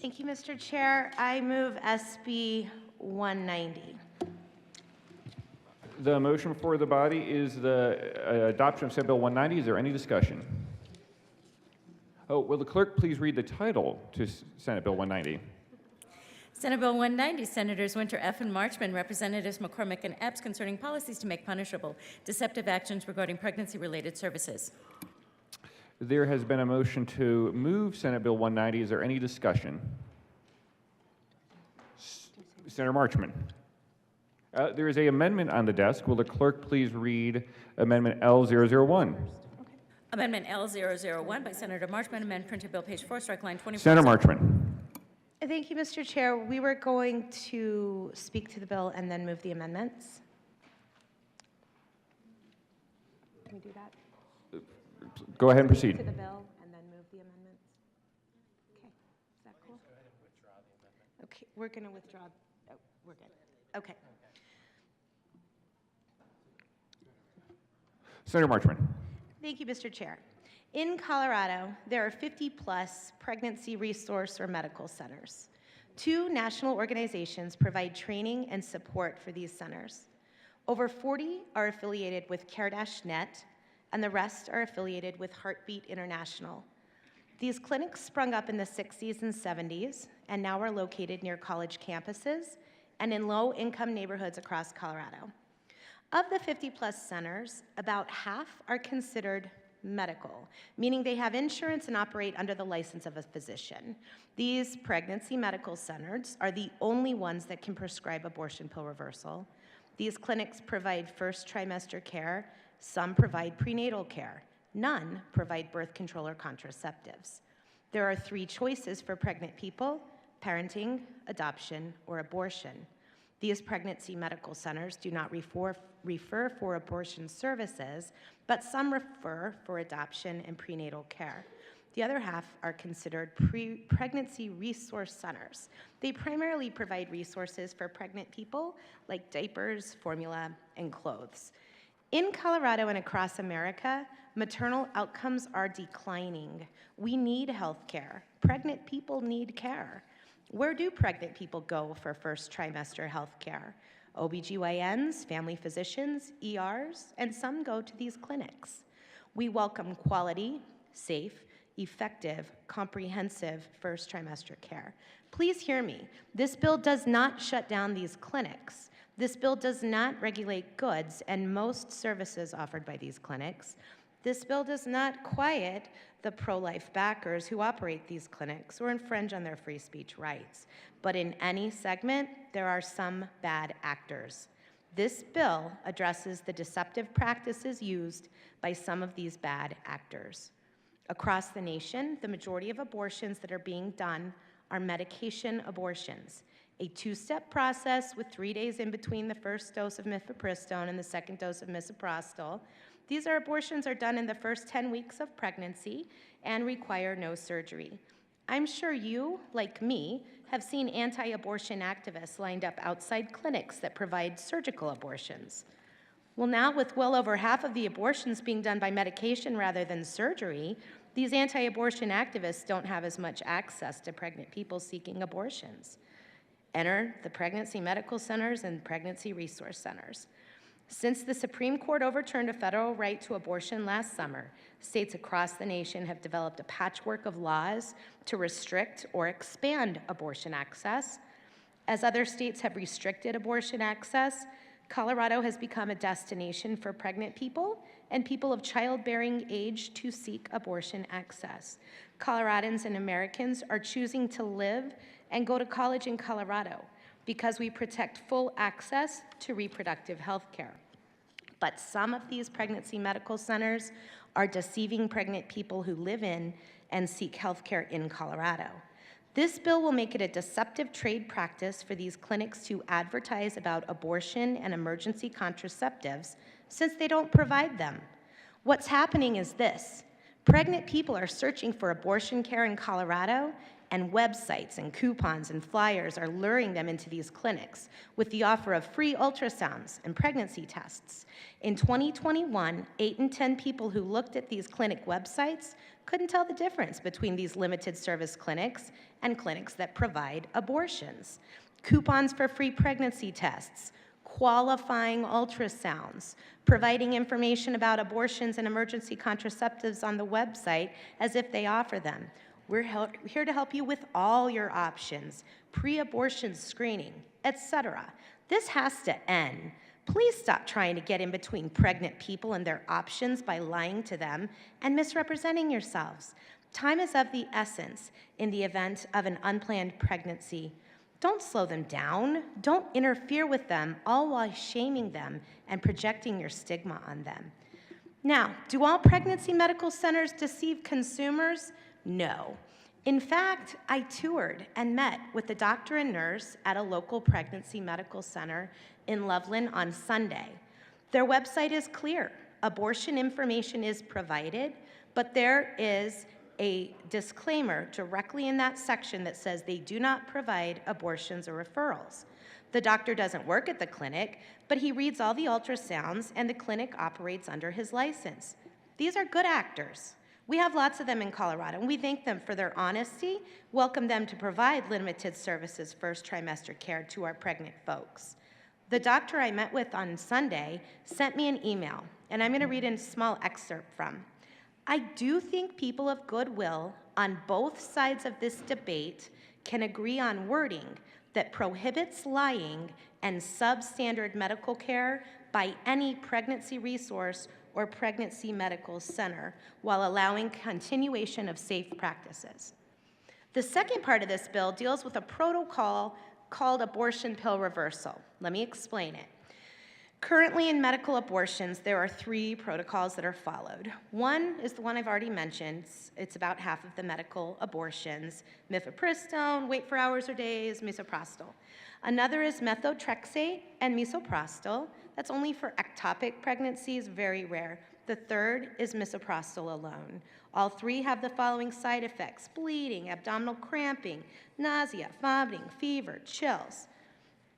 Thank you, Mr. Chair. I move SB 190. The motion before the body is the adoption of Senate Bill 190. Is there any discussion? Oh, will the clerk please read the title to Senate Bill 190? Senate Bill 190, Senators Winter F. and Marchman, Representatives McCormick and Epps, concerning policies to make punishable deceptive actions regarding pregnancy-related services. There has been a motion to move Senate Bill 190. Is there any discussion? Senator Marchman. There is an amendment on the desk. Will the clerk please read Amendment L001? Amendment L001 by Senator Marchman, amend printed bill page 4, strike line 24. Senator Marchman. Thank you, Mr. Chair. We were going to speak to the bill and then move the amendments. Can we do that? Go ahead and proceed. To the bill and then move the amendments. Okay, is that cool? Okay, we're going to withdraw. Oh, we're good. Okay. Senator Marchman. Thank you, Mr. Chair. In Colorado, there are 50-plus pregnancy resource or medical centers. 2 national organizations provide training and support for these centers. Over 40 are affiliated with Care-Net, and the rest are affiliated with Heartbeat International. These clinics sprung up in the 60s and 70s and now are located near college campuses and in low-income neighborhoods across Colorado. Of the 50-plus centers, about half are considered medical, meaning they have insurance and operate under the license of a physician. These pregnancy medical centers are the only ones that can prescribe abortion pill reversal. These clinics provide first trimester care. Some provide prenatal care. None provide birth control or contraceptives. There are 3 choices for pregnant people: parenting, adoption, or abortion. These pregnancy medical centers do not refer for abortion services, but some refer for adoption and prenatal care. The other half are considered pregnancy resource centers. They primarily provide resources for pregnant people like diapers, formula, and clothes. In Colorado and across America, maternal outcomes are declining. We need health care. Pregnant people need care. Where do pregnant people go for first trimester health care? OBGYNs, family physicians, ERs, and some go to these clinics. We welcome quality, safe, effective, comprehensive first trimester care. Please hear me. This bill does not shut down these clinics. This bill does not regulate goods and most services offered by these clinics. This bill does not quiet the pro-life backers who operate these clinics or infringe on their free speech rights. But in any segment, there are some bad actors. This bill addresses the deceptive practices used by some of these bad actors. Across the nation, the majority of abortions that are being done are medication abortions, a two-step process with 3 days in between the first dose of mifepristone and the second dose of misoprostol. These abortions are done in the first 10 weeks of pregnancy and require no surgery. I'm sure you, like me, have seen anti-abortion activists lined up outside clinics that provide surgical abortions. Well, now with well over half of the abortions being done by medication rather than surgery, these anti-abortion activists don't have as much access to pregnant people seeking abortions. Enter the pregnancy medical centers and pregnancy resource centers. Since the Supreme Court overturned a federal right to abortion last summer, states across the nation have developed a patchwork of laws to restrict or expand abortion access. As other states have restricted abortion access, Colorado has become a destination for pregnant people and people of childbearing age to seek abortion access. Coloradans and Americans are choosing to live and go to college in Colorado because we protect full access to reproductive health care. But some of these pregnancy medical centers are deceiving pregnant people who live in and seek health care in Colorado. This bill will make it a deceptive trade practice for these clinics to advertise about abortion and emergency contraceptives since they don't provide them. What's happening is this: pregnant people are searching for abortion care in Colorado, and websites and coupons and flyers are luring them into these clinics with the offer of free ultrasounds and pregnancy tests. In 2021, 8 in 10 people who looked at these clinic websites couldn't tell the difference between these limited service clinics and clinics that provide abortions. Coupons for free pregnancy tests, qualifying ultrasounds, providing information about abortions and emergency contraceptives on the website as if they offer them. We're here to help you with all your options, pre-abortion screening, etc. This has to end. Please stop trying to get in between pregnant people and their options by lying to them and misrepresenting yourselves. Time is of the essence in the event of an unplanned pregnancy. Don't slow them down. Don't interfere with them, all while shaming them and projecting your stigma on them. Now, do all pregnancy medical centers deceive consumers? No. In fact, I toured and met with a doctor and nurse at a local pregnancy medical center in Loveland on Sunday. Their website is clear. Abortion information is provided, but there is a disclaimer directly in that section that says they do not provide abortions or referrals. The doctor doesn't work at the clinic, but he reads all the ultrasounds and the clinic operates under his license. These are good actors. We have lots of them in Colorado, and we thank them for their honesty, welcome them to provide limited services first trimester care to our pregnant folks. The doctor I met with on Sunday sent me an email, and I'm going to read a small excerpt from. I do think people of goodwill on both sides of this debate can agree on wording that prohibits lying and substandard medical care by any pregnancy resource or pregnancy medical center while allowing continuation of safe practices. The second part of this bill deals with a protocol called abortion pill reversal. Let me explain it. Currently in medical abortions, there are 3 protocols that are followed. One is the one I've already mentioned. It's about half of the medical abortions: mifepristone, wait for hours or days, misoprostol. Another is methotrexate and misoprostol. That's only for ectopic pregnancies, very rare. The third is misoprostol alone. All 3 have the following side effects: bleeding, abdominal cramping, nausea, vomiting, fever, chills.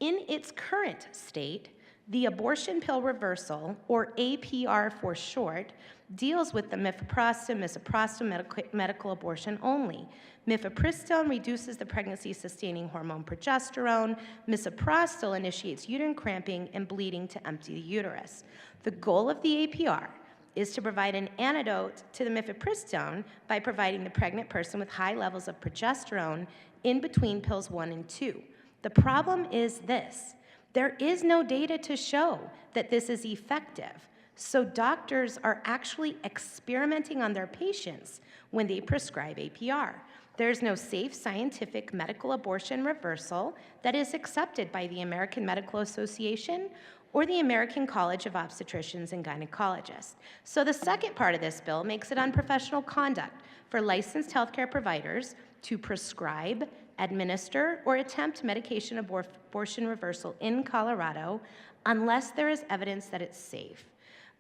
In its current state, the abortion pill reversal, or APR for short, deals with the mifepristone, misoprostol medical abortion only. Mifepristone reduces the pregnancy-sustaining hormone progesterone. Misoprostol initiates uterine cramping and bleeding to empty the uterus. The goal of the APR is to provide an antidote to the mifepristone by providing the pregnant person with high levels of progesterone in between pills 1 and 2. The problem is this: there is no data to show that this is effective, so doctors are actually experimenting on their patients when they prescribe APR. There's no safe scientific medical abortion reversal that is accepted by the American Medical Association or the American College of Obstetricians and Gynecologists. So the second part of this bill makes it unprofessional conduct for licensed healthcare providers to prescribe, administer, or attempt medication abortion reversal in Colorado unless there is evidence that it's safe.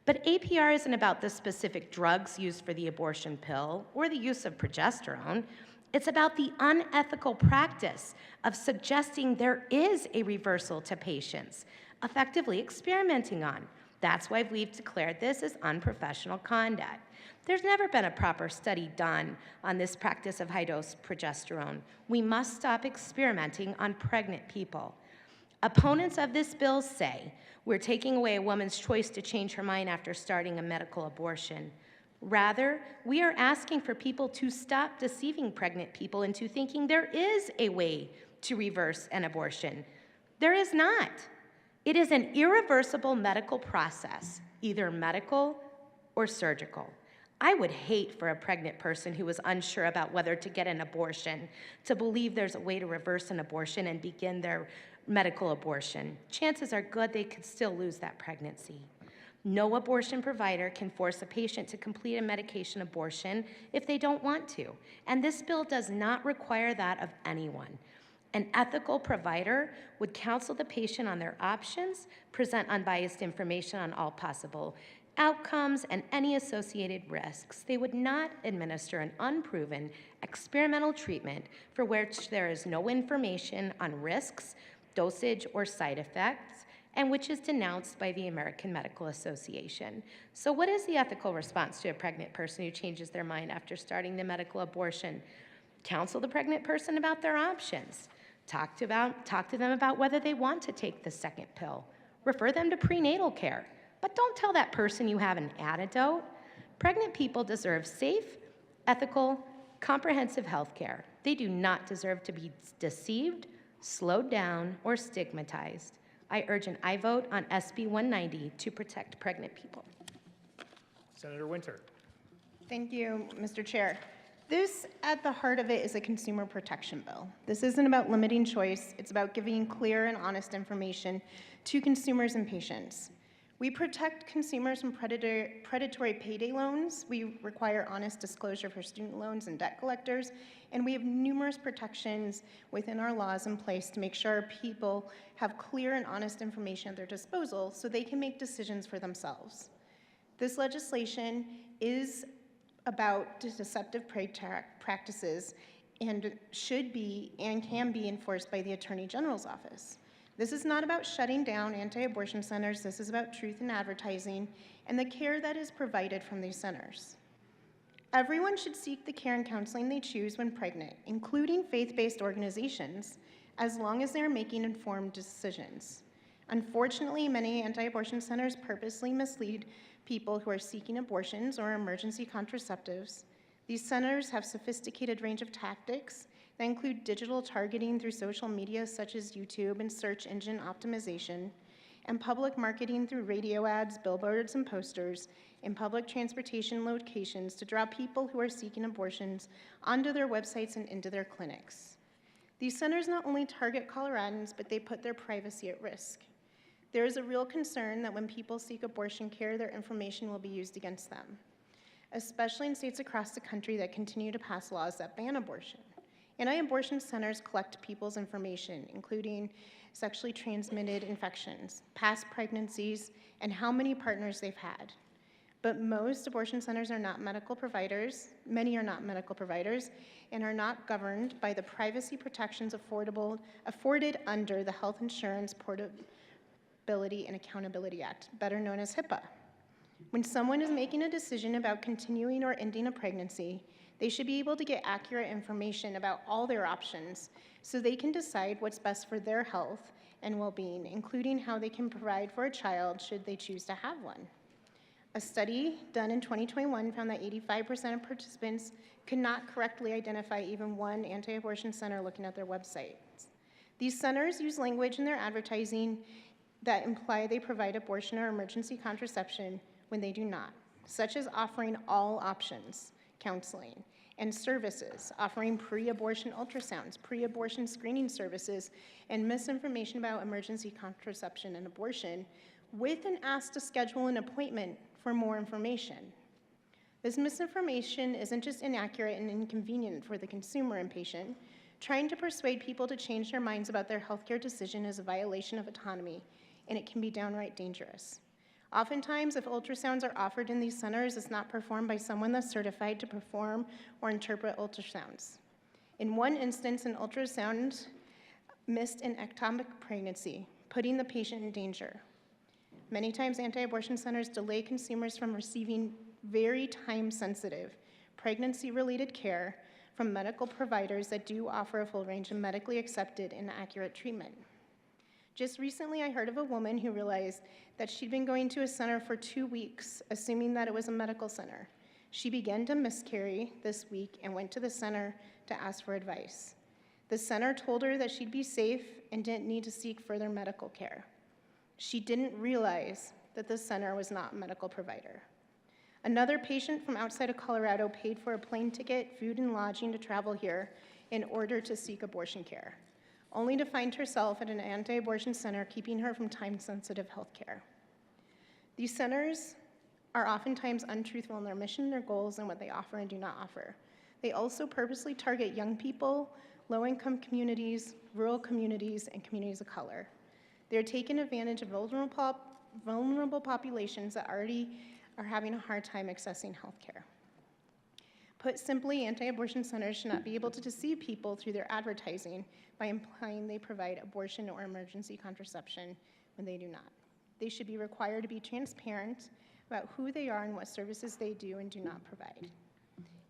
But APR isn't about the specific drugs used for the abortion pill or the use of progesterone. It's about the unethical practice of suggesting there is a reversal to patients, effectively experimenting on. That's why we've declared this as unprofessional conduct. There's never been a proper study done on this practice of high-dose progesterone. We must stop experimenting on pregnant people. Opponents of this bill say we're taking away a woman's choice to change her mind after starting a medical abortion. Rather, we are asking for people to stop deceiving pregnant people into thinking there is a way to reverse an abortion. There is not. It is an irreversible medical process, either medical or surgical. I would hate for a pregnant person who is unsure about whether to get an abortion to believe there's a way to reverse an abortion and begin their medical abortion. Chances are good they could still lose that pregnancy. No abortion provider can force a patient to complete a medication abortion if they don't want to, and this bill does not require that of anyone. An ethical provider would counsel the patient on their options, present unbiased information on all possible outcomes and any associated risks. They would not administer an unproven experimental treatment for which there is no information on risks, dosage, or side effects, and which is denounced by the American Medical Association. So what is the ethical response to a pregnant person who changes their mind after starting the medical abortion? Counsel the pregnant person about their options. Talk to them about whether they want to take the second pill. Refer them to prenatal care. But don't tell that person you have an antidote. Pregnant people deserve safe, ethical, comprehensive health care. They do not deserve to be deceived, slowed down, or stigmatized. I urge an aye vote on SB 190 to protect pregnant people. Senator Winter. Thank you, Mr. Chair. This, at the heart of it, is a consumer protection bill. This isn't about limiting choice. It's about giving clear and honest information to consumers and patients. We protect consumers from predatory payday loans. We require honest disclosure for student loans and debt collectors. And we have numerous protections within our laws in place to make sure our people have clear and honest information at their disposal so they can make decisions for themselves. This legislation is about deceptive practices and should be and can be enforced by the Attorney General's office. This is not about shutting down anti-abortion centers. This is about truth in advertising and the care that is provided from these centers. Everyone should seek the care and counseling they choose when pregnant, including faith-based organizations, as long as they are making informed decisions. Unfortunately, many anti-abortion centers purposely mislead people who are seeking abortions or emergency contraceptives. These centers have sophisticated range of tactics that include digital targeting through social media such as YouTube and search engine optimization, and public marketing through radio ads, billboards, and posters in public transportation locations to draw people who are seeking abortions onto their websites and into their clinics. These centers not only target Coloradans, but they put their privacy at risk. There is a real concern that when people seek abortion care, their information will be used against them, especially in states across the country that continue to pass laws that ban abortion. Anti-abortion centers collect people's information, including sexually transmitted infections, past pregnancies, and how many partners they've had. But most abortion centers are not medical providers, many are not medical providers, and are not governed by the privacy protections afforded under the Health Insurance Portability and Accountability Act, better known as HIPAA. When someone is making a decision about continuing or ending a pregnancy, they should be able to get accurate information about all their options so they can decide what's best for their health and well-being, including how they can provide for a child should they choose to have one. A study done in 2021 found that 85% of participants could not correctly identify even one anti-abortion center looking at their websites. These centers use language in their advertising that imply they provide abortion or emergency contraception when they do not, such as offering all options, counseling, and services, offering pre-abortion ultrasounds, pre-abortion screening services, and misinformation about emergency contraception and abortion, with an ask to schedule an appointment for more information. This misinformation isn't just inaccurate and inconvenient for the consumer and patient. Trying to persuade people to change their minds about their healthcare decision is a violation of autonomy, and it can be downright dangerous. Oftentimes, if ultrasounds are offered in these centers, it's not performed by someone that's certified to perform or interpret ultrasounds. In one instance, an ultrasound missed an ectopic pregnancy, putting the patient in danger. Many times, anti-abortion centers delay consumers from receiving very time-sensitive, pregnancy-related care from medical providers that do offer a full range of medically accepted and accurate treatment. Just recently, I heard of a woman who realized that she'd been going to a center for 2 weeks, assuming that it was a medical center. She began to miscarry this week and went to the center to ask for advice. The center told her that she'd be safe and didn't need to seek further medical care. She didn't realize that the center was not a medical provider. Another patient from outside of Colorado paid for a plane ticket, food, and lodging to travel here in order to seek abortion care, only to find herself at an anti-abortion center keeping her from time-sensitive health care. These centers are oftentimes untruthful in their mission, their goals, and what they offer and do not offer. They also purposely target young people, low-income communities, rural communities, and communities of color. They're taking advantage of vulnerable populations that already are having a hard time accessing health care. Put simply, anti-abortion centers should not be able to deceive people through their advertising by implying they provide abortion or emergency contraception when they do not. They should be required to be transparent about who they are and what services they do and do not provide.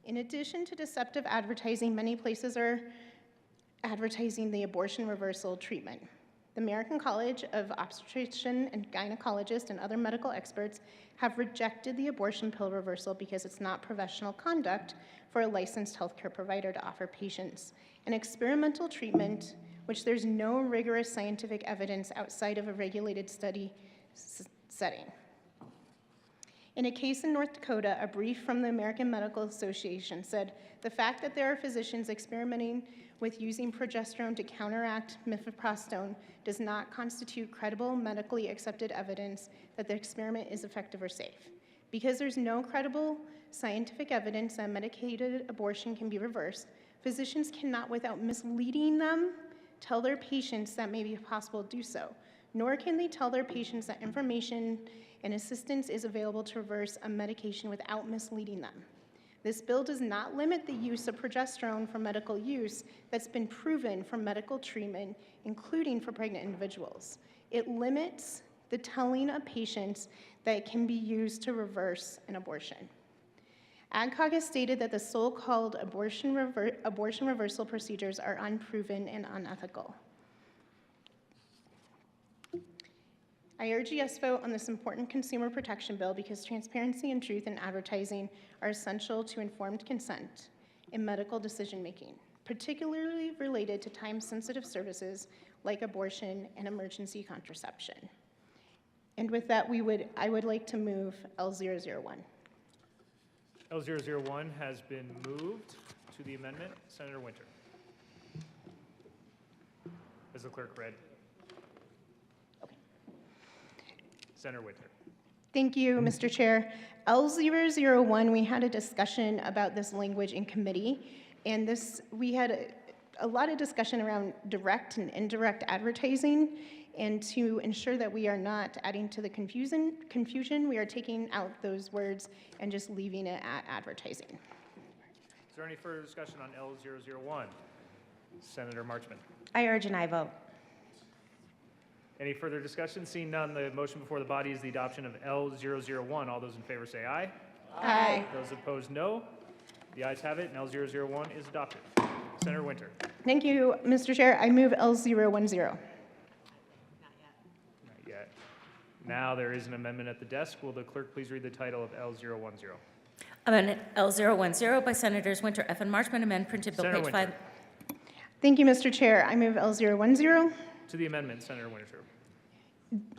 In addition to deceptive advertising, many places are advertising the abortion reversal treatment. The American College of Obstetrician and Gynecologists and other medical experts have rejected the abortion pill reversal because it's not professional conduct for a licensed healthcare provider to offer patients an experimental treatment which there's no rigorous scientific evidence outside of a regulated study setting. In a case in North Dakota, a brief from the American Medical Association said, the fact that there are physicians experimenting with using progesterone to counteract mifepristone does not constitute credible medically accepted evidence that the experiment is effective or safe. Because there's no credible scientific evidence that medicated abortion can be reversed, physicians cannot, without misleading them, tell their patients that may be possible to do so, nor can they tell their patients that information and assistance is available to reverse a medication without misleading them. This bill does not limit the use of progesterone for medical use that's been proven for medical treatment, including for pregnant individuals. It limits the telling of patients that it can be used to reverse an abortion. ADCOG has stated that the so-called abortion reversal procedures are unproven and unethical. I urge a yes vote on this important consumer protection bill because transparency and truth in advertising are essential to informed consent in medical decision-making, particularly related to time-sensitive services like abortion and emergency contraception. And with that, I would like to move L001. L001 has been moved to the amendment. Senator Winter. As the clerk read. Senator Winter. Thank you, Mr. Chair. L001, we had a discussion about this language in committee, and we had a lot of discussion around direct and indirect advertising, and to ensure that we are not adding to the confusion, we are taking out those words and just leaving it at advertising. Is there any further discussion on L001? Senator Marchman. I urge an aye vote. Any further discussion? Seeing none, the motion before the body is the adoption of L001. All those in favor say aye. Aye. Those opposed, no. The ayes have it, and L001 is adopted. Senator Winter. Thank you, Mr. Chair. I move L010. Not yet. Now there is an amendment at the desk. Will the clerk please read the title of L010? Amendment L010 by Senators Winter, F. and Marchman, amend printed bill Senator page Winter. 5. Thank you, Mr. Chair. I move L010. To the amendment, Senator Winter.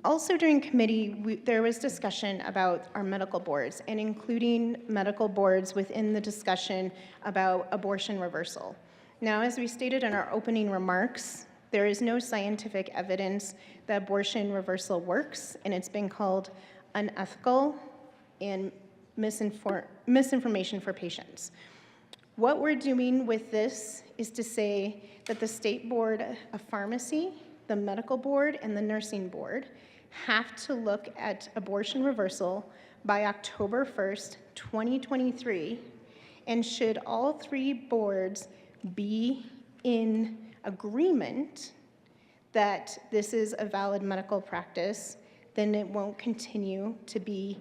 Also during committee, there was discussion about our medical boards and including medical boards within the discussion about abortion reversal. Now, as we stated in our opening remarks, There is no scientific evidence that abortion reversal works, and it's been called unethical and misinformation for patients. What we're doing with this is to say that the State Board of Pharmacy, the Medical Board, and the Nursing Board have to look at abortion reversal by October 1st, 2023, and should all three boards be in agreement that this is a valid medical practice, then it won't continue to be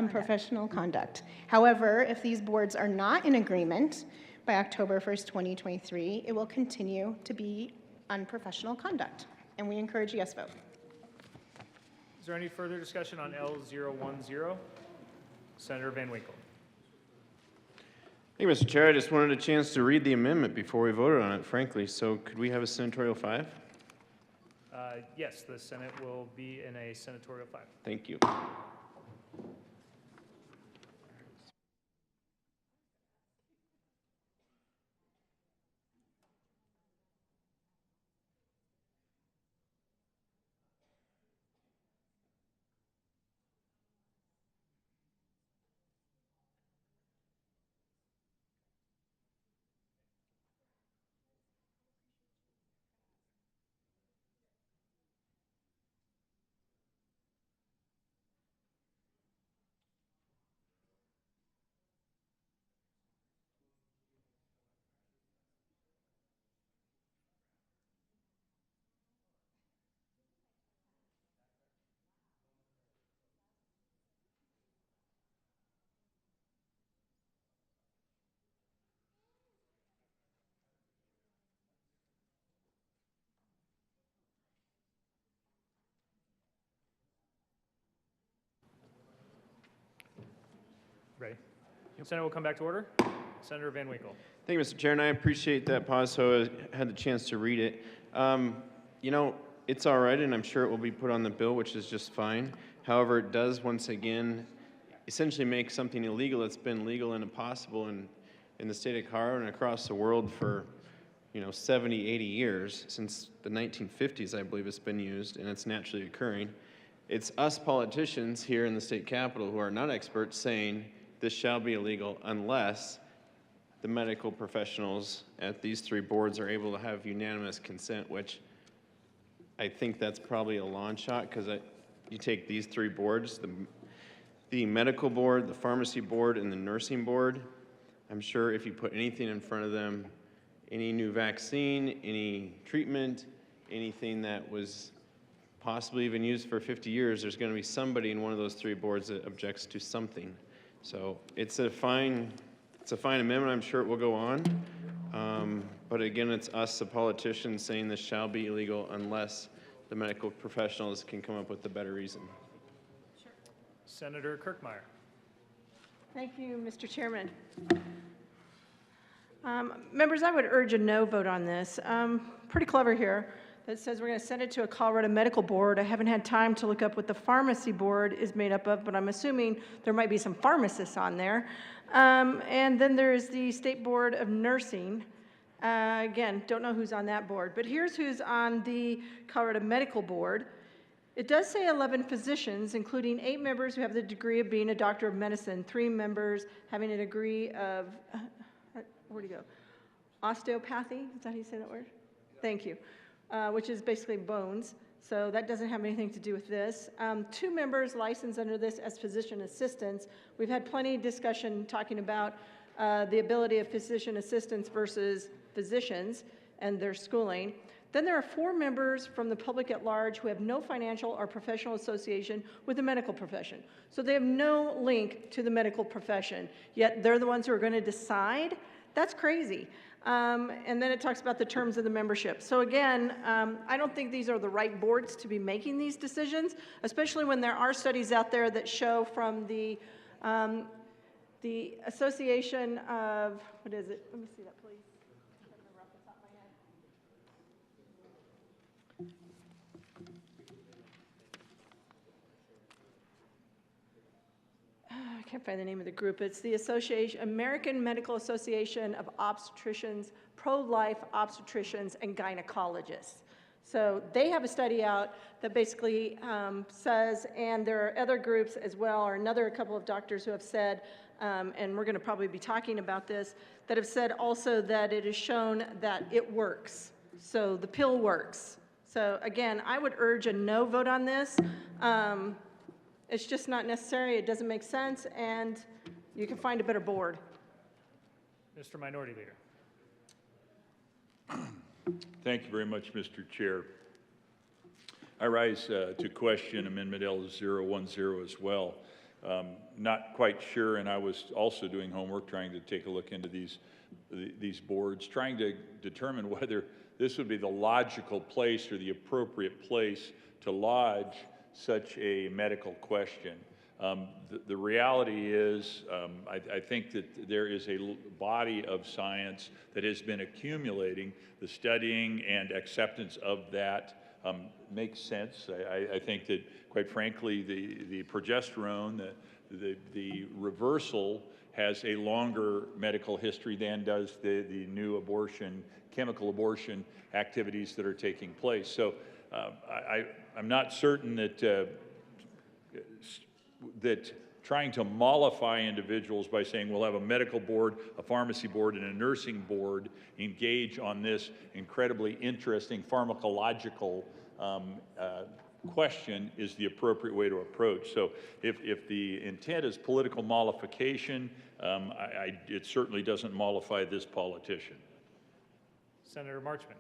unprofessional conduct. However, if these boards are not in agreement by October 1st, 2023, it will continue to be unprofessional conduct. And we encourage a yes vote. Is there any further discussion on L010? Senator Van Winkle. Thank you, Mr. Chair. I just wanted a chance to read the amendment before we voted on it, frankly. So could we have a senatorial 5? Yes, the Senate will be in a senatorial 5. Thank you. Ready? Senate will come back to order. Senator Van Winkle. Thank you, Mr. Chair, and I appreciate that pause so I had the chance to read it. You know, it's all right, and I'm sure it will be put on the bill, which is just fine. However, it does, once again, essentially make something illegal that's been legal and impossible in the state of Colorado and across the world for, 70, 80 years. Since the 1950s, I believe it's been used, and it's naturally occurring. It's us politicians here in the state capitol who are not experts saying this shall be illegal unless the medical professionals at these three boards are able to have unanimous consent, which I think that's probably a long shot because you take these three boards, the medical board, the pharmacy board, and the nursing board. I'm sure if you put anything in front of them, any new vaccine, any treatment, anything that was possibly even used for 50 years, there's going to be somebody in one of those three boards that objects to something. So it's a fine amendment. I'm sure it will go on. But again, it's us, the politicians, saying this shall be illegal unless the medical professionals can come up with a better reason. Senator Kirkmeyer. Thank you, Mr. Chairman. Members, I would urge a no vote on this. Pretty clever here. That says we're going to send it to a Colorado Medical Board. I haven't had time to look up what the pharmacy board is made up of, but I'm assuming there might be some pharmacists on there. And then there is the State Board of Nursing. Again, don't know who's on that board, but here's who's on the Colorado Medical Board. It does say 11 physicians, including 8 members who have the degree of being a doctor of medicine, 3 members having a degree of, where'd he go? Osteopathy, is that how you say that word? Thank you. Which is basically bones. So that doesn't have anything to do with this. 2 members licensed under this as physician assistants. We've had plenty of discussion talking about the ability of physician assistants versus physicians and their schooling. Then there are 4 members from the public at large who have no financial or professional association with the medical profession. So they have no link to the medical profession, yet they're the ones who are going to decide. That's crazy. And then it talks about the terms of the membership. So again, I don't think these are the right boards to be making these decisions, especially when there are studies out there that show from the Association of, what is it? Let me see that, please. I can't find the name of the group. It's the American Medical Association of Obstetricians, Pro-Life Obstetricians and Gynecologists. So they have a study out that basically says, and there are other groups as well, or a couple of doctors who have said, and we're going to probably be talking about this, that have said also that it is shown that it works. So the pill works. So again, I would urge a no vote on this. It's just not necessary, it doesn't make sense, and you can find a better board. Mr. Minority Leader. Thank you very much, Mr. Chair. I rise to question Amendment L010 as well. Not quite sure, and I was also doing homework trying to take a look into these boards, trying to determine whether this would be the logical place or the appropriate place to lodge such a medical question. The reality is, I think that there is a body of science that has been accumulating. The studying and acceptance of that makes sense. I think that, quite frankly, the progesterone, the reversal has a longer medical history than does the new abortion, chemical abortion activities that are taking place. So I'm not certain that trying to mollify individuals by saying we'll have a medical board, a pharmacy board, and a nursing board engage on this incredibly interesting pharmacological question is the appropriate way to approach. So if the intent is political mollification, it certainly doesn't mollify this politician. Senator Marchman.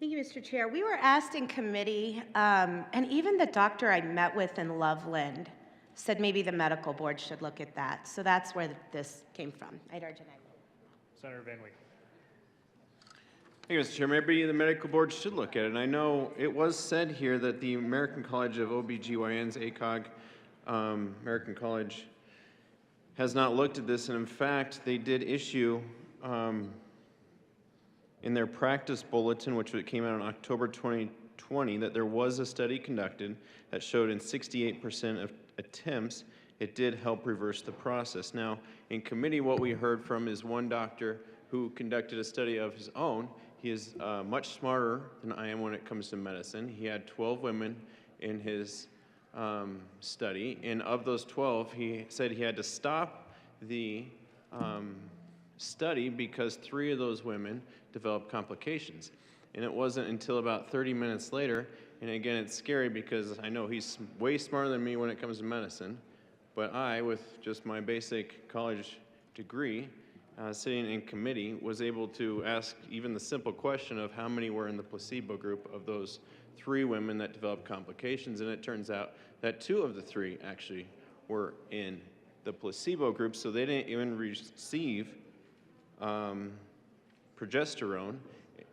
Thank you, Mr. Chair. We were asked in committee, and even the doctor I met with in Loveland said maybe the medical board should look at that. So that's where this came from. I'd urge an aye. Senator Van Week. Thank you, Mr. Chair. Maybe the medical board should look at it. And I know it was said here that the American College of OBGYNs, ACOG, American College, has not looked at this. And in fact, they did issue in their practice bulletin, which came out in October 2020, that there was a study conducted that showed in 68% of attempts, it did help reverse the process. Now, in committee, what we heard from is one doctor who conducted a study of his own. He is much smarter than I am when it comes to medicine. He had 12 women in his study, and of those 12, he said he had to stop the study because 3 of those women developed complications. And it wasn't until about 30 minutes later, and again, it's scary because I know he's way smarter than me when it comes to medicine, but I, with just my basic college degree, sitting in committee, was able to ask even the simple question of how many were in the placebo group of those 3 women that developed complications, and it turns out that 2 of the 3 actually were in the placebo group, so they didn't even receive progesterone,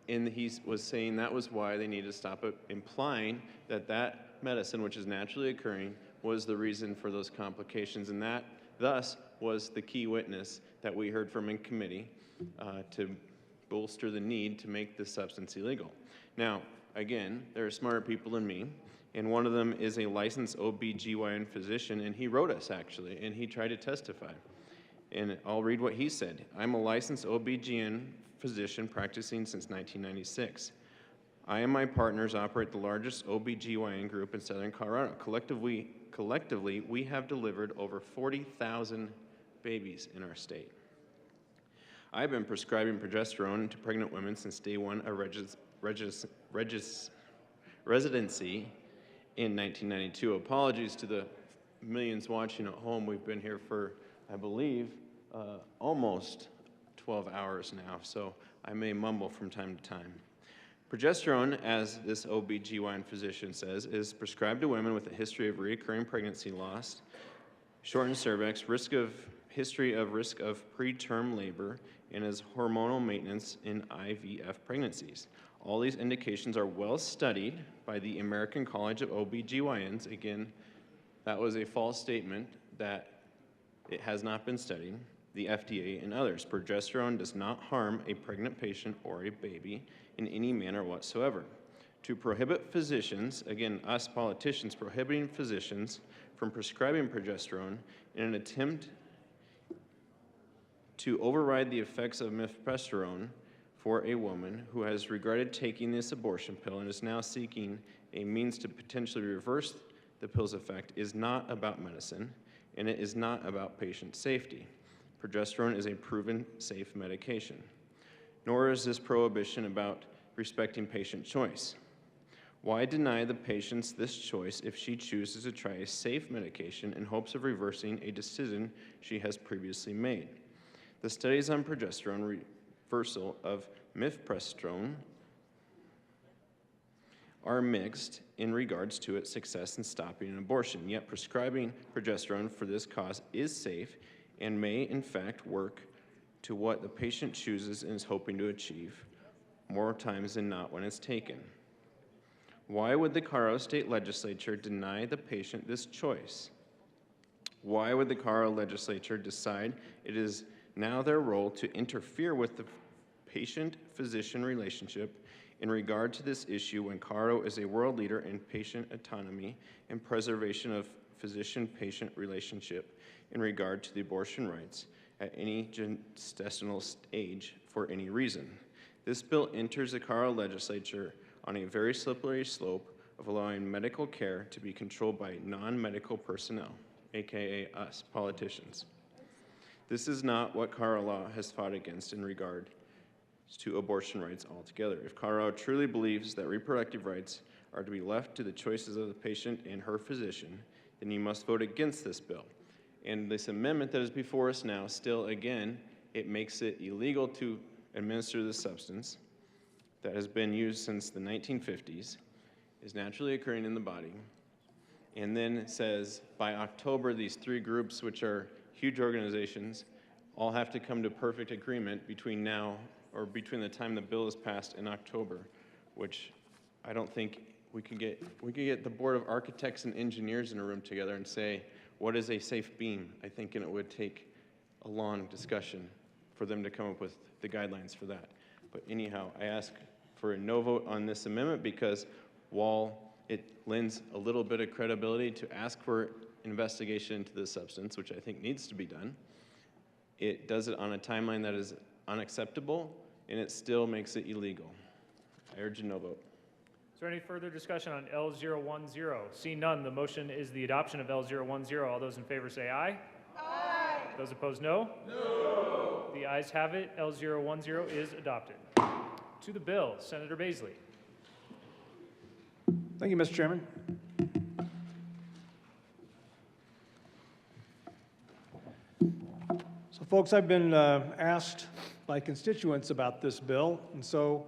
and he was saying that was why they needed to stop it, implying that that medicine, which is naturally occurring, was the reason for those complications, and that thus was the key witness that we heard from in committee to bolster the need to make this substance illegal. Now, again, there are smarter people than me, and one of them is a licensed OBGYN physician, and he wrote us actually, and he tried to testify. And I'll read what he said. I'm a licensed OBGYN physician practicing since 1996. I and my partners operate the largest OBGYN group in Southern Colorado. Collectively, we have delivered over 40,000 babies in our state. I've been prescribing progesterone to pregnant women since day one of residency in 1992. Apologies to the millions watching at home. We've been here for, I believe, almost 12 hours now, so I may mumble from time to time. Progesterone, as this OBGYN physician says, is prescribed to women with a history of recurring pregnancy loss, shortened cervix, history of risk of preterm labor, and as hormonal maintenance in IVF pregnancies. All these indications are well studied by the American College of OBGYNs. Again, that was a false statement that it has not been studied. The FDA and others. Progesterone does not harm a pregnant patient or a baby in any manner whatsoever. to prohibit physicians, again, us politicians prohibiting physicians from prescribing progesterone in an attempt to override the effects of mifepristone for a woman who has regretted taking this abortion pill and is now seeking a means to potentially reverse the pill's effect is not about medicine, and it is not about patient safety. Progesterone is a proven safe medication. Nor is this prohibition about respecting patient choice. Why deny the patient this choice if she chooses to try a safe medication in hopes of reversing a decision she has previously made? The studies on progesterone reversal of mifepristone are mixed in regards to its success in stopping an abortion, yet prescribing progesterone for this cause is safe and may in fact work to what the patient chooses and is hoping to achieve, more times than not when it's taken. Why would the Colorado State Legislature deny the patient this choice? Why would the Colorado Legislature decide it is now their role to interfere with the patient-physician relationship in regard to this issue when Colorado is a world leader in patient autonomy and preservation of physician-patient relationship in regard to the abortion rights at any gestational stage for any reason? This bill enters the Colorado Legislature on a very slippery slope of allowing medical care to be controlled by non-medical personnel, aka us, politicians. This is not what Colorado law has fought against in regard to abortion rights altogether. If Colorado truly believes that reproductive rights are to be left to the choices of the patient and her physician, then you must vote against this bill. And this amendment that is before us now, still again, it makes it illegal to administer this substance that has been used since the 1950s, is naturally occurring in the body, and then says by October, these three groups, which are huge organizations, all have to come to perfect agreement between now or between the time the bill is passed in October, which I don't think we could get the Board of Architects and Engineers in a room together and say, what is a safe beam? I think it would take a long discussion for them to come up with the guidelines for that. But anyhow, I ask for a no vote on this amendment because while it lends a little bit of credibility to ask for investigation into this substance, which I think needs to be done, it does it on a timeline that is unacceptable, and it still makes it illegal. I urge a no vote. Is there any further discussion on L010? Seeing none, the motion is the adoption of L010. All those in favor say aye. Aye. Those opposed, no. No. The ayes have it. L010 is adopted. To the bill, Senator Baisley. Thank you, Mr. Chairman. So, folks, I've been asked by constituents about this bill, and so,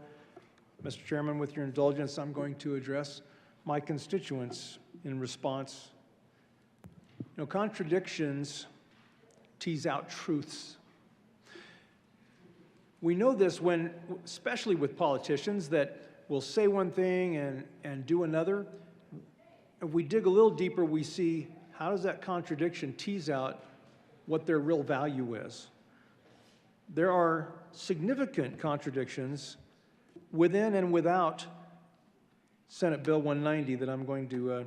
Mr. Chairman, with your indulgence, I'm going to address my constituents in response. You know, contradictions tease out truths. We know this when, especially with politicians, that will say one thing and do another. If we dig a little deeper, we see how does that contradiction tease out what their real value is. There are significant contradictions within and without Senate Bill 190 that I'm going to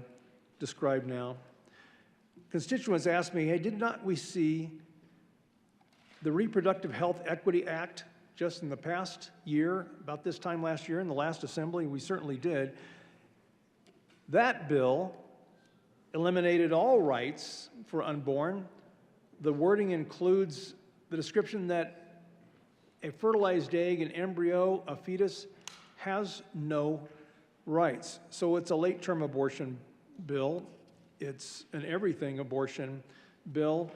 describe now. Constituents asked me, hey, did not we see the Reproductive Health Equity Act just in the past year, about this time last year in the last assembly? We certainly did. That bill eliminated all rights for unborn. The wording includes the description that a fertilized egg, an embryo, a fetus has no rights. So it's a late-term abortion bill. It's an everything abortion bill,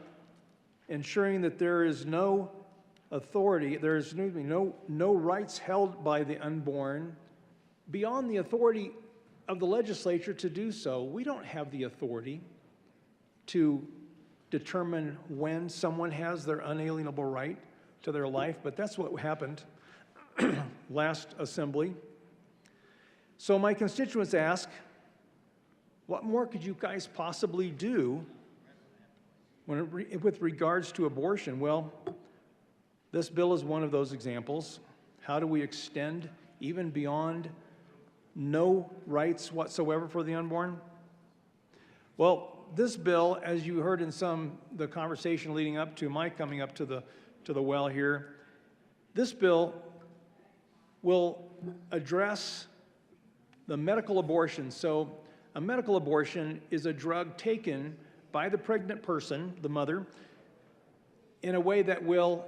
ensuring that there is no authority, there is no rights held by the unborn beyond the authority of the legislature to do so. We don't have the authority to determine when someone has their unalienable right to their life, but that's what happened last assembly. So my constituents ask, what more could you guys possibly do with regards to abortion? Well, this bill is one of those examples. How do we extend even beyond no rights whatsoever for the unborn? Well, this bill, as you heard in the conversation leading up to my coming up to the well here, this bill will address the medical abortion. So a medical abortion is a drug taken by the pregnant person, the mother, in a way that will,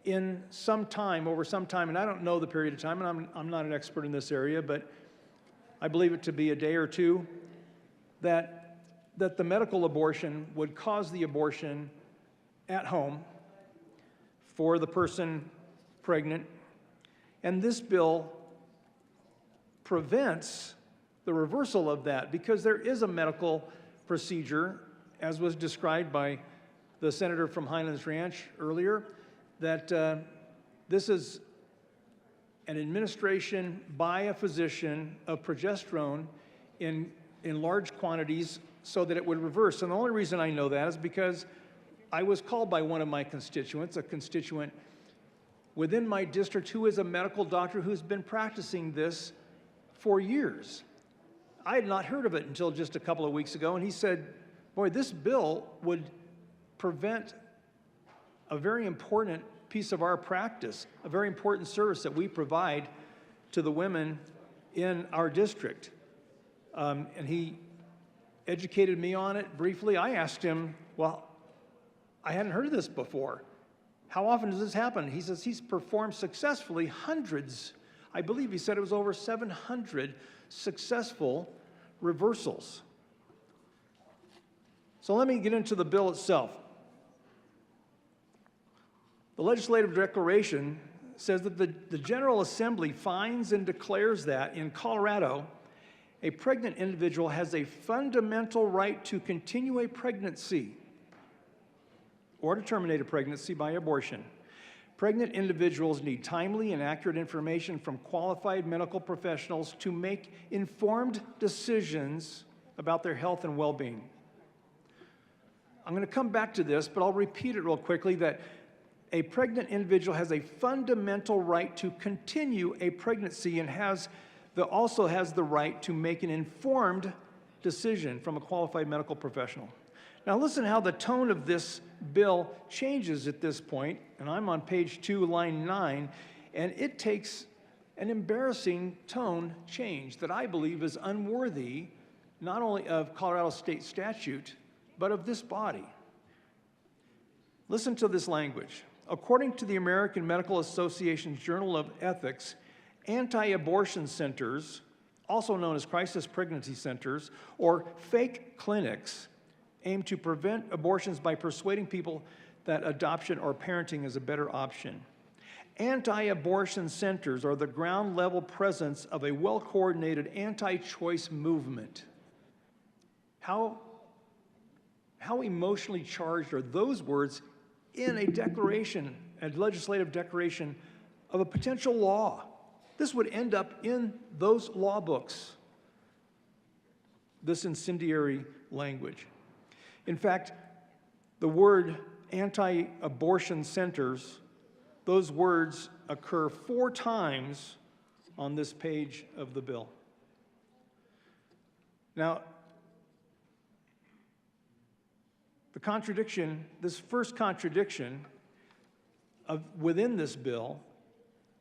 in some time, over some time, and I don't know the period of time, and I'm not an expert in this area, but I believe it to be a day or two, that the medical abortion would cause the abortion at home for the person pregnant. And this bill prevents the reversal of that because there is a medical procedure, as was described by the senator from Highlands Ranch earlier, that this is an administration by a physician of progesterone in large quantities so that it would reverse. And the only reason I know that is because I was called by one of my constituents, a constituent within my district who is a medical doctor who's been practicing this for years. I had not heard of it until just a couple of weeks ago, and he said, boy, this bill would prevent a very important piece of our practice, a very important service that we provide to the women in our district. And he educated me on it briefly. I asked him, well, I hadn't heard of this before. How often does this happen? He says he's performed successfully hundreds, I believe he said it was over 700 successful reversals. So let me get into the bill itself. The legislative declaration says that the General Assembly finds and declares that in Colorado, a pregnant individual has a fundamental right to continue a pregnancy or to terminate a pregnancy by abortion. Pregnant individuals need timely and accurate information from qualified medical professionals to make informed decisions about their health and well-being. I'm going to come back to this, but I'll repeat it real quickly that a pregnant individual has a fundamental right to continue a pregnancy and also has the right to make an informed decision from a qualified medical professional. Now listen how the tone of this bill changes at this point, and I'm on page 2, line 9, and it takes an embarrassing tone change that I believe is unworthy not only of Colorado state statute, but of this body. Listen to this language. According to the American Medical Association's Journal of Ethics, anti-abortion centers, also known as crisis pregnancy centers, or fake clinics, aim to prevent abortions by persuading people that adoption or parenting is a better option. Anti-abortion centers are the ground-level presence of a well-coordinated anti-choice movement. How emotionally charged are those words in a declaration, a legislative declaration of a potential law? This would end up in those law books, this incendiary language. In fact, the word anti-abortion centers, those words occur 4 times on this page of the bill. Now, the contradiction, this first contradiction within this bill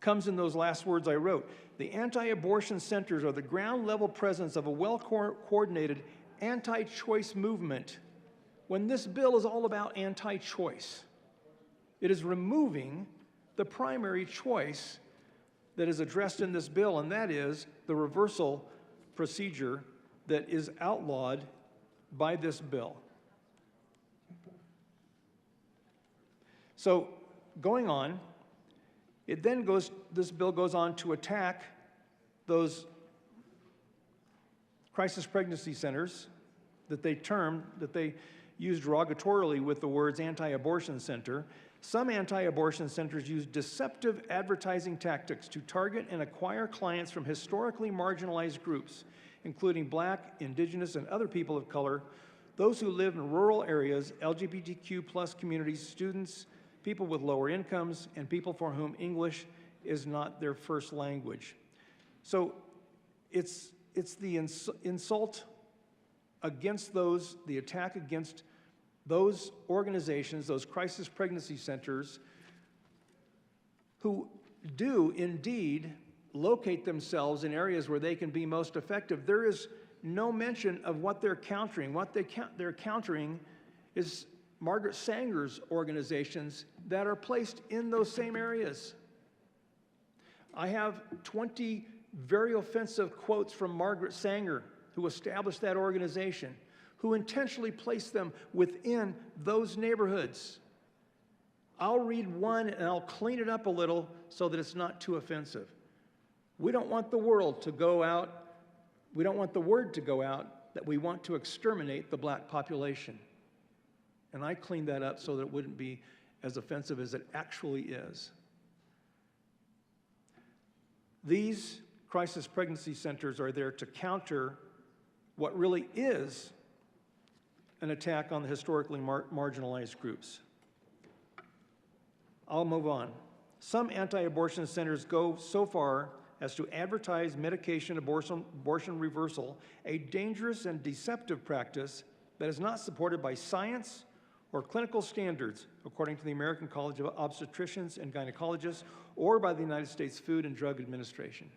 comes in those last words I wrote. The anti-abortion centers are the ground-level presence of a well-coordinated anti-choice movement, when this bill is all about anti-choice. It is removing the primary choice that is addressed in this bill, and that is the reversal procedure that is outlawed by this bill. So, going on, this bill goes on to attack those crisis pregnancy centers that they use derogatorily with the words anti-abortion center. Some anti-abortion centers use deceptive advertising tactics to target and acquire clients from historically marginalized groups, including Black, Indigenous, and other people of color, those who live in rural areas, LGBTQ+ communities, students, people with lower incomes, and people for whom English is not their first language. So it's the insult against those, the attack against those organizations, those crisis pregnancy centers, who do indeed locate themselves in areas where they can be most effective. There is no mention of what they're countering. What they're countering is Margaret Sanger's organizations that are placed in those same areas. I have 20 very offensive quotes from Margaret Sanger, who established that organization, who intentionally placed them within those neighborhoods. I'll read one and I'll clean it up a little so that it's not too offensive. We don't want the world to go out, we don't want the word to go out that we want to exterminate the black population. And I cleaned that up so that it wouldn't be as offensive as it actually is. These crisis pregnancy centers are there to counter what really is an attack on the historically marginalized groups. I'll move on. Some anti-abortion centers go so far as to advertise medication abortion reversal, a dangerous and deceptive practice that is not supported by science or clinical standards, according to the American College of Obstetricians and Gynecologists, or by the United States Food and Drug Administration.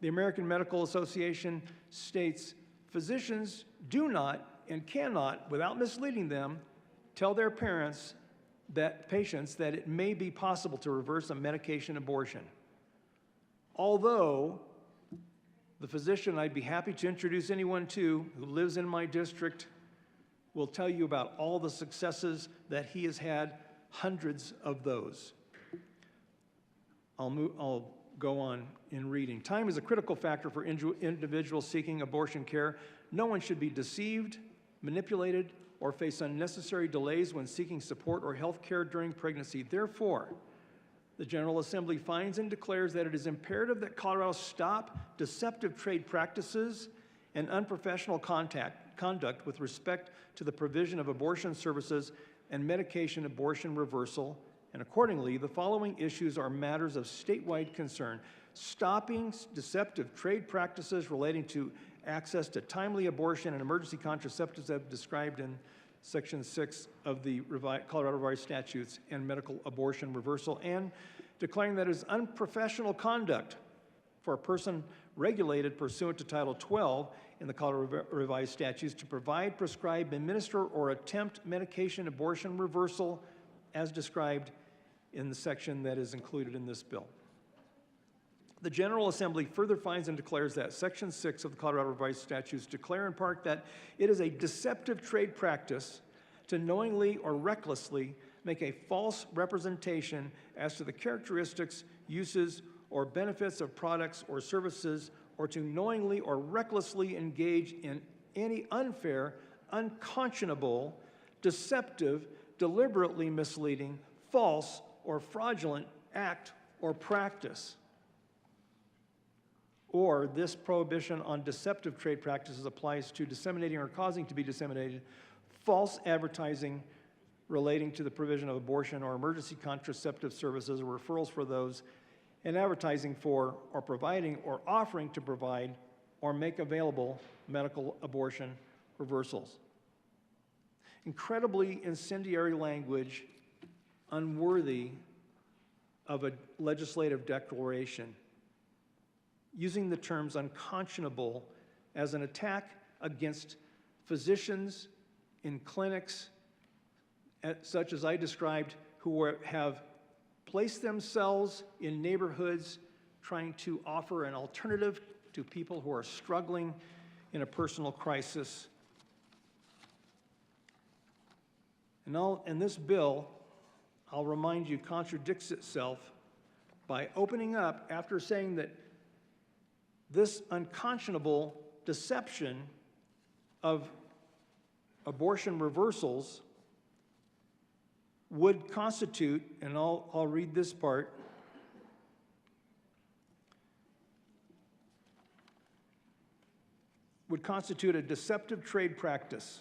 The American Medical Association states, physicians do not and cannot, without misleading them, tell their patients that it may be possible to reverse a medication abortion. Although the physician I'd be happy to introduce anyone to who lives in my district will tell you about all the successes that he has had, hundreds of those. I'll go on in reading. Time is a critical factor for individuals seeking abortion care. No one should be deceived, manipulated, or face unnecessary delays when seeking support or health care during pregnancy. Therefore, the General Assembly finds and declares that it is imperative that Colorado stop deceptive trade practices and unprofessional conduct with respect to the provision of abortion services and medication abortion reversal. And accordingly, the following issues are matters of statewide concern: stopping deceptive trade practices relating to access to timely abortion and emergency contraceptives as described in Section 6 of the Colorado Revised Statutes, and medical abortion reversal, and declaring that it is unprofessional conduct for a person regulated pursuant to Title 12 in the Colorado Revised Statutes to provide, prescribe, administer, or attempt medication abortion reversal as described in the section that is included in this bill. The General Assembly further finds and declares that Section 6 of the Colorado Revised Statutes declare in part that it is a deceptive trade practice to knowingly or recklessly make a false representation as to the characteristics, uses, or benefits of products or services, or to knowingly or recklessly engage in any unfair, unconscionable, deceptive, deliberately misleading, false, or fraudulent act or practice. Or this prohibition on deceptive trade practices applies to disseminating or causing to be disseminated false advertising relating to the provision of abortion or emergency contraceptive services or referrals for those, and advertising for or providing or offering to provide or make available medical abortion reversals. Incredibly incendiary language, unworthy of a legislative declaration, using the terms unconscionable as an attack against physicians in clinics such as I described, who have placed themselves in neighborhoods trying to offer an alternative to people who are struggling in a personal crisis. And this bill, I'll remind you, contradicts itself by opening up after saying that this unconscionable deception of abortion reversals would constitute, and I'll read this part, would constitute a deceptive trade practice.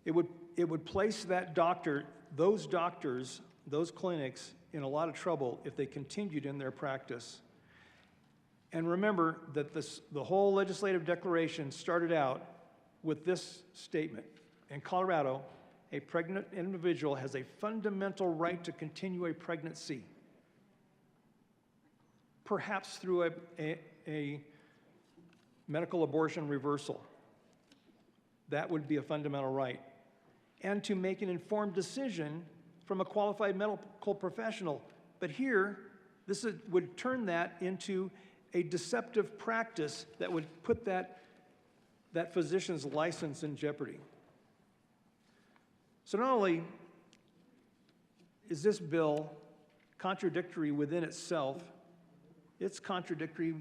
It would place that doctor, those doctors, those clinics in a lot of trouble if they continued in their practice. And remember that the whole legislative declaration started out with this statement. In Colorado, a pregnant individual has a fundamental right to continue a pregnancy, perhaps through a medical abortion reversal. That would be a fundamental right. And to make an informed decision from a qualified medical professional. But here, would turn that into a deceptive practice that would put that physician's license in jeopardy. So not only is this bill contradictory within itself, it's contradictory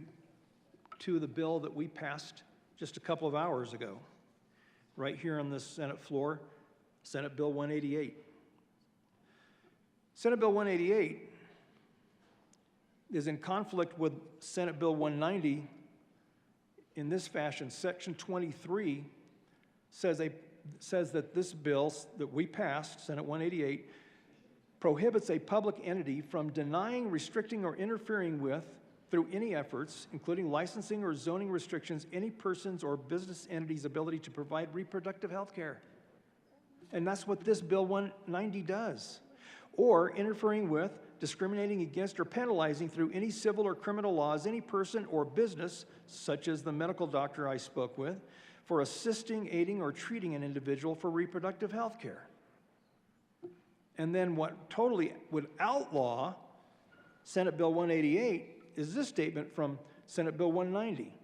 to the bill that we passed just a couple of hours ago, right here on the Senate floor, Senate Bill 188. Senate Bill 188 is in conflict with Senate Bill 190 in this fashion. Section 23 says that this bill that we passed, Senate 188, prohibits a public entity from denying, restricting, or interfering with, through any efforts, including licensing or zoning restrictions, any person's or business entity's ability to provide reproductive health care. And that's what this Bill 190 does. Or interfering with, discriminating against, or penalizing through any civil or criminal laws any person or business, such as the medical doctor I spoke with, for assisting, aiding, or treating an individual for reproductive health care. And then what totally would outlaw Senate Bill 188 is this statement from Senate Bill 190.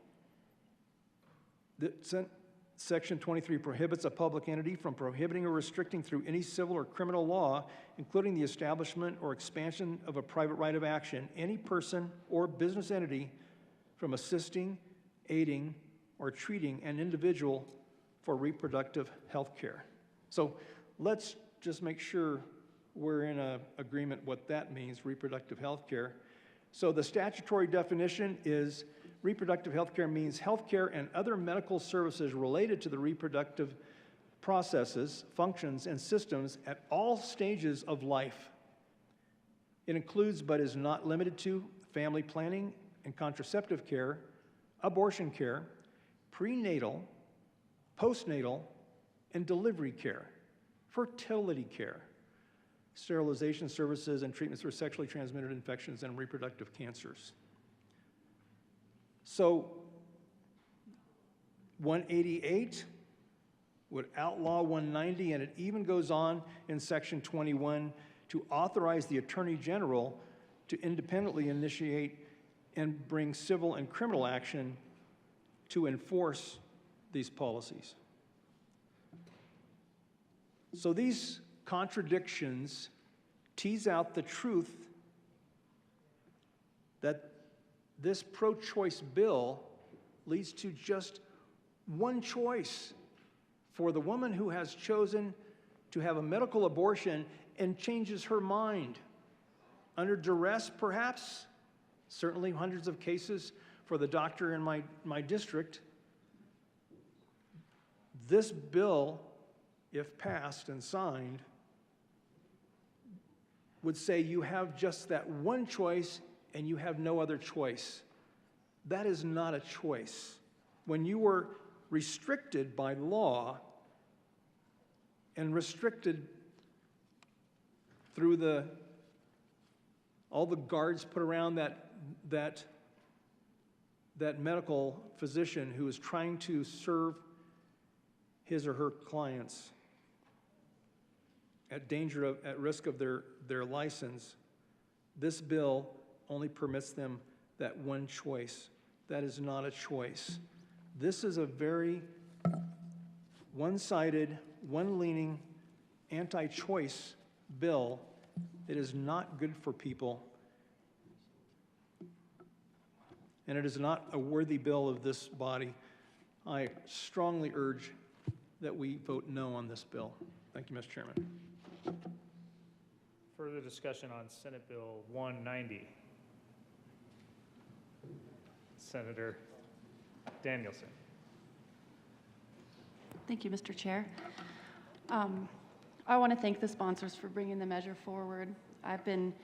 Section 23 prohibits a public entity from prohibiting or restricting through any civil or criminal law, including the establishment or expansion of a private right of action, any person or business entity from assisting, aiding, or treating an individual for reproductive health care. So let's just make sure we're in agreement what that means, reproductive health care. So the statutory definition is reproductive health care means health care and other medical services related to the reproductive processes, functions, and systems at all stages of life. It includes, but is not limited to, family planning and contraceptive care, abortion care, prenatal, postnatal, and delivery care, fertility care, sterilization services, and treatments for sexually transmitted infections and reproductive cancers. So 188 would outlaw 190, and it even goes on in Section 21 to authorize the Attorney General to independently initiate and bring civil and criminal action to enforce these policies. So these contradictions tease out the truth that this pro-choice bill leads to just one choice for the woman who has chosen to have a medical abortion and changes her mind under duress, perhaps, certainly hundreds of cases for the doctor in my district. This bill, if passed and signed, would say you have just that one choice and you have no other choice. That is not a choice. When you were restricted by law and restricted through all the guards put around that medical physician who is trying to serve his or her clients at risk of their license, this bill only permits them that one choice. That is not a choice. This is a very one-sided, one-leaning, anti-choice bill. It is not good for people, and it is not a worthy bill of this body. I strongly urge that we vote no on this bill. Thank you, Mr. Chairman. Further discussion on Senate Bill 190. Senator Danielson. Thank you, Mr. Chair. I want to thank the sponsors for bringing the measure forward. I've been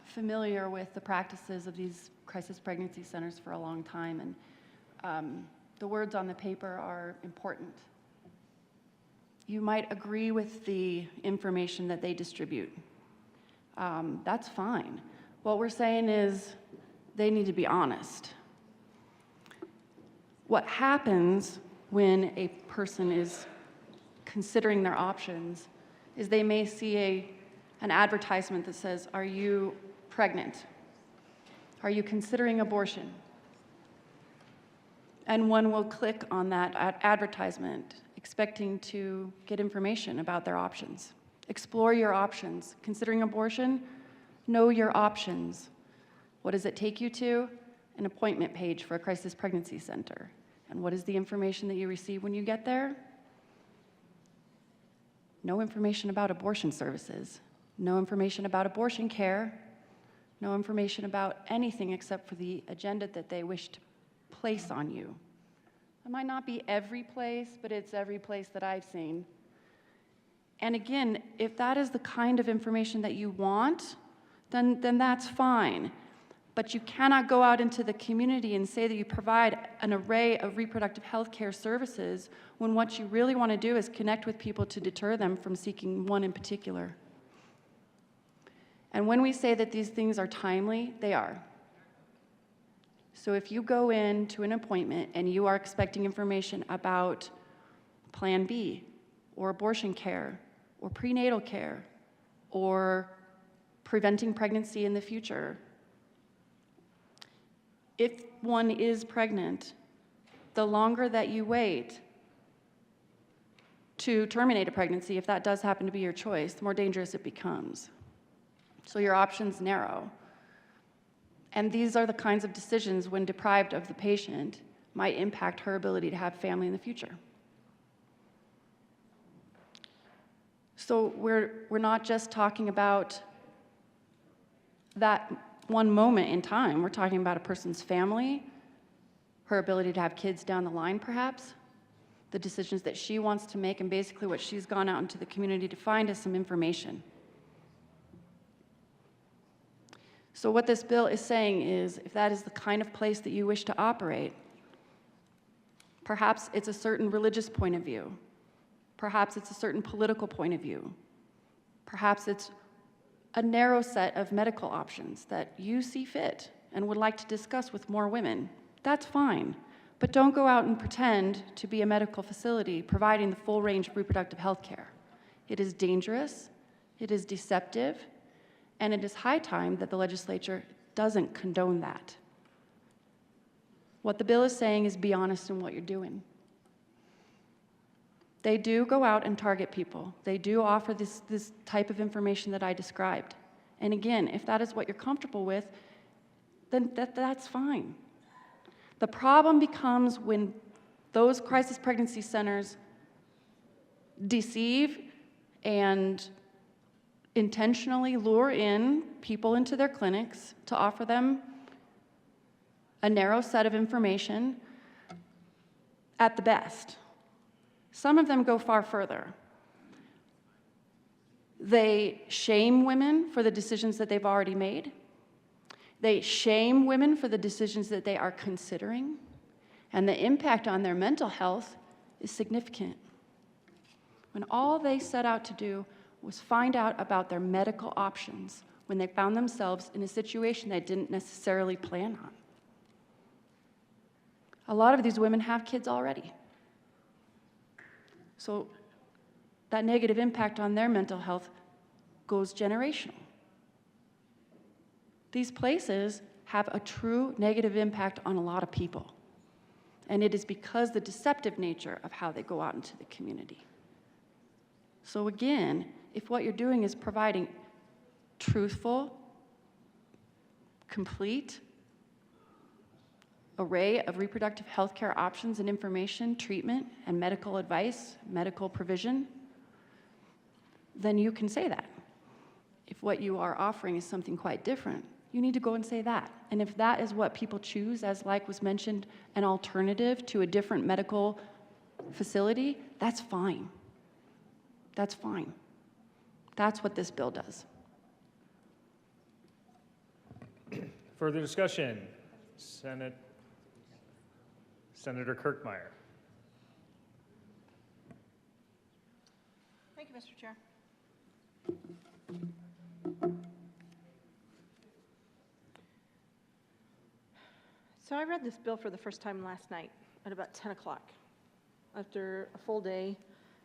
familiar with the practices of these crisis pregnancy centers for a long time, and the words on the paper are important. You might agree with the information that they distribute. That's fine. What we're saying is they need to be honest. What happens when a person is considering their options is they may see an advertisement that says, "Are you pregnant? Are you considering abortion?" And one will click on that advertisement, expecting to get information about their options. Explore your options. Considering abortion, know your options. What does it take you to? An appointment page for a crisis pregnancy center. And what is the information that you receive when you get there? No information about abortion services, no information about abortion care, no information about anything except for the agenda that they wish to place on you. It might not be every place, but it's every place that I've seen. And again, if that is the kind of information that you want, then that's fine. But you cannot go out into the community and say that you provide an array of reproductive health care services when what you really want to do is connect with people to deter them from seeking one in particular. And when we say that these things are timely, they are. So if you go into an appointment and you are expecting information about Plan B, or abortion care, or prenatal care, or preventing pregnancy in the future, if one is pregnant, the longer that you wait to terminate a pregnancy, if that does happen to be your choice, the more dangerous it becomes. So your options narrow. And these are the kinds of decisions, when deprived of the patient, might impact her ability to have family in the future. So we're not just talking about that one moment in time. We're talking about a person's family, her ability to have kids down the line perhaps, the decisions that she wants to make, and basically what she's gone out into the community to find is some information. So what this bill is saying is, if that is the kind of place that you wish to operate, perhaps it's a certain religious point of view, perhaps it's a certain political point of view, perhaps it's a narrow set of medical options that you see fit and would like to discuss with more women, that's fine. But don't go out and pretend to be a medical facility providing the full range of reproductive health care. It is dangerous, it is deceptive, and it is high time that the legislature doesn't condone that. What the bill is saying is be honest in what you're doing. They do go out and target people. They do offer this type of information that I described. And again, if that is what you're comfortable with, then that's fine. The problem becomes when those crisis pregnancy centers deceive and intentionally lure in people into their clinics to offer them a narrow set of information at the best. Some of them go far further. They shame women for the decisions that they've already made. They shame women for the decisions that they are considering. And the impact on their mental health is significant. When all they set out to do was find out about their medical options when they found themselves in a situation they didn't necessarily plan on. A lot of these women have kids already. So that negative impact on their mental health goes generational. These places have a true negative impact on a lot of people. And it is because the deceptive nature of how they go out into the community. So again, if what you're doing is providing truthful, complete array of reproductive health care options and information, treatment, and medical advice, medical provision, then you can say that. If what you are offering is something quite different, you need to go and say that. And if that is what people choose, as like was mentioned, an alternative to a different medical facility, that's fine. That's fine. That's what this bill does. Further discussion? Senator Kirkmeyer. Thank you, Mr. Chair. So I read this bill for the first time last night at about 10 o'clock after a full day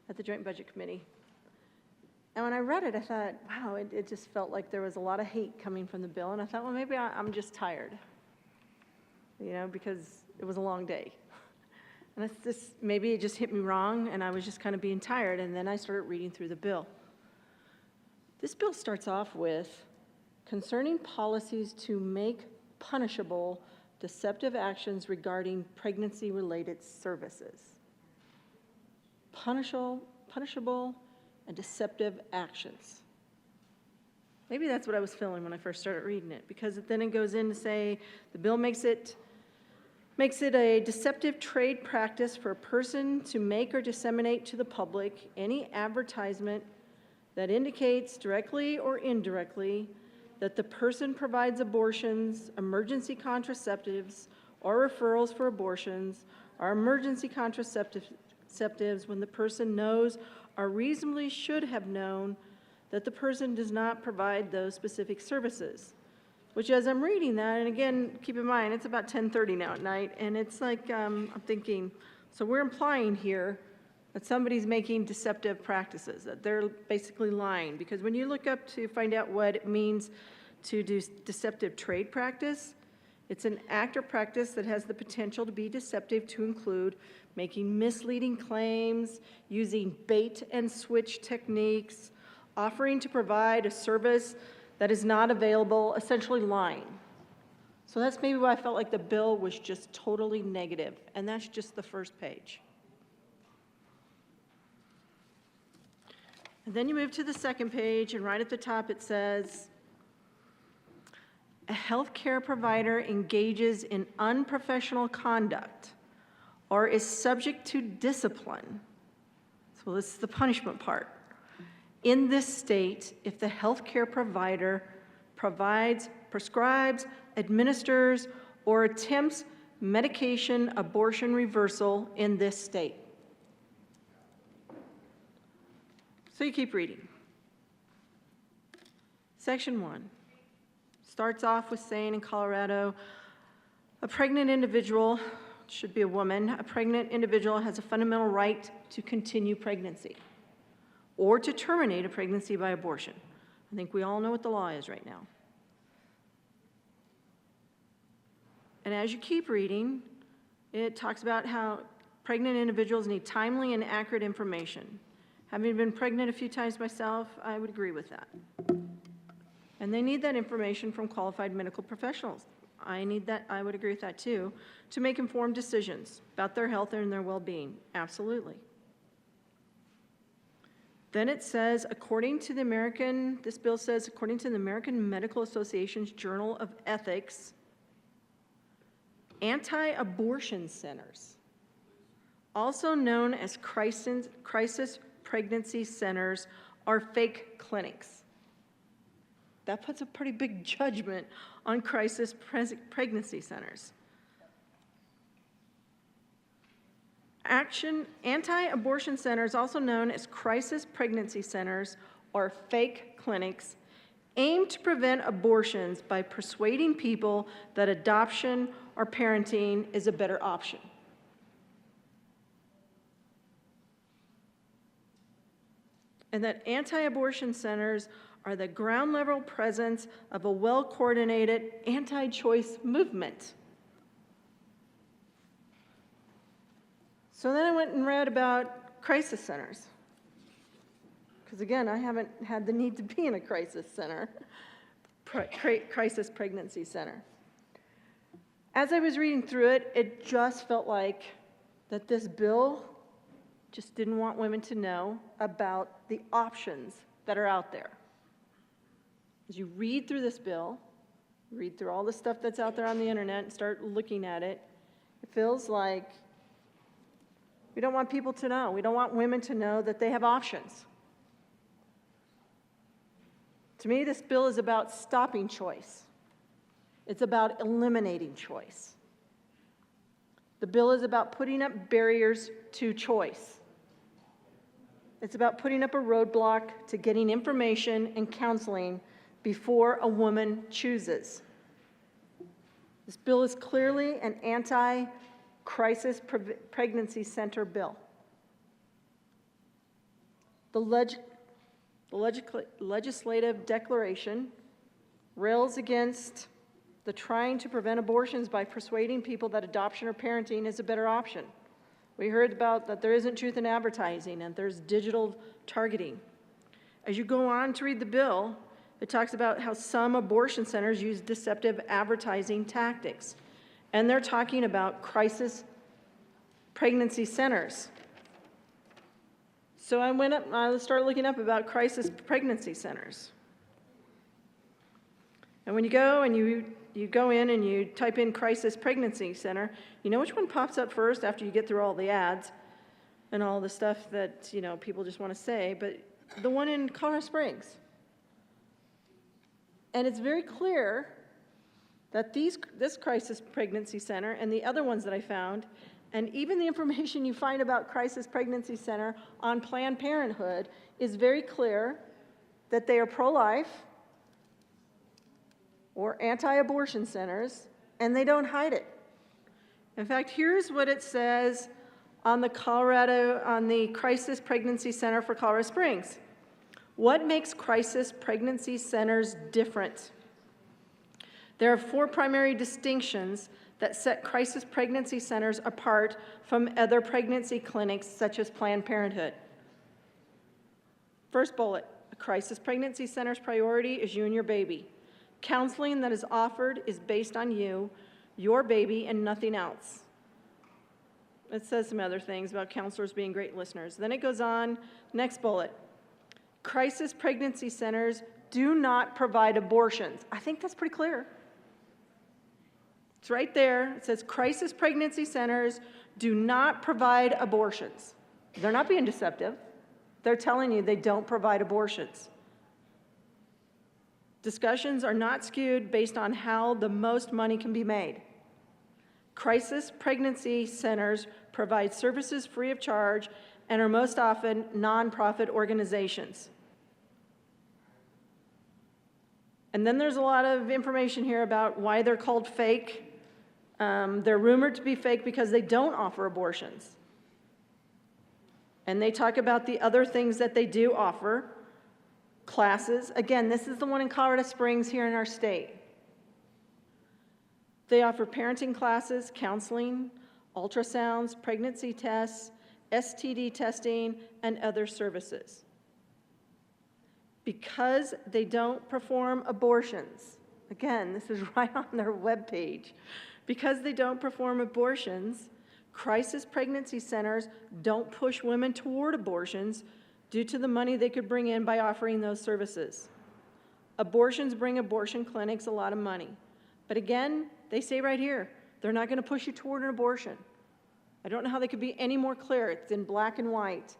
at the Joint Budget Committee. And when I read it, I thought, wow, it just felt like there was a lot of hate coming from the bill. And I thought, well, maybe I'm just tired, you know, because it was a long day. And it's just, maybe it just hit me wrong, and I was just kind of being tired. And then I started reading through the bill. This bill starts off with concerning policies to make punishable deceptive actions regarding pregnancy-related services. Punishable and deceptive actions. Maybe that's what I was feeling when I first started reading it, because then it goes in to say the bill makes it a deceptive trade practice for a person to make or disseminate to the public any advertisement that indicates directly or indirectly that the person provides abortions, emergency contraceptives, or referrals for abortions, or emergency contraceptives when the person knows or reasonably should have known that the person does not provide those specific services. Which, as I'm reading that, and again, keep in mind, it's about 10:30 now at night, and it's like, I'm thinking, so we're implying here that somebody's making deceptive practices, that they're basically lying. Because when you look up to find out what it means to do deceptive trade practice, it's an act or practice that has the potential to be deceptive to include making misleading claims, using bait and switch techniques, offering to provide a service that is not available, essentially lying. So that's maybe why I felt like the bill was just totally negative, and that's just the first page. And then you move to the second page, and right at the top it says, a healthcare provider engages in unprofessional conduct or is subject to discipline. So this is the punishment part. In this state, if the healthcare provider provides, prescribes, administers, or attempts medication abortion reversal in this state. So you keep reading. Section 1 starts off with saying in Colorado, a pregnant individual, should be a woman, a pregnant individual has a fundamental right to continue pregnancy or to terminate a pregnancy by abortion. I think we all know what the law is right now. And as you keep reading, it talks about how pregnant individuals need timely and accurate information. Having been pregnant a few times myself, I would agree with that. And they need that information from qualified medical professionals. I need that, I would agree with that too, to make informed decisions about their health and their well-being. Absolutely. Then it says, this bill says, according to the American Medical Association's Journal of Ethics, anti-abortion centers, also known as crisis pregnancy centers, are fake clinics. That puts a pretty big judgment on crisis pregnancy centers. Anti-abortion centers, also known as crisis pregnancy centers, or fake clinics, aim to prevent abortions by persuading people that adoption or parenting is a better option. And that anti-abortion centers are the ground level presence of a well-coordinated anti-choice movement. So then I went and read about crisis centers. Because again, I haven't had the need to be in a crisis center, crisis pregnancy center. As I was reading through it, it just felt like that this bill just didn't want women to know about the options that are out there. As you read through this bill, read through all the stuff that's out there on the internet and start looking at it, it feels like we don't want people to know. We don't want women to know that they have options. To me, this bill is about stopping choice. It's about eliminating choice. The bill is about putting up barriers to choice. It's about putting up a roadblock to getting information and counseling before a woman chooses. This bill is clearly an anti-crisis pregnancy center bill. The legislative declaration rails against the trying to prevent abortions by persuading people that adoption or parenting is a better option. We heard about that there isn't truth in advertising and there's digital targeting. As you go on to read the bill, it talks about how some abortion centers use deceptive advertising tactics. And they're talking about crisis pregnancy centers. So I started looking up about crisis pregnancy centers. And when you go and you go in and you type in crisis pregnancy center, you know which one pops up first after you get through all the ads and all the stuff that, people just want to say, but the one in Colorado Springs. And it's very clear that this crisis pregnancy center and the other ones that I found, and even the information you find about crisis pregnancy center on Planned Parenthood is very clear that they are pro-life or anti-abortion centers, and they don't hide it. In fact, here's what it says on the Crisis Pregnancy Center for Colorado Springs. What makes crisis pregnancy centers different? There are 4 primary distinctions that set crisis pregnancy centers apart from other pregnancy clinics such as Planned Parenthood. First bullet, a crisis pregnancy center's priority is you and your baby. Counseling that is offered is based on you, your baby, and nothing else. It says some other things about counselors being great listeners. Then it goes on, next bullet. Crisis pregnancy centers do not provide abortions. I think that's pretty clear. It's right there. It says crisis pregnancy centers do not provide abortions. They're not being deceptive. They're telling you they don't provide abortions. Discussions are not skewed based on how the most money can be made. Crisis pregnancy centers provide services free of charge and are most often nonprofit organizations. And then there's a lot of information here about why they're called fake. They're rumored to be fake because they don't offer abortions. And they talk about the other things that they do offer. Classes. Again, this is the one in Colorado Springs here in our state. They offer parenting classes, counseling, ultrasounds, pregnancy tests, STD testing, and other services. Because they don't perform abortions, again, this is right on their webpage. Because they don't perform abortions, crisis pregnancy centers don't push women toward abortions due to the money they could bring in by offering those services. Abortions bring abortion clinics a lot of money. But again, they say right here, they're not going to push you toward an abortion. I don't know how they could be any more clear. It's in black and white.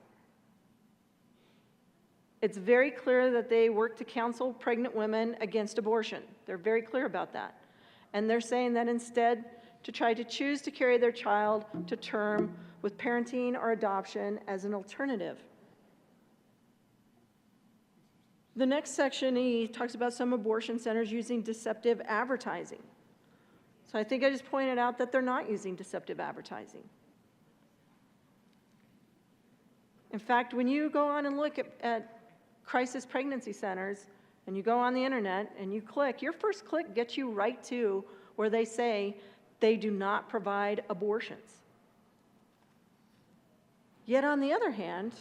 It's very clear that they work to counsel pregnant women against abortion. They're very clear about that. And they're saying that instead to try to choose to carry their child to term with parenting or adoption as an alternative. The next section, he talks about some abortion centers using deceptive advertising. So I think I just pointed out that they're not using deceptive advertising. In fact, when you go on and look at crisis pregnancy centers, and you go on the internet and you click, your first click gets you right to where they say they do not provide abortions. Yet on the other hand,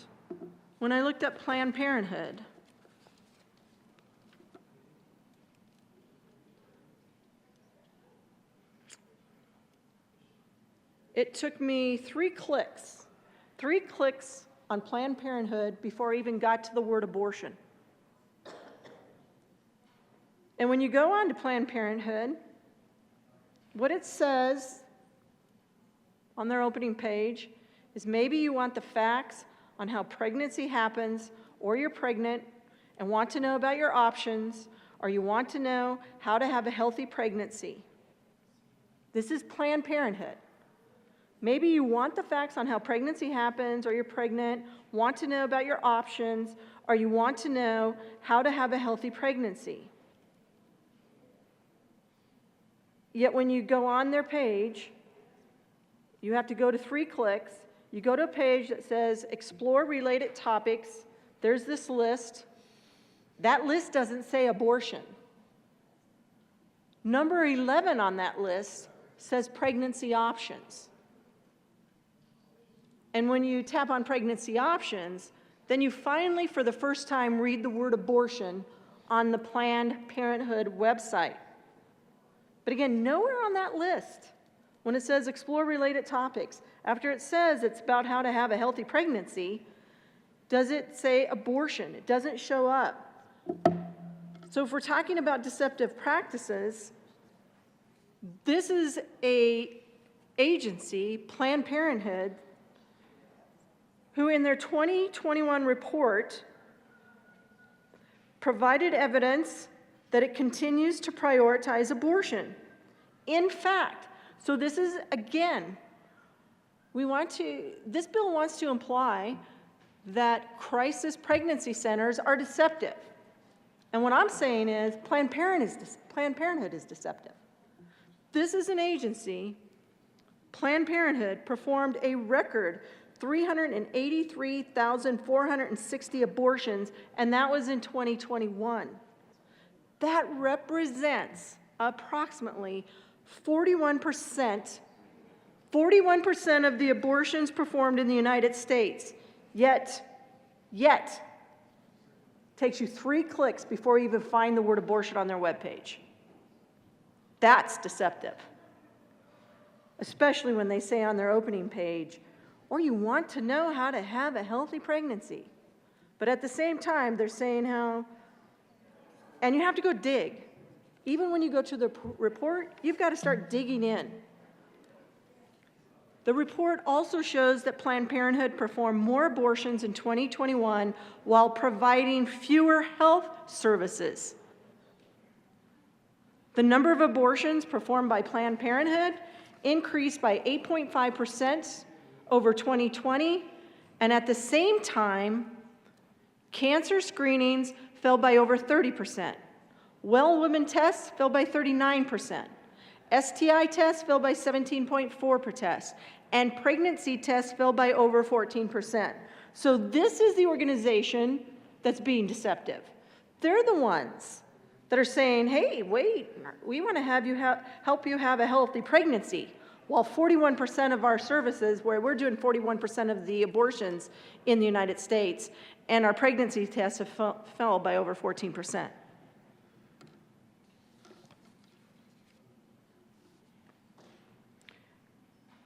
when I looked up Planned Parenthood, it took me 3 clicks on Planned Parenthood before I even got to the word abortion. And when you go on to Planned Parenthood, what it says on their opening page is maybe you want the facts on how pregnancy happens, or you're pregnant and want to know about your options, or you want to know how to have a healthy pregnancy. This is Planned Parenthood. Maybe you want the facts on how pregnancy happens, or you're pregnant, want to know about your options, or you want to know how to have a healthy pregnancy. Yet when you go on their page, you have to go to 3 clicks. You go to a page that says explore related topics. There's this list. That list doesn't say abortion. Number 11 on that list says pregnancy options. And when you tap on pregnancy options, then you finally, for the first time, read the word abortion on the Planned Parenthood website. But again, nowhere on that list, when it says explore related topics, after it says it's about how to have a healthy pregnancy, does it say abortion? It doesn't show up. So if we're talking about deceptive practices, this is an agency, Planned Parenthood, who in their 2021 report provided evidence that it continues to prioritize abortion. In fact, so this is, again, this bill wants to imply that crisis pregnancy centers are deceptive. And what I'm saying is Planned Parenthood is deceptive. This is an agency, Planned Parenthood performed a record 383,460 abortions, and that was in 2021. That represents approximately 41% of the abortions performed in the United States. Yet, takes you 3 clicks before you even find the word abortion on their webpage. That's deceptive. Especially when they say on their opening page, or you want to know how to have a healthy pregnancy. But at the same time, they're saying how, and you have to go dig. Even when you go to the report, you've got to start digging in. The report also shows that Planned Parenthood performed more abortions in 2021 while providing fewer health services. The number of abortions performed by Planned Parenthood increased by 8.5% over 2020, and at the same time, cancer screenings fell by over 30%. Well women tests fell by 39%. STI tests fell by 17.4 per test, and pregnancy tests fell by over 14%. So this is the organization that's being deceptive. They're the ones that are saying, hey, wait, we want to help you have a healthy pregnancy, while 41% of our services, where we're doing 41% of the abortions in the United States, and our pregnancy tests have fell by over 14%.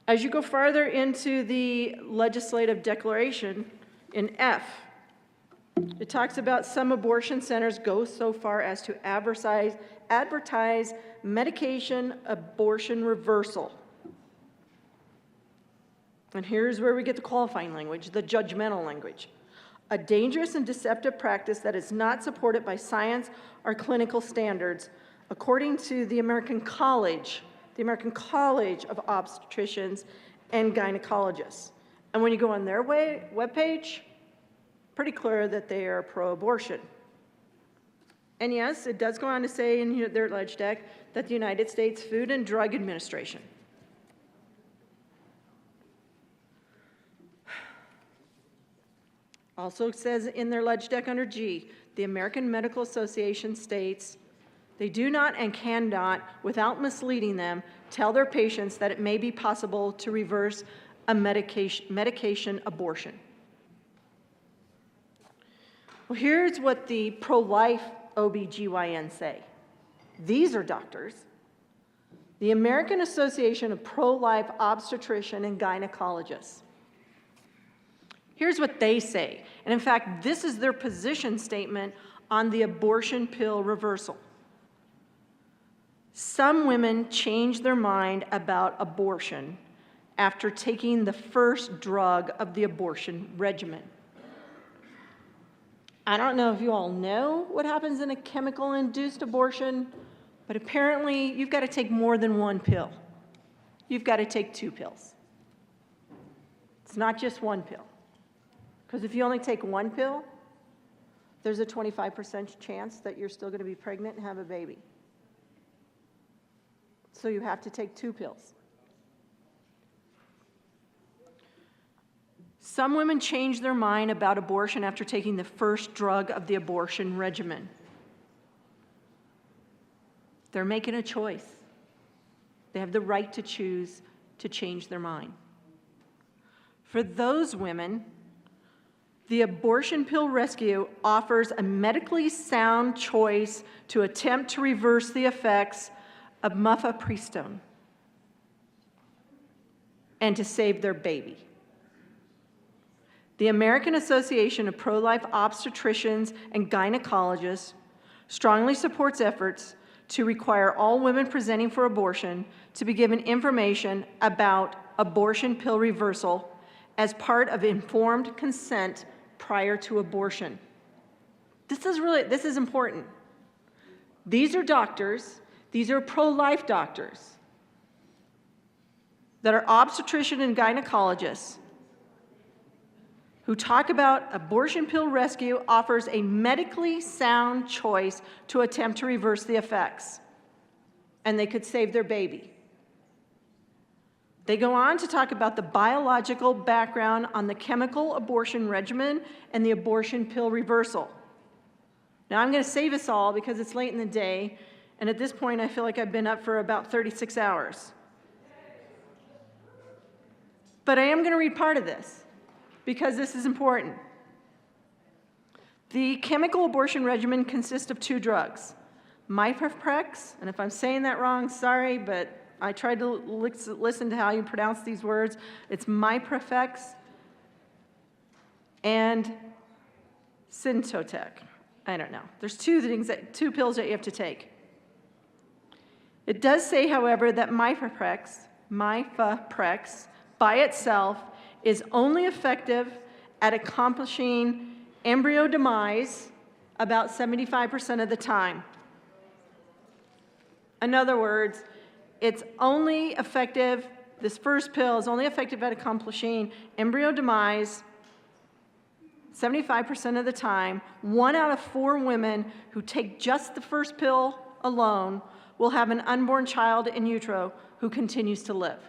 As you go farther into the legislative declaration, in F, it talks about some abortion centers go so far as to advertise medication abortion reversal. And here's where we get the qualifying language, the judgmental language. A dangerous and deceptive practice that is not supported by science or clinical standards, according to the American College of Obstetricians and Gynecologists. And when you go on their webpage, pretty clear that they are pro-abortion. And yes, it does go on to say in their ledge deck that the United States Food and Drug Administration also says in their ledge deck under G, the American Medical Association states, they do not and cannot, without misleading them, tell their patients that it may be possible to reverse a medication abortion. Well, here's what the pro-life OBGYN say. These are doctors. The American Association of Pro-Life Obstetrician and Gynecologists. Here's what they say. And in fact, this is their position statement on the abortion pill reversal. Some women change their mind about abortion after taking the first drug of the abortion regimen. I don't know if you all know what happens in a chemical-induced abortion, but apparently you've got to take more than one pill. You've got to take 2 pills. It's not just one pill. Because if you only take 1 pill, there's a 25% chance that you're still going to be pregnant and have a baby. So you have to take 2 pills. Some women change their mind about abortion after taking the first drug of the abortion regimen. They're making a choice. They have the right to choose to change their mind. For those women, the abortion pill rescue offers a medically sound choice to attempt to reverse the effects of mifepristone and to save their baby. The American Association of Pro-Life Obstetricians and Gynecologists strongly supports efforts to require all women presenting for abortion to be given information about abortion pill reversal as part of informed consent prior to abortion. This is important. These are doctors, these are pro-life doctors that are obstetrician and gynecologists who talk about abortion pill rescue offers a medically sound choice to attempt to reverse the effects, and they could save their baby. They go on to talk about the biological background on the chemical abortion regimen and the abortion pill reversal. Now, I'm going to save us all because it's late in the day, and at this point, I feel like I've been up for about 36 hours. But I am going to read part of this because this is important. The chemical abortion regimen consists of 2 drugs, mifeprex, and if I'm saying that wrong, sorry, but I tried to listen to how you pronounce these words. It's mifeprex and Syntotec. I don't know. There's 2 pills that you have to take. It does say, however, that mifeprex by itself is only effective at accomplishing embryo demise about 75% of the time. In other words, it's only effective, this first pill is only effective at accomplishing embryo demise 75% of the time. 1 out of 4 women who take just the first pill alone will have an unborn child in utero who continues to live.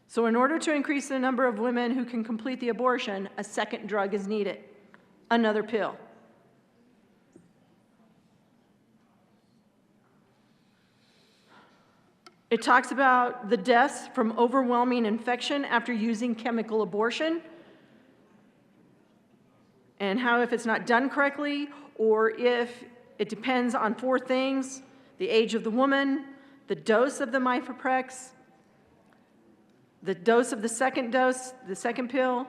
So in order to increase the number of women who can complete the abortion, a second drug is needed, another pill. It talks about the deaths from overwhelming infection after using chemical abortion, and how if it's not done correctly, or if it depends on 4 things: the age of the woman, the dose of the mifeprex, the dose of the second pill,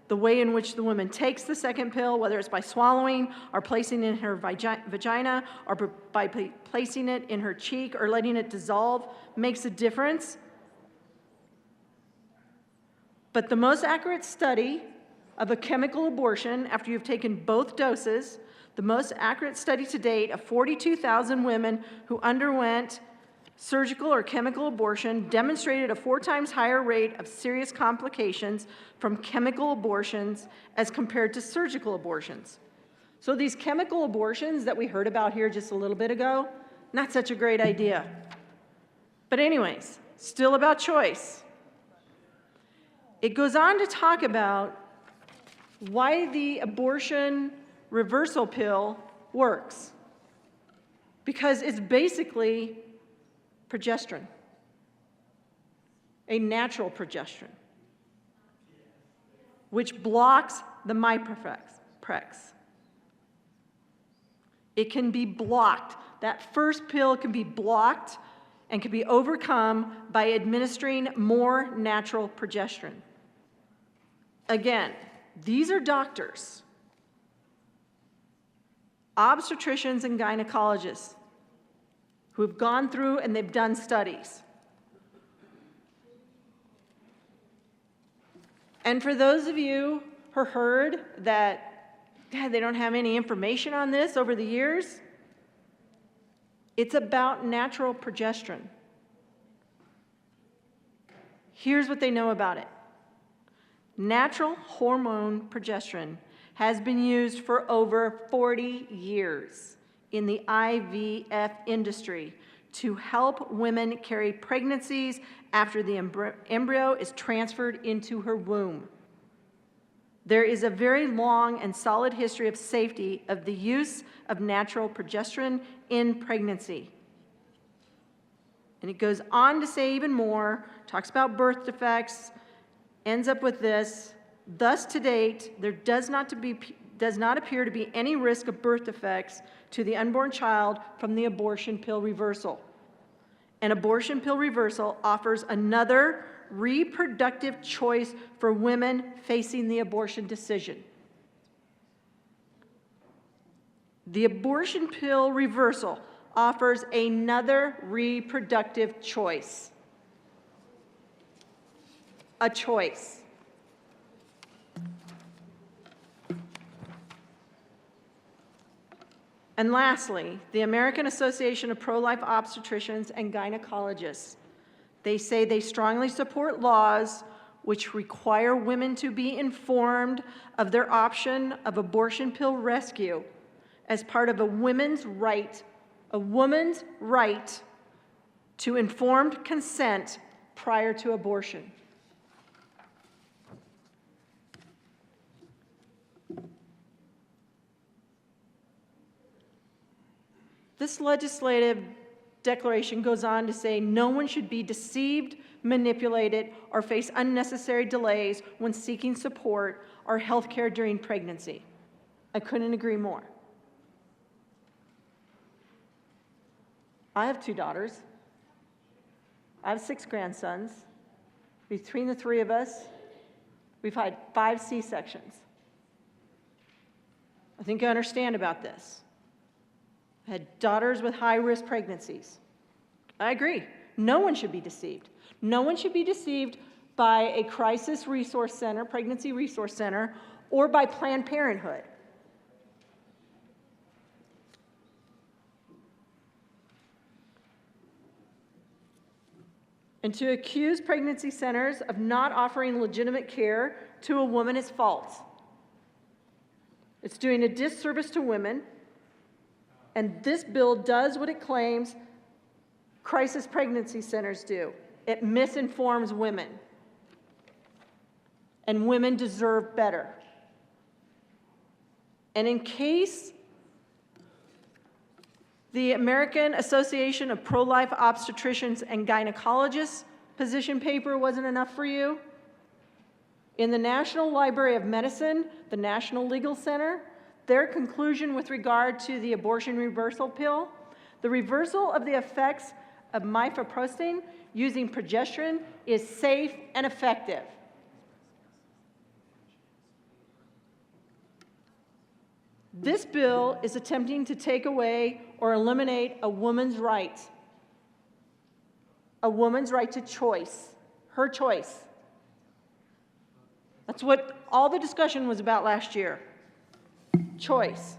the way in which the woman takes the second pill, whether it's by swallowing or placing it in her vagina or by placing it in her cheek or letting it dissolve, makes a difference. But the most accurate study of a chemical abortion after you've taken both doses, the most accurate study to date of 42,000 women who underwent surgical or chemical abortion demonstrated a 4 times higher rate of serious complications from chemical abortions as compared to surgical abortions. So these chemical abortions that we heard about here just a little bit ago, not such a great idea. But anyways, still about choice. It goes on to talk about why the abortion reversal pill works. Because it's basically progesterone, a natural progesterone, which blocks the mifeprex. It can be blocked. That first pill can be blocked and can be overcome by administering more natural progesterone. Again, these are doctors, obstetricians and gynecologists who have gone through and they've done studies. And for those of you heard that, God, they don't have any information on this over the years? It's about natural progesterone. Here's what they know about it. Natural hormone progesterone has been used for over 40 years in the IVF industry to help women carry pregnancies after the embryo is transferred into her womb. There is a very long and solid history of safety of the use of natural progesterone in pregnancy. And it goes on to say even more, talks about birth defects, ends up with this: thus to date, there does not appear to be any risk of birth defects to the unborn child from the abortion pill reversal. An abortion pill reversal offers another reproductive choice for women facing the abortion decision. The abortion pill reversal offers another reproductive choice. A choice. And lastly, the American Association of Pro-Life Obstetricians and Gynecologists. They say they strongly support laws which require women to be informed of their option of abortion pill rescue as part of a woman's right to informed consent prior to abortion. This legislative declaration goes on to say no one should be deceived, manipulated, or face unnecessary delays when seeking support or health care during pregnancy. I couldn't agree more. I have 2 daughters. I have 6 grandsons. Between the 3 of us, we've had 5 C-sections. I think I understand about this. I had daughters with high-risk pregnancies. I agree. No one should be deceived. No one should be deceived by a crisis resource center, pregnancy resource center, or by Planned Parenthood. And to accuse pregnancy centers of not offering legitimate care to a woman is false. It's doing a disservice to women. And this bill does what it claims crisis pregnancy centers do. It misinforms women. And women deserve better. And in case the American Association of Pro-Life Obstetricians and Gynecologists position paper wasn't enough for you, in the National Library of Medicine, the National Legal Center, their conclusion with regard to the abortion reversal pill, the reversal of the effects of mifepristone using progesterone is safe and effective. This bill is attempting to take away or eliminate a woman's right to choice, her choice. That's what all the discussion was about last year. Choice.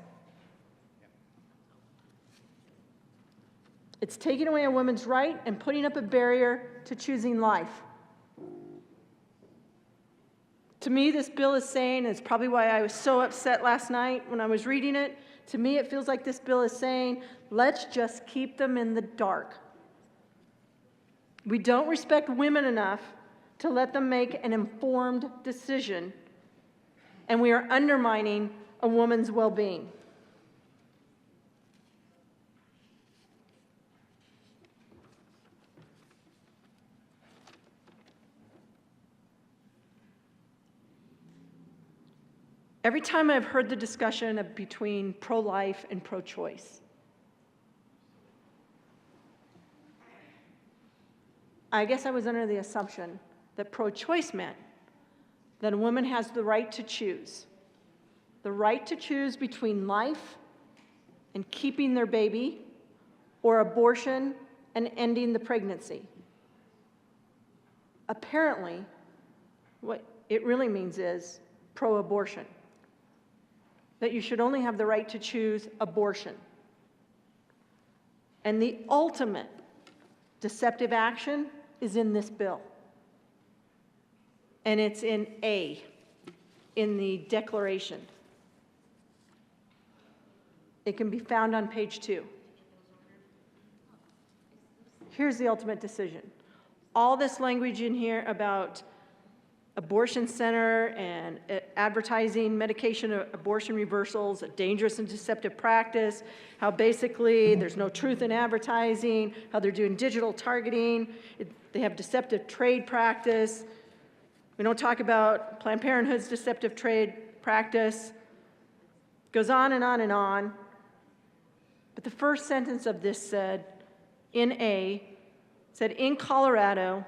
It's taking away a woman's right and putting up a barrier to choosing life. To me, this bill is saying, and it's probably why I was so upset last night when I was reading it, to me it feels like this bill is saying, let's just keep them in the dark. We don't respect women enough to let them make an informed decision, and we are undermining a woman's well-being. Every time I've heard the discussion between pro-life and pro-choice, I guess I was under the assumption that pro-choice meant that a woman has the right to choose between life and keeping their baby, or abortion and ending the pregnancy. Apparently, what it really means is pro-abortion, that you should only have the right to choose abortion. And the ultimate deceptive action is in this bill. And it's in A, in the declaration. It can be found on page 2. Here's the ultimate decision. All this language in here about abortion center and advertising medication abortion reversals, a dangerous and deceptive practice, how basically there's no truth in advertising, how they're doing digital targeting, they have deceptive trade practice. We don't talk about Planned Parenthood's deceptive trade practice. Goes on and on and on. But the first sentence of this said, in A, said in Colorado,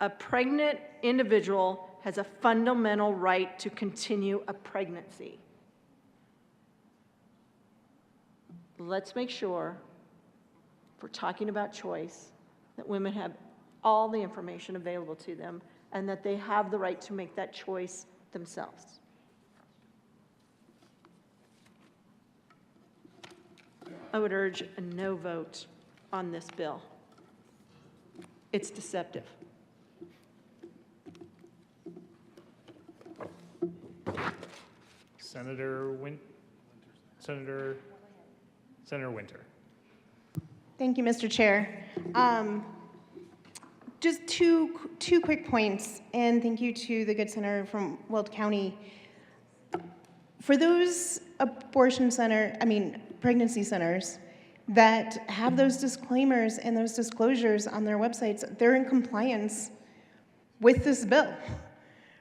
a pregnant individual has a fundamental right to continue a pregnancy. Let's make sure, if we're talking about choice, that women have all the information available to them and that they have the right to make that choice themselves. I would urge a no vote on this bill. It's deceptive. Senator Winter. Thank you, Mr. Chair. Just two quick points, and thank you to the good senator from Weld County. For those pregnancy centers that have those disclaimers and those disclosures on their websites, they're in compliance with this bill,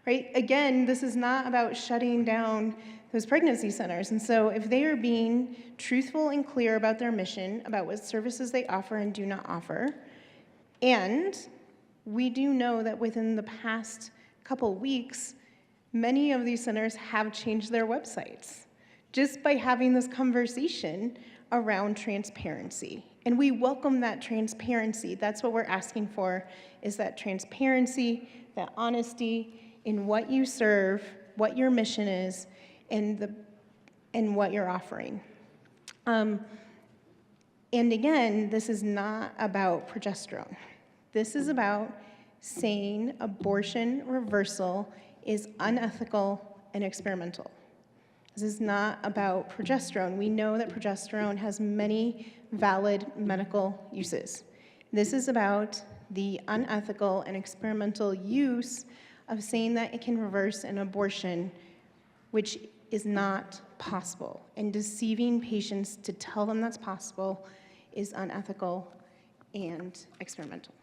right? Again, this is not about shutting down those pregnancy centers. And so if they are being truthful and clear about their mission, about what services they offer and do not offer, and we do know that within the past couple weeks, many of these centers have changed their websites just by having this conversation around transparency. And we welcome that transparency. That's what we're asking for, is that transparency, that honesty in what you serve, what your mission is, and what you're offering. And again, this is not about progesterone. This is about saying abortion reversal is unethical and experimental. This is not about progesterone. We know that progesterone has many valid medical uses. This is about the unethical and experimental use of saying that it can reverse an abortion, which is not possible. And deceiving patients to tell them that's possible is unethical and experimental.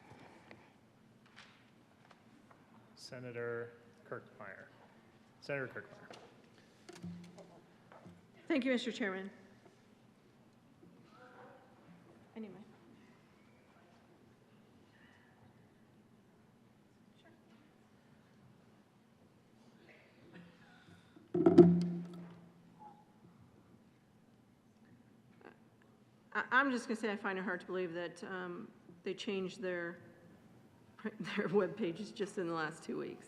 Senator Kirkmeyer. Senator Kirkmeyer. Thank you, Mr. Chairman. Anyway. I'm just going to say I find it hard to believe that they changed their web pages just in the last 2 weeks.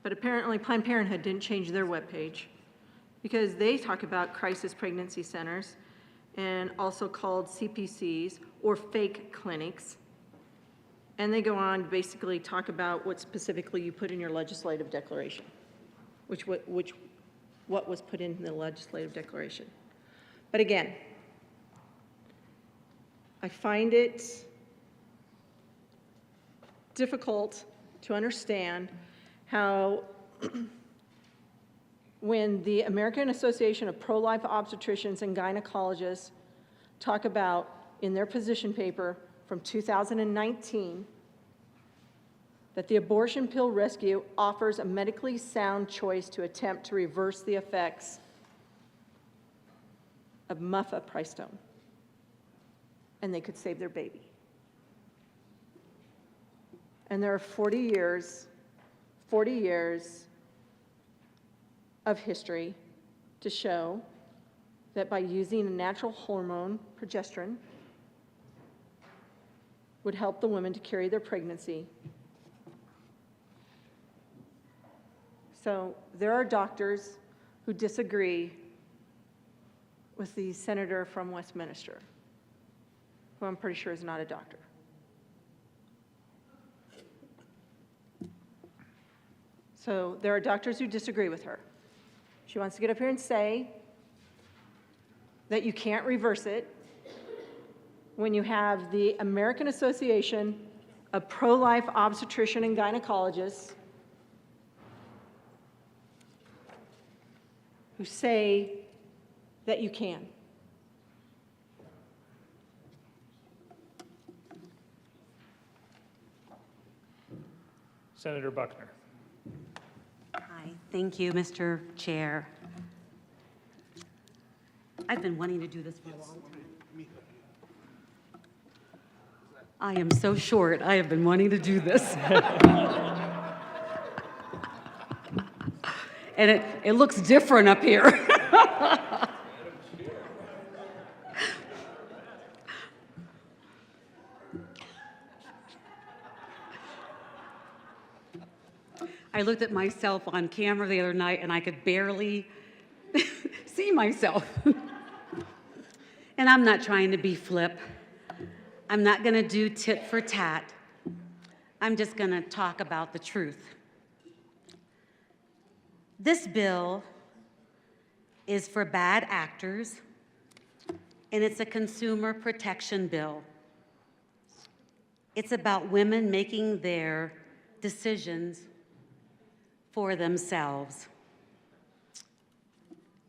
But apparently Planned Parenthood didn't change their web page because they talk about crisis pregnancy centers and also called CPCs or fake clinics. And they go on to basically talk about what specifically you put in your legislative declaration, what was put in the legislative declaration. But again, I find it difficult to understand how when the American Association of Pro-Life Obstetricians and Gynecologists talk about in their position paper from 2019 that the abortion pill rescue offers a medically sound choice to attempt to reverse the effects of mifepristone, and they could save their baby. And there are 40 years of history to show that by using a natural hormone, progesterone, would help the women to carry their pregnancy So there are doctors who disagree with the senator from Westminster, who I'm pretty sure is not a doctor. So there are doctors who disagree with her. She wants to get up here and say that you can't reverse it when you have the American Association of Pro-Life Obstetrician and Gynecologists who say that you can. Senator Buckner. Hi, thank you, Mr. Chair. I've been wanting to do this for a long time. I am so short, I have been wanting to do this. And it looks different up here. I looked at myself on camera the other night and I could barely see myself. And I'm not trying to be flip. I'm not going to do tit for tat. I'm just going to talk about the truth. This bill is for bad actors, and it's a consumer protection bill. It's about women making their decisions for themselves,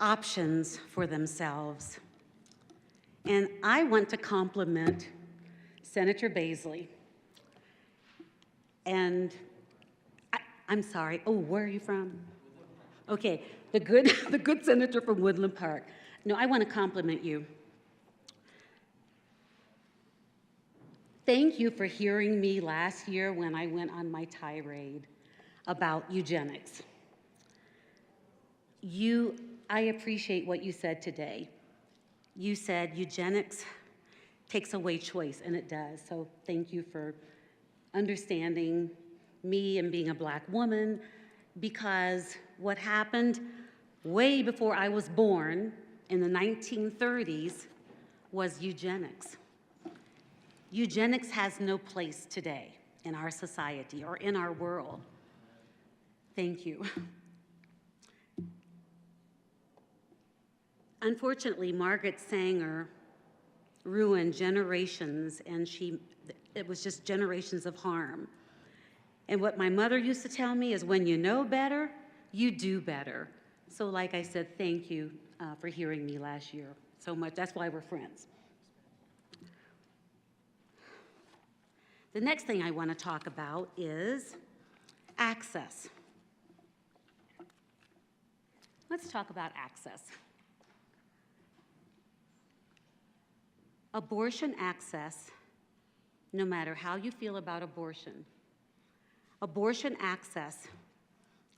options for themselves. And I want to compliment Senator Baisley. And I'm sorry, oh, where are you from? Okay, the good senator from Woodland Park. No, I want to compliment you. Thank you for hearing me last year when I went on my tirade about eugenics. I appreciate what you said today. You said eugenics takes away choice, and it does. So thank you for understanding me and being a Black woman, because what happened way before I was born in the 1930s was eugenics. Eugenics has no place today in our society or in our world. Thank you. Unfortunately, Margaret Sanger ruined generations, and it was just generations of harm. And what my mother used to tell me is, when you know better, you do better. So like I said, thank you for hearing me last year so much. That's why we're friends. The next thing I want to talk about is access. Let's talk about access. Abortion access, no matter how you feel about abortion access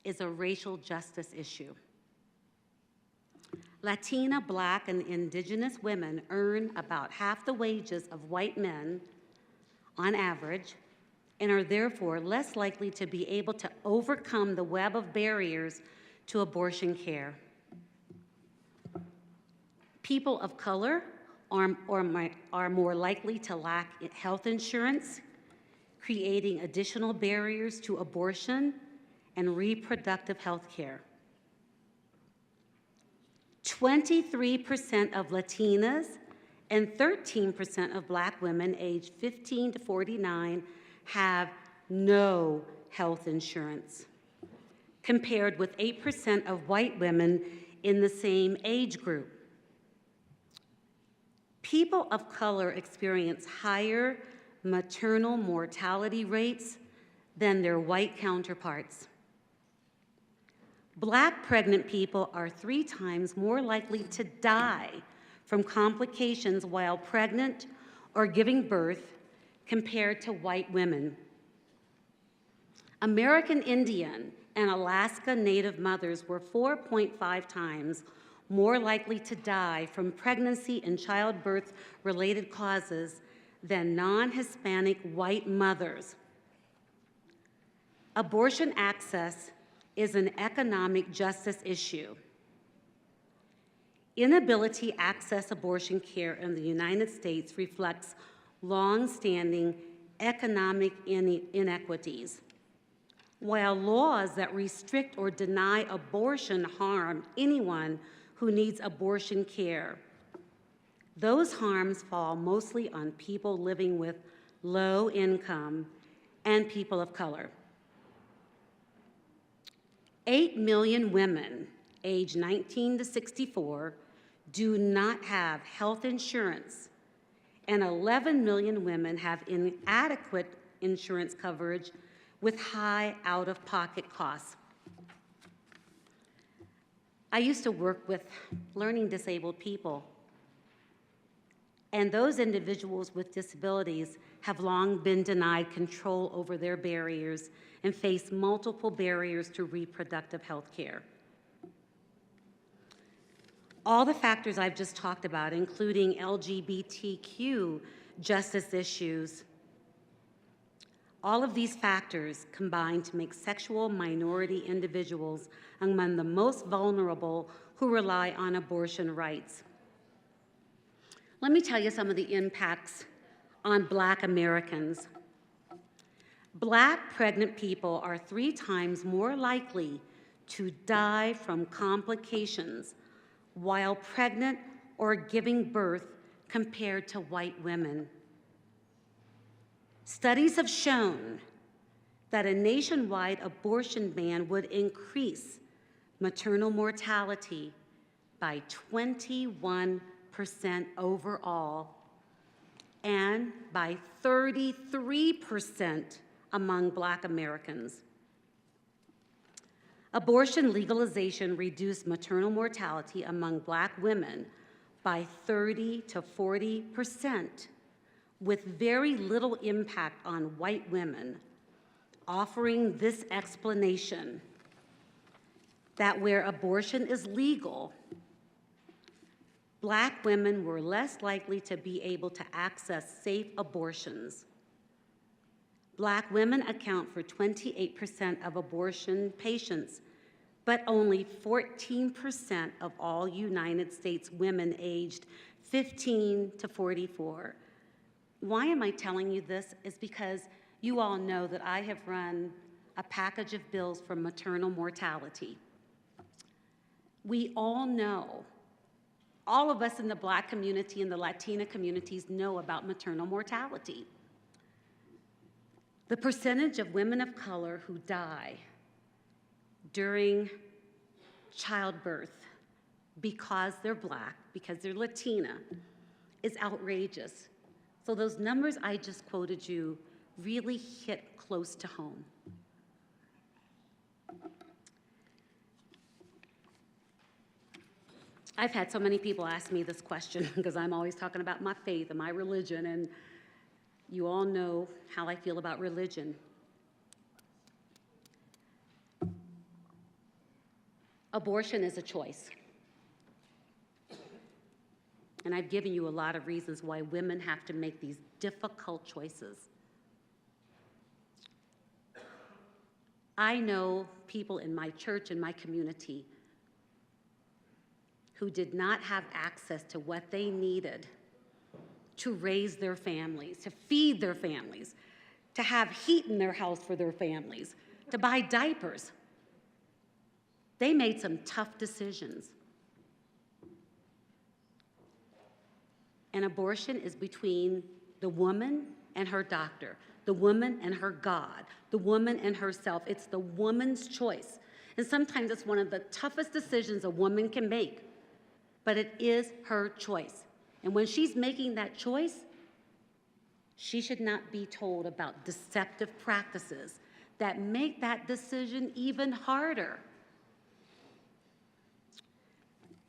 is a racial justice issue. Latina, Black, and Indigenous women earn about half the wages of white men on average, and are therefore less likely to be able to overcome the web of barriers to abortion care. People of color are more likely to lack health insurance, creating additional barriers to abortion and reproductive health care. 23% of Latinas and 13% of Black women aged 15 to 49 have no health insurance, compared with 8% of white women in the same age group. People of color experience higher maternal mortality rates than their white counterparts. Black pregnant people are 3 times more likely to die from complications while pregnant or giving birth compared to white women. American Indian and Alaska Native mothers were 4.5 times more likely to die from pregnancy and childbirth-related causes than non-Hispanic white mothers. Abortion access is an economic justice issue. Inability to access abortion care in the United States reflects long-standing economic inequities. While laws that restrict or deny abortion harm anyone who needs abortion care, those harms fall mostly on people living with low income and people of color. 8 million women aged 19 to 64 do not have health insurance, and 11 million women have inadequate insurance coverage with high out-of-pocket costs. I used to work with learning disabled people, and those individuals with disabilities have long been denied control over their barriers and face multiple barriers to reproductive health care. All the factors I've just talked about, including LGBTQ justice issues, all of these factors combine to make sexual minority individuals among the most vulnerable who rely on abortion rights. Let me tell you some of the impacts on Black Americans. Black pregnant people are 3 times more likely to die from complications while pregnant or giving birth compared to white women. Studies have shown that a nationwide abortion ban would increase maternal mortality by 21% overall and by 33% among Black Americans. Abortion legalization reduced maternal mortality among Black women by 30 to 40%, with very little impact on white women, offering this explanation that where abortion is legal, Black women were less likely to be able to access safe abortions. Black women account for 28% of abortion patients, but only 14% of all United States women aged 15 to 44. Why am I telling you this? Is because you all know that I have run a package of bills for maternal mortality. We all know, all of us in the Black community and the Latina communities know about maternal mortality. The percentage of women of color who die during childbirth because they're Black, because they're Latina, is outrageous. So those numbers I just quoted you really hit close to home. I've had so many people ask me this question because I'm always talking about my faith and my religion, and you all know how I feel about religion. Abortion is a choice. And I've given you a lot of reasons why women have to make these difficult choices. I know people in my church and my community who did not have access to what they needed to raise their families, to feed their families, to have heat in their house for their families, to buy diapers. They made some tough decisions. And abortion is between the woman and her doctor, the woman and her God, the woman and herself. It's the woman's choice. And sometimes it's one of the toughest decisions a woman can make, but it is her choice. And when she's making that choice, she should not be told about deceptive practices that make that decision even harder.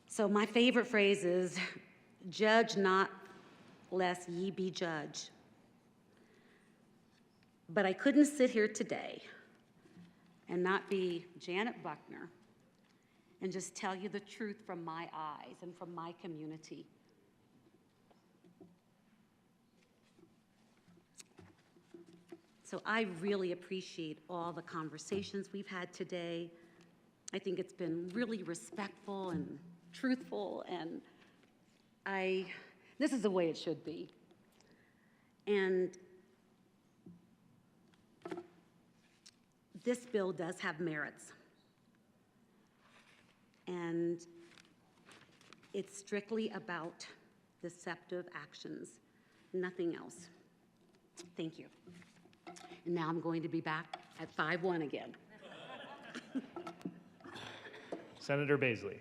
So my favorite phrase is, judge not, lest ye be judged. But I couldn't sit here today and not be Janet Buckner and just tell you the truth from my eyes and from my community. So I really appreciate all the conversations we've had today. I think it's been really respectful and truthful, and this is the way it should be. And this bill does have merits. And it's strictly about deceptive actions, nothing else. Thank you. And now I'm going to be back at 5-1 again. Senator Baisley.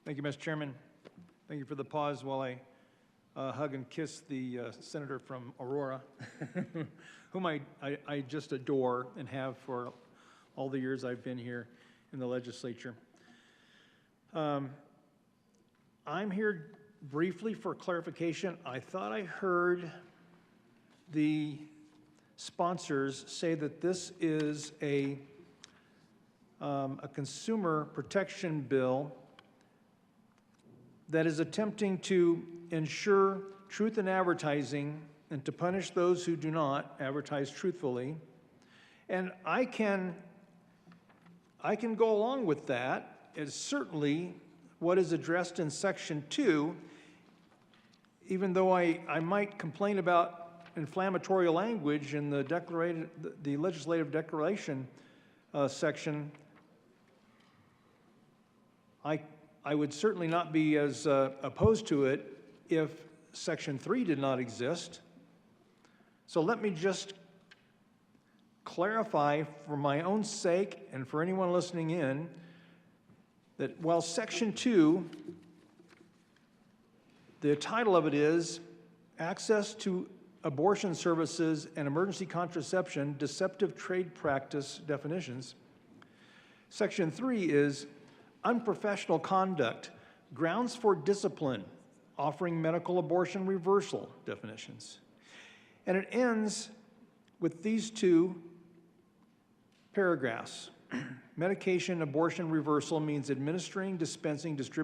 Thank you, Mr. Chairman. Thank you for the pause while I hug and kiss the senator from Aurora, whom I just adore and have for all the years I've been here in the legislature. I'm here briefly for clarification. I thought I heard the sponsors say that this is a consumer protection bill that is attempting to ensure truth in advertising and to punish those who do not advertise truthfully. And I can go along with that. It's certainly what is addressed in Section 2, even though I might complain about inflammatory language in the legislative declaration section. I would certainly not be as opposed to it if Section 3 did not exist. So let me just clarify for my own sake and for anyone listening in that while Section 2, the title of it is Access to Abortion Services and Emergency Contraception, Deceptive Trade Practice Definitions, Section 3 is Unprofessional Conduct, Grounds for Discipline, Offering Medical Abortion Reversal definitions. And it ends with these two paragraphs. Medication abortion reversal means administering, dispensing, distributing,